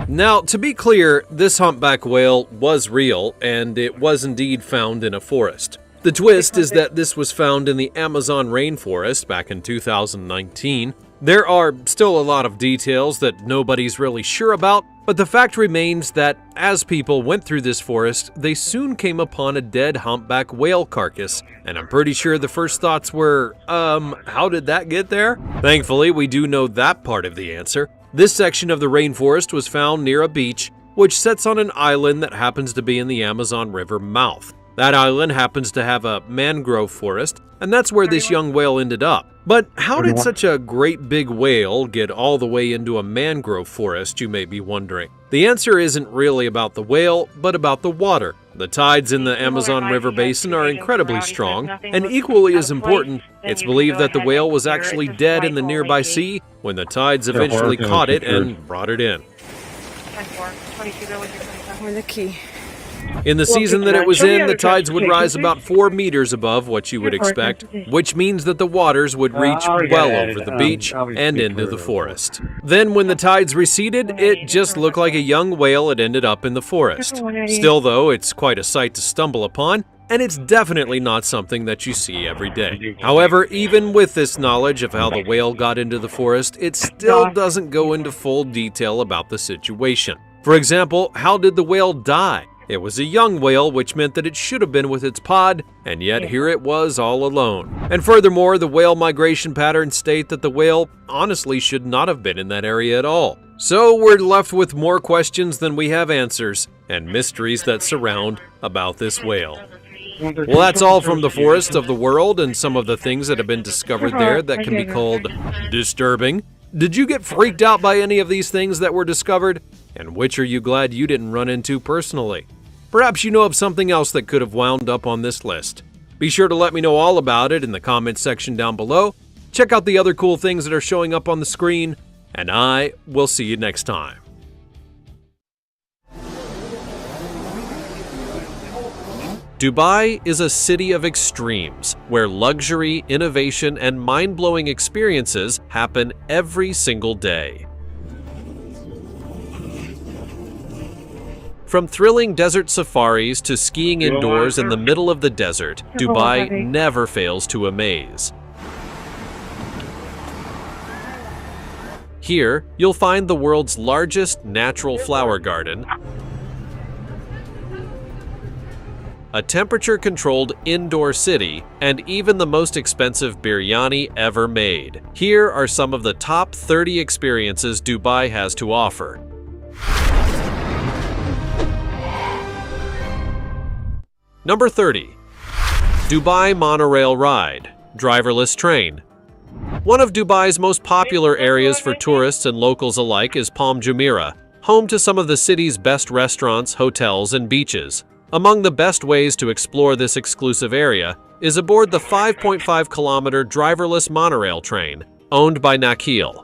Now, to be clear, this humpback whale was real, and it was indeed found in a forest. The twist is that this was found in the Amazon rainforest back in 2019. There are still a lot of details that nobody's really sure about, but the fact remains that as people went through this forest, they soon came upon a dead humpback whale carcass, and I'm pretty sure the first thoughts were, how did that get there? Thankfully, we do know that part of the answer. This section of the rainforest was found near a beach, which sits on an island that happens to be in the Amazon River mouth. That island happens to have a mangrove forest, and that's where this young whale ended up. But how did such a great big whale get all the way into a mangrove forest, you may be wondering? The answer isn't really about the whale, but about the water. The tides in the Amazon River basin are incredibly strong, and equally as important, it's believed that the whale was actually dead in the nearby sea when the tides eventually caught it and brought it in. Where's the key? In the season that it was in, the tides would rise about 4 meters above what you would expect, which means that the waters would reach well over the beach and into the forest. Then when the tides receded, it just looked like a young whale had ended up in the forest. Still though, it's quite a sight to stumble upon, and it's definitely not something that you see every day. However, even with this knowledge of how the whale got into the forest, it still doesn't go into full detail about the situation. For example, how did the whale die? It was a young whale, which meant that it should have been with its pod, and yet here it was all alone. And furthermore, the whale migration patterns state that the whale honestly should not have been in that area at all. So we're left with more questions than we have answers, and mysteries that surround about this whale. Well, that's all from the forest of the world and some of the things that have been discovered there that can be called disturbing. Did you get freaked out by any of these things that were discovered? And which are you glad you didn't run into personally? Perhaps you know of something else that could have wound up on this list. Be sure to let me know all about it in the comments section down below. Check out the other cool things that are showing up on the screen, and I will see you next time. Dubai is a city of extremes, where luxury, innovation, and mind-blowing experiences happen every single day. From thrilling desert safaris to skiing indoors in the middle of the desert, Dubai never fails to amaze. Here, you'll find the world's largest natural flower garden, a temperature-controlled indoor city, and even the most expensive biryani ever made. Here are some of the top 30 experiences Dubai has to offer. Number 30. Dubai Monorail Ride, Driverless Train. One of Dubai's most popular areas for tourists and locals alike is Palm Jumeirah, home to some of the city's best restaurants, hotels, and beaches. Among the best ways to explore this exclusive area is aboard the 5.5-kilometer driverless monorail train, owned by Nakheel.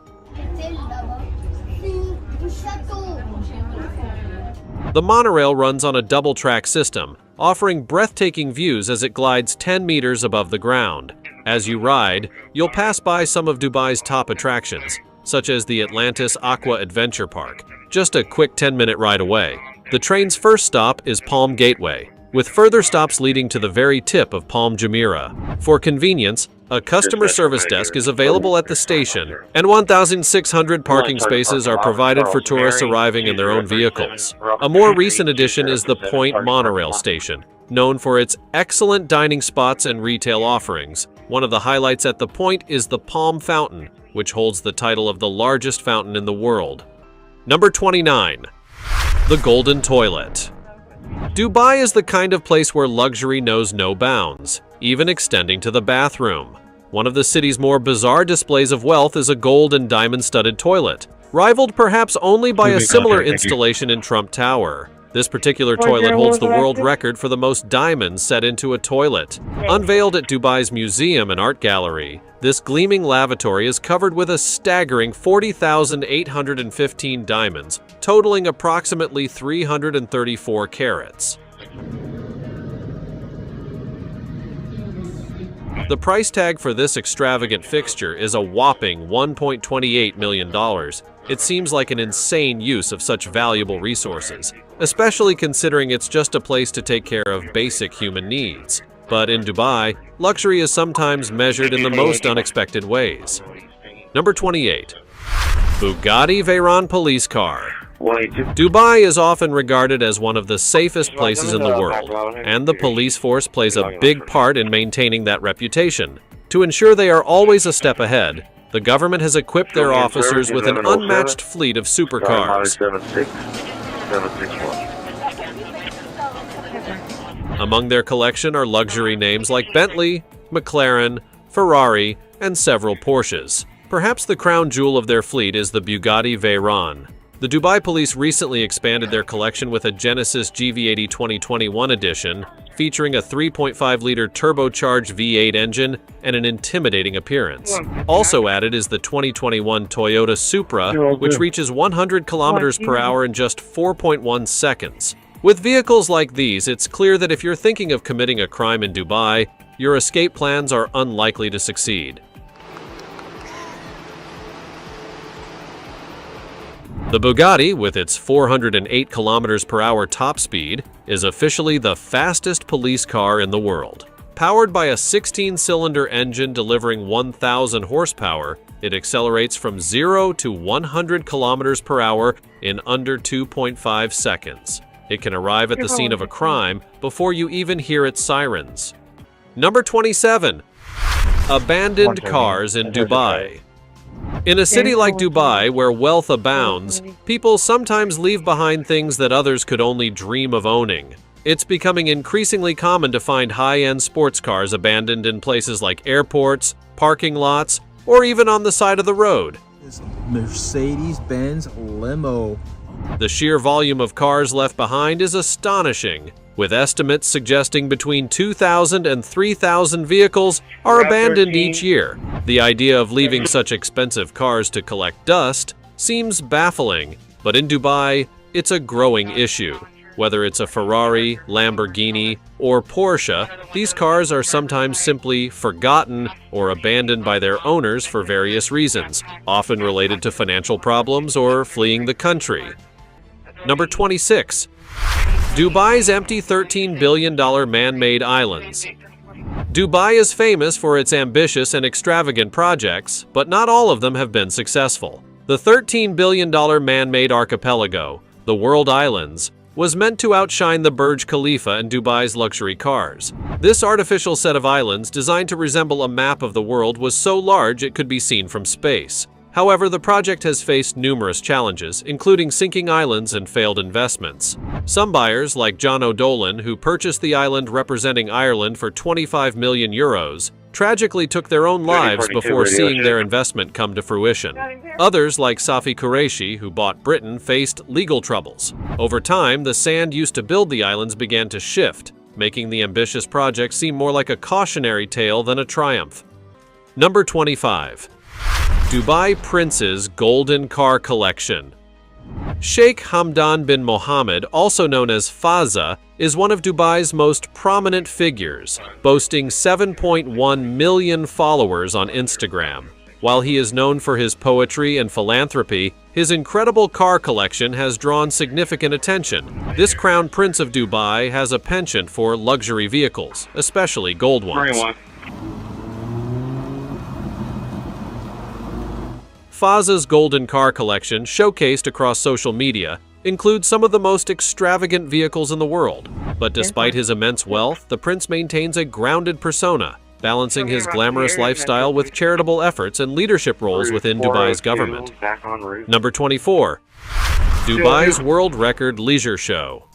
The monorail runs on a double-track system, offering breathtaking views as it glides 10 meters above the ground. As you ride, you'll pass by some of Dubai's top attractions, such as the Atlantis Aqua Adventure Park, just a quick 10-minute ride away. The train's first stop is Palm Gateway, with further stops leading to the very tip of Palm Jumeirah. For convenience, a customer service desk is available at the station, and 1,600 parking spaces are provided for tourists arriving in their own vehicles. A more recent addition is the Point Monorail Station, known for its excellent dining spots and retail offerings. One of the highlights at the Point is the Palm Fountain, which holds the title of the largest fountain in the world. Number 29. The Golden Toilet. Dubai is the kind of place where luxury knows no bounds, even extending to the bathroom. One of the city's more bizarre displays of wealth is a gold and diamond-studded toilet, rivaled perhaps only by a similar installation in Trump Tower. This particular toilet holds the world record for the most diamonds set into a toilet. Unveiled at Dubai's museum and art gallery, this gleaming lavatory is covered with a staggering 40,815 diamonds, totaling approximately 334 carats. The price tag for this extravagant fixture is a whopping $1.28 million. It seems like an insane use of such valuable resources, especially considering it's just a place to take care of basic human needs. But in Dubai, luxury is sometimes measured in the most unexpected ways. Number 28. Bugatti Veyron Police Car. Dubai is often regarded as one of the safest places in the world, and the police force plays a big part in maintaining that reputation. To ensure they are always a step ahead, the government has equipped their officers with an unmatched fleet of supercars. Among their collection are luxury names like Bentley, McLaren, Ferrari, and several Porsches. Perhaps the crown jewel of their fleet is the Bugatti Veyron. The Dubai police recently expanded their collection with a Genesis GV80 2021 edition, featuring a 3.5-liter turbocharged V8 engine and an intimidating appearance. Also added is the 2021 Toyota Supra, which reaches 100 kilometers per hour in just 4.1 seconds. With vehicles like these, it's clear that if you're thinking of committing a crime in Dubai, your escape plans are unlikely to succeed. The Bugatti, with its 408 kilometers per hour top speed, is officially the fastest police car in the world. Powered by a 16-cylinder engine delivering 1,000 horsepower, it accelerates from 0 to 100 kilometers per hour in under 2.5 seconds. It can arrive at the scene of a crime before you even hear its sirens. Number 27. Abandoned cars in Dubai. In a city like Dubai, where wealth abounds, people sometimes leave behind things that others could only dream of owning. It's becoming increasingly common to find high-end sports cars abandoned in places like airports, parking lots, or even on the side of the road. Mercedes-Benz limo. The sheer volume of cars left behind is astonishing, with estimates suggesting between 2,000 and 3,000 vehicles are abandoned each year. The idea of leaving such expensive cars to collect dust seems baffling, but in Dubai, it's a growing issue. Whether it's a Ferrari, Lamborghini, or Porsche, these cars are sometimes simply forgotten or abandoned by their owners for various reasons, often related to financial problems or fleeing the country. Number 26. Dubai's empty $13 billion man-made islands. Dubai is famous for its ambitious and extravagant projects, but not all of them have been successful. The $13 billion man-made archipelago, the World Islands, was meant to outshine the Burj Khalifa and Dubai's luxury cars. This artificial set of islands, designed to resemble a map of the world, was so large it could be seen from space. However, the project has faced numerous challenges, including sinking islands and failed investments. Some buyers, like John O'Dolan, who purchased the island representing Ireland for €25 million, tragically took their own lives before seeing their investment come to fruition. Others, like Safi Qureshi, who bought Britain, faced legal troubles. Over time, the sand used to build the islands began to shift, making the ambitious project seem more like a cautionary tale than a triumph. Number 25. Dubai Prince's Golden Car Collection. Sheikh Hamdan bin Mohammed, also known as Fazza, is one of Dubai's most prominent figures, boasting 7.1 million followers on Instagram. While he is known for his poetry and philanthropy, his incredible car collection has drawn significant attention. This Crown Prince of Dubai has a penchant for luxury vehicles, especially gold ones. Fazza's golden car collection, showcased across social media, includes some of the most extravagant vehicles in the world. But despite his immense wealth, the prince maintains a grounded persona, balancing his glamorous lifestyle with charitable efforts and leadership roles within Dubai's government. Number 24. Dubai's World Record Leisure Show.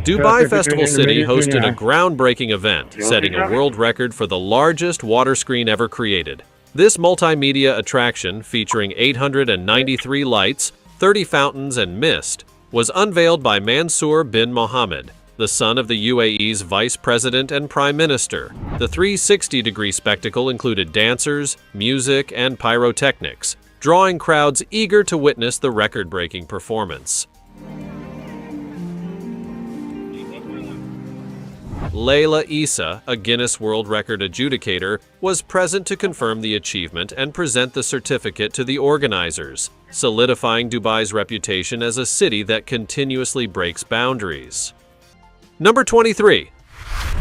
Dubai Festival City hosted a groundbreaking event, setting a world record for the largest water screen ever created. This multimedia attraction, featuring 893 lights, 30 fountains, and mist, was unveiled by Mansour bin Mohammed, the son of the UAE's Vice President and Prime Minister. The 360-degree spectacle included dancers, music, and pyrotechnics, drawing crowds eager to witness the record-breaking performance. Layla Issa, a Guinness World Record adjudicator, was present to confirm the achievement and present the certificate to the organizers, solidifying Dubai's reputation as a city that continuously breaks boundaries. Number 23.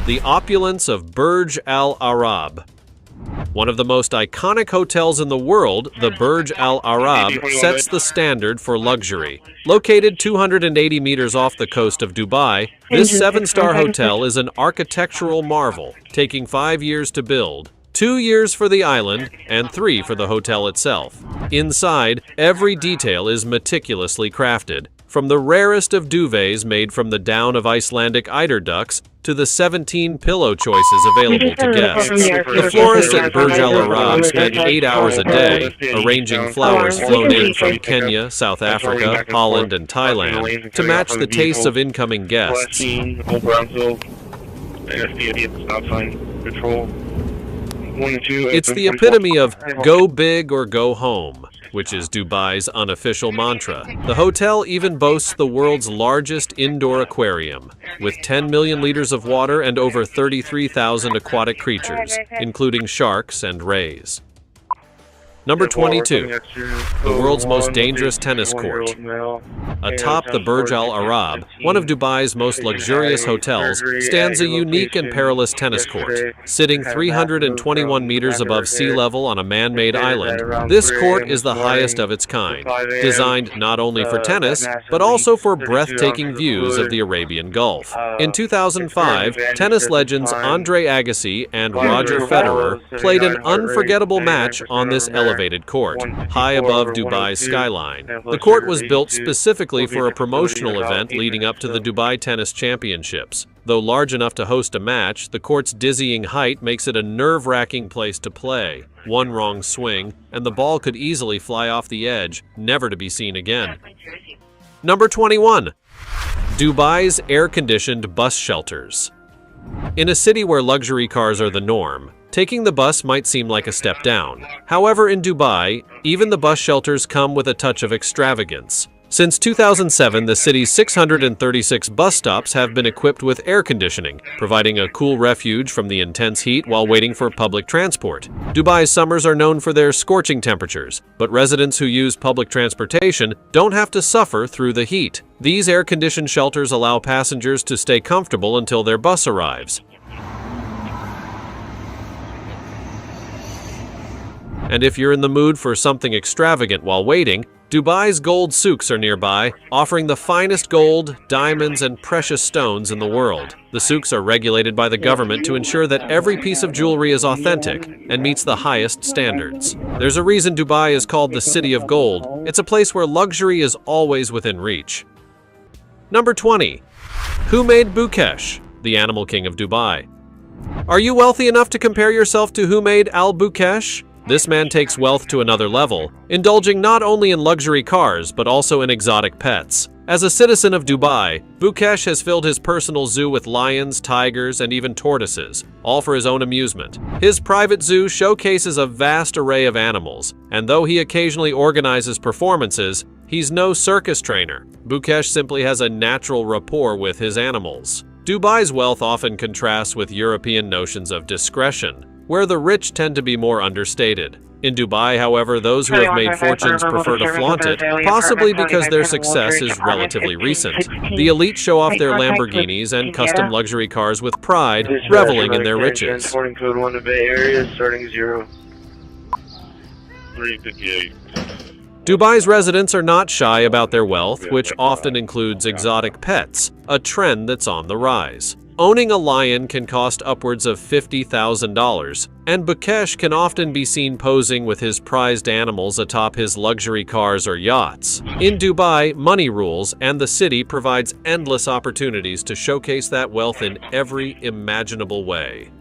The opulence of Burj Al Arab. One of the most iconic hotels in the world, the Burj Al Arab sets the standard for luxury. Located 280 meters off the coast of Dubai, this 7-star hotel is an architectural marvel, taking 5 years to build, 2 years for the island, and 3 for the hotel itself. Inside, every detail is meticulously crafted, from the rarest of duvets made from the down of Icelandic eider ducks to the 17 pillow choices available to guests. The florists at Burj Al Arab spend 8 hours a day arranging flowers flown in from Kenya, South Africa, Holland, and Thailand to match the tastes of incoming guests. It's the epitome of go big or go home, which is Dubai's unofficial mantra. The hotel even boasts the world's largest indoor aquarium, with 10 million liters of water and over 33,000 aquatic creatures, including sharks and rays. Number 22. The world's most dangerous tennis court. Atop the Burj Al Arab, one of Dubai's most luxurious hotels, stands a unique and perilous tennis court. Sitting 321 meters above sea level on a man-made island, this court is the highest of its kind, designed not only for tennis, but also for breathtaking views of the Arabian Gulf. In 2005, tennis legends Andre Agassi and Roger Federer played an unforgettable match on this elevated elevated court, high above Dubai's skyline. The court was built specifically for a promotional event leading up to the Dubai Tennis Championships. Though large enough to host a match, the court's dizzying height makes it a nerve-wracking place to play. One wrong swing, and the ball could easily fly off the edge, never to be seen again. Number 21. Dubai's air-conditioned bus shelters. In a city where luxury cars are the norm, taking the bus might seem like a step down. However, in Dubai, even the bus shelters come with a touch of extravagance. Since 2007, the city's 636 bus stops have been equipped with air conditioning, providing a cool refuge from the intense heat while waiting for public transport. Dubai's summers are known for their scorching temperatures, but residents who use public transportation don't have to suffer through the heat. These air-conditioned shelters allow passengers to stay comfortable until their bus arrives. And if you're in the mood for something extravagant while waiting, Dubai's gold souks are nearby, offering the finest gold, diamonds, and precious stones in the world. The souks are regulated by the government to ensure that every piece of jewelry is authentic and meets the highest standards. There's a reason Dubai is called the City of Gold. It's a place where luxury is always within reach. Number 20. Who made Bukesh, the animal king of Dubai? Are you wealthy enough to compare yourself to Humaid al-Bukesh? This man takes wealth to another level, indulging not only in luxury cars, but also in exotic pets. As a citizen of Dubai, Bukesh has filled his personal zoo with lions, tigers, and even tortoises, all for his own amusement. His private zoo showcases a vast array of animals, and though he occasionally organizes performances, he's no circus trainer. Bukesh simply has a natural rapport with his animals. Dubai's wealth often contrasts with European notions of discretion, where the rich tend to be more understated. In Dubai, however, those who have made fortunes prefer to flaunt it, possibly because their success is relatively recent. The elite show off their Lamborghinis and custom luxury cars with pride, reveling in their riches. Transporting code 1 to Bay Area, starting 0. 358. Dubai's residents are not shy about their wealth, which often includes exotic pets, a trend that's on the rise. Owning a lion can cost upwards of $50,000, and Bukesh can often be seen posing with his prized animals atop his luxury cars or yachts. In Dubai, money rules, and the city provides endless opportunities to showcase that wealth in every imaginable way.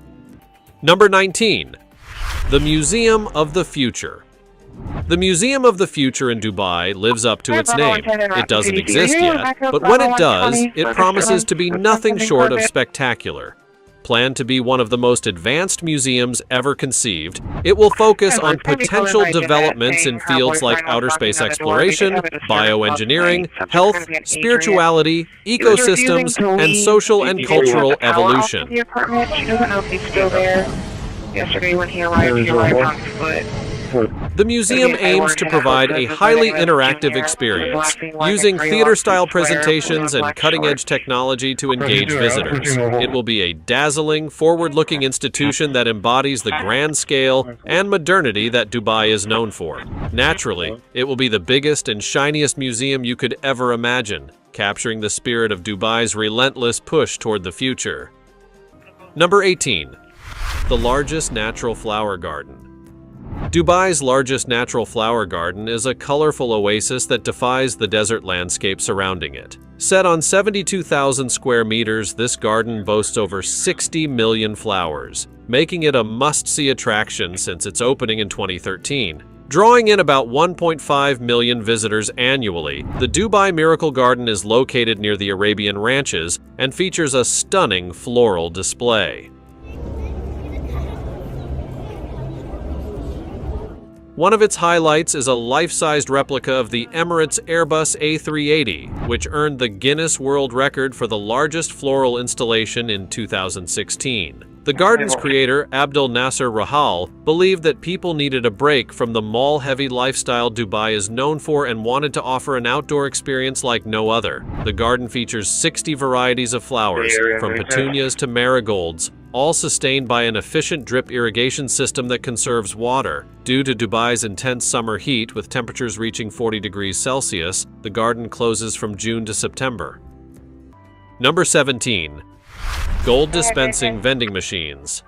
Number 19. The Museum of the Future. The Museum of the Future in Dubai lives up to its name. It doesn't exist yet, but when it does, it promises to be nothing short of spectacular. Planned to be one of the most advanced museums ever conceived, it will focus on potential developments in fields like outer space exploration, bioengineering, health, spirituality, ecosystems, and social and cultural evolution. The apartment, she doesn't know if he's still there. Yesterday when he arrived, he arrived on foot. The museum aims to provide a highly interactive experience, using theater-style presentations and cutting-edge technology to engage visitors. It will be a dazzling, forward-looking institution that embodies the grand scale and modernity that Dubai is known for. Naturally, it will be the biggest and shiniest museum you could ever imagine, capturing the spirit of Dubai's relentless push toward the future. Number 18. The largest natural flower garden. Dubai's largest natural flower garden is a colorful oasis that defies the desert landscape surrounding it. Set on 72,000 square meters, this garden boasts over 60 million flowers, making it a must-see attraction since its opening in 2013. Drawing in about 1.5 million visitors annually, the Dubai Miracle Garden is located near the Arabian Ranches and features a stunning floral display. One of its highlights is a life-sized replica of the Emirates Airbus A380, which earned the Guinness World Record for the largest floral installation in 2016. The garden's creator, Abdel Nasser Rahal, believed that people needed a break from the mall-heavy lifestyle Dubai is known for and wanted to offer an outdoor experience like no other. The garden features 60 varieties of flowers, from petunias to marigolds, all sustained by an efficient drip irrigation system that conserves water. Due to Dubai's intense summer heat with temperatures reaching 40 degrees Celsius, the garden closes from June to September. Number 17. Gold dispensing vending machines.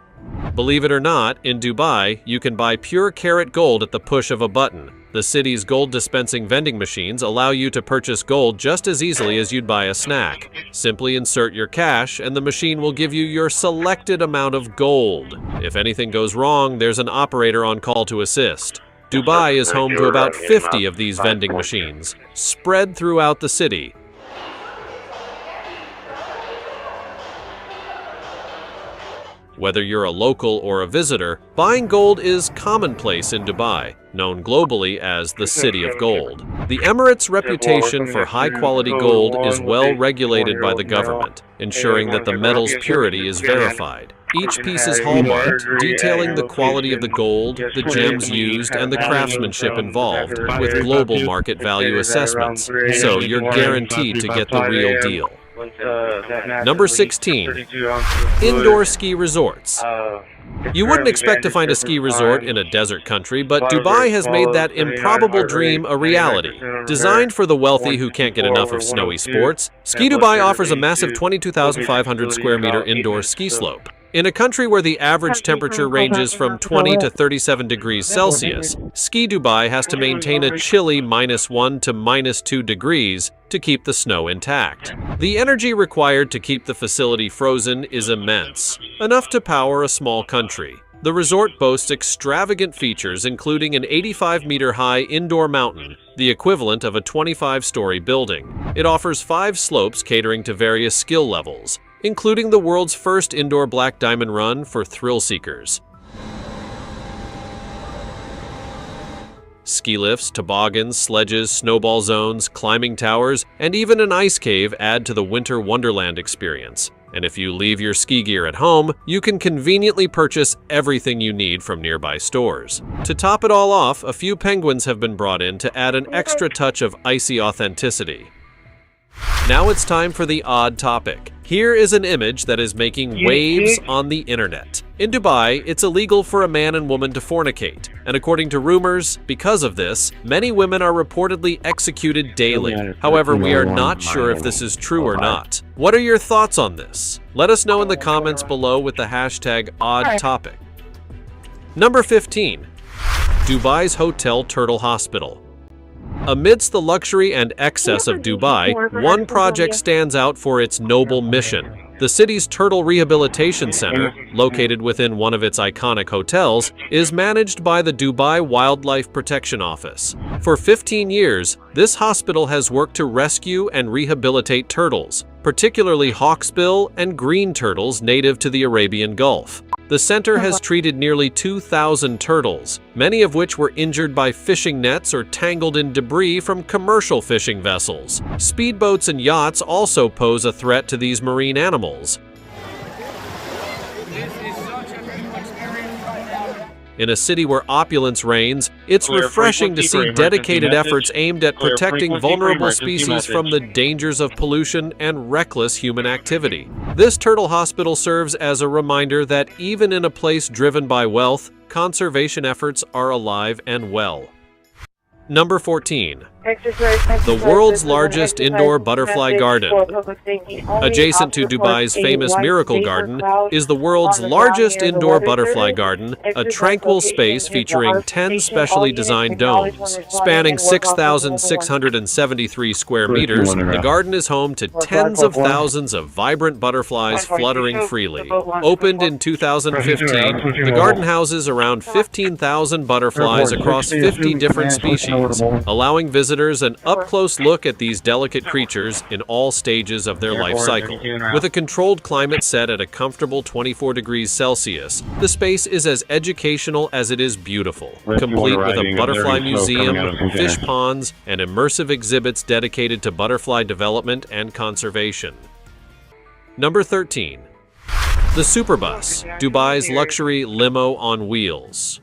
Believe it or not, in Dubai, you can buy pure carat gold at the push of a button. The city's gold dispensing vending machines allow you to purchase gold just as easily as you'd buy a snack. Simply insert your cash and the machine will give you your selected amount of gold. If anything goes wrong, there's an operator on call to assist. Dubai is home to about 50 of these vending machines, spread throughout the city. Whether you're a local or a visitor, buying gold is commonplace in Dubai, known globally as the City of Gold. The Emirates' reputation for high-quality gold is well regulated by the government, ensuring that the metal's purity is verified. Each piece is hallmarked, detailing the quality of the gold, the gems used, and the craftsmanship involved, with global market value assessments, so you're guaranteed to get the real deal. Number 16. Indoor ski resorts. You wouldn't expect to find a ski resort in a desert country, but Dubai has made that improbable dream a reality. Designed for the wealthy who can't get enough of snowy sports, Ski Dubai offers a massive 22,500 square meter indoor ski slope. In a country where the average temperature ranges from 20 to 37 degrees Celsius, Ski Dubai has to maintain a chilly -1 to -2 degrees to keep the snow intact. The energy required to keep the facility frozen is immense, enough to power a small country. The resort boasts extravagant features including an 85-meter-high indoor mountain, the equivalent of a 25-story building. It offers 5 slopes catering to various skill levels, including the world's first indoor black diamond run for thrill seekers. Ski lifts, toboggans, sledges, snowball zones, climbing towers, and even an ice cave add to the winter wonderland experience. And if you leave your ski gear at home, you can conveniently purchase everything you need from nearby stores. To top it all off, a few penguins have been brought in to add an extra touch of icy authenticity. Now it's time for the odd topic. Here is an image that is making waves on the internet. In Dubai, it's illegal for a man and woman to fornicate, and according to rumors, because of this, many women are reportedly executed daily. However, we are not sure if this is true or not. What are your thoughts on this? Let us know in the comments below with the hashtag #OddTopic. Number 15. Dubai's Hotel Turtle Hospital. Amidst the luxury and excess of Dubai, one project stands out for its noble mission. The city's Turtle Rehabilitation Center, located within one of its iconic hotels, is managed by the Dubai Wildlife Protection Office. For 15 years, this hospital has worked to rescue and rehabilitate turtles, particularly hawksbill and green turtles native to the Arabian Gulf. The center has treated nearly 2,000 turtles, many of which were injured by fishing nets or tangled in debris from commercial fishing vessels. Speedboats and yachts also pose a threat to these marine animals. In a city where opulence reigns, it's refreshing to see dedicated efforts aimed at protecting vulnerable species from the dangers of pollution and reckless human activity. This turtle hospital serves as a reminder that even in a place driven by wealth, conservation efforts are alive and well. Number 14. The world's largest indoor butterfly garden. Adjacent to Dubai's famous Miracle Garden is the world's largest indoor butterfly garden, a tranquil space featuring 10 specially designed domes. Spanning 6,673 square meters, the garden is home to tens of thousands of vibrant butterflies fluttering freely. Opened in 2015, the garden houses around 15,000 butterflies across 50 different species, allowing visitors an up-close look at these delicate creatures in all stages of their life cycle. With a controlled climate set at a comfortable 24 degrees Celsius, the space is as educational as it is beautiful, complete with a butterfly museum, fish ponds, and immersive exhibits dedicated to butterfly development and conservation. Number 13. The Superbus, Dubai's luxury limo on wheels.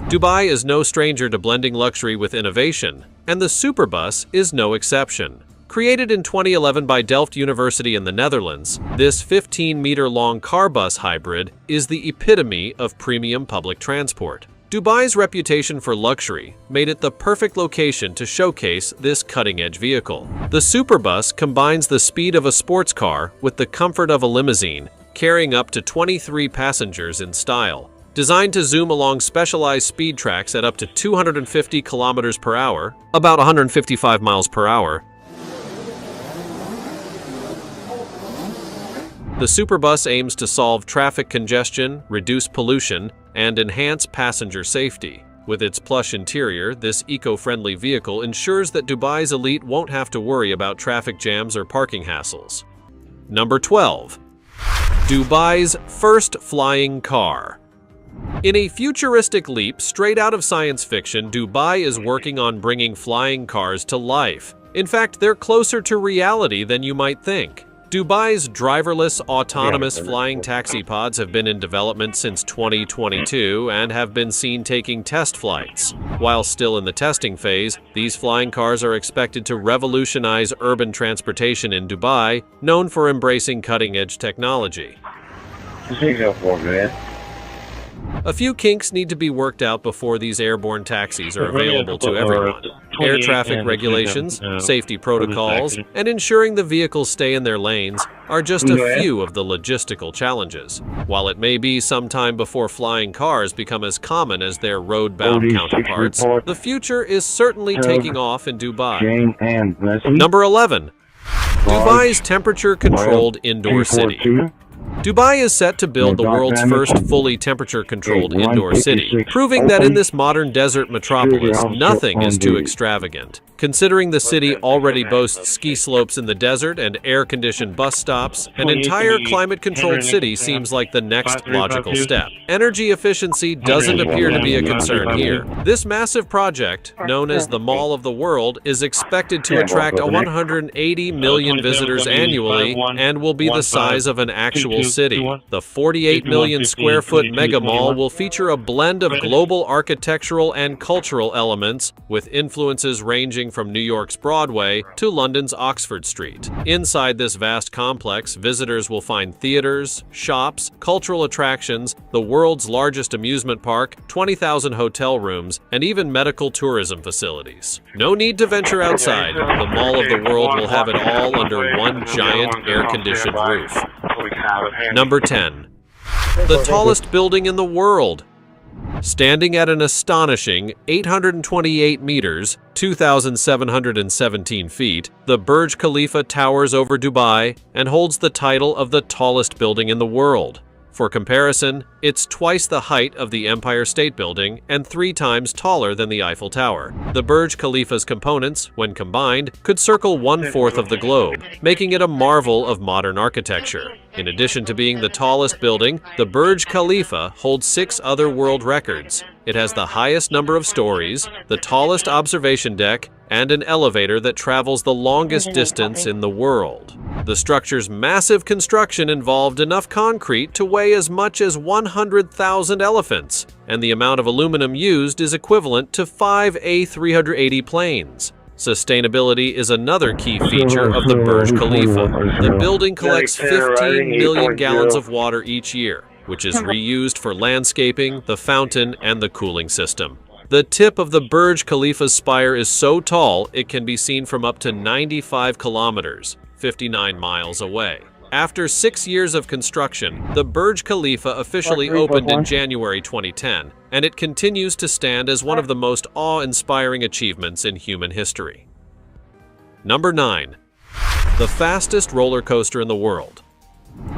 Dubai is no stranger to blending luxury with innovation, and the Superbus is no exception. Created in 2011 by Delft University in the Netherlands, this 15-meter-long car bus hybrid is the epitome of premium public transport. Dubai's reputation for luxury made it the perfect location to showcase this cutting-edge vehicle. The Superbus combines the speed of a sports car with the comfort of a limousine, carrying up to 23 passengers in style. Designed to zoom along specialized speed tracks at up to 250 kilometers per hour, about 155 miles per hour, the Superbus aims to solve traffic congestion, reduce pollution, and enhance passenger safety. With its plush interior, this eco-friendly vehicle ensures that Dubai's elite won't have to worry about traffic jams or parking hassles. Number 12. Dubai's first flying car. In a futuristic leap straight out of science fiction, Dubai is working on bringing flying cars to life. In fact, they're closer to reality than you might think. Dubai's driverless, autonomous flying taxi pods have been in development since 2022 and have been seen taking test flights. While still in the testing phase, these flying cars are expected to revolutionize urban transportation in Dubai, known for embracing cutting-edge technology. A few kinks need to be worked out before these airborne taxis are available to everyone. Air traffic regulations, safety protocols, and ensuring the vehicles stay in their lanes are just a few of the logistical challenges. While it may be some time before flying cars become as common as their road-bound counterparts, the future is certainly taking off in Dubai. Number 11. Dubai's temperature-controlled indoor city. Dubai is set to build the world's first fully temperature-controlled indoor city, proving that in this modern desert metropolis, nothing is too extravagant. Considering the city already boasts ski slopes in the desert and air-conditioned bus stops, an entire climate-controlled city seems like the next logical step. Energy efficiency doesn't appear to be a concern here. This massive project, known as the Mall of the World, is expected to attract 180 million visitors annually and will be the size of an actual city. The 48 million square foot mega mall will feature a blend of global architectural and cultural elements, with influences ranging from New York's Broadway to London's Oxford Street. Inside this vast complex, visitors will find theaters, shops, cultural attractions, the world's largest amusement park, 20,000 hotel rooms, and even medical tourism facilities. No need to venture outside. The Mall of the World will have it all under one giant air-conditioned roof. Number 10. The tallest building in the world. Standing at an astonishing 828 meters, 2,717 feet, the Burj Khalifa towers over Dubai and holds the title of the tallest building in the world. For comparison, it's twice the height of the Empire State Building and 3 times taller than the Eiffel Tower. The Burj Khalifa's components, when combined, could circle 1/4 of the globe, making it a marvel of modern architecture. In addition to being the tallest building, the Burj Khalifa holds 6 other world records. It has the highest number of stories, the tallest observation deck, and an elevator that travels the longest distance in the world. The structure's massive construction involved enough concrete to weigh as much as 100,000 elephants, and the amount of aluminum used is equivalent to 5 A380 planes. Sustainability is another key feature of the Burj Khalifa. The building collects 15 million gallons of water each year, which is reused for landscaping, the fountain, and the cooling system. The tip of the Burj Khalifa's spire is so tall it can be seen from up to 95 kilometers, 59 miles away. After 6 years of construction, the Burj Khalifa officially opened in January 2010, and it continues to stand as one of the most awe-inspiring achievements in human history. Number 9. The fastest roller coaster in the world.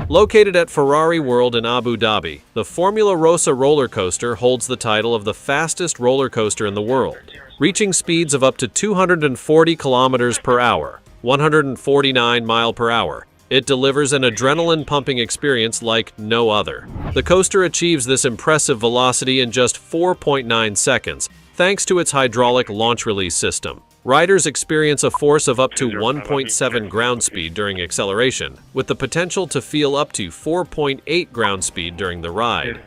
Located at Ferrari World in Abu Dhabi, the Formula Rossa roller coaster holds the title of the fastest roller coaster in the world, reaching speeds of up to 240 kilometers per hour, 149 miles per hour. It delivers an adrenaline-pumping experience like no other. The coaster achieves this impressive velocity in just 4.9 seconds, thanks to its hydraulic launch-release system. Riders experience a force of up to 1.7 ground speed during acceleration, with the potential to feel up to 4.8 ground speed during the ride.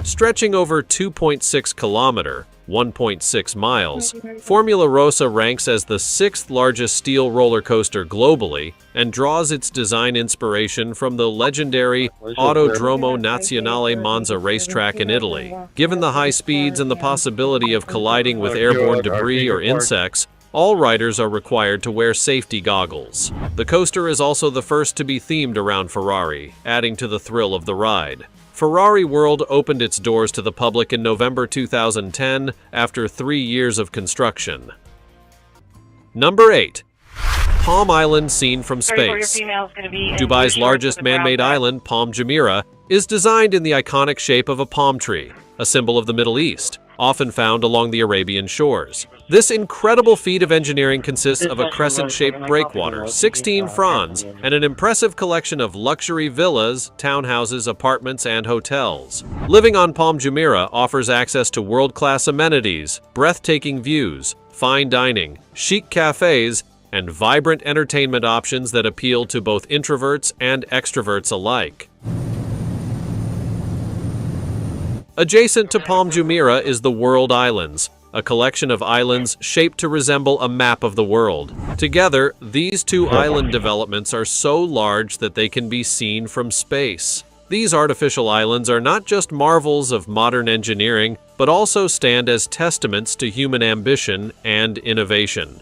Stretching over 2.6 kilometers, 1.6 miles, Formula Rossa ranks as the 6th largest steel roller coaster globally and draws its design inspiration from the legendary Autodromo Nazionale Monza racetrack in Italy. Given the high speeds and the possibility of colliding with airborne debris or insects, all riders are required to wear safety goggles. The coaster is also the first to be themed around Ferrari, adding to the thrill of the ride. Ferrari World opened its doors to the public in November 2010 after 3 years of construction. Number 8. Palm Island seen from space. Dubai's largest man-made island, Palm Jumeirah, is designed in the iconic shape of a palm tree, a symbol of the Middle East, often found along the Arabian shores. This incredible feat of engineering consists of a crescent-shaped breakwater, 16 fronds, and an impressive collection of luxury villas, townhouses, apartments, and hotels. Living on Palm Jumeirah offers access to world-class amenities, breathtaking views, fine dining, chic cafes, and vibrant entertainment options that appeal to both introverts and extroverts alike. Adjacent to Palm Jumeirah is the World Islands, a collection of islands shaped to resemble a map of the world. Together, these two island developments are so large that they can be seen from space. These artificial islands are not just marvels of modern engineering, but also stand as testaments to human ambition and innovation.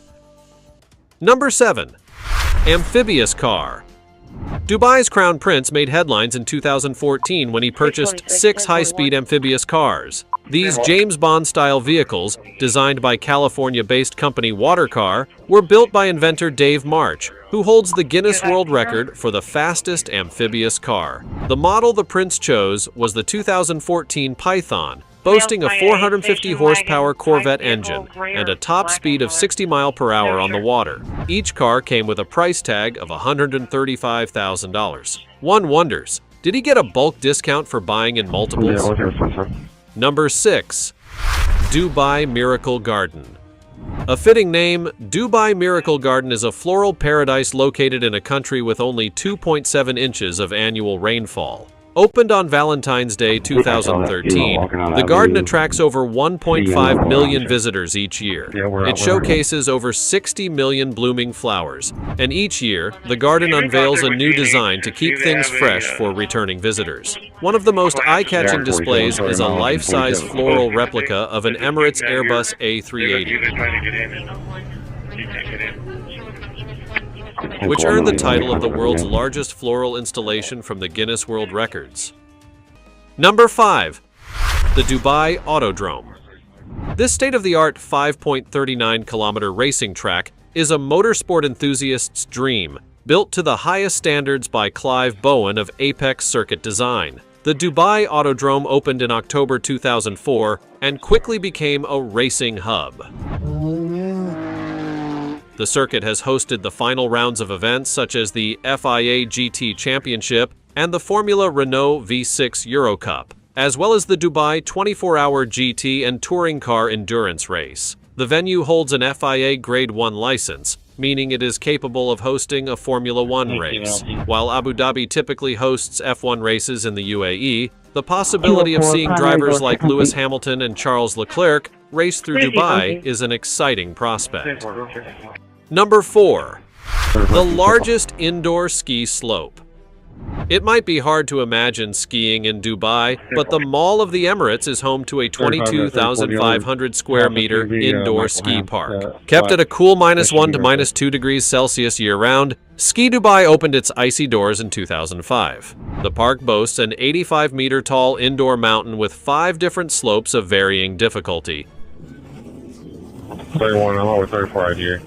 Number 7. Amphibious car. Dubai's Crown Prince made headlines in 2014 when he purchased 6 high-speed amphibious cars. These James Bond-style vehicles, designed by California-based company Watercar, were built by inventor Dave March, who holds the Guinness World Record for the fastest amphibious car. The model the prince chose was the 2014 Python, boasting a 450 horsepower Corvette engine and a top speed of 60 miles per hour on the water. Each car came with a price tag of $135,000. One wonders, did he get a bulk discount for buying in multiples? Number 6. Dubai Miracle Garden. A fitting name, Dubai Miracle Garden is a floral paradise located in a country with only 2.7 inches of annual rainfall. Opened on Valentine's Day 2013, the garden attracts over 1.5 million visitors each year. It showcases over 60 million blooming flowers, and each year, the garden unveils a new design to keep things fresh for returning visitors. One of the most eye-catching displays is a life-size floral replica of an Emirates Airbus A380. Which earned the title of the world's largest floral installation from the Guinness World Records. Number 5. The Dubai Autodrome. This state-of-the-art 5.39-kilometer racing track is a motorsport enthusiast's dream, built to the highest standards by Clive Bowen of Apex Circuit Design. The Dubai Autodrome opened in October 2004 and quickly became a racing hub. The circuit has hosted the final rounds of events such as the FIA GT Championship and the Formula Renault V6 Euro Cup, as well as the Dubai 24-hour GT and touring car endurance race. The venue holds an FIA Grade 1 license, meaning it is capable of hosting a Formula 1 race. While Abu Dhabi typically hosts F1 races in the UAE, the possibility of seeing drivers like Lewis Hamilton and Charles Leclerc race through Dubai is an exciting prospect. Number 4. The largest indoor ski slope. It might be hard to imagine skiing in Dubai, but the Mall of the Emirates is home to a 22,500 square meter indoor ski park. Kept at a cool -1 to -2 degrees Celsius year-round, Ski Dubai opened its icy doors in 2005. The park boasts an 85-meter tall indoor mountain with 5 different slopes of varying difficulty, 31, I'm over 34 right here.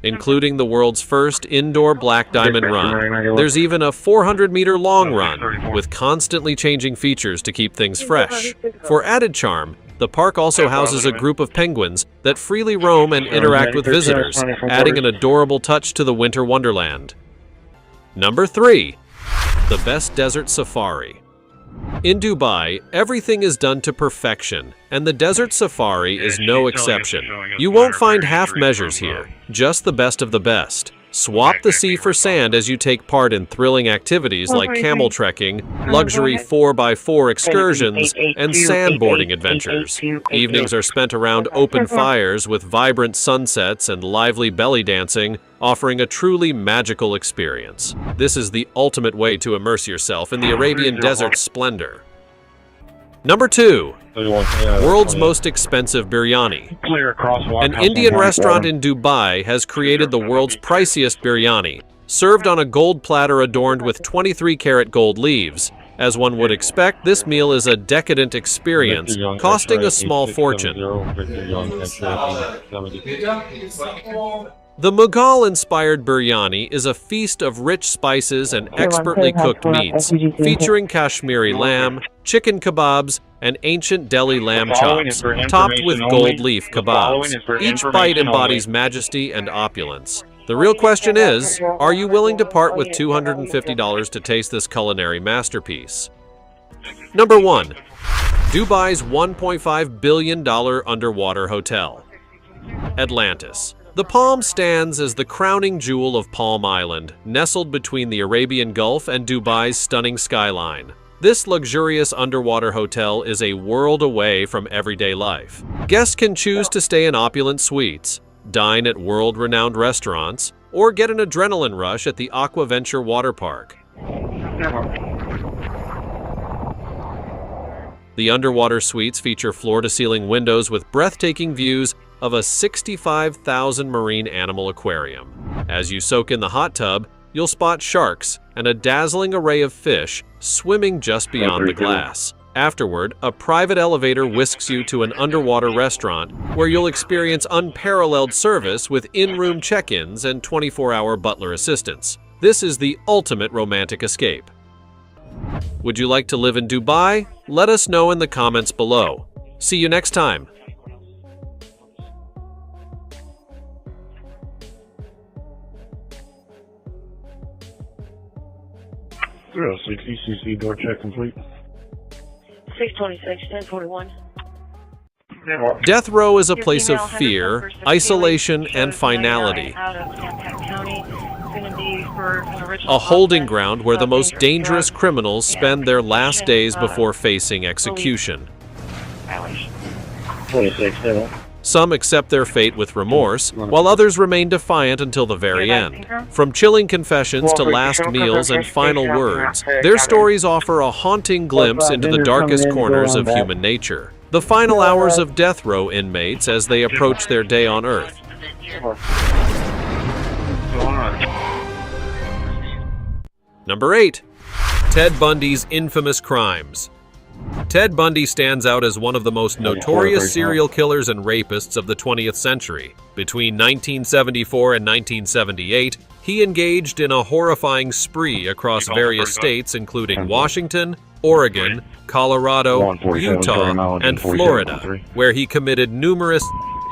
Including the world's first indoor black diamond run. There's even a 400-meter long run, with constantly changing features to keep things fresh. For added charm, the park also houses a group of penguins that freely roam and interact with visitors, adding an adorable touch to the winter wonderland. Number 3. The best desert safari. In Dubai, everything is done to perfection, and the desert safari is no exception. You won't find half measures here, just the best of the best. Swap the sea for sand as you take part in thrilling activities like camel trekking, luxury 4x4 excursions, and sandboarding adventures. Evenings are spent around open fires with vibrant sunsets and lively belly dancing, offering a truly magical experience. This is the ultimate way to immerse yourself in the Arabian desert's splendor. Number 2. World's most expensive biryani. An Indian restaurant in Dubai has created the world's priciest biryani, served on a gold platter adorned with 23-karat gold leaves. As one would expect, this meal is a decadent experience, costing a small fortune. The Mughal-inspired biryani is a feast of rich spices and expertly cooked meats, featuring Kashmiri lamb, chicken kebabs, and ancient Delhi lamb chops, topped with gold leaf kebabs. Each bite embodies majesty and opulence. The real question is, are you willing to part with $250 to taste this culinary masterpiece? Number 1. Dubai's $1.5 billion underwater hotel. Atlantis. The Palm stands as the crowning jewel of Palm Island, nestled between the Arabian Gulf and Dubai's stunning skyline. This luxurious underwater hotel is a world away from everyday life. Guests can choose to stay in opulent suites, dine at world-renowned restaurants, or get an adrenaline rush at the Aquaventure water park. The underwater suites feature floor-to-ceiling windows with breathtaking views of a 65,000 marine animal aquarium. As you soak in the hot tub, you'll spot sharks and a dazzling array of fish swimming just beyond the glass. Afterward, a private elevator whisks you to an underwater restaurant where you'll experience unparalleled service with in-room check-ins and 24-hour butler assistance. This is the ultimate romantic escape. Would you like to live in Dubai? Let us know in the comments below. See you next time. 060 CC door check complete. 626, 1041. Death row is a place of fear, isolation, and finality. A holding ground where the most dangerous criminals spend their last days before facing execution. 26, Some accept their fate with remorse, while others remain defiant until the very end. From chilling confessions to last meals and final words, their stories offer a haunting glimpse into the darkest corners of human nature. The final hours of death row inmates as they approach their day on Earth. Number 8. Ted Bundy's infamous crimes. Ted Bundy stands out as one of the most notorious serial killers and rapists of the 20th century. Between 1974 and 1978, he engaged in a horrifying spree across various states including Washington, Oregon, Colorado, Utah, and Florida, where he committed numerous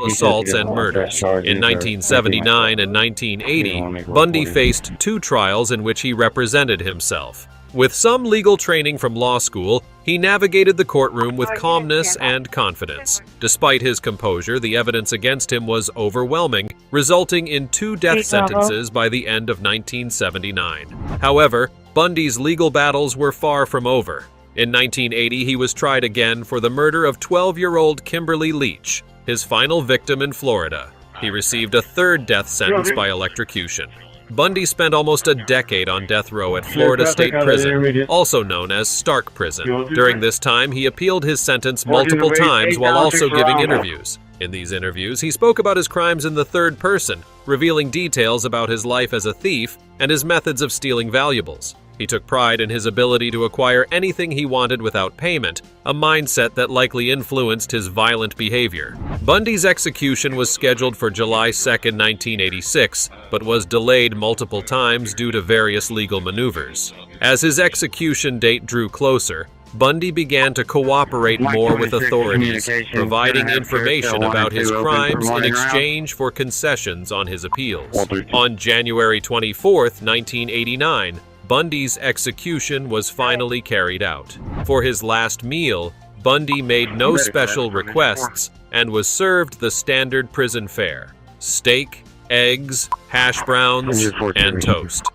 assaults and murders. In 1979 and 1980, Bundy faced 2 trials in which he represented himself. With some legal training from law school, he navigated the courtroom with calmness and confidence. Despite his composure, the evidence against him was overwhelming, resulting in 2 death sentences by the end of 1979. However, Bundy's legal battles were far from over. In 1980, he was tried again for the murder of 12-year-old Kimberly Leach, his final victim in Florida. He received a 3rd death sentence by electrocution. Bundy spent almost a decade on death row at Florida State Prison, also known as Stark Prison. During this time, he appealed his sentence multiple times while also giving interviews. In these interviews, he spoke about his crimes in the 3rd person, revealing details about his life as a thief and his methods of stealing valuables. He took pride in his ability to acquire anything he wanted without payment, a mindset that likely influenced his violent behavior. Bundy's execution was scheduled for July 2, 1986, but was delayed multiple times due to various legal maneuvers. As his execution date drew closer, Bundy began to cooperate more with authorities, providing information about his crimes in exchange for concessions on his appeals. On January 24, 1989, Bundy's execution was finally carried out. For his last meal, Bundy made no special requests and was served the standard prison fare: steak, eggs, hash browns, and toast.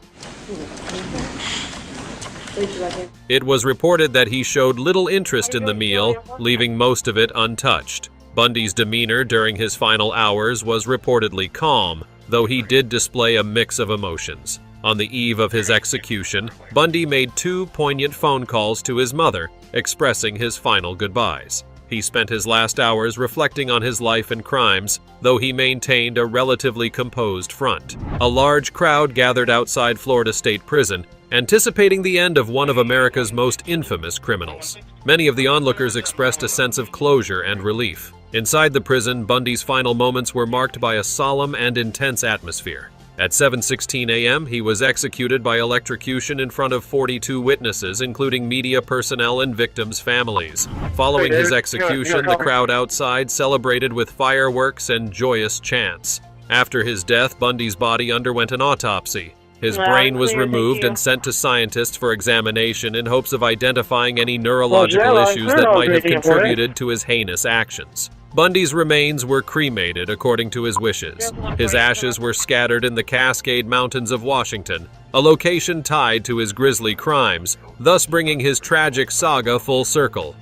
It was reported that he showed little interest in the meal, leaving most of it untouched. Bundy's demeanor during his final hours was reportedly calm, though he did display a mix of emotions. On the eve of his execution, Bundy made 2 poignant phone calls to his mother, expressing his final goodbyes. He spent his last hours reflecting on his life and crimes, though he maintained a relatively composed front. A large crowd gathered outside Florida State Prison, anticipating the end of one of America's most infamous criminals. Many of the onlookers expressed a sense of closure and relief. Inside the prison, Bundy's final moments were marked by a solemn and intense atmosphere. At 7:16 a.m., he was executed by electrocution in front of 42 witnesses, including media personnel and victims' families. Following his execution, the crowd outside celebrated with fireworks and joyous chants. After his death, Bundy's body underwent an autopsy. His brain was removed and sent to scientists for examination in hopes of identifying any neurological issues that might have contributed to his heinous actions. Bundy's remains were cremated according to his wishes. His ashes were scattered in the Cascade Mountains of Washington, a location tied to his grisly crimes, thus bringing his tragic saga full circle.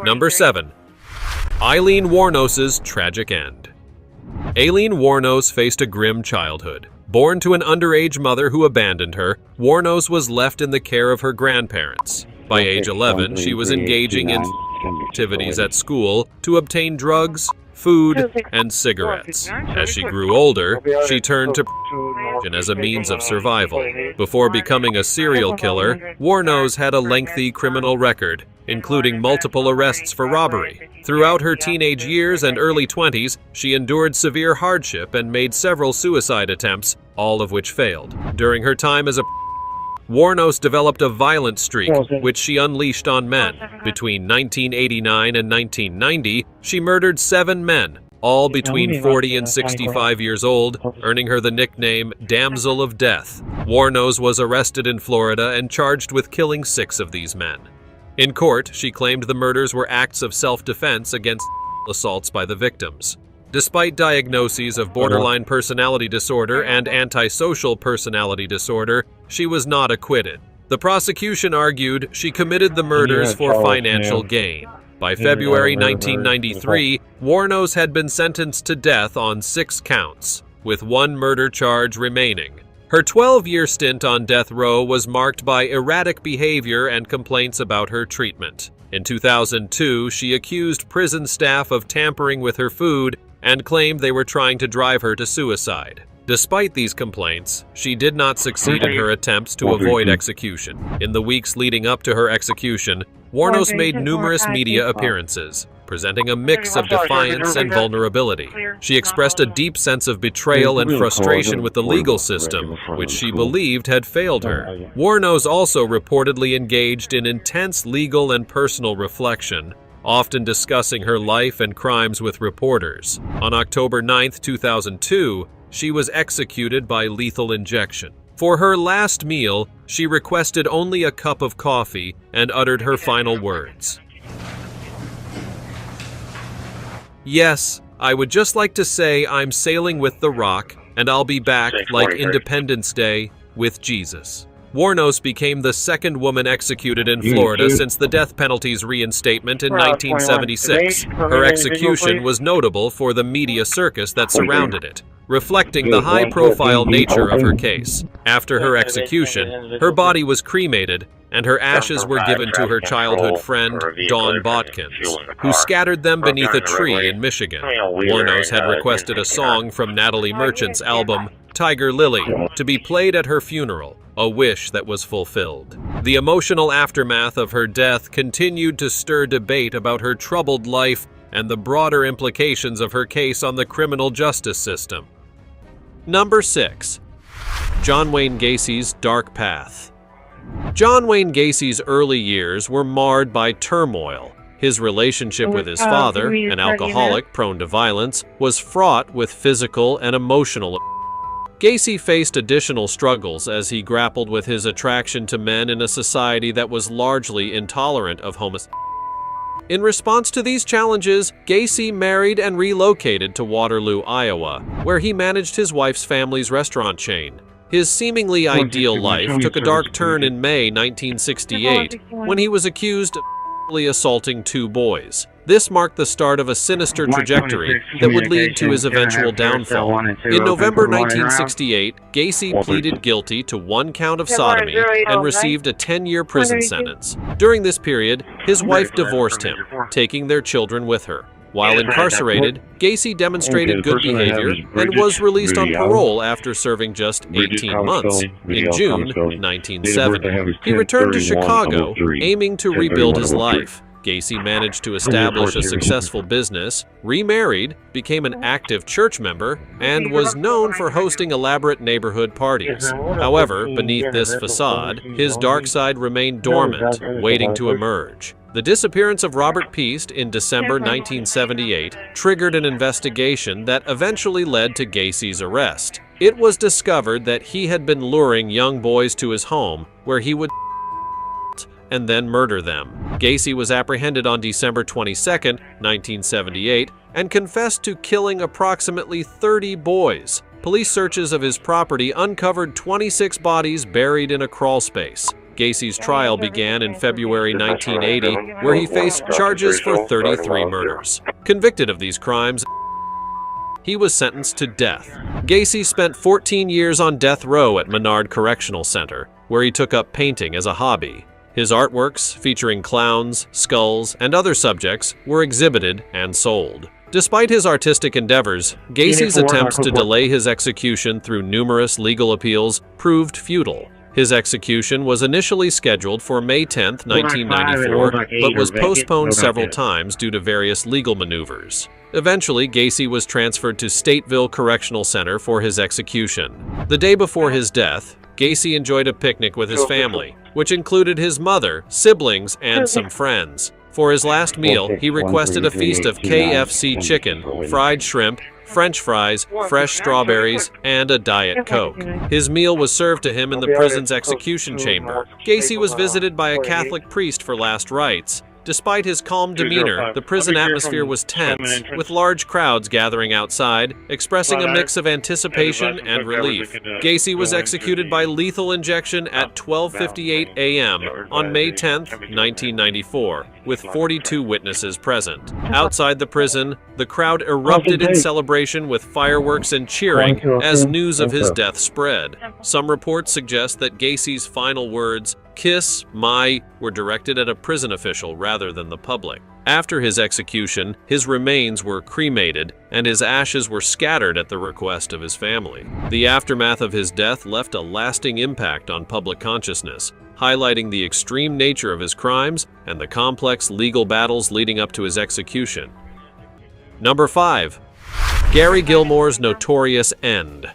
Number 7. Eileen Wuornos's tragic end. Aileen Wuornos faced a grim childhood. Born to an underage mother who abandoned her, Wuornos was left in the care of her grandparents. By age 11, she was engaging in activities at school to obtain drugs, food, and cigarettes. As she grew older, she turned to prostitution as a means of survival. Before becoming a serial killer, Wuornos had a lengthy criminal record, including multiple arrests for robbery. Throughout her teenage years and early 20s, she endured severe hardship and made several suicide attempts, all of which failed. During her time as a Wuornos developed a violent streak, which she unleashed on men. Between 1989 and 1990, she murdered 7 men, all between 40 and 65 years old, earning her the nickname Damsel of Death. Wuornos was arrested in Florida and charged with killing 6 of these men. In court, she claimed the murders were acts of self-defense against assaults by the victims. Despite diagnoses of borderline personality disorder and antisocial personality disorder, she was not acquitted. The prosecution argued she committed the murders for financial gain. By February 1993, Wuornos had been sentenced to death on 6 counts, with 1 murder charge remaining. Her 12-year stint on death row was marked by erratic behavior and complaints about her treatment. In 2002, she accused prison staff of tampering with her food and claimed they were trying to drive her to suicide. Despite these complaints, she did not succeed in her attempts to avoid execution. In the weeks leading up to her execution, Wuornos made numerous media appearances, presenting a mix of defiance and vulnerability. She expressed a deep sense of betrayal and frustration with the legal system, which she believed had failed her. Wuornos also reportedly engaged in intense legal and personal reflection, often discussing her life and crimes with reporters. On October 9, 2002, she was executed by lethal injection. For her last meal, she requested only a cup of coffee and uttered her final words. "Yes, I would just like to say I'm sailing with the Rock, and I'll be back like Independence Day with Jesus." Wuornos became the second woman executed in Florida since the death penalty's reinstatement in 1976. Her execution was notable for the media circus that surrounded it, reflecting the high-profile nature of her case. After her execution, her body was cremated, and her ashes were given to her childhood friend, Dawn Botkins, who scattered them beneath a tree in Michigan. Wuornos had requested a song from Natalie Merchant's album, Tiger Lily, to be played at her funeral, a wish that was fulfilled. The emotional aftermath of her death continued to stir debate about her troubled life and the broader implications of her case on the criminal justice system. Number 6. John Wayne Gacy's dark path. John Wayne Gacy's early years were marred by turmoil. His relationship with his father, an alcoholic prone to violence, was fraught with physical and emotional abuse. Gacy faced additional struggles as he grappled with his attraction to men in a society that was largely intolerant of homosexuality. In response to these challenges, Gacy married and relocated to Waterloo, Iowa, where he managed his wife's family's restaurant chain. His seemingly ideal life took a dark turn in May 1968 when he was accused of assaulting 2 boys. This marked the start of a sinister trajectory that would lead to his eventual downfall. In November 1968, Gacy pleaded guilty to 1 count of sodomy and received a 10-year prison sentence. During this period, his wife divorced him, taking their children with her. While incarcerated, Gacy demonstrated good behavior and was released on parole after serving just 18 months in June 1970. He returned to Chicago, aiming to rebuild his life. Gacy managed to establish a successful business, remarried, became an active church member, and was known for hosting elaborate neighborhood parties. However, beneath this facade, his dark side remained dormant, waiting to emerge. The disappearance of Robert Piest in December 1978 triggered an investigation that eventually led to Gacy's arrest. It was discovered that he had been luring young boys to his home, where he would and then murder them. Gacy was apprehended on December 22, 1978, and confessed to killing approximately 30 boys. Police searches of his property uncovered 26 bodies buried in a crawl space. Gacy's trial began in February 1980, where he faced charges for 33 murders. Convicted of these crimes, he was sentenced to death. Gacy spent 14 years on death row at Menard Correctional Center, where he took up painting as a hobby. His artworks, featuring clowns, skulls, and other subjects, were exhibited and sold. Despite his artistic endeavors, Gacy's attempts to delay his execution through numerous legal appeals proved futile. His execution was initially scheduled for May 10, 1994, but was postponed several times due to various legal maneuvers. Eventually, Gacy was transferred to Stateville Correctional Center for his execution. The day before his death, Gacy enjoyed a picnic with his family, which included his mother, siblings, and some friends. For his last meal, he requested a feast of KFC chicken, fried shrimp, French fries, fresh strawberries, and a Diet Coke. His meal was served to him in the prison's execution chamber. Gacy was visited by a Catholic priest for last rites. Despite his calm demeanor, the prison atmosphere was tense, with large crowds gathering outside, expressing a mix of anticipation and relief. Gacy was executed by lethal injection at 12:58 a.m. on May 10, 1994, with 42 witnesses present. Outside the prison, the crowd erupted in celebration with fireworks and cheering as news of his death spread. Some reports suggest that Gacy's final words, "Kiss my," were directed at a prison official rather than the public. After his execution, his remains were cremated and his ashes were scattered at the request of his family. The aftermath of his death left a lasting impact on public consciousness, highlighting the extreme nature of his crimes and the complex legal battles leading up to his execution. Number 5. Gary Gilmore's notorious end.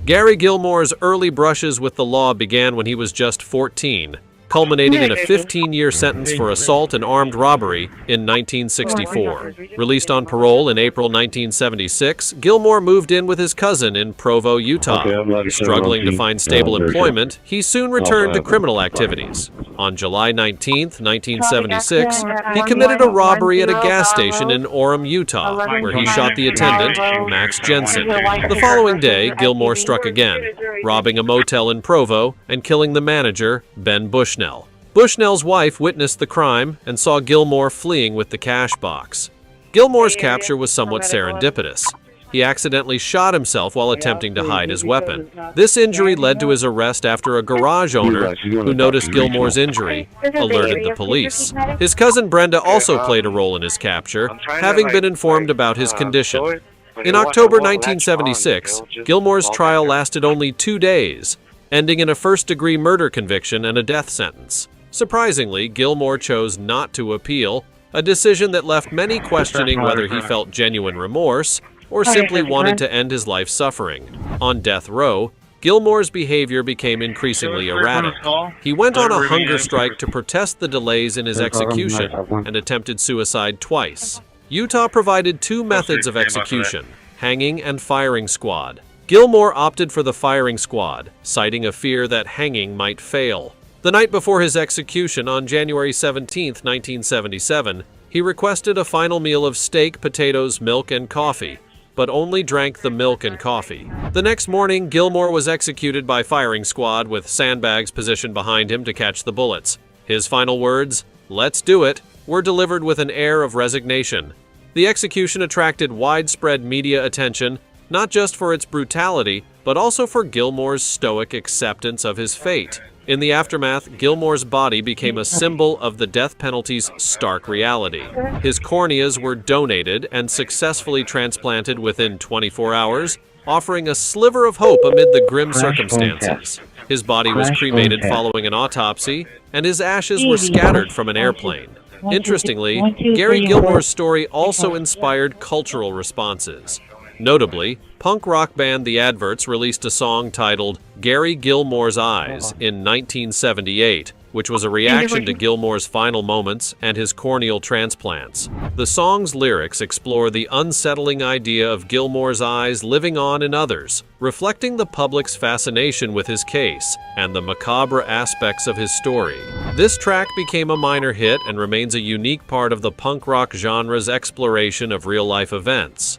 Gary Gilmore's early brushes with the law began when he was just 14, culminating in a 15-year sentence for assault and armed robbery in 1964. Released on parole in April 1976, Gilmore moved in with his cousin in Provo, Utah. Struggling to find stable employment, he soon returned to criminal activities. On July 19, 1976, he committed a robbery at a gas station in Orem, Utah, where he shot the attendant, Max Jensen. The following day, Gilmore struck again, robbing a motel in Provo and killing the manager, Ben Bushnell. Bushnell's wife witnessed the crime and saw Gilmore fleeing with the cash box. Gilmore's capture was somewhat serendipitous. He accidentally shot himself while attempting to hide his weapon. This injury led to his arrest after a garage owner, who noticed Gilmore's injury, alerted the police. His cousin Brenda also played a role in his capture, having been informed about his condition. In October 1976, Gilmore's trial lasted only 2 days, ending in a first-degree murder conviction and a death sentence. Surprisingly, Gilmore chose not to appeal, a decision that left many questioning whether he felt genuine remorse or simply wanted to end his life suffering. On death row, Gilmore's behavior became increasingly erratic. He went on a hunger strike to protest the delays in his execution and attempted suicide twice. Utah provided 2 methods of execution, hanging and firing squad. Gilmore opted for the firing squad, citing a fear that hanging might fail. The night before his execution on January 17, 1977, he requested a final meal of steak, potatoes, milk, and coffee, but only drank the milk and coffee. The next morning, Gilmore was executed by firing squad with sandbags positioned behind him to catch the bullets. His final words, "Let's do it," were delivered with an air of resignation. The execution attracted widespread media attention, not just for its brutality, but also for Gilmore's stoic acceptance of his fate. In the aftermath, Gilmore's body became a symbol of the death penalty's stark reality. His corneas were donated and successfully transplanted within 24 hours, offering a sliver of hope amid the grim circumstances. His body was cremated following an autopsy, and his ashes were scattered from an airplane. Interestingly, Gary Gilmore's story also inspired cultural responses. Notably, punk rock band The Adverts released a song titled Gary Gilmore's Eyes in 1978, which was a reaction to Gilmore's final moments and his corneal transplants. The song's lyrics explore the unsettling idea of Gilmore's eyes living on in others, reflecting the public's fascination with his case and the macabre aspects of his story. This track became a minor hit and remains a unique part of the punk rock genre's exploration of real-life events.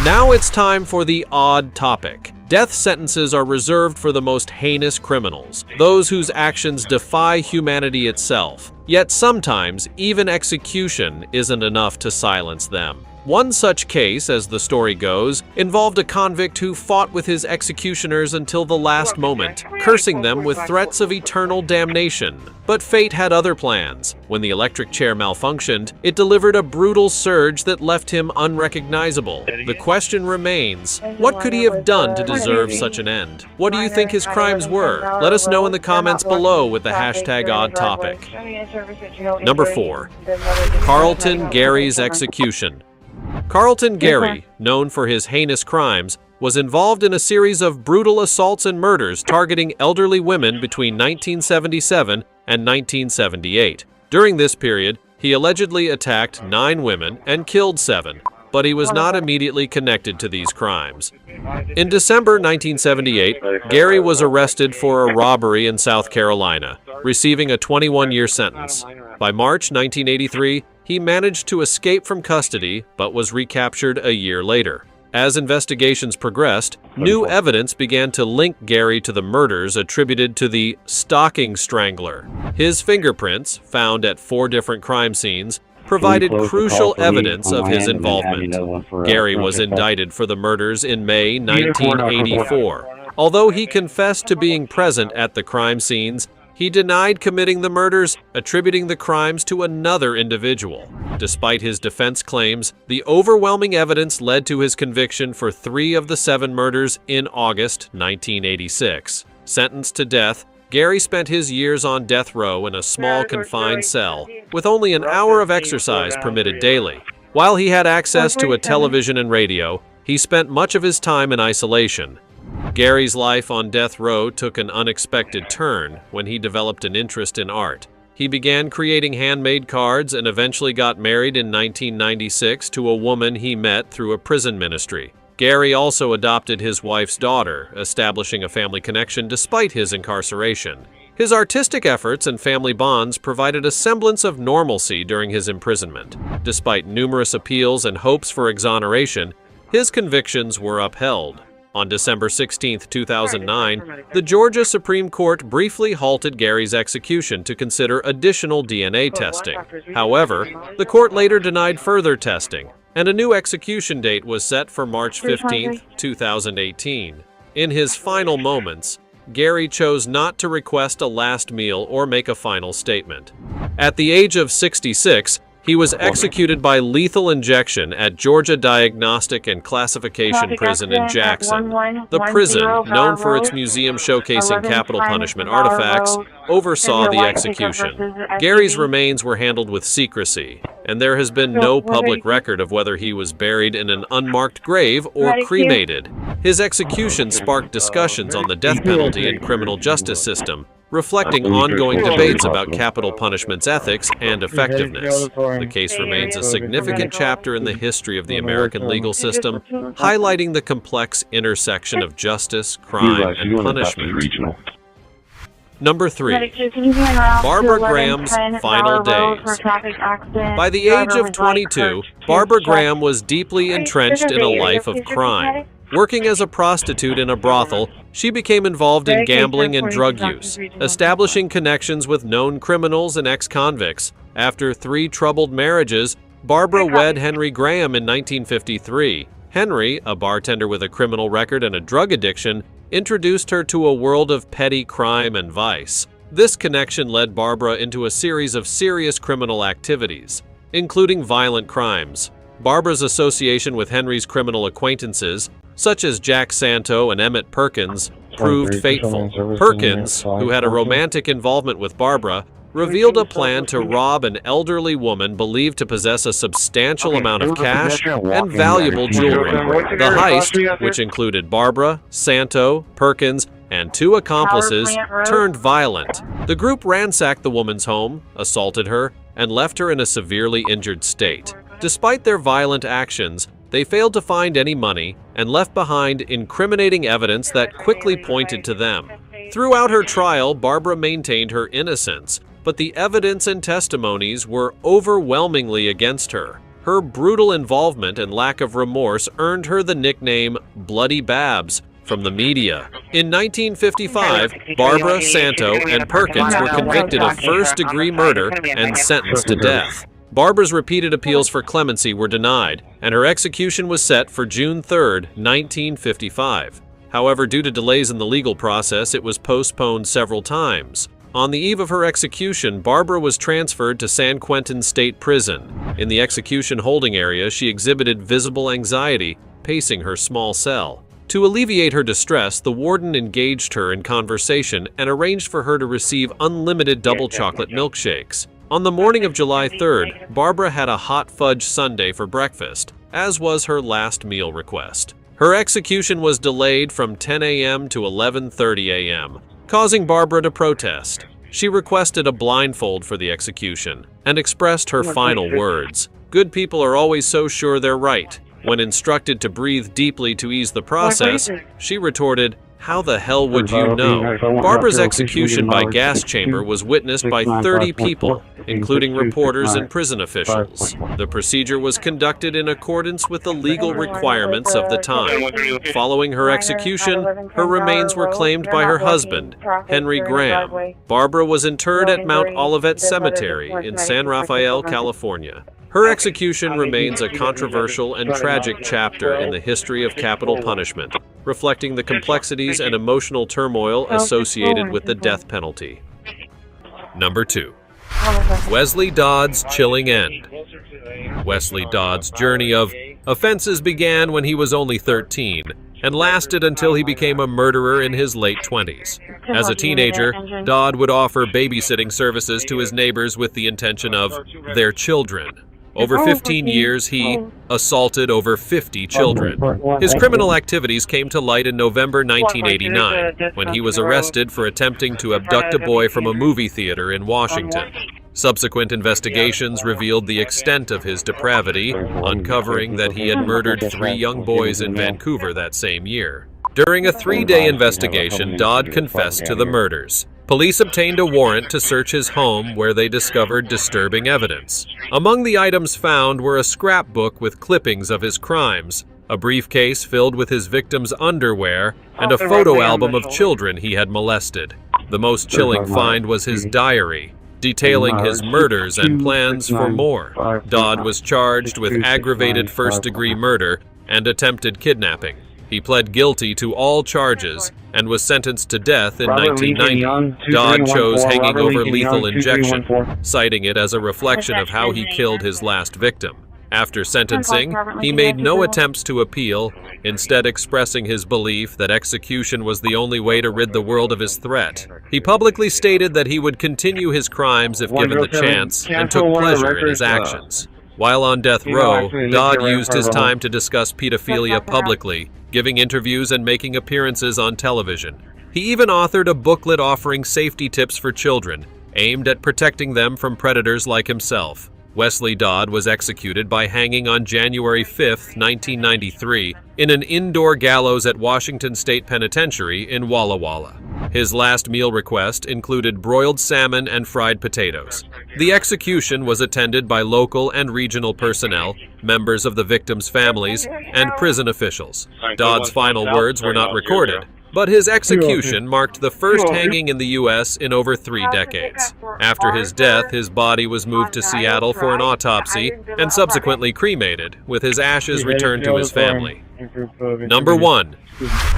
Now it's time for the odd topic. Death sentences are reserved for the most heinous criminals, those whose actions defy humanity itself. Yet sometimes, even execution isn't enough to silence them. One such case, as the story goes, involved a convict who fought with his executioners until the last moment, cursing them with threats of eternal damnation. But fate had other plans. When the electric chair malfunctioned, it delivered a brutal surge that left him unrecognizable. The question remains, what could he have done to deserve such an end? What do you think his crimes were? Let us know in the comments below with the hashtag oddtopic. Number 4. Carlton Gary's execution. Carlton Gary, known for his heinous crimes, was involved in a series of brutal assaults and murders targeting elderly women between 1977 and 1978. During this period, he allegedly attacked 9 women and killed 7, but he was not immediately connected to these crimes. In December 1978, Gary was arrested for a robbery in South Carolina, receiving a 21-year sentence. By March 1983, he managed to escape from custody, but was recaptured a year later. As investigations progressed, new evidence began to link Gary to the murders attributed to the stocking strangler. His fingerprints, found at 4 different crime scenes, provided crucial evidence of his involvement. Gary was indicted for the murders in May 1984. Although he confessed to being present at the crime scenes, he denied committing the murders, attributing the crimes to another individual. Despite his defense claims, the overwhelming evidence led to his conviction for 3 of the 7 murders in August 1986. Sentenced to death, Gary spent his years on death row in a small confined cell, with only an hour of exercise permitted daily. While he had access to a television and radio, he spent much of his time in isolation. Gary's life on death row took an unexpected turn when he developed an interest in art. He began creating handmade cards and eventually got married in 1996 to a woman he met through a prison ministry. Gary also adopted his wife's daughter, establishing a family connection despite his incarceration. His artistic efforts and family bonds provided a semblance of normalcy during his imprisonment. Despite numerous appeals and hopes for exoneration, his convictions were upheld. On December 16, 2009, the Georgia Supreme Court briefly halted Gary's execution to consider additional DNA testing. However, the court later denied further testing, and a new execution date was set for March 15, 2018. In his final moments, Gary chose not to request a last meal or make a final statement. At the age of 66, he was executed by lethal injection at Georgia Diagnostic and Classification Prison in Jackson. The prison, known for its museum showcasing capital punishment artifacts, oversaw the execution. Gary's remains were handled with secrecy, and there has been no public record of whether he was buried in an unmarked grave or cremated. His execution sparked discussions on the death penalty and criminal justice system, reflecting ongoing debates about capital punishment's ethics and effectiveness. The case remains a significant chapter in the history of the American legal system, highlighting the complex intersection of justice, crime, and punishment. Number 3. Barbara Graham's final days. By the age of 22, Barbara Graham was deeply entrenched in a life of crime. Working as a prostitute in a brothel, she became involved in gambling and drug use, establishing connections with known criminals and ex-convicts. After 3 troubled marriages, Barbara wed Henry Graham in 1953. Henry, a bartender with a criminal record and a drug addiction, introduced her to a world of petty crime and vice. This connection led Barbara into a series of serious criminal activities, including violent crimes. Barbara's association with Henry's criminal acquaintances, such as Jack Santo and Emmett Perkins, proved fateful. Perkins, who had a romantic involvement with Barbara, revealed a plan to rob an elderly woman believed to possess a substantial amount of cash and valuable jewelry. The heist, which included Barbara, Santo, Perkins, and 2 accomplices, turned violent. The group ransacked the woman's home, assaulted her, and left her in a severely injured state. Despite their violent actions, they failed to find any money and left behind incriminating evidence that quickly pointed to them. Throughout her trial, Barbara maintained her innocence, but the evidence and testimonies were overwhelmingly against her. Her brutal involvement and lack of remorse earned her the nickname Bloody Babs from the media. In 1955, Barbara, Santo, and Perkins were convicted of first-degree murder and sentenced to death. Barbara's repeated appeals for clemency were denied, and her execution was set for June 3, 1955. However, due to delays in the legal process, it was postponed several times. On the eve of her execution, Barbara was transferred to San Quentin State Prison. In the execution holding area, she exhibited visible anxiety, pacing her small cell. To alleviate her distress, the warden engaged her in conversation and arranged for her to receive unlimited double chocolate milkshakes. On the morning of July 3rd, Barbara had a hot fudge sundae for breakfast, as was her last meal request. Her execution was delayed from 10 a.m. to 11:30 a.m., causing Barbara to protest. She requested a blindfold for the execution and expressed her final words. "Good people are always so sure they're right." When instructed to breathe deeply to ease the process, she retorted, "How the hell would you know?" Barbara's execution by gas chamber was witnessed by 30 people, including reporters and prison officials. The procedure was conducted in accordance with the legal requirements of the time. Following her execution, her remains were claimed by her husband, Henry Graham. Barbara was interred at Mount Olivet Cemetery in San Rafael, California. Her execution remains a controversial and tragic chapter in the history of capital punishment, reflecting the complexities and emotional turmoil associated with the death penalty. Number 2. Wesley Dodd's chilling end. Wesley Dodd's journey of offenses began when he was only 13 and lasted until he became a murderer in his late 20s. As a teenager, Dodd would offer babysitting services to his neighbors with the intention of their children. Over 15 years, he assaulted over 50 children. His criminal activities came to light in November 1989, when he was arrested for attempting to abduct a boy from a movie theater in Washington. Subsequent investigations revealed the extent of his depravity, uncovering that he had murdered 3 young boys in Vancouver that same year. During a 3-day investigation, Dodd confessed to the murders. Police obtained a warrant to search his home, where they discovered disturbing evidence. Among the items found were a scrapbook with clippings of his crimes, a briefcase filled with his victims' underwear, and a photo album of children he had molested. The most chilling find was his diary, detailing his murders and plans for more. Dodd was charged with aggravated first-degree murder and attempted kidnapping. He pled guilty to all charges and was sentenced to death in 1990. Dodd chose hanging over lethal injection, citing it as a reflection of how he killed his last victim. After sentencing, he made no attempts to appeal, instead expressing his belief that execution was the only way to rid the world of his threat. He publicly stated that he would continue his crimes if given the chance, and took pleasure in his actions. While on death row, Dodd used his time to discuss pedophilia publicly, giving interviews and making appearances on television. He even authored a booklet offering safety tips for children, aimed at protecting them from predators like himself. Wesley Dodd was executed by hanging on January 5, 1993, in an indoor gallows at Washington State Penitentiary in Walla Walla. His last meal request included broiled salmon and fried potatoes. The execution was attended by local and regional personnel, members of the victims' families, and prison officials. Dodd's final words were not recorded, but his execution marked the first hanging in the U.S. in over 3 decades. After his death, his body was moved to Seattle for an autopsy and subsequently cremated, with his ashes returned to his family. Number 1.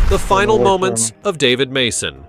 The final moments of David Mason.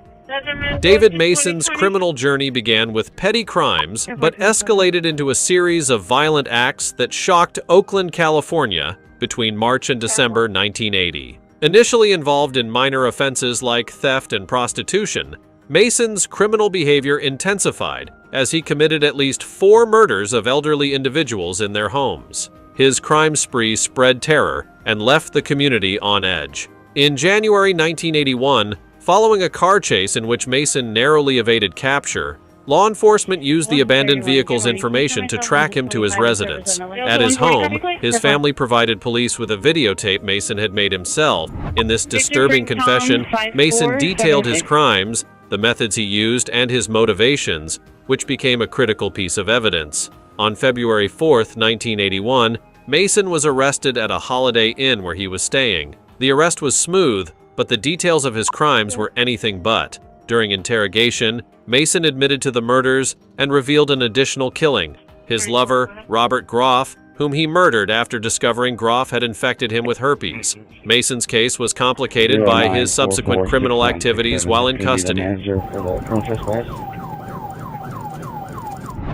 David Mason's criminal journey began with petty crimes, but escalated into a series of violent acts that shocked Oakland, California, between March and December 1980. Initially involved in minor offenses like theft and prostitution, Mason's criminal behavior intensified as he committed at least 4 murders of elderly individuals in their homes. His crime spree spread terror and left the community on edge. In January 1981, following a car chase in which Mason narrowly evaded capture, law enforcement used the abandoned vehicle's information to track him to his residence. At his home, his family provided police with a videotape Mason had made himself. In this disturbing confession, Mason detailed his crimes, the methods he used, and his motivations, which became a critical piece of evidence. On February 4, 1981, Mason was arrested at a Holiday Inn where he was staying. The arrest was smooth, but the details of his crimes were anything but. During interrogation, Mason admitted to the murders and revealed an additional killing: his lover, Robert Groff, whom he murdered after discovering Groff had infected him with herpes. Mason's case was complicated by his subsequent criminal activities while in custody.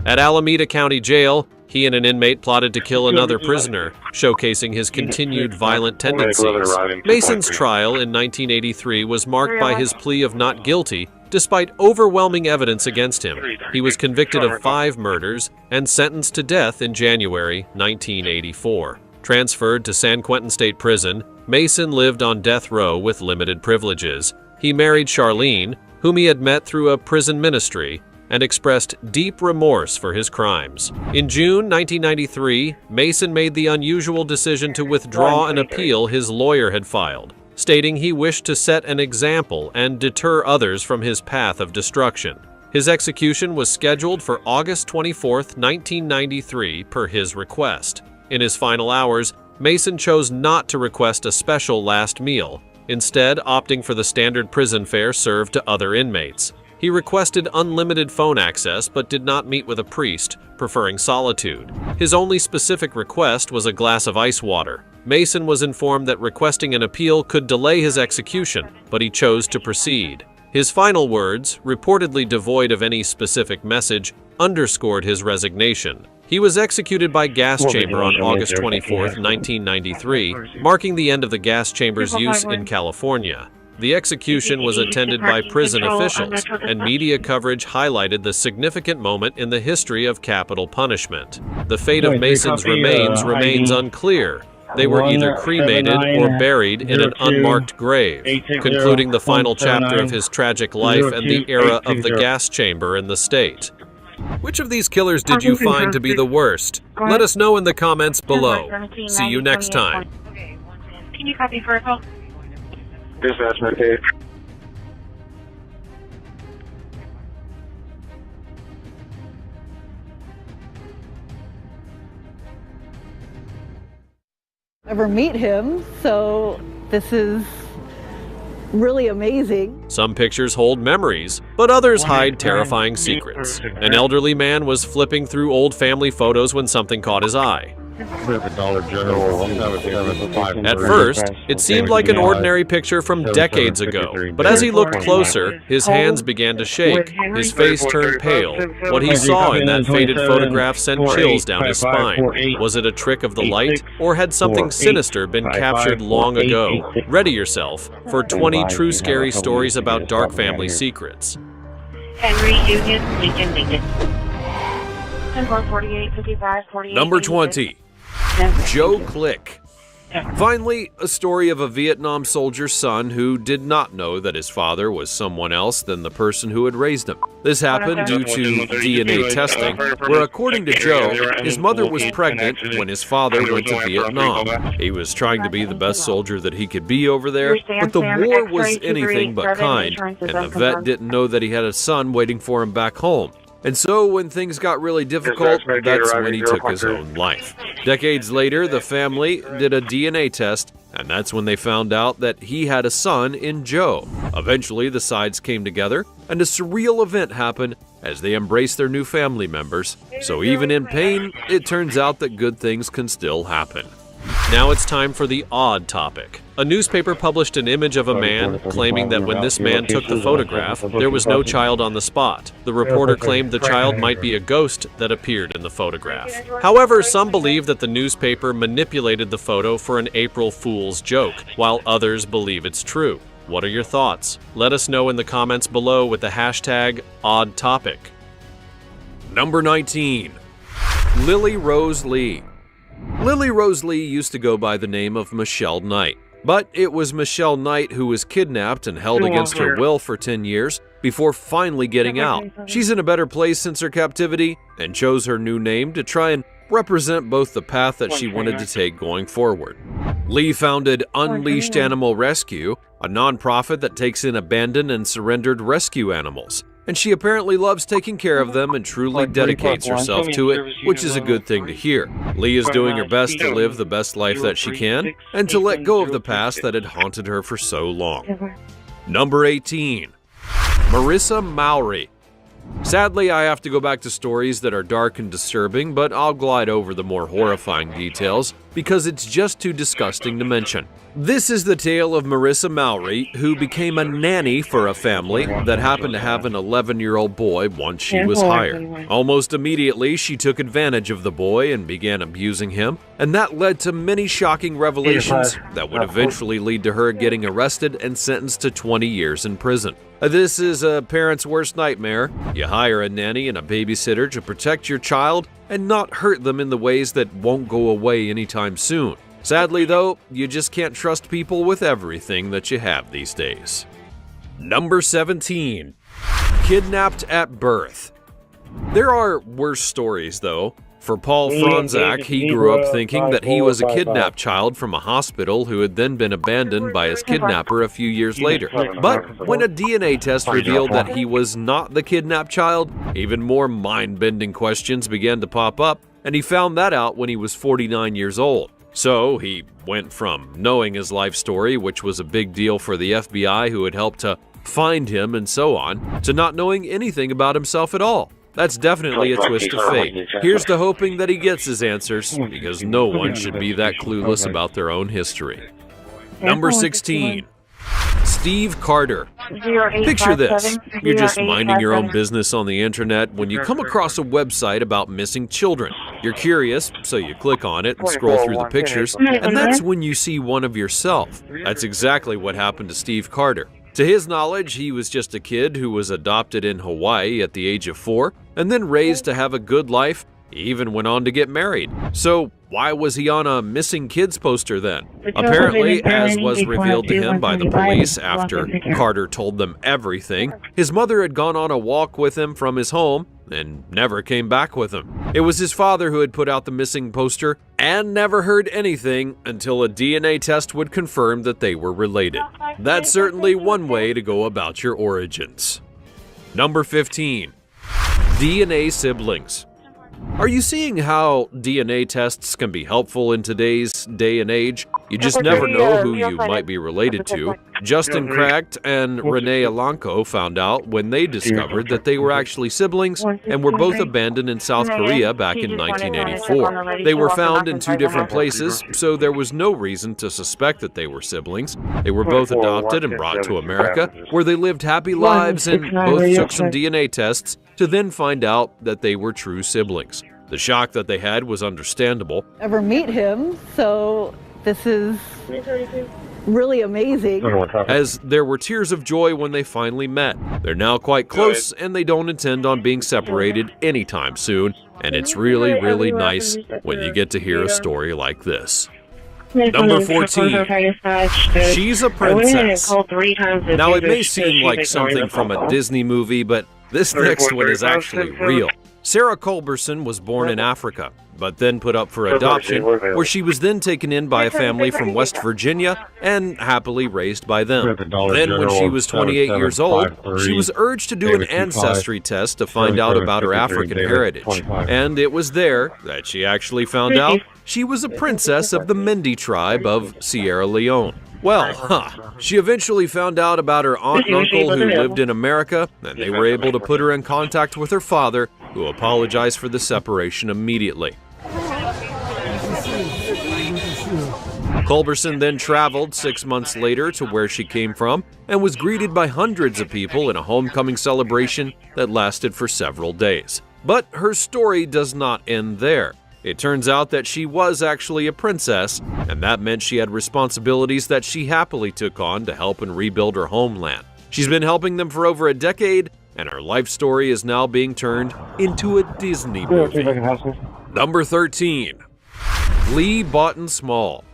At Alameda County Jail, he and an inmate plotted to kill another prisoner, showcasing his continued violent tendencies. Mason's trial in 1983 was marked by his plea of not guilty, despite overwhelming evidence against him. He was convicted of 5 murders and sentenced to death in January 1984. Transferred to San Quentin State Prison, Mason lived on death row with limited privileges. He married Charlene, whom he had met through a prison ministry, and expressed deep remorse for his crimes. In June 1993, Mason made the unusual decision to withdraw an appeal his lawyer had filed, stating he wished to set an example and deter others from his path of destruction. His execution was scheduled for August 24, 1993, per his request. In his final hours, Mason chose not to request a special last meal, instead opting for the standard prison fare served to other inmates. He requested unlimited phone access but did not meet with a priest, preferring solitude. His only specific request was a glass of ice water. Mason was informed that requesting an appeal could delay his execution, but he chose to proceed. His final words, reportedly devoid of any specific message, underscored his resignation. He was executed by gas chamber on August 24, 1993, marking the end of the gas chamber's use in California. The execution was attended by prison officials, and media coverage highlighted the significant moment in the history of capital punishment. The fate of Mason's remains remains unclear. They were either cremated or buried in an unmarked grave, concluding the final chapter of his tragic life and the era of the gas chamber in the state. Which of these killers did you find to be the worst? Let us know in the comments below. See you next time. Can you copy for a call? This is my page. Ever meet him, so this is really amazing. Some pictures hold memories, but others hide terrifying secrets. An elderly man was flipping through old family photos when something caught his eye. At first, it seemed like an ordinary picture from decades ago, but as he looked closer, his hands began to shake, his face turned pale. What he saw in that faded photograph sent chills down his spine. Was it a trick of the light, or had something sinister been captured long ago? Ready yourself for 20 true scary stories about dark family secrets. Henry Union, Lincoln, Lincoln. 10-4, 48, 55, 48. Number 20. Joe Click. Finally, a story of a Vietnam soldier's son who did not know that his father was someone else than the person who had raised him. This happened due to DNA testing, where according to Joe, his mother was pregnant when his father went to Vietnam. He was trying to be the best soldier that he could be over there, but the war was anything but kind, and the vet didn't know that he had a son waiting for him back home. And so when things got really difficult, that's when he took his own life. Decades later, the family did a DNA test, and that's when they found out that he had a son in Joe. Eventually, the sides came together, and a surreal event happened as they embraced their new family members. So even in pain, it turns out that good things can still happen. Now it's time for the odd topic. A newspaper published an image of a man claiming that when this man took the photograph, there was no child on the spot. The reporter claimed the child might be a ghost that appeared in the photograph. However, some believe that the newspaper manipulated the photo for an April Fool's joke, while others believe it's true. What are your thoughts? Let us know in the comments below with the hashtag #OddTopic. Number 19. Lily Rose Lee. Lily Rose Lee used to go by the name of Michelle Knight. But it was Michelle Knight who was kidnapped and held against her will for 10 years before finally getting out. She's in a better place since her captivity and chose her new name to try and represent both the path that she wanted to take going forward. Lee founded Unleashed Animal Rescue, a nonprofit that takes in abandoned and surrendered rescue animals. And she apparently loves taking care of them and truly dedicates herself to it, which is a good thing to hear. Lee is doing her best to live the best life that she can and to let go of the past that had haunted her for so long. Number 18. Marissa Mowry. Sadly, I have to go back to stories that are dark and disturbing, but I'll glide over the more horrifying details because it's just too disgusting to mention. This is the tale of Marissa Mowry, who became a nanny for a family that happened to have an 11-year-old boy once she was hired. Almost immediately, she took advantage of the boy and began abusing him, and that led to many shocking revelations that would eventually lead to her getting arrested and sentenced to 20 years in prison. This is a parent's worst nightmare. You hire a nanny and a babysitter to protect your child and not hurt them in the ways that won't go away anytime soon. Sadly, though, you just can't trust people with everything that you have these days. Number 17. Kidnapped at birth. There are worse stories, though. For Paul Franzak, he grew up thinking that he was a kidnapped child from a hospital who had then been abandoned by his kidnapper a few years later. But when a DNA test revealed that he was not the kidnapped child, even more mind-bending questions began to pop up, and he found that out when he was 49 years old. So he went from knowing his life story, which was a big deal for the FBI who had helped to find him and so on, to not knowing anything about himself at all. That's definitely a twist of fate. Here's to hoping that he gets his answers, because no one should be that clueless about their own history. Number 16. Steve Carter. Picture this. You're just minding your own business on the internet when you come across a website about missing children. You're curious, so you click on it and scroll through the pictures, and that's when you see one of yourself. That's exactly what happened to Steve Carter. To his knowledge, he was just a kid who was adopted in Hawaii at the age of 4 and then raised to have a good life. He even went on to get married. So why was he on a missing kids poster then? Apparently, as was revealed to him by the police after Carter told them everything, his mother had gone on a walk with him from his home and never came back with him. It was his father who had put out the missing poster and never heard anything until a DNA test would confirm that they were related. That's certainly one way to go about your origins. Number 15. DNA siblings. Are you seeing how DNA tests can be helpful in today's day and age? You just never know who you might be related to. Justin Cracked and Renee Alanko found out when they discovered that they were actually siblings and were both abandoned in South Korea back in 1984. They were found in 2 different places, so there was no reason to suspect that they were siblings. They were both adopted and brought to America, where they lived happy lives and both took some DNA tests to then find out that they were true siblings. The shock that they had was understandable. Ever meet him, so this is really amazing. As there were tears of joy when they finally met. They're now quite close and they don't intend on being separated anytime soon, and it's really, really nice when you get to hear a story like this. Number 14. She's a princess. Now, it may seem like something from a Disney movie, but this next one is actually real. Sarah Culberson was born in Africa, but then put up for adoption, where she was then taken in by a family from West Virginia and happily raised by them. Then, when she was 28 years old, she was urged to do an ancestry test to find out about her African heritage. And it was there that she actually found out she was a princess of the Mendi tribe of Sierra Leone. Well, she eventually found out about her aunt and uncle who lived in America, and they were able to put her in contact with her father, who apologized for the separation immediately. Culberson then traveled 6 months later to where she came from and was greeted by hundreds of people in a homecoming celebration that lasted for several days. But her story does not end there. It turns out that she was actually a princess, and that meant she had responsibilities that she happily took on to help and rebuild her homeland. She's been helping them for over a decade, and her life story is now being turned into a Disney movie. Number 13. Lee Boughton Small.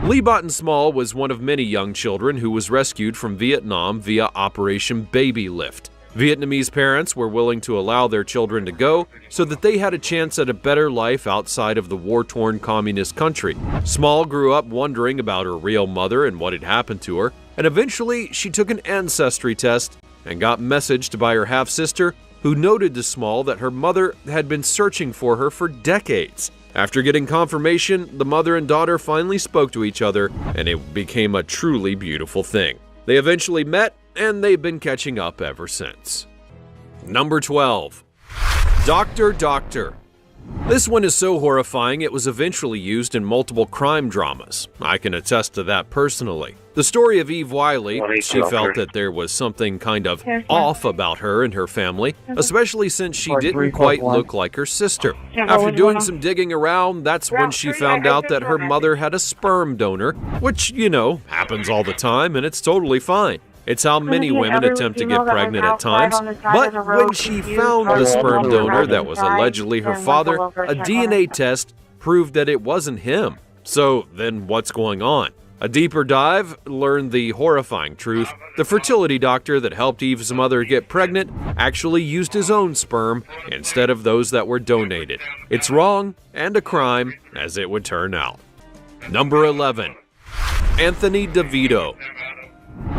Lee Boughton Small was one of many young children who was rescued from Vietnam via Operation Baby Lift. Vietnamese parents were willing to allow their children to go so that they had a chance at a better life outside of the war-torn communist country. Small grew up wondering about her real mother and what had happened to her, and eventually she took an ancestry test and got messaged by her half-sister, who noted to Small that her mother had been searching for her for decades. After getting confirmation, the mother and daughter finally spoke to each other, and it became a truly beautiful thing. They eventually met, and they've been catching up ever since. Number 12. Dr. Doctor. This one is so horrifying it was eventually used in multiple crime dramas. I can attest to that personally. The story of Eve Wiley, she felt that there was something kind of off about her and her family, especially since she didn't quite look like her sister. After doing some digging around, that's when she found out that her mother had a sperm donor, which, you know, happens all the time and it's totally fine. It's how many women attempt to get pregnant at times, but when she found the sperm donor that was allegedly her father, a DNA test proved that it wasn't him. So then what's going on? A deeper dive learned the horrifying truth. The fertility doctor that helped Eve's mother get pregnant actually used his own sperm instead of those that were donated. It's wrong and a crime, as it would turn out. Number 11. Anthony DeVito.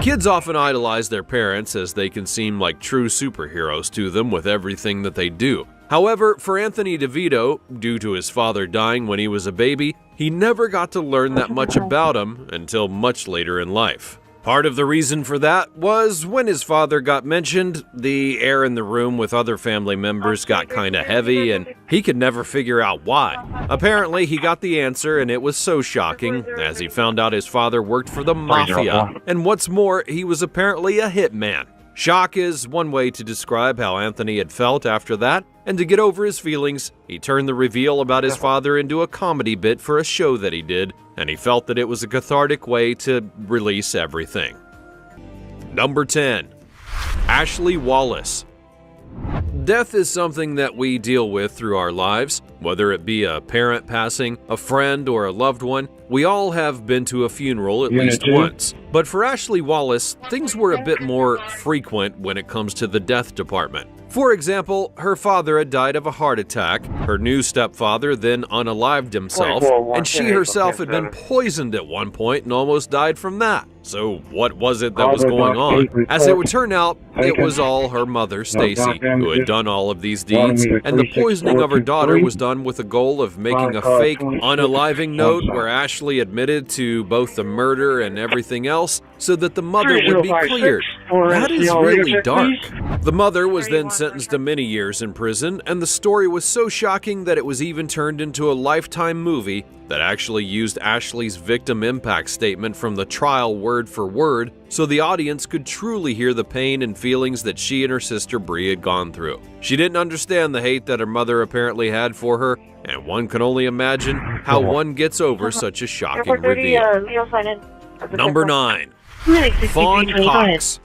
Kids often idolize their parents as they can seem like true superheroes to them with everything that they do. However, for Anthony DeVito, due to his father dying when he was a baby, he never got to learn that much about him until much later in life. Part of the reason for that was when his father got mentioned, the air in the room with other family members got kinda heavy and he could never figure out why. Apparently, he got the answer and it was so shocking as he found out his father worked for the mafia, and what's more, he was apparently a hitman. Shock is one way to describe how Anthony had felt after that, and to get over his feelings, he turned the reveal about his father into a comedy bit for a show that he did, and he felt that it was a cathartic way to release everything. Number 10. Ashley Wallace. Death is something that we deal with through our lives, whether it be a parent passing, a friend, or a loved one. We all have been to a funeral at least once. But for Ashley Wallace, things were a bit more frequent when it comes to the death department. For example, her father had died of a heart attack, her new stepfather then unalived himself, and she herself had been poisoned at one point and almost died from that. So what was it that was going on? As it would turn out, it was all her mother, Stacy, who had done all of these deeds, and the poisoning of her daughter was done with the goal of making a fake unaliving note where Ashley admitted to both the murder and everything else so that the mother would be cleared. That is really dark. The mother was then sentenced to many years in prison, and the story was so shocking that it was even turned into a Lifetime movie that actually used Ashley's victim impact statement from the trial word for word so the audience could truly hear the pain and feelings that she and her sister Bree had gone through. She didn't understand the hate that her mother apparently had for her, and one can only imagine how one gets over such a shocking reveal. Number 9. Fawn Cox.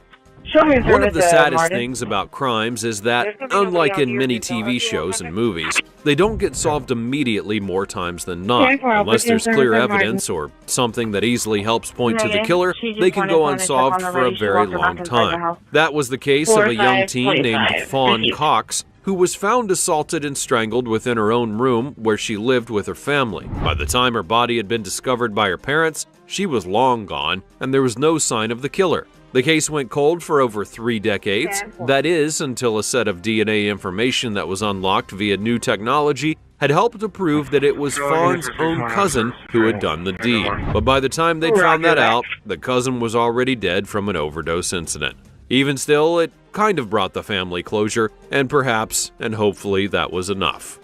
One of the saddest things about crimes is that, unlike in many TV shows and movies, they don't get solved immediately more times than not. Unless there's clear evidence or something that easily helps point to the killer, they can go unsolved for a very long time. That was the case of a young teen named Fawn Cox, who was found assaulted and strangled within her own room where she lived with her family. By the time her body had been discovered by her parents, she was long gone, and there was no sign of the killer. The case went cold for over 3 decades, that is, until a set of DNA information that was unlocked via new technology had helped to prove that it was Fawn's own cousin who had done the deed. But by the time they found that out, the cousin was already dead from an overdose incident. Even still, it kind of brought the family closure, and perhaps, and hopefully, that was enough.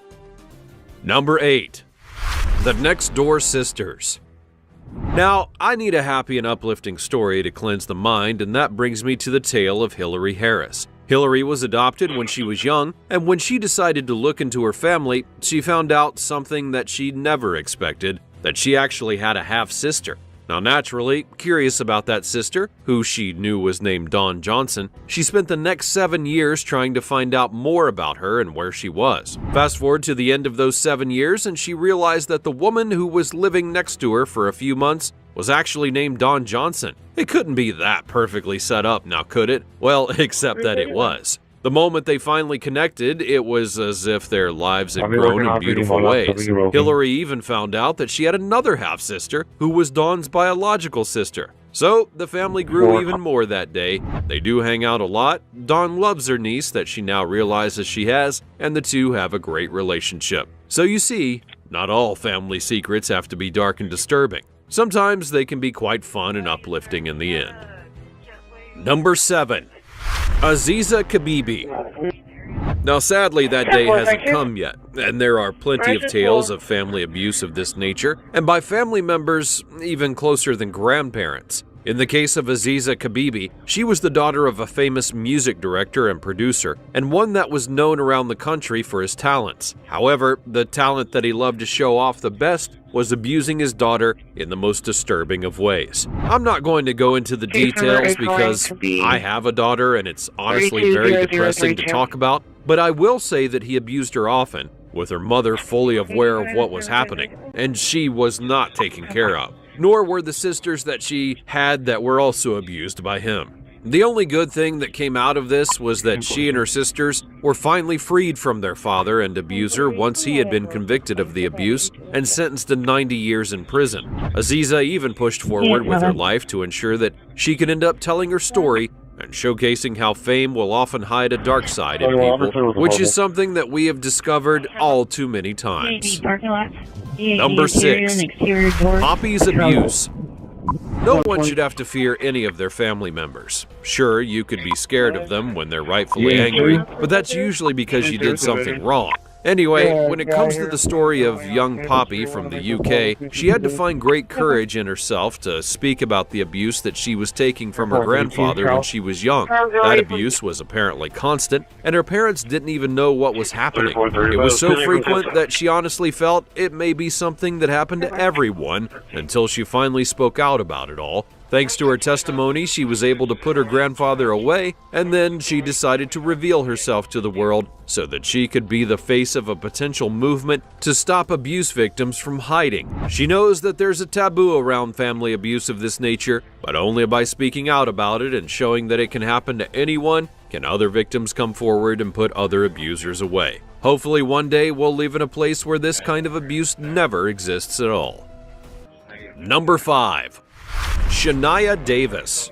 Number 8. The Next Door Sisters. Now, I need a happy and uplifting story to cleanse the mind, and that brings me to the tale of Hillary Harris. Hillary was adopted when she was young, and when she decided to look into her family, she found out something that she never expected, that she actually had a half-sister. Now, naturally, curious about that sister, who she knew was named Dawn Johnson, she spent the next 7 years trying to find out more about her and where she was. Fast forward to the end of those 7 years, and she realized that the woman who was living next to her for a few months was actually named Dawn Johnson. It couldn't be that perfectly set up, now could it? Well, except that it was. The moment they finally connected, it was as if their lives had grown in beautiful ways. Hillary even found out that she had another half-sister who was Dawn's biological sister. So, the family grew even more that day. They do hang out a lot. Dawn loves her niece that she now realizes she has, and the two have a great relationship. So you see, not all family secrets have to be dark and disturbing. Sometimes they can be quite fun and uplifting in the end. Number 7. Aziza Kabibi. Now, sadly, that day hasn't come yet, and there are plenty of tales of family abuse of this nature, and by family members even closer than grandparents. In the case of Aziza Kabibi, she was the daughter of a famous music director and producer, and one that was known around the country for his talents. However, the talent that he loved to show off the best was abusing his daughter in the most disturbing of ways. I'm not going to go into the details because I have a daughter and it's honestly very depressing to talk about, but I will say that he abused her often, with her mother fully aware of what was happening, and she was not taken care of. Nor were the sisters that she had that were also abused by him. The only good thing that came out of this was that she and her sisters were finally freed from their father and abuser once he had been convicted of the abuse and sentenced to 90 years in prison. Aziza even pushed forward with her life to ensure that she could end up telling her story and showcasing how fame will often hide a dark side in people, which is something that we have discovered all too many times. Number 6. Poppy's abuse. No one should have to fear any of their family members. Sure, you could be scared of them when they're rightfully angry, but that's usually because you did something wrong. Anyway, when it comes to the story of young Poppy from the UK, she had to find great courage in herself to speak about the abuse that she was taking from her grandfather when she was young. That abuse was apparently constant, and her parents didn't even know what was happening. It was so frequent that she honestly felt it may be something that happened to everyone until she finally spoke out about it all. Thanks to her testimony, she was able to put her grandfather away, and then she decided to reveal herself to the world so that she could be the face of a potential movement to stop abuse victims from hiding. She knows that there's a taboo around family abuse of this nature, but only by speaking out about it and showing that it can happen to anyone can other victims come forward and put other abusers away. Hopefully one day we'll live in a place where this kind of abuse never exists at all. Number 5. Shania Davis.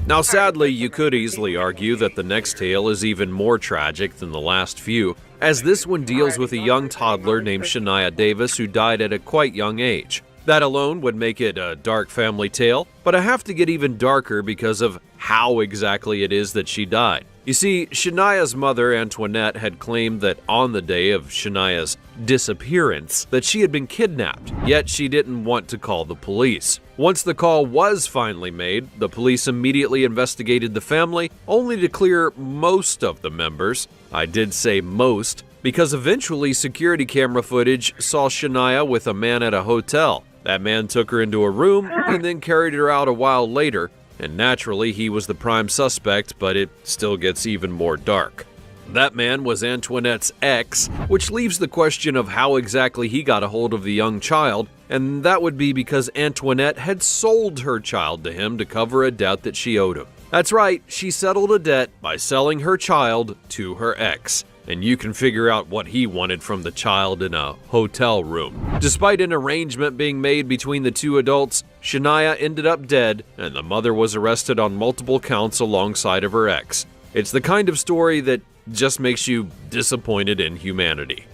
Now, sadly, you could easily argue that the next tale is even more tragic than the last few, as this one deals with a young toddler named Shania Davis who died at a quite young age. That alone would make it a dark family tale, but I have to get even darker because of how exactly it is that she died. You see, Shania's mother, Antoinette, had claimed that on the day of Shania's disappearance, that she had been kidnapped, yet she didn't want to call the police. Once the call was finally made, the police immediately investigated the family, only to clear most of the members. I did say most, because eventually security camera footage saw Shania with a man at a hotel. That man took her into a room and then carried her out a while later, and naturally he was the prime suspect, but it still gets even more dark. That man was Antoinette's ex, which leaves the question of how exactly he got a hold of the young child, and that would be because Antoinette had sold her child to him to cover a debt that she owed him. That's right, she settled a debt by selling her child to her ex. And you can figure out what he wanted from the child in a hotel room. Despite an arrangement being made between the two adults, Shania ended up dead, and the mother was arrested on multiple counts alongside of her ex. It's the kind of story that just makes you disappointed in humanity.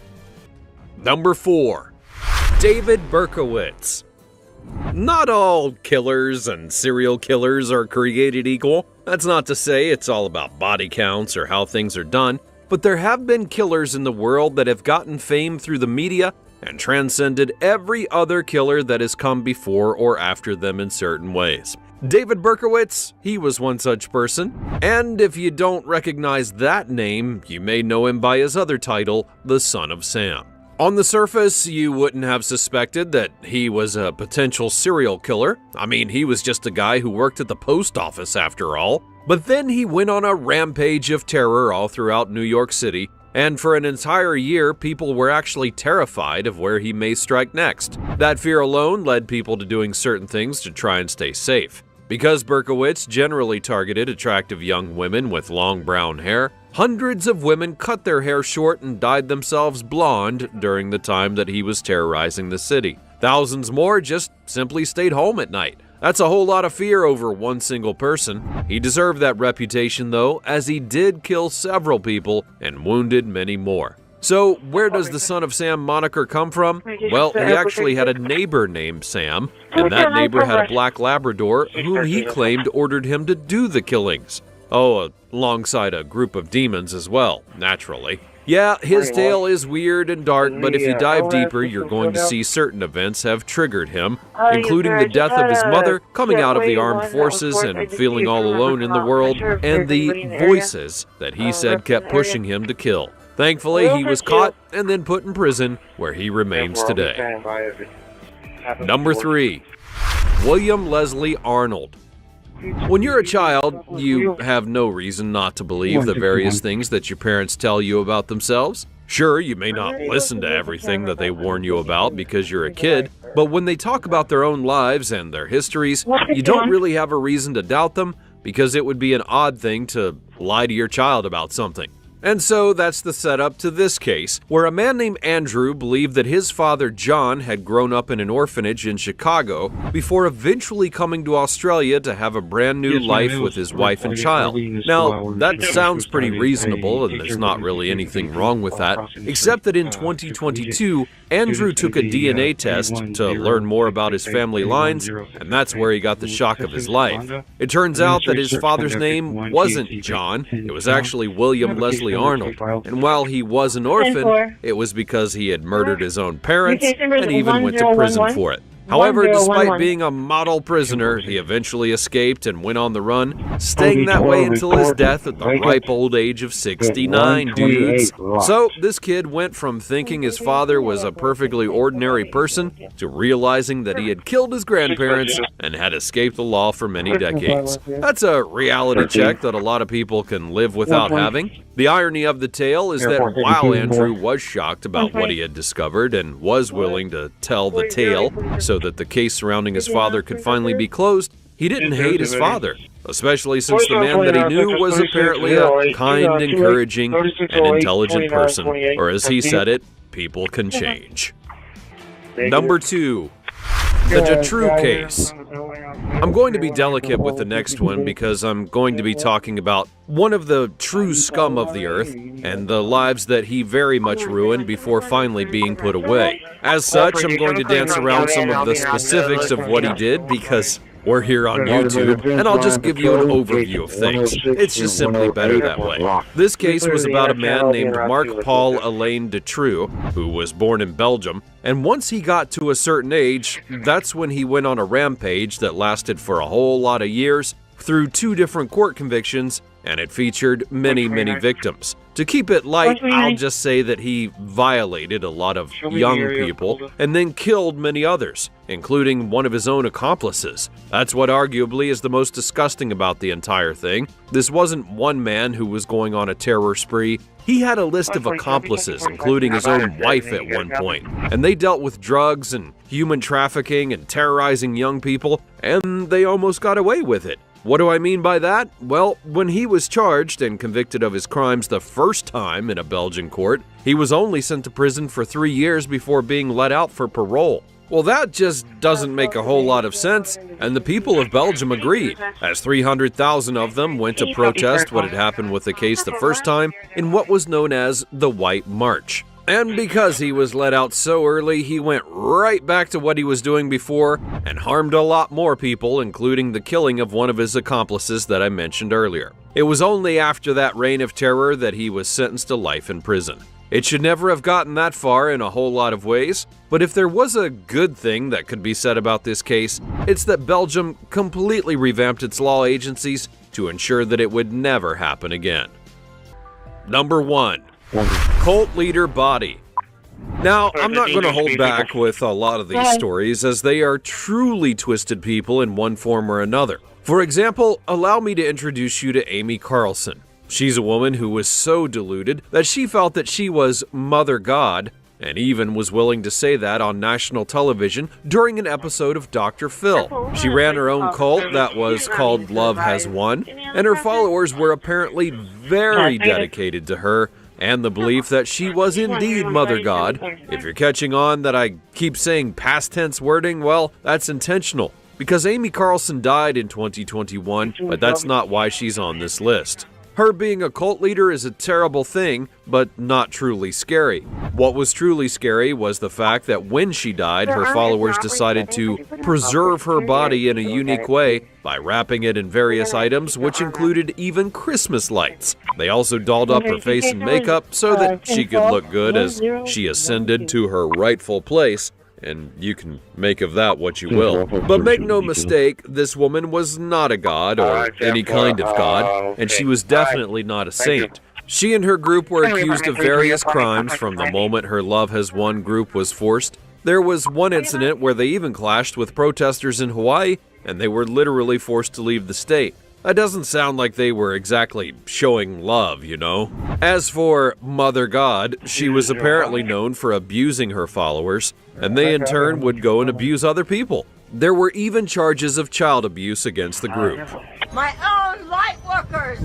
Number 4. David Berkowitz. Not all killers and serial killers are created equal. That's not to say it's all about body counts or how things are done, but there have been killers in the world that have gotten fame through the media and transcended every other killer that has come before or after them in certain ways. David Berkowitz, he was one such person, and if you don't recognize that name, you may know him by his other title, the Son of Sam. On the surface, you wouldn't have suspected that he was a potential serial killer. I mean, he was just a guy who worked at the post office after all. But then he went on a rampage of terror all throughout New York City, and for an entire year, people were actually terrified of where he may strike next. That fear alone led people to doing certain things to try and stay safe. Because Berkowitz generally targeted attractive young women with long brown hair, hundreds of women cut their hair short and dyed themselves blonde during the time that he was terrorizing the city. Thousands more just simply stayed home at night. That's a whole lot of fear over one single person. He deserved that reputation though, as he did kill several people and wounded many more. So where does the Son of Sam moniker come from? Well, he actually had a neighbor named Sam, and that neighbor had a black Labrador whom he claimed ordered him to do the killings. Oh, alongside a group of demons as well, naturally. Yeah, his tale is weird and dark, but if you dive deeper, you're going to see certain events have triggered him, including the death of his mother, coming out of the armed forces and feeling all alone in the world, and the voices that he said kept pushing him to kill. Thankfully, he was caught and then put in prison, where he remains today. Number 3. William Leslie Arnold. When you're a child, you have no reason not to believe the various things that your parents tell you about themselves. Sure, you may not listen to everything that they warn you about because you're a kid, but when they talk about their own lives and their histories, you don't really have a reason to doubt them because it would be an odd thing to lie to your child about something. And so that's the setup to this case, where a man named Andrew believed that his father John had grown up in an orphanage in Chicago before eventually coming to Australia to have a brand new life with his wife and child. Now, that sounds pretty reasonable, and there's not really anything wrong with that, except that in 2022, Andrew took a DNA test to learn more about his family lines, and that's where he got the shock of his life. It turns out that his father's name wasn't John, it was actually William Leslie Arnold, and while he was an orphan, it was because he had murdered his own parents and even went to prison for it. However, despite being a model prisoner, he eventually escaped and went on the run, staying that way until his death at the ripe old age of 69, dudes. So, this kid went from thinking his father was a perfectly ordinary person to realizing that he had killed his grandparents and had escaped the law for many decades. That's a reality check that a lot of people can live without having. The irony of the tale is that while Andrew was shocked about what he had discovered and was willing to tell the tale so that the case surrounding his father could finally be closed, he didn't hate his father, especially since the man that he knew was apparently a kind, encouraging, and intelligent person, or as he said it, people can change. Number 2. The Dutroux case. I'm going to be delicate with the next one because I'm going to be talking about one of the true scum of the earth and the lives that he very much ruined before finally being put away. As such, I'm going to dance around some of the specifics of what he did because we're here on YouTube, and I'll just give you an overview of things. It's just simply better that way. This case was about a man named Marc-Paul Alain Dutroux, who was born in Belgium, and once he got to a certain age, that's when he went on a rampage that lasted for a whole lot of years, through 2 different court convictions, and it featured many victims. To keep it light, I'll just say that he violated a lot of young people and then killed many others, including one of his own accomplices. That's what arguably is the most disgusting about the entire thing. This wasn't one man who was going on a terror spree. He had a list of accomplices, including his own wife at one point, and they dealt with drugs and human trafficking and terrorizing young people, and they almost got away with it. What do I mean by that? Well, when he was charged and convicted of his crimes the first time in a Belgian court, he was only sent to prison for 3 years before being let out for parole. Well, that just doesn't make a whole lot of sense, and the people of Belgium agreed, as 300,000 of them went to protest what had happened with the case the first time in what was known as the White March. And because he was let out so early, he went right back to what he was doing before and harmed a lot more people, including the killing of one of his accomplices that I mentioned earlier. It was only after that reign of terror that he was sentenced to life in prison. It should never have gotten that far in a whole lot of ways, but if there was a good thing that could be said about this case, it's that Belgium completely revamped its law agencies to ensure that it would never happen again. Number 1. Cult leader body. Now, I'm not going to hold back with a lot of these stories, as they are truly twisted people in one form or another. For example, allow me to introduce you to Amy Carlson. She's a woman who was so deluded that she felt that she was Mother God, and even was willing to say that on national television during an episode of Dr. Phil. She ran her own cult that was called Love Has Won, and her followers were apparently very dedicated to her and the belief that she was indeed Mother God. If you're catching on that I keep saying past tense wording, well, that's intentional, because Amy Carlson died in 2021, but that's not why she's on this list. Her being a cult leader is a terrible thing, but not truly scary. What was truly scary was the fact that when she died, her followers decided to preserve her body in a unique way by wrapping it in various items, which included even Christmas lights. They also dolled up her face and makeup so that she could look good as she ascended to her rightful place. And you can make of that what you will. But make no mistake, this woman was not a god or any kind of god, and she was definitely not a saint. She and her group were accused of various crimes from the moment her Love Has Won group was forced. There was one incident where they even clashed with protesters in Hawaii, and they were literally forced to leave the state. That doesn't sound like they were exactly showing love, you know? As for Mother God, she was apparently known for abusing her followers, and they in turn would go and abuse other people. There were even charges of child abuse against the group. My own light workers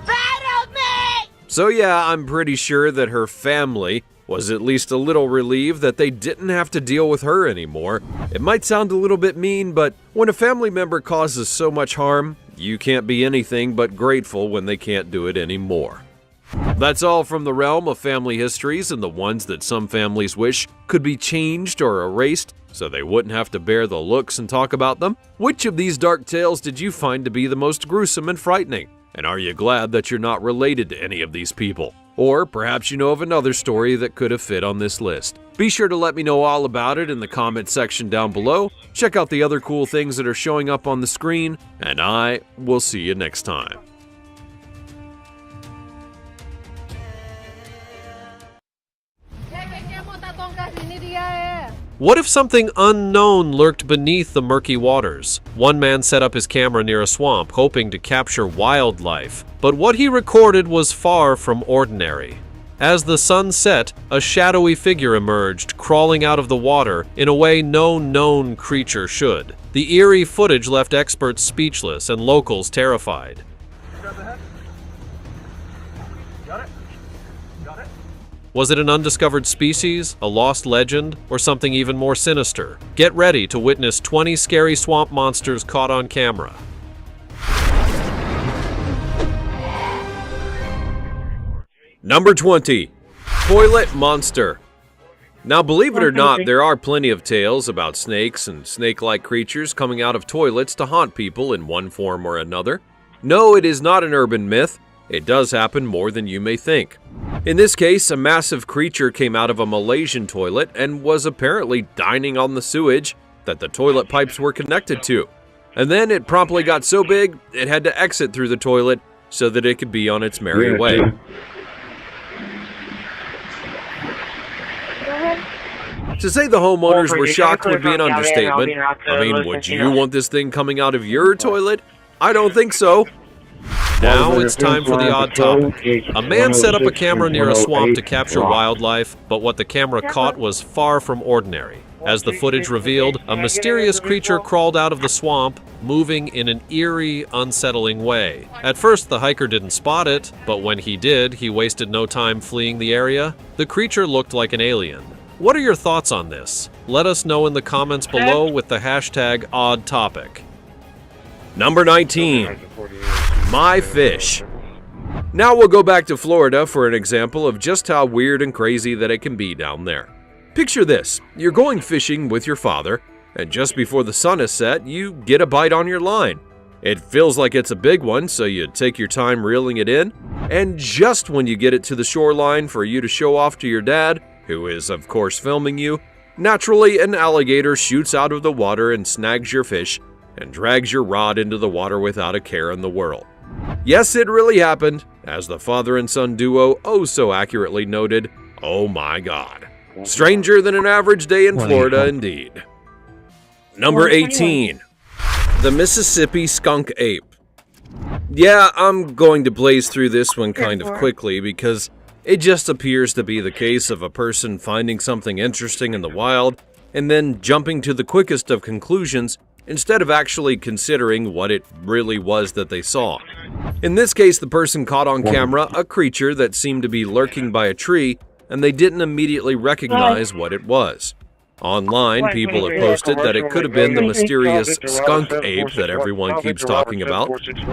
battled me! So yeah, I'm pretty sure that her family was at least a little relieved that they didn't have to deal with her anymore. It might sound a little bit mean, but when a family member causes so much harm, you can't be anything but grateful when they can't do it anymore. That's all from the realm of family histories and the ones that some families wish could be changed or erased so they wouldn't have to bear the looks and talk about them. Which of these dark tales did you find to be the most gruesome and frightening? And are you glad that you're not related to any of these people? Or perhaps you know of another story that could have fit on this list. Be sure to let me know all about it in the comment section down below. Check out the other cool things that are showing up on the screen, and I will see you next time. What if something unknown lurked beneath the murky waters? One man set up his camera near a swamp, hoping to capture wildlife, but what he recorded was far from ordinary. As the sun set, a shadowy figure emerged, crawling out of the water in a way no known creature should. The eerie footage left experts speechless and locals terrified. Was it an undiscovered species, a lost legend, or something even more sinister? Get ready to witness 20 scary swamp monsters caught on camera. Number 20. Toilet Monster. Now, believe it or not, there are plenty of tales about snakes and snake-like creatures coming out of toilets to haunt people in one form or another. No, it is not an urban myth. It does happen more than you may think. In this case, a massive creature came out of a Malaysian toilet and was apparently dining on the sewage that the toilet pipes were connected to. And then it promptly got so big, it had to exit through the toilet so that it could be on its merry way. To say the homeowners were shocked would be an understatement. I mean, would you want this thing coming out of your toilet? I don't think so. Now it's time for the odd topic. A man set up a camera near a swamp to capture wildlife, but what the camera caught was far from ordinary. As the footage revealed, a mysterious creature crawled out of the swamp, moving in an eerie, unsettling way. At first, the hiker didn't spot it, but when he did, he wasted no time fleeing the area. The creature looked like an alien. What are your thoughts on this? Let us know in the comments below with the hashtag #OddTopic. Number 19. My fish. Now we'll go back to Florida for an example of just how weird and crazy that it can be down there. Picture this, you're going fishing with your father, and just before the sun is set, you get a bite on your line. It feels like it's a big one, so you take your time reeling it in, and just when you get it to the shoreline for you to show off to your dad, who is of course filming you, naturally an alligator shoots out of the water and snags your fish, and drags your rod into the water without a care in the world. Yes, it really happened, as the father and son duo oh so accurately noted, oh my god. Stranger than an average day in Florida, indeed. Number 18. The Mississippi skunk ape. Yeah, I'm going to blaze through this one kind of quickly because it just appears to be the case of a person finding something interesting in the wild and then jumping to the quickest of conclusions instead of actually considering what it really was that they saw. In this case, the person caught on camera a creature that seemed to be lurking by a tree, and they didn't immediately recognize what it was. Online, people have posted that it could have been the mysterious skunk ape that everyone keeps talking about.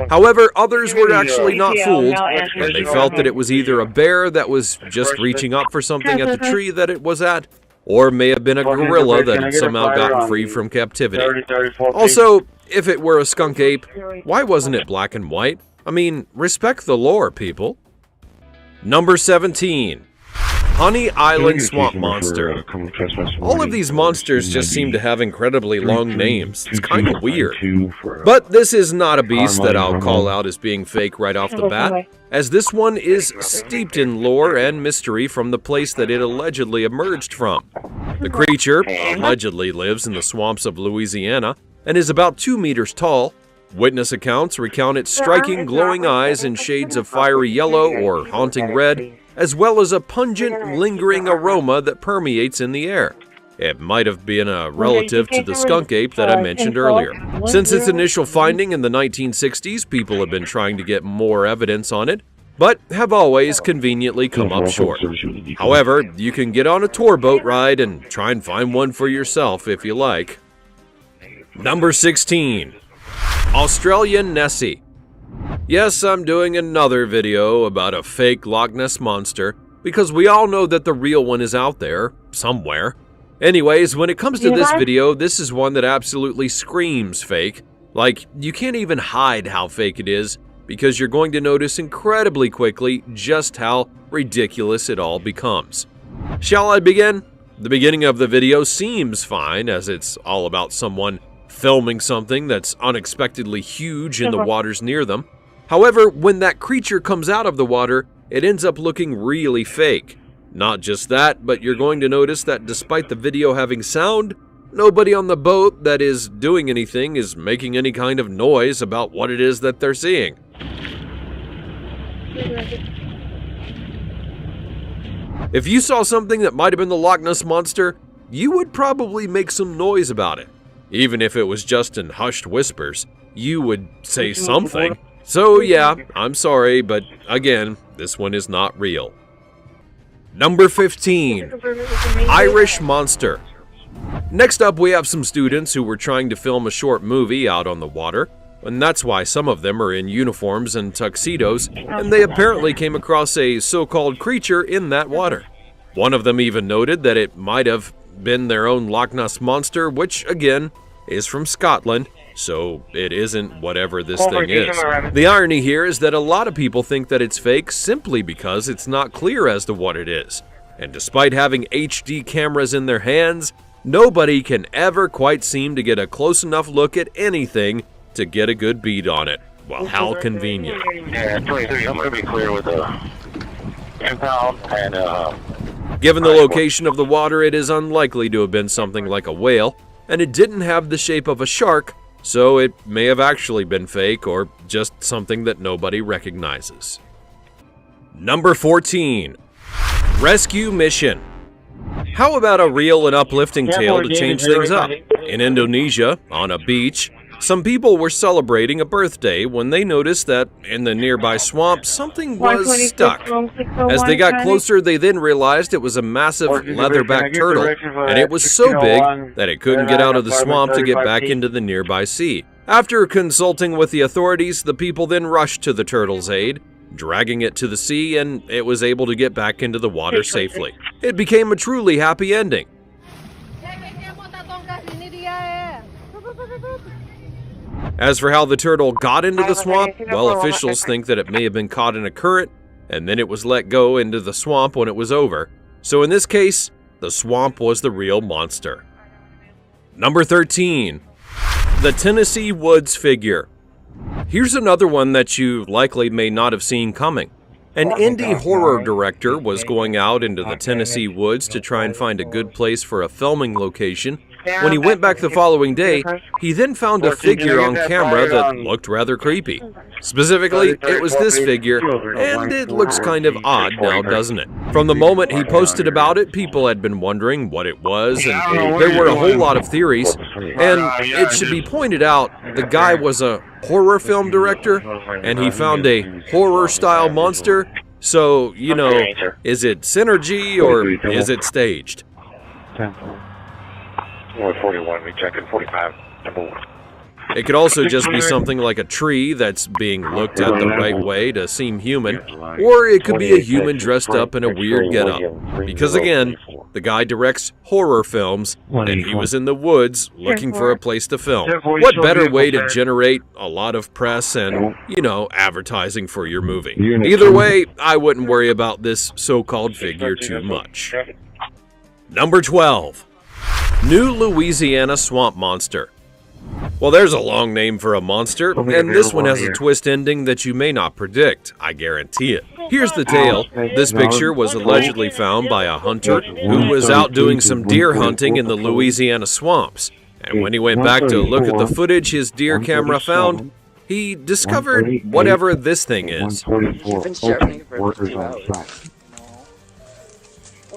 However, others were actually not fooled, and they felt that it was either a bear that was just reaching up for something at the tree that it was at, or may have been a gorilla that had somehow gotten free from captivity. Also, if it were a skunk ape, why wasn't it black and white? I mean, respect the lore, people. Number 17. Honey Island Swamp Monster. All of these monsters just seem to have incredibly long names. It's kind of weird. But this is not a beast that I'll call out as being fake right off the bat, as this one is steeped in lore and mystery from the place that it allegedly emerged from. The creature allegedly lives in the swamps of Louisiana and is about 2 meters tall. Witness accounts recount its striking glowing eyes in shades of fiery yellow or haunting red, as well as a pungent, lingering aroma that permeates in the air. It might have been a relative to the skunk ape that I mentioned earlier. Since its initial finding in the 1960s, people have been trying to get more evidence on it, but have always conveniently come up short. However, you can get on a tour boat ride and try and find one for yourself if you like. Number 16. Australian Nessie. Yes, I'm doing another video about a fake Loch Ness monster, because we all know that the real one is out there, somewhere. Anyways, when it comes to this video, this is one that absolutely screams fake. Like, you can't even hide how fake it is, because you're going to notice incredibly quickly just how ridiculous it all becomes. Shall I begin? The beginning of the video seems fine, as it's all about someone filming something that's unexpectedly huge in the waters near them. However, when that creature comes out of the water, it ends up looking really fake. Not just that, but you're going to notice that despite the video having sound, nobody on the boat that is doing anything is making any kind of noise about what it is that they're seeing. If you saw something that might have been the Loch Ness Monster, you would probably make some noise about it. Even if it was just in hushed whispers, you would say something. So yeah, I'm sorry, but again, this one is not real. Number 15. Irish Monster. Next up, we have some students who were trying to film a short movie out on the water, and that's why some of them are in uniforms and tuxedos, and they apparently came across a so-called creature in that water. One of them even noted that it might have been their own Loch Ness Monster, which, again, is from Scotland, so it isn't whatever this thing is. The irony here is that a lot of people think that it's fake simply because it's not clear as to what it is. And despite having HD cameras in their hands, nobody can ever quite seem to get a close enough look at anything to get a good beat on it. Well, how convenient. Yeah, 23, I'm going to be clear with a impound and Given the location of the water, it is unlikely to have been something like a whale, and it didn't have the shape of a shark, so it may have actually been fake or just something that nobody recognizes. Number 14. Rescue Mission. How about a real and uplifting tale to change things up? In Indonesia, on a beach, some people were celebrating a birthday when they noticed that in the nearby swamp something was stuck. As they got closer, they then realized it was a massive leatherback turtle, and it was so big that it couldn't get out of the swamp to get back into the nearby sea. After consulting with the authorities, the people then rushed to the turtle's aid, dragging it to the sea, and it was able to get back into the water safely. It became a truly happy ending. As for how the turtle got into the swamp, well, officials think that it may have been caught in a current, and then it was let go into the swamp when it was over. So in this case, the swamp was the real monster. Number 13. The Tennessee Woods Figure. Here's another one that you likely may not have seen coming. An indie horror director was going out into the Tennessee woods to try and find a good place for a filming location. When he went back the following day, he then found a figure on camera that looked rather creepy. Specifically, it was this figure, and it looks kind of odd now, doesn't it? From the moment he posted about it, people had been wondering what it was, and there were a whole lot of theories. And it should be pointed out, the guy was a horror film director, and he found a horror-style monster. So, you know, is it synergy or is it staged? 41, we checking 45, number 1. It could also just be something like a tree that's being looked at the right way to seem human, or it could be a human dressed up in a weird getup. Because again, the guy directs horror films, and he was in the woods looking for a place to film. What better way to generate a lot of press and, you know, advertising for your movie? Either way, I wouldn't worry about this so-called figure too much. Number 12. New Louisiana Swamp Monster. Well, there's a long name for a monster, and this one has a twist ending that you may not predict, I guarantee it. Here's the tale. This picture was allegedly found by a hunter who was out doing some deer hunting in the Louisiana swamps. And when he went back to look at the footage his deer camera found, he discovered whatever this thing is.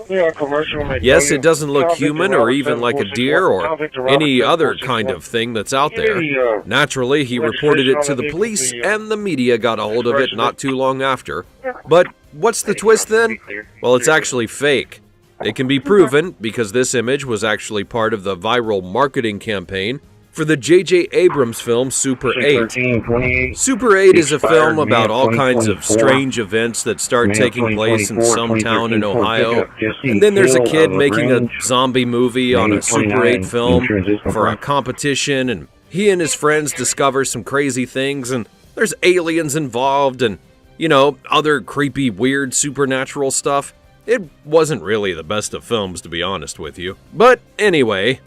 Yes, it doesn't look human or even like a deer or any other kind of thing that's out there. Naturally, he reported it to the police, and the media got a hold of it not too long after. But what's the twist then? Well, it's actually fake. It can be proven because this image was actually part of the viral marketing campaign for the J.J. Abrams film Super 8. Super 8 is a film about all kinds of strange events that start taking place in some town in Ohio. And then there's a kid making a zombie movie on a Super 8 film for a competition, and he and his friends discover some crazy things, and there's aliens involved and, you know, other creepy, weird, supernatural stuff. It wasn't really the best of films, to be honest with you. But anyway,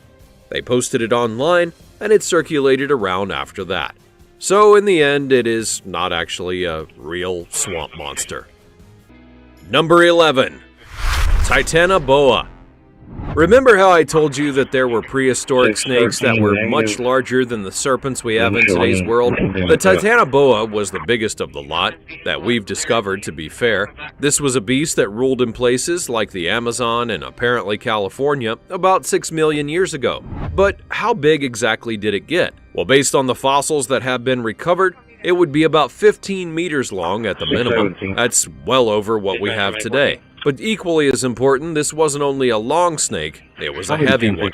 they posted it online, and it circulated around after that. So in the end, it is not actually a real swamp monster. Number 11. Titanoboa. Remember how I told you that there were prehistoric snakes that were much larger than the serpents we have in today's world? The Titanoboa was the biggest of the lot, that we've discovered, to be fair. This was a beast that ruled in places like the Amazon and apparently California about 6 million years ago. But how big exactly did it get? Well, based on the fossils that have been recovered, it would be about 15 meters long at the minimum. That's well over what we have today. But equally as important, this wasn't only a long snake, it was a heavy one.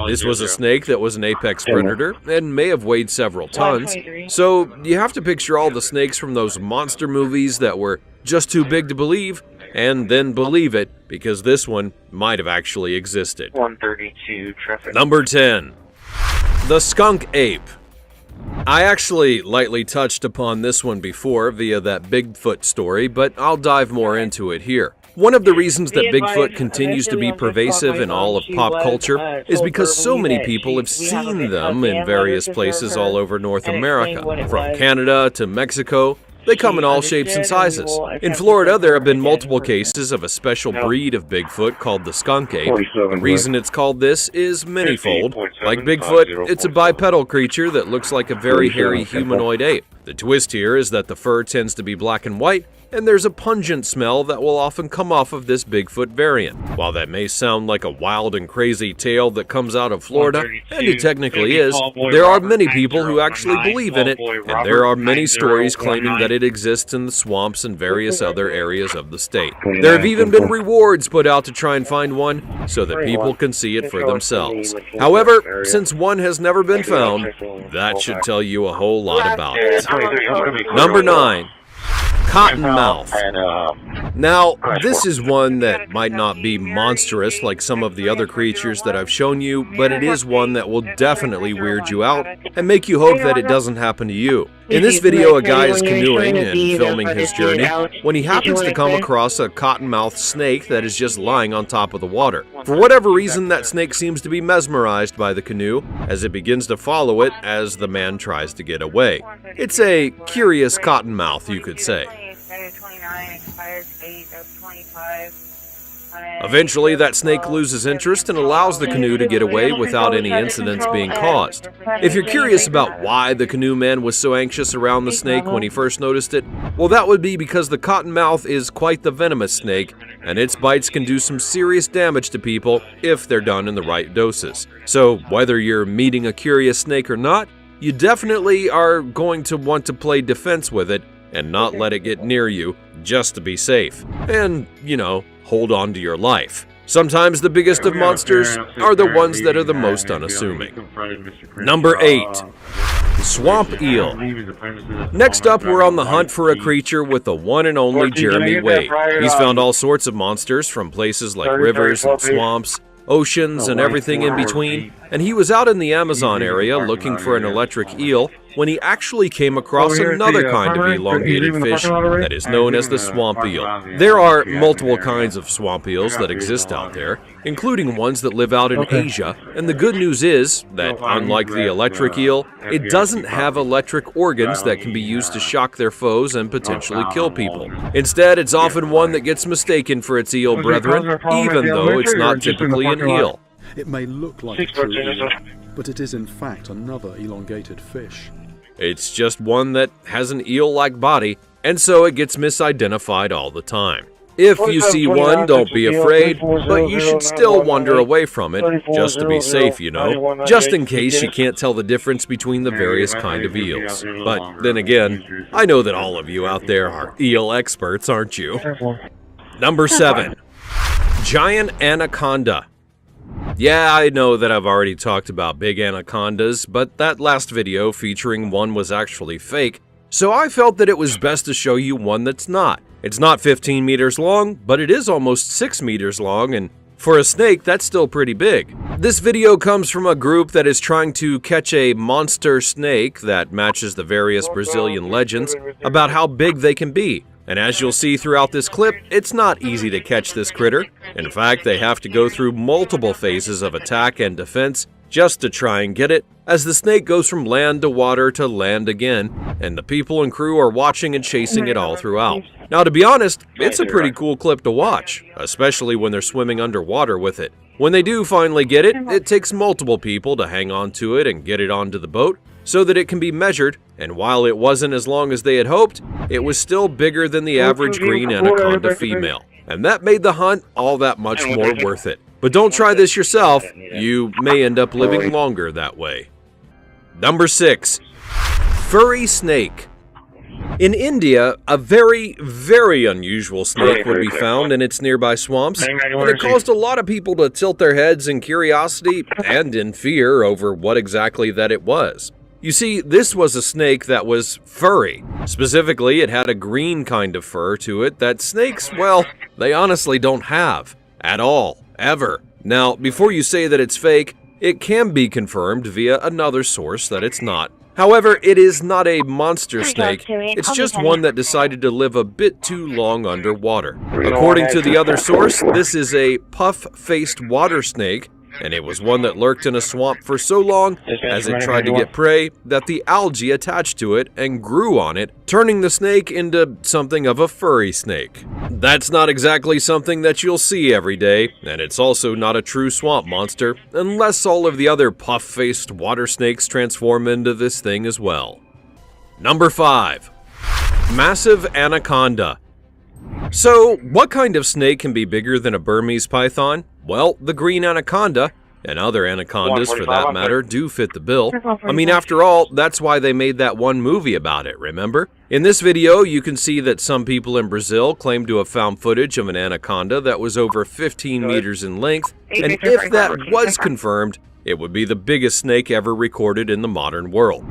This was a snake that was an apex predator and may have weighed several tons. So you have to picture all the snakes from those monster movies that were just too big to believe, and then believe it, because this one might have actually existed. 132 traffic. Number 10. The skunk ape. I actually lightly touched upon this one before via that Bigfoot story, but I'll dive more into it here. One of the reasons that Bigfoot continues to be pervasive in all of pop culture is because so many people have seen them in various places all over North America, from Canada to Mexico. They come in all shapes and sizes. In Florida, there have been multiple cases of a special breed of Bigfoot called the skunk ape. The reason it's called this is manyfold. Like Bigfoot, it's a bipedal creature that looks like a very hairy humanoid ape. The twist here is that the fur tends to be black and white, and there's a pungent smell that will often come off of this Bigfoot variant. While that may sound like a wild and crazy tale that comes out of Florida, and it technically is, there are many people who actually believe in it, and there are many stories claiming that it exists in the swamps and various other areas of the state. There have even been rewards put out to try and find one so that people can see it for themselves. However, since one has never been found, that should tell you a whole lot about it. Number 9. Cottonmouth. Now, this is one that might not be monstrous like some of the other creatures that I've shown you, but it is one that will definitely weird you out and make you hope that it doesn't happen to you. In this video, a guy is canoeing and filming his journey when he happens to come across a cottonmouth snake that is just lying on top of the water. For whatever reason, that snake seems to be mesmerized by the canoe as it begins to follow it as the man tries to get away. It's a curious cottonmouth, you could say. Eventually, that snake loses interest and allows the canoe to get away without any incidents being caused. If you're curious about why the canoe man was so anxious around the snake when he first noticed it, well, that would be because the cottonmouth is quite the venomous snake, and its bites can do some serious damage to people if they're done in the right doses. So, whether you're meeting a curious snake or not, you definitely are going to want to play defense with it and not let it get near you just to be safe. And, you know, hold on to your life. Sometimes the biggest of monsters are the ones that are the most unassuming. Number 8. Swamp eel. Next up, we're on the hunt for a creature with the one and only Jeremy Wade. He's found all sorts of monsters from places like rivers and swamps, oceans, and everything in between, and he was out in the Amazon area looking for an electric eel when he actually came across another kind of elongated fish that is known as the swamp eel. There are multiple kinds of swamp eels that exist out there, including ones that live out in Asia, and the good news is that, unlike the electric eel, it doesn't have electric organs that can be used to shock their foes and potentially kill people. Instead, it's often one that gets mistaken for its eel brethren, even though it's not typically an eel. It may look like a true eel, but it is in fact another elongated fish. It's just one that has an eel-like body, and so it gets misidentified all the time. If you see one, don't be afraid, but you should still wander away from it, just to be safe, you know, just in case you can't tell the difference between the various kind of eels. But then again, I know that all of you out there are eel experts, aren't you? Number 7. Giant anaconda. Yeah, I know that I've already talked about big anacondas, but that last video featuring one was actually fake, so I felt that it was best to show you one that's not. It's not 15 meters long, but it is almost 6 meters long, and for a snake, that's still pretty big. This video comes from a group that is trying to catch a monster snake that matches the various Brazilian legends about how big they can be. And as you'll see throughout this clip, it's not easy to catch this critter. In fact, they have to go through multiple phases of attack and defense just to try and get it, as the snake goes from land to water to land again, and the people and crew are watching and chasing it all throughout. Now, to be honest, it's a pretty cool clip to watch, especially when they're swimming underwater with it. When they do finally get it, it takes multiple people to hang on to it and get it onto the boat, so that it can be measured, and while it wasn't as long as they had hoped, it was still bigger than the average green anaconda female. And that made the hunt all that much more worth it. But don't try this yourself, you may end up living longer that way. Number 6. Furry snake. In India, a very, very unusual snake would be found in its nearby swamps, and it caused a lot of people to tilt their heads in curiosity and in fear over what exactly that it was. You see, this was a snake that was furry. Specifically, it had a green kind of fur to it that snakes, well, they honestly don't have. At all. Ever. Now, before you say that it's fake, it can be confirmed via another source that it's not. However, it is not a monster snake, it's just one that decided to live a bit too long underwater. According to the other source, this is a puff-faced water snake, and it was one that lurked in a swamp for so long as it tried to get prey that the algae attached to it and grew on it, turning the snake into something of a furry snake. That's not exactly something that you'll see every day, and it's also not a true swamp monster, unless all of the other puff-faced water snakes transform into this thing as well. Number 5. Massive anaconda. So, what kind of snake can be bigger than a Burmese python? Well, the green anaconda, and other anacondas for that matter, do fit the bill. I mean, after all, that's why they made that one movie about it, remember? In this video, you can see that some people in Brazil claim to have found footage of an anaconda that was over 15 meters in length, and if that was confirmed, it would be the biggest snake ever recorded in the modern world.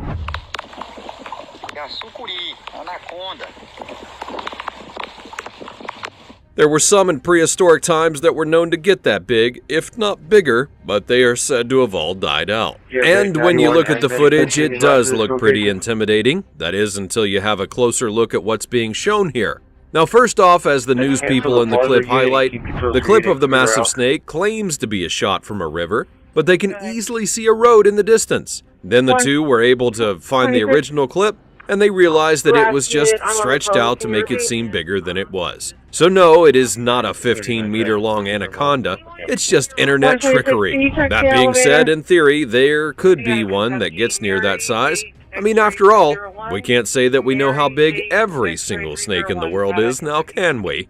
There were some in prehistoric times that were known to get that big, if not bigger, but they are said to have all died out. And when you look at the footage, it does look pretty intimidating. That is, until you have a closer look at what's being shown here. Now, first off, as the news people in the clip highlight, the clip of the massive snake claims to be a shot from a river, but they can easily see a road in the distance. Then the two were able to find the original clip, and they realized that it was just stretched out to make it seem bigger than it was. So no, it is not a 15-meter-long anaconda, it's just internet trickery. That being said, in theory, there could be one that gets near that size. I mean, after all, we can't say that we know how big every single snake in the world is, now can we?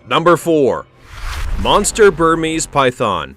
Number 4. Monster Burmese python.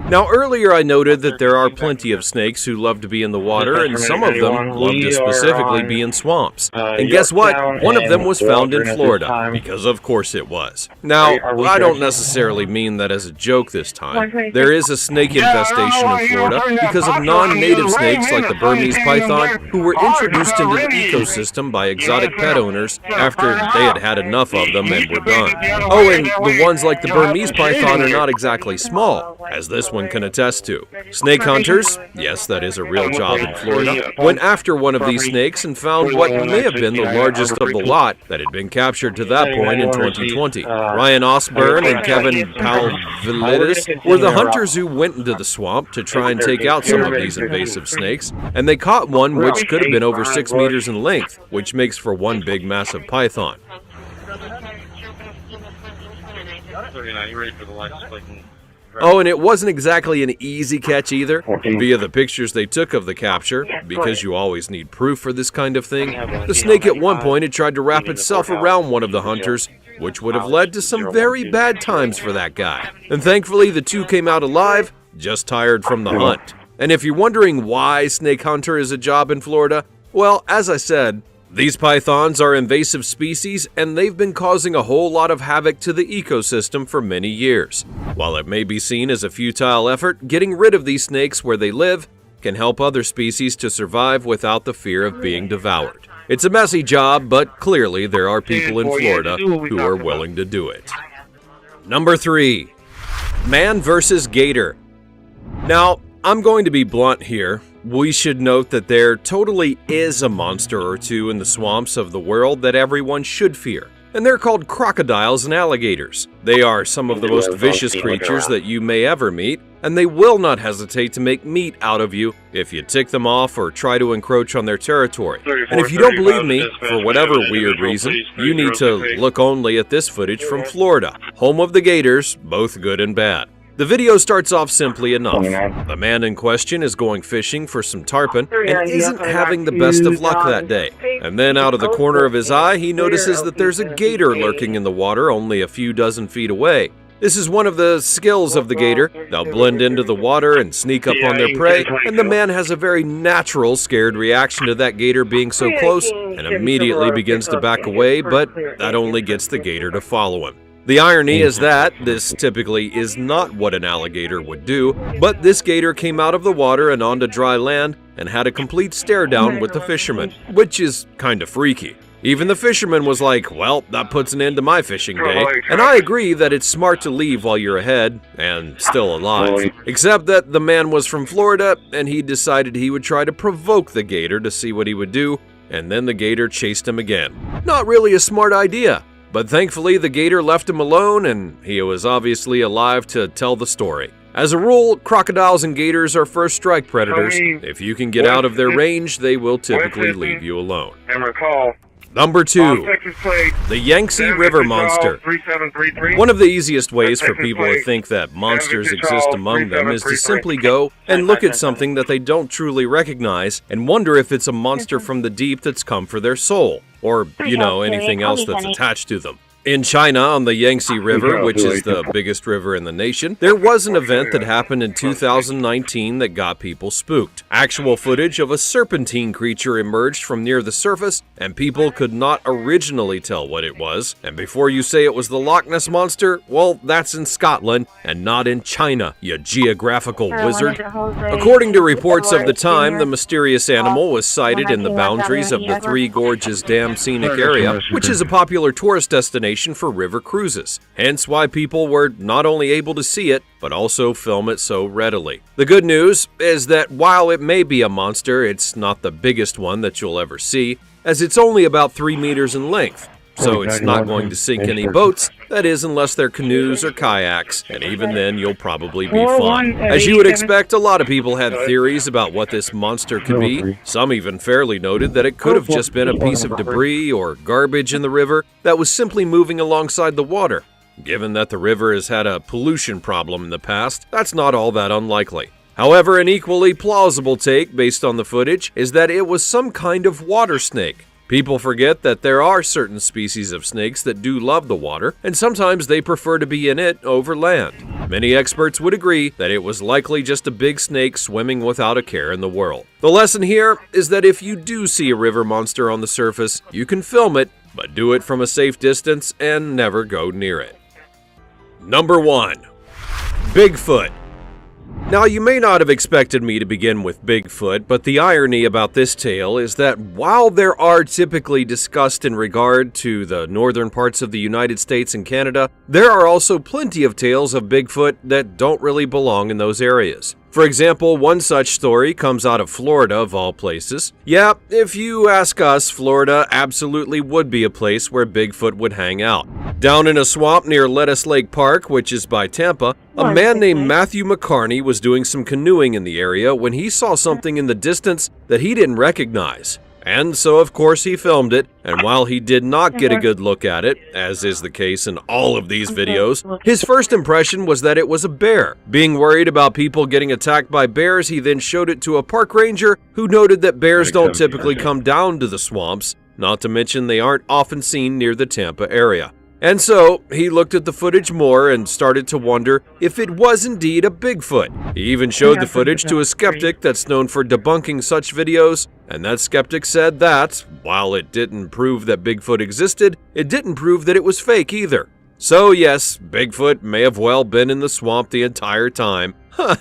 Now, earlier I noted that there are plenty of snakes who love to be in the water, and some of them love to specifically be in swamps. And guess what? One of them was found in Florida, because of course it was. Now, I don't necessarily mean that as a joke this time. There is a snake infestation in Florida because of non-native snakes like the Burmese python, who were introduced into the ecosystem by exotic pet owners after they had had enough of them and were done. Oh, and the ones like the Burmese python are not exactly small, as this one can attest to. Snake hunters, yes, that is a real job in Florida, went after one of these snakes and found what may have been the largest of the lot that had been captured to that point in 2020. Ryan Osborne and Kevin Pavlidis were the hunters who went into the swamp to try and take out some of these invasive snakes, and they caught one which could have been over 6 meters in length, which makes for one big massive python. Oh, and it wasn't exactly an easy catch either, via the pictures they took of the capture, because you always need proof for this kind of thing. The snake at one point had tried to wrap itself around one of the hunters, which would have led to some very bad times for that guy. And thankfully, the two came out alive, just tired from the hunt. And if you're wondering why snake hunter is a job in Florida, well, as I said, these pythons are invasive species, and they've been causing a whole lot of havoc to the ecosystem for many years. While it may be seen as a futile effort, getting rid of these snakes where they live can help other species to survive without the fear of being devoured. It's a messy job, but clearly there are people in Florida who are willing to do it. Number 3. Man versus gator. Now, I'm going to be blunt here. We should note that there totally is a monster or two in the swamps of the world that everyone should fear, and they're called crocodiles and alligators. They are some of the most vicious creatures that you may ever meet, and they will not hesitate to make meat out of you if you tick them off or try to encroach on their territory. And if you don't believe me, for whatever weird reason, you need to look only at this footage from Florida, home of the gators, both good and bad. The video starts off simply enough. The man in question is going fishing for some tarpon and isn't having the best of luck that day. And then out of the corner of his eye, he notices that there's a gator lurking in the water only a few dozen feet away. This is one of the skills of the gator. They'll blend into the water and sneak up on their prey, and the man has a very natural scared reaction to that gator being so close and immediately begins to back away, but that only gets the gator to follow him. The irony is that this typically is not what an alligator would do, but this gator came out of the water and onto dry land and had a complete stare down with the fisherman, which is kind of freaky. Even the fisherman was like, well, that puts an end to my fishing day. And I agree that it's smart to leave while you're ahead and still alive. Except that the man was from Florida and he decided he would try to provoke the gator to see what he would do, and then the gator chased him again. Not really a smart idea, but thankfully the gator left him alone and he was obviously alive to tell the story. As a rule, crocodiles and gators are first strike predators. If you can get out of their range, they will typically leave you alone. And recall. Number 2, the Yangtze River Monster. One of the easiest ways for people to think that monsters exist among them is to simply go and look at something that they don't truly recognize and wonder if it's a monster from the deep that's come for their soul, or, you know, anything else that's attached to them. In China, on the Yangtze River, which is the biggest river in the nation, there was an event that happened in 2019 that got people spooked. Actual footage of a serpentine creature emerged from near the surface, and people could not originally tell what it was. And before you say it was the Loch Ness Monster, well, that's in Scotland and not in China, you geographical wizard. According to reports of the time, the mysterious animal was sighted in the boundaries of the Three Gorges Dam scenic area, which is a popular tourist destination for river cruises, hence why people were not only able to see it, but also film it so readily. The good news is that while it may be a monster, it's not the biggest one that you'll ever see, as it's only about 3 meters in length. So it's not going to sink any boats, that is, unless they're canoes or kayaks, and even then you'll probably be fine. As you would expect, a lot of people had theories about what this monster could be. Some even fairly noted that it could have just been a piece of debris or garbage in the river that was simply moving alongside the water. Given that the river has had a pollution problem in the past, that's not all that unlikely. However, an equally plausible take based on the footage is that it was some kind of water snake. People forget that there are certain species of snakes that do love the water, and sometimes they prefer to be in it over land. Many experts would agree that it was likely just a big snake swimming without a care in the world. The lesson here is that if you do see a river monster on the surface, you can film it, but do it from a safe distance and never go near it. Number 1. Bigfoot. Now, you may not have expected me to begin with Bigfoot, but the irony about this tale is that while there are typically discussed in regard to the northern parts of the United States and Canada, there are also plenty of tales of Bigfoot that don't really belong in those areas. For example, one such story comes out of Florida, of all places. Yeah, if you ask us, Florida absolutely would be a place where Bigfoot would hang out. Down in a swamp near Lettuce Lake Park, which is by Tampa, a man named Matthew McCarney was doing some canoeing in the area when he saw something in the distance that he didn't recognize. And so, of course, he filmed it, and while he did not get a good look at it, as is the case in all of these videos, his first impression was that it was a bear. Being worried about people getting attacked by bears, he then showed it to a park ranger who noted that bears don't typically come down to the swamps, not to mention they aren't often seen near the Tampa area. And so, he looked at the footage more and started to wonder if it was indeed a Bigfoot. He even showed the footage to a skeptic that's known for debunking such videos, and that skeptic said that, while it didn't prove that Bigfoot existed, it didn't prove that it was fake either. So yes, Bigfoot may have well been in the swamp the entire time.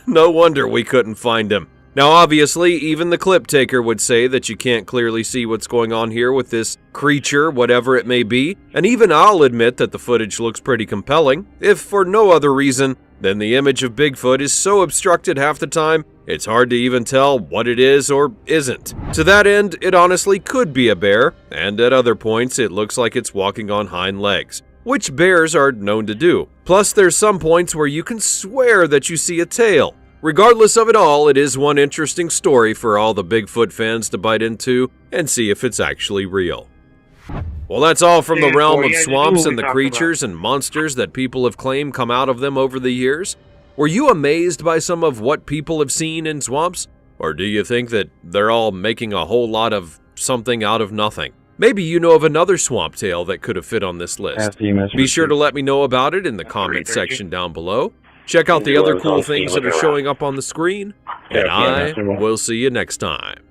No wonder we couldn't find him. Now obviously, even the clip taker would say that you can't clearly see what's going on here with this creature, whatever it may be, and even I'll admit that the footage looks pretty compelling, if for no other reason than the image of Bigfoot is so obstructed half the time, it's hard to even tell what it is or isn't. To that end, it honestly could be a bear, and at other points it looks like it's walking on hind legs, which bears are known to do. Plus there's some points where you can swear that you see a tail. Regardless of it all, it is one interesting story for all the Bigfoot fans to bite into and see if it's actually real. Well, that's all from the realm of swamps and the creatures and monsters that people have claimed come out of them over the years. Were you amazed by some of what people have seen in swamps? Or do you think that they're all making a whole lot of something out of nothing? Maybe you know of another swamp tale that could have fit on this list. Be sure to let me know about it in the comment section down below. Check out the other cool things that are showing up on the screen, and I will see you next time.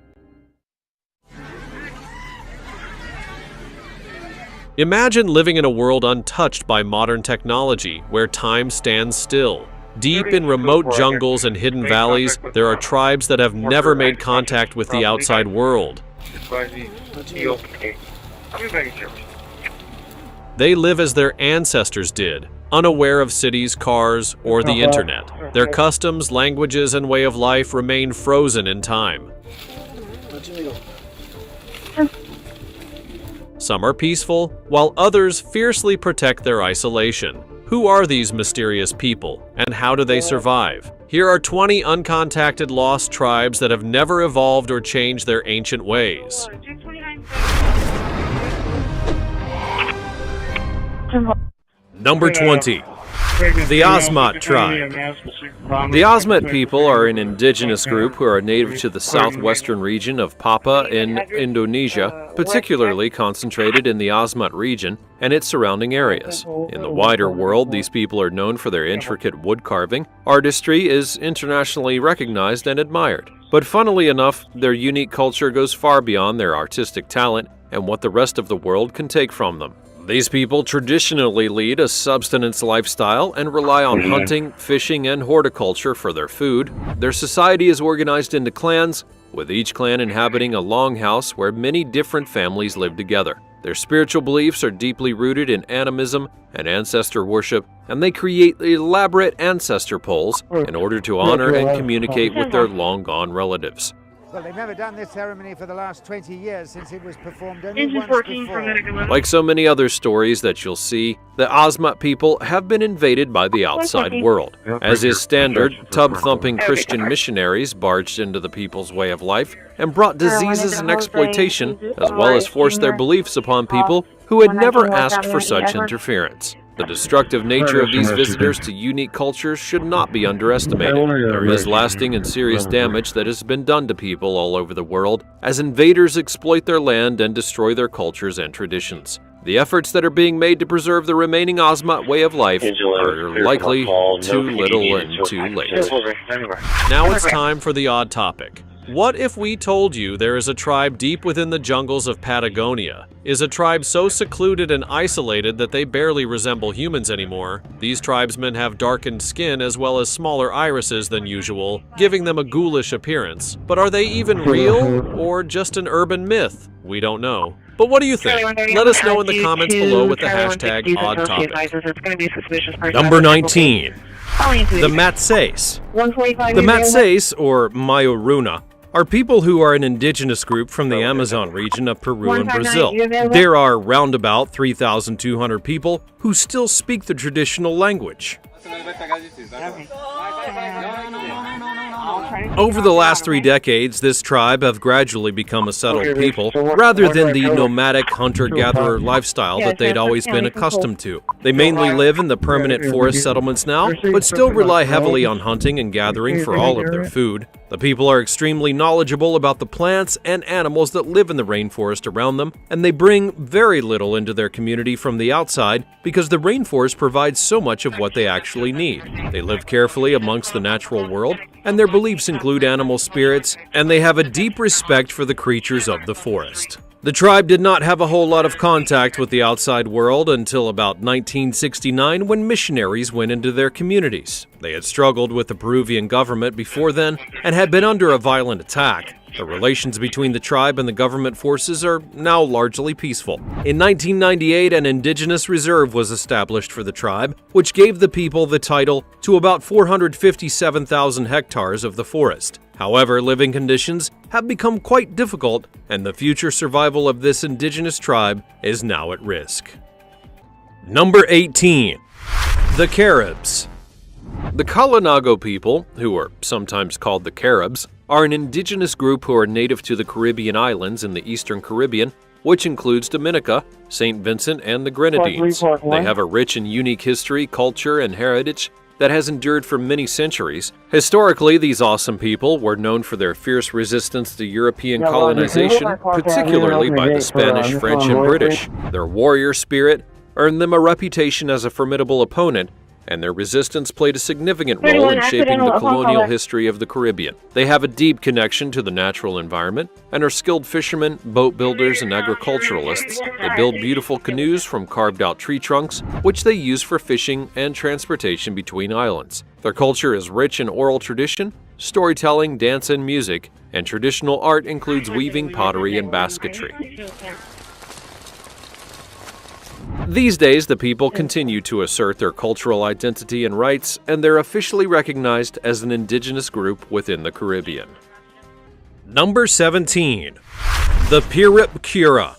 Imagine living in a world untouched by modern technology, where time stands still. Deep in remote jungles and hidden valleys, there are tribes that have never made contact with the outside world. They live as their ancestors did, unaware of cities, cars, or the internet. Their customs, languages, and way of life remain frozen in time. Some are peaceful, while others fiercely protect their isolation. Who are these mysterious people, and how do they survive? Here are 20 uncontacted lost tribes that have never evolved or changed their ancient ways. Number 20. The Asmat tribe. The Asmat people are an indigenous group who are native to the southwestern region of Papua in Indonesia, particularly concentrated in the Asmat region and its surrounding areas. In the wider world, these people are known for their intricate wood carving. Artistry is internationally recognized and admired. But funnily enough, their unique culture goes far beyond their artistic talent and what the rest of the world can take from them. These people traditionally lead a subsistence lifestyle and rely on hunting, fishing, and horticulture for their food. Their society is organized into clans, with each clan inhabiting a longhouse where many different families live together. Their spiritual beliefs are deeply rooted in animism and ancestor worship, and they create elaborate ancestor polls in order to honor and communicate with their long-gone relatives. Well, they've never done this ceremony for the last 20 years since it was performed only once before. Like so many other stories that you'll see, the Asmat people have been invaded by the outside world. As is standard, tub-thumping Christian missionaries barged into the people's way of life and brought diseases and exploitation, as well as forced their beliefs upon people who had never asked for such interference. The destructive nature of these visitors to unique cultures should not be underestimated. There is lasting and serious damage that has been done to people all over the world as invaders exploit their land and destroy their cultures and traditions. The efforts that are being made to preserve the remaining Asmat way of life are likely too little and too late. Now it's time for the odd topic. What if we told you there is a tribe deep within the jungles of Patagonia? Is a tribe so secluded and isolated that they barely resemble humans anymore? These tribesmen have darkened skin as well as smaller irises than usual, giving them a ghoulish appearance. But are they even real, or just an urban myth? We don't know. But what do you think? Let us know in the comments below with the hashtag #OddTopic. Number 19. The Matseis. The Matseis, or Mayoruna, are people who are an indigenous group from the Amazon region of Peru and Brazil. There are roundabout 3,200 people who still speak the traditional language. Over the last 3 decades, this tribe have gradually become a settled people, rather than the nomadic hunter-gatherer lifestyle that they'd always been accustomed to. They mainly live in the permanent forest settlements now, but still rely heavily on hunting and gathering for all of their food. The people are extremely knowledgeable about the plants and animals that live in the rainforest around them, and they bring very little into their community from the outside because the rainforest provides so much of what they actually need. They live carefully amongst the natural world, and their beliefs include animal spirits, and they have a deep respect for the creatures of the forest. The tribe did not have a whole lot of contact with the outside world until about 1969 when missionaries went into their communities. They had struggled with the Peruvian government before then and had been under a violent attack. The relations between the tribe and the government forces are now largely peaceful. In 1998, an indigenous reserve was established for the tribe, which gave the people the title to about 457,000 hectares of the forest. However, living conditions have become quite difficult, and the future survival of this indigenous tribe is now at risk. Number 18. The Caribs. The Kalinago people, who are sometimes called the Caribs, are an indigenous group who are native to the Caribbean islands in the Eastern Caribbean, which includes Dominica, St. Vincent, and the Grenadines. They have a rich and unique history, culture, and heritage that has endured for many centuries. Historically, these awesome people were known for their fierce resistance to European colonization, particularly by the Spanish, French, and British. Their warrior spirit earned them a reputation as a formidable opponent, and their resistance played a significant role in shaping the colonial history of the Caribbean. They have a deep connection to the natural environment and are skilled fishermen, boat builders, and agriculturalists. They build beautiful canoes from carved-out tree trunks, which they use for fishing and transportation between islands. Their culture is rich in oral tradition, storytelling, dance, and music, and traditional art includes weaving, pottery, and basketry. These days, the people continue to assert their cultural identity and rights, and they're officially recognized as an indigenous group within the Caribbean. Number 17. The Piripkura.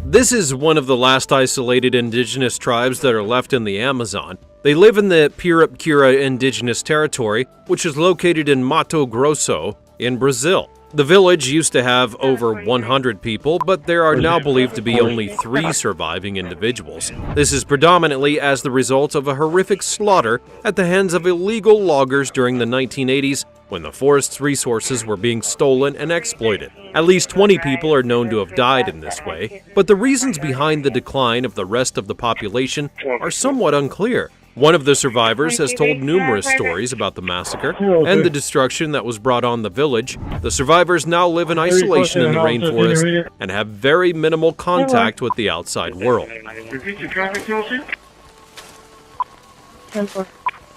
This is one of the last isolated indigenous tribes that are left in the Amazon. They live in the Piripkura Indigenous Territory, which is located in Mato Grosso in Brazil. The village used to have over 100 people, but there are now believed to be only 3 surviving individuals. This is predominantly as the result of a horrific slaughter at the hands of illegal loggers during the 1980s, when the forest's resources were being stolen and exploited. At least 20 people are known to have died in this way, but the reasons behind the decline of the rest of the population are somewhat unclear. One of the survivors has told numerous stories about the massacre and the destruction that was brought on the village. The survivors now live in isolation in the rainforest and have very minimal contact with the outside world.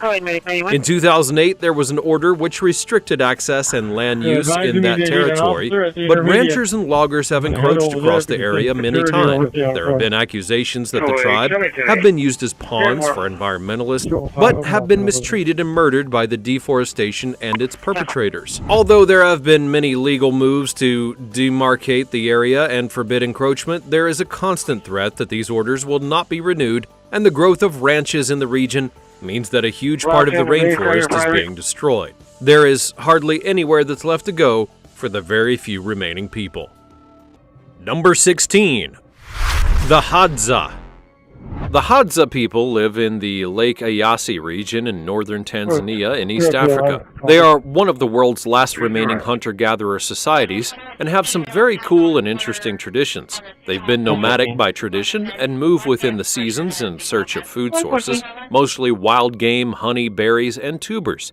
In 2008, there was an order which restricted access and land use in that territory, but ranchers and loggers have encroached across the area many times. There have been accusations that the tribe have been used as pawns for environmentalists, but have been mistreated and murdered by the deforestation and its perpetrators. Although there have been many legal moves to demarcate the area and forbid encroachment, there is a constant threat that these orders will not be renewed, and the growth of ranches in the region means that a huge part of the rainforest is being destroyed. There is hardly anywhere that's left to go for the very few remaining people. Number 16. The Hadza. The Hadza people live in the Lake Eyasi region in northern Tanzania in East Africa. They are one of the world's last remaining hunter-gatherer societies and have some very cool and interesting traditions. They've been nomadic by tradition and move within the seasons in search of food sources, mostly wild game, honey, berries, and tubers.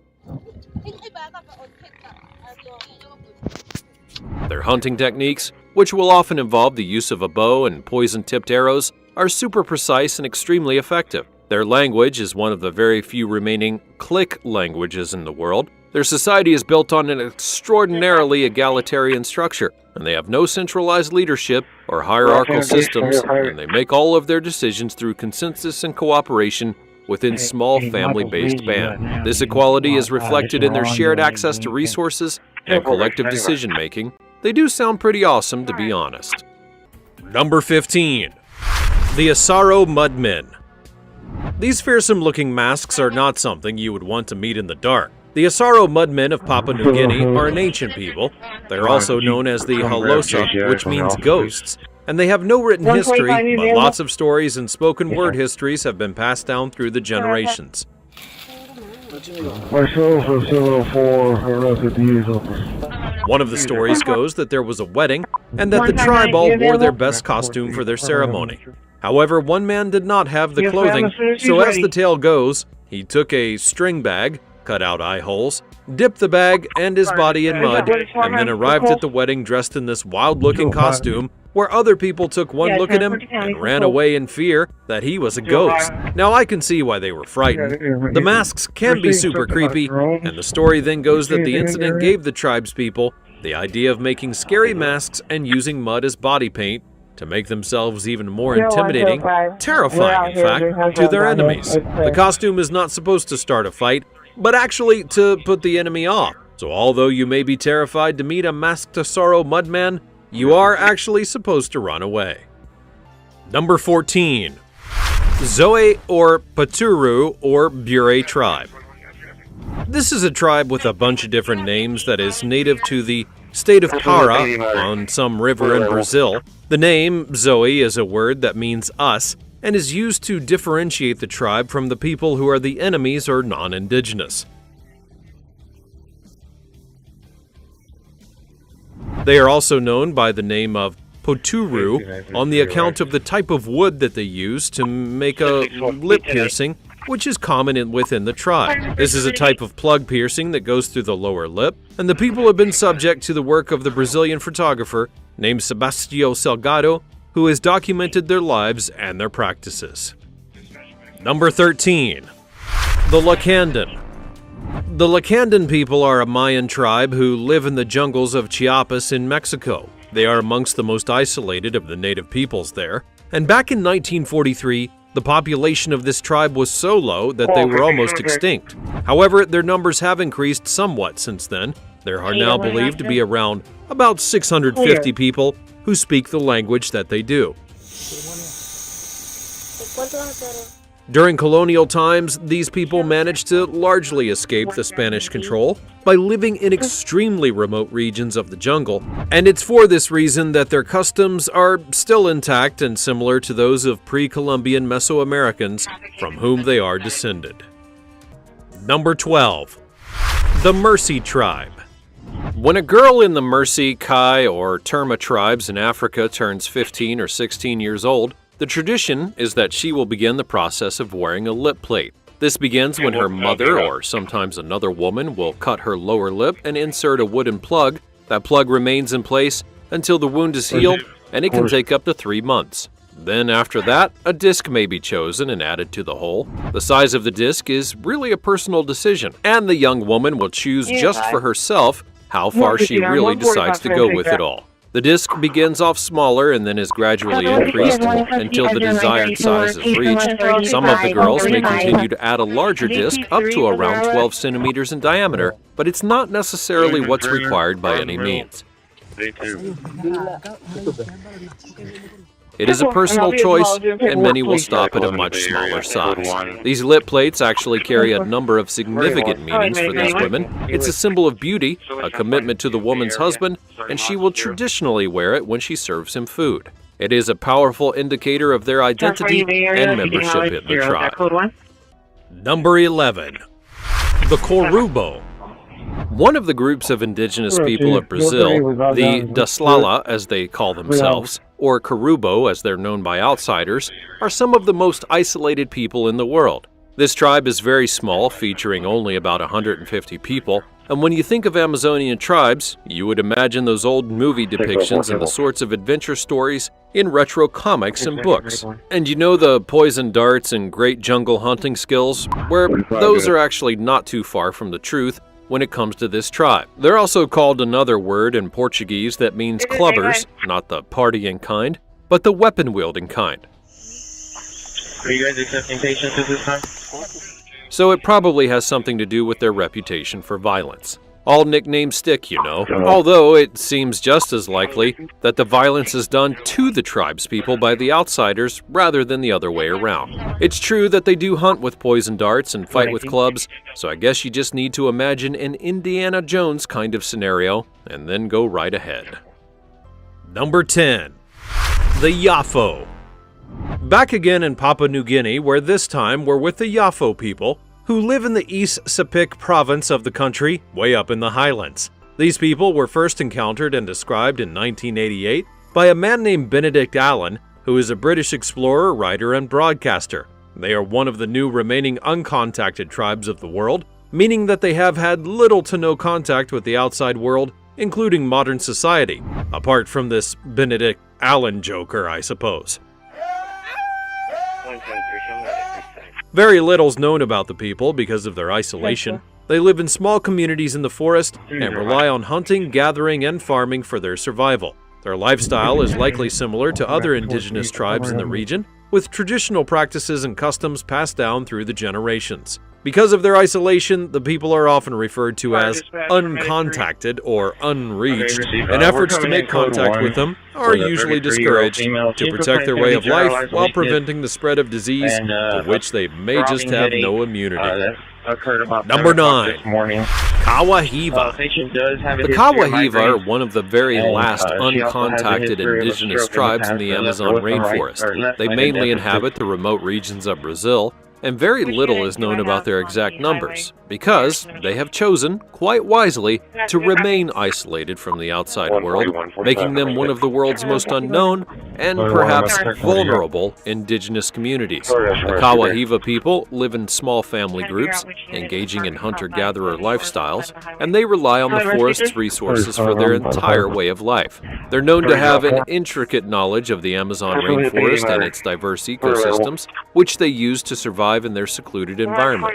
Their hunting techniques, which will often involve the use of a bow and poison-tipped arrows, are super precise and extremely effective. Their language is one of the very few remaining click languages in the world. Their society is built on an extraordinarily egalitarian structure, and they have no centralized leadership or hierarchical systems, and they make all of their decisions through consensus and cooperation within small family-based bands. This equality is reflected in their shared access to resources and collective decision-making. They do sound pretty awesome, to be honest. Number 15. The Asaro Mudmen. These fearsome-looking masks are not something you would want to meet in the dark. The Asaro Mudmen of Papua New Guinea are an ancient people. They're also known as the Halosa, which means ghosts, and they have no written history, but lots of stories and spoken word histories have been passed down through the generations. One of the stories goes that there was a wedding and that the tribe all wore their best costume for their ceremony. However, one man did not have the clothing, so as the tale goes, he took a string bag, cut out eye holes, dipped the bag and his body in mud, and then arrived at the wedding dressed in this wild-looking costume, where other people took one look at him and ran away in fear that he was a ghost. Now, I can see why they were frightened. The masks can be super creepy, and the story then goes that the incident gave the tribespeople the idea of making scary masks and using mud as body paint to make themselves even more intimidating, terrifying in fact, to their enemies. The costume is not supposed to start a fight, but actually to put the enemy off. So although you may be terrified to meet a masked Asaro Mudman, you are actually supposed to run away. Number 14. Zoe or Paturu or Bure tribe. This is a tribe with a bunch of different names that is native to the state of Para on some river in Brazil. The name Zoe is a word that means us and is used to differentiate the tribe from the people who are the enemies or non-indigenous. They are also known by the name of Poturu on the account of the type of wood that they use to make a lip piercing, which is common within the tribe. This is a type of plug piercing that goes through the lower lip, and the people have been subject to the work of the Brazilian photographer named Sebastião Salgado, who has documented their lives and their practices. Number 13. The Lacandan. The Lacandan people are a Mayan tribe who live in the jungles of Chiapas in Mexico. They are amongst the most isolated of the native peoples there. And back in 1943, the population of this tribe was so low that they were almost extinct. However, their numbers have increased somewhat since then. There are now believed to be around about 650 people who speak the language that they do. During colonial times, these people managed to largely escape the Spanish control by living in extremely remote regions of the jungle, and it's for this reason that their customs are still intact and similar to those of pre-Columbian Mesoamericans from whom they are descended. Number 12. The Mercy Tribe. When a girl in the Mercy, Kai, or Terma tribes in Africa turns 15 or 16 years old, the tradition is that she will begin the process of wearing a lip plate. This begins when her mother, or sometimes another woman, will cut her lower lip and insert a wooden plug. That plug remains in place until the wound is healed, and it can take up to 3 months. Then after that, a disc may be chosen and added to the hole. The size of the disc is really a personal decision, and the young woman will choose just for herself how far she really decides to go with it all. The disc begins off smaller and then is gradually increased until the desired size is reached. Some of the girls may continue to add a larger disc up to around 12 centimeters in diameter, but it's not necessarily what's required by any means. It is a personal choice, and many will stop at a much smaller size. These lip plates actually carry a number of significant meanings for these women. It's a symbol of beauty, a commitment to the woman's husband, and she will traditionally wear it when she serves him food. It is a powerful indicator of their identity and membership in the tribe. Number 11. The Corubo. One of the groups of indigenous people of Brazil, the Daslala as they call themselves, or Corubo as they're known by outsiders, are some of the most isolated people in the world. This tribe is very small, featuring only about 150 people, and when you think of Amazonian tribes, you would imagine those old movie depictions and the sorts of adventure stories in retro comics and books. And you know the poison darts and great jungle hunting skills? Where those are actually not too far from the truth when it comes to this tribe. They're also called another word in Portuguese that means clubbers, not the partying kind, but the weapon-wielding kind. Are you guys accepting patients at this time? So it probably has something to do with their reputation for violence. All nicknames stick, you know, although it seems just as likely that the violence is done to the tribespeople by the outsiders rather than the other way around. It's true that they do hunt with poison darts and fight with clubs, so I guess you just need to imagine an Indiana Jones kind of scenario and then go right ahead. Number 10. The Yafo. Back again in Papua New Guinea, where this time we're with the Yafo people, who live in the East Sepik province of the country, way up in the highlands. These people were first encountered and described in 1988 by a man named Benedict Allen, who is a British explorer, writer, and broadcaster. They are one of the new remaining uncontacted tribes of the world, meaning that they have had little to no contact with the outside world, including modern society, apart from this Benedict Allen joker, I suppose. Very little's known about the people because of their isolation. They live in small communities in the forest and rely on hunting, gathering, and farming for their survival. Their lifestyle is likely similar to other indigenous tribes in the region, with traditional practices and customs passed down through the generations. Because of their isolation, the people are often referred to as uncontacted or unreached, and efforts to make contact with them are usually discouraged to protect their way of life while preventing the spread of disease for which they may just have no immunity. Number 9. Kawahiva. The Kawahiva are one of the very last uncontacted indigenous tribes in the Amazon rainforest. They mainly inhabit the remote regions of Brazil, and very little is known about their exact numbers, because they have chosen, quite wisely, to remain isolated from the outside world, making them one of the world's most unknown and perhaps vulnerable indigenous communities. The Kawahiva people live in small family groups, engaging in hunter-gatherer lifestyles, and they rely on the forest's resources for their entire way of life. They're known to have an intricate knowledge of the Amazon rainforest and its diverse ecosystems, which they use to survive in their secluded environment.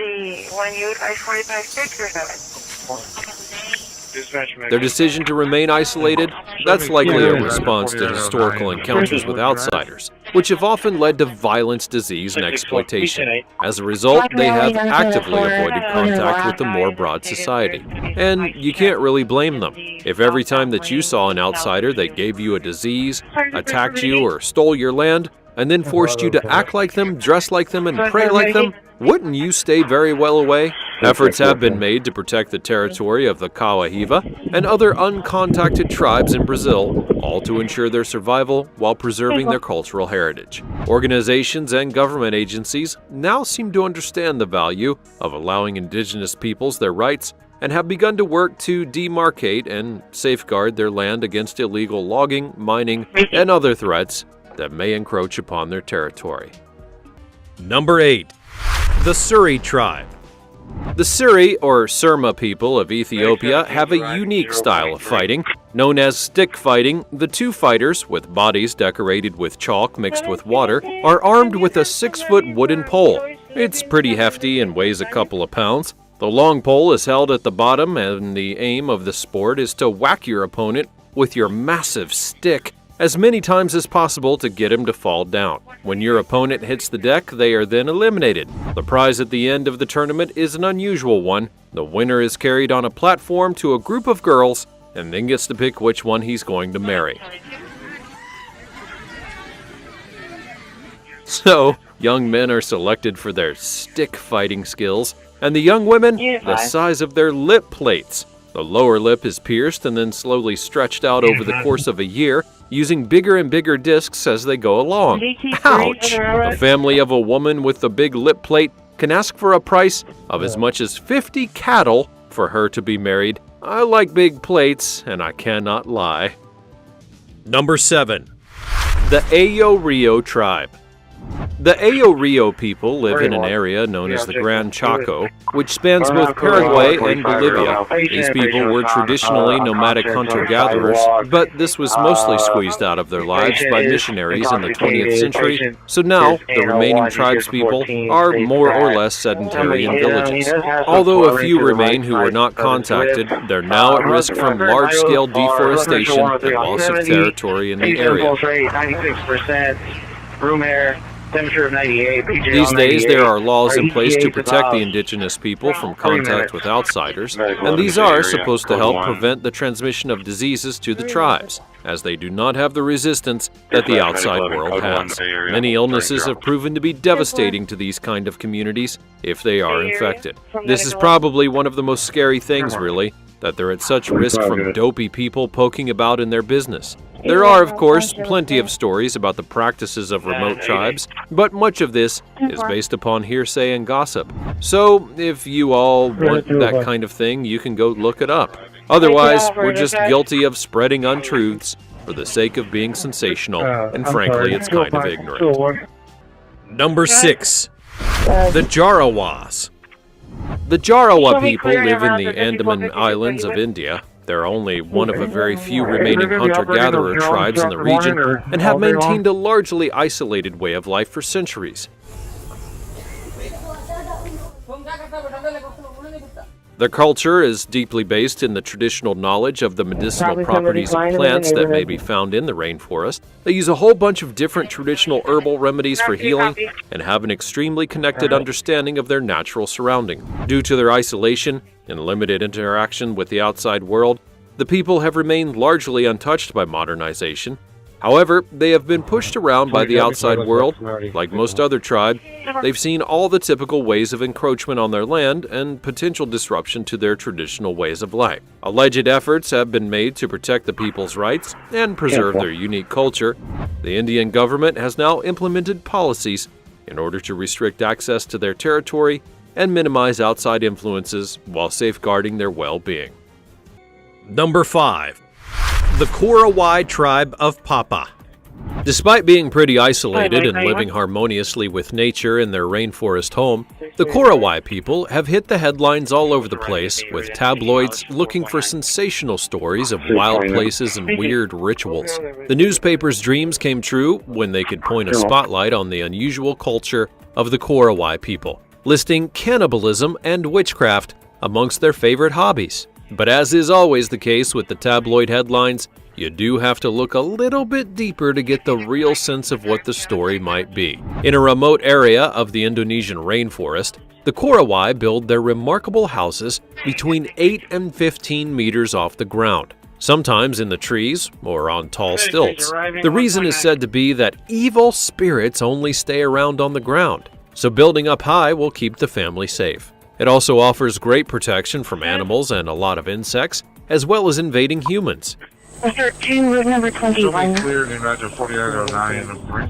Their decision to remain isolated, that's likely a response to historical encounters with outsiders, which have often led to violence, disease, and exploitation. As a result, they have actively avoided contact with the more broad society. And you can't really blame them. If every time that you saw an outsider that gave you a disease, attacked you, or stole your land, and then forced you to act like them, dress like them, and pray like them, wouldn't you stay very well away? Efforts have been made to protect the territory of the Kawahiva and other uncontacted tribes in Brazil, all to ensure their survival while preserving their cultural heritage. Organizations and government agencies now seem to understand the value of allowing indigenous peoples their rights and have begun to work to demarcate and safeguard their land against illegal logging, mining, and other threats that may encroach upon their territory. Number 8. The Suri tribe. The Suri, or Surma people of Ethiopia, have a unique style of fighting. Known as stick fighting, the two fighters, with bodies decorated with chalk mixed with water, are armed with a 6-foot wooden pole. It's pretty hefty and weighs a couple of pounds. The long pole is held at the bottom, and the aim of the sport is to whack your opponent with your massive stick as many times as possible to get him to fall down. When your opponent hits the deck, they are then eliminated. The prize at the end of the tournament is an unusual one. The winner is carried on a platform to a group of girls and then gets to pick which one he's going to marry. So, young men are selected for their stick fighting skills, and the young women, the size of their lip plates. The lower lip is pierced and then slowly stretched out over the course of a year, using bigger and bigger discs as they go along. Ouch! The family of a woman with the big lip plate can ask for a price of as much as 50 cattle for her to be married. I like big plates, and I cannot lie. Number 7. The Ayo Rio tribe. The Ayo Rio people live in an area known as the Gran Chaco, which spans both Paraguay and Bolivia. These people were traditionally nomadic hunter-gatherers, but this was mostly squeezed out of their lives by missionaries in the 20th century, so now the remaining tribespeople are more or less sedentary in villages. Although a few remain who were not contacted, they're now at risk from large-scale deforestation and loss of territory in the area. 96%, room air, temperature of 98, These days, there are laws in place to protect the indigenous people from contact with outsiders, and these are supposed to help prevent the transmission of diseases to the tribes, as they do not have the resistance that the outside world has. Many illnesses have proven to be devastating to these kind of communities if they are infected. This is probably one of the most scary things, really, that they're at such risk from dopey people poking about in their business. There are, of course, plenty of stories about the practices of remote tribes, but much of this is based upon hearsay and gossip. So, if you all want that kind of thing, you can go look it up. Otherwise, we're just guilty of spreading untruths for the sake of being sensational, and frankly, it's kind of ignorant. Number 6. The Jarawas. The Jarawa people live in the Andaman Islands of India. They're only one of a very few remaining hunter-gatherer tribes in the region and have maintained a largely isolated way of life for centuries. Their culture is deeply based in the traditional knowledge of the medicinal properties of plants that may be found in the rainforest. They use a whole bunch of different traditional herbal remedies for healing and have an extremely connected understanding of their natural surrounding. Due to their isolation and limited interaction with the outside world, the people have remained largely untouched by modernization. However, they have been pushed around by the outside world. Like most other tribes, they've seen all the typical ways of encroachment on their land and potential disruption to their traditional ways of life. Alleged efforts have been made to protect the people's rights and preserve their unique culture. The Indian government has now implemented policies in order to restrict access to their territory and minimize outside influences while safeguarding their well-being. Number 5. The Korowai tribe of Papa. Despite being pretty isolated and living harmoniously with nature in their rainforest home, the Korowai people have hit the headlines all over the place, with tabloids looking for sensational stories of wild places and weird rituals. The newspaper's dreams came true when they could point a spotlight on the unusual culture of the Korowai people, listing cannibalism and witchcraft amongst their favorite hobbies. But as is always the case with the tabloid headlines, you do have to look a little bit deeper to get the real sense of what the story might be. In a remote area of the Indonesian rainforest, the Korowai build their remarkable houses between 8 and 15 meters off the ground, sometimes in the trees or on tall stilts. The reason is said to be that evil spirits only stay around on the ground, so building up high will keep the family safe. It also offers great protection from animals and a lot of insects, as well as invading humans. Number 21.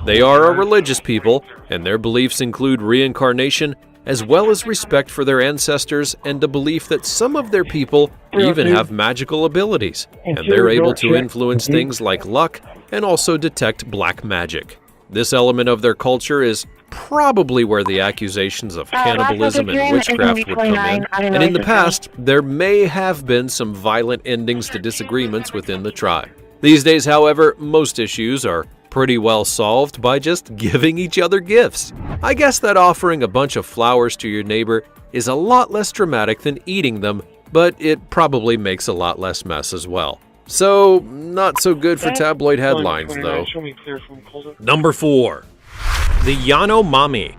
They are a religious people, and their beliefs include reincarnation, as well as respect for their ancestors and a belief that some of their people even have magical abilities, and they're able to influence things like luck and also detect black magic. This element of their culture is probably where the accusations of cannibalism and witchcraft would come in, and in the past, there may have been some violent endings to disagreements within the tribe. These days, however, most issues are pretty well solved by just giving each other gifts. I guess that offering a bunch of flowers to your neighbor is a lot less dramatic than eating them, but it probably makes a lot less mess as well. So, not so good for tabloid headlines, though. Number 4. The Yanomami.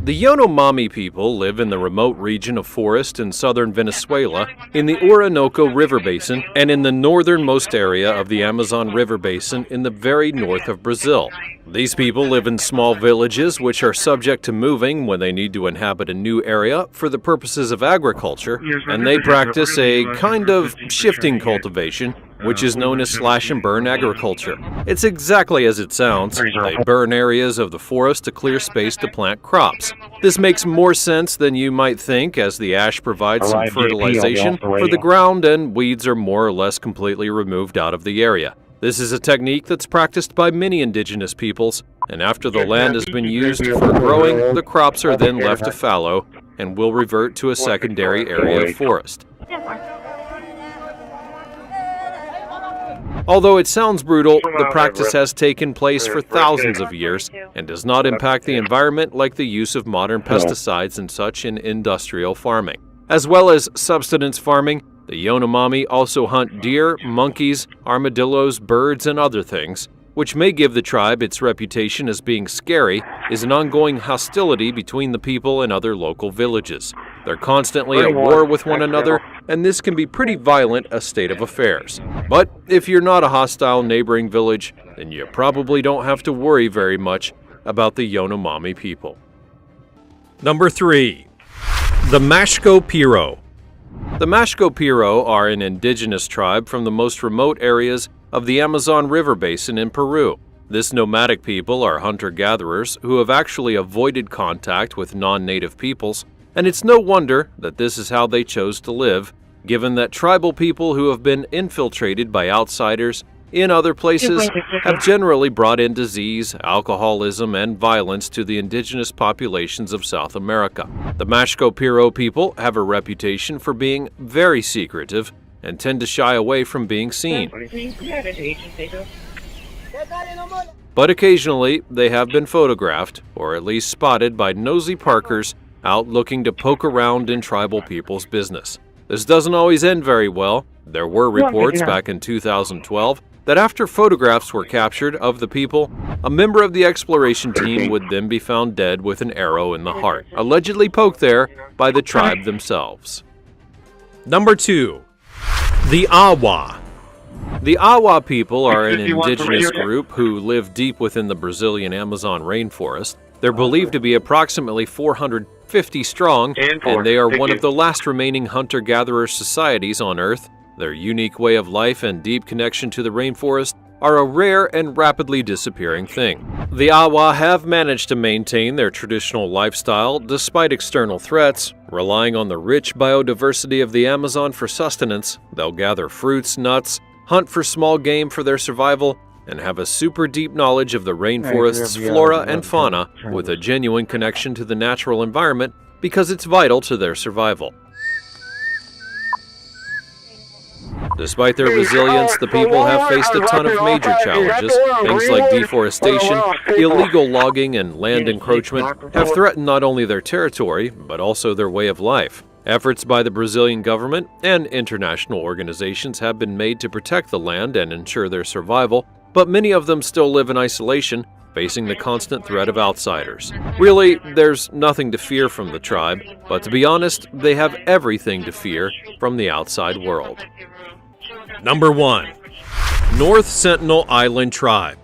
The Yanomami people live in the remote region of forest in southern Venezuela, in the Orinoco River Basin, and in the northernmost area of the Amazon River Basin in the very north of Brazil. These people live in small villages which are subject to moving when they need to inhabit a new area for the purposes of agriculture, and they practice a kind of shifting cultivation, which is known as slash-and-burn agriculture. It's exactly as it sounds. They burn areas of the forest to clear space to plant crops. This makes more sense than you might think, as the ash provides some fertilization for the ground and weeds are more or less completely removed out of the area. This is a technique that's practiced by many indigenous peoples, and after the land has been used for growing, the crops are then left to fallow and will revert to a secondary area of forest. Although it sounds brutal, the practice has taken place for thousands of years and does not impact the environment like the use of modern pesticides and such in industrial farming. As well as subsistence farming, the Yanomami also hunt deer, monkeys, armadillos, birds, and other things. Which may give the tribe its reputation as being scary, is an ongoing hostility between the people and other local villages. They're constantly at war with one another, and this can be pretty violent a state of affairs. But if you're not a hostile neighboring village, then you probably don't have to worry very much about the Yanomami people. Number 3. The Mashco Piro. The Mashco Piro are an indigenous tribe from the most remote areas of the Amazon River Basin in Peru. This nomadic people are hunter-gatherers who have actually avoided contact with non-native peoples, and it's no wonder that this is how they chose to live, given that tribal people who have been infiltrated by outsiders in other places have generally brought in disease, alcoholism, and violence to the indigenous populations of South America. The Mashco Piro people have a reputation for being very secretive and tend to shy away from being seen. But occasionally, they have been photographed, or at least spotted by nosy parkers out looking to poke around in tribal people's business. This doesn't always end very well. There were reports back in 2012 that after photographs were captured of the people, a member of the exploration team would then be found dead with an arrow in the heart, allegedly poked there by the tribe themselves. Number 2. The Awa. The Awa people are an indigenous group who live deep within the Brazilian Amazon rainforest. They're believed to be approximately 450 strong, and they are one of the last remaining hunter-gatherer societies on Earth. Their unique way of life and deep connection to the rainforest are a rare and rapidly disappearing thing. The Awa have managed to maintain their traditional lifestyle despite external threats. Relying on the rich biodiversity of the Amazon for sustenance, they'll gather fruits, nuts, hunt for small game for their survival, and have a super deep knowledge of the rainforest's flora and fauna with a genuine connection to the natural environment because it's vital to their survival. Despite their resilience, the people have faced a ton of major challenges. Things like deforestation, illegal logging, and land encroachment have threatened not only their territory, but also their way of life. Efforts by the Brazilian government and international organizations have been made to protect the land and ensure their survival, but many of them still live in isolation, facing the constant threat of outsiders. Really, there's nothing to fear from the tribe, but to be honest, they have everything to fear from the outside world. Number 1. North Sentinel Island Tribe.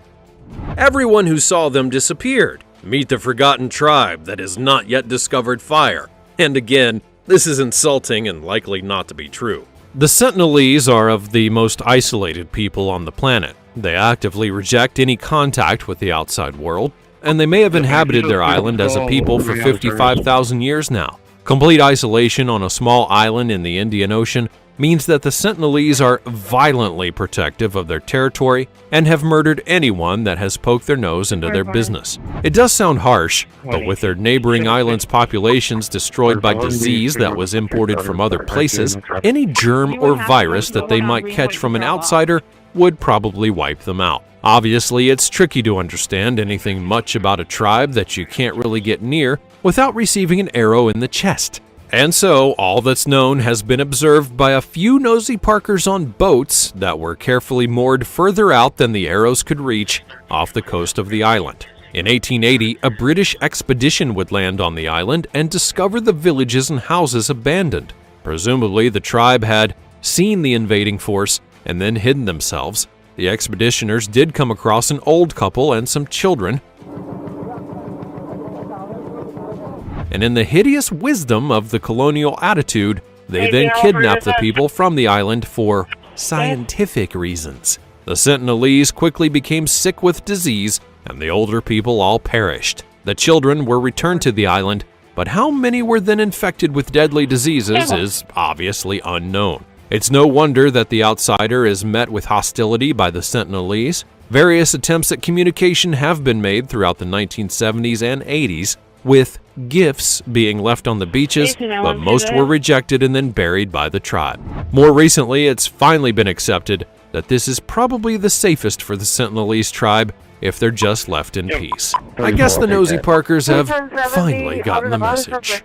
Everyone who saw them disappeared. Meet the forgotten tribe that has not yet discovered fire. And again, this is insulting and likely not to be true. The Sentinelese are of the most isolated people on the planet. They actively reject any contact with the outside world, and they may have inhabited their island as a people for 55,000 years now. Complete isolation on a small island in the Indian Ocean means that the Sentinelese are violently protective of their territory and have murdered anyone that has poked their nose into their business. It does sound harsh, but with their neighboring islands' populations destroyed by disease that was imported from other places, any germ or virus that they might catch from an outsider would probably wipe them out. Obviously, it's tricky to understand anything much about a tribe that you can't really get near without receiving an arrow in the chest. And so, all that's known has been observed by a few nosy parkers on boats that were carefully moored further out than the arrows could reach off the coast of the island. In 1880, a British expedition would land on the island and discover the villages and houses abandoned. Presumably, the tribe had seen the invading force and then hidden themselves. The expeditioners did come across an old couple and some children, and in the hideous wisdom of the colonial attitude, they then kidnapped the people from the island for scientific reasons. The Sentinelese quickly became sick with disease, and the older people all perished. The children were returned to the island, but how many were then infected with deadly diseases is obviously unknown. It's no wonder that the outsider is met with hostility by the Sentinelese. Various attempts at communication have been made throughout the 1970s and 80s, with gifts being left on the beaches, but most were rejected and then buried by the tribe. More recently, it's finally been accepted that this is probably the safest for the Sentinelese tribe if they're just left in peace. I guess the nosy parkers have finally gotten the message.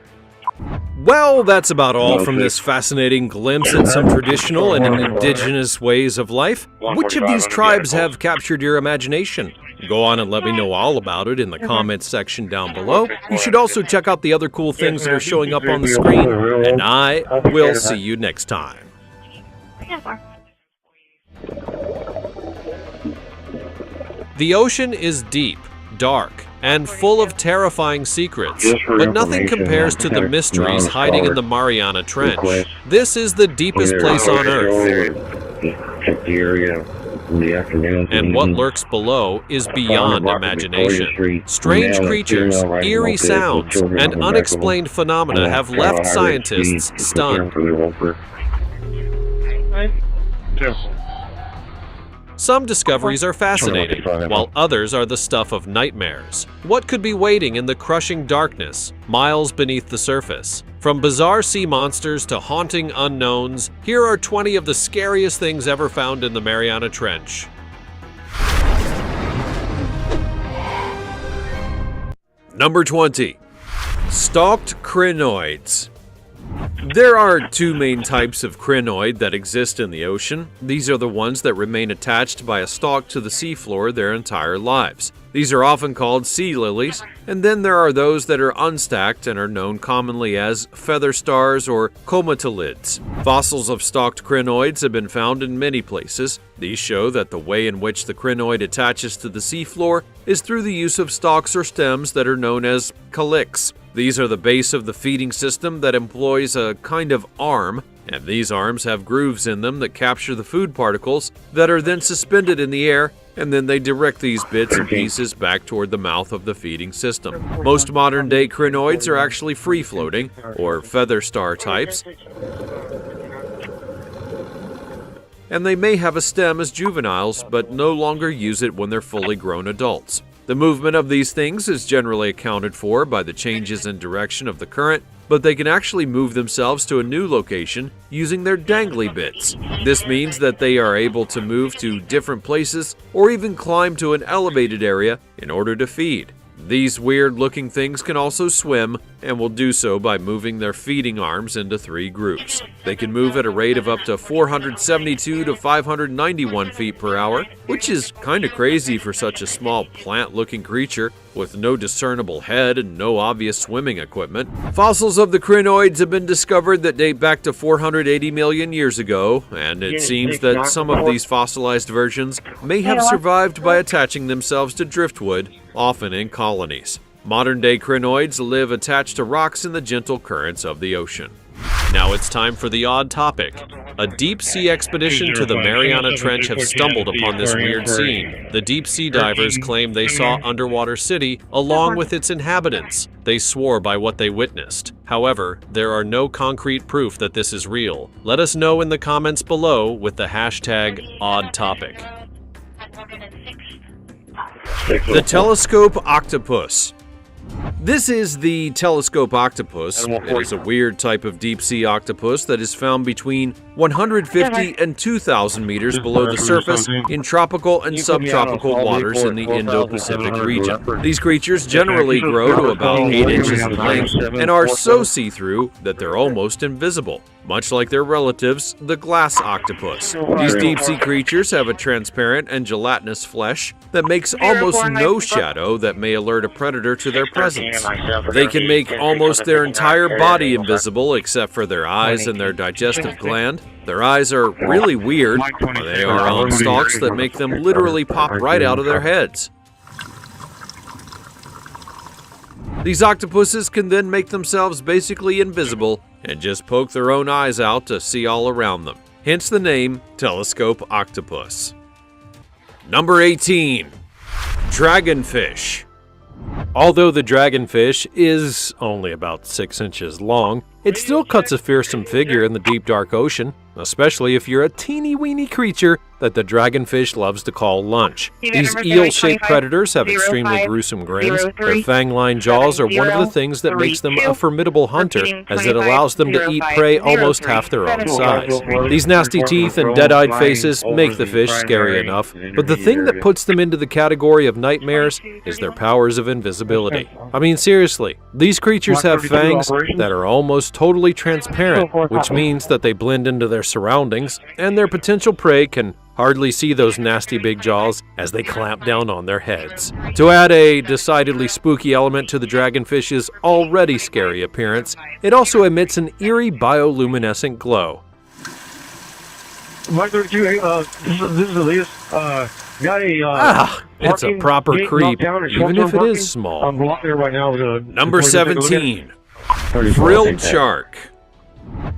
Well, that's about all from this fascinating glimpse at some traditional and indigenous ways of life. Which of these tribes have captured your imagination? Go on and let me know all about it in the comments section down below. You should also check out the other cool things that are showing up on the screen, and I will see you next time. The ocean is deep, dark, and full of terrifying secrets, but nothing compares to the mysteries hiding in the Mariana Trench. This is the deepest place on Earth, and what lurks below is beyond imagination. Strange creatures, eerie sounds, and unexplained phenomena have left scientists stunned. Some discoveries are fascinating, while others are the stuff of nightmares. What could be waiting in the crushing darkness, miles beneath the surface? From bizarre sea monsters to haunting unknowns, here are 20 of the scariest things ever found in the Mariana Trench. Number 20. Stalked crinoids. There are two main types of crinoid that exist in the ocean. These are the ones that remain attached by a stalk to the seafloor their entire lives. These are often called sea lilies, and then there are those that are unstacked and are known commonly as feather stars or comatolids. Fossils of stalked crinoids have been found in many places. These show that the way in which the crinoid attaches to the seafloor is through the use of stalks or stems that are known as calyx. These are the base of the feeding system that employs a kind of arm, and these arms have grooves in them that capture the food particles that are then suspended in the air, and then they direct these bits and pieces back toward the mouth of the feeding system. Most modern-day crinoids are actually free-floating, or feather star types, and they may have a stem as juveniles, but no longer use it when they're fully grown adults. The movement of these things is generally accounted for by the changes in direction of the current, but they can actually move themselves to a new location using their dangly bits. This means that they are able to move to different places or even climb to an elevated area in order to feed. These weird-looking things can also swim, and will do so by moving their feeding arms into 3 groups. They can move at a rate of up to 472 to 591 feet per hour, which is kinda crazy for such a small plant-looking creature with no discernible head and no obvious swimming equipment. Fossils of the crinoids have been discovered that date back to 480 million years ago, and it seems that some of these fossilized versions may have survived by attaching themselves to driftwood, often in colonies. Modern-day crinoids live attached to rocks in the gentle currents of the ocean. Now it's time for the odd topic. A deep-sea expedition to the Mariana Trench have stumbled upon this weird scene. The deep-sea divers claim they saw Underwater City along with its inhabitants. They swore by what they witnessed. However, there are no concrete proof that this is real. Let us know in the comments below with the hashtag #OddTopic. The telescope octopus. This is the telescope octopus. It is a weird type of deep-sea octopus that is found between 150 and 2,000 meters below the surface in tropical and subtropical waters in the Indo-Pacific region. These creatures generally grow to about 8 inches in length and are so see-through that they're almost invisible, much like their relatives, the glass octopus. These deep-sea creatures have a transparent and gelatinous flesh that makes almost no shadow that may alert a predator to their presence. They can make almost their entire body invisible except for their eyes and their digestive gland. Their eyes are really weird. They are on stalks that make them literally pop right out of their heads. These octopuses can then make themselves basically invisible and just poke their own eyes out to see all around them. Hence the name telescope octopus. Number 18. Dragonfish. Although the dragonfish is only about 6 inches long, it still cuts a fearsome figure in the deep dark ocean, especially if you're a teeny-weeny creature that the dragonfish loves to call lunch. These eel-shaped predators have extremely gruesome grins. Their fang-lined jaws are one of the things that makes them a formidable hunter, as it allows them to eat prey almost half their own size. These nasty teeth and dead-eyed faces make the fish scary enough, but the thing that puts them into the category of nightmares is their powers of invisibility. I mean, seriously, these creatures have fangs that are almost totally transparent, which means that they blend into their surroundings, and their potential prey can hardly see those nasty big jaws as they clamp down on their heads. To add a decidedly spooky element to the dragonfish's already scary appearance, it also emits an eerie bioluminescent glow. Mike 32, this is Elias. It's a proper creep, even if it is small. I'm blocking it right now. Number 17. Frilled shark.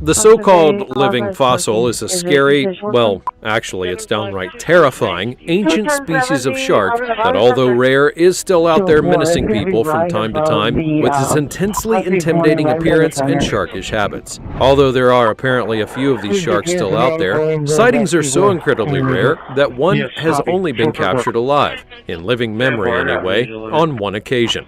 The so-called living fossil is a scary, well, actually it's downright terrifying, ancient species of shark that, although rare, is still out there menacing people from time to time with its intensely intimidating appearance and sharkish habits. Although there are apparently a few of these sharks still out there, sightings are so incredibly rare that one has only been captured alive, in living memory anyway, on one occasion.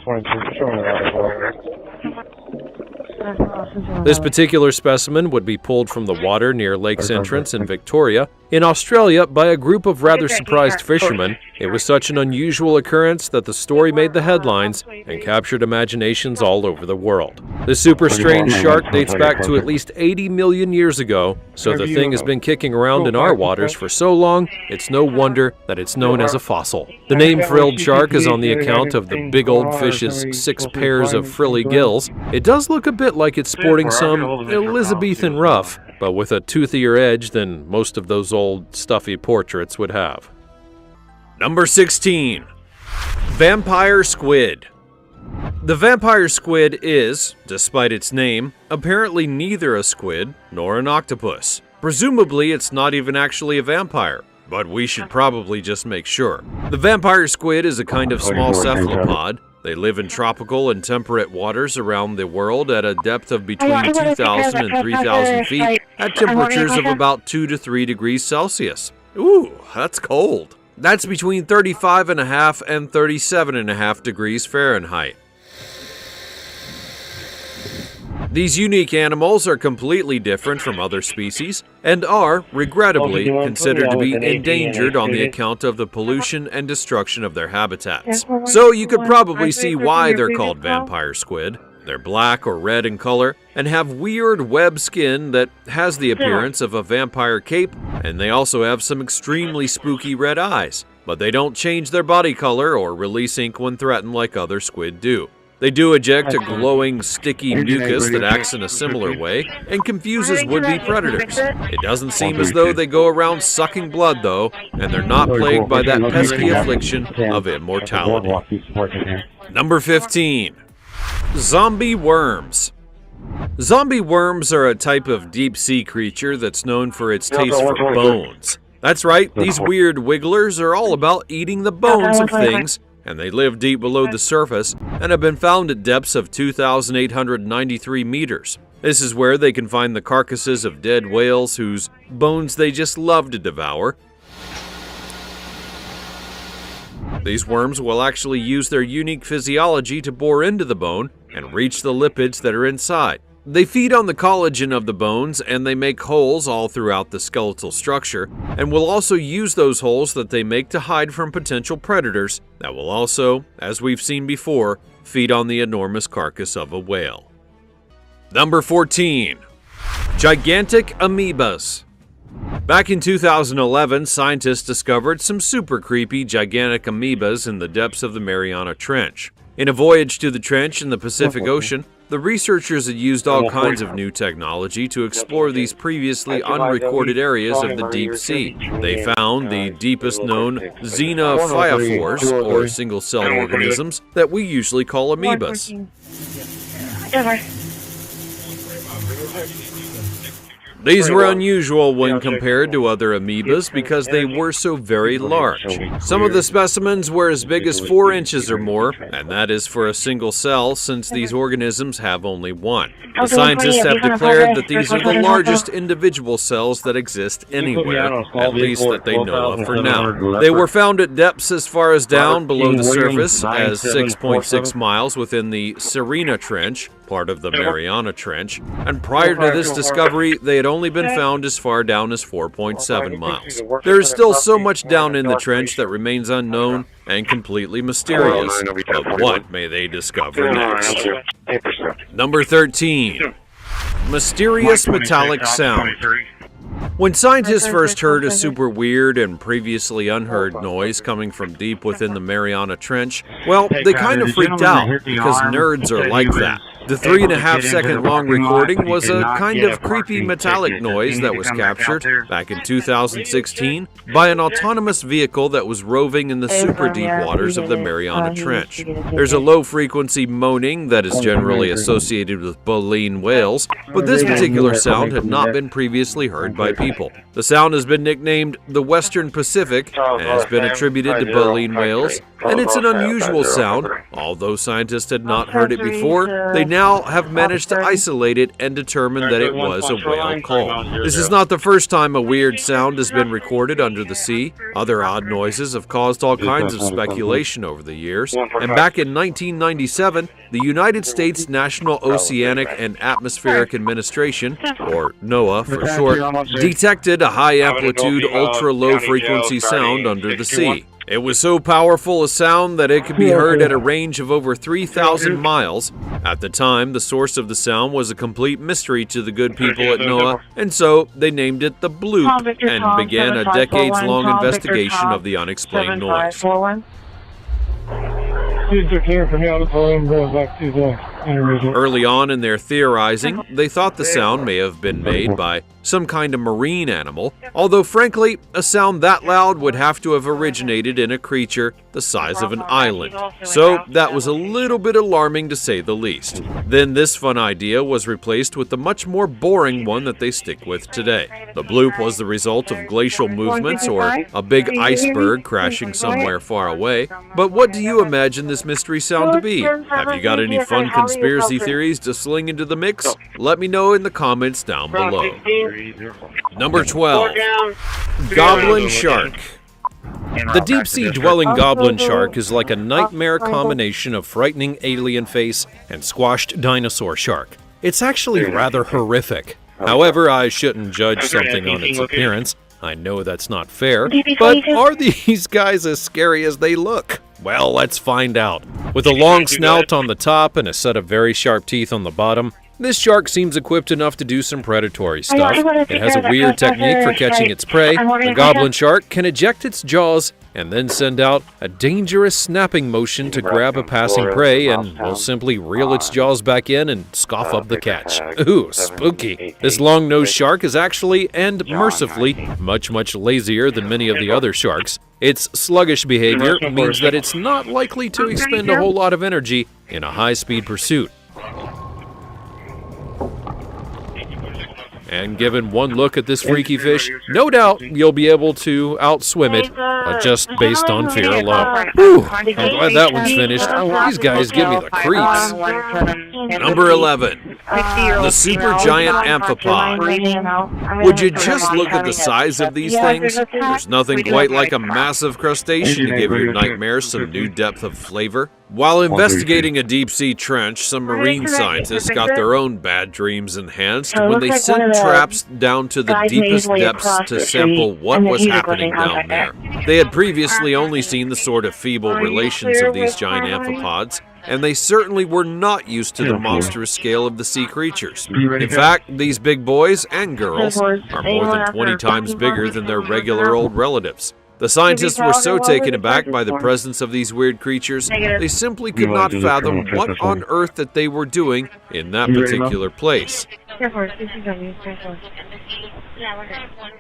This particular specimen would be pulled from the water near Lake's entrance in Victoria, in Australia, by a group of rather surprised fishermen. It was such an unusual occurrence that the story made the headlines and captured imaginations all over the world. This super strange shark dates back to at least 80 million years ago, so the thing has been kicking around in our waters for so long, it's no wonder that it's known as a fossil. The name frilled shark is on the account of the big old fish's 6 pairs of frilly gills. It does look a bit like it's sporting some Elizabethan ruff, but with a toothier edge than most of those old stuffy portraits would have. Number 16. Vampire squid. The vampire squid is, despite its name, apparently neither a squid nor an octopus. Presumably it's not even actually a vampire, but we should probably just make sure. The vampire squid is a kind of small cephalopod. They live in tropical and temperate waters around the world at a depth of between 2,000 and 3,000 feet at temperatures of about 2 to 3 degrees Celsius. Ooh, that's cold. That's between 35.5 and 37.5 degrees Fahrenheit. These unique animals are completely different from other species and are, regrettably, considered to be endangered on the account of the pollution and destruction of their habitats. So you could probably see why they're called vampire squid. They're black or red in color and have weird web skin that has the appearance of a vampire cape, and they also have some extremely spooky red eyes. But they don't change their body color or release ink when threatened like other squid do. They do eject a glowing, sticky mucus that acts in a similar way and confuses would-be predators. It doesn't seem as though they go around sucking blood, though, and they're not plagued by that pesky affliction of immortality. Number 15. Zombie worms. Zombie worms are a type of deep-sea creature that's known for its taste for bones. That's right, these weird wigglers are all about eating the bones of things, and they live deep below the surface and have been found at depths of 2,893 meters. This is where they can find the carcasses of dead whales whose bones they just love to devour. These worms will actually use their unique physiology to bore into the bone and reach the lipids that are inside. They feed on the collagen of the bones, and they make holes all throughout the skeletal structure, and will also use those holes that they make to hide from potential predators that will also, as we've seen before, feed on the enormous carcass of a whale. Number 14. Gigantic amoebas. Back in 2011, scientists discovered some super creepy gigantic amoebas in the depths of the Mariana Trench. In a voyage to the trench in the Pacific Ocean, the researchers had used all kinds of new technology to explore these previously unrecorded areas of the deep sea. They found the deepest known xenophyophores, or single-celled organisms, that we usually call amoebas. These were unusual when compared to other amoebas because they were so very large. Some of the specimens were as big as 4 inches or more, and that is for a single cell since these organisms have only one. The scientists have declared that these are the largest individual cells that exist anywhere, at least that they know of for now. They were found at depths as far as down below the surface as 6.6 miles within the Serena Trench, part of the Mariana Trench, and prior to this discovery, they had only been found as far down as 4.7 miles. There is still so much down in the trench that remains unknown and completely mysterious, but what may they discover next? Number 13. Mysterious metallic sound. When scientists first heard a super weird and previously unheard noise coming from deep within the Mariana Trench, well, they kind of freaked out because nerds are like that. The 3.5-second long recording was a kind of creepy metallic noise that was captured back in 2016 by an autonomous vehicle that was roving in the super deep waters of the Mariana Trench. There's a low-frequency moaning that is generally associated with baleen whales, but this particular sound had not been previously heard by people. The sound has been nicknamed the Western Pacific and has been attributed to baleen whales, and it's an unusual sound. Although scientists had not heard it before, they now have managed to isolate it and determine that it was a whale call. This is not the first time a weird sound has been recorded under the sea. Other odd noises have caused all kinds of speculation over the years, and back in 1997, the United States National Oceanic and Atmospheric Administration, or NOAA for short, detected a high-amplitude, ultra-low-frequency sound under the sea. It was so powerful a sound that it could be heard at a range of over 3,000 miles. At the time, the source of the sound was a complete mystery to the good people at NOAA, and so they named it the bloop and began a decades-long investigation of the unexplained noise. Early on in their theorizing, they thought the sound may have been made by some kind of marine animal, although frankly, a sound that loud would have to have originated in a creature the size of an island. So that was a little bit alarming to say the least. Then this fun idea was replaced with the much more boring one that they stick with today. The bloop was the result of glacial movements or a big iceberg crashing somewhere far away. But what do you imagine this mystery sound to be? Have you got any fun conspiracy theories to sling into the mix? Let me know in the comments down below. Number 12. Goblin Shark. The deep-sea dwelling goblin shark is like a nightmare combination of frightening alien face and squashed dinosaur shark. It's actually rather horrific. However, I shouldn't judge something on its appearance. I know that's not fair, but are these guys as scary as they look? Well, let's find out. With a long snout on the top and a set of very sharp teeth on the bottom, this shark seems equipped enough to do some predatory stuff. It has a weird technique for catching its prey. The goblin shark can eject its jaws and then send out a dangerous snapping motion to grab a passing prey and will simply reel its jaws back in and scoff up the catch. Ooh, spooky. This long-nosed shark is actually, and mercifully, much lazier than many of the other sharks. Its sluggish behavior means that it's not likely to expend a whole lot of energy in a high-speed pursuit. And given one look at this freaky fish, no doubt you'll be able to outswim it just based on fear alone. Whew, I'm glad that one's finished. These guys give me the creeps. Number 11. The supergiant amphipod. Would you just look at the size of these things? There's nothing quite like a massive crustacean to give your nightmares some new depth of flavor. While investigating a deep-sea trench, some marine scientists got their own bad dreams enhanced when they sent traps down to the deepest depths to sample what was happening down there. They had previously only seen the sort of feeble relations of these giant amphipods, and they certainly were not used to the monstrous scale of the sea creatures. In fact, these big boys and girls are more than 20 times bigger than their regular old relatives. The scientists were so taken aback by the presence of these weird creatures, they simply could not fathom what on earth that they were doing in that particular place.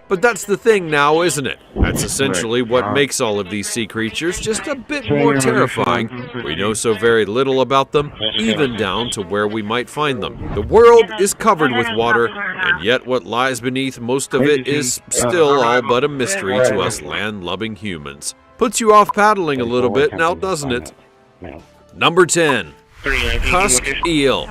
But that's the thing now, isn't it? That's essentially what makes all of these sea creatures just a bit more terrifying. We know so very little about them, even down to where we might find them. The world is covered with water, and yet what lies beneath most of it is still all but a mystery to us land-loving humans. Puts you off paddling a little bit now, doesn't it? Number 10. Cusk eel.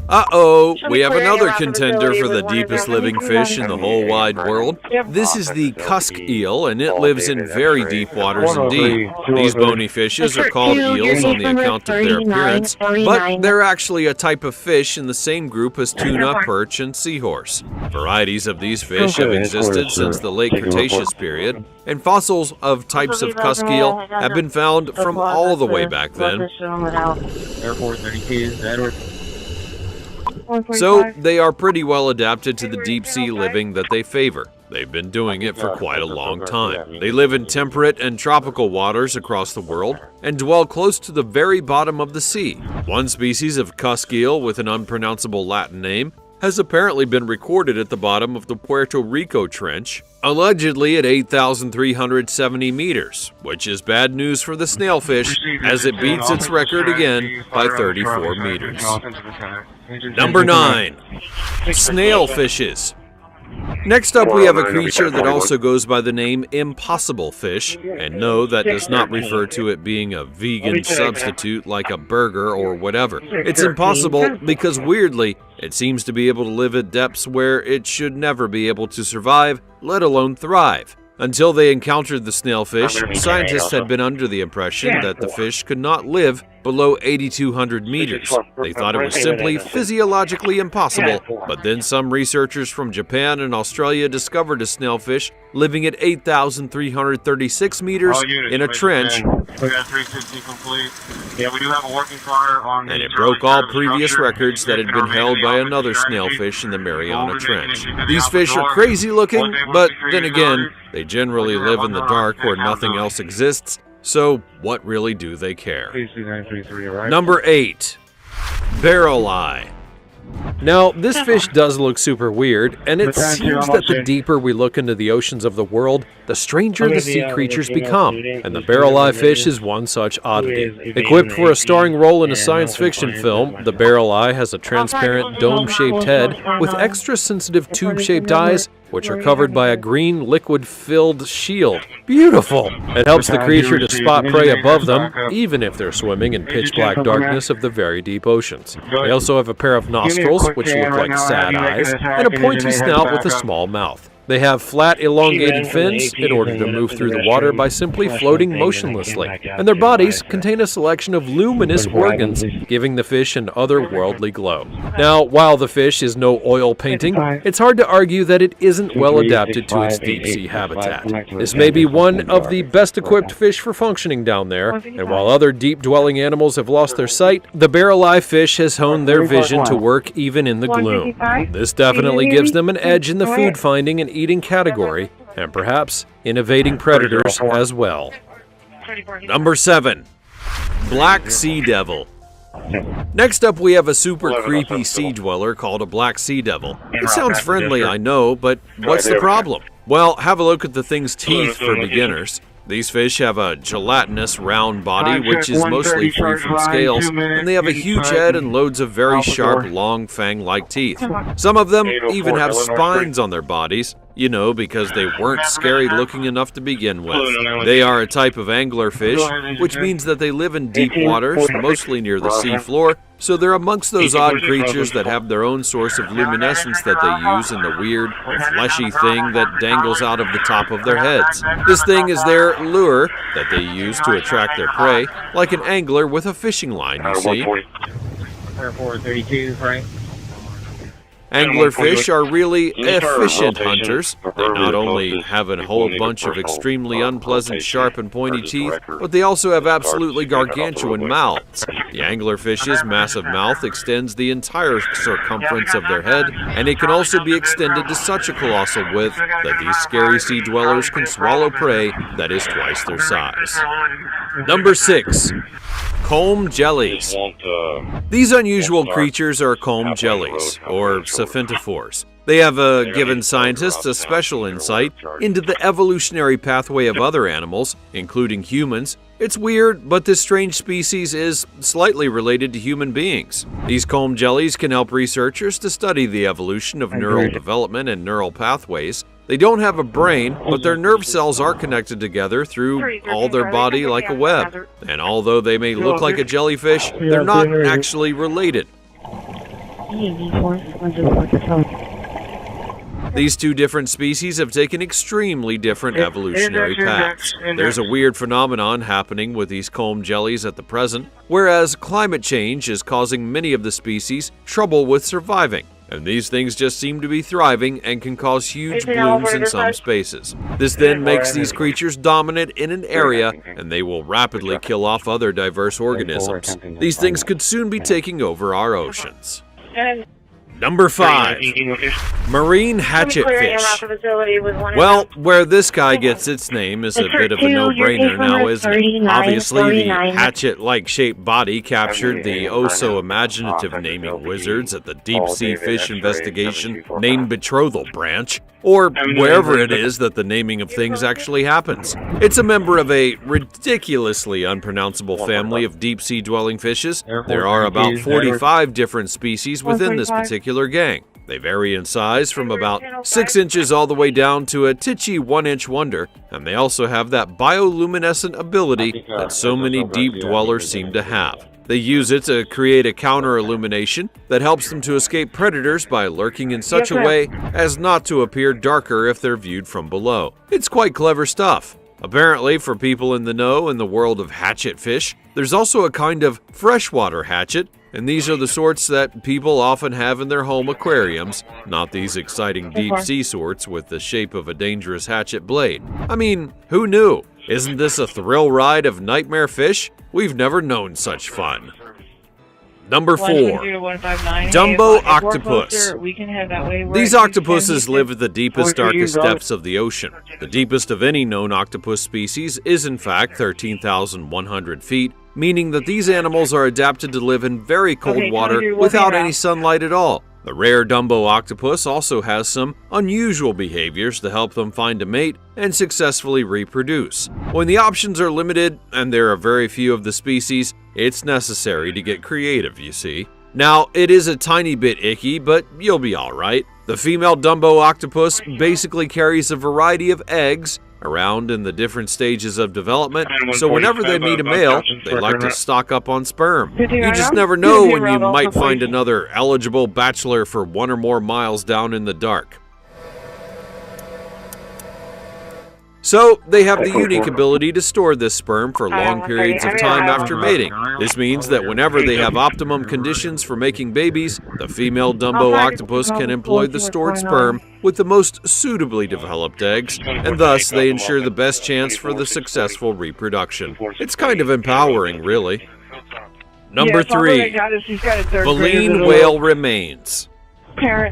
Uh-oh, we have another contender for the deepest living fish in the whole wide world. This is the cusk eel, and it lives in very deep waters indeed. These bony fishes are called eels on the account of their appearance, but they're actually a type of fish in the same group as tuna, perch, and seahorse. Varieties of these fish have existed since the late Cretaceous period, and fossils of types of cusk eel have been found from all the way back then. Airport 32, Edward. So they are pretty well adapted to the deep sea living that they favor. They've been doing it for quite a long time. They live in temperate and tropical waters across the world and dwell close to the very bottom of the sea. One species of cusk eel with an unpronounceable Latin name has apparently been recorded at the bottom of the Puerto Rico Trench, allegedly at 8,370 meters, which is bad news for the snailfish as it beats its record again by 34 meters. Number 9. Snailfishes. Next up, we have a creature that also goes by the name impossible fish, and no, that does not refer to it being a vegan substitute like a burger or whatever. It's impossible because, weirdly, it seems to be able to live at depths where it should never be able to survive, let alone thrive. Until they encountered the snailfish, scientists had been under the impression that the fish could not live below 8,200 meters. They thought it was simply physiologically impossible, but then some researchers from Japan and Australia discovered a snailfish living at 8,336 meters in a trench, We got 360 complete. Yeah, we do have a working car on the... and it broke all previous records that had been held by another snailfish in the Mariana Trench. These fish are crazy looking, but then again, they generally live in the dark where nothing else exists, so what really do they care? Number 8. Barrel eye. Now, this fish does look super weird, and it seems that the deeper we look into the oceans of the world, the stranger the sea creatures become, and the barrel eye fish is one such oddity. Equipped for a starring role in a science fiction film, the barrel eye has a transparent dome-shaped head with extra sensitive tube-shaped eyes, which are covered by a green liquid-filled shield. Beautiful! It helps the creature to spot prey above them, even if they're swimming in pitch-black darkness of the very deep oceans. They also have a pair of nostrils, which look like sad eyes, and a pointy snout with a small mouth. They have flat, elongated fins in order to move through the water by simply floating motionlessly, and their bodies contain a selection of luminous organs, giving the fish an otherworldly glow. Now, while the fish is no oil painting, it's hard to argue that it isn't well adapted to its deep-sea habitat. This may be one of the best-equipped fish for functioning down there, and while other deep-dwelling animals have lost their sight, the barrel-eye fish has honed their vision to work even in the gloom. This definitely gives them an edge in the food finding and eating category, and perhaps in evading predators as well. Number 7. Black Sea Devil. Next up, we have a super creepy sea dweller called a black sea devil. It sounds friendly, I know, but what's the problem? Well, have a look at the thing's teeth for beginners. These fish have a gelatinous, round body, which is mostly free from scales, and they have a huge head and loads of very sharp, long, fang-like teeth. Some of them even have spines on their bodies, you know, because they weren't scary looking enough to begin with. They are a type of anglerfish, which means that they live in deep waters, mostly near the sea floor, so they're amongst those odd creatures that have their own source of luminescence that they use in the weird, fleshy thing that dangles out of the top of their heads. This thing is their lure that they use to attract their prey, like an angler with a fishing line, you see. Anglerfish are really efficient hunters. They not only have a whole bunch of extremely unpleasant sharp and pointy teeth, but they also have absolutely gargantuan mouths. The anglerfish's massive mouth extends the entire circumference of their head, and it can also be extended to such a colossal width that these scary sea dwellers can swallow prey that is twice their size. Number 6. Comb jellies. These unusual creatures are comb jellies, or cephalophores. They have given scientists a special insight into the evolutionary pathway of other animals, including humans. It's weird, but this strange species is slightly related to human beings. These comb jellies can help researchers to study the evolution of neural development and neural pathways. They don't have a brain, but their nerve cells are connected together through all their body like a web. And although they may look like a jellyfish, they're not actually related. These two different species have taken extremely different evolutionary paths. There's a weird phenomenon happening with these comb jellies at the present, whereas climate change is causing many of the species trouble with surviving. And these things just seem to be thriving and can cause huge blooms in some spaces. This then makes these creatures dominant in an area, and they will rapidly kill off other diverse organisms. These things could soon be taking over our oceans. Number 5. Marine hatchetfish. Well, where this guy gets its name is a bit of a no-brainer now, isn't it? Obviously, the hatchet-like shaped body captured the oh-so-imaginative naming wizards at the Deep Sea Fish Investigation Name Betrothal Branch, or wherever it is that the naming of things actually happens. It's a member of a ridiculously unpronounceable family of deep-sea dwelling fishes. There are about 45 different species within this particular gang. They vary in size from about 6 inches all the way down to a titchy 1-inch wonder, and they also have that bioluminescent ability that so many deep dwellers seem to have. They use it to create a counter-illumination that helps them to escape predators by lurking in such a way as not to appear darker if they're viewed from below. It's quite clever stuff. Apparently, for people in the know in the world of hatchet fish, there's also a kind of freshwater hatchet, and these are the sorts that people often have in their home aquariums, not these exciting deep-sea sorts with the shape of a dangerous hatchet blade. I mean, who knew? Isn't this a thrill ride of nightmare fish? We've never known such fun. Number 4. Dumbo octopus. These octopuses live at the deepest, darkest depths of the ocean. The deepest of any known octopus species is in fact 13,100 feet, meaning that these animals are adapted to live in very cold water without any sunlight at all. The rare Dumbo octopus also has some unusual behaviors to help them find a mate and successfully reproduce. When the options are limited, and there are very few of the species, it's necessary to get creative, you see. Now, it is a tiny bit icky, but you'll be alright. The female Dumbo octopus basically carries a variety of eggs around in the different stages of development, so whenever they meet a male, they like to stock up on sperm. You just never know when you might find another eligible bachelor for 1 or more miles down in the dark. So, they have the unique ability to store this sperm for long periods of time after mating. This means that whenever they have optimum conditions for making babies, the female Dumbo octopus can employ the stored sperm with the most suitably developed eggs, and thus they ensure the best chance for the successful reproduction. It's kind of empowering, really. Number 3. Baleen whale remains.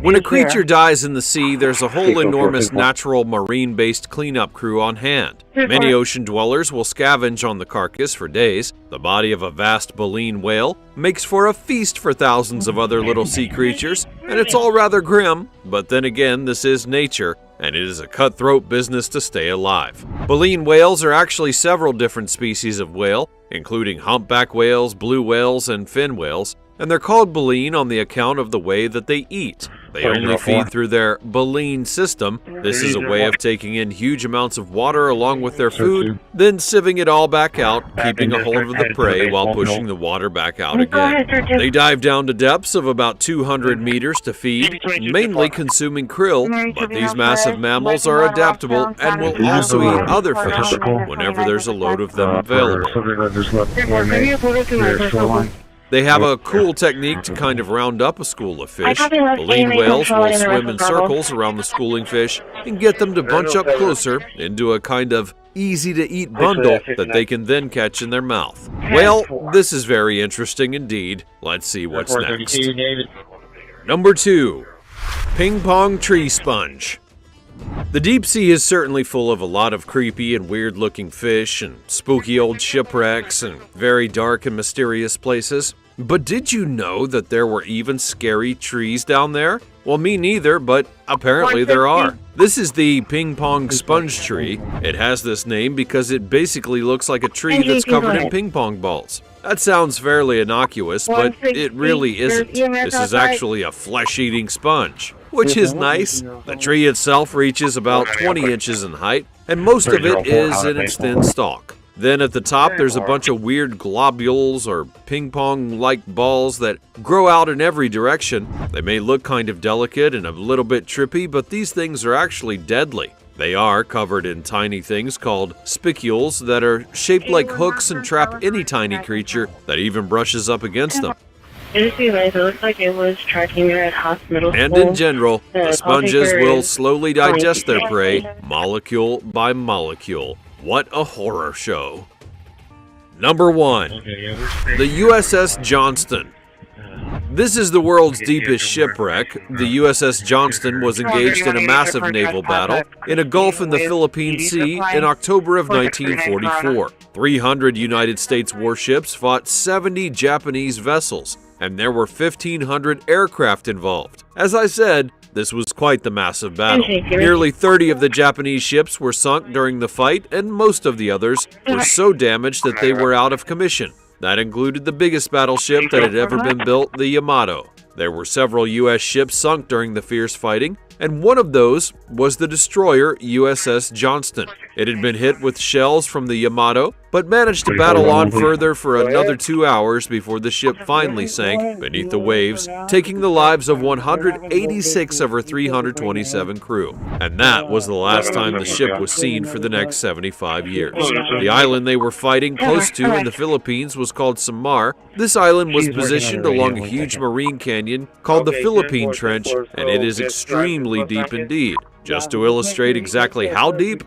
When a creature dies in the sea, there's a whole enormous natural marine-based cleanup crew on hand. Many ocean dwellers will scavenge on the carcass for days. The body of a vast baleen whale makes for a feast for thousands of other little sea creatures, and it's all rather grim, but then again, this is nature, and it is a cutthroat business to stay alive. Baleen whales are actually several different species of whale, including humpback whales, blue whales, and fin whales, and they're called baleen on the account of the way that they eat. They only feed through their baleen system. This is a way of taking in huge amounts of water along with their food, then sieving it all back out, keeping a hold of the prey while pushing the water back out again. They dive down to depths of about 200 meters to feed, mainly consuming krill, but these massive mammals are adaptable and will also eat other fish whenever there's a load of them available. They have a cool technique to kind of round up a school of fish. Baleen whales will swim in circles around the schooling fish and get them to bunch up closer into a kind of easy-to-eat bundle that they can then catch in their mouth. Well, this is very interesting indeed. Let's see what's next. Number 2. Ping pong tree sponge. The deep sea is certainly full of a lot of creepy and weird-looking fish and spooky old shipwrecks and very dark and mysterious places. But did you know that there were even scary trees down there? Well, me neither, but apparently there are. This is the ping pong sponge tree. It has this name because it basically looks like a tree that's covered in ping pong balls. That sounds fairly innocuous, but it really isn't. This is actually a flesh-eating sponge, which is nice. The tree itself reaches about 20 inches in height, and most of it is in its thin stalk. Then at the top, there's a bunch of weird globules or ping-pong-like balls that grow out in every direction. They may look kind of delicate and a little bit trippy, but these things are actually deadly. They are covered in tiny things called spicules that are shaped like hooks and trap any tiny creature that even brushes up against them. It looks like it was tracking her at hospital. And in general, the sponges will slowly digest their prey, molecule by molecule. What a horror show. Number 1. The USS Johnston. This is the world's deepest shipwreck. The USS Johnston was engaged in a massive naval battle in a gulf in the Philippine Sea in October of 1944. 300 United States warships fought 70 Japanese vessels, and there were 1,500 aircraft involved. As I said, this was quite the massive battle. Nearly 30 of the Japanese ships were sunk during the fight, and most of the others were so damaged that they were out of commission. That included the biggest battleship that had ever been built, the Yamato. There were several U.S. ships sunk during the fierce fighting, and one of those was the destroyer USS Johnston. It had been hit with shells from the Yamato, but managed to battle on further for another 2 hours before the ship finally sank beneath the waves, taking the lives of 186 of her 327 crew. And that was the last time the ship was seen for the next 75 years. The island they were fighting close to in the Philippines was called Samar. This island was positioned along a huge marine canyon called the Philippine Trench, and it is extremely deep indeed. Just to illustrate exactly how deep,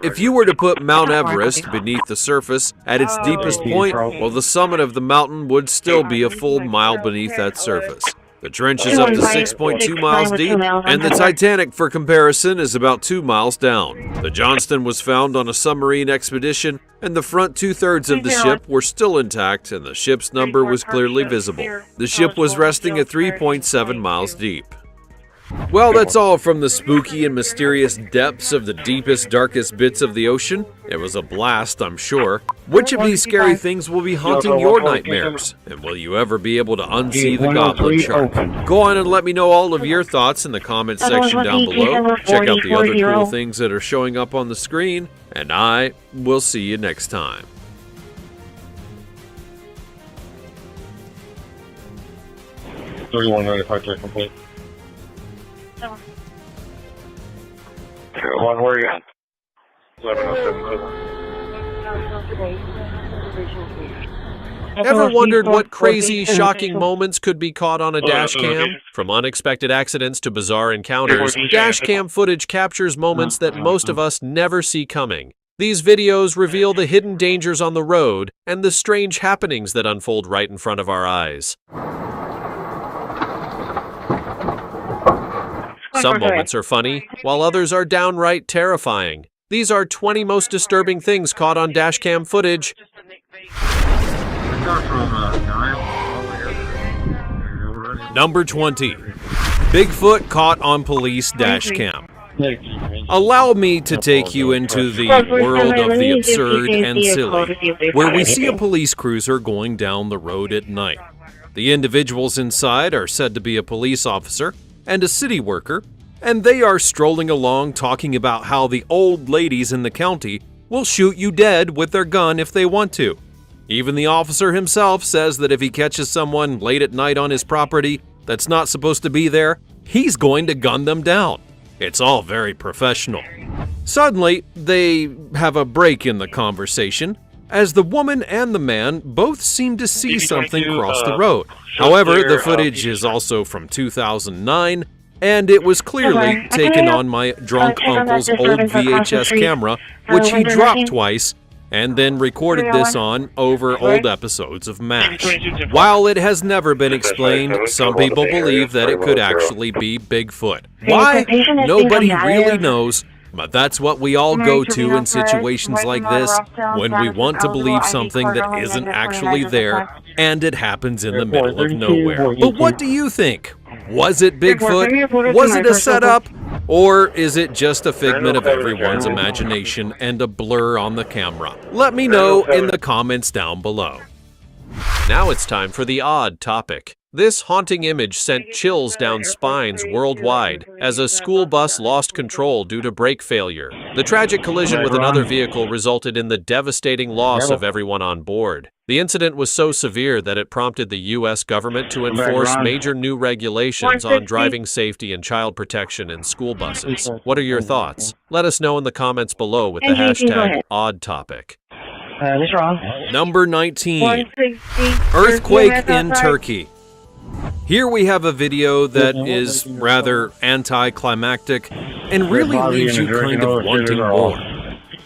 if you were to put Mount Everest beneath the surface at its deepest point, well, the summit of the mountain would still be a full mile beneath that surface. The trench is up to 6.2 miles deep, and the Titanic, for comparison, is about 2 miles down. The Johnston was found on a submarine expedition, and the front 2/3 of the ship were still intact, and the ship's number was clearly visible. The ship was resting at 3.7 miles deep. Well, that's all from the spooky and mysterious depths of the deepest, darkest bits of the ocean. It was a blast, I'm sure. Which of these scary things will be haunting your nightmares? And will you ever be able to unsee the goblin shark? Go on and let me know all of your thoughts in the comment section down below. Check out the other cool things that are showing up on the screen, and I will see you next time. $31.95 complete. One, where are you at? 1107. Ever wondered what crazy, shocking moments could be caught on a dash cam? From unexpected accidents to bizarre encounters, dash cam footage captures moments that most of us never see coming. These videos reveal the hidden dangers on the road and the strange happenings that unfold right in front of our eyes. Some moments are funny, while others are downright terrifying. These are 20 most disturbing things caught on dashcam footage. Number 20. Bigfoot caught on police dashcam. Allow me to take you into the world of the absurd and silly, where we see a police cruiser going down the road at night. The individuals inside are said to be a police officer and a city worker, and they are strolling along talking about how the old ladies in the county will shoot you dead with their gun if they want to. Even the officer himself says that if he catches someone late at night on his property that's not supposed to be there, he's going to gun them down. It's all very professional. Suddenly, they have a break in the conversation, as the woman and the man both seem to see something cross the road. However, the footage is also from 2009, and it was clearly taken on my drunk uncle's old VHS camera, which he dropped twice, and then recorded this on over old episodes of MASH. While it has never been explained, some people believe that it could actually be Bigfoot. Why? Nobody really knows, but that's what we all go to in situations like this, when we want to believe something that isn't actually there, and it happens in the middle of nowhere. But what do you think? Was it Bigfoot? Was it a setup? Or is it just a figment of everyone's imagination and a blur on the camera? Let me know in the comments down below. Now it's time for the odd topic. This haunting image sent chills down spines worldwide as a school bus lost control due to brake failure. The tragic collision with another vehicle resulted in the devastating loss of everyone on board. The incident was so severe that it prompted the U.S. government to enforce major new regulations on driving safety and child protection in school buses. What are your thoughts? Let us know in the comments below with the hashtag #OddTopic. Number 19. Earthquake in Turkey. Here we have a video that is rather anticlimactic and really leaves you kind of wanting more.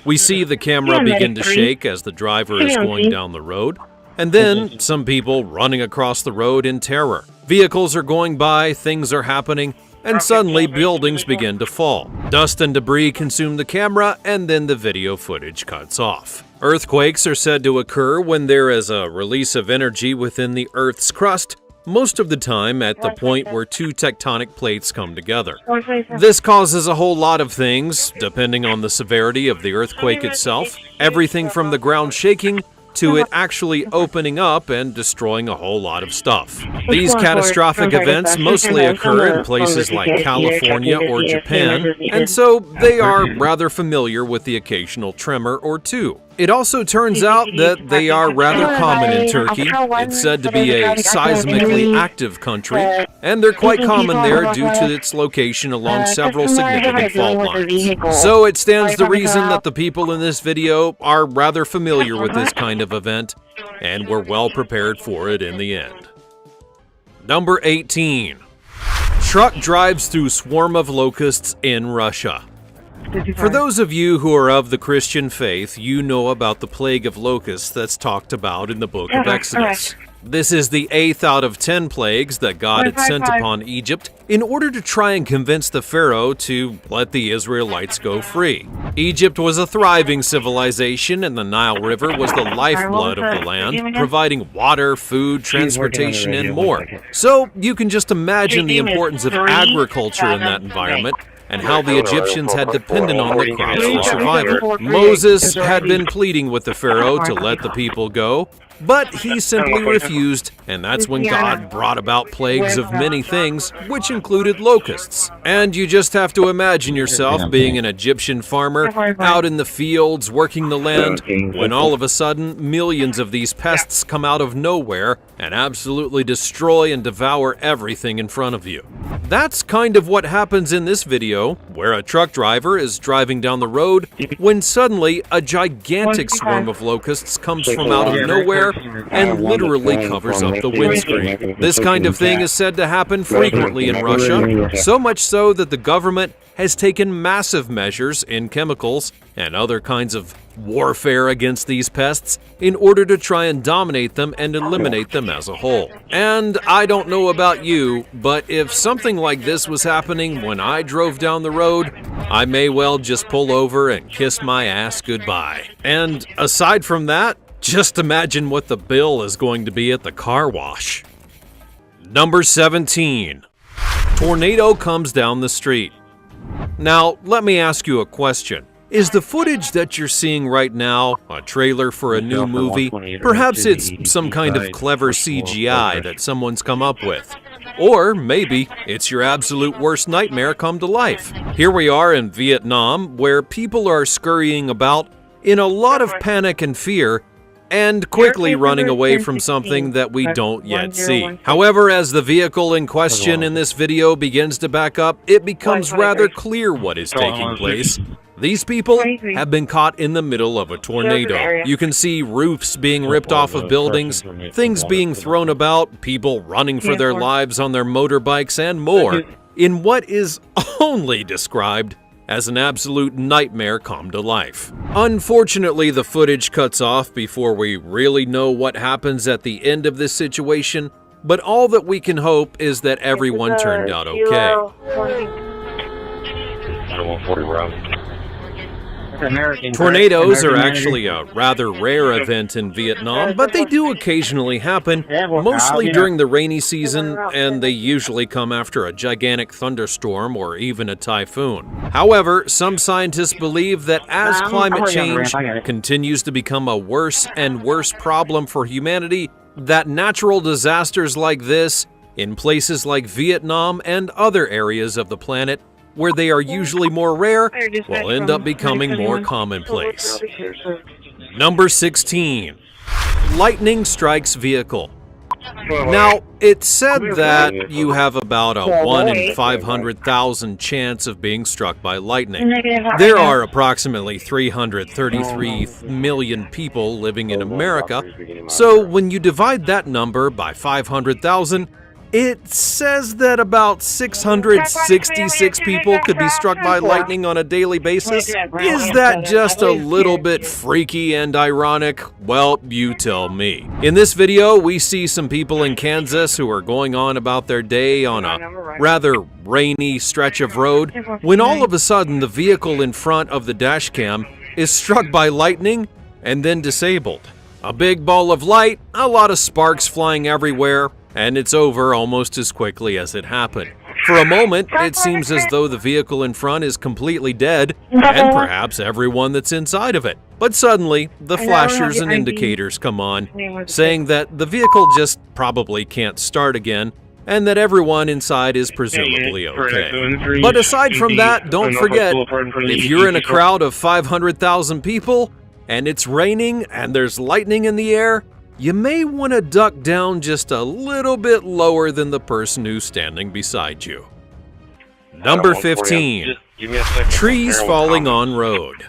We see the camera begin to shake as the driver is going down the road, and then some people running across the road in terror. Vehicles are going by, things are happening, and suddenly buildings begin to fall. Dust and debris consume the camera, and then the video footage cuts off. Earthquakes are said to occur when there is a release of energy within the Earth's crust, most of the time at the point where two tectonic plates come together. This causes a whole lot of things, depending on the severity of the earthquake itself, everything from the ground shaking to it actually opening up and destroying a whole lot of stuff. These catastrophic events mostly occur in places like California or Japan, and so they are rather familiar with the occasional tremor or two. It also turns out that they are rather common in Turkey. It's said to be a seismically active country, and they're quite common there due to its location along several significant fault lines. So it stands to reason that the people in this video are rather familiar with this kind of event, and were well prepared for it in the end. Number 18. Truck drives through swarm of locusts in Russia. For those of you who are of the Christian faith, you know about the plague of locusts that's talked about in the book of Exodus. This is the 8th out of 10 plagues that God had sent upon Egypt in order to try and convince the Pharaoh to let the Israelites go free. Egypt was a thriving civilization, and the Nile River was the lifeblood of the land, providing water, food, transportation, and more. So you can just imagine the importance of agriculture in that environment, and how the Egyptians had depended on the crops for survival. Moses had been pleading with the Pharaoh to let the people go, but he simply refused, and that's when God brought about plagues of many things, which included locusts. And you just have to imagine yourself being an Egyptian farmer out in the fields working the land, when all of a sudden millions of these pests come out of nowhere and absolutely destroy and devour everything in front of you. That's kind of what happens in this video, where a truck driver is driving down the road when suddenly a gigantic swarm of locusts comes from out of nowhere and literally covers up the windscreen. This kind of thing is said to happen frequently in Russia, so much so that the government has taken massive measures in chemicals and other kinds of warfare against these pests in order to try and dominate them and eliminate them as a whole. And I don't know about you, but if something like this was happening when I drove down the road, I may well just pull over and kiss my ass goodbye. And aside from that, just imagine what the bill is going to be at the car wash. Number 17. Tornado comes down the street. Now, let me ask you a question. Is the footage that you're seeing right now a trailer for a new movie? Perhaps it's some kind of clever CGI that someone's come up with. Or maybe it's your absolute worst nightmare come to life. Here we are in Vietnam, where people are scurrying about in a lot of panic and fear, and quickly running away from something that we don't yet see. However, as the vehicle in question in this video begins to back up, it becomes rather clear what is taking place. These people have been caught in the middle of a tornado. You can see roofs being ripped off of buildings, things being thrown about, people running for their lives on their motorbikes, and more, in what is only described as an absolute nightmare come to life. Unfortunately, the footage cuts off before we really know what happens at the end of this situation, but all that we can hope is that everyone turned out okay. Tornadoes are actually a rather rare event in Vietnam, but they do occasionally happen, mostly during the rainy season, and they usually come after a gigantic thunderstorm or even a typhoon. However, some scientists believe that as climate change continues to become a worse and worse problem for humanity, that natural disasters like this, in places like Vietnam and other areas of the planet, where they are usually more rare, will end up becoming more commonplace. Number 16. Lightning strikes vehicle. Now, it's said that you have about a 1 in 500,000 chance of being struck by lightning. There are approximately 333 million people living in America, so when you divide that number by 500,000, it says that about 666 people could be struck by lightning on a daily basis. Is that just a little bit freaky and ironic? Well, you tell me. In this video, we see some people in Kansas who are going on about their day on a rather rainy stretch of road, when all of a sudden the vehicle in front of the dash cam is struck by lightning and then disabled. A big ball of light, a lot of sparks flying everywhere, and it's over almost as quickly as it happened. For a moment, it seems as though the vehicle in front is completely dead, and perhaps everyone that's inside of it. But suddenly, the flashers and indicators come on, saying that the vehicle just probably can't start again, and that everyone inside is presumably okay. But aside from that, don't forget, if you're in a crowd of 500,000 people, and it's raining and there's lightning in the air, you may want to duck down just a little bit lower than the person who's standing beside you. Number 15. Trees falling on road.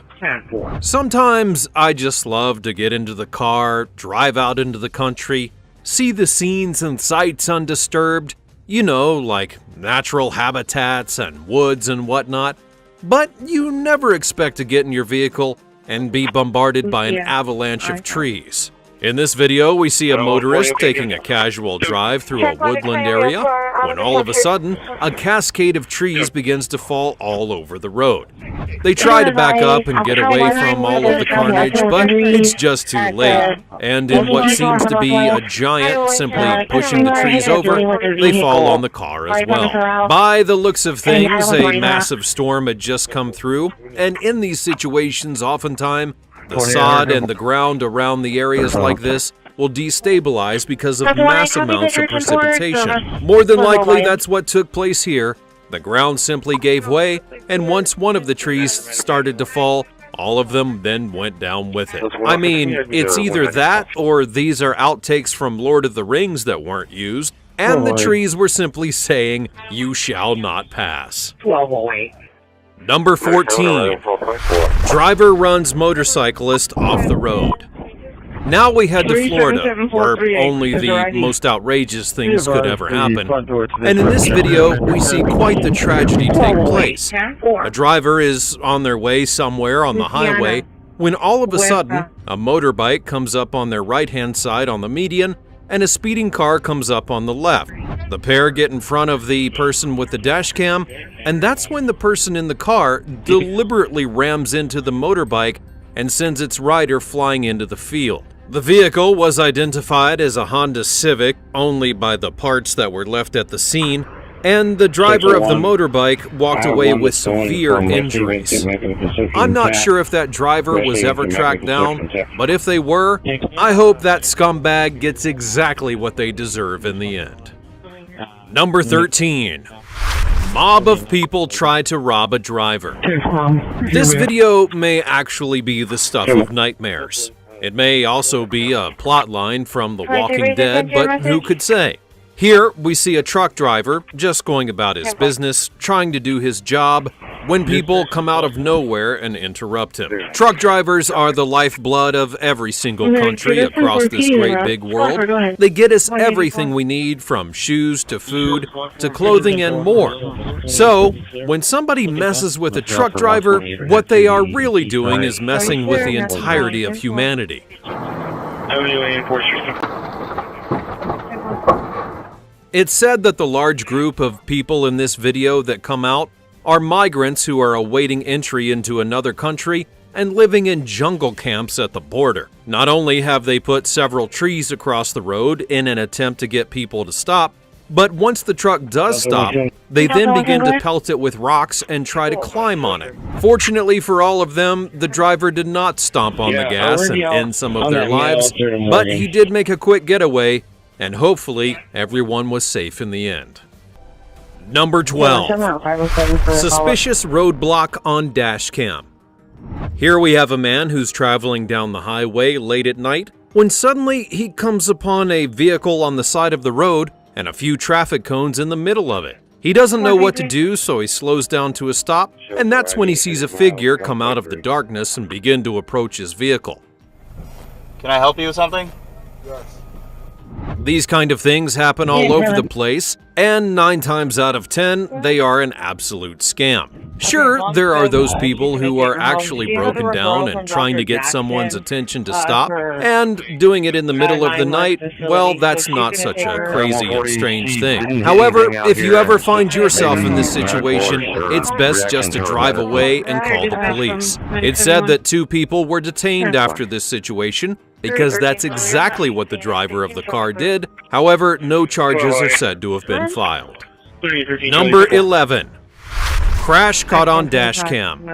Sometimes I just love to get into the car, drive out into the country, see the scenes and sights undisturbed, you know, like natural habitats and woods and whatnot, but you never expect to get in your vehicle and be bombarded by an avalanche of trees. In this video, we see a motorist taking a casual drive through a woodland area when all of a sudden, a cascade of trees begins to fall all over the road. They try to back up and get away from all of the carnage, but it's just too late. And in what seems to be a giant simply pushing the trees over, they fall on the car as well. By the looks of things, a massive storm had just come through, and in these situations, oftentimes, the sod and the ground around the areas like this will destabilize because of mass amounts of precipitation. More than likely, that's what took place here. The ground simply gave way, and once one of the trees started to fall, all of them then went down with it. I mean, it's either that or these are outtakes from Lord of the Rings that weren't used, and the trees were simply saying, "You shall not pass." 1208. Number 14. Driver runs motorcyclist off the road. Now we head to Florida, where only the most outrageous things could ever happen. And in this video, we see quite the tragedy take place. A driver is on their way somewhere on the highway when all of a sudden, a motorbike comes up on their right-hand side on the median, and a speeding car comes up on the left. The pair get in front of the person with the dash cam, and that's when the person in the car deliberately rams into the motorbike and sends its rider flying into the field. The vehicle was identified as a Honda Civic only by the parts that were left at the scene, and the driver of the motorbike walked away with severe injuries. I'm not sure if that driver was ever tracked down, but if they were, I hope that scumbag gets exactly what they deserve in the end. Number 13. Mob of people try to rob a driver. This video may actually be the stuff of nightmares. It may also be a plotline from The Walking Dead, but who could say? Here, we see a truck driver just going about his business, trying to do his job, when people come out of nowhere and interrupt him. Truck drivers are the lifeblood of every single country across this great big world. They get us everything we need, from shoes to food to clothing and more. So, when somebody messes with a truck driver, what they are really doing is messing with the entirety of humanity. It's said that the large group of people in this video that come out are migrants who are awaiting entry into another country and living in jungle camps at the border. Not only have they put several trees across the road in an attempt to get people to stop, but once the truck does stop, they then begin to pelt it with rocks and try to climb on it. Fortunately for all of them, the driver did not stomp on the gas and end some of their lives, but he did make a quick getaway, and hopefully everyone was safe in the end. Number 12. Suspicious roadblock on dash cam. Here we have a man who's traveling down the highway late at night when suddenly he comes upon a vehicle on the side of the road and a few traffic cones in the middle of it. He doesn't know what to do, so he slows down to a stop, and that's when he sees a figure come out of the darkness and begin to approach his vehicle. Can I help you with something? These kind of things happen all over the place, and 9 times out of 10, they are an absolute scam. Sure, there are those people who are actually broken down and trying to get someone's attention to stop, and doing it in the middle of the night, well, that's not such a crazy and strange thing. However, if you ever find yourself in this situation, it's best just to drive away and call the police. It's said that 2 people were detained after this situation, because that's exactly what the driver of the car did. However, no charges are said to have been filed. Number 11. Crash caught on dash cam.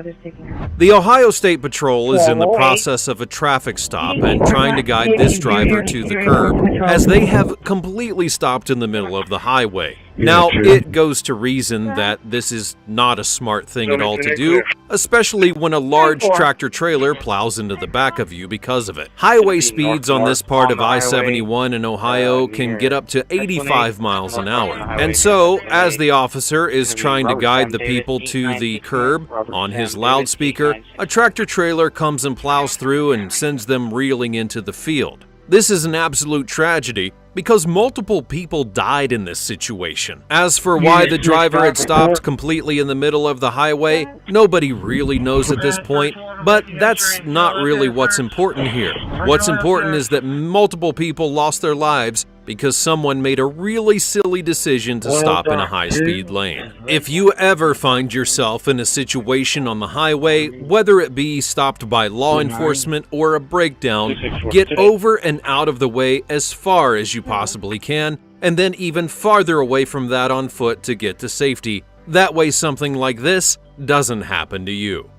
The Ohio State Patrol is in the process of a traffic stop and trying to guide this driver to the curb, as they have completely stopped in the middle of the highway. Now, it goes to reason that this is not a smart thing at all to do, especially when a large tractor trailer plows into the back of you because of it. Highway speeds on this part of I-71 in Ohio can get up to 85 miles an hour. And so, as the officer is trying to guide the people to the curb on his loudspeaker, a tractor trailer comes and plows through and sends them reeling into the field. This is an absolute tragedy because multiple people died in this situation. As for why the driver had stopped completely in the middle of the highway, nobody really knows at this point, but that's not really what's important here. What's important is that multiple people lost their lives because someone made a really silly decision to stop in a high-speed lane. If you ever find yourself in a situation on the highway, whether it be stopped by law enforcement or a breakdown, get over and out of the way as far as you possibly can, and then even farther away from that on foot to get to safety. That way something like this doesn't happen to you.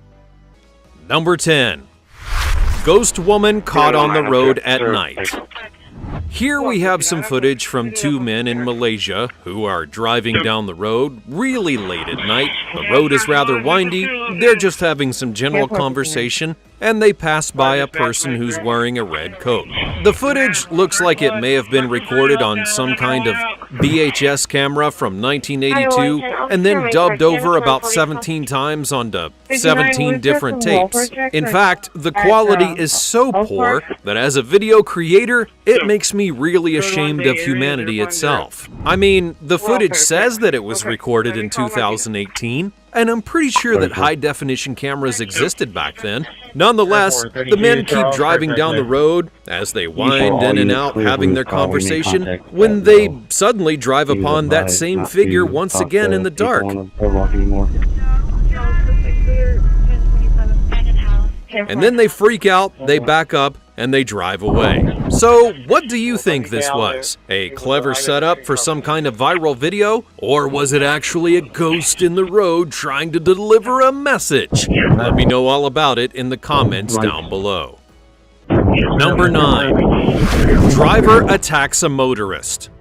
Number 10. Ghost woman caught on the road at night. Here we have some footage from 2 men in Malaysia who are driving down the road really late at night. The road is rather windy, they're just having some general conversation, and they pass by a person who's wearing a red coat. The footage looks like it may have been recorded on some kind of VHS camera from 1982 and then dubbed over about 17 times onto 17 different tapes. In fact, the quality is so poor that as a video creator, it makes me really ashamed of humanity itself. I mean, the footage says that it was recorded in 2018, and I'm pretty sure that high-definition cameras existed back then. Nonetheless, the men keep driving down the road as they wind in and out having their conversation when they suddenly drive upon that same figure once again in the dark. And then they freak out, they back up, and they drive away. So, what do you think this was? A clever setup for some kind of viral video? Or was it actually a ghost in the road trying to deliver a message? Let me know all about it in the comments down below. Number 9. Driver attacks a motorist.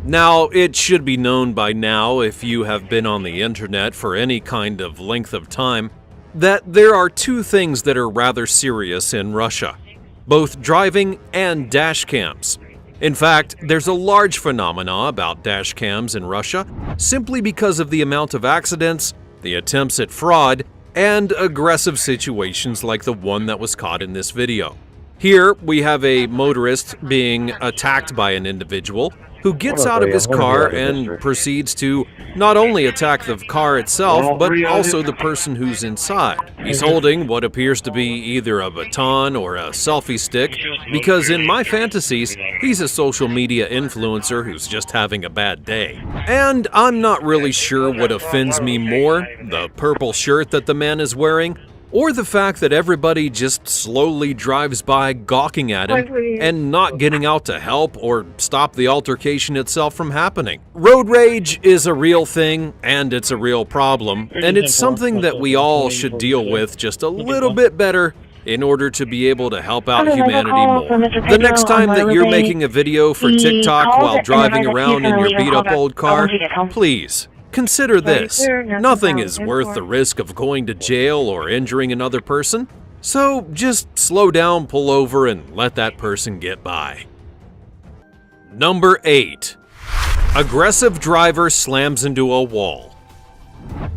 Now, it should be known by now, if you have been on the internet for any kind of length of time, that there are two things that are rather serious in Russia. Both driving and dash cams. In fact, there's a large phenomena about dash cams in Russia simply because of the amount of accidents, the attempts at fraud, and aggressive situations like the one that was caught in this video. Here, we have a motorist being attacked by an individual who gets out of his car and proceeds to not only attack the car itself, but also the person who's inside. He's holding what appears to be either a baton or a selfie stick, because in my fantasies, he's a social media influencer who's just having a bad day. And I'm not really sure what offends me more, the purple shirt that the man is wearing, or the fact that everybody just slowly drives by gawking at him and not getting out to help or stop the altercation itself from happening. Road rage is a real thing, and it's a real problem, and it's something that we all should deal with just a little bit better in order to be able to help out humanity more. The next time that you're making a video for TikTok while driving around in your beat-up old car, please consider this. Nothing is worth the risk of going to jail or injuring another person, so just slow down, pull over, and let that person get by. Number 8. Aggressive driver slams into a wall.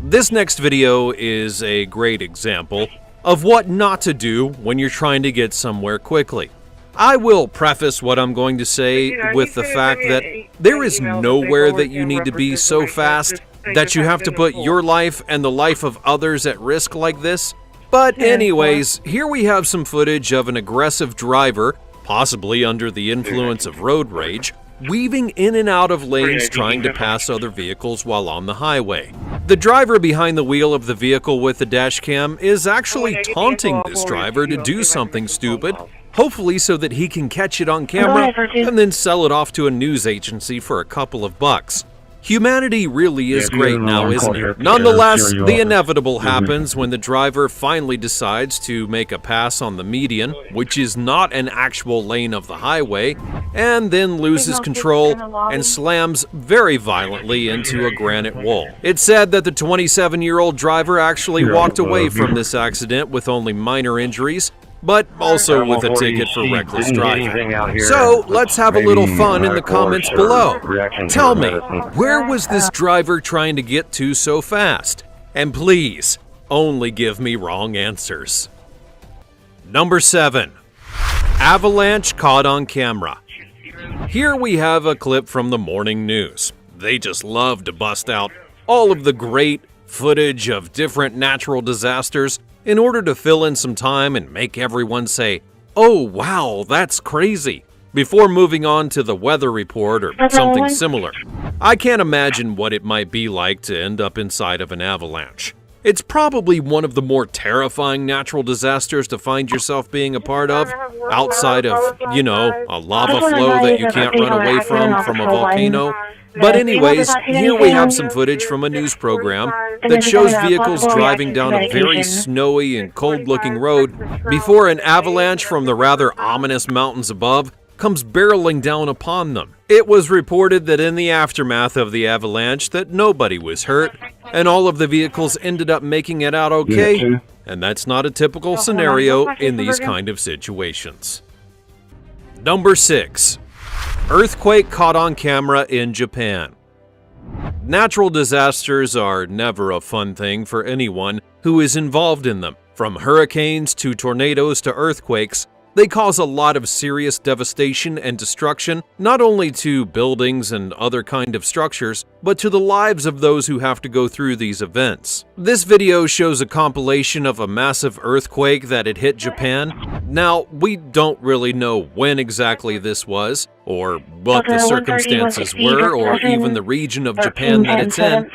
This next video is a great example of what not to do when you're trying to get somewhere quickly. I will preface what I'm going to say with the fact that there is nowhere that you need to be so fast that you have to put your life and the life of others at risk like this. But anyways, here we have some footage of an aggressive driver, possibly under the influence of road rage, weaving in and out of lanes trying to pass other vehicles while on the highway. The driver behind the wheel of the vehicle with the dash cam is actually taunting this driver to do something stupid, hopefully so that he can catch it on camera and then sell it off to a news agency for a couple of bucks. Humanity really is great now, isn't it? Nonetheless, the inevitable happens when the driver finally decides to make a pass on the median, which is not an actual lane of the highway, and then loses control and slams very violently into a granite wall. It's said that the 27-year-old driver actually walked away from this accident with only minor injuries, but also with a ticket for reckless driving. So, let's have a little fun in the comments below. Tell me, where was this driver trying to get to so fast? And please, only give me wrong answers. Number 7. Avalanche caught on camera. Here we have a clip from the morning news. They just love to bust out all of the great footage of different natural disasters in order to fill in some time and make everyone say, "Oh wow, that's crazy," before moving on to the weather report or something similar. I can't imagine what it might be like to end up inside of an avalanche. It's probably one of the more terrifying natural disasters to find yourself being a part of, outside of, you know, a lava flow that you can't run away from a volcano. But anyways, here we have some footage from a news program that shows vehicles driving down a very snowy and cold-looking road before an avalanche from the rather ominous mountains above comes barreling down upon them. It was reported that in the aftermath of the avalanche that nobody was hurt, and all of the vehicles ended up making it out okay, and that's not a typical scenario in these kind of situations. Number 6. Earthquake caught on camera in Japan. Natural disasters are never a fun thing for anyone who is involved in them. From hurricanes to tornadoes to earthquakes, they cause a lot of serious devastation and destruction, not only to buildings and other kind of structures, but to the lives of those who have to go through these events. This video shows a compilation of a massive earthquake that had hit Japan. Now, we don't really know when exactly this was, or what the circumstances were, or even the region of Japan that it's in.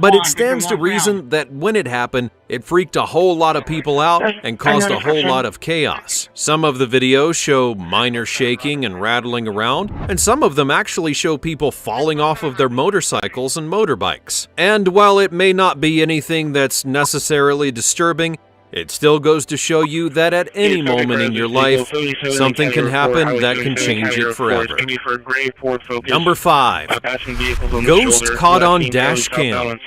But it stands to reason that when it happened, it freaked a whole lot of people out and caused a whole lot of chaos. Some of the videos show minor shaking and rattling around, and some of them actually show people falling off of their motorcycles and motorbikes. And while it may not be anything that's necessarily disturbing, it still goes to show you that at any moment in your life, something can happen that can change it forever. Number 5. Ghost caught on dash cam.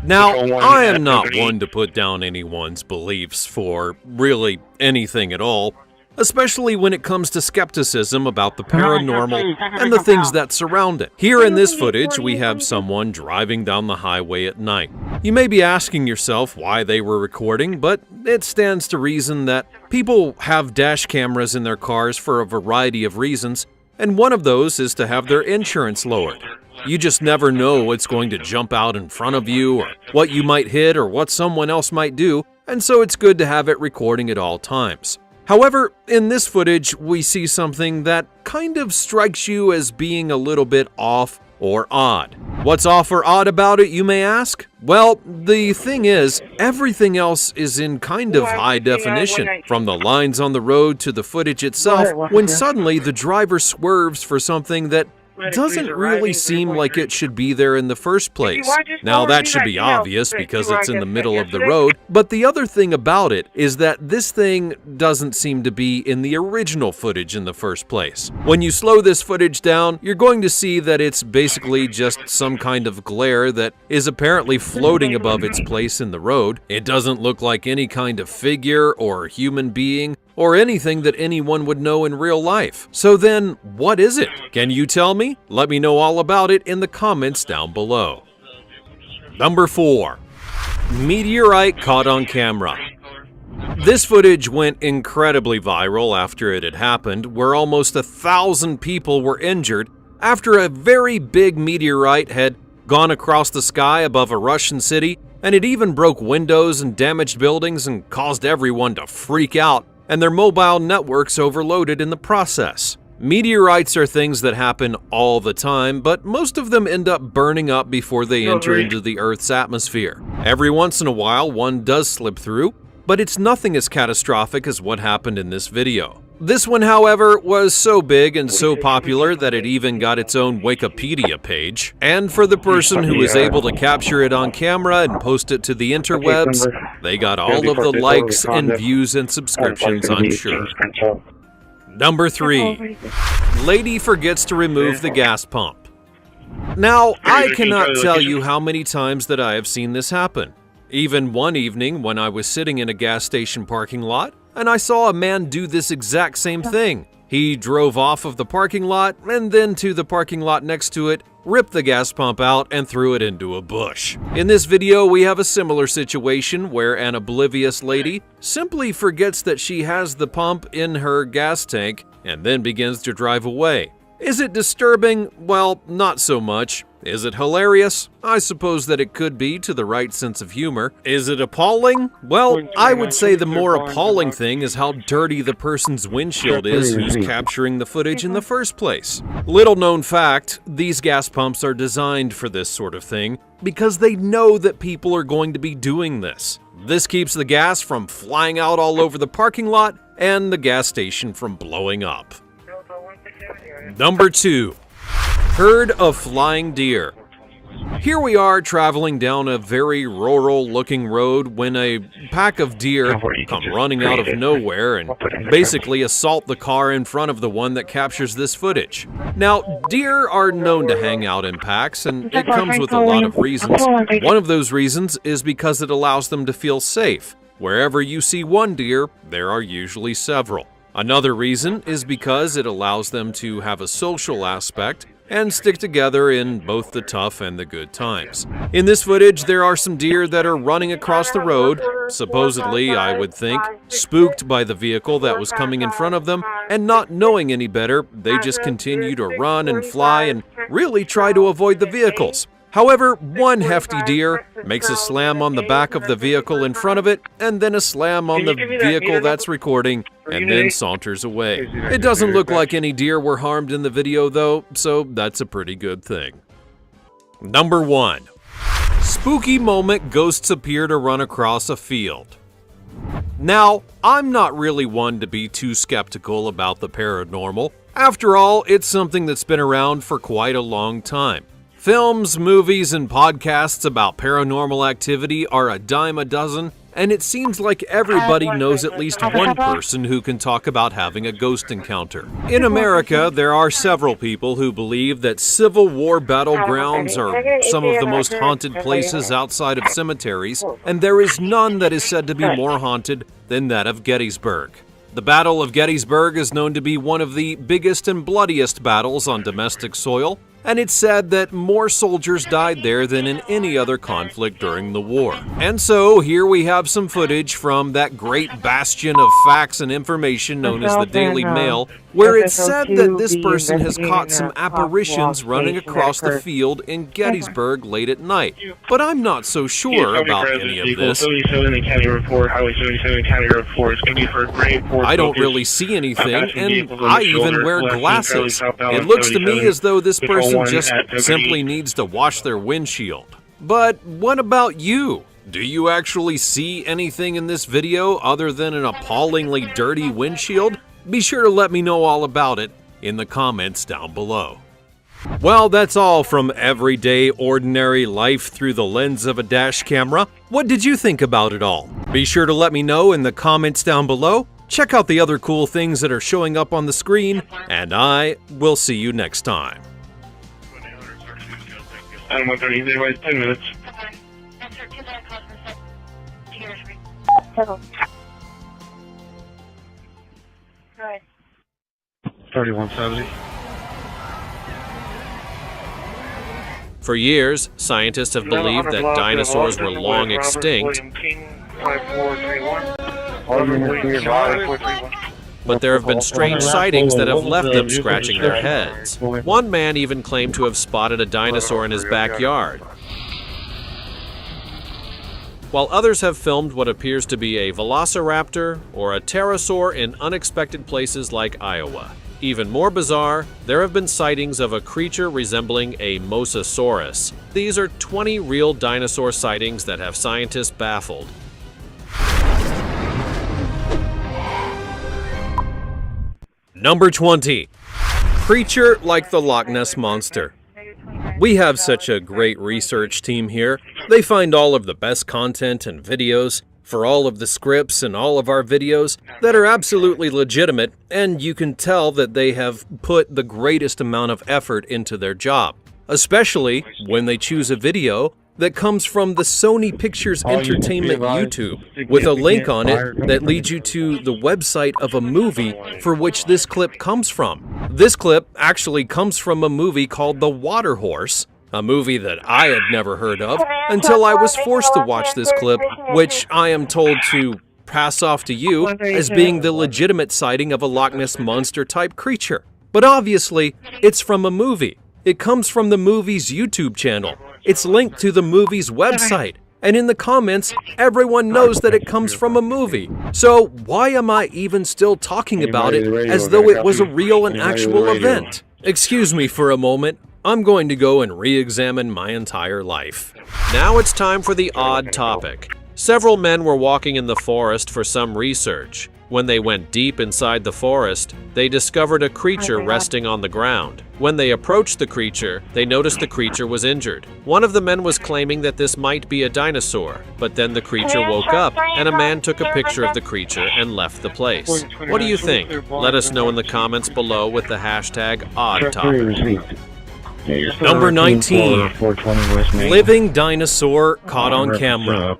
Now, I am not one to put down anyone's beliefs for really anything at all, especially when it comes to skepticism about the paranormal and the things that surround it. Here in this footage, we have someone driving down the highway at night. You may be asking yourself why they were recording, but it stands to reason that people have dash cameras in their cars for a variety of reasons, and one of those is to have their insurance lowered. You just never know what's going to jump out in front of you, or what you might hit, or what someone else might do, and so it's good to have it recording at all times. However, in this footage, we see something that kind of strikes you as being a little bit off or odd. What's off or odd about it, you may ask? Well, the thing is, everything else is in kind of high definition, from the lines on the road to the footage itself, when suddenly the driver swerves for something that doesn't really seem like it should be there in the first place. Now, that should be obvious because it's in the middle of the road, but the other thing about it is that this thing doesn't seem to be in the original footage in the first place. When you slow this footage down, you're going to see that it's basically just some kind of glare that is apparently floating above its place in the road. It doesn't look like any kind of figure or human being or anything that anyone would know in real life. So then, what is it? Can you tell me? Let me know all about it in the comments down below. Number 4. Meteorite caught on camera. This footage went incredibly viral after it had happened, where almost 1,000 people were injured after a very big meteorite had gone across the sky above a Russian city, and it even broke windows and damaged buildings and caused everyone to freak out, and their mobile networks overloaded in the process. Meteorites are things that happen all the time, but most of them end up burning up before they enter into the Earth's atmosphere. Every once in a while, one does slip through, but it's nothing as catastrophic as what happened in this video. This one, however, was so big and so popular that it even got its own Wikipedia page. And for the person who was able to capture it on camera and post it to the interwebs, they got all of the likes and views and subscriptions, I'm sure. Number 3. Lady forgets to remove the gas pump. Now, I cannot tell you how many times that I have seen this happen. Even one evening when I was sitting in a gas station parking lot, and I saw a man do this exact same thing. He drove off of the parking lot and then to the parking lot next to it, ripped the gas pump out and threw it into a bush. In this video, we have a similar situation where an oblivious lady simply forgets that she has the pump in her gas tank and then begins to drive away. Is it disturbing? Well, not so much. Is it hilarious? I suppose that it could be to the right sense of humor. Is it appalling? Well, I would say the more appalling thing is how dirty the person's windshield is who's capturing the footage in the first place. Little known fact, these gas pumps are designed for this sort of thing because they know that people are going to be doing this. This keeps the gas from flying out all over the parking lot and the gas station from blowing up. Number 2. Herd of flying deer. Here we are traveling down a very rural-looking road when a pack of deer come running out of nowhere and basically assault the car in front of the one that captures this footage. Now, deer are known to hang out in packs, and it comes with a lot of reasons. One of those reasons is because it allows them to feel safe. Wherever you see one deer, there are usually several. Another reason is because it allows them to have a social aspect and stick together in both the tough and the good times. In this footage, there are some deer that are running across the road, supposedly, I would think, spooked by the vehicle that was coming in front of them, and not knowing any better, they just continue to run and fly and really try to avoid the vehicles. However, one hefty deer makes a slam on the back of the vehicle in front of it, and then a slam on the vehicle that's recording, and then saunters away. It doesn't look like any deer were harmed in the video though, so that's a pretty good thing. Number 1. Spooky moment ghosts appear to run across a field. Now, I'm not really one to be too skeptical about the paranormal. After all, it's something that's been around for quite a long time. Films, movies, and podcasts about paranormal activity are a dime a dozen, and it seems like everybody knows at least one person who can talk about having a ghost encounter. In America, there are several people who believe that Civil War battlegrounds are some of the most haunted places outside of cemeteries, and there is none that is said to be more haunted than that of Gettysburg. The Battle of Gettysburg is known to be one of the biggest and bloodiest battles on domestic soil, and it's said that more soldiers died there than in any other conflict during the war. And so here we have some footage from that great bastion of facts and information known as the Daily Mail, where it's said that this person has caught some apparitions running across the field in Gettysburg late at night. But I'm not so sure about any of this. I don't really see anything, and I even wear glasses. It looks to me as though this person just simply needs to wash their windshield. But what about you? Do you actually see anything in this video other than an appallingly dirty windshield? Be sure to let me know all about it in the comments down below. Well, that's all from everyday, ordinary life through the lens of a dash camera. What did you think about it all? Be sure to let me know in the comments down below. Check out the other cool things that are showing up on the screen, and I will see you next time. Adam 130, 10 minutes. Go ahead. 3170. For years, scientists have believed that dinosaurs were long extinct, but there have been strange sightings that have left them scratching their heads. One man even claimed to have spotted a dinosaur in his backyard, while others have filmed what appears to be a velociraptor or a pterosaur in unexpected places like Iowa. Even more bizarre, there have been sightings of a creature resembling a mosasaurus. These are 20 real dinosaur sightings that have scientists baffled. Number 20. Creature like the Loch Ness Monster. We have such a great research team here. They find all of the best content and videos for all of the scripts and all of our videos that are absolutely legitimate, and you can tell that they have put the greatest amount of effort into their job, especially when they choose a video that comes from the Sony Pictures Entertainment YouTube with a link on it that leads you to the website of a movie for which this clip comes from. This clip actually comes from a movie called The Water Horse, a movie that I had never heard of until I was forced to watch this clip, which I am told to pass off to you as being the legitimate sighting of a Loch Ness Monster type creature. But obviously, it's from a movie. It comes from the movie's YouTube channel. It's linked to the movie's website. And in the comments, everyone knows that it comes from a movie. So why am I even still talking about it as though it was a real and actual event? Excuse me for a moment. I'm going to go and re-examine my entire life. Now it's time for the odd topic. Several men were walking in the forest for some research. When they went deep inside the forest, they discovered a creature resting on the ground. When they approached the creature, they noticed the creature was injured. One of the men was claiming that this might be a dinosaur, but then the creature woke up and a man took a picture of the creature and left the place. What do you think? Let us know in the comments below with the hashtag OddTopic. Number 19, living dinosaur caught on camera.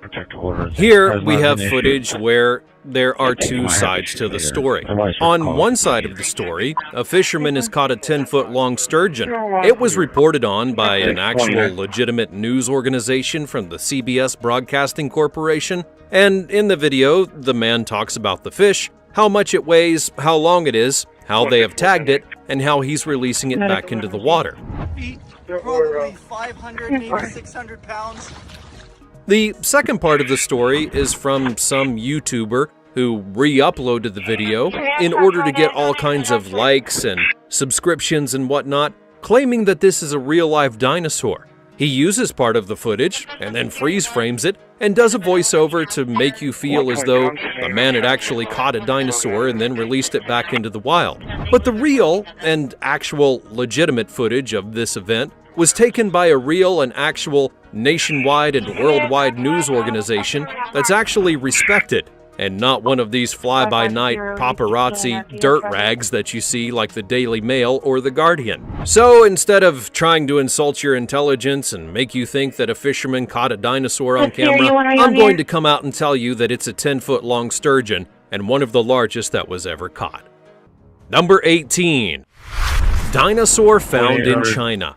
Here we have footage where there are two sides to the story. On one side of the story, a fisherman has caught a 10-foot-long sturgeon. It was reported on by an actual legitimate news organization from the CBS Broadcasting Corporation, and in the video, the man talks about the fish, how much it weighs, how long it is, how they have tagged it, and how he's releasing it back into the water. Probably 500, maybe 600 pounds. The second part of the story is from some YouTuber who re-uploaded the video in order to get all kinds of likes and subscriptions and whatnot, claiming that this is a real-life dinosaur. He uses part of the footage and then freeze frames it and does a voiceover to make you feel as though the man had actually caught a dinosaur and then released it back into the wild. But the real and actual legitimate footage of this event was taken by a real and actual nationwide and worldwide news organization that's actually respected, and not one of these fly-by-night paparazzi dirt rags that you see like the Daily Mail or the Guardian. So instead of trying to insult your intelligence and make you think that a fisherman caught a dinosaur on camera, I'm going to come out and tell you that it's a 10-foot-long sturgeon and one of the largest that was ever caught. Number 18. Dinosaur found in China.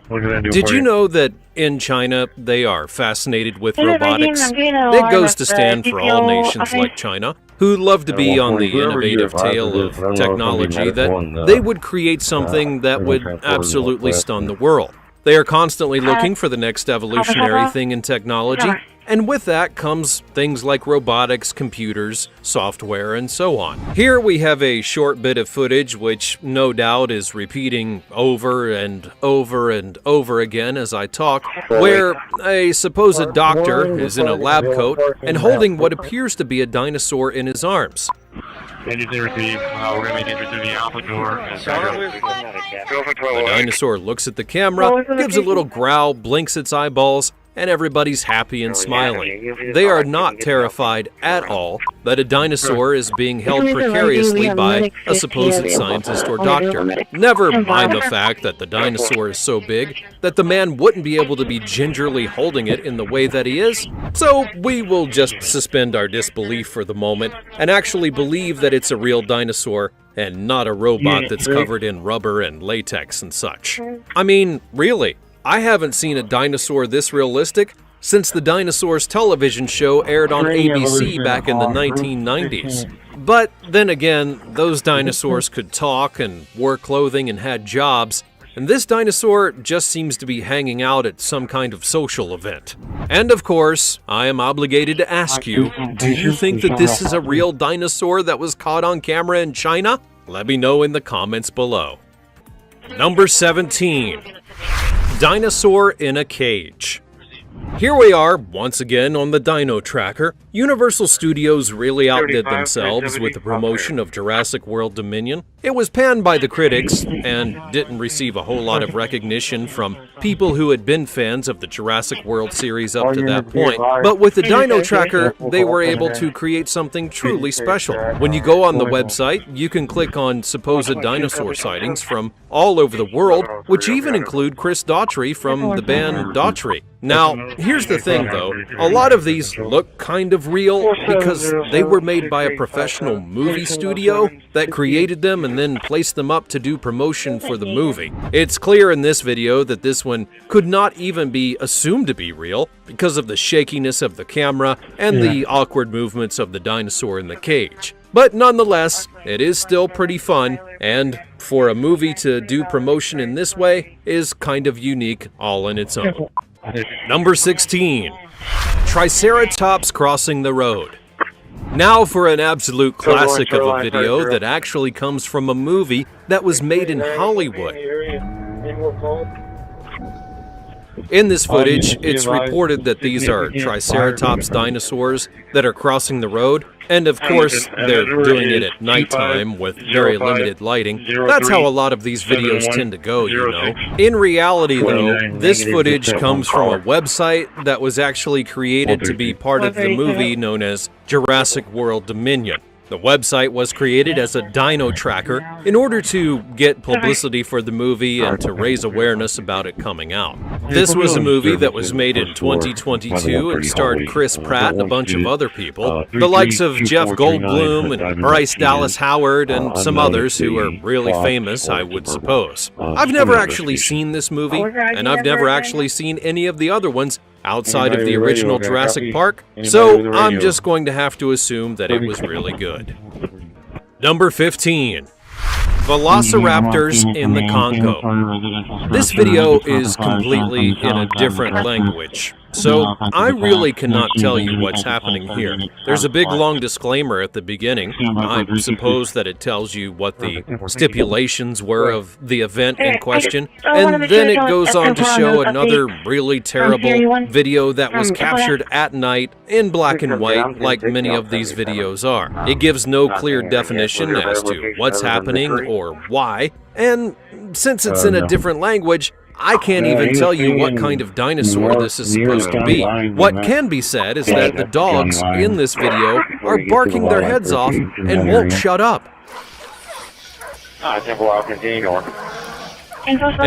Did you know that in China they are fascinated with robotics? It goes to stand for all nations like China, who love to be on the innovative tail of technology, that they would create something that would absolutely stun the world. They are constantly looking for the next evolutionary thing in technology, and with that comes things like robotics, computers, software, and so on. Here we have a short bit of footage which no doubt is repeating over and over and over again as I talk, where a supposed doctor is in a lab coat and holding what appears to be a dinosaur in his arms. We're going to make entry through the alpha door. The dinosaur looks at the camera, gives a little growl, blinks its eyeballs, and everybody's happy and smiling. They are not terrified at all that a dinosaur is being held precariously by a supposed scientist or doctor. Never mind the fact that the dinosaur is so big that the man wouldn't be able to be gingerly holding it in the way that he is. So we will just suspend our disbelief for the moment and actually believe that it's a real dinosaur and not a robot that's covered in rubber and latex and such. I mean, really. I haven't seen a dinosaur this realistic since the Dinosaurs television show aired on ABC back in the 1990s. But then again, those dinosaurs could talk and wore clothing and had jobs, and this dinosaur just seems to be hanging out at some kind of social event. And of course, I am obligated to ask you, do you think that this is a real dinosaur that was caught on camera in China? Let me know in the comments below. Number 17. Dinosaur in a cage. Here we are, once again on the Dino Tracker. Universal Studios really outdid themselves with the promotion of Jurassic World Dominion. It was panned by the critics and didn't receive a whole lot of recognition from people who had been fans of the Jurassic World series up to that point. But with the Dino Tracker, they were able to create something truly special. When you go on the website, you can click on supposed dinosaur sightings from all over the world, which even include Chris Daughtry from the band Daughtry. Now, here's the thing though, a lot of these look kind of real because they were made by a professional movie studio that created them and then placed them up to do promotion for the movie. It's clear in this video that this one could not even be assumed to be real because of the shakiness of the camera and the awkward movements of the dinosaur in the cage. But nonetheless, it is still pretty fun, and for a movie to do promotion in this way is kind of unique all in its own. Number 16. Triceratops crossing the road. Now for an absolute classic of a video that actually comes from a movie that was made in Hollywood. In this footage, it's reported that these are Triceratops dinosaurs that are crossing the road, and of course, they're doing it at nighttime with very limited lighting. That's how a lot of these videos tend to go, you know. In reality, though, this footage comes from a website that was actually created to be part of the movie known as Jurassic World Dominion. The website was created as a dino tracker in order to get publicity for the movie and to raise awareness about it coming out. This was a movie that was made in 2022 and starred Chris Pratt and a bunch of other people, the likes of Jeff Goldblum and Bryce Dallas Howard and some others who are really famous, I would suppose. I've never actually seen this movie, and I've never actually seen any of the other ones outside of the original Jurassic Park, so I'm just going to have to assume that it was really good. Number 15. Velociraptors in the Congo. This video is completely in a different language, so I really cannot tell you what's happening here. There's a big long disclaimer at the beginning. I suppose that it tells you what the stipulations were of the event in question, and then it goes on to show another really terrible video that was captured at night in black and white, like many of these videos are. It gives no clear definition as to what's happening or why, and since it's in a different language, I can't even tell you what kind of dinosaur this is supposed to be. What can be said is that the dogs in this video are barking their heads off and won't shut up. And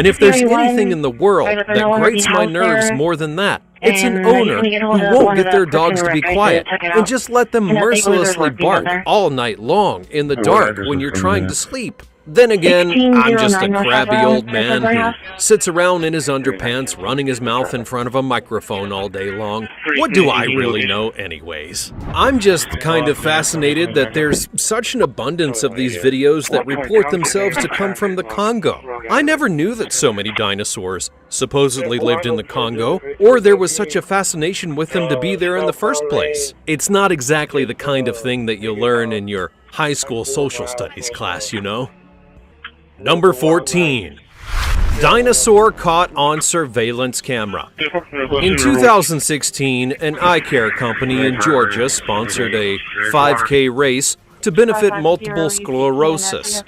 if there's anything in the world that grates my nerves more than that, it's an owner who won't get their dogs to be quiet and just let them mercilessly bark all night long in the dark when you're trying to sleep. Then again, I'm just a crabby old man who sits around in his underpants running his mouth in front of a microphone all day long. What do I really know anyways? I'm just kind of fascinated that there's such an abundance of these videos that report themselves to come from the Congo. I never knew that so many dinosaurs supposedly lived in the Congo, or there was such a fascination with them to be there in the first place. It's not exactly the kind of thing that you'll learn in your high school social studies class, you know? Number 14. Dinosaur caught on surveillance camera. In 2016, an eye care company in Georgia sponsored a 5K race to benefit multiple sclerosis.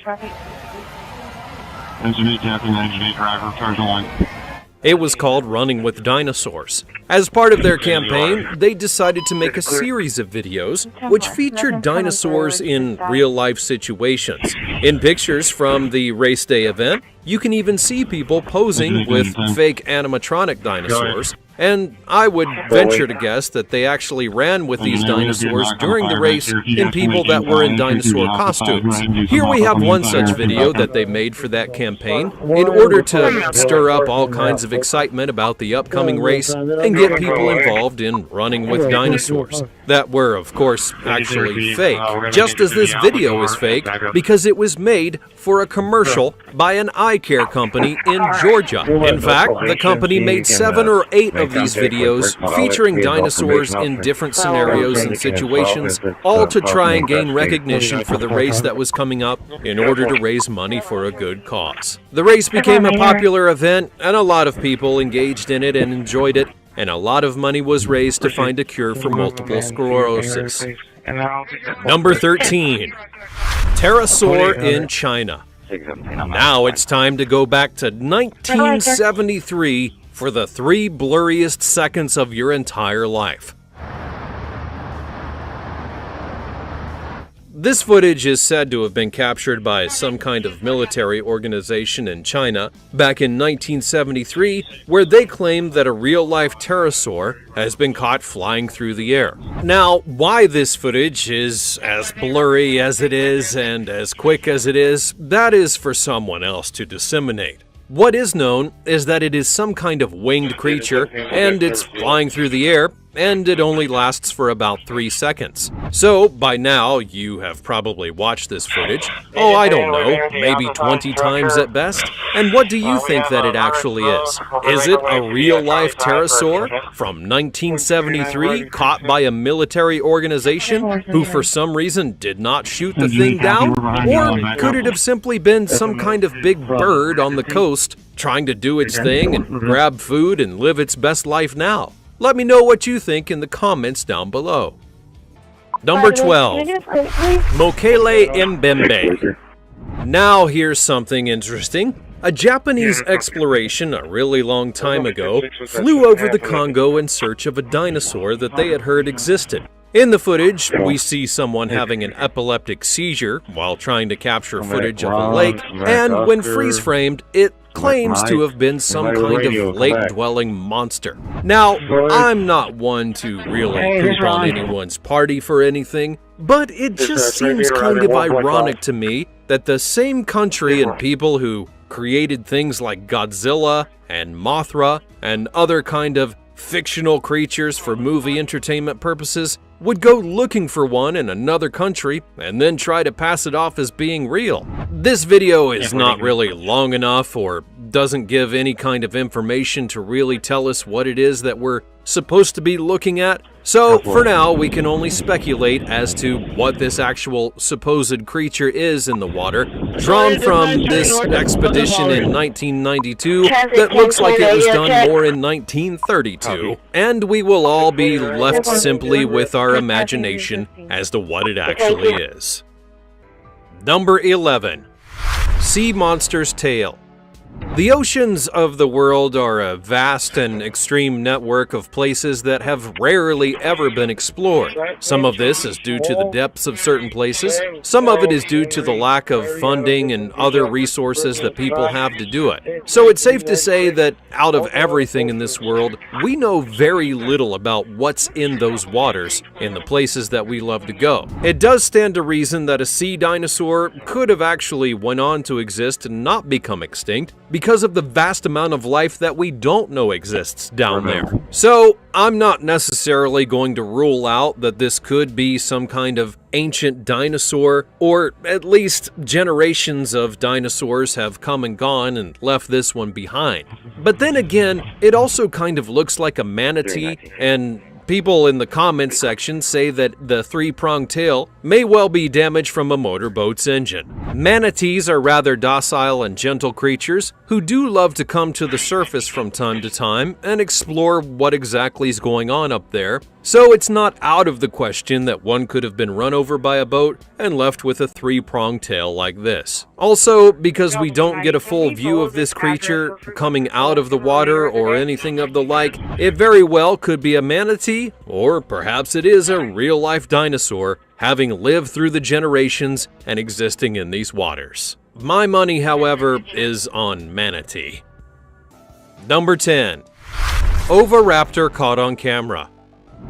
It was called Running with Dinosaurs. As part of their campaign, they decided to make a series of videos which featured dinosaurs in real-life situations. In pictures from the race day event, you can even see people posing with fake animatronic dinosaurs, and I would venture to guess that they actually ran with these dinosaurs during the race in people that were in dinosaur costumes. Here we have one such video that they made for that campaign in order to stir up all kinds of excitement about the upcoming race and get people involved in running with dinosaurs. That were, of course, actually fake, just as this video is fake because it was made for a commercial by an eye care company in Georgia. In fact, the company made 7 or 8 of these videos featuring dinosaurs in different scenarios and situations, all to try and gain recognition for the race that was coming up in order to raise money for a good cause. The race became a popular event, and a lot of people engaged in it and enjoyed it, and a lot of money was raised to find a cure for multiple sclerosis. Number 13. Pterosaur in China. Now it's time to go back to 1973 for the 3 blurriest seconds of your entire life. This footage is said to have been captured by some kind of military organization in China back in 1973, where they claim that a real-life pterosaur has been caught flying through the air. Now, why this footage is as blurry as it is and as quick as it is, that is for someone else to disseminate. What is known is that it is some kind of winged creature, and it's flying through the air, and it only lasts for about 3 seconds. So, by now, you have probably watched this footage, I don't know, maybe 20 times at best? And what do you think that it actually is? Is it a real-life pterosaur from 1973 caught by a military organization who for some reason did not shoot the thing down? Or could it have simply been some kind of big bird on the coast trying to do its thing and grab food and live its best life now? Let me know what you think in the comments down below. Number 12. Mokele Mbembe. Now here's something interesting. A Japanese exploration a really long time ago flew over the Congo in search of a dinosaur that they had heard existed. In the footage, we see someone having an epileptic seizure while trying to capture footage of a lake, and when freeze-framed, it claims to have been some kind of lake-dwelling monster. Now, I'm not one to really poop on anyone's party for anything, but it just seems kind of ironic to me that the same country and people who created things like Godzilla and Mothra and other kind of fictional creatures for movie entertainment purposes would go looking for one in another country and then try to pass it off as being real. This video is not really long enough or doesn't give any kind of information to really tell us what it is that we're supposed to be looking at, so for now we can only speculate as to what this actual supposed creature is in the water, drawn from this expedition in 1992 that looks like it was done more in 1932, and we will all be left simply with our imagination as to what it actually is. Number 11. Sea monster's tail. The oceans of the world are a vast and extreme network of places that have rarely ever been explored. Some of this is due to the depths of certain places. Some of it is due to the lack of funding and other resources that people have to do it. So it's safe to say that out of everything in this world, we know very little about what's in those waters in the places that we love to go. It does stand to reason that a sea dinosaur could have actually went on to exist and not become extinct, because of the vast amount of life that we don't know exists down there. So, I'm not necessarily going to rule out that this could be some kind of ancient dinosaur, or at least generations of dinosaurs have come and gone and left this one behind. But then again, it also kind of looks like a manatee, and people in the comments section say that the three-pronged tail may well be damaged from a motorboat's engine. Manatees are rather docile and gentle creatures who do love to come to the surface from time to time and explore what exactly is going on up there, so it's not out of the question that one could have been run over by a boat and left with a three-pronged tail like this. Also, because we don't get a full view of this creature coming out of the water or anything of the like, it very well could be a manatee, or perhaps it is a real-life dinosaur having lived through the generations and existing in these waters. My money, however, is on manatee. Number 10. Oviraptor caught on camera.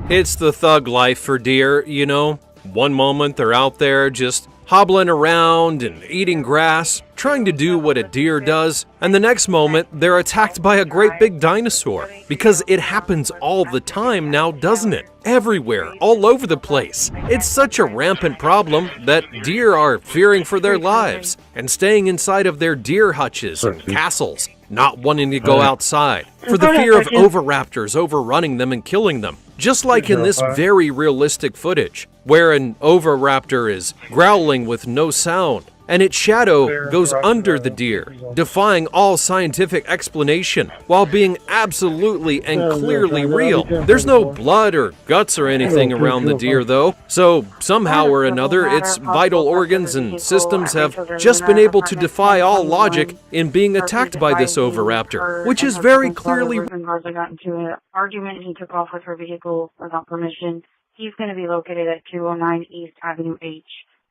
It's the thug life for deer, you know. One moment they're out there just hobbling around and eating grass, trying to do what a deer does, and the next moment they're attacked by a great big dinosaur. Because it happens all the time now, doesn't it? Everywhere, all over the place. It's such a rampant problem that deer are fearing for their lives and staying inside of their deer hutches and castles, not wanting to go outside, for the fear of oviraptors overrunning them and killing them. Just like in this very realistic footage, where an oviraptor is growling with no sound, and its shadow goes under the deer, defying all scientific explanation, while being absolutely and clearly real. There's no blood or guts or anything around the deer though, so somehow or another its vital organs and systems have just been able to defy all logic in being attacked by this oviraptor, which is very clearly... They got into an argument. He took off with her vehicle without permission. He's going to be located at 209 East Avenue H,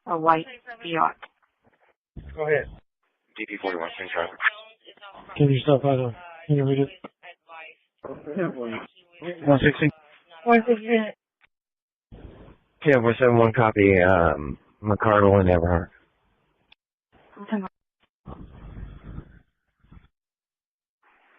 a white yacht. Go ahead. DP 41, same traffic. Can you stop by the... Can you read it? 160. 160. Yeah, 471 copy, McCardle and Everhart.